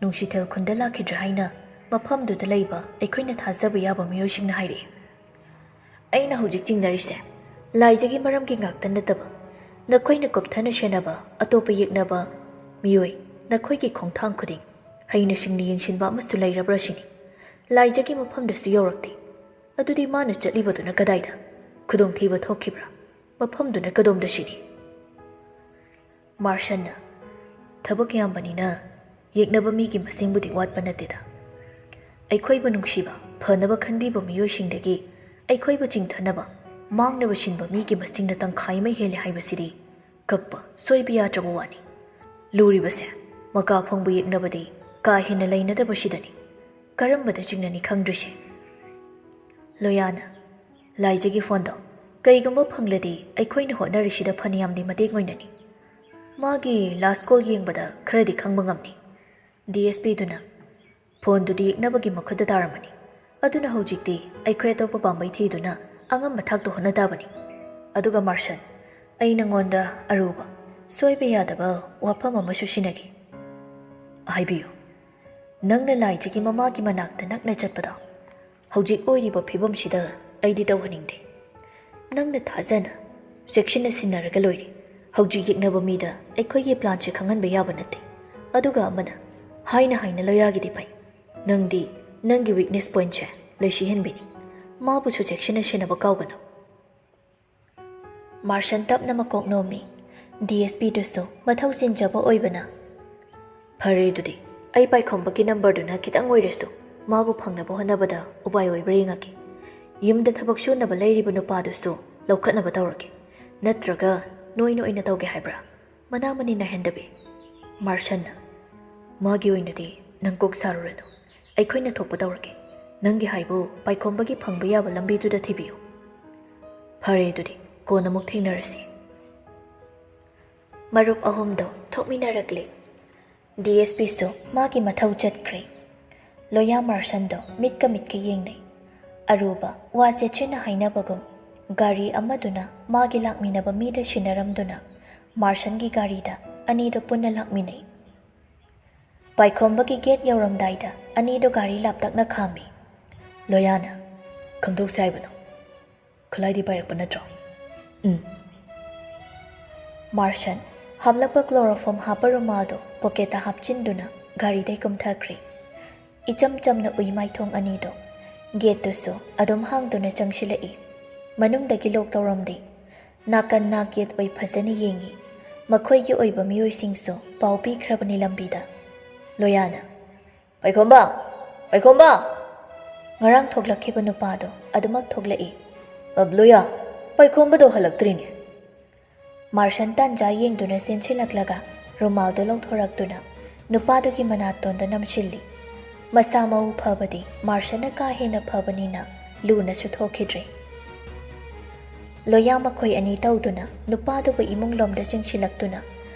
ꯅꯨꯡꯁꯤꯊꯦꯜ ꯈꯨꯟꯗ ꯂꯥꯛꯈꯤꯗ꯭ꯔꯥ ꯍꯥꯏꯅ ꯃꯐꯝꯗꯨꯗ ꯂꯩꯕ ꯑꯩꯈꯣꯏꯅ ꯊꯥꯖꯕ ꯌꯥꯕ ꯃꯤꯑꯣꯏꯁꯤꯡꯅ ꯍꯥꯏꯔꯛꯏ ꯑꯩꯅ ꯍꯧꯖꯤꯛ ꯆꯤꯡꯅꯔꯤꯁꯦ ꯂꯥꯏꯖꯒꯤ ꯃꯔꯝꯒꯤ ꯉꯥꯛꯇ ꯅꯠꯇꯕ ꯅꯈꯣꯏꯅ ꯀꯨꯞꯊꯅ ꯁꯦꯟꯅꯕ ꯑꯇꯣꯞꯄ ꯌꯦꯛꯅꯕ ꯃꯤꯑꯣꯏ ꯅꯈꯣꯏꯒꯤ ꯈꯣꯡꯊꯥꯡ ꯈꯨꯗꯤꯡ ꯍꯩꯅ ꯁꯤꯡꯅ ꯌꯦꯡꯁꯤꯟꯕ ꯑꯃꯁꯨ ꯂꯩꯔꯕ꯭ꯔꯥ ꯁꯤꯅꯤ ꯂꯥꯏꯖꯒꯤ ꯃꯐꯝꯗꯁꯨ ꯌꯧꯔꯛꯇꯦ ꯑꯗꯨꯗꯤ ꯃꯥꯅ ꯆꯠꯂꯤꯕꯗꯨꯅ ꯀꯗꯥꯏꯗ ꯈꯨꯗꯣꯡꯊꯤꯕ ꯊꯣꯛꯈꯤꯕ꯭ꯔꯥ ꯃꯐꯝꯗꯨꯅ ꯀꯗꯣꯝꯗ ꯁꯤꯅꯤ ꯃꯥꯔꯁꯟꯅ ꯊꯕꯛ ꯌꯥꯝꯕꯅꯤꯅ ꯌꯦꯛꯅꯕ ꯃꯤꯒꯤ ꯃꯁꯤꯡꯕꯨꯗꯤ ꯋꯥꯠꯄ ꯅꯠꯇꯦꯗ ꯑꯩꯈꯣꯏꯕꯨ ꯅꯨꯡꯁꯤꯕ ꯐꯅꯕ ꯈꯟꯕꯤꯕ ꯃꯤꯑꯣꯏꯁꯤꯡꯗꯒꯤ ꯑꯩꯈꯣꯏꯕꯨ ꯆꯤꯡꯊꯅꯕ ꯃꯥꯡꯅꯕ ꯁꯤꯟꯕ ꯃꯤꯒꯤ ꯃꯁꯤꯡꯅ ꯇꯪꯈꯥꯏ ꯑꯃ ꯍꯦꯜꯂꯦ ꯍꯥꯏꯕꯁꯤꯗꯤ ꯀꯛꯄ ꯁꯣꯏꯕ ꯌꯥꯗ꯭ꯔꯕ ꯋꯥꯅꯤ ꯂꯨꯔꯤꯕꯁꯦ ꯃꯀꯥ ꯐꯪꯕ ꯌꯦꯛꯅꯕꯗꯤ ꯀꯥ ꯍꯦꯟꯅ ꯂꯩꯅꯗꯕꯁꯤꯗꯅꯤ ꯀꯔꯝꯕꯗ ꯆꯤꯡꯅꯅꯤ ꯈꯪꯗ꯭ꯔꯤꯁꯦ ꯂꯣꯌꯥꯅ ꯂꯥꯏꯖꯒꯤ ꯐꯣꯟꯗꯣ ꯀꯩꯒꯨꯝꯕ ꯐꯪꯂꯗꯤ ꯑꯩꯈꯣꯏꯅ ꯍꯣꯠꯅꯔꯤꯁꯤꯗ ꯐꯅꯌꯥꯝꯗꯤ ꯃꯇꯦꯡ ꯑꯣꯏꯅꯅꯤ ꯃꯥꯒꯤ ꯂꯥꯁ ꯀꯣꯜ ꯌꯦꯡꯕꯗ ꯈꯔꯗꯤ ꯈꯪꯕ ꯉꯝꯅꯤ DSPꯗꯨꯅ ꯐꯣꯟꯗꯨꯗꯤ ꯌꯦꯛꯅꯕꯒꯤ ꯃꯈꯨꯠꯇ ꯇꯥꯔꯝꯃꯅꯤ ꯑꯗꯨꯅ ꯍꯧꯖꯤꯛꯇꯤ ꯑꯩꯈꯣꯏ ꯑꯇꯣꯞꯄ ꯄꯥꯝꯕꯩ ꯊꯤꯗꯨꯅ ꯑꯉꯝꯕ ꯊꯥꯛꯇ ꯍꯣꯠꯅ ꯇꯥꯕꯅꯤ ꯑꯗꯨꯒ ꯃꯥꯔꯁꯟ ꯑꯩ ꯅꯉꯣꯟꯗ ꯑꯔꯨꯕ ꯁꯣꯏꯕ ꯌꯥꯗꯕ ꯋꯥꯐꯝ ꯑꯃꯁꯨ ꯁꯤꯟꯅꯒꯦ꯫ ꯍꯥꯏꯕꯤꯌꯨ꯫ ꯅꯪꯅ ꯂꯥꯏꯖꯒꯤ ꯃꯃꯥꯒꯤ ꯃꯅꯥꯛꯇ ꯅꯛꯅ ꯆꯠꯄꯗꯣ ꯍꯧꯖꯤꯛ ꯑꯣꯏꯔꯤꯕ ꯐꯤꯕꯝꯁꯤꯗ ꯑꯩꯗꯤ ꯇꯧꯍꯟꯅꯤꯡꯗꯦ꯫ ꯅꯪꯅ ꯊꯥꯖꯅ ꯆꯦꯛꯁꯤꯟꯅ ꯁꯤꯟꯅꯔꯒ ꯂꯣꯏꯔꯦ꯫ ꯍꯧꯖꯤꯛ ꯌꯦꯛꯅꯕ ꯃꯤꯗ ꯑꯩꯈꯣꯏꯒꯤ ꯄ꯭ꯂꯥꯟꯁꯦ ꯈꯪꯍꯟꯕ ꯌꯥꯕ ꯅꯠꯇꯦ꯫ ꯑꯗꯨꯒ ꯑꯃꯅ ꯍꯥꯏꯅ ꯂꯣꯌꯥꯒꯤꯗꯤ ꯐꯩ꯫ ꯅꯪꯗꯤ ꯅꯪꯒꯤ ꯋꯤꯛꯅꯦꯁ ꯄꯣꯏꯟꯠꯁꯦ ꯂꯩꯁꯤꯍꯟꯕꯤꯅꯤ꯫ ꯃꯥꯕꯨꯁꯨ ꯆꯦꯛꯁꯤꯟꯅ ꯁꯦꯟꯅꯕ ꯀꯥꯎꯒꯅꯨ꯫ ꯃꯥꯔꯁꯟ ꯇꯞꯅ ꯃꯀꯣꯛ ꯅꯣꯝꯃꯤ꯫ DSPꯗꯨꯁꯨ ꯃꯊꯧ ꯆꯤꯟꯖꯕ ꯑꯣꯏꯕꯅ ꯐꯔꯦ ꯑꯗꯨꯗꯤ ꯑꯩ ꯄꯥꯏꯈꯣꯝꯕꯒꯤ ꯅꯝꯕꯔꯗꯨꯅ ꯈꯤꯇꯪ ꯑꯣꯏꯔꯁꯨ ꯃꯥꯕꯨ ꯐꯪꯅꯕ ꯍꯣꯠꯅꯕꯗ ꯎꯄꯥꯏ ꯑꯣꯏꯕ꯭ꯔꯥ ꯌꯦꯡꯉꯛꯀꯦ꯫ ꯌꯨꯝꯗ ꯊꯕꯛ ꯁꯨꯅꯕ ꯂꯩꯔꯤꯕ ꯅꯨꯄꯥꯗꯨꯁꯨ ꯂꯧꯈꯠꯅꯕ ꯇꯧꯔꯒꯦ꯫ ꯅꯠꯇ꯭ꯔꯒ ꯅꯣꯏꯅ ꯑꯣꯏꯅ ꯇꯧꯒꯦ ꯍꯥꯏꯕ꯭ꯔꯥ? ꯃꯅꯥ ꯃꯅꯤ ꯅꯥꯍꯟꯗꯕꯤ꯫ ꯃꯥꯔꯁꯟꯅ ꯃꯥꯒꯤ ꯑꯣꯏꯅꯗꯤ ꯅꯪ ꯀꯣꯛ ꯁꯥꯔꯨꯔꯅꯨ꯫ ꯑꯩꯈꯣꯏꯅ ꯊꯣꯛꯄ ꯇꯧꯔꯒꯦ꯫ ꯅꯪꯒꯤ ꯍꯥꯏꯕꯨ ꯄꯥꯏꯈꯣꯝꯕꯒꯤ ꯐꯪꯕ ꯌꯥꯕ ꯂꯝꯕꯤꯗꯨꯗ ꯊꯤꯕꯤꯌꯨ꯫ ꯐꯔꯦ ꯑꯗꯨꯗꯤ ꯀꯣꯟꯅ ꯑꯃꯨꯛ ꯊꯦꯡꯅꯔꯁꯤ꯫ ꯃꯔꯨꯞ ꯑꯍꯨꯝꯗꯣ ꯊꯣꯛꯃꯤꯟꯅꯔꯛꯂꯤ꯫ DSPꯁꯨ ꯃꯥꯒꯤ ꯃꯊꯧ ꯆꯠꯈ꯭ꯔꯦ꯫ ꯂꯣꯌꯥ ꯃꯥꯔꯁꯟꯗꯣ ꯃꯤꯠꯀ ꯌꯦꯡꯅꯩ꯫ ꯑꯔꯨꯕ ꯋꯥ ꯆꯦꯠꯁꯤꯟꯅ ꯍꯥꯏꯅꯕꯒꯨꯝ ꯒꯥꯔꯤ ꯑꯃꯗꯨꯅ ꯃꯥꯒꯤ ꯂꯥꯛꯃꯤꯟꯅꯕ ꯃꯤꯗ ꯁꯤꯟꯅꯔꯝꯗꯨꯅ ꯃꯥꯔꯁꯟꯒꯤ ꯒꯥꯔꯤꯗ ꯑꯅꯤꯗꯣ ꯄꯨꯟꯅ ꯂꯥꯛꯃꯤꯟꯅꯩ꯫ ꯄꯥꯏꯈꯣꯝꯕꯒꯤ ꯒꯦꯠ ꯌꯧꯔꯝꯗꯥꯏꯗ ꯑꯅꯤꯗꯣ ꯒꯥꯔꯤ ꯂꯥꯞꯇꯛꯅ ꯈꯥꯝꯃꯤ꯫ ꯂꯣꯌꯥꯅ ꯈꯪꯗꯣꯛꯁꯦ ꯍꯥꯏꯕꯅꯣ? ꯈꯨꯠꯂꯥꯏꯗꯤ ꯄꯥꯏꯔꯛꯄ ꯅꯠꯇ꯭ꯔꯣ? ꯃꯥꯔꯁꯟ ꯍꯥꯞꯂꯛꯄ ꯀ꯭ꯂꯣꯔꯣꯐꯣꯝ ꯍꯥꯞꯄ ꯔꯨꯃꯥꯜꯗꯣ ꯄꯣꯀꯦꯠꯇ ꯍꯥꯞꯆꯤꯟꯗꯨꯅ ꯒꯥꯔꯤꯗꯩ ꯀꯨꯝꯊꯈ꯭ꯔꯦ꯫ ꯏꯆꯝ ꯆꯝꯅ ꯎꯏ ꯃꯥꯏꯊꯣꯡ ꯑꯅꯤꯗꯣ꯫ ꯒꯦꯠꯇꯨꯁꯨ ꯑꯗꯨꯝ ꯍꯥꯡꯗꯨꯅ ꯆꯪꯁꯤꯜꯂꯛꯏ꯫ ꯃꯅꯨꯡꯗꯒꯤ ꯂꯣꯛ ꯇꯧꯔꯝꯗꯦ꯫ ꯅꯥꯀꯟ ꯅꯥꯛꯌꯦꯠ ꯑꯣꯏ ꯐꯖꯅ ꯌꯦꯡꯉꯤ꯫ ꯃꯈꯣꯏꯒꯤ ꯑꯣꯏꯕ ꯃꯤꯑꯣꯏꯁꯤꯡꯁꯨ ꯄꯥꯎ ꯄꯤꯈ꯭ꯔꯕꯅꯤ ꯂꯝꯕꯤꯗ꯫ ꯂꯣꯌꯥꯅ ꯄꯥꯏꯈꯣꯝꯕ! ꯄꯥꯏꯈꯣꯝꯕ! ꯉꯔꯥꯡ ꯊꯣꯛꯂꯛꯈꯤꯕ ꯅꯨꯄꯥꯗꯣ ꯑꯗꯨꯃꯛ ꯊꯣꯛꯂꯛꯏ꯫ ꯂꯣꯌꯥ, ꯄꯥꯏꯈꯣꯝꯕꯗꯣ ꯍꯜꯂꯛꯇ꯭ꯔꯤꯅꯦ꯫ ꯃꯥꯔꯁꯟ ꯇꯥꯟꯖꯥ ꯌꯦꯡꯗꯨꯅ ꯆꯦꯟꯁꯤꯜꯂꯛꯂꯒ ꯔꯨꯃꯥꯜꯗꯣ ꯂꯧꯊꯣꯔꯛꯇꯨꯅ ꯅꯨꯄꯥꯗꯨꯒꯤ ꯃꯅꯥꯇꯣꯟꯗ ꯅꯝꯁꯤꯜꯂꯤ꯫ ꯃꯁꯥ ꯃꯎ ꯐꯕꯗꯤ ꯃꯥꯔꯁꯟꯅ ꯀꯥ ꯍꯦꯟꯅ ꯐꯕꯅꯤꯅ ꯂꯨꯅꯁꯨ ꯊꯣꯛꯈꯤꯗ꯭ꯔꯦ꯫ ꯂꯣꯌꯥ ꯃꯈꯣꯏ ꯑꯅꯤ ꯇꯧꯗꯨꯅ ꯅꯨꯄꯥꯗꯨꯕꯨ ꯏꯃꯨꯡꯂꯣꯝꯗ ꯆꯤꯡꯁꯤꯜꯂꯛꯇꯨꯅ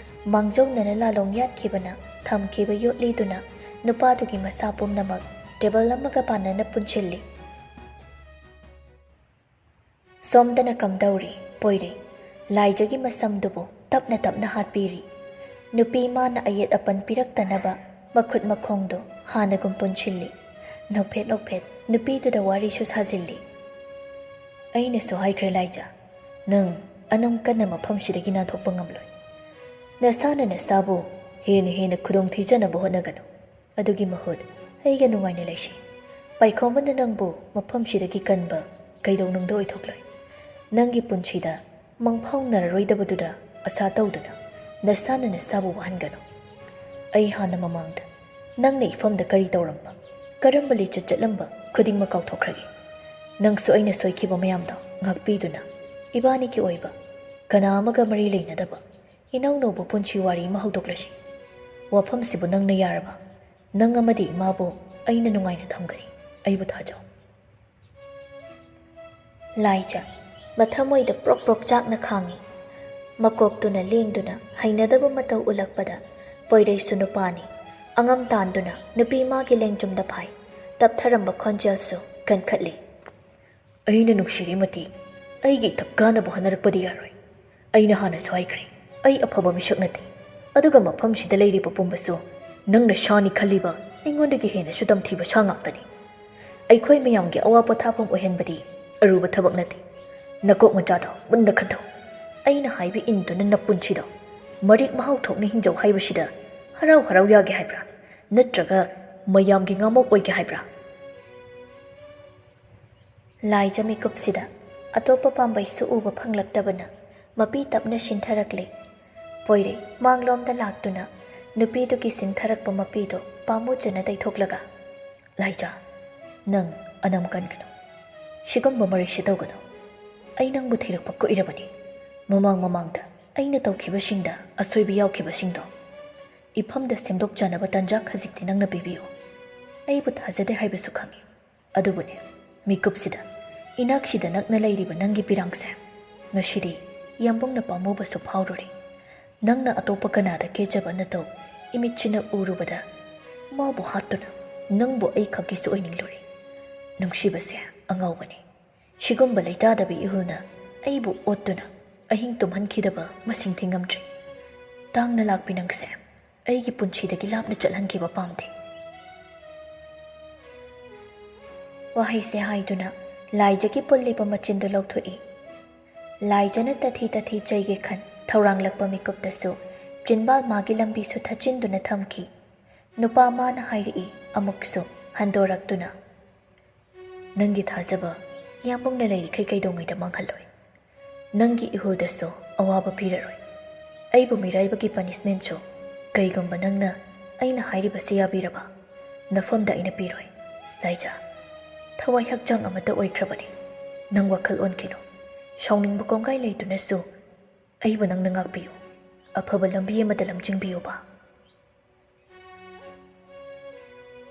ꯃꯥꯡꯖꯧꯅꯅ ꯂꯥꯂꯣꯡ ꯌꯥꯠꯈꯤꯕꯅ ꯊꯝꯈꯤꯕ ꯌꯣꯠꯂꯤꯗꯨꯅ ꯅꯨꯄꯥꯗꯨꯒꯤ ꯃꯁꯥ ꯄꯨꯝꯅꯃꯛ ꯇꯦꯕꯜ ꯑꯃꯒ ꯄꯥꯟꯅꯅ ꯄꯨꯟꯁꯤꯜꯂꯤ꯫ ꯁꯣꯝꯗꯅ ꯀꯝꯗꯧꯔꯤ ꯄꯣꯏꯔꯩ ꯂꯥꯏꯖꯒꯤ ꯃꯁꯝꯗꯨꯕꯨ ꯇꯞꯅ ꯍꯥꯠꯄꯤꯔꯤ꯫ ꯅꯨꯄꯤ ꯃꯥꯅ ꯑꯌꯦꯠ ꯑꯄꯟ ꯄꯤꯔꯛꯇꯅꯕ ꯃꯈꯨꯠ ꯃꯈꯣꯡꯗꯣ ꯍꯥꯟꯅꯒꯨꯝ ꯄꯨꯟꯁꯤꯜꯂꯤ꯫ ꯅꯣꯛꯐꯦꯠ ꯅꯨꯄꯤꯗꯨꯗ ꯋꯥꯔꯤꯁꯨ ꯁꯥꯖꯤꯜꯂꯤ꯫ ꯑꯩꯅꯁꯨ ꯍꯥꯏꯈ꯭ꯔꯦ ꯂꯥꯏꯖ, ꯅꯪ ꯑꯅꯝ ꯀꯟꯅ ꯃꯐꯝꯁꯤꯗꯒꯤ ꯅꯥꯟꯊꯣꯛꯄ ꯉꯝꯂꯣꯏ꯫ ꯅꯁꯥꯅ ꯅꯁꯥꯕꯨ ꯍꯦꯟꯅ ꯈꯨꯗꯣꯡꯊꯤꯖꯅꯕ ꯍꯣꯠꯅꯒꯅꯨ꯫ ꯑꯗꯨꯒꯤ ꯃꯍꯨꯠ ꯑꯩꯒ ꯅꯨꯡꯉꯥꯏꯅ ꯂꯩꯁꯤ꯫ ꯄꯥꯏꯈꯣꯝꯕꯅ ꯅꯪꯕꯨ ꯃꯐꯝꯁꯤꯗꯒꯤ ꯀꯟꯕ ꯀꯩꯗꯧꯅꯨꯡꯗ ꯑꯣꯏꯊꯣꯛꯂꯣꯏ꯫ ꯅꯪꯒꯤ ꯄꯨꯟꯁꯤꯗ ꯃꯪꯐꯥꯎꯅꯔꯔꯣꯏꯗꯕꯗꯨꯗ ꯑꯁꯥ ꯇꯧꯗꯨꯅ ꯅꯁꯥꯅ ꯅꯁꯥꯕꯨ ꯋꯥꯍꯟꯒꯅꯨ꯫ ꯑꯩ ꯍꯥꯟꯅ ꯃꯃꯥꯡꯗ ꯅꯪꯅ ꯏꯐꯝꯗ ꯀꯔꯤ ꯇꯧꯔꯝꯕ, ꯀꯔꯝꯕ ꯂꯤꯆꯠ ꯆꯠꯂꯝꯕ ꯈꯨꯗꯤꯡꯃꯛ ꯀꯥꯎꯊꯣꯛꯈ꯭ꯔꯒꯦ꯫ ꯅꯪꯁꯨ ꯑꯩꯅ ꯁꯣꯏꯈꯤꯕ ꯃꯌꯥꯝꯗꯣ ꯉꯥꯛꯄꯤꯗꯨꯅ ꯏꯕꯥꯅꯤꯒꯤ ꯑꯣꯏꯕ ꯀꯅꯥ ꯑꯃꯒ ꯃꯔꯤ ꯂꯩꯅꯗꯕ ꯏꯅꯧ ꯅꯧꯕ ꯄꯨꯟꯁꯤ ꯋꯥꯔꯤ ꯑꯃ ꯍꯧꯗꯣꯛꯂꯁꯤ꯫ ꯋꯥꯐꯝꯁꯤꯕꯨ ꯅꯪꯅ ꯌꯥꯔꯕ ꯅꯪ ꯑꯃꯗꯤ ꯏꯃꯥꯕꯨ ꯑꯩꯅ ꯅꯨꯡꯉꯥꯏꯅ ꯊꯝꯒꯅꯤ꯫ ꯑꯩꯕꯨ ꯊꯥꯖꯧ꯫ ꯂꯥꯏꯖ ꯃꯊꯃꯣꯏꯗ ꯄ꯭ꯔꯣꯛ ꯆꯥꯛꯅ ꯈꯥꯡꯉꯤ꯫ ꯃꯀꯣꯛꯇꯨꯅ ꯂꯦꯡꯗꯨꯅ ꯍꯩꯅꯗꯕ ꯃꯇꯧ ꯎꯠꯂꯛꯄꯗ ꯄꯣꯏꯔꯩꯁꯨ ꯅꯨꯄꯥꯅꯤ꯫ ꯑꯉꯝ ꯇꯥꯟꯗꯨꯅ ꯅꯨꯄꯤ ꯃꯥꯒꯤ ꯂꯦꯡꯖꯨꯝꯗ ꯐꯥꯏ꯫ ꯇꯞꯊꯔꯝꯕ ꯈꯣꯟꯖꯦꯜꯁꯨ ꯀꯟꯈꯠꯂꯤ꯫ ꯑꯩꯅ ꯅꯨꯡꯁꯤꯔꯤꯃꯇꯤ ꯑꯩꯒꯤ ꯏꯊꯛ ꯀꯥꯅꯕ ꯍꯣꯠꯅꯔꯛꯄꯗꯤ ꯌꯥꯔꯣꯏ꯫ ꯑꯩꯅ ꯍꯥꯟꯅꯁꯨ ꯍꯥꯏꯈ꯭ꯔꯦ, ꯑꯩ ꯑꯐꯕ ꯃꯤꯁꯛ ꯅꯠꯇꯦ꯫ ꯑꯗꯨꯒ ꯃꯐꯝꯁꯤꯗ ꯂꯩꯔꯤꯕ ꯄꯨꯝꯕꯁꯨ ꯅꯪꯅ ꯁꯥꯅꯤ ꯈꯜꯂꯤꯕ ꯑꯩꯉꯣꯟꯗꯒꯤ ꯍꯦꯟꯅꯁꯨ ꯇꯝꯊꯤꯕ ꯁꯥ ꯉꯥꯛꯇꯅꯤ꯫ ꯑꯩꯈꯣꯏ ꯃꯌꯥꯝꯒꯤ ꯑꯋꯥ ꯄꯣꯊꯥꯐꯝ ꯑꯣꯏꯍꯟꯕꯗꯤ ꯑꯔꯨꯕ ꯊꯕꯛ ꯅꯠꯇꯦ꯫ ꯅꯀꯣꯛ ꯃꯆꯥꯗꯣ ꯃꯨꯟꯅ ꯈꯟꯊꯧ꯫ ꯑꯩꯅ ꯍꯥꯏꯕ ꯏꯟꯗꯨꯅ ꯅꯄꯨꯟꯁꯤꯗꯣ ꯃꯔꯤꯛ ꯃꯍꯥꯎ ꯊꯣꯛꯅ ꯍꯤꯡꯖꯧ ꯍꯥꯏꯕꯁꯤꯗ ꯍꯔꯥꯎ ꯌꯥꯒꯦ ꯍꯥꯏꯕ꯭ꯔꯥ? ꯅꯠꯇ꯭ꯔꯒ ꯃꯌꯥꯝꯒꯤ ꯉꯥꯃꯣꯛ ꯑꯣꯏꯒꯦ ꯍꯥꯏꯕ꯭ꯔꯥ? ꯂꯥꯏꯖ ꯃꯤꯀꯨꯞꯁꯤꯗ ꯑꯇꯣꯞꯄ ꯄꯥꯝꯕꯩꯁꯨ ꯎꯕ ꯐꯪꯂꯛꯇꯕꯅ ꯃꯄꯤ ꯇꯞꯅ ꯁꯤꯟꯊꯔꯛꯂꯤ꯫ ꯄꯣꯏꯔꯩ ꯃꯥꯡꯂꯣꯝꯗ ꯂꯥꯛꯇꯨꯅ ꯅꯨꯄꯤꯗꯨꯒꯤ ꯁꯤꯟꯊꯔꯛꯄ ꯃꯄꯤꯗꯣ ꯄꯥꯝꯃꯨꯖꯅ ꯇꯩꯊꯣꯛꯂꯒ ꯂꯥꯏꯖ, ꯅꯪ ꯑꯅꯝ ꯀꯟꯒꯅꯨ꯫ ꯁꯤꯒꯨꯝꯕ ꯃꯔꯤꯛꯁꯤ ꯇꯧꯒꯅꯨ꯫ ꯑꯩ ꯅꯪꯕꯨ ꯊꯤꯔꯛꯄ ꯀꯨꯏꯔꯕꯅꯤ꯫ ꯃꯃꯥꯡꯗ ꯑꯩꯅ ꯇꯧꯈꯤꯕꯁꯤꯡꯗ ꯑꯁꯣꯏꯕ ꯌꯥꯎꯈꯤꯕꯁꯤꯡꯗꯣ ꯏꯐꯝꯗ ꯁꯦꯝꯗꯣꯛꯆꯅꯕ ꯇꯟꯖꯥ ꯈꯖꯤꯛꯇꯤ ꯅꯪꯅ ꯄꯤꯕꯤꯌꯨ꯫ ꯑꯩꯕꯨ ꯊꯥꯖꯗꯦ ꯍꯥꯏꯕꯁꯨ ꯈꯪꯉꯤ꯫ ꯑꯗꯨꯕꯨꯅꯦ ꯃꯤꯀꯨꯞꯁꯤꯗ ꯏꯅꯥꯛꯁꯤꯗ ꯅꯛꯅ ꯂꯩꯔꯤꯕ ꯅꯪꯒꯤ ꯄꯤꯔꯥꯡꯁꯦ ꯉꯁꯤꯗꯤ ꯌꯥꯝꯕꯨꯡꯅ ꯄꯥꯝꯃꯨꯕꯁꯨ ꯐꯥꯎꯔꯨꯔꯦ꯫ ꯅꯪꯅ ꯑꯇꯣꯞꯄ ꯀꯅꯥꯗ ꯀꯦꯖꯕ ꯅꯇꯧ ꯏꯃꯤꯠꯁꯤꯅ ꯎꯔꯨꯕꯗ ꯃꯥꯕꯨ ꯍꯥꯠꯇꯨꯅ ꯅꯪꯕꯨ ꯑꯩ ꯈꯛꯀꯤꯁꯨ ꯑꯣꯏꯅꯤꯡꯂꯨꯔꯦ꯫ ꯅꯨꯡꯁꯤꯕꯁꯦ ꯑꯉꯥꯎꯕꯅꯤ꯫ ꯁꯤꯒꯨꯝꯕ ꯂꯩꯇꯥꯗꯕ ꯏꯍꯨꯜꯅ ꯑꯩꯕꯨ ꯑꯣꯠꯇꯨꯅ ꯑꯍꯤꯡ ꯇꯨꯝꯍꯟꯈꯤꯗꯕ ꯃꯁꯤꯡ ꯊꯤꯉꯝꯗ꯭ꯔꯦ꯫ ꯇꯥꯡꯅ ꯂꯥꯛꯄꯤ ꯅꯪꯁꯦ ꯑꯩꯒꯤ ꯄꯨꯟꯁꯤꯗꯒꯤ ꯂꯥꯞꯅ ꯆꯠꯍꯟꯈꯤꯕ ꯄꯥꯝꯗꯦ꯫ ꯋꯥꯍꯩꯁꯦ ꯍꯥꯏꯗꯨꯅ ꯂꯥꯏꯖꯒꯤ ꯄꯨꯜꯂꯤꯕ ꯃꯆꯤꯟꯗꯨ ꯂꯧꯊꯣꯛꯏ꯫ ꯂꯥꯏꯖꯅ ꯇꯊꯤ ꯇꯊꯤ ꯆꯩꯒꯦ ꯈꯟ ꯊꯧꯔꯥꯡꯂꯛꯄ ꯃꯤꯀꯨꯞꯇꯁꯨ ꯆꯤꯟꯕꯥꯜ ꯃꯥꯒꯤ ꯂꯝꯕꯤꯁꯨ ꯊꯠꯆꯤꯟꯗꯨꯅ ꯊꯝꯈꯤ꯫ ꯅꯨꯄꯥ ꯃꯥꯅ ꯍꯥꯏꯔꯛꯏ ꯑꯃꯨꯛꯁꯨ ꯍꯟꯗꯣꯔꯛꯇꯨꯅ, ꯅꯪꯒꯤ ꯊꯥꯖꯕ ꯌꯥꯝꯕꯨꯡꯅ ꯂꯩꯔꯤꯈꯩ ꯀꯩꯗꯧꯉꯩꯗ ꯃꯥꯡꯍꯜꯂꯣꯏ꯫ ꯅꯪꯒꯤ ꯏꯍꯨꯜꯗꯁꯨ ꯑꯋꯥꯕ ꯄꯤꯔꯔꯣꯏ꯫ ꯑꯩꯕꯨ ꯃꯤꯔꯥꯏꯕꯒꯤ ꯄꯅꯤꯁꯃꯦꯟꯁꯨ ꯀꯩꯒꯨꯝꯕ ꯅꯪꯅ ꯑꯩꯅ ꯍꯥꯏꯔꯤꯕꯁꯤ ꯌꯥꯕꯤꯔꯕ ꯅꯐꯝꯗ ꯑꯩꯅ ꯄꯤꯔꯣꯏ꯫ ꯂꯥꯏꯖ, ꯊꯋꯥꯏ ꯍꯛꯆꯥꯡ ꯑꯃꯠꯇ ꯑꯣꯏꯈ꯭ꯔꯕꯅꯤ꯫ ꯅꯪ ꯋꯥꯈꯜ ꯑꯣꯟꯈꯤꯅꯨ꯫ ꯁꯥꯎꯅꯤꯡꯕ ꯀꯣꯡꯒꯥꯏ ꯂꯩꯇꯨꯅꯁꯨ ꯑꯩꯕꯨ ꯅꯪꯅ ꯉꯥꯛꯄꯤꯌꯨ꯫ ꯑꯐꯕ ꯂꯝꯕꯤ ꯑꯃꯗ ꯂꯝꯖꯤꯡꯕꯤꯌꯨꯕ꯫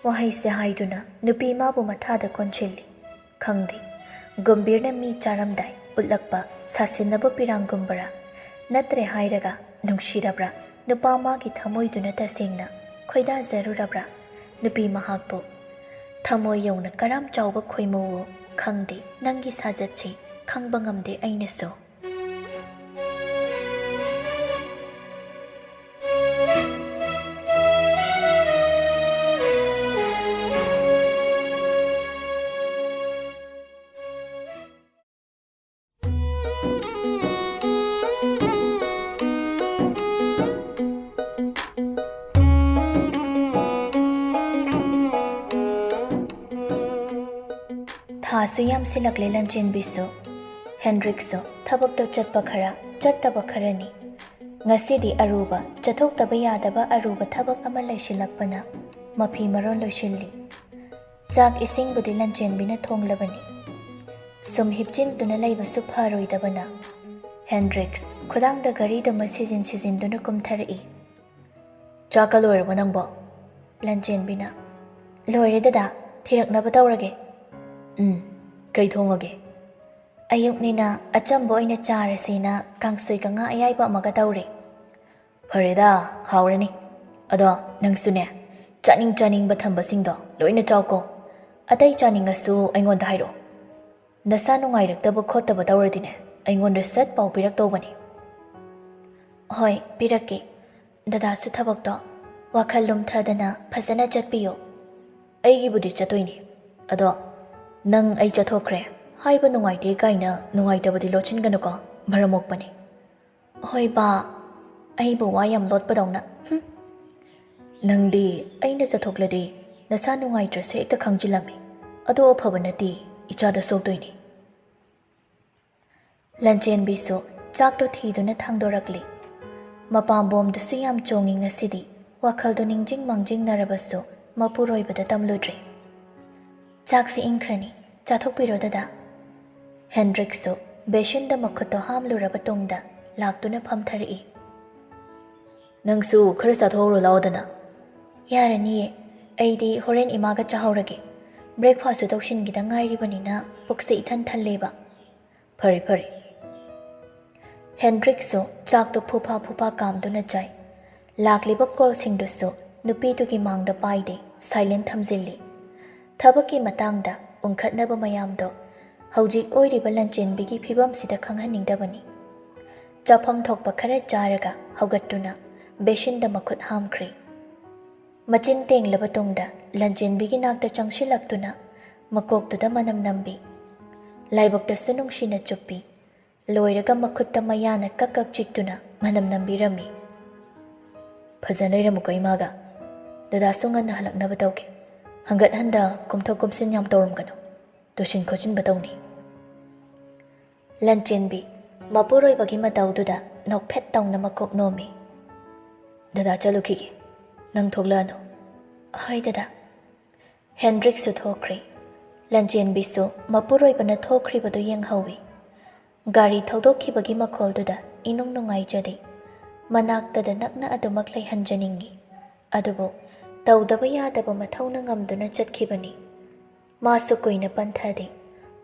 ꯋꯥꯍꯩꯁꯦ ꯍꯥꯏꯗꯨꯅ ꯅꯨꯄꯤ ꯃꯥꯕꯨ ꯃꯊꯥꯗ ꯀꯣꯟꯁꯤꯜꯂꯤ꯫ ꯈꯪꯗꯦ, ꯒꯝꯚꯤꯔꯅ ꯃꯤ ꯆꯥꯔꯝꯗꯥꯏ ꯎꯠꯂꯛꯄ ꯁꯥꯁꯤꯟꯅꯕ ꯄꯤꯔꯥꯡꯒꯨꯝꯕꯔꯥ ꯅꯠꯇ꯭ꯔꯦ ꯍꯥꯏꯔꯒ ꯅꯨꯡꯁꯤꯔꯕ꯭ꯔꯥ ꯅꯨꯄꯥ ꯃꯥꯒꯤ ꯊꯃꯣꯏꯗꯨꯅ ꯇꯁꯦꯡꯅ ꯈꯣꯏꯗꯥꯖꯔꯨꯔꯕ꯭ꯔꯥ ꯅꯨꯄꯤ ꯃꯍꯥꯛꯄꯨ? ꯊꯃꯣꯏ ꯌꯧꯅ ꯀꯔꯥꯝ ꯆꯥꯎꯕ ꯈꯣꯏꯃꯨꯋꯣ ꯈꯪꯗꯦ ꯅꯪꯒꯤ ꯁꯥꯖꯠꯁꯤ ꯈꯪꯕ ꯉꯝꯗꯦ ꯑꯩꯅꯁꯨ꯫ ꯊꯥꯁꯨ ꯌꯥꯝꯁꯤꯜꯂꯛꯂꯦ ꯂꯟꯆꯦꯟꯕꯤꯁꯨ, ꯍꯦꯟꯗ꯭ꯔꯤꯛꯁꯨ ꯊꯕꯛꯇꯣ ꯆꯠꯄ ꯈꯔ ꯆꯠꯇꯕ ꯈꯔꯅꯤ꯫ ꯉꯁꯤꯗꯤ ꯑꯔꯨꯕ ꯆꯠꯊꯣꯛꯇꯕ ꯌꯥꯗꯕ ꯑꯔꯨꯕ ꯊꯕꯛ ꯑꯃ ꯂꯩꯁꯤꯜꯂꯛꯄꯅ ꯃꯐꯤ ꯃꯔꯣꯟ ꯂꯣꯏꯁꯤꯜꯂꯤ꯫ ꯆꯥꯛ ꯏꯁꯤꯡꯕꯨꯗꯤ ꯂꯟꯆꯦꯟꯕꯤꯅ ꯊꯣꯡꯂꯕꯅꯤ꯫ ꯁꯨꯝ ꯍꯤꯞꯆꯤꯟꯗꯨꯅ ꯂꯩꯕꯁꯨ ꯐꯔꯣꯏꯗꯕꯅ ꯍꯦꯟꯗ꯭ꯔꯤꯛꯁ ꯈꯨꯗꯥꯡꯗ ꯒꯥꯔꯤꯗꯨꯃ ꯁꯤꯖꯤꯟꯗꯨꯅ ꯀꯨꯝꯊꯔꯛꯏ꯫ ꯆꯥꯛꯀ ꯂꯣꯏꯔꯕꯣ ꯅꯪꯕꯣ? ꯂꯟꯆꯦꯟꯕꯤꯅ, ꯂꯣꯏꯔꯦ ꯗꯗꯥ, ꯊꯤꯔꯛꯅꯕ ꯇꯧꯔꯒꯦ꯫ ꯀꯩ ꯊꯣꯡꯉꯒꯦ? ꯑꯌꯨꯛꯅꯤꯅ ꯑꯆꯝꯕ ꯑꯣꯏꯅ ꯆꯥꯔꯁꯦꯅ ꯀꯥꯡꯁꯣꯏꯒ ꯉꯥ ꯑꯌꯥꯏꯕ ꯑꯃꯒ ꯇꯧꯔꯦ꯫ ꯐꯔꯦꯗ, ꯍꯥꯎꯔꯅꯤ꯫ ꯑꯗꯣ ꯅꯪꯁꯨꯅꯦ, ꯆꯥꯅꯤꯡꯕ ꯊꯝꯕꯁꯤꯡꯗꯣ ꯂꯣꯏꯅ ꯆꯥꯎꯀꯣ꯫ ꯑꯇꯩ ꯆꯥꯅꯤꯡꯉꯁꯨ ꯑꯩꯉꯣꯟꯗ ꯍꯥꯏꯔꯛꯑꯣ꯫ ꯅꯁꯥ ꯅꯨꯡꯉꯥꯏꯔꯛꯇꯕ ꯈꯣꯠꯇꯕ ꯇꯧꯔꯗꯤꯅꯦ ꯑꯩꯉꯣꯟꯗ ꯁꯠ ꯄꯥꯎ ꯄꯤꯔꯛꯇꯧꯕꯅꯤ꯫ ꯍꯣꯏ, ꯄꯤꯔꯛꯀꯦ꯫ ꯗꯗꯥꯁꯨ ꯊꯕꯛꯇꯣ ꯋꯥꯈꯜ ꯂꯨꯝꯊꯗꯅ ꯐꯖꯅ ꯆꯠꯄꯤꯌꯨ꯫ ꯑꯩꯒꯤꯕꯨꯗꯤ ꯆꯠꯇꯣꯏꯅꯤ꯫ ꯑꯗꯣ ꯅꯪ ꯑꯩ ꯆꯠꯊꯣꯛꯈ꯭ꯔꯦ ꯍꯥꯏꯕ ꯅꯨꯡꯉꯥꯏꯇꯦ ꯀꯥꯏꯅ ꯅꯨꯡꯉꯥꯏꯇꯕꯗꯤ ꯂꯣꯠꯁꯤꯟꯒꯅꯨꯀꯣ, ꯃꯔꯝ ꯃꯣꯛꯄꯅꯤ꯫ ꯍꯣꯏ ꯕꯥ, ꯑꯩꯕꯨ ꯋꯥ ꯌꯥꯝ ꯂꯣꯠꯄꯗꯧꯅ꯫ ꯅꯪꯗꯤ ꯑꯩꯅ ꯆꯠꯊꯣꯛꯂꯗꯤ ꯅꯁꯥ ꯅꯨꯡꯉꯥꯏꯇ꯭ꯔꯁꯨ ꯍꯦꯛꯇ ꯈꯪꯖꯤꯜꯂꯝꯃꯤ꯫ ꯑꯗꯣ ꯑꯐꯕ ꯅꯠꯇꯦ, ꯏꯆꯥꯗ ꯁꯣꯛꯇꯣꯏꯅꯤ꯫ ꯂꯟꯆꯦꯟꯕꯤꯁꯨ ꯆꯥꯛꯇꯣ ꯊꯤꯗꯨꯅ ꯊꯥꯡꯗꯣꯔꯛꯂꯤ꯫ ꯃꯄꯥꯝꯕꯣꯝꯗꯨꯁꯨ ꯌꯥꯝ ꯆꯣꯡꯉꯤ ꯉꯁꯤꯗꯤ꯫ ꯋꯥꯈꯜꯗꯣ ꯅꯤꯡꯖꯤꯡ ꯃꯥꯡꯖꯤꯡꯅꯔꯕꯁꯨ ꯃꯄꯨꯔꯣꯏꯕꯗ ꯇꯝꯂꯨꯗ꯭ꯔꯦ꯫ ꯆꯥꯛꯁꯤ ꯏꯪꯈ꯭ꯔꯅꯤ, ꯆꯥꯊꯣꯛꯄꯤꯔꯣ ꯗꯗꯥ꯫ ꯍꯦꯟꯗ꯭ꯔꯤꯛꯁꯨ ꯕꯦꯁꯤꯟꯗ ꯃꯈꯨꯠꯇꯣ ꯍꯥꯝꯂꯨꯔꯕ ꯇꯨꯡꯗ ꯂꯥꯛꯇꯨꯅ ꯐꯝꯊꯔꯛꯏ꯫ ꯅꯪꯁꯨ ꯈꯔ ꯆꯥꯊꯣꯛꯎꯔꯣ ꯂꯥꯎꯗꯅ꯫ ꯌꯥꯔꯅꯤꯌꯦ, ꯑꯩꯗꯤ ꯍꯣꯔꯦꯟ ꯏꯃꯥꯒ ꯆꯥꯍꯧꯔꯒꯦ꯫ ꯕ꯭ꯔꯦꯛꯐꯥꯁꯁꯨ ꯇꯧꯁꯤꯟꯈꯤꯗ ꯉꯥꯏꯔꯤꯕꯅꯤꯅ ꯄꯨꯛꯁꯦ ꯏꯊꯟ ꯊꯜꯂꯦꯕ꯫ ꯐꯔꯦ ꯐꯔꯦ꯫ ꯍꯦꯟꯗ꯭ꯔꯤꯛꯁꯨ ꯆꯥꯛꯇꯣ ꯐꯨꯐꯥ ꯀꯥꯝꯗꯨꯅ ꯆꯥꯏ꯫ ꯂꯥꯛꯂꯤꯕ ꯀꯣꯜꯁꯤꯡꯗꯨꯁꯨ ꯅꯨꯄꯤꯗꯨꯒꯤ ꯃꯥꯡꯗ ꯄꯥꯏꯗꯦ, ꯁꯥꯏꯂꯦꯟ ꯊꯝꯖꯤꯜꯂꯤ꯫ ꯊꯕꯛꯀꯤ ꯃꯇꯥꯡꯗ ꯎꯪꯈꯠꯅꯕ ꯃꯌꯥꯝꯗꯣ ꯍꯧꯖꯤꯛ ꯑꯣꯏꯔꯤꯕ ꯂꯟꯆꯦꯟꯕꯤꯒꯤ ꯐꯤꯕꯝꯁꯤꯗ ꯈꯪꯍꯟꯅꯤꯡꯗꯕꯅꯤ꯫ ꯆꯥꯐꯝ ꯊꯣꯛꯄ ꯈꯔ ꯆꯥꯔꯒ ꯍꯧꯒꯠꯇꯨꯅ ꯕꯦꯁꯤꯟꯗ ꯃꯈꯨꯠ ꯍꯥꯝꯈ꯭ꯔꯦ꯫ ꯃꯆꯤꯟ ꯇꯦꯡꯂꯕ ꯇꯨꯡꯗ ꯂꯟꯆꯦꯟꯕꯤꯒꯤ ꯅꯥꯛꯇ ꯆꯪꯁꯤꯜꯂꯛꯇꯨꯅ ꯃꯀꯣꯛꯇꯨꯗ ꯃꯅꯝ ꯅꯝꯕꯤ꯫ ꯂꯥꯏꯕꯛꯇꯁꯨ ꯅꯨꯡꯁꯤꯅ ꯆꯨꯞꯄꯤ꯫ ꯂꯣꯏꯔꯒ ꯃꯈꯨꯠꯇ ꯃꯌꯥꯅ ꯀꯛ ꯆꯤꯛꯇꯨꯅ ꯃꯅꯝ ꯅꯝꯕꯤꯔꯝꯃꯤ꯫ ꯐꯖꯅ ꯂꯩꯔꯝꯃꯨꯀꯣ ꯏꯃꯥꯒ꯫ ꯗꯗꯥꯁꯨ ꯉꯟꯅ ꯍꯜꯂꯛꯅꯕ ꯇꯧꯒꯦ꯫ ꯍꯟꯒꯠ ꯍꯟꯗ ꯀꯨꯝꯊꯣꯛ ꯀꯨꯝꯁꯤꯟ ꯌꯥꯝ ꯇꯧꯔꯝꯒꯅꯨ, ꯇꯨꯁꯤꯟ ꯈꯣꯠꯆꯤꯟꯕ ꯇꯧꯅꯤ꯫ ꯂꯟꯆꯦꯟꯕꯤ ꯃꯄꯨꯔꯣꯏꯕꯒꯤ ꯃꯇꯧꯗꯨꯗ ꯅꯣꯛꯐꯦꯠ ꯇꯧꯅ ꯃꯀꯣꯛ ꯅꯣꯝꯃꯤ꯫ ꯗꯗꯥ ꯆꯠꯂꯨꯈꯤꯒꯦ, ꯅꯪ ꯊꯣꯛꯂꯛꯑꯅꯨ꯫ ꯍꯣꯏ ꯗꯗꯥ꯫ ꯍꯦꯟꯗ꯭ꯔꯤꯛꯁꯨ ꯊꯣꯛꯈ꯭ꯔꯦ꯫ ꯂꯟꯆꯦꯟꯕꯤꯁꯨ ꯃꯄꯨꯔꯣꯏꯕꯅ ꯊꯣꯛꯈ꯭ꯔꯤꯕꯗꯨ ꯌꯦꯡꯍꯧꯏ꯫ ꯒꯥꯔꯤ ꯊꯧꯗꯣꯛꯈꯤꯕꯒꯤ ꯃꯈꯣꯜꯗꯨꯗ ꯏꯅꯨꯡ ꯅꯨꯡꯉꯥꯏꯖꯗꯦ꯫ ꯃꯅꯥꯛꯇꯗ ꯅꯛꯅ ꯑꯗꯨꯃꯛ ꯂꯩꯍꯟꯖꯅꯤꯡꯉꯤ꯫ ꯑꯗꯨꯕꯨ ꯇꯧꯗꯕ ꯌꯥꯗꯕ ꯃꯊꯧꯅ ꯉꯝꯗꯨꯅ ꯆꯠꯈꯤꯕꯅꯤ꯫ ꯃꯥꯁꯨ ꯀꯨꯏꯅ ꯄꯟꯊꯗꯦ꯫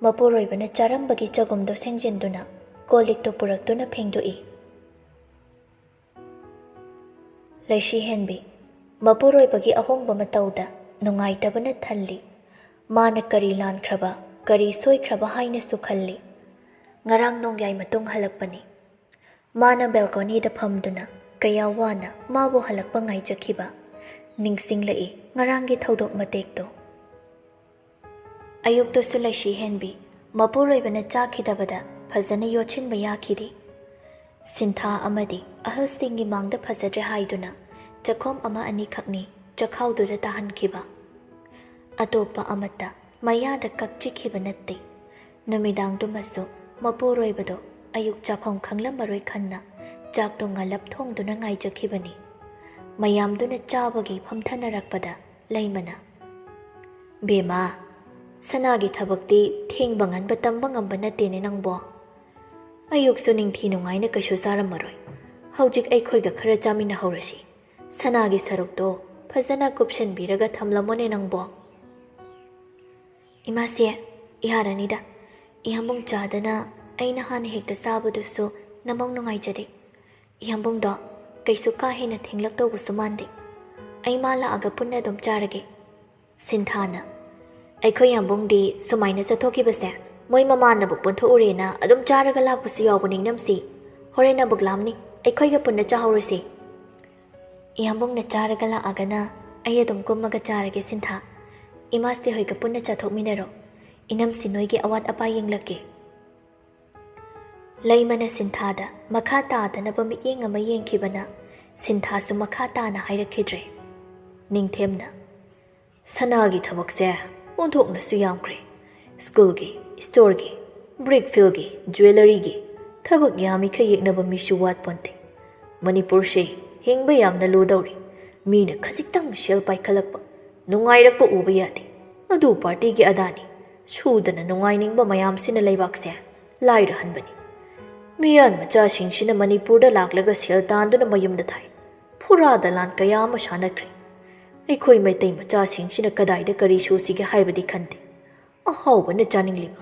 ꯃꯄꯨꯔꯣꯏꯕꯅ ꯆꯥꯔꯝꯕꯒꯤ ꯆꯒꯨꯝꯗꯣ ꯁꯦꯡꯖꯤꯟꯗꯨꯅ ꯀꯣꯜꯂꯤꯛꯇꯣ ꯄꯨꯔꯛꯇꯨꯅ ꯐꯦꯡꯗꯣꯛꯏ꯫ ꯂꯩꯁꯤꯍꯦꯟꯕꯤ ꯃꯄꯨꯔꯣꯏꯕꯒꯤ ꯑꯍꯣꯡꯕ ꯃꯇꯧꯗ ꯅꯨꯡꯉꯥꯏꯇꯕꯅ ꯊꯜꯂꯤ꯫ ꯃꯥꯅ ꯀꯔꯤ ꯂꯥꯟꯈ꯭ꯔꯕ, ꯀꯔꯤ ꯁꯣꯏꯈ꯭ꯔꯕ ꯍꯥꯏꯅꯁꯨ ꯈꯜꯂꯤ꯫ ꯉꯔꯥꯡ ꯅꯣꯡꯌꯥꯏ ꯃꯇꯨꯡ ꯍꯜꯂꯛꯄꯅꯤ꯫ ꯃꯥꯅ ꯕꯦꯜꯀꯣꯅꯤꯗ ꯐꯝꯗꯨꯅ ꯀꯌꯥ ꯋꯥꯅ ꯃꯥꯕꯨ ꯍꯜꯂꯛꯄ ꯉꯥꯏꯖꯈꯤꯕ ꯅꯤꯡꯁꯤꯡꯂꯛꯏ ꯉꯔꯥꯡꯒꯤ ꯊꯧꯗꯣꯛ ꯃꯇꯦꯛꯇꯣ꯫ ꯑꯌꯨꯛꯇꯁꯨ ꯂꯩꯁꯤ ꯍꯦꯟꯕꯤ ꯃꯄꯨꯔꯣꯏꯕꯅ ꯆꯥꯈꯤꯗꯕꯗ ꯐꯖꯅ ꯌꯣꯠꯁꯤꯟꯕ ꯌꯥꯈꯤꯗꯦ꯫ ꯁꯤꯟꯊꯥ ꯑꯃꯗꯤ ꯑꯍꯜꯁꯤꯡꯒꯤ ꯃꯥꯡꯗ ꯐꯖꯗ꯭ꯔꯦ ꯍꯥꯏꯗꯨꯅ ꯆꯈꯣꯝ ꯑꯃ ꯑꯅꯤꯈꯛꯅꯤ ꯆꯈꯥꯎꯗꯨꯗ ꯇꯥꯍꯟꯈꯤꯕ꯫ ꯑꯇꯣꯞꯄ ꯑꯃꯠꯇ ꯃꯌꯥꯗ ꯀꯛꯆꯤꯈꯤꯕ ꯅꯠꯇꯦ꯫ ꯅꯨꯃꯤꯗꯥꯡꯗꯨꯃꯁꯨ ꯃꯄꯨꯔꯣꯏꯕꯗꯣ ꯑꯌꯨꯛ ꯆꯥꯐꯝ ꯈꯪꯂꯝꯃꯔꯣꯏ ꯈꯟꯅ ꯆꯥꯛꯇꯣ ꯉꯜꯂꯞ ꯊꯣꯡꯗꯨꯅ ꯉꯥꯏꯖꯈꯤꯕꯅꯤ꯫ ꯃꯌꯥꯝꯗꯨꯅ ꯆꯥꯕꯒꯤ ꯐꯝꯊꯅꯔꯛꯄꯗ ꯂꯩꯃꯅ "ꯕꯦꯃꯥ, ꯁꯅꯥꯒꯤ ꯊꯕꯛꯇꯤ ꯊꯦꯡꯕ ꯉꯟꯕ ꯇꯝꯕ ꯉꯝꯕ ꯅꯠꯇꯦꯅꯦ ꯅꯪꯕꯣ꯫ ꯑꯌꯨꯛꯁꯨ ꯅꯤꯡꯊꯤ ꯅꯨꯡꯉꯥꯏꯅ ꯀꯩꯁꯨ ꯆꯥꯔꯝꯃꯔꯣꯏ꯫ ꯍꯧꯖꯤꯛ ꯑꯩꯈꯣꯏꯒ ꯈꯔ ꯆꯥꯃꯤꯟꯅꯍꯧꯔꯁꯤ꯫ ꯁꯅꯥꯒꯤ ꯁꯔꯨꯛꯇꯣ ꯐꯖꯅ ꯀꯨꯞꯁꯟꯕꯤꯔꯒ ꯊꯝꯂꯝꯃꯣꯅꯦ ꯅꯪꯕꯣ." "ꯏꯃꯥꯁꯦ, ꯌꯥꯔꯅꯤꯗ. ꯏꯌꯥꯝꯕꯨꯡ ꯆꯥꯗꯅ ꯑꯩꯅ ꯍꯥꯟꯅ ꯍꯦꯛꯇ ꯆꯥꯕꯗꯨꯁꯨ ꯅꯃꯧ ꯅꯨꯡꯉꯥꯏꯖꯗꯦ꯫ ꯏꯌꯥꯝꯕꯨꯡꯗꯣ ꯀꯩꯁꯨ ꯀꯥ ꯍꯦꯟꯅ ꯊꯦꯡꯂꯛꯇꯧꯕꯁꯨ ꯃꯥꯟꯗꯦ꯫ ꯑꯩ ꯃꯥ ꯂꯥꯛꯑꯒ ꯄꯨꯟꯅ ꯑꯗꯨꯝ ꯆꯥꯔꯒꯦ." ꯁꯤꯟꯊꯥꯅ "ꯑꯩꯈꯣꯏ ꯌꯥꯝꯕꯨꯡꯗꯤ ꯁꯨꯃꯥꯏꯅ ꯆꯠꯊꯣꯛꯈꯤꯕꯁꯦ ꯃꯣꯏ ꯃꯃꯥꯟꯅꯕ ꯄꯨꯟꯊꯣꯛꯎꯔꯦꯅ ꯑꯗꯨꯝ ꯆꯥꯔꯒ ꯂꯥꯛꯄꯁꯨ ꯌꯥꯎꯕꯅꯤ ꯅꯝꯁꯤ꯫ ꯍꯣꯔꯦꯟ ꯅꯕꯨꯛ ꯂꯥꯝꯅꯤ, ꯑꯩꯈꯣꯏꯒ ꯄꯨꯟꯅ ꯆꯥꯍꯧꯔꯁꯤ." "ꯏꯌꯥꯝꯕꯨꯡꯅ ꯆꯥꯔꯒ ꯂꯥꯛꯑꯒꯅ ꯑꯩ ꯑꯗꯨꯝ ꯀꯨꯝꯃꯒ ꯆꯥꯔꯒꯦ ꯁꯤꯟꯊꯥ꯫ ꯏꯃꯥꯁꯤ ꯍꯣꯏꯒ ꯄꯨꯟꯅ ꯆꯥꯊꯣꯛꯃꯤꯟꯅꯔꯣ꯫ ꯏꯅꯝꯁꯤ ꯅꯣꯏꯒꯤ ꯑꯋꯥꯠ ꯑꯄꯥ ꯌꯦꯡꯂꯛꯀꯦ." ꯂꯩꯃꯅ ꯁꯤꯟꯊꯥꯗ ꯃꯈꯥ ꯇꯥꯗꯅꯕ ꯃꯤꯠꯌꯦꯡ ꯑꯃ ꯌꯦꯡꯈꯤꯕꯅ ꯁꯤꯟꯊꯥꯁꯨ ꯃꯈꯥ ꯇꯥꯅ ꯍꯥꯏꯔꯛꯈꯤꯗ꯭ꯔꯦ꯫ ꯅꯤꯡꯊꯦꯝꯅ "ꯁꯅꯥꯒꯤ ꯊꯕꯛꯁꯦ ꯑꯣꯟꯊꯣꯛꯅꯁꯨ ꯌꯥꯝꯈ꯭ꯔꯦ꯫ ꯁ꯭ꯀꯨꯜꯒꯤ, ꯁ꯭ꯇꯣꯔꯒꯤ, ꯕ꯭ꯔꯤꯛ ꯐꯤꯜꯒꯤ, ꯖ꯭ꯋꯦꯂꯔꯤꯒꯤ ꯊꯕꯛ ꯌꯥꯝꯃꯤꯈꯩ ꯌꯦꯛꯅꯕ ꯃꯤꯁꯨ ꯋꯥꯠꯄꯣꯟꯇꯦ꯫ ꯃꯅꯤꯄꯨꯔꯁꯦ ꯍꯤꯡꯕ ꯌꯥꯝꯅ ꯂꯨꯗꯧꯔꯤ꯫ ꯃꯤꯅ ꯈꯖꯤꯛꯇꯪ ꯁꯦꯜ ꯄꯥꯏꯈꯠꯂꯛꯄ, ꯅꯨꯡꯉꯥꯏꯔꯛꯄ ꯎꯕ ꯌꯥꯗꯦ꯫ ꯑꯗꯨ ꯄꯥꯔꯇꯤꯒꯤ ꯑꯗꯥꯅꯤ꯫ ꯁꯨꯗꯅ ꯅꯨꯡꯉꯥꯏꯅꯤꯡꯕ ꯃꯌꯥꯝꯁꯤꯅ ꯂꯩꯕꯥꯛꯁꯦ ꯂꯥꯏꯔꯍꯟꯕꯅꯤ꯫ ꯃꯤꯌꯥꯟ ꯃꯆꯥꯁꯤꯡꯁꯤꯅ ꯃꯅꯤꯄꯨꯔꯗ ꯂꯥꯛꯂꯒ ꯁꯦꯜ ꯇꯥꯟꯗꯨꯅ ꯃꯌꯨꯝꯗ ꯊꯥꯏ꯫ ꯐꯨꯔꯥ ꯗꯂꯥꯟ ꯀꯌꯥ ꯑꯃ ꯁꯥꯟꯅꯈ꯭ꯔꯦ꯫ ꯑꯩꯈꯣꯏ ꯃꯩꯇꯩ ꯃꯆꯥꯁꯤꯡꯁꯤꯅ ꯀꯗꯥꯏꯗ ꯀꯔꯤ ꯁꯨꯁꯤꯒꯦ ꯍꯥꯏꯕꯗꯤ ꯈꯟꯗꯦ꯫ ꯑꯍꯥꯎꯕꯅ ꯆꯥꯅꯤꯡꯂꯤꯕ,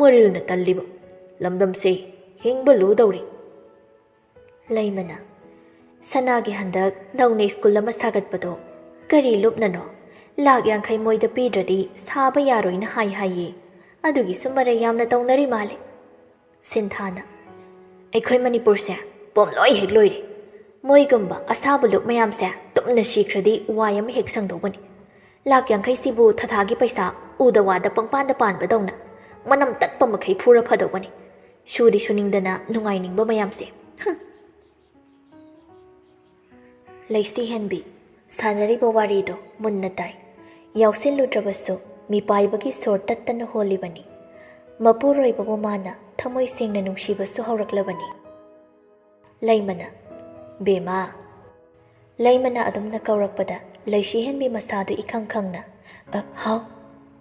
ꯃꯔꯤꯜꯅ ꯇꯜꯂꯤꯕ꯫ ꯂꯝꯗꯝꯁꯦ ꯍꯤꯡꯕ ꯂꯨꯗꯧꯔꯤ." ꯂꯩꯃꯅ "ꯁꯅꯥꯒꯤ ꯍꯟꯗꯛ ꯅꯧꯅ ꯁ꯭ꯀꯨꯜ ꯑꯃ ꯁꯥꯒꯠꯄꯗꯣ ꯀꯔꯤ ꯂꯨꯞꯅꯅꯣ? ꯂꯥꯛ 50 ꯃꯣꯏꯗ ꯄꯤꯗ꯭ꯔꯗꯤ ꯁꯥꯕ ꯌꯥꯔꯣꯏꯅ ꯍꯥꯏꯌꯦ꯫ ꯑꯗꯨꯒꯤꯁꯨ ꯃꯔꯩ ꯌꯥꯝꯅ ꯇꯧꯅꯔꯤ ꯃꯥꯜꯂꯦ." ꯁꯤꯟꯊꯥꯅ "ꯑꯩꯈꯣꯏ ꯃꯅꯤꯄꯨꯔꯁꯦ ꯄꯣꯝꯂꯣꯏ ꯍꯦꯛ ꯂꯣꯏꯔꯦ꯫ ꯃꯣꯏꯒꯨꯝꯕ ꯑꯁꯥꯕ ꯂꯨꯞ ꯃꯌꯥꯝꯁꯦ ꯇꯨꯝꯅ ꯁꯤꯈ꯭ꯔꯗꯤ ꯋꯥꯏ ꯑꯃ ꯍꯦꯛ ꯁꯪꯗꯧꯕꯅꯤ꯫ ꯂꯥꯛ 50ꯁꯤꯕꯨ ꯊꯥꯊꯥꯒꯤ ꯄꯩꯁꯥ ꯎꯗ ꯋꯥꯗ ꯄꯪꯄꯥꯟꯗ ꯄꯥꯟꯕꯗꯧꯅ ꯃꯅꯝ ꯇꯠꯄ ꯃꯈꯩ ꯐꯨꯔ ꯐꯗꯧꯕꯅꯤ꯫ ꯁꯨꯗꯤ ꯁꯨꯅꯤꯡꯗꯅ ꯅꯨꯡꯉꯥꯏꯅꯤꯡꯕ ꯃꯌꯥꯝꯁꯦ." ꯂꯩꯁꯤ ꯍꯦꯟꯕꯤ ꯁꯥꯟꯅꯔꯤꯕ ꯋꯥꯔꯤꯗꯣ ꯃꯨꯟꯅ ꯇꯥꯏ꯫ ꯌꯥꯎꯁꯤꯜꯂꯨꯗ꯭ꯔꯕꯁꯨ ꯃꯤꯄꯥꯏꯕꯒꯤ ꯁꯣꯔ ꯇꯠꯇꯅ ꯍꯣꯜꯂꯤꯕꯅꯤ꯫ ꯃꯄꯨꯔꯣꯏꯕꯕꯨ ꯃꯥꯅ ꯊꯃꯣꯏ ꯁꯦꯡꯅ ꯅꯨꯡꯁꯤꯕꯁꯨ ꯍꯧꯔꯛꯂꯕꯅꯤ꯫ ꯂꯩꯃꯅ "ꯕꯦꯃꯥ." ꯂꯩꯃꯅ ꯑꯗꯨꯝꯅ ꯀꯧꯔꯛꯄꯗ ꯂꯩꯁꯤ ꯍꯦꯟꯕꯤ ꯃꯁꯥꯗꯨ ꯏꯈꯪ ꯈꯪꯅ "ꯍꯥꯎ,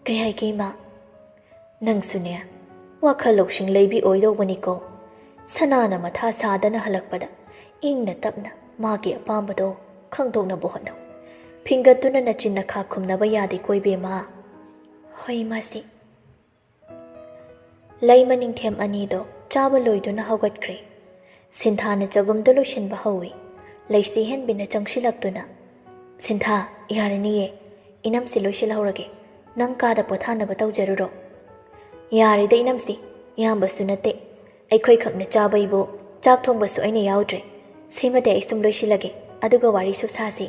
ꯀꯩ ꯍꯥꯏꯒꯦ ꯏꯃꯥ?" "ꯅꯪꯁꯨꯅꯦ ꯋꯥꯈꯜ ꯂꯧꯁꯤꯡ ꯂꯩꯕꯤ ꯑꯣꯏꯗꯧꯕꯅꯤꯀꯣ꯫ ꯁꯅꯥꯅ ꯃꯊꯥ ꯁꯥꯗꯅ ꯍꯜꯂꯛꯄꯗ ꯏꯪꯅ ꯇꯞꯅ ꯃꯥꯒꯤ ꯑꯄꯥꯝꯕꯗꯣ ꯈꯪꯗꯣꯛꯅꯕ ꯍꯣꯠꯅꯧ꯫ ꯐꯤꯡꯒꯠꯇꯨꯅ ꯅꯆꯤꯟ ꯅꯈꯥ ꯈꯨꯝꯅꯕ ꯌꯥꯗꯦꯀꯣ ꯏꯕꯦꯝꯃ." "ꯍꯣꯏ ꯏꯃꯥꯁꯤ." ꯂꯩꯃ ꯅꯤꯡꯊꯦꯝ ꯑꯅꯤꯗꯣ ꯆꯥꯕ ꯂꯣꯏꯗꯨꯅ ꯍꯧꯒꯠꯈ꯭ꯔꯦ꯫ ꯁꯤꯟꯊꯥꯅ ꯆꯒꯨꯝꯗꯨ ꯂꯣꯏꯁꯤꯟꯕ ꯍꯧꯏ꯫ ꯂꯩꯁꯤ ꯍꯦꯟꯕꯤꯅ ꯆꯪꯁꯤꯜꯂꯛꯇꯨꯅ "ꯁꯤꯟꯊꯥ, ꯌꯥꯔꯅꯤꯌꯦ. ꯏꯅꯝꯁꯤ ꯂꯣꯏꯁꯤꯜꯍꯧꯔꯒꯦ. ꯅꯪ ꯀꯥꯗ ꯄꯣꯊꯥꯅꯕ ꯇꯧꯖꯔꯨꯔꯣ." "ꯌꯥꯔꯦꯗ ꯏꯅꯝꯁꯤ, ꯌꯥꯝꯕꯁꯨ ꯅꯠꯇꯦ. ꯑꯩꯈꯣꯏ ꯈꯛꯅ ꯆꯥꯕꯩꯕꯨ ꯆꯥꯛ ꯊꯣꯡꯕꯁꯨ ꯑꯩꯅ ꯌꯥꯎꯗ꯭ꯔꯦ꯫ ꯁꯤꯃꯗꯤ ꯑꯩ ꯁꯨꯝ ꯂꯣꯏꯁꯤꯜꯂꯒꯦ, ꯑꯗꯨꯒ ꯋꯥꯔꯤꯁꯨ ꯁꯥꯁꯤ."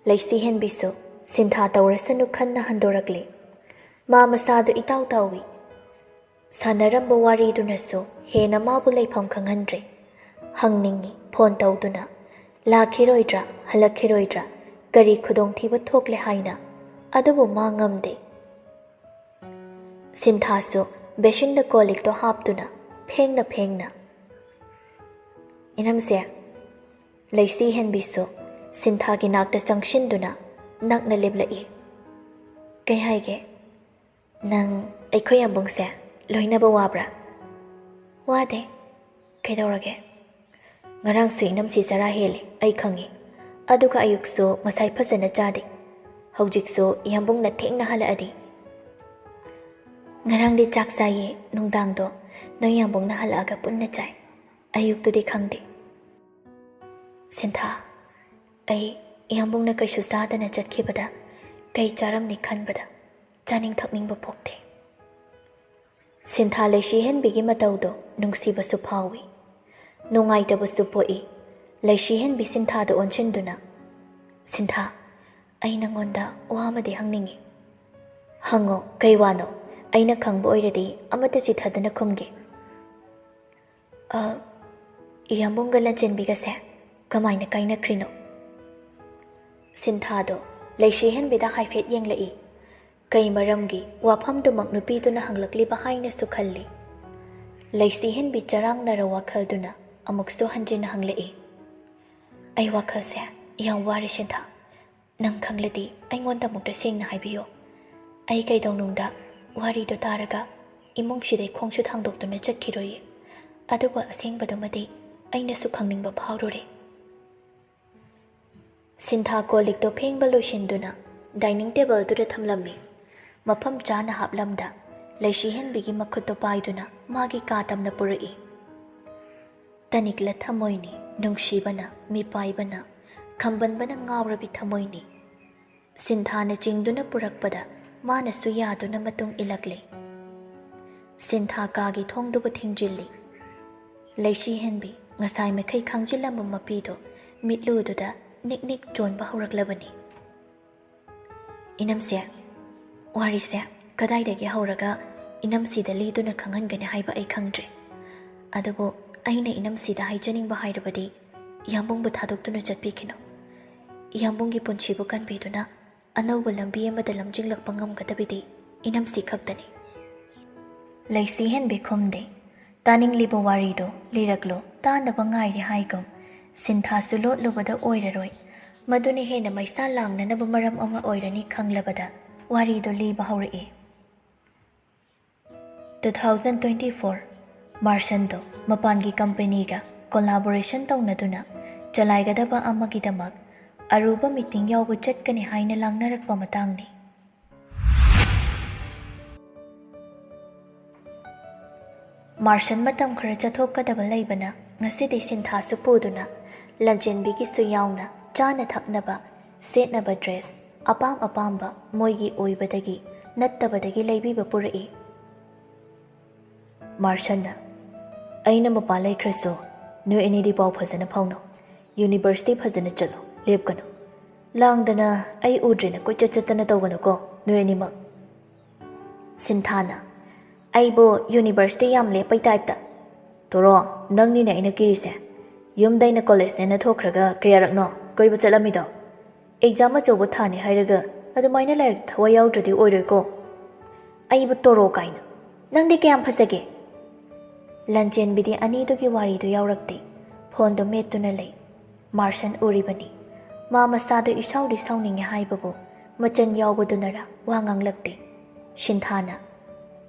ꯂꯩꯁꯤ ꯍꯦꯟꯕꯤꯁꯨ ꯁꯤꯟꯊꯥ ꯇꯧꯔꯁꯅꯨ ꯈꯟꯅ ꯍꯟꯗꯣꯔꯛꯂꯤ꯫ ꯃꯥ ꯃꯁꯥꯗꯨ ꯏꯇꯥꯎ ꯇꯥꯎꯏ꯫ ꯁꯥꯟꯅꯔꯝꯕ ꯋꯥꯔꯤꯗꯨꯅꯁꯨ ꯍꯦꯟꯅ ꯃꯥꯕꯨ ꯂꯩꯐꯝ ꯈꯪꯍꯟꯗ꯭ꯔꯦ꯫ ꯍꯪꯅꯤꯡꯉꯤ ꯐꯣꯟ ꯇꯧꯗꯨꯅ ꯂꯥꯛꯈꯤꯔꯣꯏꯗ꯭ꯔꯥ ꯍꯜꯂꯛꯈꯤꯔꯣꯏꯗ꯭ꯔꯥ ꯀꯔꯤ ꯈꯨꯗꯣꯡꯊꯤꯕ ꯊꯣꯛꯂꯦ ꯍꯥꯏꯅ, ꯑꯗꯨꯕꯨ ꯃꯥ ꯉꯝꯗꯦ꯫ ꯁꯤꯟꯊꯥꯁꯨ ꯕꯦꯁꯤꯟꯗ ꯀꯣꯜꯂꯤꯛꯇꯣ ꯍꯥꯞꯇꯨꯅ ꯐꯦꯡꯅ ꯐꯦꯡꯅ "ꯏꯅꯝꯁꯦ." ꯂꯩꯁꯤ ꯍꯦꯟꯕꯤꯁꯨ ꯁꯤꯟꯊꯥꯒꯤ ꯅꯥꯛꯇ ꯆꯪꯁꯤꯟꯗꯨꯅ ꯅꯛꯅ ꯂꯦꯞꯂꯛꯏ꯫ "ꯀꯩ ꯍꯥꯏꯒꯦ? ꯅꯪ ꯑꯩꯈꯣꯏ ꯌꯥꯝꯕꯨꯡꯁꯦ ꯂꯣꯏꯅꯕ ꯋꯥꯕ꯭ꯔꯥ?" "ꯋꯥꯗꯦ. ꯀꯩꯗꯧꯔꯒꯦ?" "ꯉꯔꯥꯡꯁꯨ ꯏꯅꯝꯁꯤ ꯆꯔꯥ ꯍꯦꯜꯂꯦ, ꯑꯩ ꯈꯪꯉꯤ꯫ ꯑꯗꯨꯒ ꯑꯌꯨꯛꯁꯨ ꯉꯁꯥꯏ ꯐꯖꯅ ꯆꯥꯗꯦ꯫ ꯍꯧꯖꯤꯛꯁꯨ ꯌꯥꯝꯕꯨꯡꯅ ꯊꯦꯡꯅ ꯍꯜꯂꯛꯑꯗꯤ." "ꯉꯔꯥꯡꯗꯤ ꯆꯥꯛ ꯆꯥꯏꯌꯦ, ꯅꯨꯡꯗꯥꯡꯗꯣ ꯅꯣꯏ ꯌꯥꯝꯕꯨꯡꯅ ꯍꯜꯂꯛꯑꯒ ꯄꯨꯟꯅ ꯆꯥꯏ꯫ ꯑꯌꯨꯛꯇꯨꯗꯤ ꯈꯪꯗꯦ." "ꯁꯤꯟꯊꯥ, ꯑꯩ ꯌꯥꯝꯕꯨꯡꯅ ꯀꯩꯁꯨ ꯆꯥꯗꯅ ꯆꯠꯈꯤꯕꯗ ꯀꯩ ꯆꯥꯔꯝꯅꯤ ꯈꯟꯕꯗ ꯆꯥꯅꯤꯡ ꯊꯛꯅꯤꯡꯕ ꯄꯣꯛꯇꯦ." ꯁꯤꯟꯊꯥ ꯂꯩꯁꯤ ꯍꯦꯟꯕꯤꯒꯤ ꯃꯇꯧꯗꯣ ꯅꯨꯡꯁꯤꯕꯁꯨ ꯐꯥꯎꯏ꯫ ꯅꯨꯡꯉꯥꯏꯇꯕꯁꯨ ꯄꯣꯛꯏ꯫ ꯂꯩꯁꯤꯍꯦꯟꯕꯤ ꯁꯤꯟꯊꯥꯗ ꯑꯣꯟꯁꯤꯟꯗꯨꯅ, ꯁꯤꯟꯊꯥ, ꯑꯩ ꯅꯉꯣꯟꯗ ꯋꯥ ꯑꯃꯗꯤ ꯍꯪꯅꯤꯡꯏ꯫ ꯍꯪꯉꯣ, ꯀꯩ ꯋꯥꯅꯣ? ꯑꯩꯅ ꯈꯪꯕ ꯑꯣꯏꯔꯗꯤ ꯑꯃꯠꯇ ꯆꯤꯊꯗꯅ ꯈꯨꯝꯒꯦ꯫ ꯏꯌꯥꯝꯕꯨꯡꯒ ꯂꯟꯆꯦꯟꯕꯤꯒꯁꯦ ꯀꯃꯥꯏꯅ ꯀꯥꯏꯅꯈ꯭ꯔꯤꯅꯣ? ꯁꯤꯟꯊꯥꯗꯣ ꯂꯩꯁꯤꯍꯦꯟꯕꯤꯗ ꯍꯥꯏꯐꯦꯠ ꯌꯦꯡꯂꯛꯏ꯫ ꯀꯩ ꯃꯔꯝꯒꯤ ꯋꯥꯐꯝꯗꯨꯃꯛ ꯅꯨꯄꯤꯗꯨꯅ ꯍꯪꯂꯛꯂꯤꯕ ꯍꯥꯏꯅꯁꯨ ꯈꯜꯂꯤ꯫ ꯂꯩꯁꯤꯍꯦꯟꯕꯤ ꯆꯔꯥꯡꯅꯔ ꯋꯥꯈꯜꯗꯨꯅ ꯑꯃꯨꯛꯁꯨ ꯍꯟꯖꯤꯟꯅ ꯍꯪꯂꯛꯏ꯫ ꯑꯩ ꯋꯥꯈꯜꯁꯦ ꯌꯥꯝ ꯋꯥꯔꯦ ꯁꯤꯟꯊꯥ꯫ ꯅꯪ ꯈꯪꯂꯗꯤ ꯑꯩꯉꯣꯟꯗ ꯑꯃꯨꯛꯇ ꯁꯦꯡꯅ ꯍꯥꯏꯕꯤꯌꯣ꯫ ꯑꯩ ꯀꯩꯗꯧꯅꯨꯡꯗ ꯋꯥꯔꯤꯗꯣ ꯇꯥꯔꯒ ꯏꯃꯨꯡꯁꯤꯗꯩ ꯈꯣꯡꯁꯨ ꯊꯥꯡꯗꯣꯛꯇꯨꯅ ꯆꯠꯈꯤꯔꯣꯏꯌꯦ꯫ ꯑꯗꯨꯕꯨ ꯑꯁꯦꯡꯕꯗꯨꯃꯗꯤ ꯑꯩꯅꯁꯨ ꯈꯪꯅꯤꯡꯕ ꯐꯥꯎꯔꯨꯔꯦ꯫ ꯁꯤꯟꯊꯥ ꯀꯣꯜꯂꯤꯛꯇꯣ ꯐꯦꯡꯕ ꯂꯣꯏꯁꯤꯟꯗꯨꯅ ꯗꯥꯏꯅꯤꯡ ꯇꯦꯕꯜꯗꯨꯗ ꯊꯝꯂꯝꯃꯤ꯫ ꯃꯐꯝ ꯆꯥꯅ ꯍꯥꯞꯂꯝꯗ ꯂꯩꯁꯤꯍꯦꯟꯕꯤꯒꯤ ꯃꯈꯨꯠꯇꯣ ꯄꯥꯏꯗꯨꯅ ꯃꯥꯒꯤ ꯀꯥ ꯇꯝꯅ ꯄꯨꯔꯛꯏ꯫ ꯇꯅꯤꯛꯂ ꯊꯃꯣꯏꯅꯤ, ꯅꯨꯡꯁꯤꯕꯅ, ꯃꯤꯄꯥꯏꯕꯅ, ꯈꯝꯕꯟꯕꯅ ꯉꯥꯎꯔꯕꯤ ꯊꯃꯣꯏꯅꯤ꯫ ꯁꯤꯟꯊꯥꯅ ꯆꯤꯡꯗꯨꯅ ꯄꯨꯔꯛꯄꯗ ꯃꯥꯅꯁꯨ ꯌꯥꯗꯨꯅ ꯃꯇꯨꯡ ꯏꯜꯂꯛꯂꯤ꯫ ꯁꯤꯟꯊꯥ ꯀꯥꯒꯤ ꯊꯣꯡꯗꯨꯕꯨ ꯊꯤꯡꯖꯤꯜꯂꯤ꯫ ꯂꯩꯁꯤꯍꯦꯟꯕꯤ ꯉꯁꯥꯏ ꯃꯈꯩ ꯈꯪꯖꯤꯜꯂꯝꯕ ꯃꯄꯤꯗꯣ ꯃꯤꯠꯂꯨꯗꯨꯗ ꯅꯤꯛ ꯅꯤꯛ ꯆꯣꯟꯕ ꯍꯧꯔꯛꯂꯕꯅꯤ꯫ ꯏꯅꯝꯁꯦ, ꯋꯥꯔꯤꯁꯦ ꯀꯗꯥꯏꯗꯒꯤ ꯍꯧꯔꯒ ꯏꯅꯝꯁꯤꯗ ꯂꯤꯗꯨꯅ ꯈꯪꯍꯟꯒꯅꯤ ꯍꯥꯏꯕ ꯑꯩ ꯈꯪꯗ꯭ꯔꯦ꯫ ꯑꯗꯨꯕꯨ ꯑꯩꯅ ꯏꯅꯝꯁꯤꯗ ꯍꯥꯏꯖꯅꯤꯡꯕ ꯍꯥꯏꯔꯕꯗꯤ ꯏꯌꯥꯝꯕꯨꯡꯕꯨ ꯊꯥꯗꯣꯛꯇꯨꯅ ꯆꯠꯄꯤꯈꯤꯅꯨ꯫ ꯏꯌꯥꯝꯕꯨꯡꯒꯤ ꯄꯨꯟꯁꯤꯕꯨ ꯀꯟꯕꯤꯗꯨꯅ ꯑꯅꯧꯕ ꯂꯝꯕꯤ ꯑꯃꯗ ꯂꯝꯖꯤꯡꯂꯛꯄ ꯉꯝꯒꯗꯕꯗꯤ ꯏꯅꯝꯁꯤ ꯈꯛꯇꯅꯤ꯫ ꯂꯩꯁꯤꯍꯦꯟꯕꯤ ꯈꯨꯝꯗꯦ꯫ ꯇꯥꯅꯤꯡꯂꯤꯕ ꯋꯥꯔꯤꯗꯣ ꯂꯤꯔꯛꯂꯣ, ꯇꯥꯅꯕ ꯉꯥꯏꯔꯦ ꯍꯥꯏꯒꯨꯝ ꯁꯤꯟꯊꯥꯁꯨ ꯂꯣꯠꯂꯨꯕꯗ ꯑꯣꯏꯔꯔꯣꯏ, ꯃꯗꯨꯅ ꯍꯦꯟꯅ ꯃꯩꯁꯥ ꯂꯥꯡꯅꯅꯕ ꯃꯔꯝ ꯑꯃ ꯑꯣꯏꯔꯅꯤ ꯈꯪꯂꯕꯗ ꯋꯥꯔꯤꯗꯣ ꯂꯤꯕ ꯍꯧꯔꯛꯏ꯫ 2024 ꯃꯥꯔꯁꯟꯗꯣ ꯃꯄꯥꯟꯒꯤ ꯀꯝꯄꯦꯅꯤꯒ ꯀꯣꯂꯥꯕꯣꯔꯦꯁꯟ ꯇꯧꯅꯗꯨꯅ ꯆꯂꯥꯏꯒꯗꯕ ꯑꯃꯒꯤꯗꯃꯛ ꯑꯔꯨꯕ ꯃꯤꯇꯤꯡ ꯌꯥꯎꯕ ꯆꯠꯀꯅꯤ ꯍꯥꯏꯅ ꯂꯥꯡꯅꯔꯛꯄ ꯃꯇꯥꯡꯅꯤ꯫ ꯃꯥꯔꯁꯟ ꯃꯇꯝ ꯈꯔ ꯆꯠꯊꯣꯛꯀꯗꯕ ꯂꯩꯕꯅ ꯉꯁꯤꯗꯤ ꯁꯤꯟꯊꯥꯁꯨ ꯄꯨꯗꯨꯅ ꯂꯟꯆꯦꯟꯕꯤꯒꯤꯁꯨ ꯌꯥꯎꯅ ꯆꯥꯅ ꯊꯛꯅꯕ, ꯁꯦꯠꯅꯕ ꯗ꯭ꯔꯦꯁ ꯑꯄꯥꯝ ꯑꯄꯥꯝꯕ ꯃꯣꯏꯒꯤ ꯑꯣꯏꯕꯗꯒꯤ ꯅꯠꯇꯕꯗꯒꯤ ꯂꯩꯕꯤꯕ ꯄꯨꯔꯛꯏ꯫ ꯃꯥꯔꯁꯟꯅ, ꯑꯩꯅ ꯃꯄꯥꯟ ꯂꯩꯈ꯭ꯔꯁꯨ ꯅꯣꯏ ꯑꯅꯤꯗꯤ ꯄꯥꯎ ꯐꯖꯅ ꯐꯥꯎꯅꯧ, ꯌꯨꯅꯤꯚꯔꯁꯤꯇꯤ ꯐꯖꯅ ꯆꯠꯂꯣ, ꯂꯦꯞꯀꯅꯨ, ꯂꯥꯡꯗꯅ ꯑꯩ ꯎꯗ꯭ꯔꯦꯅ ꯀꯣꯏꯆꯠ ꯆꯠꯇꯅ ꯇꯧꯒꯅꯨꯀꯣ ꯅꯣꯏ ꯑꯅꯤꯃꯛ꯫ ꯁꯤꯟꯊꯥꯅ, ꯑꯩꯕꯨ ꯌꯨꯅꯤꯚꯔꯁꯤꯇꯤ ꯌꯥꯝ ꯂꯦꯞꯄꯩ ꯇꯥꯏꯞꯇ꯫ ꯇꯣꯔꯣ, ꯅꯪꯅꯤꯅꯦ ꯑꯩꯅ ꯀꯤꯔꯤꯁꯦ꯫ ꯌꯨꯝꯗꯩꯅ ꯀꯣꯂꯦꯖꯅꯦꯅ ꯊꯣꯛꯈ꯭ꯔꯒ ꯀꯌꯥꯔꯛꯅꯣ ꯀꯣꯏꯕ ꯆꯠꯂꯝꯃꯤꯗꯣ? ꯑꯦꯛꯖꯥꯝ ꯑꯆꯧꯕ ꯊꯥꯅꯤ ꯍꯥꯏꯔꯒ ꯑꯗꯨꯃꯥꯏꯅ ꯂꯥꯏꯔꯤꯛ ꯊꯋꯥꯏ ꯌꯥꯎꯗ꯭ꯔꯗꯤ ꯑꯣꯏꯔꯣꯏꯀꯣ꯫ ꯑꯩꯕꯨ ꯇꯣꯔꯣ ꯀꯥꯏꯅ, ꯅꯪꯗꯤ ꯀꯌꯥꯝ ꯐꯖꯒꯦ? ꯂꯟꯆꯦꯟꯕꯤꯗꯤ ꯑꯅꯤꯗꯨꯒꯤ ꯋꯥꯔꯤꯗꯨ ꯌꯥꯎꯔꯛꯇꯦ, ꯐꯣꯟꯗꯣ ꯃꯦꯠꯇꯨꯅ ꯂꯩ꯫ ꯃꯥꯔꯁꯟ ꯎꯔꯤꯕꯅꯤ꯫ ꯃꯥ ꯃꯁꯥꯗꯣ ꯏꯁꯥꯎꯗꯤ ꯁꯥꯎꯅꯤꯡꯉꯦ ꯍꯥꯏꯕꯕꯨ ꯃꯆꯟ ꯌꯥꯎꯕꯗꯨꯅꯔ ꯋꯥ ꯉꯥꯡꯂꯛꯇꯦ꯫ ꯁꯤꯟꯊꯥꯅ,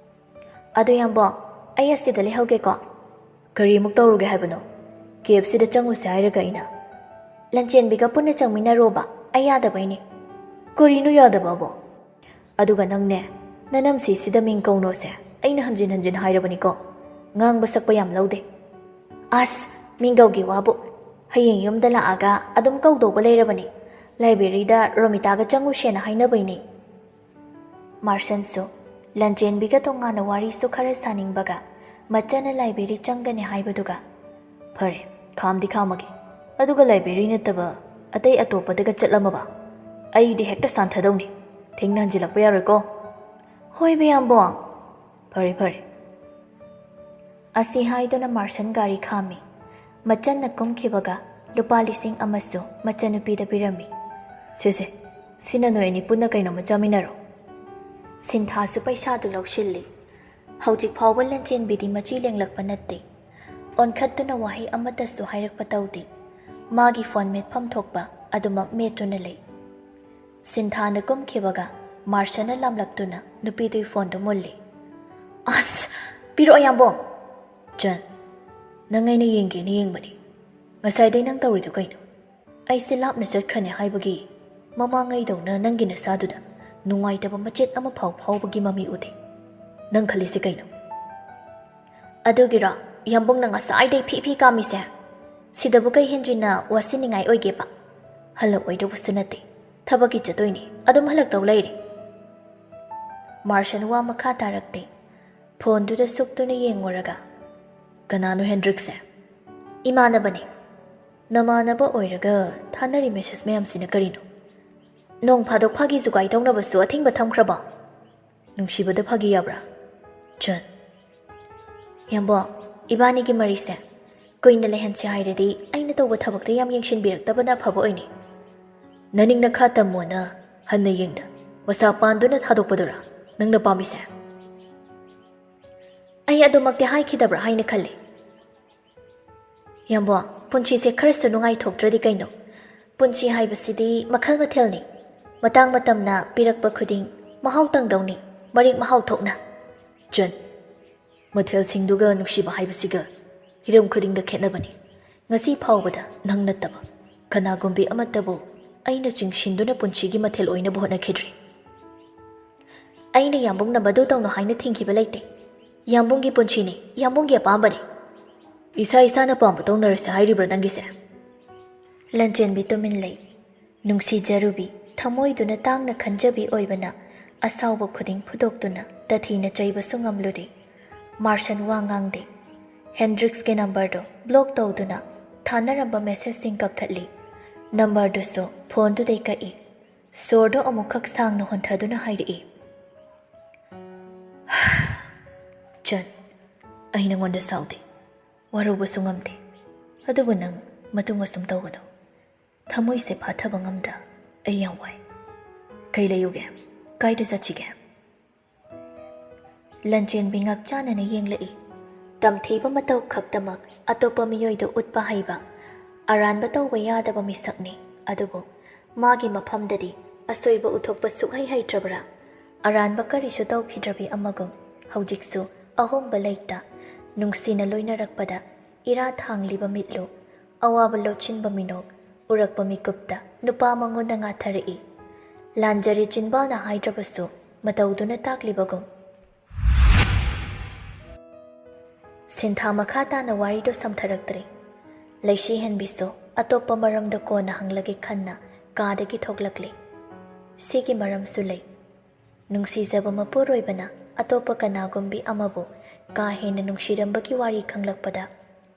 ꯑꯗꯨ ꯌꯥꯝꯕꯣ, ꯑꯩ ꯑꯁꯤꯗ ꯂꯩꯍꯧꯒꯦꯀꯣ꯫ ꯀꯔꯤꯃꯨꯛ ꯇꯧꯔꯨꯒꯦ ꯍꯥꯏꯕꯅꯣ? KFCꯗ ꯆꯪꯉꯨꯁꯦ ꯍꯥꯏꯔꯒ ꯑꯩꯅ꯫ ꯂꯟꯆꯦꯟꯕꯤꯒ ꯄꯨꯟꯅ ꯆꯪꯃꯤꯟꯅꯔꯣꯕ, ꯑꯩ ꯌꯥꯗꯕꯩꯅꯤ꯫ ꯀꯔꯤꯅꯣ ꯌꯥꯗꯕꯕꯣ? ꯑꯗꯨꯒ ꯅꯪꯅꯦ, ꯅꯅꯝꯁꯤꯁꯤꯗ ꯃꯤꯡ ꯀꯧꯅꯣꯁꯦ ꯑꯩꯅ ꯍꯟꯖꯤꯟ ꯍꯟꯖꯤꯟ ꯍꯥꯏꯔꯕꯅꯤꯀꯣ꯫ ꯉꯥꯡꯕ ꯁꯛꯄ ꯌꯥꯝ ꯂꯧꯗꯦ꯫ ꯑꯁ, ꯃꯤꯡꯒꯧꯒꯤ ꯋꯥꯕꯨ ꯍꯌꯦꯡ ꯌꯨꯝꯗ ꯂꯥꯛꯑꯒ ꯑꯗꯨꯝ ꯀꯧꯗꯧꯕ ꯂꯩꯔꯕꯅꯤ꯫ ꯂꯥꯏꯕ꯭ꯔꯦꯔꯤꯗ ꯔꯣꯃꯤꯇꯥꯒ ꯆꯪꯉꯨꯁꯦꯅ ꯍꯥꯏꯅꯕꯩꯅꯤ꯫ ꯃꯥꯔꯁꯟꯁꯨ ꯂꯟꯆꯦꯟꯕꯤꯒ ꯇꯣꯉꯥꯟꯅ ꯋꯥꯔꯤꯁꯨ ꯈꯔ ꯁꯥꯅꯤꯡꯕꯒ ꯃꯆꯟꯅ ꯂꯥꯏꯕ꯭ꯔꯦꯔꯤ ꯆꯪꯒꯅꯤ ꯍꯥꯏꯕꯗꯨꯒ, ꯐꯔꯦ, ꯈꯥꯝꯗꯤ ꯈꯥꯝꯃꯒꯦ, ꯑꯗꯨꯒ ꯂꯥꯏꯕ꯭ꯔꯦꯔꯤ ꯅꯠꯇꯕ ꯑꯇꯩ ꯑꯇꯣꯞꯄꯗꯒ ꯆꯠꯂꯝꯃꯕ ꯑꯩꯗꯤ ꯍꯦꯛꯇ ꯁꯥꯟꯊꯗꯧꯅꯤ꯫ ꯊꯦꯡꯅ ꯍꯟꯖꯤꯜꯂꯛꯄ ꯌꯥꯔꯣꯏꯀꯣ꯫ ꯍꯣꯏ ꯕꯌꯥꯝꯕꯣꯡ꯫ ꯐꯔꯦ ꯐꯔꯦ꯫ ꯑꯁꯤ ꯍꯥꯏꯗꯨꯅ ꯃꯥꯔꯁꯟ ꯒꯥꯔꯤ ꯈꯥꯝꯃꯤ꯫ ꯃꯆꯟꯅ ꯀꯨꯝꯈꯤꯕꯒ ꯂꯨꯄꯥ 1,000 ꯑꯃꯁꯨ ꯃꯆꯟꯅꯨꯄꯤꯗ ꯄꯤꯔꯝꯃꯤ꯫ ꯁꯤꯁꯦ, ꯁꯤꯅ ꯅꯣꯏ ꯑꯅꯤ ꯄꯨꯟꯅ ꯀꯩꯅꯣꯝꯃ ꯆꯥꯃꯤꯟꯅꯔꯣ꯫ ꯁꯤꯟꯊꯥꯁꯨ ꯄꯩꯁꯥꯗꯨ ꯂꯧꯁꯤꯜꯂꯤ꯫ ꯍꯧꯖꯤꯛ ꯐꯥꯎꯕ ꯂꯟꯆꯦꯟꯕꯤꯗꯤ ꯃꯆꯤ ꯂꯦꯡꯂꯛꯄ ꯅꯠꯇꯦ꯫ ꯑꯣꯟꯈꯠꯇꯨꯅ ꯋꯥꯍꯩ ꯑꯃꯠꯇꯁꯨ ꯍꯥꯏꯔꯛꯄ ꯇꯧꯗꯦ꯫ ꯃꯥꯒꯤ ꯐꯣꯟ ꯃꯦꯠꯐꯝ ꯊꯣꯛꯄ ꯑꯗꯨꯃꯛ ꯃꯦꯠꯇꯨꯅ ꯂꯩ꯫ ꯁꯤꯟꯊꯥꯅ ꯀꯨꯝꯈꯤꯕꯒ ꯃꯥꯔꯁꯟꯅ ꯂꯥꯝꯂꯛꯇꯨꯅ ꯅꯨꯄꯤꯗꯨꯒꯤ ꯐꯣꯟꯗꯨ ꯃꯨꯜꯂꯤ꯫ ꯑꯁ, ꯄꯤꯔꯛꯑꯣ ꯌꯥꯝꯕꯣꯡ꯫ ꯆꯟ, ꯅꯪ ꯑꯩꯅ ꯌꯦꯡꯒꯦꯅ ꯌꯦꯡꯕꯅꯤ꯫ ꯉꯁꯥꯏꯗꯩ ꯅꯪ ꯇꯧꯔꯤꯗꯣ ꯀꯩꯅꯣ? ꯑꯩꯁꯦ ꯂꯥꯞꯅ ꯆꯠꯈ꯭ꯔꯅꯤ ꯍꯥꯏꯕꯒꯤ ꯃꯃꯥꯡꯉꯩꯗꯧꯅ ꯅꯪꯒꯤ ꯅꯁꯥꯗꯨꯗ ꯅꯨꯡꯉꯥꯏꯇꯕ ꯃꯆꯦꯠ ꯑꯃ ꯐꯥꯎꯕꯒꯤ ꯃꯃꯤ ꯎꯗꯦ꯫ ꯅꯪ ꯈꯜꯂꯤꯁꯦ ꯀꯩꯅꯣ? ꯑꯗꯨꯒꯤꯔꯣ ꯌꯥꯝꯕꯨꯡꯅ ꯉꯁꯥꯏꯗꯩ ꯐꯤ ꯀꯥꯝꯃꯤꯁꯦ? ꯁꯤꯗꯕꯨ ꯀꯩ ꯍꯦꯟꯖꯤꯟꯅ ꯋꯥꯁꯤꯟꯅꯤꯡꯉꯥꯏ ꯑꯣꯏꯒꯦꯕ? ꯍꯜꯂꯛꯑꯣꯏꯗꯧꯕꯁꯨ ꯅꯠꯇꯦ, ꯊꯕꯛꯀꯤ ꯆꯠꯇꯣꯏꯅꯤ, ꯑꯗꯨꯝ ꯍꯜꯂꯛꯇꯧ ꯂꯩꯔꯦ꯫ ꯃꯥꯔꯁꯟ ꯋꯥ ꯃꯈꯥ ꯇꯥꯔꯛꯇꯦ꯫ ꯐꯣꯟꯗꯨꯗ ꯁꯨꯛꯇꯨꯅ ꯌꯦꯡꯉꯨꯔꯒ, ꯀꯅꯥꯅꯣ ꯍꯦꯟꯗ꯭ꯔꯤꯛꯁꯦ? Imanabani. Namanaba oiraga thanari message mayamsina karino. Nong phadok phagi zugai dongnabasu athingba thamkhraba. Nungsibada phagi yabra. Chan. Yambo, Ibanigi marise. Kuina lehansi hairadi aina tawba thabakta yam yengshinbiraktabana phaba oini. Naning nakhata mona hanna yengda. Wasa panduna thadokpadura. Nangna pamise. Ai adumakte haikidabra haina khalli. Yambo, punchi se kharasu nungai thoktradi kaino. Punchi haibasidi makhal mathelni. Matang matamna pirakpa khuding mahau tangdawni. Marik mahau thokna. Chan. Mathel singduga nuksiba haibasiga. Hiram khudingda khetnabani. Ngasi phawbada nang nattaba. Kanagumbi amatabu aina chingshinduna punchigi mathel oina bohna khidri. Aina yambung na badu tawno haina thingkiba laite. Yambungi punchini, yambungi apambani. Isa isana pamba tawnarase hairibra nangise. Lanjenbi tumin lay. Nungsi jarubi thamoiduna tangna khanjabi oibana asawba khuding phudoktuna tathina chaibasu ngamludi. Martian wangangde. Hendrix ke number do block tawduna thanaramba message sing kakthali. Number do so phone du dei kai. Sordo amukhak sangna honthaduna hairi. Chan. Ai nangonda saude. Waruba sungamde. Adubu nang matunga sumtawano. Thamoi se phathaba ngamda. Ai yawai. Kai layuge. Kai du chachige. Lanchen bingak chana na yenglai. Tamthiba mataw khaktamak atopa miyoido utpa haiba. Aranba tawba yadaba misakni. Adubu magi maphamdadi asoiba uthokpa sukhai haitrabra. Aranba karisu tawkhidrabi amagum. Haujiksu ahomba laita. Nungsina loinarakpada ira thangliba mitlo. Awaba lochinba minok. Urakpa mikupta nupa mangonda ngathari. Lanjari chinbal na haidrabasu matawduna taklibagum. Sintha makhata na warido samtharaktri. Laishi henbiso atopa maramda kona hanglagi khanna kaadagi thoglakli. Sigi maram sulay. Nungsizaba mapuroibana atopa kanagumbi amabu kahena nungsirambagi wari khanglakpada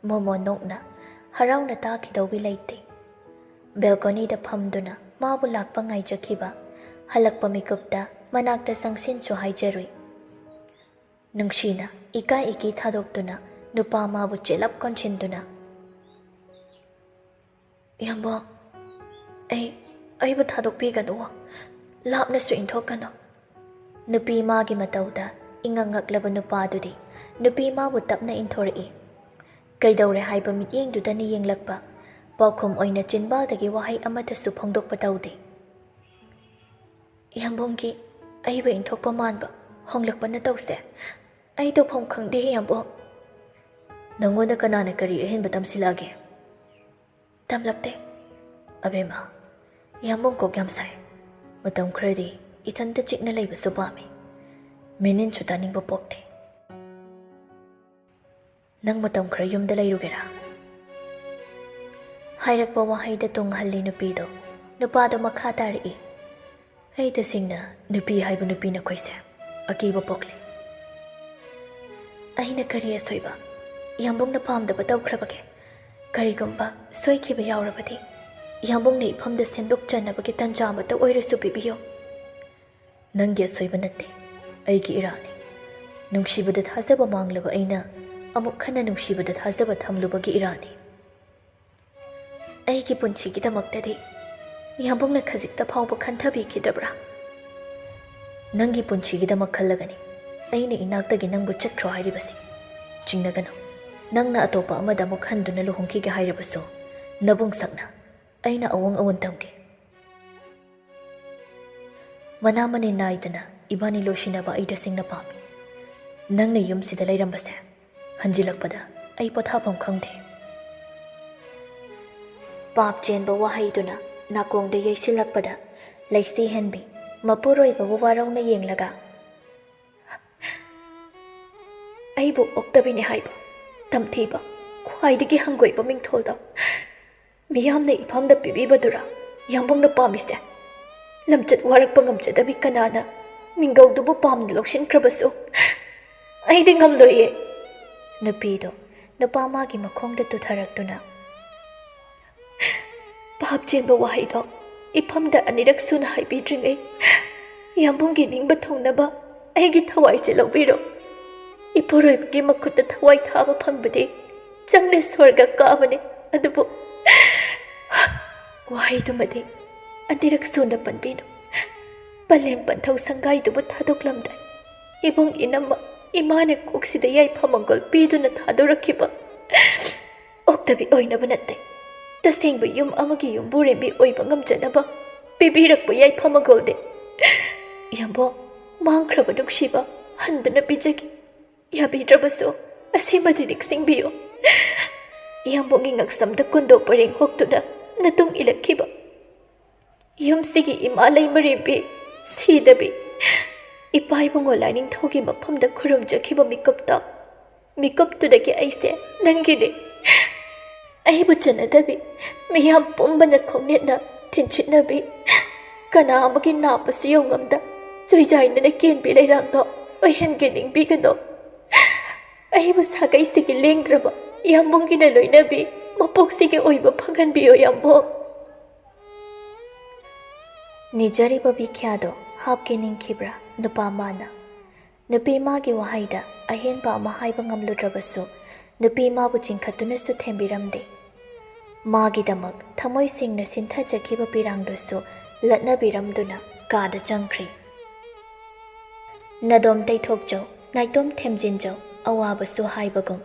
momo nokna harauna taakidawbi laite. Balcony da phamduna mabu lakpa ngaijakhiba halakpa mikupta manakta sangsin chu haijarui. Nungsina ika iki thadokduna nupa mabu chelap konchinduna. Yambo, aibu thadokpiganu. Lapna su inthokano. Nupi magi matawda ingangaklaba nupadudi nupi mabu tapna inthorei. Kaidawre haiba mityengdudani yenglakpa paukhum oina chinbaldagi wahai amatasu phongdokpa tawde. Yambongi aiba inthokpa manba honglakpa na tawse. Ai tawpham khangde yambo. Nangonda kanana kari ahenba tamsilage. Tamlakte. Abema, yambong kok yam sai. Matam khradi ithanta chikna laibasu pami. Minin chutaningbwa pokte. Nang matam khra yumda lairugera. Hairakpa wahaida tunghalli nupido nupado makha tari. Ai tasingna nupi haiba nupi na khoise. Akiba pokle. Aina kari asoiba. Yambong na pamdaba tawkhrabage. Karigumba soikhiba yaurabadi. Yambong na iphamda sendok chanabagi tanja amata oirasu pibiyo. Nangi asoiba natte. Aigi irani. Nungsibada thazaba manglaba aina amuk khana nungsibada thazaba thamlubagi irani. Aigi punchigidamaktadi Yambong na khazikta phawba khanthabikidabra. Nangi punchigidamak khallagani. Aina inaktagi nangbu chatkro hairibasi. Chingnagano. Nangna atopa amada amuk handuna luhungkiga hairibaso. Nabung sakna. Aina awang awan tamge. Manamani naidana ibani loshinaba aida singna pami. Nangna yumsida lairambase. Hanjilakpada ay pothapam khangde. Pap chenba wahaiduna nakongda yaisilakpada laisi henbi mapuroiba wawarongna yenglaga. Aibu oktabini haiba tamthiba khwaidagi hangoiba mingtholda miyamna iphamda pibibadura yambongna pamise. Lamchat warakpa ngamchadabi kanana mingawdubu pamna lawshinkhrabasu aidi ngamloye. Nupido ꯅꯨꯄꯥ ꯃꯥꯒꯤ ꯃꯈꯣꯡꯗ ꯇꯨꯊꯔꯛꯇꯨꯅ ꯄꯥꯞ ꯆꯦꯟꯕ ꯋꯥꯍꯩꯗꯣ ꯏꯐꯝꯗ ꯑꯅꯤꯔꯛ ꯁꯨꯅ ꯍꯥꯏꯕꯤꯗ꯭ꯔꯤꯉꯩ ꯌꯥꯝꯕꯨꯡꯒꯤ ꯅꯤꯡꯕ ꯊꯨꯡꯅꯕ ꯑꯩꯒꯤ ꯊꯋꯥꯏꯁꯦ ꯂꯧꯕꯤꯔꯣ. ꯏꯄꯨꯔꯣꯏꯕꯒꯤ ꯃꯈꯨꯠꯇ ꯊꯋꯥꯏ ꯊꯥꯕ ꯐꯪꯕꯗꯤ ꯆꯪꯅ ꯁ꯭ꯋꯔꯒ ꯀꯥꯕꯅꯤ. ꯑꯗꯨꯕꯨ ꯋꯥꯍꯩꯗꯨꯃꯗꯤ ꯑꯅꯤꯔꯛ ꯁꯨꯅ ꯄꯟꯕꯤꯅꯨ. ꯄꯂꯦꯝ ꯄꯟꯊꯧ ꯁꯪꯒꯥꯏꯗꯨꯕꯨ ꯊꯥꯗꯣꯛꯂꯝꯗꯥꯏ ꯏꯕꯨꯡ ꯏꯅꯝꯃ ꯏꯃꯥꯅ ꯀꯣꯛꯁꯤꯗ ꯌꯥꯏꯐꯃꯪꯒꯣꯜ ꯄꯤꯗꯨꯅ ꯊꯥꯗꯣꯔꯛꯈꯤꯕ ꯑꯣꯛꯇꯕꯤ ꯑꯣꯏꯅꯕ ꯅꯠꯇꯦ. ꯇꯁꯦꯡꯕ ꯌꯨꯝ ꯑꯃꯒꯤ ꯌꯨꯝꯕꯨꯔꯦꯝꯕꯤ ꯑꯣꯏꯕ ꯉꯝꯖꯅꯕ ꯄꯤꯕꯤꯔꯛꯄ ꯌꯥꯏꯐꯃꯪꯒꯣꯜꯅꯤ. ꯌꯥꯝꯕꯣ, ꯃꯥꯡꯈ꯭ꯔꯕ ꯅꯨꯡꯁꯤꯕ ꯍꯟꯗꯨꯅ ꯄꯤꯖꯒꯦ. ꯌꯥꯕꯤꯗ꯭ꯔꯕꯁꯨ ꯑꯁꯤꯃꯗꯤ ꯅꯤꯡꯁꯤꯡꯕꯤꯌꯨ. ꯌꯥꯝꯕꯣꯡꯒꯤ ꯉꯛꯁꯝꯗ ꯀꯨꯟꯗꯣ ꯄꯔꯦꯡ ꯍꯣꯛꯇꯨꯅ ꯅꯇꯨꯡ ꯏꯜꯂꯛꯈꯤꯕ ꯌꯨꯝꯁꯤꯒꯤ ꯏꯃꯥ ꯂꯩꯃꯔꯦꯝꯕꯤ ꯁꯤꯗꯕꯤ ꯏꯄꯥ ꯏꯕꯨꯡꯉꯣ ꯂꯥꯏꯅꯤꯡꯊꯧꯒꯤ ꯃꯐꯝꯗ ꯈꯨꯔꯨꯝꯖꯈꯤꯕ ꯃꯤꯀꯨꯞꯇꯨꯗꯒꯤ ꯑꯩꯁꯦ ꯅꯪꯒꯤꯅꯤ. ꯑꯩꯕꯨ ꯆꯟꯅꯗꯕꯤ ꯃꯤꯌꯥꯝ ꯄꯨꯝꯕꯅ ꯈꯣꯡꯅꯦꯠꯅ ꯊꯤꯟꯆꯤꯠꯅꯕꯤ ꯀꯅꯥ ꯑꯃꯒꯤ ꯅꯥꯞꯄꯁꯨ ꯌꯧꯉꯝꯗ ꯆꯣꯏꯖꯥꯏꯅꯅ ꯀꯦꯟꯕꯤ ꯂꯩꯔꯥꯡꯗꯣ ꯑꯣꯏꯍꯟꯒꯦ ꯅꯤꯡꯕꯤꯒꯅꯣ. ꯑꯩꯕꯨ ꯁꯥꯒꯩꯁꯤꯒꯤ ꯂꯦꯡꯗ꯭ꯔꯕ ꯌꯥꯝꯕꯨꯡꯒꯤꯅ ꯂꯣꯏꯅꯕꯤ ꯃꯄꯣꯛꯁꯤꯒꯤ ꯑꯣꯏꯕ ꯐꯪꯍꯟꯕꯤꯌꯣ ꯌꯥꯝꯕꯣꯡ. ꯅꯤꯖꯔꯤꯕ ꯕꯤꯈ꯭ꯌꯥꯗꯣ ꯍꯥꯞꯀꯦ ꯅꯤꯡꯈꯤꯕ꯭ꯔꯥ ꯅꯨꯄꯥ ꯃꯥꯅ? ꯅꯨꯄꯤ ꯃꯥꯒꯤ ꯋꯥꯍꯩꯗ ꯑꯍꯦꯟꯕ ꯑꯃ ꯍꯥꯏꯕ ꯉꯝꯂꯨꯗ꯭ꯔꯕꯁꯨ ꯅꯨꯄꯤ ꯃꯥꯕꯨ ꯆꯤꯡꯈꯠꯇꯨꯅꯁꯨ ꯊꯦꯝꯕꯤꯔꯝꯗꯦ. ꯃꯥꯒꯤꯗꯃꯛ ꯊꯃꯣꯏ ꯁꯦꯡꯅ ꯁꯤꯟꯊꯖꯈꯤꯕ ꯄꯤꯔꯥꯡꯗꯨꯁꯨ ꯂꯠꯅꯕꯤꯔꯝꯗꯨꯅ ꯀꯥꯗ ꯆꯪꯈ꯭ꯔꯤ. ꯅꯗꯣꯝ ꯇꯩꯊꯣꯛꯆꯧ, ꯅꯥꯏꯇꯣꯝ ꯊꯦꯝꯖꯤꯟꯖꯧ, ꯑꯋꯥꯕꯁꯨ ꯍꯥꯏꯕꯒꯨꯝ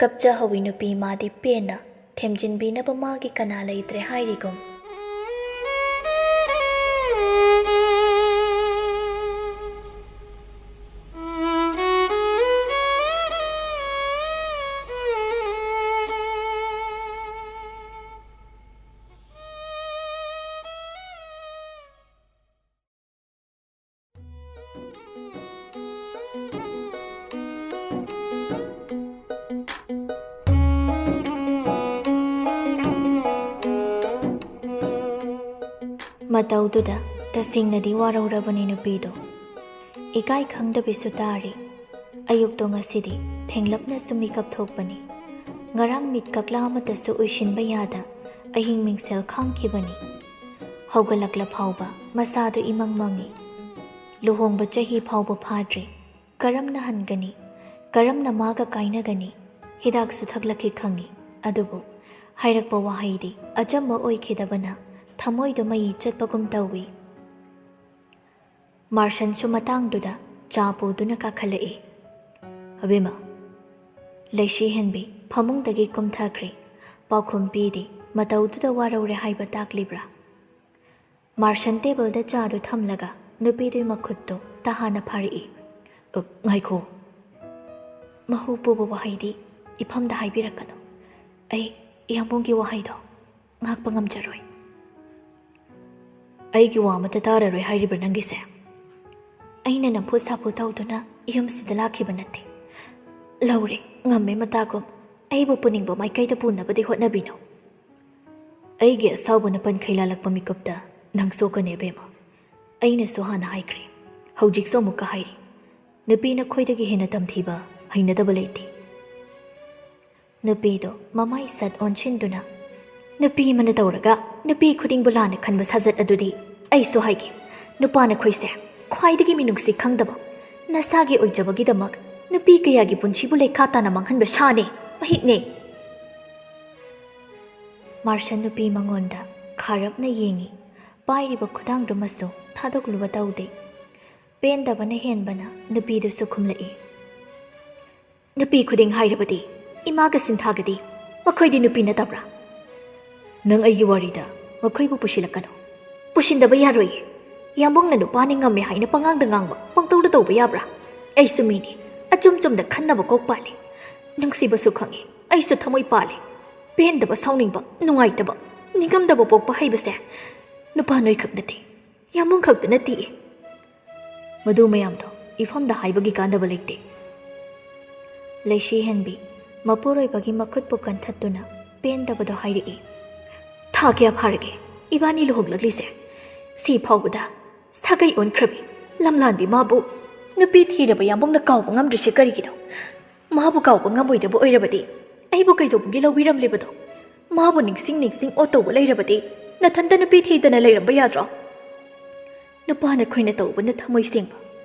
ꯀꯞꯆꯍꯧꯋꯤ ꯅꯨꯄꯤ ꯃꯥꯗꯤ ꯄꯦꯟꯅ ꯊꯦꯝꯖꯤꯟꯕꯤꯅꯕ ꯃꯥꯒꯤ ꯀꯅꯥ ꯂꯩꯇ꯭ꯔꯦ ꯍꯥꯏꯔꯤꯒꯨꯝ. ꯃꯇꯧꯗꯨꯗ ꯇꯁꯦꯡꯅꯗꯤ ꯋꯥꯔꯧꯔꯕꯅꯤ ꯅꯨꯄꯤꯗꯣ. ꯏꯀꯥꯏ ꯈꯪꯗꯕꯤꯁꯨ ꯇꯥꯔꯤ. ꯑꯌꯨꯛꯇꯣ ꯉꯁꯤꯗꯤ ꯊꯦꯡꯂꯞꯅꯁꯨ ꯃꯤꯀꯞ ꯊꯣꯛꯄꯅꯤ. ꯉꯔꯥꯡ ꯃꯤꯠ ꯀꯛꯂꯥ ꯑꯃꯇꯁꯨ ꯎꯏꯁꯤꯟꯕ ꯌꯥꯗ ꯑꯍꯤꯡ ꯃꯤꯡꯁꯦꯜ ꯈꯥꯡꯈꯤꯕꯅꯤ. ꯍꯧꯒꯠꯂꯛꯂ ꯐꯥꯎꯕ ꯃꯁꯥꯗꯨ ꯏꯃꯪ ꯃꯪꯉꯤ. ꯂꯨꯍꯣꯡꯕ ꯆꯍꯤ ꯐꯥꯎꯕ ꯐꯥꯗ꯭ꯔꯤ. ꯀꯔꯝꯅ ꯍꯟꯒꯅꯤ? ꯀꯔꯝꯅ ꯃꯥꯒ ꯀꯥꯏꯅꯒꯅꯤ? ꯍꯤꯗꯥꯛꯁꯨ ꯊꯛꯂꯛꯈꯤ ꯈꯪꯉꯤ. ꯑꯗꯨꯕꯨ ꯍꯥꯏꯔꯛꯄ ꯋꯥꯍꯩꯗꯤ ꯑꯆꯝꯕ ꯑꯣꯏꯈꯤꯗꯕꯅ ꯊꯃꯣꯏꯗꯨ ꯃꯌꯤ ꯆꯠꯄꯒꯨꯝ ꯇꯧꯏ. ꯃꯥꯔꯁꯟꯁꯨ ꯃꯇꯥꯡꯗꯨꯗ ꯆꯥ ꯄꯨꯗꯨꯅ ꯀꯥꯈꯠꯂꯛꯏ. ꯑꯕꯦꯝꯃ. ꯂꯩꯁꯤ ꯍꯦꯟꯕꯤ ꯐꯃꯨꯡꯗꯒꯤ ꯀꯨꯝꯊꯈ꯭ꯔꯤ. ꯄꯥꯎꯈꯨꯝ ꯄꯤꯗꯦ. ꯃꯇꯧꯗꯨꯗ ꯋꯥꯔꯧꯔꯦ ꯍꯥꯏꯕ ꯇꯥꯛꯂꯤꯕ꯭ꯔꯥ? ꯃꯥꯔꯁꯟ ꯇꯦꯕꯜꯗ ꯆꯥꯗꯨ ꯊꯝꯂꯒ ꯅꯨꯄꯤꯗꯨꯒꯤ ꯃꯈꯨꯠꯇꯨ ꯇꯍꯥꯅ ꯐꯥꯔꯛꯏ. ꯉꯥꯏꯈꯣ. ꯃꯍꯨ ꯄꯨꯕ ꯋꯥꯍꯩꯗꯤ ꯏꯐꯝꯗ ꯍꯥꯏꯕꯤꯔꯛꯀꯅꯨ. ꯑꯩ ꯏꯌꯥꯝꯕꯨꯡꯒꯤ ꯋꯥꯍꯩꯗꯣ ꯉꯥꯛꯄ ꯉꯝꯖꯔꯣꯏ. ꯑꯩꯒꯤ ꯋꯥ ꯑꯃꯠꯇ ꯇꯥꯔꯔꯣꯏ ꯍꯥꯏꯔꯤꯕ꯭ꯔꯥ ꯅꯪꯒꯤꯁꯦ? ꯑꯩꯅ ꯅꯝꯐꯨ ꯁꯥꯐꯨ ꯇꯧꯗꯨꯅ ꯌꯨꯝꯁꯤꯗ ꯂꯥꯛꯈꯤꯕ ꯅꯠꯇꯦ. ꯂꯧꯔꯦ, ꯉꯝꯃꯦ ꯃꯇꯥꯒꯨꯝ ꯑꯩꯕꯨ ꯄꯨꯅꯤꯡꯕ ꯃꯥꯏꯀꯩꯗ ꯄꯨꯅꯕꯗꯤ ꯍꯣꯠꯅꯕꯤꯅꯨ. ꯑꯩꯒꯤ ꯑꯁꯥꯎꯕꯅ ꯄꯟꯈꯩ ꯂꯥꯜꯂꯛꯄ ꯃꯤꯀꯨꯞꯇ ꯅꯪ ꯁꯣꯛꯀꯅꯤ ꯑꯕꯦꯝꯃ. ꯑꯩꯅꯁꯨ ꯍꯥꯟꯅ ꯍꯥꯏꯈ꯭ꯔꯦ. ꯍꯧꯖꯤꯛꯁꯨ ꯑꯃꯨꯛꯀ ꯍꯥꯏꯔꯤ. ꯅꯨꯄꯤ ꯅꯈꯣꯏꯗꯒꯤ ꯍꯦꯟꯅ ꯇꯝꯊꯤꯕ ꯍꯩꯅꯗꯕ ꯂꯩꯇꯦ. ꯅꯨꯄꯤꯗꯣ ꯃꯃꯥꯏ ꯁꯠ ꯑꯣꯟꯁꯤꯟꯗꯨꯅ ꯅꯨꯄꯤ ꯑꯃꯅ ꯇꯧꯔꯒ ꯅꯨꯄꯤ ꯈꯨꯗꯤꯡꯕꯨ ꯂꯥꯟꯅ ಖꯟꯕ ꯁꯥꯖꯠ ꯑꯗꯨꯗꯤ ꯑꯩꯁꯨ ꯍꯥꯏꯒꯦ. ꯅꯨꯄꯥ ꯅꯈꯣꯏꯁꯦ ꯈ꯭ꯋꯥꯏꯗꯒꯤ ꯃꯤꯅꯨꯡꯁꯤ ꯈꯪꯗꯕ, ꯅꯁꯥꯒꯤ ꯑꯣꯏꯖꯕꯒꯤꯗꯃꯛ ꯅꯨꯄꯤ ꯀꯌꯥꯒꯤ ꯄꯨꯟꯁꯤꯕꯨ ꯂꯩꯈꯥ ꯇꯥꯅ ꯃꯥꯡꯍꯟꯕ ꯁꯥꯅꯦ, ꯃꯍꯤꯛꯅꯦ. ꯃꯥꯔꯁꯟ ꯅꯨꯄꯤ ꯃꯉꯣꯟꯗ ꯈꯥꯔꯞꯅ ꯌꯦꯡꯉꯤ. ꯄꯥꯏꯔꯤꯕ ꯈꯨꯗꯥꯡꯗꯨꯃꯁꯨ ꯊꯥꯗꯣꯛꯂꯨꯕ ꯇꯧꯗꯦ. ꯄꯦꯟꯗꯕꯅ ꯍꯦꯟꯕꯅ ꯅꯨꯄꯤꯗꯨꯁꯨ ꯈꯨꯝꯂꯛꯏ. ꯅꯨꯄꯤ ꯈꯨꯗꯤꯡ ꯍꯥꯏꯔꯕꯗꯤ ꯏꯃꯥꯒ ꯁꯤꯟꯊꯥꯒꯗꯤ ꯃꯈꯣꯏꯗꯤ ꯅꯨꯄꯤ ꯅꯠꯇꯕ꯭ꯔꯥ? ꯅꯪ ꯑꯩꯒꯤ ꯋꯥꯔꯤꯗ ꯃꯈꯣꯏꯕꯨ ꯄꯨꯁꯤꯜꯂꯛꯀꯅꯨ. ꯄꯨꯁꯤꯟꯗꯕ ꯌꯥꯔꯣꯏꯌꯦ. ꯌꯥꯝꯕꯨꯡꯅ ꯅꯨꯄꯥꯅꯤ ꯉꯝꯃꯦ ꯍꯥꯏꯅ ꯄꯉꯥꯡꯗ ꯉꯥꯡꯕ, ꯄꯪꯇꯧꯗ ꯇꯧꯕ ꯌꯥꯕ꯭ꯔꯥ? ꯑꯩꯁꯨ ꯃꯤꯅꯤ. ꯑꯆꯨꯝ ꯆꯨꯝꯅ ꯈꯟꯅꯕ ꯀꯣꯛ ꯄꯥꯜꯂꯤ. ꯅꯨꯡꯁꯤꯕꯁꯨ ꯈꯪꯉꯤ. ꯑꯩꯁꯨ ꯊꯃꯣꯏ ꯄꯥꯜꯂꯤ. ꯄꯦꯟꯗꯕ, ꯁꯥꯎꯅꯤꯡꯕ, ꯅꯨꯡꯉꯥꯏꯇꯕ, ꯅꯤꯡꯉꯝꯗꯕ ꯄꯣꯛꯄ ꯍꯩꯕꯁꯦ ꯅꯨꯄꯥ ꯅꯣꯏꯈꯛ ꯅꯠꯇꯦ, ꯌꯥꯝꯕꯨꯡ ꯈꯛꯇ ꯅꯠꯇꯦ. ꯃꯗꯨ ꯃꯌꯥꯝꯗꯣ ꯏꯐꯝꯗ ꯍꯥꯏꯕꯒꯤ ꯀꯥꯟꯅꯕ ꯂꯩꯇꯦ. ꯂꯩꯁꯤ ꯍꯦꯟꯕꯤ ꯃꯄꯨꯔꯣꯏꯕꯒꯤ ꯃꯈꯨꯠꯄꯨ ꯀꯟꯊꯠꯇꯨꯅ ꯄꯦꯟꯗꯕꯗꯣ ꯍꯥꯏꯔꯛꯏ. ꯊꯥ ꯀꯌꯥ ꯐꯥꯔꯒꯦ ꯏꯕꯥꯅꯤ ꯂꯨꯍꯣꯡꯂꯛꯂꯤꯁꯦ? ꯁꯤ ꯐꯥꯎꯕꯗ ꯁꯥꯒꯩ ꯑꯣꯟꯈ꯭ꯔꯕꯤ ꯂꯝꯂꯥꯟꯕꯤ ꯃꯥꯕꯨ ꯅꯨꯄꯤ ꯊꯤꯔꯕ ꯌꯥꯝꯕꯨꯡꯅ ꯀꯥꯎꯕ ꯉꯝꯗ꯭ꯔꯤꯁꯦ ꯀꯔꯤꯒꯤꯅꯣ? ꯃꯥꯕꯨ ꯀꯥꯎꯕ ꯉꯝꯃꯣꯏꯗꯕ ꯑꯣꯏꯔꯕꯗꯤ ꯑꯩꯕꯨ ꯀꯩꯗꯧꯕꯒꯤ ꯂꯧꯕꯤꯔꯝꯂꯤꯕꯗꯣ? ꯃꯥꯕꯨ ꯅꯤꯡꯁꯤꯡ ꯑꯣꯠꯇꯧꯕ ꯂꯩꯔꯕꯗꯤ ꯅꯊꯟꯇ ꯅꯨꯄꯤ ꯊꯤꯗꯅ ꯂꯩꯔꯝꯕ ꯌꯥꯗ꯭ꯔꯣ? ꯅꯨꯄꯥꯅ ꯑꯩꯈꯣꯏꯅ ꯇꯧꯕꯅ ꯊꯃꯣꯏ ꯁꯦꯡꯕ,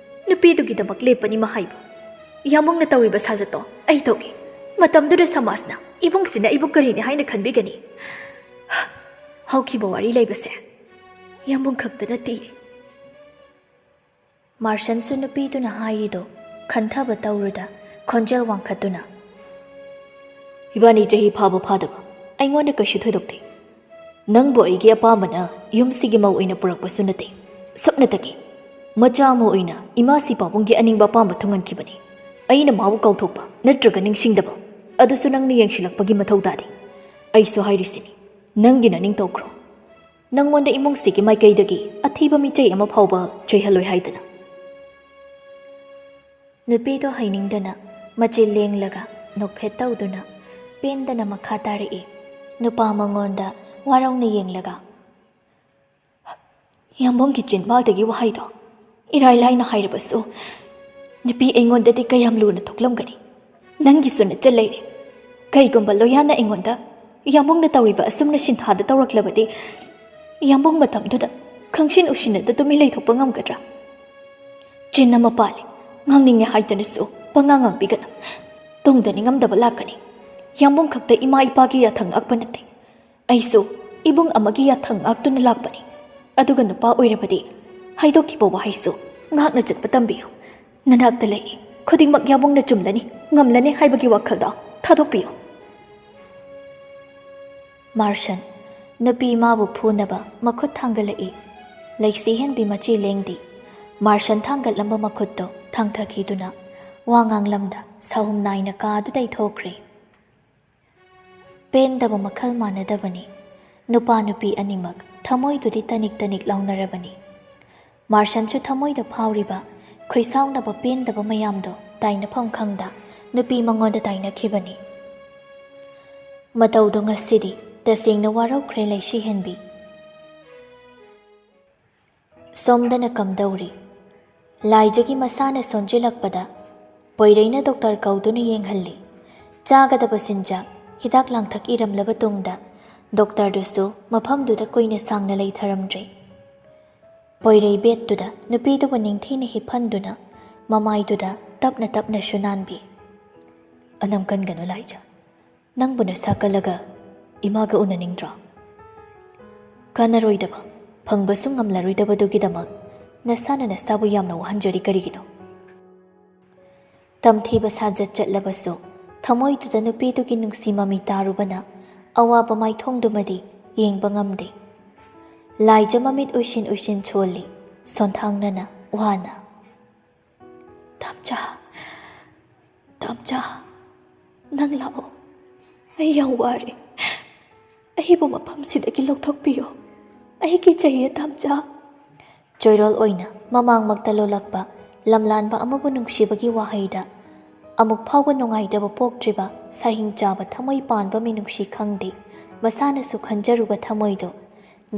ꯅꯨꯄꯤꯗꯨꯒꯤꯗꯃꯛ ꯂꯦꯞꯄꯅꯤ ꯃꯍꯥꯏꯕ. ꯌꯥꯝꯕꯨꯡꯅ ꯇꯧꯔꯤꯕ ꯁꯥꯖꯠꯇꯣ ꯑꯩ ꯇꯧꯒꯦ. ꯃꯇꯝꯗꯨꯗ ꯁꯃꯥꯖꯅ ꯏꯕꯨꯡꯁꯤꯅ ꯑꯩꯕꯨ ꯀꯔꯤꯅꯤ ꯍꯥꯏꯅ ꯈꯟꯕꯤꯒꯅꯤ? ꯍꯧꯈꯤꯕ ꯋꯥꯔꯤ ꯂꯩꯕꯁꯦ ꯌꯥꯝꯕꯨꯡ ꯈꯛꯇ ꯅꯠꯇꯦ. ꯃꯥꯔꯁꯟꯁꯨ ꯅꯨꯄꯤꯗꯨꯅ ꯍꯥꯏꯔꯤꯗꯣ ꯈꯟꯊꯕ ꯇꯧꯔꯨꯗ ꯈꯣꯟꯖꯦꯜ ꯋꯥꯡꯈꯠꯇꯨꯅ, ꯏꯕꯥꯅꯤ ꯆꯍꯤ ꯐꯥꯕ ꯐꯥꯗꯕ ꯑꯩꯉꯣꯟꯗ ꯀꯩꯁꯨ ꯊꯣꯏꯗꯣꯛꯇꯦ. ꯅꯪꯕꯨ ꯑꯩꯒꯤ ꯑꯄꯥꯝꯕꯅ ꯌꯨꯝꯁꯤꯒꯤ ꯃꯧ ꯑꯣꯏꯅ ꯄꯨꯔꯛꯄꯁꯨ ꯅꯠꯇꯦ. ꯁꯨꯞꯅꯇꯒꯤ ꯃꯆꯥ ꯑꯃ ꯑꯣꯏꯅ ꯏꯃꯥꯁꯤ ꯄꯥꯕꯨꯡꯒꯤ ꯑꯅꯤꯡꯕ ꯑꯄꯥꯝꯕ ꯊꯨꯡꯍꯟꯈꯤꯕꯅꯤ. ꯑꯩꯅ ꯃꯥꯕꯨ ꯀꯥꯎꯊꯣꯛꯄ ꯅꯠꯇ꯭ꯔꯒ ꯅꯤꯡꯁꯤꯡꯗꯕ ꯑꯗꯨꯁꯨ ꯅꯪꯅ ꯌꯦꯡꯁꯤꯜꯂꯛꯄꯒꯤ ꯃꯊꯧ ꯇꯥꯗꯦ. ꯑꯩꯁꯨ ꯍꯥꯏꯔꯤꯁꯤꯅꯤ, ꯅꯪꯒꯤ ꯅꯅꯤꯡ ꯇꯧꯈ꯭ꯔꯣ. ꯅꯪꯉꯣꯟꯗ ꯏꯃꯨꯡꯁꯤꯒꯤ ꯃꯥꯏꯀꯩꯗꯒꯤ ꯑꯊꯤꯕ ꯃꯤꯆꯩ ꯑꯃ ꯐꯥꯎꯕ ꯆꯩꯍꯜꯂꯣꯏ ꯍꯥꯏꯗꯅ. ꯅꯨꯄꯤꯗꯣ ꯍꯩꯅꯤꯡꯗꯅ ꯃꯆꯤꯜ ꯂꯦꯡꯂꯒ ꯅꯣꯛꯐꯦꯠ ꯇꯧꯗꯨꯅ ꯄꯦꯟꯗꯅ ꯃꯈꯥ ꯇꯥꯔꯛꯏ. ꯅꯨꯄꯥ ꯃꯉꯣꯟꯗ ꯋꯥꯔꯧꯅ ꯌꯦꯡꯂꯒ, ꯌꯥꯝꯕꯨꯡꯒꯤ ꯆꯤꯟꯕꯥꯜꯗꯒꯤ ꯋꯥꯍꯩꯗꯣ ꯏꯔꯥꯏ ꯂꯥꯏꯅ ꯍꯥꯏꯔꯕꯁꯨ ꯅꯨꯄꯤ ꯑꯩꯉꯣꯟꯗꯗꯤ ꯀꯌꯥꯝ ꯂꯨꯅ ꯊꯣꯛꯂꯝꯒꯅꯤ. ꯅꯪꯒꯤꯁꯨ ꯅꯆꯜ ꯂꯩꯔꯦ. ꯀꯩꯒꯨꯝꯕ ꯂꯣꯌꯥꯅ ꯑꯩꯉꯣꯟꯗ ꯌꯥꯝꯕꯨꯡꯅ ꯇꯧꯔꯤꯕ ꯑꯁꯨꯝꯅ ꯁꯤꯟꯊꯥꯗ ꯇꯧꯔꯛꯂꯕꯗꯤ ꯌꯥꯝꯕꯨꯡ ꯃꯇꯝꯗꯨꯗ ꯈꯪꯁꯤꯟ ꯎꯁꯤꯟꯅꯗ ꯇꯨꯃꯤꯟ ꯂꯩꯊꯣꯛꯄ ꯉꯝꯒꯗ꯭ꯔꯥ? ꯆꯤꯟ ꯑꯃ ꯄꯥꯜꯂꯤ, ꯉꯥꯡꯅꯤꯡꯉꯦ ꯍꯥꯏꯗꯅꯁꯨ ꯄꯉꯥꯡ ꯉꯥꯡꯕꯤꯒꯅꯨ. ꯇꯨꯡꯗ ꯅꯤꯡꯉꯝꯗꯕ ꯂꯥꯛꯀꯅꯤ. ꯌꯥꯝꯕꯨꯡ ꯈꯛꯇ ꯏꯃꯥ ꯏꯄꯥꯒꯤ ꯌꯥꯊꯪ ꯉꯥꯛꯄ ꯅꯠꯇꯦ. ꯑꯩꯁꯨ ꯏꯕꯨꯡ ꯑꯃꯒꯤ ꯌꯥꯊꯪ ꯉꯥꯛꯇꯨꯅ ꯂꯥꯛꯄꯅꯤ. ꯑꯗꯨꯒ ꯅꯨꯄꯥ ꯑꯣꯏꯔꯕꯗꯤ ꯍꯥꯏꯗꯣꯛꯈꯤꯕ ꯋꯥꯍꯩꯁꯨ ꯉꯥꯛꯅ ꯆꯠꯄ ꯇꯝꯕꯤꯌꯨ. ꯅꯅꯥꯛꯇ ꯂꯩꯔꯤ ꯈꯨꯗꯤꯡꯃꯛ ꯌꯥꯝꯕꯨꯡꯅ ꯆꯨꯝꯂꯅꯤ, ꯉꯝꯂꯅꯤ ꯍꯥꯏꯕꯒꯤ ꯋꯥꯈꯜꯗꯣ ꯊꯥꯗꯣꯛꯄꯤꯌꯨ. ꯃꯥꯔꯁꯟ ꯅꯨꯄꯤ ꯃꯥꯕꯨ ꯐꯨꯅꯕ ꯃꯈꯨꯠ ꯊꯥꯡꯒꯠꯂꯛꯏ. ꯂꯩꯁꯤ ꯍꯦꯟꯕꯤ ꯃꯆꯤ ꯂꯦꯡꯗꯤ. ꯃꯥꯔꯁꯟ ꯊꯥꯡꯒꯠꯂꯝꯕ ꯃꯈꯨꯠꯇꯣ ꯊꯥꯡꯊꯈꯤꯗꯨꯅ ꯋꯥ ꯉꯥꯡꯂꯝꯗ ꯁahum ꯅꯥꯏꯅ ꯀꯥꯗꯨꯗ ꯏꯊꯣꯛꯈ꯭ꯔꯦ. ꯄꯦꯟꯗꯕ ꯃꯈꯜ ꯃꯥꯟꯅꯗꯕꯅꯤ. ꯅꯨꯄꯥ ꯅꯨꯄꯤ ꯑꯅꯤꯃꯛ ꯊꯃꯣꯏꯗꯨꯗꯤ ꯇꯅꯤꯛ ꯇꯅꯤꯛ ꯂꯥꯎꯅꯔꯕꯅꯤ. ꯃꯥꯔꯁꯟꯁꯨ ꯊꯃꯣꯏꯗ ꯐꯥꯎꯔꯤꯕ ꯈꯣꯏꯁꯥꯎꯅꯕ ꯄꯦꯟꯗꯕ ꯃꯌꯥꯝꯗꯣ ꯇꯥꯏꯅꯐꯝ ꯈꯪꯗ ꯅꯨꯄꯤ ꯃꯉꯣꯟꯗ ꯇꯥꯏꯅꯈꯤꯕꯅꯤ. ꯃꯇꯧꯗꯣ ꯉꯁꯤꯗꯤ ꯇꯁꯦꯡꯅ ꯋꯥꯔꯧꯈ꯭ꯔꯦ ꯂꯩꯁꯤ ꯍꯦꯟꯕꯤ. ꯁꯣꯝꯗꯅ ꯀꯝꯗꯧꯔꯤ? ꯂꯥꯏꯖꯒꯤ ꯃꯁꯥꯅ ꯁꯣꯟꯖꯤꯜꯂꯛꯄꯗ ꯄꯣꯏꯔꯩꯅ ꯗꯣꯛꯇꯔ ꯀꯧꯗꯨꯅ ꯌꯦꯡꯍꯜꯂꯤ. ꯆꯥꯒꯗꯕ ꯆꯤꯟꯖꯥꯛ ꯍꯤꯗꯥꯛ ꯂꯥꯡꯊꯛ ꯏꯔꯝꯂꯕ ꯇꯨꯡꯗ ꯗꯣꯛꯇꯔꯗꯨꯁꯨ ꯃꯐꯝꯗꯨꯗ ꯀꯨꯏꯅ ꯁꯥꯡꯅ ꯂꯩꯊꯔꯝꯗ꯭ꯔꯦ. ꯄꯣꯏꯔꯩ ꯕꯦꯠꯇꯨꯗ ꯅꯨꯄꯤꯗꯨꯕꯨ ꯅꯤꯡꯊꯤꯅ ꯍꯤꯞꯍꯟꯗꯨꯅ ꯃꯃꯥꯏꯗꯨꯗ ꯇꯞꯅ ꯇꯞꯅꯁꯨ ꯅꯥꯟꯕꯤ. ꯑꯅꯝ ꯀꯟꯒꯅꯨ ꯂꯥꯏꯖ. ꯅꯪꯕꯨ ꯅꯁꯥ ꯀꯜꯂꯒ ꯏꯃꯥꯒ ꯎꯅꯅꯤꯡꯗ꯭ꯔꯣ? ꯀꯥꯟꯅꯔꯣꯏꯗꯕ, ꯐꯪꯕꯁꯨ ꯉꯝꯂꯔꯣꯏꯗꯕꯗꯨꯒꯤꯗꯃꯛ ꯅꯁꯥꯅ ꯅꯁꯥꯕꯨ ꯌꯥꯝꯅ ꯋꯥꯍꯟꯖꯔꯤ ꯀꯔꯤꯒꯤꯅꯣ? ꯇꯝꯊꯤꯕ ꯁꯥꯖꯠ ꯆꯠꯂꯕꯁꯨ ꯊꯃꯣꯏꯗꯨꯗ ꯅꯨꯄꯤꯗꯨꯒꯤ ꯅꯨꯡꯁꯤ ꯃꯃꯤ ꯇꯥꯔꯨꯕꯅ ꯑꯋꯥꯕ ꯃꯥꯏꯊꯣꯡꯗꯨꯃꯗꯤ ꯌꯦꯡꯕ ꯉꯝꯗꯦ. ꯂꯥꯏꯖ ꯃꯃꯤꯠ ꯎꯏꯁꯤꯟ ꯎꯏꯁꯤꯟ ꯁꯣꯜꯂꯤ, ꯁꯣꯟꯊꯥꯡꯅꯅ ꯋꯥꯅ. ꯇꯥꯝꯆꯥ, ꯇꯥꯝꯆꯥ, ꯅꯪ ꯂꯥꯛꯑꯣ. ꯑꯩ ꯌꯥꯝ ꯋꯥꯔꯦ. ꯑꯩꯕꯨ ꯃꯐꯝꯁꯤꯗꯒꯤ ꯂꯧꯊꯣꯛꯄꯤꯌꯣ. ꯑꯩ ꯀꯤꯖꯩꯌꯦ ꯇꯥꯝꯆꯥ. ꯆꯣꯏꯔꯣꯜ ꯑꯣꯏꯅ ꯃꯃꯥꯡꯃꯛꯇ ꯂꯣꯜꯂꯛꯄ ꯂꯝꯂꯥꯟꯕ ꯑꯃꯕꯨ ꯅꯨꯡꯁꯤꯕꯒꯤ ꯋꯥꯍꯩꯗ ꯑꯃꯨꯛ ꯐꯥꯎꯕ ꯅꯨꯡꯉꯥꯏꯇꯕ ꯄꯣꯛꯇ꯭ꯔꯤꯕ ꯁꯥꯍꯤꯡ ꯆꯥꯕ ꯊꯃꯣꯏ ꯄꯥꯟꯕ ꯃꯤꯅꯨꯡꯁꯤ ꯈꯪꯗꯦ. ꯃꯁꯥꯅꯁꯨ ꯈꯟꯖꯔꯨꯕ ꯊꯃꯣꯏꯗꯣ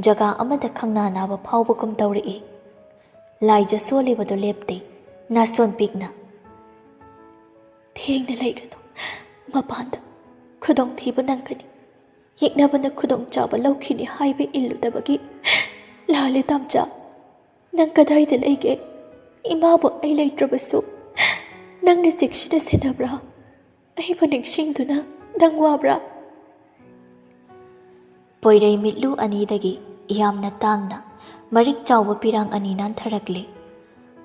ꯖꯒꯥ ꯑꯃꯗ ꯈꯪꯅꯥ ꯅꯥꯕ ꯐꯥꯎꯕꯒꯨꯝ ꯇꯧꯔꯛꯏ. ꯂꯥꯏꯖ ꯁꯣꯜꯂꯤꯕꯗꯣ ꯂꯦꯞꯇꯦ, ꯅꯥꯁꯣꯟ ꯄꯤꯛꯅ. ꯊꯦꯡꯅ ꯂꯩꯒꯅꯨ. ꯃꯄꯥꯟꯗ ꯈꯨꯗꯣꯡꯊꯤꯕ ꯅꯪꯒꯅꯤ. ꯌꯦꯛꯅꯕꯅ ꯈꯨꯗꯣꯡꯆꯥꯕ ꯂꯧꯈꯤꯅꯤ ꯍꯥꯏꯕ ꯏꯜꯂꯨꯗꯕꯒꯤ ꯂꯥꯜꯂꯦ ꯇꯥꯝꯆꯥ. ꯅꯪ ꯀꯗꯥꯏꯗ ꯂꯩꯒꯦ? ꯏꯃꯥꯕꯨ ꯑꯩ ꯂꯩꯇ꯭ꯔꯕꯁꯨ ꯅꯪꯅ ꯆꯦꯛꯁꯤꯟꯅ ꯁꯦꯟꯅꯕ꯭ꯔꯥ? ꯑꯩꯕꯨ ꯅꯤꯡꯁꯤꯡꯗꯨꯅ ꯅꯪ ꯋꯥꯕ꯭ꯔꯥ? ꯄꯣꯏꯔꯩ ꯃꯤꯠꯂꯨ ꯑꯅꯤꯗꯒꯤ ꯌꯥꯝꯅ ꯇꯥꯡꯅ ꯃꯔꯤꯛ ꯆꯥꯎꯕ ꯄꯤꯔꯥꯡ ꯑꯅꯤ ꯅꯥꯟꯊꯔꯛꯂꯤ.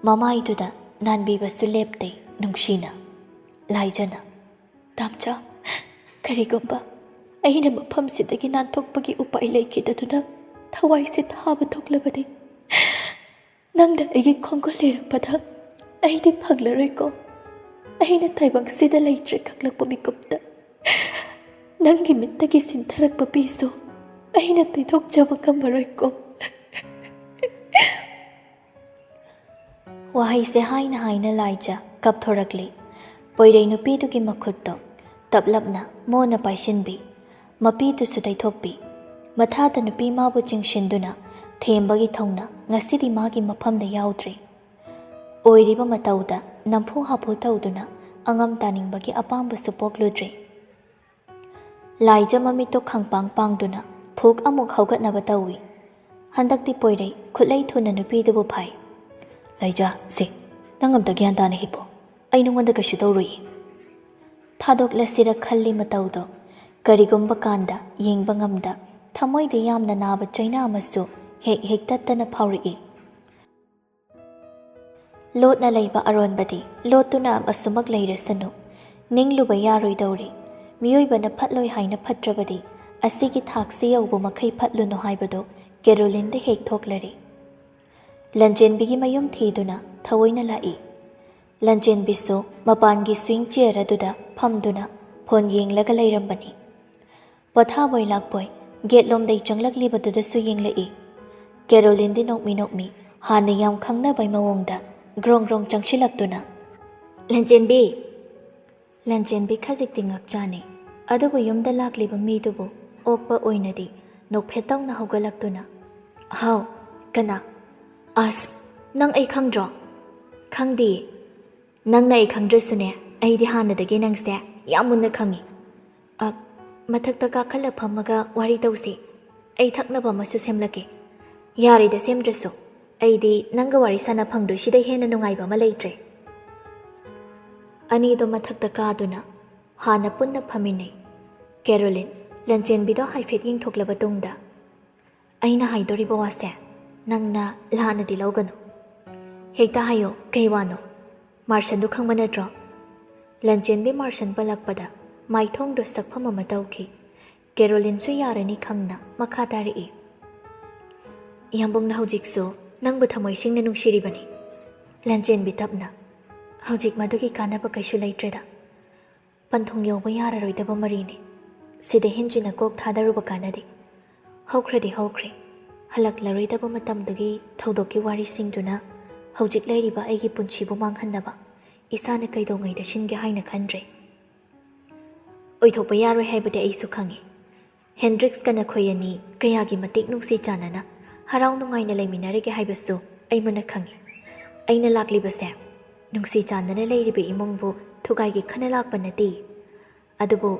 ꯃꯃꯥꯏꯗꯨꯗ ꯅꯥꯟꯕꯤꯕꯁꯨ ꯂꯦꯞꯇꯦ ꯅꯨꯡꯁꯤꯅ. ꯂꯥꯏꯖꯅ, ꯇꯥꯝꯆꯥ, ꯀꯔꯤꯒꯨꯝꯕ ꯑꯩꯅ ꯃꯐꯝꯁꯤꯗꯒꯤ ꯅꯥꯟꯊꯣꯛꯄꯒꯤ ꯎꯄꯥꯏ ꯂꯩꯈꯤꯗꯗꯨꯅ ꯊꯋꯥꯏꯁꯦ ꯊꯥꯕ ꯊꯣꯛꯂꯕꯗꯤ ꯅꯪꯅ ꯑꯩꯒꯤ ꯈꯣꯡꯒꯨꯜ ꯂꯤꯔꯛꯄꯗ ꯑꯩꯗꯤ ꯐꯪꯂꯔꯣꯏꯀꯣ. ꯑꯩꯅ ꯇꯥꯏꯕꯪꯁꯤꯗ ꯂꯩꯇ꯭ꯔꯦ ꯈꯪꯂꯛꯄ ꯃꯤꯀꯨꯞꯇ ꯅꯪꯒꯤ ꯃꯤꯠꯇꯒꯤ ꯁꯤꯟꯊꯔꯛꯄ ꯄꯤꯁꯨ ꯑꯩꯅ ꯇꯩꯊꯣꯛꯆꯕ ꯉꯝꯃꯔꯣꯏꯀꯣ. ꯋꯥꯍꯩꯁꯦ ꯍꯥꯏꯅ ꯍꯥꯏꯅ ꯂꯥꯏꯖ ꯀꯞꯊꯣꯔꯛꯂꯤ. ꯄꯣꯏꯔꯩ ꯅꯨꯄꯤꯗꯨꯒꯤ ꯃꯈꯨꯠꯇꯣ ꯇꯞꯂꯞꯅ ꯃꯣꯟꯅ ꯄꯥꯏꯁꯤꯟꯕꯤ, ꯃꯄꯤꯗꯨꯁꯨ ꯇꯩꯊꯣꯛꯄꯤ. ꯃꯊꯥꯗ ꯅꯨꯄꯤ ꯃꯥꯕꯨ ꯆꯤꯡꯁꯤꯟꯗꯨꯅ ꯊꯦꯝꯕꯒꯤ ꯊꯧꯅ ꯉꯁꯤꯗꯤ ꯃꯥꯒꯤ ꯃꯐꯝꯗ ꯌꯥꯎꯗ꯭ꯔꯦ. ꯑꯣꯏꯔꯤꯕ ꯃꯇꯧꯗ ꯅꯝꯐꯨ ꯍꯥꯐꯨ ꯇꯧꯗꯨꯅ ꯑꯉꯝ ꯇꯥꯅꯤꯡꯕꯒꯤ ꯑꯄꯥꯝꯕꯁꯨ ꯄꯣꯛꯂꯨꯗ꯭ꯔꯦ. ꯂꯥꯏꯖ ꯃꯃꯤꯠꯇꯣ ꯈꯪꯄꯥꯡ ꯄꯥꯡꯗꯨꯅ ꯐꯨꯛ ꯑꯃꯨꯛ ꯍꯧꯒꯠꯅꯕ ꯇꯧꯏ꯫ ꯍꯟꯗꯛꯇꯤ ꯄꯣꯏꯔꯩ ꯈꯨꯠꯂꯩ ꯊꯨꯅ ꯅꯨꯄꯤꯗꯨꯕꯨ ꯐꯥꯏ꯫ ꯂꯩꯖꯥ ꯁꯤ ꯅꯪ ꯑꯝꯇ ꯒ꯭ꯌꯥꯟ ꯇꯥꯅ ꯍꯤꯞꯄꯣ, ꯑꯩ ꯅꯉꯣꯟꯗ ꯀꯩꯁꯨ ꯇꯧꯔꯣꯏꯌꯦ꯫ ꯊꯥꯗꯣꯛꯂꯁꯤꯔ ꯈꯜꯂꯤ ꯃꯇꯧꯗꯣ ꯀꯔꯤꯒꯨꯝꯕ ꯀꯥꯟꯗ ꯌꯦꯡꯕ ꯉꯝꯗ ꯊꯃꯣꯏꯗ ꯌꯥꯝꯅ ꯅꯥꯕ ꯆꯩꯅꯥ ꯑꯃꯁꯨ ꯍꯦꯛ ꯇꯠꯇꯅ ꯐꯥꯎꯔꯛꯏ꯫ ꯂꯣꯠꯅ ꯂꯩꯕ ꯑꯔꯣꯟꯕꯗꯤ ꯂꯣꯠꯇꯨꯅ ꯑꯁꯨꯃꯛ ꯂꯩꯔꯁꯅꯨ, ꯅꯤꯡꯂꯨꯕ ꯌꯥꯔꯣꯏꯗꯧꯔꯤ꯫ ꯃꯤꯑꯣꯏꯕꯅ ꯐꯠꯂꯣꯏ ꯍꯥꯏꯅ ꯐꯠꯇ꯭ꯔꯕꯗꯤ ꯑꯁꯤꯒꯤ ꯊꯥꯛꯁꯤ ꯌꯧꯕ ꯃꯈꯩ ꯐꯠꯂꯨꯅꯨ ꯍꯥꯏꯕꯗꯣ ꯀꯦꯔꯣꯂꯤꯟꯗ ꯍꯦꯛ ꯊꯣꯛꯂꯔꯤ꯫ ꯂꯟꯆꯦꯟꯕꯤꯒꯤ ꯃꯌꯨꯝ ꯊꯤꯗꯨꯅ ꯊꯑꯣꯏꯅ ꯂꯥꯛꯏ꯫ ꯂꯟꯆꯦꯟꯕꯤꯁꯨ ꯃꯄꯥꯟꯒꯤ ꯁ꯭ꯋꯤꯡ ꯆꯤꯌꯔ ꯑꯗꯨꯗ ꯐꯝꯗꯨꯅ ꯐꯣꯟ ꯌꯦꯡꯂꯒ ꯂꯩꯔꯝꯕꯅꯤ꯫ ꯄꯣꯊꯥꯕꯣꯏ ꯂꯥꯛꯄꯣꯏ ꯒꯦꯠꯂꯣꯝꯗꯩ ꯆꯪꯂꯛꯂꯤꯕꯗꯨꯗꯁꯨ ꯌꯦꯡꯂꯛꯏ꯫ ꯀꯦꯔꯣꯂꯤꯟꯗꯤ ꯅꯣꯛꯃꯤ ꯍꯥꯟꯅ ꯌꯥꯝ ꯈꯪꯅꯕꯩ ꯃꯑꯣꯡꯗ ꯒ꯭ꯔꯣꯡ ꯆꯪꯁꯤꯜꯂꯛꯇꯨꯅ ꯂꯟꯆꯦꯟꯕꯤ! ꯂꯟꯆꯦꯟꯕꯤ ꯈꯖꯤꯛꯇꯤ ꯉꯛꯆꯥꯅꯩ, ꯑꯗꯨꯕꯨ ꯌꯨꯝꯗ ꯂꯥꯛꯂꯤꯕ ꯃꯤꯗꯨꯕꯨ ꯑꯣꯛꯄ ꯑꯣꯏꯅꯗꯤ ꯅꯣꯛꯐꯦꯠꯇꯧꯅ ꯍꯧꯒꯠꯂꯛꯇꯨꯅ ꯍꯥꯎ, ꯀꯅꯥ? ꯑꯁ, ꯅꯪ ꯑꯩ ꯈꯪꯗ꯭ꯔꯣ? ꯈꯪꯗꯤꯌꯦ꯫ ꯅꯪꯅ ꯑꯩ ꯈꯪꯗ꯭ꯔꯁꯨꯅꯦ, ꯑꯩꯗꯤ ꯍꯥꯟꯅꯗꯒꯤ ꯅꯪꯁꯦ ꯌꯥꯝ ꯃꯨꯟꯅ ꯈꯪꯉꯤ꯫ ꯃꯊꯛꯇ ꯀꯥꯈꯠꯂ ꯐꯝꯃꯒ ꯋꯥꯔꯤ ꯇꯧꯁꯤ, ꯑꯩ ꯊꯛꯅꯕ ꯑꯃꯁꯨ ꯁꯦꯝꯂꯛꯀꯦ꯫ ꯌꯥꯔꯦꯗ ꯁꯦꯝꯗ꯭ꯔꯁꯨ, ꯑꯩꯗꯤ ꯅꯪꯒ ꯋꯥꯔꯤ ꯁꯥꯟꯅ ꯐꯪꯗꯣꯏꯁꯤꯗꯩ ꯍꯦꯟꯅ ꯅꯨꯡꯉꯥꯏꯕ ꯑꯃ ꯂꯩꯇ꯭ꯔꯦ꯫ ꯑꯅꯤꯗꯣ ꯃꯊꯛꯇ ꯀꯥꯗꯨꯅ ꯍꯥꯟꯅ ꯄꯨꯟꯅ ꯐꯝꯃꯤꯟꯅꯩ꯫ ꯀꯦꯔꯣꯂꯤꯟ ꯂꯟꯆꯦꯟꯕꯤꯗꯣ ꯍꯥꯏꯐꯦꯠ ꯌꯦꯡꯊꯣꯛꯂꯕ ꯇꯨꯡꯗ ꯑꯩꯅ ꯍꯥꯏꯗꯣꯔꯤꯕ ꯋꯥꯁꯦ ꯅꯪꯅ ꯂꯥꯟꯅꯗꯤ ꯂꯧꯒꯅꯨ꯫ ꯍꯦꯛꯇ ꯍꯥꯏꯌꯣ, ꯀꯩ ꯋꯥꯅꯣ? ꯃꯥꯔꯁꯟꯗꯨ ꯈꯪꯕ ꯅꯠꯇ꯭ꯔꯣ? ꯂꯟꯆꯦꯟꯕꯤ ꯃꯥꯔꯁꯟ ꯄꯜꯂꯛꯄꯗ ꯃꯥꯏꯊꯣꯡꯗꯣ ꯁꯛꯐꯝ ꯑꯃ ꯇꯧꯈꯤ꯫ ꯀꯦꯔꯣꯂꯤꯟꯁꯨ ꯌꯥꯔꯅꯤ ꯈꯪꯅ ꯃꯈꯥ ꯇꯥꯔꯛꯏ꯫ ꯌꯥꯝꯕꯨꯡꯅ ꯍꯧꯖꯤꯛꯁꯨ ꯅꯪꯕꯨ ꯊꯃꯣꯏ ꯁꯦꯡꯅ ꯅꯨꯡꯁꯤꯔꯤꯕꯅꯤ꯫ ꯂꯟꯆꯦꯟꯕꯤ ꯇꯞꯅ ꯍꯧꯖꯤꯛ ꯃꯗꯨꯒꯤ ꯀꯥꯟꯅꯕ ꯀꯩꯁꯨ ꯂꯩꯇ꯭ꯔꯦꯗ, ꯄꯟꯊꯨꯡ ꯌꯧꯕ ꯌꯥꯔꯔꯣꯏꯗꯕ ꯃꯔꯤꯅꯤ꯫ ꯁꯤꯗ ꯍꯦꯟꯖꯤꯟꯅ ꯀꯣꯛ ꯊꯥꯗꯔꯨꯕ ꯀꯥꯟꯅꯗꯦ꯫ ꯍꯧꯈ꯭ꯔꯗꯤ ꯍꯧꯈ꯭ꯔꯦ, ꯍꯜꯂꯛꯂꯔꯣꯏꯗꯕ ꯃꯇꯝꯗꯨꯒꯤ ꯊꯧꯗꯣꯛꯀꯤ ꯋꯥꯔꯤꯁꯤꯡꯗꯨꯅ ꯍꯧꯖꯤꯛ ꯂꯩꯔꯤꯕ ꯑꯩꯒꯤ ꯄꯨꯟꯁꯤꯕꯨ ꯃꯥꯡꯍꯟꯅꯕ ꯏꯁꯥꯅ ꯀꯩꯗꯧꯉꯩꯗ ꯁꯤꯟꯒꯦ ꯍꯥꯏꯅ ꯈꯟꯗ꯭ꯔꯦ꯫ ꯑꯣꯏꯊꯣꯛꯄ ꯌꯥꯔꯣꯏ ꯍꯥꯏꯕꯗꯤ ꯑꯩꯁꯨ ꯈꯪꯉꯤ꯫ ꯍꯦꯟꯗ꯭ꯔꯤꯛꯁꯀ ꯅꯈꯣꯏ ꯑꯅꯤ ꯀꯌꯥꯒꯤ ꯃꯇꯤꯛ ꯅꯨꯡꯁꯤ ꯆꯥꯟꯅꯅ ꯍꯔꯥꯎ ꯅꯨꯡꯉꯥꯏꯅ ꯂꯩꯃꯤꯟꯅꯔꯤꯒꯦ ꯍꯥꯏꯕꯁꯨ ꯑꯩ ꯃꯨꯟꯅ ꯈꯪꯉꯤ꯫ ꯑꯩꯅ ꯂꯥꯛꯂꯤꯕꯁꯦ ꯅꯨꯡꯁꯤ ꯆꯥꯟꯅꯅ ꯂꯩꯔꯤꯕ ꯏꯃꯨꯡꯕꯨ ꯊꯨꯒꯥꯏꯒꯦ ꯈꯟꯅ ꯂꯥꯛꯄ ꯅꯠꯇꯦ꯫ ꯑꯗꯨꯕꯨ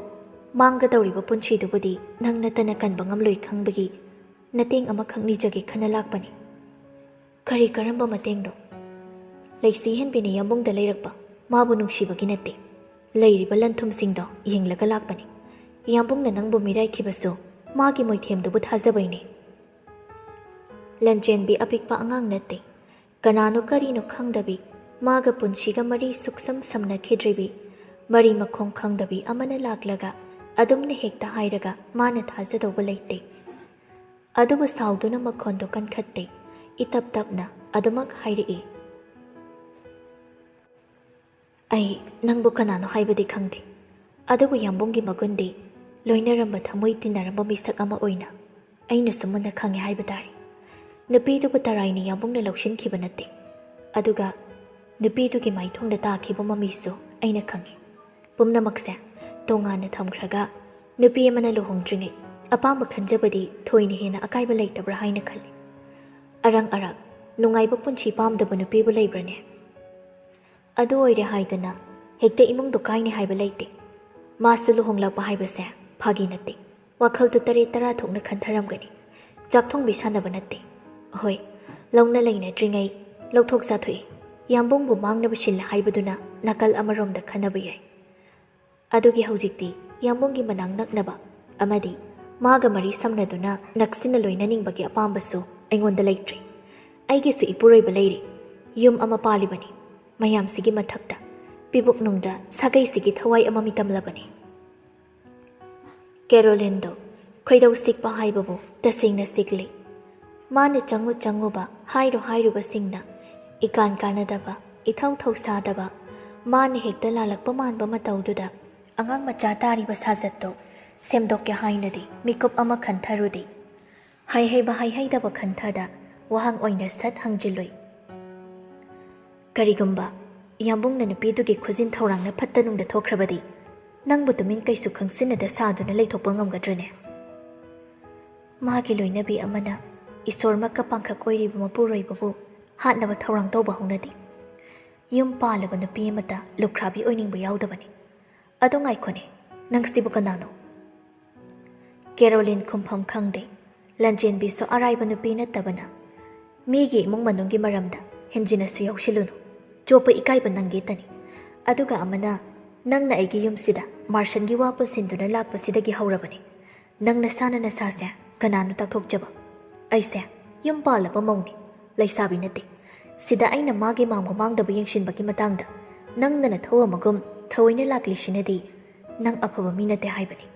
ꯃꯥꯡꯒꯗꯧꯔꯤꯕ ꯄꯨꯟꯁꯤꯗꯨꯕꯨꯗꯤ ꯅꯪ ꯅꯠꯇꯅ ꯀꯟꯕ ꯉꯝꯂꯣꯏ ꯈꯪꯕꯒꯤ ꯃꯇꯦꯡ ꯑꯃꯈꯛ ꯅꯤꯖꯒꯦ ꯈꯟꯅ ꯂꯥꯛꯄꯅꯤ꯫ ꯀꯔꯝꯕ ꯃꯇꯦꯡꯅꯣ? ꯂꯩꯁꯤ ꯍꯦꯟꯕꯤꯅ ꯌꯥꯝꯕꯨꯡꯗ ꯂꯩꯔꯛꯄ ꯃꯥꯕꯨ ꯅꯨꯡꯁꯤꯕꯒꯤ ꯅꯠꯇꯦ, ꯂꯩꯔꯤꯕ ꯂꯟꯊꯨꯝꯁꯤꯡꯗꯣ ꯌꯦꯡꯂꯒ ꯂꯥꯛꯄꯅꯤ꯫ ꯌꯥꯝꯕꯨꯡꯅ ꯅꯪꯕꯨ ꯃꯤꯔꯥꯏꯈꯤꯕꯁꯨ ꯃꯥꯒꯤ ꯃꯣꯏꯊꯦꯝꯗꯨꯕꯨ ꯊꯥꯖꯕꯩꯅꯤ꯫ ꯂꯟꯆꯦꯟꯕꯤ ꯑꯄꯤꯛꯄ ꯑꯉꯥꯡ ꯅꯠꯇꯦ, ꯀꯅꯥꯅꯣ ꯀꯔꯤꯅꯣ ꯈꯪꯗꯕꯤ, ꯃꯥꯒ ꯄꯨꯟꯁꯤꯒ ꯃꯔꯤ ꯁꯨꯛꯁꯝ ꯁꯝꯅꯈꯤꯗ꯭ꯔꯤꯕꯤ, ꯃꯔꯤ ꯃꯈꯣꯡ ꯈꯪꯗꯕꯤ ꯑꯃꯅ ꯂꯥꯛꯂꯒ ꯑꯗꯨꯝꯅ ꯍꯦꯛꯇ ꯍꯥꯏꯔꯒ ꯃꯥꯅ ꯊꯥꯖꯗꯧꯕ ꯂꯩꯇꯦ꯫ ꯑꯗꯨꯕꯨ ꯁꯥꯎꯗꯨꯅ ꯃꯈꯣꯟꯗꯣ ꯀꯟꯈꯠꯇꯦ, ꯏꯇꯞ ꯇꯞꯅ ꯑꯗꯨꯃꯛ ꯍꯥꯏꯔꯛꯏ꯫ ꯑꯩ ꯅꯪꯕꯨ ꯀꯅꯥꯅꯣ ꯍꯥꯏꯕꯗꯤ ꯈꯪꯗꯦ, ꯑꯗꯨꯕꯨ ꯌꯥꯝꯕꯨꯡꯒꯤ ꯃꯒꯨꯟꯗꯤ ꯂꯣꯏꯅꯔꯝꯕ ꯊꯃꯣꯏ ꯇꯤꯟꯅꯔꯝꯕ ꯃꯤꯁꯛ ꯑꯃ ꯑꯣꯏꯅ ꯑꯩꯅꯁꯨ ꯃꯨꯟꯅ ꯈꯪꯉꯦ ꯍꯥꯏꯕ ꯇꯥꯔꯦ꯫ ꯅꯨꯄꯤꯗꯨꯕꯨ ꯇꯔꯥꯏꯅ ꯌꯥꯝꯕꯨꯡꯅ ꯂꯧꯁꯤꯟꯈꯤꯕ ꯅꯠꯇꯦ, ꯑꯗꯨꯒ ꯅꯨꯄꯤꯗꯨꯒꯤ ꯃꯥꯏꯊꯣꯡꯗ ꯇꯥꯈꯤꯕ ꯃꯃꯤꯁꯨ ꯑꯩꯅ ꯈꯪꯉꯤ꯫ ꯄꯨꯝꯅꯃꯛꯁꯦ ꯇꯣꯉꯥꯟꯅ ꯊꯝꯈ꯭ꯔꯒ ꯅꯨꯄꯤ ꯑꯃꯅ ꯂꯨꯍꯣꯡꯗ꯭ꯔꯤꯉꯩ ꯑꯄꯥꯝꯕ ꯈꯟꯖꯕꯗꯤ ꯊꯣꯏꯅ ꯍꯦꯟꯅ ꯑꯀꯥꯏꯕ ꯂꯩꯇꯕ꯭ꯔꯥ ꯍꯥꯏꯅ ꯈꯜꯂꯤ꯫ ꯑꯔꯪ ꯑꯔꯥꯛ ꯅꯨꯡꯉꯥꯏꯕ ꯄꯨꯟꯁꯤ ꯄꯥꯝꯗꯕ ꯅꯨꯄꯤꯕꯨ ꯂꯩꯕ꯭ꯔꯅꯦ? ꯑꯗꯨ ꯑꯣꯏꯔꯦ ꯍꯥꯏꯗꯅ ꯍꯦꯛꯇ ꯏꯃꯨꯡꯗꯣ ꯀꯥꯏꯅꯤ ꯍꯥꯏꯕ ꯂꯩꯇꯦ꯫ ꯃꯥꯁꯨ ꯂꯨꯍꯣꯡꯂꯛꯄ ꯍꯥꯏꯕꯁꯦ ꯐꯥꯒꯤ ꯅꯠꯇꯦ, ꯋꯥꯈꯜꯗꯨ ꯇꯔꯦꯠ ꯇꯔꯥ ꯊꯣꯛꯅ ꯈꯟꯊꯔꯝꯒꯅꯤ, ꯆꯥꯛꯊꯣꯡꯕꯤ ꯁꯥꯟꯅꯕ ꯅꯠꯇꯦ꯫ ꯍꯣꯏ, ꯂꯧꯅ ꯂꯩꯅꯗ꯭ꯔꯤꯉꯩ ꯂꯧꯊꯣꯛ ꯆꯥꯊꯣꯛꯏ, ꯌꯥꯝꯕꯨꯡꯕꯨ ꯃꯥꯡꯅꯕ ꯁꯤꯜꯂ ꯍꯥꯏꯕꯗꯨꯅ ꯅꯥꯀꯜ ꯑꯃꯔꯣꯝꯗ ꯈꯟꯅꯕ ꯌꯥꯏ꯫ ꯑꯗꯨꯒꯤ ꯍꯧꯖꯤꯛꯇꯤ ꯌꯥꯝꯕꯨꯡꯒꯤ ꯃꯅꯥꯛ ꯅꯛꯅꯕ ꯑꯃꯗꯤ ꯃꯥꯒ ꯃꯔꯤ ꯁꯝꯅꯗꯨꯅ ꯅꯛꯁꯤꯟꯅ ꯂꯣꯏꯅꯅꯤꯡꯕꯒꯤ ꯑꯄꯥꯝꯕꯁꯨ ꯑꯩꯉꯣꯟꯗ ꯂꯩꯇ꯭ꯔꯤ꯫ ꯑꯩꯒꯤꯁꯨ ꯏꯄꯨꯔꯣꯏꯕ ꯂꯩꯔꯤ, ꯌꯨꯝ ꯑꯃ ꯄꯥꯜꯂꯤꯕꯅꯤ, ꯃꯌꯥꯝꯁꯤꯒꯤ ꯃꯊꯛꯇ ꯄꯤꯕꯨꯛꯅꯨꯡꯗ ꯁꯥꯒꯩꯁꯤꯒꯤ ꯊꯋꯥꯏ ꯑꯃ ꯃꯤꯇꯝꯂꯕꯅꯤ꯫ ꯀꯦꯔꯣꯂꯤꯟꯗꯣ ꯈꯣꯏꯗꯧ ꯁꯤꯛꯄ ꯍꯥꯏꯕꯕꯨ ꯇꯁꯦꯡꯅ ꯁꯤꯛꯂꯤ꯫ ꯃꯥꯅ ꯆꯪꯉꯨꯕ ꯍꯥꯏꯔꯨꯕꯁꯤꯡꯅ ꯏꯀꯥꯟ ꯀꯥꯟꯅꯗꯕ, ꯏꯊꯧ ꯊꯧꯁꯥꯗꯕ, ꯃꯥꯅ ꯍꯦꯛꯇ ꯂꯥꯜꯂꯛꯄ ꯃꯥꯟꯕ ꯃꯇꯧꯗꯨꯗ ꯑꯉꯥꯡ ꯃꯆꯥ ꯇꯥꯔꯤꯕ ꯁꯥꯖꯠꯇꯣ ꯁꯦꯝꯗꯣꯛꯀꯦ ꯍꯥꯏꯅꯗꯤ ꯃꯤꯀꯨꯞ ꯑꯃ ꯈꯟꯊꯔꯨꯗꯦ꯫ ꯍꯩꯍꯩꯕ ꯍꯩꯍꯩꯗꯕ ꯈꯟꯊꯗ ꯋꯥꯍꯪ ꯑꯣꯏꯅ ꯁꯠ ꯍꯪꯖꯤꯜꯂꯨꯏ꯫ ꯀꯔꯤꯒꯨꯝꯕ ꯌꯥꯝꯕꯨꯡꯅ ꯅꯨꯄꯤꯗꯨꯒꯤ ꯈꯨꯖꯤꯟ ꯊꯧꯔꯥꯡꯅ ꯐꯠꯇ ꯅꯨꯡꯗ ꯊꯣꯛꯈ꯭ꯔꯕꯗꯤ ꯅꯪꯕꯨ ꯇꯨꯃꯤꯟ ꯀꯩꯁꯨ ꯈꯪꯁꯤꯟꯅꯗ ꯁꯥꯗꯨꯅ ꯂꯩꯊꯣꯛꯄ ꯉꯝꯒꯗ꯭ꯔꯅꯦ? ꯃꯥꯒꯤ ꯂꯣꯏꯅꯕꯤ ꯑꯃꯅ ꯏꯁꯣꯔꯃꯛꯀ ꯄꯥꯡꯈꯛ ꯑꯣꯏꯔꯤꯕ ꯃꯄꯨꯔꯣꯏꯕꯕꯨ ꯍꯥꯠꯅꯕ ꯊꯧꯔꯥꯡ ꯇꯧꯕ ꯍꯧꯅꯗꯦ꯫ ꯌꯨꯝ ꯄꯥꯜꯂꯕ ꯅꯨꯄꯤ ꯑꯃꯇ ꯂꯨꯈ꯭ꯔꯥꯕꯤ ꯑꯣꯏꯅꯤꯡꯕ ꯌꯥꯎꯗꯕꯅꯤ꯫ ꯑꯗꯣ ꯉꯥꯏꯈꯣꯅꯦ, ꯅꯪꯁꯤꯕꯨ ꯀꯅꯥꯅꯣ? Caroline khumpham khangde. Lanjenbiso araiba nupi nattabana. Migi imung manunggi maramda henjinasu yaushilunu. Jopa ikaiba nanggi tani. Aduga amana nangna aigi yumsida Marshangi wapa sinduna lakpasidagi haurabani. Nangna sana nasase kananu takthokjaba. Aise yum palaba mauni. Laisabi nate. Sida aina magi mamgo mangdaba yengshinbagi matangda. Nangna na thawa magum thawaina laklishinadi nang afaba minate haibani.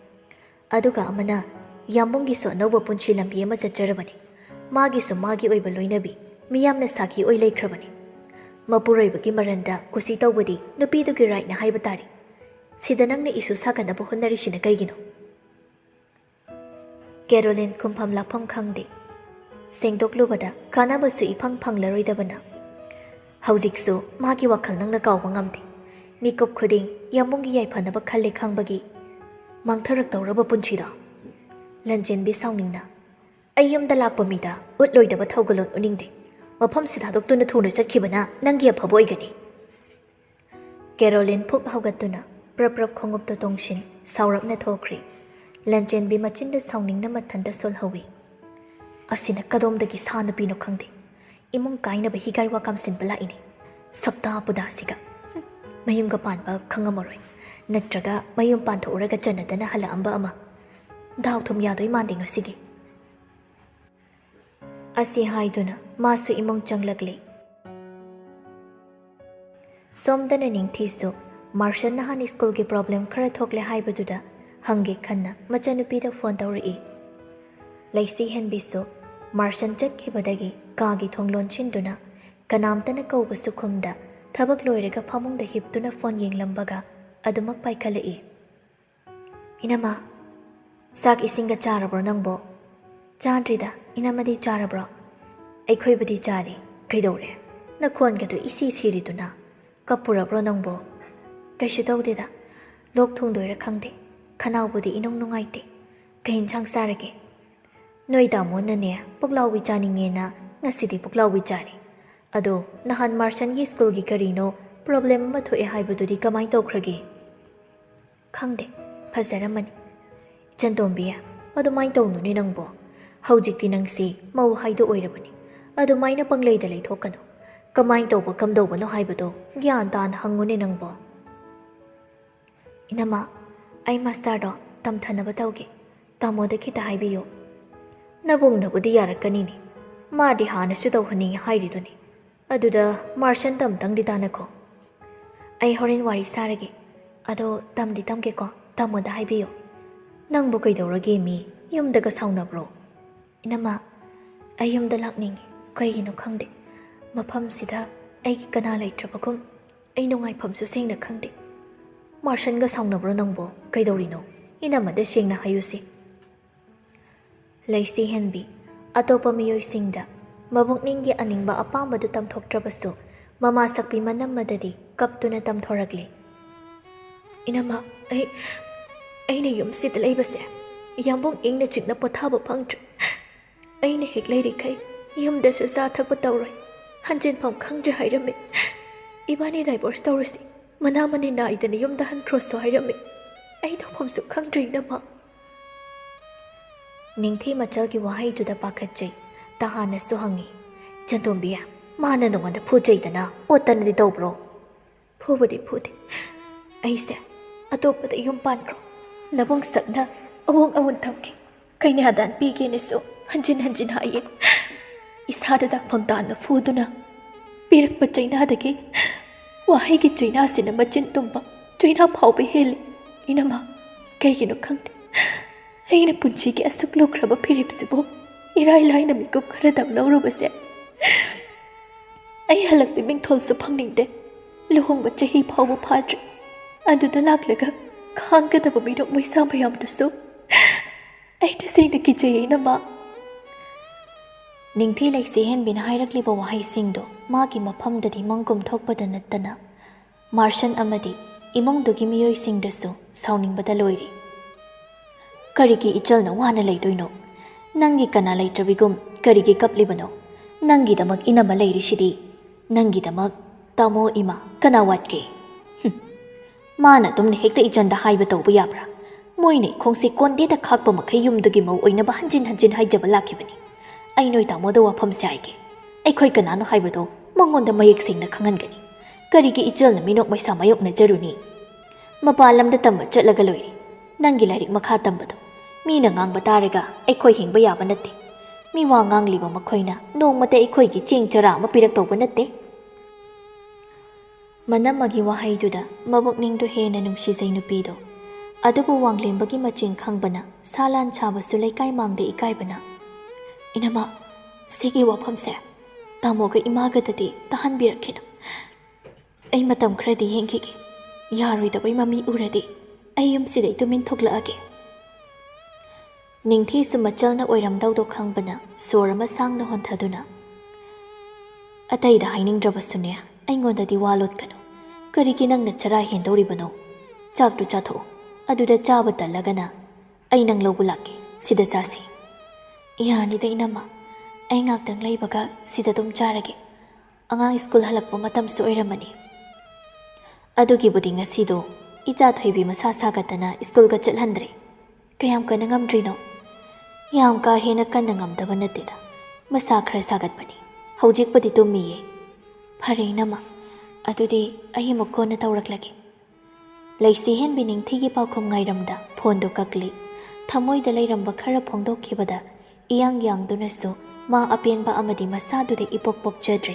Aduga amana yambungi so anauba punchi lambi ama chatjarabani. Magi so magi oiba loinabi miyamna saki oi laikhrabani. Mapuroibagi maranda kusi tawbadi nupidugi right na haiba tari. Sida nangna isu sakanaba honnarishina kaigino. Caroline kumpham lapham khangde. Sengdoklubada kanabasu iphang phanglaroidabana. Haujiksu magi wakhal nangna kawba ngamde. Mikop khuding yambungi yaifanaba khalle khangbagi mangtharak tawraba punchida. Lanjenbi sauningna ayyumda lakpa mida utloidaba thawgalon uningde. Mafam sidhadoktuna thuna chakhibana nangi afaba oigani. Caroline phuk haugatuna prap khongupta tongshin saurapna thokri. Lanjenbi machinda sauningna mathanda solhawi. Asina kadomdagi sana pino khangde. Imong kainaba higai wakam sinbala ini. Sapta pudasiga. Mayumga panba khangamoroi. Natraga mayum pantho uraga janadana hala amba ama. Daw thum yadoi manding asigi. Asi haiduna masu imong changlagli. Somdana ningthisu Marshan nahan school ki problem khara thokle haibaduda hangi khanna machanupida phone tawri. Laisi henbisu Marshan chakhibadagi kagi thonglon chinduna kanamtana kaubasu khumda thabak loirega phamungda hiptuna phone yenglambaga adumak paikhalai. Inama sak isinga charabro nangbo. Chadrida inamadi charabro. Aikhoibadi chari kaidore. Nakhon gadu isi siriduna kapurabro nangbo. Kaishu tawdeda lok thungdoira khangde. Khanaubudi inong nungaite. Kahin chang sarage. Noi damo nane puklawi chaningena ngasidi puklawi chari. Ado nahan Marshan gi school gi karino problem ma thoe haibududi kamai tawkhrage. Khangde phazaramani. Chantombiya adumai tawnu ni nangbo. Haujikti nangsi mau haido oirabani. Adumaina pangleida leithokano. Kamai tawba kamdawbano haibado gyan tan hangune nangbo. Inama ai master do tamthanaba tawge. Tamoda khita haibiyo. Nabungdabudi yarakanini. Madi hanasu tawhaningi hairiduni. Aduda Marshan tamtangdi tanako. Ai horin wari sarage. Ado tamdi tamge ko tamoda haibiyo. Nangbo kaidawrage mi yumdaga saunabro. Inama ai yumda lakningi kaigino khangde. Mafam sida aigi kana laitrabagum ai nungaifamsu sengna khangde. Marshan ga saunabro nangbo kaidawrino. Inama da sengna hayusi. Laisi henbi atopa miyoi singda mabukningi aningba apambadu tamthoktrabasu mama sakpi manammadadi kaptuna tamthoragli. Inama aina yumsida leibase yambung ingna chikna pothaba phangtru. Aina hek leirikai yumdasu sa thakpa tawroi hanjin pham khangdre hairame. Ibani divorce tawrasi manamani naidana yumda han cross to hairame. Ai thawpamsu khangdre nama. Ningthi machalgi wahai duda pakhatjai tahana suhangi. Chantombiya mana nongonda phujaidana otanadi tawbro. Phubadi phude. Aise atopada yum pankro. Nabong sakna awong awon thamki. Kaina dan pige nisu hanjin haye. Isada dakpham tana phuduna. Pirakpa chainadagi wahai gi chaina sina machin tumba chaina phawbe heli. Inama kaigino khangde. Aina punchigi asuk lokraba phiripsibo irai laina mikup khara dam lawrabase. Ai halakbi mingtholsu phangningde. Luhongba chahi phawbu phadre. Aduda laklaga khanggadaba mirok moisa mayamdusu. Aina sengna kijay inama. Ningthi laisi henbina hairakliba wahai singdo magi mafamdadi mangkum thokpada nattana Marshan amadi imongdugi miyoi singdasu sauningbada loiri. Karigi ichalna wana leidoino. Nangi kana leitrabigum karigi kaplibano. Nangi damak inama leirishidi. Nangi damak tamo ima kana watke. Mana tumne hekta ichanda haiba tawba yabra. ꯃꯣꯏꯅ ꯈꯣꯡꯁꯤ ꯀꯣꯟꯗꯦꯗ ꯈꯥꯛꯄ ꯃꯈꯩ ꯌꯨꯝꯗꯨꯒꯤ ꯃꯧ ꯑꯣꯏꯅꯕ ꯍꯟꯖꯤꯟ ꯍꯟꯖꯤꯟ ꯍꯥꯏꯖꯕ ꯂꯥꯛꯈꯤꯕꯅꯤ ꯑꯩ ꯅꯣꯏ ꯇꯥꯃꯣꯗ ꯋꯥꯐꯝꯁꯦ ꯍꯥꯏꯒꯦ ꯑꯩꯈꯣꯏ ꯀꯅꯥꯅꯣ ꯍꯥꯏꯕꯗꯣ ꯃꯉꯣꯟꯗ ꯃꯌꯦꯛ ꯁꯦꯡꯅ ꯈꯪꯍꯟꯒꯅꯤ ꯀꯔꯤꯒꯤ ꯏꯆꯜꯅ ꯃꯤꯅꯣꯛ ꯃꯩꯁꯥ ꯃꯥꯌꯣꯛꯅꯖꯔꯨꯅꯤ ꯃꯄꯥꯟ ꯂꯝꯗ ꯇꯝꯕ ꯆꯠꯂꯒ ꯂꯣꯏꯔꯦ ꯅꯪꯒꯤ ꯂꯥꯏꯔꯤꯛ ꯃꯈꯥ ꯇꯝꯕꯗꯣ ꯃꯤꯅ ꯉꯥꯡꯕ ꯇꯥꯔꯒ ꯑꯩꯈꯣꯏ ꯍꯤꯡꯕ ꯌꯥꯕ ꯅꯠꯇꯦ ꯃꯤ ꯋꯥ ꯉꯥꯡꯂꯤꯕ ꯃꯈꯣꯏꯅ ꯅꯣꯡꯃꯇ ꯑꯩꯈꯣꯏꯒꯤ ꯆꯦꯡ ꯆꯔꯥ ꯑꯃ ꯄꯤꯔꯛꯇꯧꯕ ꯅꯠꯇꯦ ꯃꯅꯝꯃꯒꯤ ꯋꯥꯍꯩꯗꯨꯗ ꯃꯕꯨꯛꯅꯤꯡꯗꯨ ꯍꯦꯟꯅ ꯅꯨꯡꯁꯤꯖꯩ ꯅꯨꯄꯤꯗꯣ ꯑꯗꯨꯕꯨ ꯋꯥꯡꯂꯦꯝꯕꯒꯤ ꯃꯆꯤꯡ ꯈꯪꯕꯅ ꯁꯥꯂꯥꯟ ꯁꯥꯕꯁꯨ ꯂꯩꯀꯥꯏ ꯃꯥꯡꯗ ꯏꯀꯥꯏꯕꯅ ꯏꯅꯝꯃ ꯁꯤꯒꯤ ꯋꯥꯐꯝꯁꯦ ꯇꯥꯃꯣꯒ ꯏꯃꯥꯒꯗꯗꯤ ꯇꯥꯍꯟꯕꯤꯔꯛꯈꯤꯅꯨ ꯑꯩ ꯃꯇꯝ ꯈꯔꯗꯤ ꯌꯦꯡꯈꯤꯒꯦ ꯌꯥꯔꯣꯏꯗꯕꯩ ꯃꯃꯤ ꯎꯔꯗꯤ ꯑꯩ ꯌꯨꯝꯁꯤꯗꯩ ꯇꯨꯃꯤꯟ ꯊꯣꯛꯂꯛꯑꯒꯦ ꯅꯤꯡꯊꯤꯁꯨ ꯃꯆꯜꯅ ꯑꯣꯏꯔꯝꯗꯧꯗꯣ ꯈꯪꯕꯅ ꯁꯣꯔ ꯑꯃ ꯁꯥꯡꯅ ꯍꯣꯟꯊꯗꯨꯅ ꯑꯇꯩꯗ ꯍꯥꯏꯅꯤꯡꯗ꯭ꯔꯕꯁꯨꯅꯦ ꯑꯩꯉꯣꯟꯗꯗꯤ ꯋꯥ ꯂꯣꯠꯀꯅꯨ ꯀꯔꯤꯒꯤ ꯅꯪꯅ ꯆꯔꯥ ꯍꯦꯟꯗꯧꯔꯤꯕꯅꯣ ꯆꯥꯛꯇꯨ ꯆꯥꯊꯣꯛꯎ ꯑꯗꯨꯗ ꯆꯥꯕ ꯇꯜꯂꯒꯅ ꯑꯩ ꯅꯪ ꯂꯧꯕ ꯂꯥꯛꯀꯦ ꯁꯤꯗ ꯆꯥꯁꯤ ꯌꯥꯔꯅꯤꯗ ꯏꯅꯝꯃ ꯑꯩ ꯉꯥꯛꯇꯪ ꯂꯩꯕꯒ ꯁꯤꯗ ꯑꯗꯨꯝ ꯆꯥꯔꯒꯦ ꯑꯉꯥꯡ ꯁ꯭ꯀꯨꯜ ꯍꯜꯂꯛꯄ ꯃꯇꯝꯁꯨ ꯑꯣꯏꯔꯝꯃꯅꯤ ꯑꯗꯨꯒꯤꯕꯨꯗꯤ ꯉꯁꯤꯗꯣ ꯏꯆꯥ ꯊꯣꯏꯕꯤ ꯃꯁꯥ ꯁꯥꯒꯠꯇꯅ ꯁ꯭ꯀꯨꯜꯒ ꯆꯠꯍꯟꯗ꯭ꯔꯦ ꯀꯌꯥꯝ ꯀꯟꯅ ꯉꯝꯗ꯭ꯔꯤꯅꯣ ꯌꯥꯝ ꯀꯥ ꯍꯦꯟꯅ ꯀꯟꯅ ꯉꯝꯗꯕ ꯅꯠꯇꯦꯗ ꯃꯁꯥ ꯈꯔ ꯁꯥꯒꯠꯄꯅꯤ ꯍꯧꯖꯤꯛꯄꯨꯗꯤ ꯇꯨꯝꯃꯤꯌꯦ ꯐꯔꯦ ꯏꯅꯝꯃ ꯑꯗꯨꯗꯤ ꯑꯩ ꯑꯃꯨꯛ ꯀꯣꯟꯅ ꯇꯧꯔꯛꯂꯒꯦ ꯂꯩꯁꯤ ꯍꯦꯟꯕꯤ ꯅꯤꯡꯊꯤꯒꯤ ꯄꯥꯎꯈꯨꯝ ꯉꯥꯏꯔꯝꯗ ꯐꯣꯟꯗꯨ ꯀꯛꯂꯤ ꯊꯃꯣꯏꯗ ꯂꯩꯔꯝꯕ ꯈꯔ ꯐꯣꯡꯗꯣꯛꯈꯤꯕꯗ ꯏꯌꯥꯡ ꯌꯥꯡꯗꯨꯅꯁꯨ ꯃꯥ ꯑꯄꯦꯟꯕ ꯑꯃꯗꯤ ꯃꯁꯥꯗꯨꯗ ꯏꯄꯣꯛ ꯄꯣꯛꯆꯗ꯭ꯔꯦ